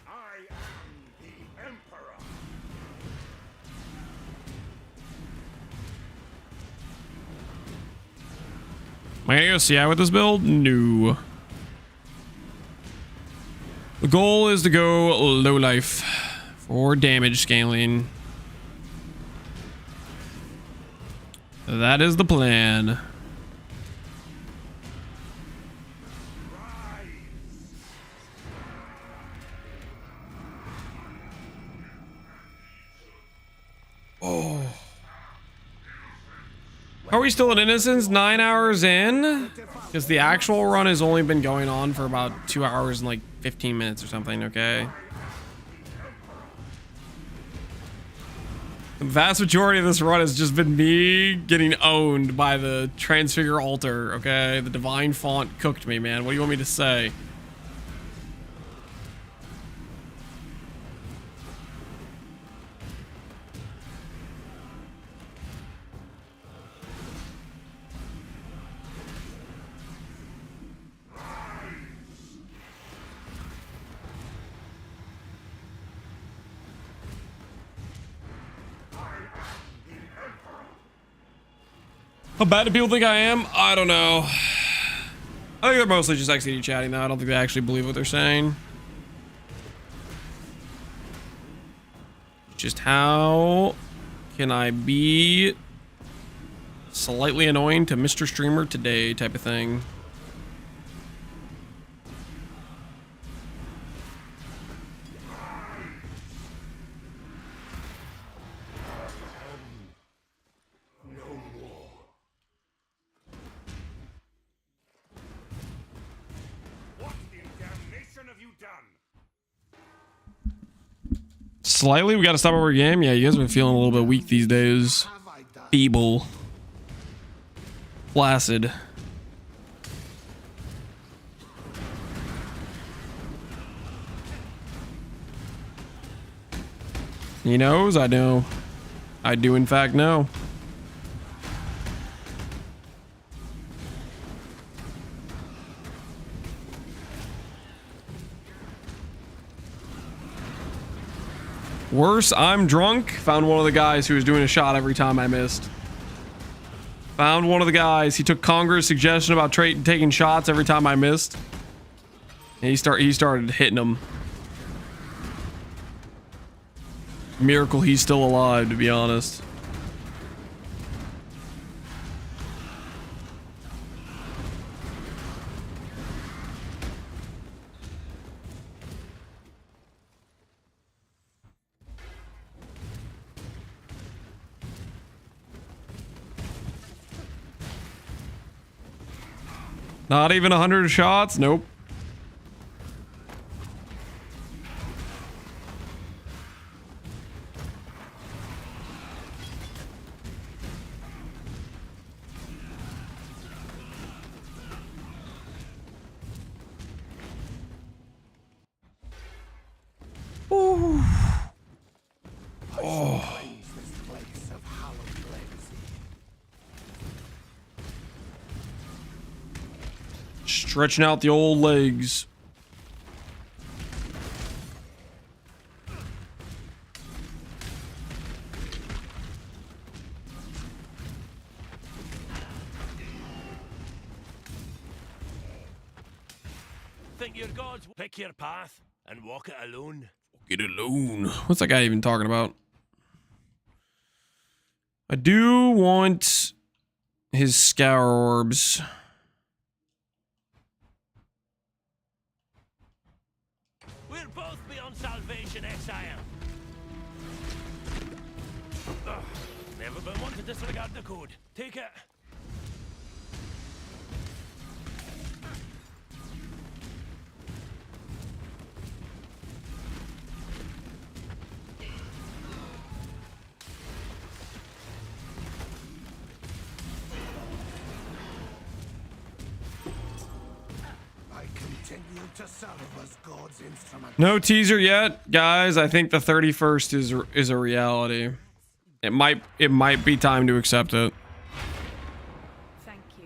S2: I am the Emperor.
S1: Am I gonna go CI with this build? No. The goal is to go low life for damage scaling. That is the plan. Oh. Are we still in Innocence? 9 hours in? Because the actual run has only been going on for about 2 hours and like 15 minutes or something, okay? The vast majority of this run has just been me getting owned by the Transfigure altar, okay? The divine font cooked me, man. What do you want me to say? How bad do people think I am? I don't know. I think they're mostly just XD chatting now. I don't think they actually believe what they're saying. Just how can I be slightly annoying to Mr. Streamer today type of thing. Slightly, we got to stop our game. Yeah, you guys have been feeling a little bit weak these days. Feeble. Flaccid. He knows, I know. I do in fact know. Worse, I'm drunk. Found one of the guys who was doing a shot every time I missed. Found one of the guys. He took Conger's suggestion about taking shots every time I missed. And he started hitting them. Miracle he's still alive, to be honest. Not even 100 shots? Nope. Ooh. Oh. Stretching out the old legs.
S3: Think your gods will pick your path and walk it alone.
S1: Get alone. What's that guy even talking about? I do want his scour orbs.
S3: We'll both be on salvation, Exile. Ugh, never been one to disregard the code. Take it.
S8: To serve as God's instrument.
S1: No teaser yet, guys. I think the 31st is a reality. It might be time to accept it.
S5: Thank you.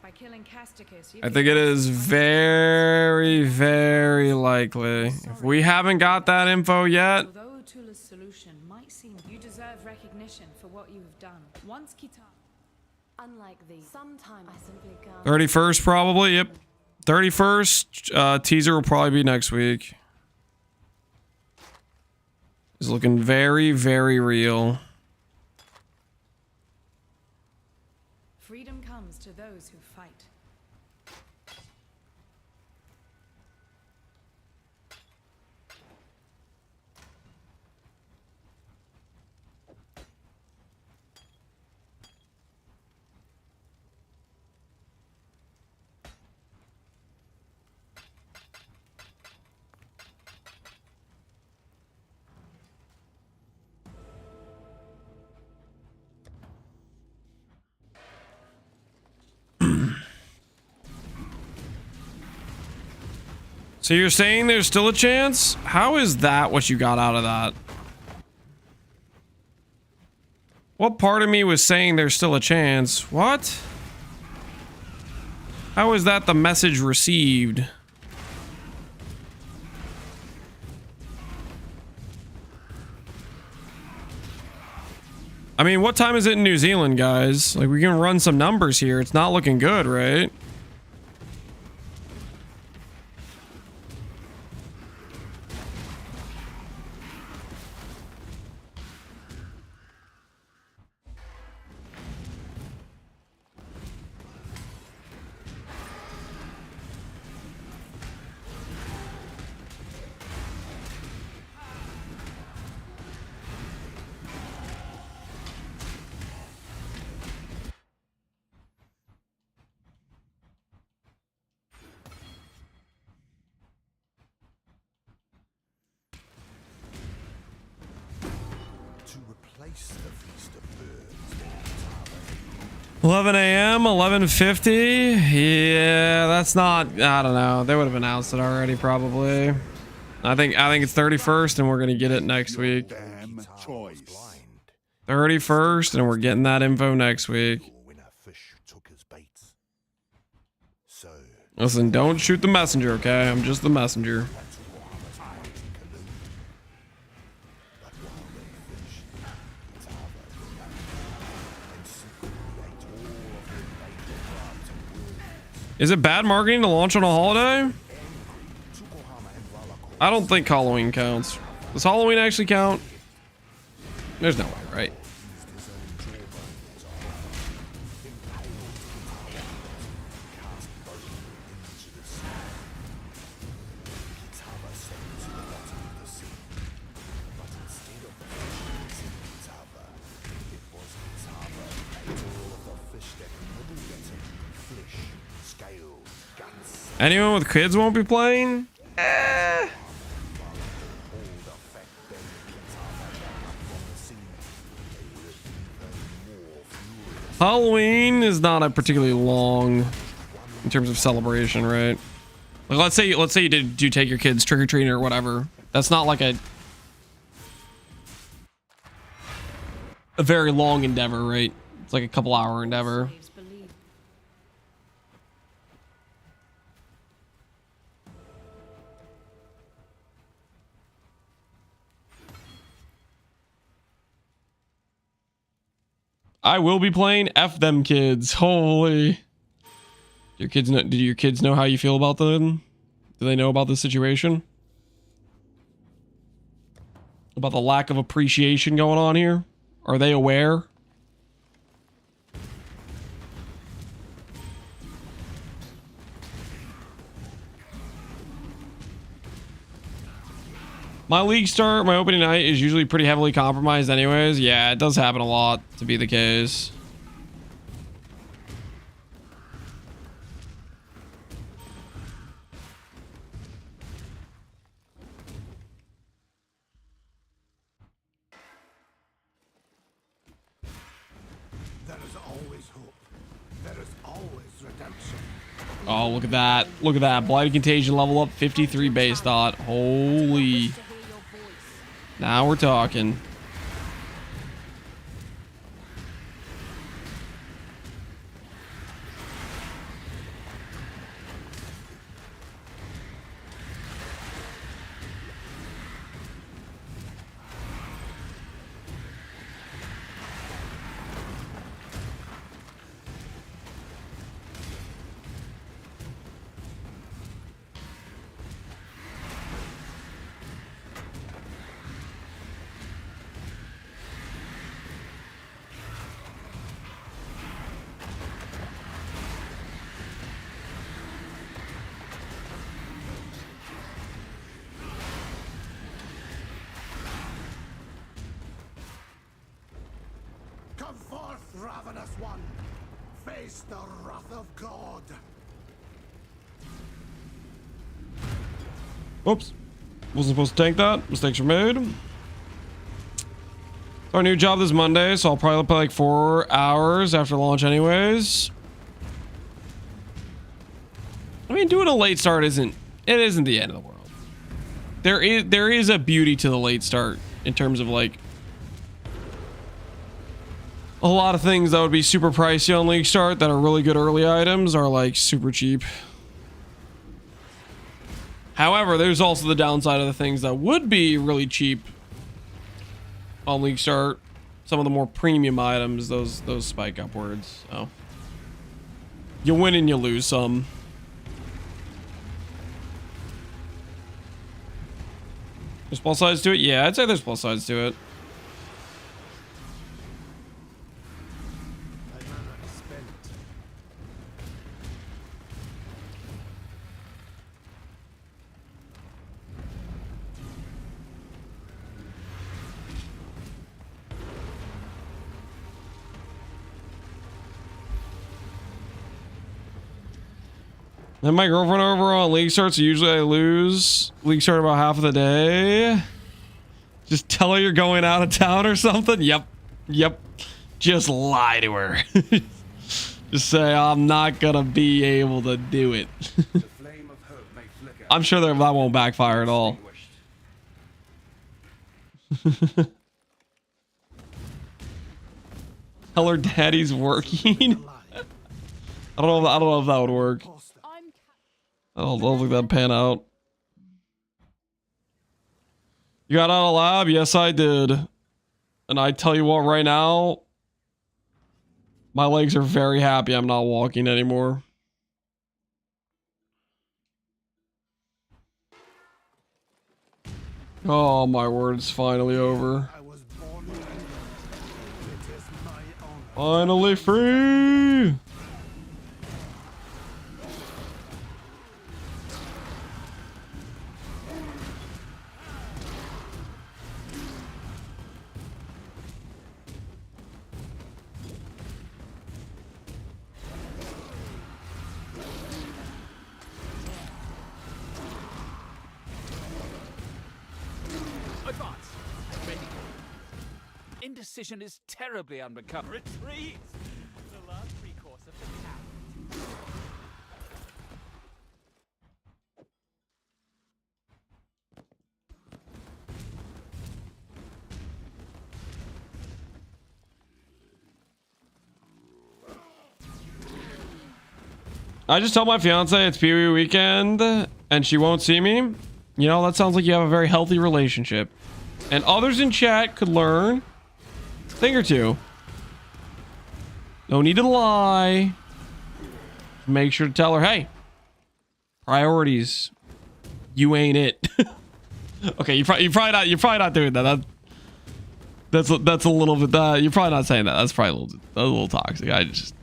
S5: By killing Casticus,
S1: I think it is very, very likely. If we haven't got that info yet,
S5: although Tula's solution might seem you deserve recognition for what you have done. Once Kitar,
S7: Unlike these, sometimes I simply can't.
S1: 31st probably. Yep. 31st teaser will probably be next week. It's looking very, very real.
S5: freedom comes to those who fight.
S1: So you're saying there's still a chance? How is that what you got out of that? What part of me was saying there's still a chance? What? How is that the message received? I mean, what time is it in New Zealand, guys? Like, we can run some numbers here. It's not looking good, right?
S2: To replace the Feast of Birds,
S1: 11 a.m., 11:50. Yeah, that's not. I don't know. They would have announced it already, probably. I think it's 31st, and we're gonna get it next week.
S2: damn choice.
S1: 31st, and we're getting that info next week.
S2: When a fish took his baits. So,
S1: Listen, don't shoot the messenger, okay? I'm just the messenger. Is it bad marketing to launch on a holiday? I don't think Halloween counts. Does Halloween actually count? There's no way, right? Anyone with kids won't be playing? Halloween is not a particularly long in terms of celebration, right? Like let's say you do take your kids trick-or-treating or whatever. That's not like a very long endeavor, right? It's like a couple hour endeavor. I will be playing. F them kids. Holy. Do your kids know how you feel about them? Do they know about the situation? About the lack of appreciation going on here? Are they aware? My league start, my opening night is usually pretty heavily compromised anyways. Yeah, it does happen a lot to be the case.
S2: there is always hope. There is always redemption.
S1: Oh, look at that. Look at that. Blight and Contagion level up 53 base dot. Holy. Now we're talking.
S2: Come forth, ravenous one. Face the wrath of God.
S1: Oops. Wasn't supposed to tank that. Mistakes were made. Our new job this Monday, so I'll probably play like 4 hours after launch anyways. I mean, doing a late start isn't the end of the world. There is a beauty to the late start in terms of like a lot of things that would be super pricey on League Start that are really good early items are like super cheap. However, there's also the downside of the things that would be really cheap on League Start. some of the more premium items, those spike upwards. So you win and you lose some. There's plus sides to it? Yeah, I'd say there's plus sides to it. Then my girlfriend over on League Start, so usually I lose League Start about half of the day. Just tell her you're going out of town or something. Yep. Just lie to her. Just say I'm not gonna be able to do it. I'm sure that won't backfire at all. Tell her daddy's working. I don't know if that would work. I don't think that'd pan out. You got out of lab? Yes, I did. And I tell you what, right now, my legs are very happy I'm not walking anymore. Oh my word, it's finally over. Finally free!
S3: Indecision is terribly unrecoverable. Retreat! The last recourse of the town.
S1: I just tell my fiance it's Pee Wee weekend and she won't see me. You know, that sounds like you have a very healthy relationship. And others in chat could learn a thing or two. No need to lie. Make sure to tell her, hey, priorities. You ain't it. Okay, you're probably not doing that. That's a little bit. You're probably not saying that. That's probably a little toxic. I just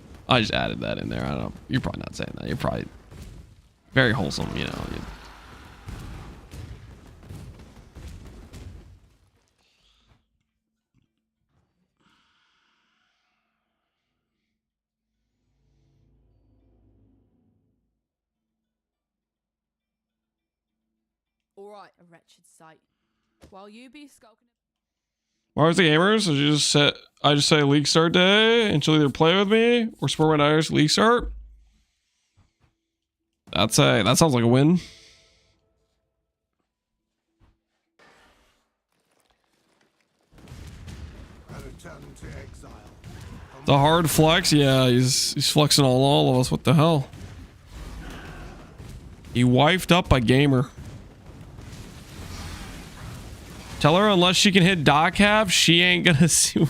S1: added that in there. I don't know. You're probably not saying that. You're probably very wholesome, you know.
S11: All right, a wretched sight. While you be skulking.
S1: Where's the gamers? I just say League Start Day, and she'll either play with me or support my Irish League Start. That sounds like a win. The hard flex, yeah, he's flexing on all of us. What the hell? He wifed up a gamer. Tell her unless she can hit dock cap, she ain't gonna see.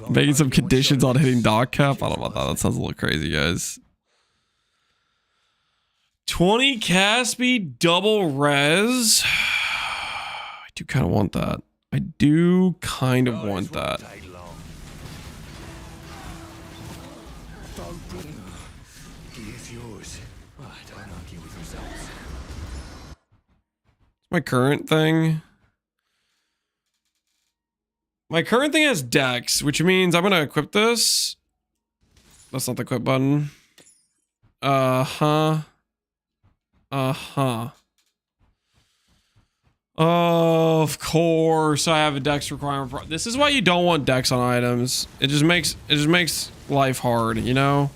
S1: Making some conditions on hitting dock cap. I don't know about that. That sounds a little crazy, guys. 20 Caspi double res. I do kind of want that. I do kind of want that. My current thing. My current thing has Dex, which means I'm gonna equip this. That's not the equip button. Of course, I have a Dex requirement. This is why you don't want Dex on items. It just makes life hard, you know?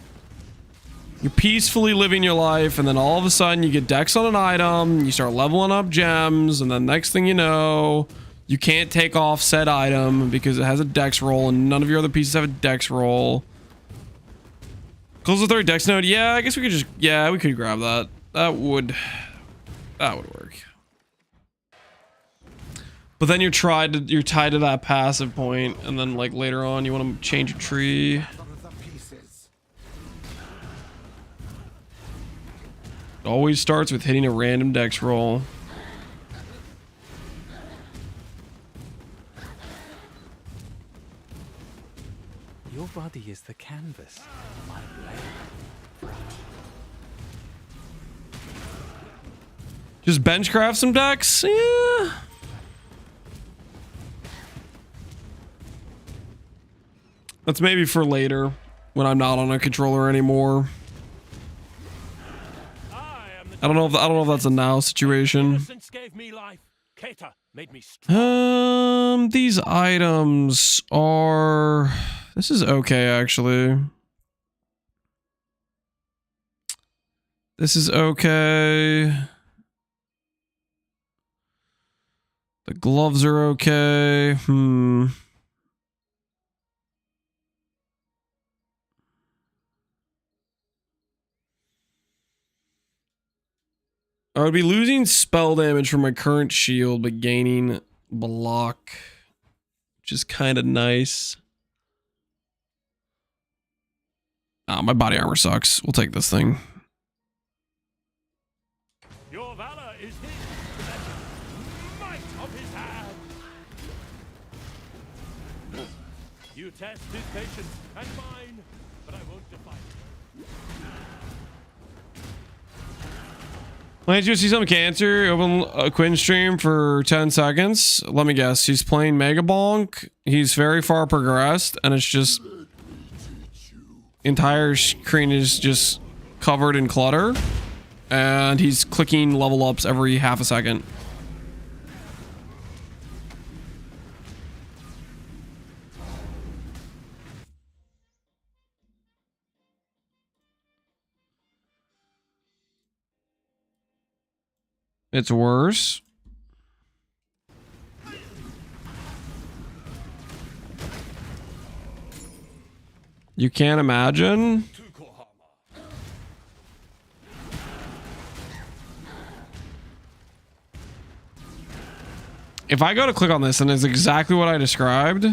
S1: You're peacefully living your life, and then all of a sudden you get Dex on an item, you start leveling up gems, and then next thing you know, you can't take off said item because it has a Dex roll, and none of your other pieces have a Dex roll. Close the third Dex node. Yeah, I guess we could just... Yeah, we could grab that. That would work. But then you're tied to that passive point, and then like later on you want to change a tree. Always starts with hitting a random dex roll.
S12: Your body is the canvas. My blade.
S1: Just benchcraft some decks? Yeah. That's maybe for later when I'm not on a controller anymore. I don't know if that's a now situation. These items are, this is okay actually. This is okay. The gloves are okay. I would be losing spell damage from my current shield, but gaining block, which is kind of nice. My body armor sucks. We'll take this thing.
S13: Your valor is his. Might of his hand. You test his patience and mine, but I won't defy it.
S1: Why don't you see some cancer? Open a Quinn stream for 10 seconds. Let me guess. He's playing Mega Bonk. He's very far progressed, and it's just entire screen is just covered in clutter, and he's clicking level ups every half a second. It's worse. You can't imagine. If I go to click on this and it's exactly what I described,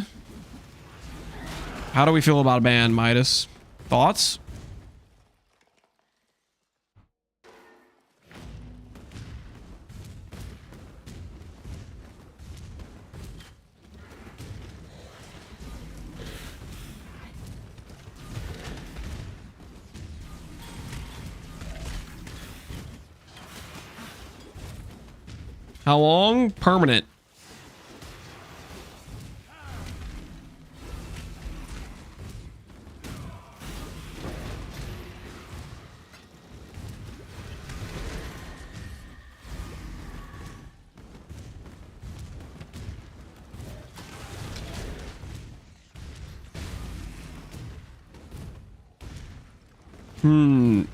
S1: how do we feel about a ban, Midas? Thoughts? How long? Permanent.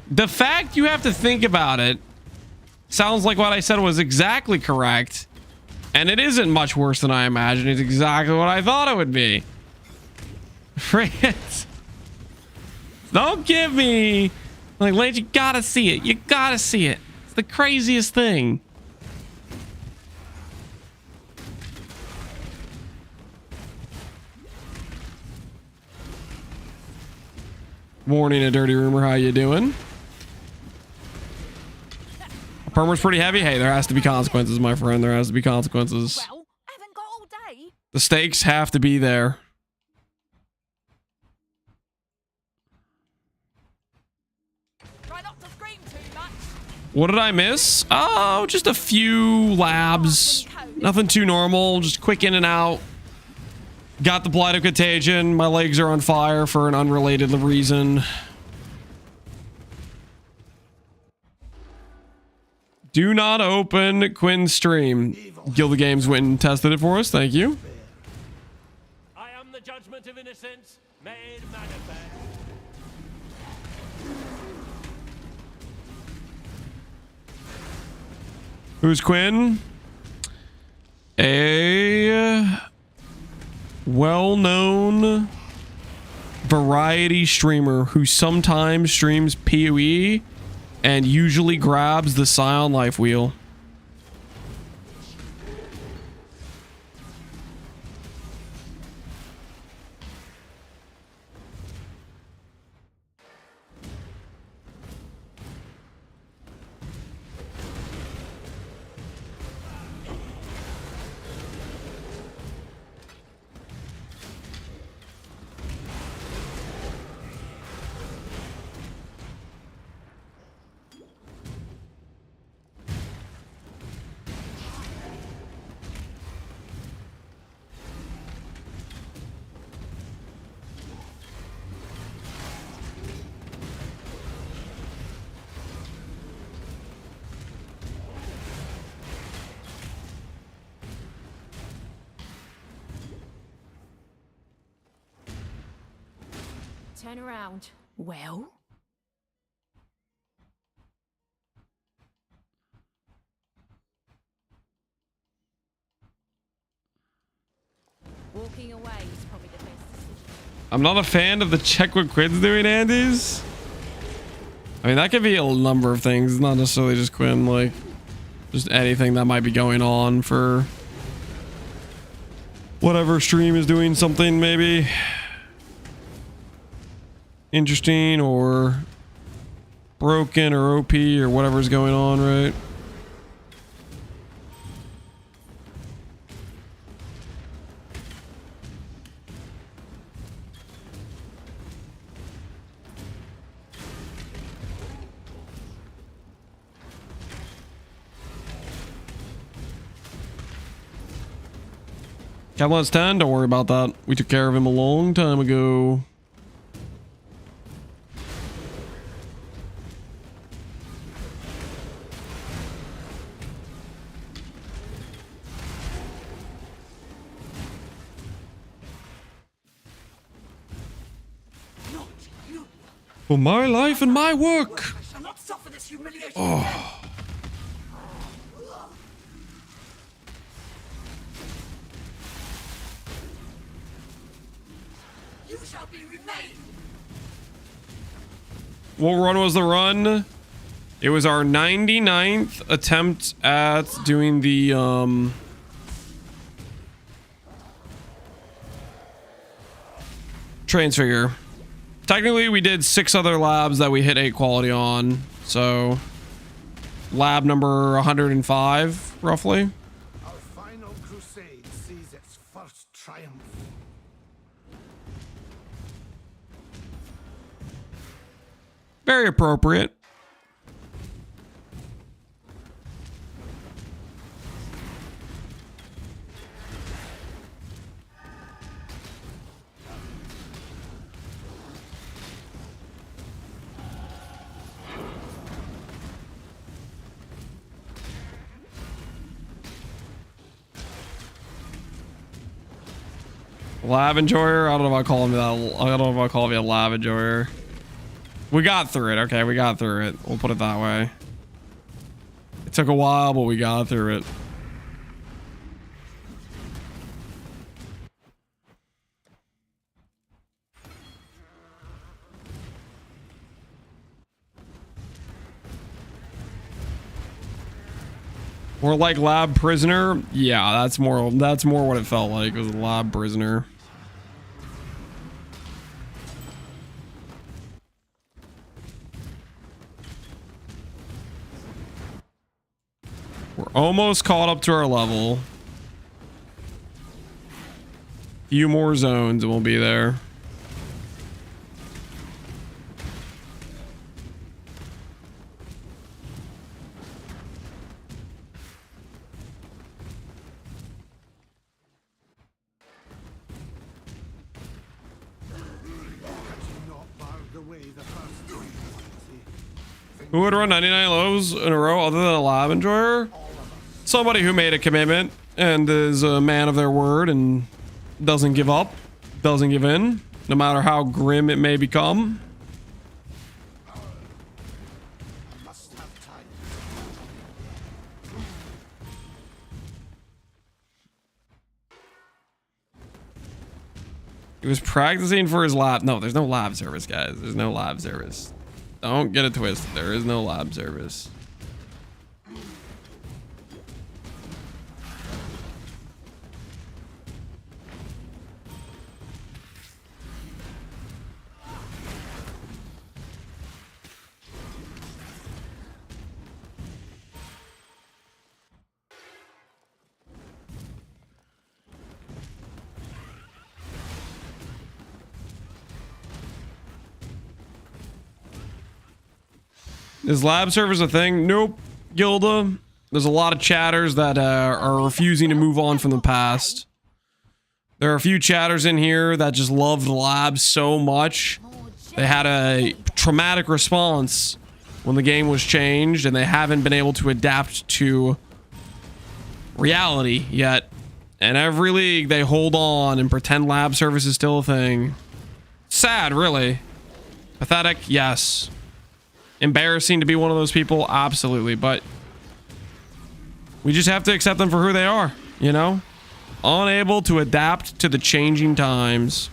S1: The fact you have to think about it sounds like what I said was exactly correct. And it isn't much worse than I imagined. It's exactly what I thought it would be. Friggin'. Don't give me... Like, Lance, you gotta see it. You gotta see it. It's the craziest thing. Morning, a dirty rumor. How you doing? Perma's pretty heavy. Hey, there has to be consequences, my friend. There has to be consequences.
S5: Well, haven't got all day.
S1: The stakes have to be there.
S5: Try not to scream too much.
S1: What did I miss? Oh, just a few labs. Nothing too normal. Just quick in and out. Got the Blight of Contagion. My legs are on fire for an unrelated reason. Do not open Quinn's stream. Guild of Games went and tested it for us. Thank you.
S13: I am the judgment of innocence made manifest.
S1: Who's Quinn? A well-known variety streamer who sometimes streams PoE and usually grabs the Scion Life Wheel.
S5: Turn around. Well? Walking away is probably the best decision.
S1: I'm not a fan of the check what Quinn's doing, Andes. I mean, that could be a number of things, not necessarily just Quinn, like just anything that might be going on for whatever stream is doing something maybe interesting or broken or OP or whatever's going on, right? Catalan's 10, don't worry about that. We took care of him a long time ago. For my life and my work. Oh. What run was the run? It was our 99th attempt at doing the transfigure. Technically we did 6 other labs that we hit 8 quality on, so lab number 105 roughly.
S8: Our final crusade sees its first triumph.
S1: Very appropriate. Lab enjoyer? I don't know if I call him that. I don't know if I call him a lab enjoyer. We got through it. Okay, we got through it. We'll put it that way. It took a while, but we got through it. Or like lab prisoner? Yeah, that's more what it felt like. It was a lab prisoner. We're almost caught up to our level. Few more zones and we'll be there. Who would run 99 lows in a row other than a lab enjoyer? Somebody who made a commitment and is a man of their word and doesn't give up, doesn't give in, no matter how grim it may become. He was practicing for his lab. No, there's no lab service, guys. There's no lab service. Don't get it twisted. There is no lab service. Is lab service a thing? Nope. Gilda. There's a lot of chatters that are refusing to move on from the past. There are a few chatters in here that just loved labs so much. They had a traumatic response when the game was changed and they haven't been able to adapt to reality yet. And every league they hold on and pretend lab service is still a thing. Sad, really. Pathetic, yes. Embarrassing to be one of those people, absolutely. But we just have to accept them for who they are, you know? Unable to adapt to the changing times.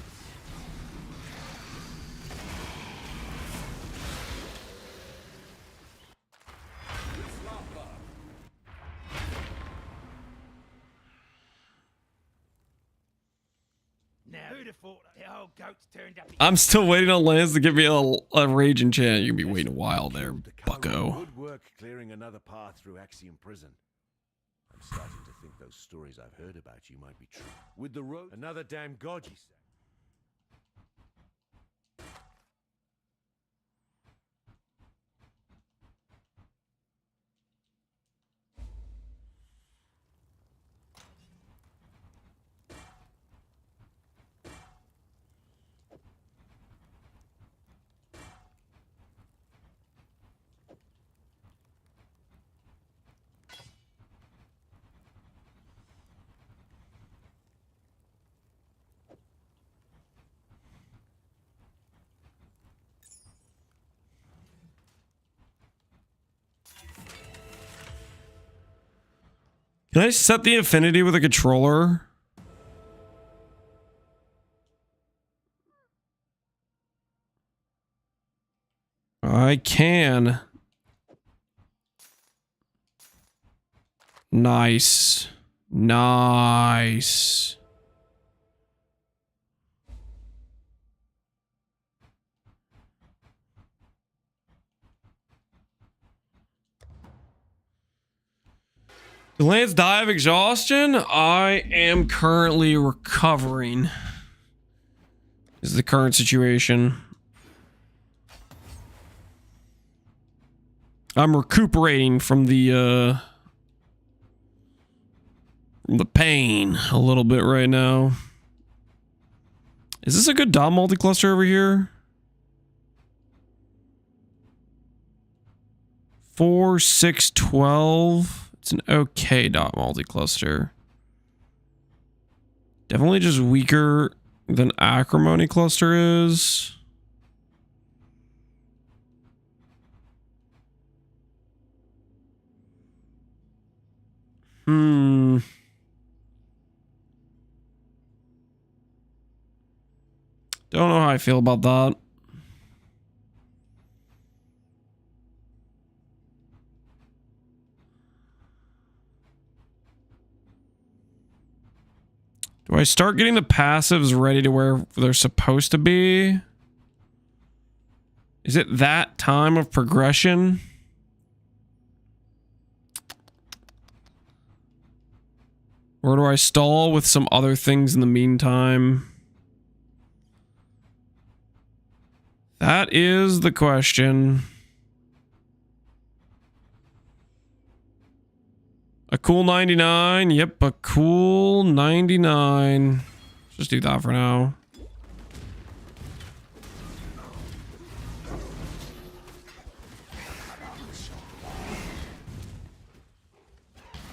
S1: I'm still waiting on Lance to give me a raging chant. You'll be waiting a while there, bucko.
S2: Good work clearing another path through Axiom Prison. I'm starting to think those stories I've heard about you might be true. With the road, another damn god, you say.
S1: Can I set the affinity with a controller? I can. Nice. Nice. Did Lance die of exhaustion? I am currently recovering. Is the current situation. I'm recuperating from the pain a little bit right now. Is this a good dot multi-cluster over here? 4, 6, 12. It's an okay dot multi-cluster. Definitely just weaker than acrimony cluster is. Don't know how I feel about that. Do I start getting the passives ready to where they're supposed to be? Is it that time of progression? Or do I stall with some other things in the meantime? That is the question. A cool 99. Yep, a cool 99. Just do that for now.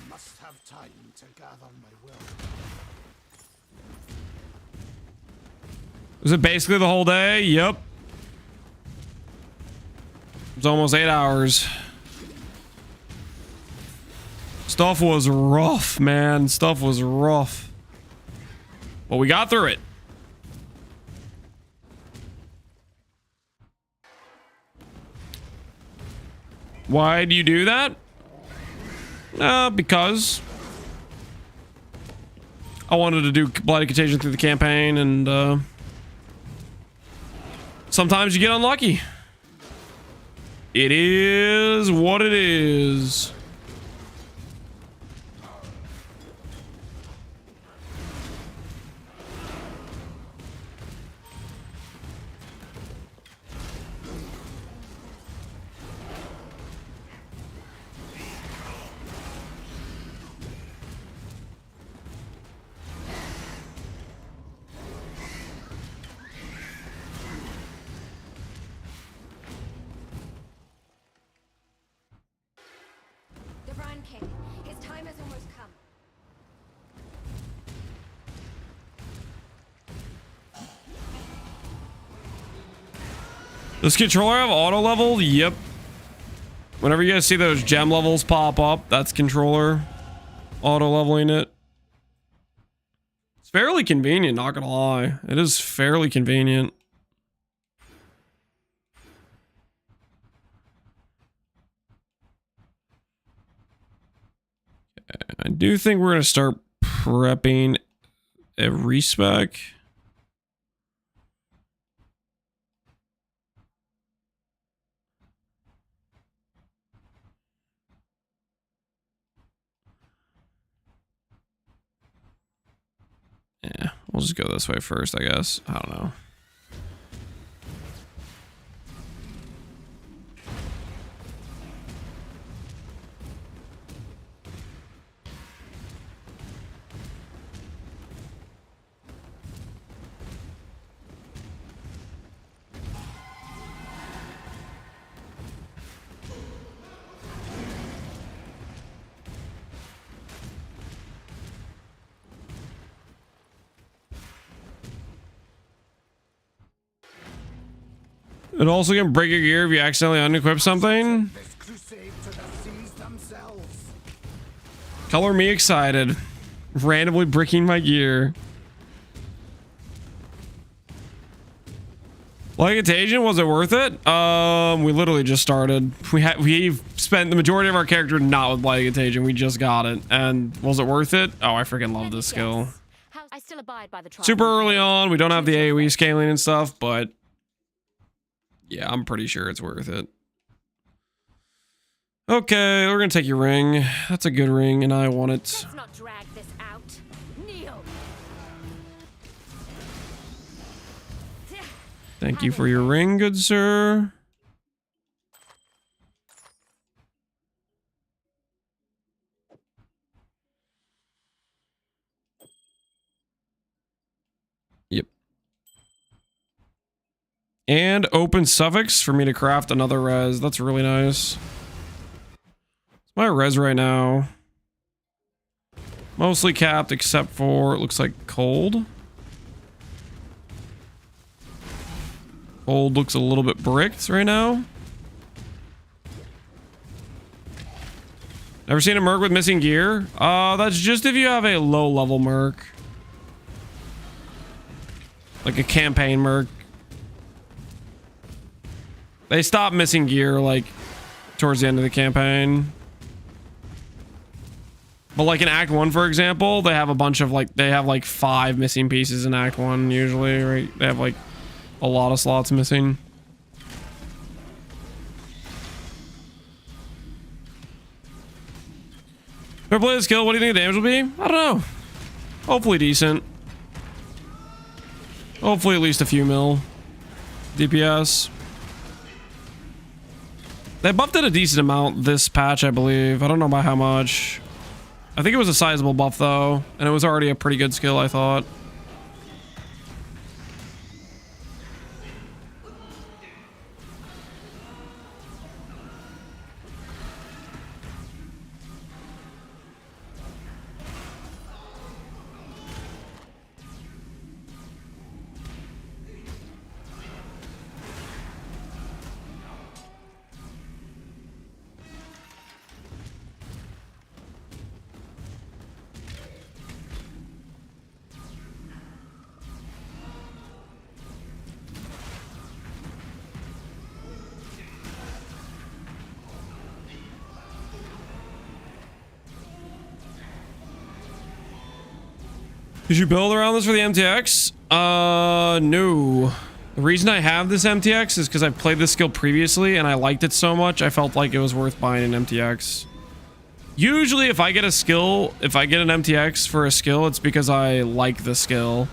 S8: Must have time to gather my will.
S1: Was it basically the whole day? Yep. It's almost 8 hours. Stuff was rough, man. Stuff was rough. But we got through it. Why do you do that? Because I wanted to do Blight Contagion through the campaign, and sometimes you get unlucky. It is what it is. Does controller have auto level? Yep. Whenever you guys see those gem levels pop up, that's controller auto leveling it. It's fairly convenient, not gonna lie. It is fairly convenient. I do think we're gonna start prepping a respec. Yeah, we'll just go this way first, I guess. I don't know. It also can break your gear if you accidentally unequip something. Color me excited. Randomly bricking my gear. Like Contagion, was it worth it? We literally just started. We've spent the majority of our character not with Blight Contagion. We just got it. And was it worth it? Oh, I freaking love this skill.
S5: I still abide by the
S1: Super early on, we don't have the AoE scaling and stuff, but yeah, I'm pretty sure it's worth it. Okay, we're gonna take your ring. That's a good ring, and I want it.
S5: Let's not drag this out. Kneel.
S1: Thank you for your ring, good sir. Yep. And open suffix for me to craft another res. That's really nice. It's my res right now. Mostly capped except for, it looks like cold. Cold looks a little bit bricked right now. Never seen a merc with missing gear? That's just if you have a low level merc. Like a campaign merc. They stop missing gear like towards the end of the campaign. But like in Act 1, for example, they have a bunch of like, they have like 5 missing pieces in Act 1 usually, right? They have like a lot of slots missing. Never play the skill, what do you think the damage will be? I don't know. Hopefully decent. Hopefully at least a few mil. DPS. They buffed it a decent amount this patch, I believe. I don't know by how much. I think it was a sizable buff though, and it was already a pretty good skill, I thought. Did you build around this for the MTX? No. The reason I have this MTX is because I've played this skill previously and I liked it so much, I felt like it was worth buying an MTX. Usually if I get a skill, if I get an MTX for a skill, it's because I like the skill.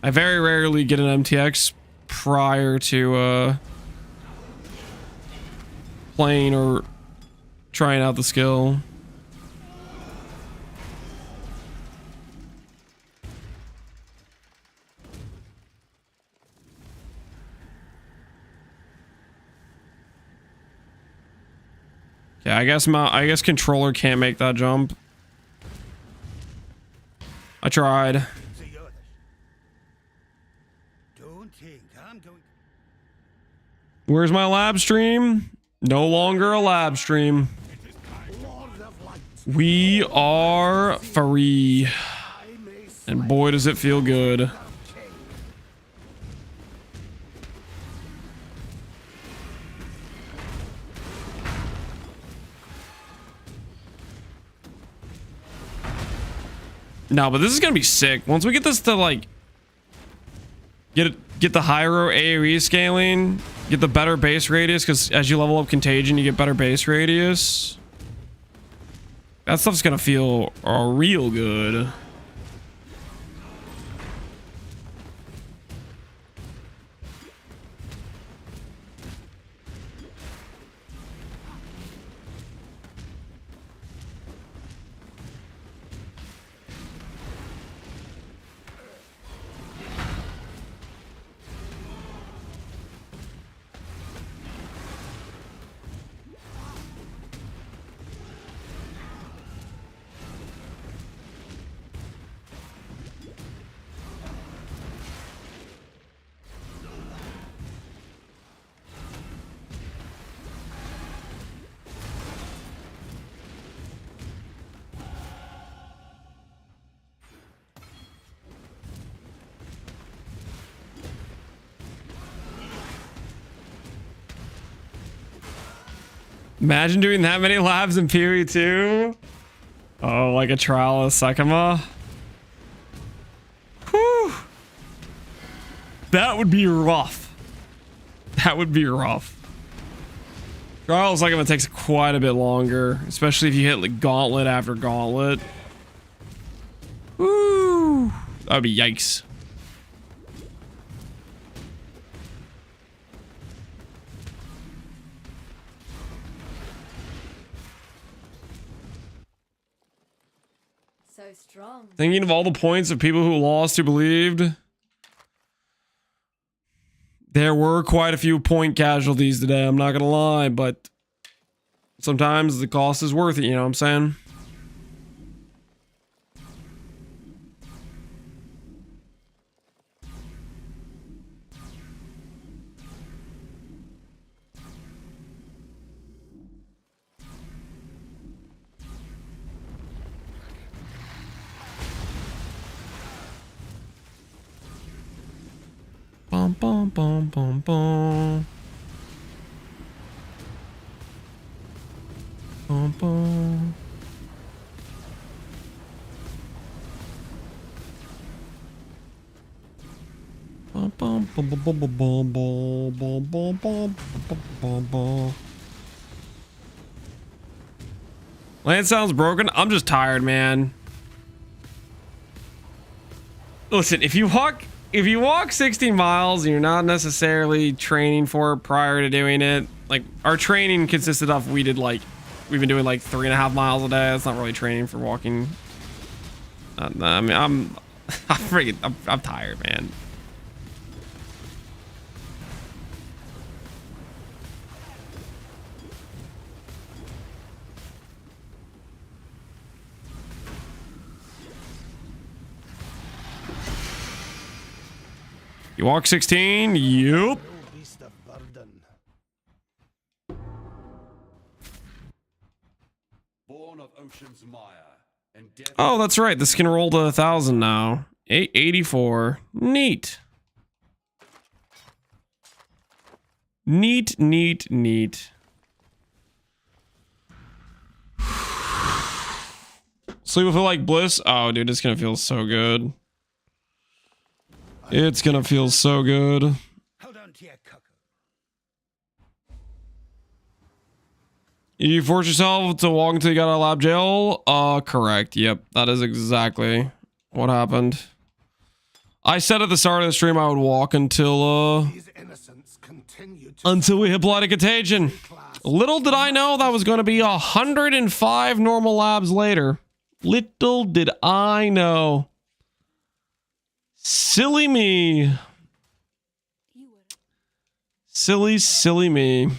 S1: I very rarely get an MTX prior to playing or trying out the skill. Yeah, I guess controller can't make that jump. I tried.
S8: Don't think I'm going.
S1: Where's my lab stream? No longer a lab stream. We are free. And boy, does it feel good. No, but this is gonna be sick. Once we get this to like get the Hyro AoE scaling, get the better base radius, because as you level up Contagion, you get better base radius. That stuff's gonna feel real good. Imagine doing that many labs in Piri 2. Oh, like a trial of Sakama. Whew. That would be rough. That would be rough. Trial of Sakama takes quite a bit longer, especially if you hit like gauntlet after gauntlet. Woo! That would be yikes.
S4: So strong.
S1: Thinking of all the points of people who lost who believed. There were quite a few point casualties today, I'm not gonna lie, but sometimes the cost is worth it, you know what I'm saying? Bum bum bum bum bum. Bum bum. Bum bum bum bum bum bum bum bum bum bum bum. Land sounds broken. I'm just tired, man. Listen, if you walk 60 miles and you're not necessarily training for it prior to doing it, like our training consisted of we've been doing like 3.5 miles a day. That's not really training for walking. I mean, I'm tired, man. You walk 16? Yup.
S14: Born of Ocean's mire and
S1: Oh, that's right. This can roll to 1,000 now. 884. Neat. Neat, neat, neat. Sleep will feel like bliss. Oh, dude, it's gonna feel so good. It's gonna feel so good.
S3: Hold on to your cocoa.
S1: You force yourself to walk until you got out of lab jail? Correct. Yep, that is exactly what happened. I said at the start of the stream I would walk until we hit Blight and Contagion. Little did I know that was going to be 105 normal labs later. Little did I know. Silly me. Silly, silly me.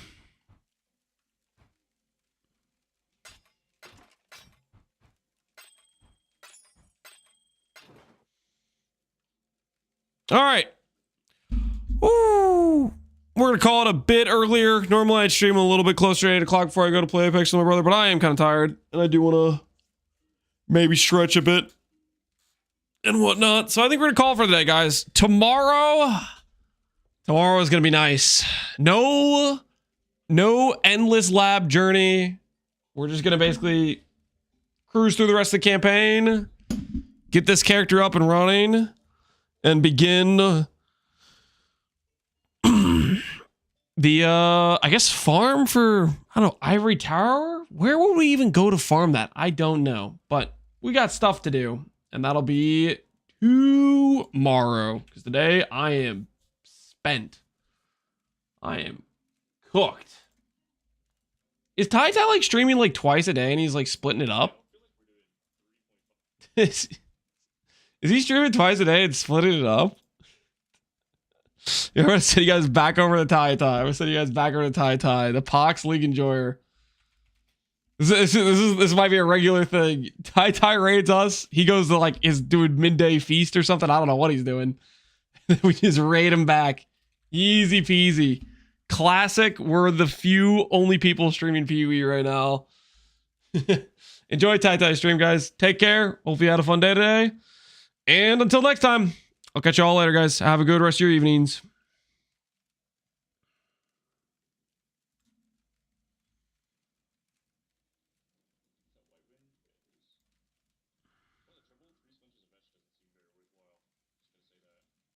S1: All right. Ooh. we're gonna call it a bit earlier. Normally I'd stream a little bit closer to 8 o'clock before I go to play Apex with my brother, but I am kind of tired and I do want to maybe stretch a bit and whatnot. So I think we're gonna call for the day, guys. Tomorrow is gonna be nice. No endless lab journey. We're just gonna basically cruise through the rest of the campaign, get this character up and running, and begin the I guess farm for, I don't know, Ivory Tower? Where would we even go to farm that? I don't know, but we got stuff to do, and that'll be tomorrow, because today I am spent. I am cooked. Is Ty like streaming like twice a day and he's like splitting it up? Is he streaming twice a day and splitting it up? Yeah, I'm gonna send you guys back over to Ty. I'm gonna send you guys back over to Ty. The Pox League enjoyer. This might be a regular thing. Ty raids us. He goes to like is doing midday feast or something. I don't know what he's doing. We just raid him back. Easy peasy. Classic. We're the few only people streaming PoE right now. Enjoy Ty stream, guys. Take care. Hope you had a fun day today. And until next time, I'll catch you all later, guys. Have a good rest of your evenings.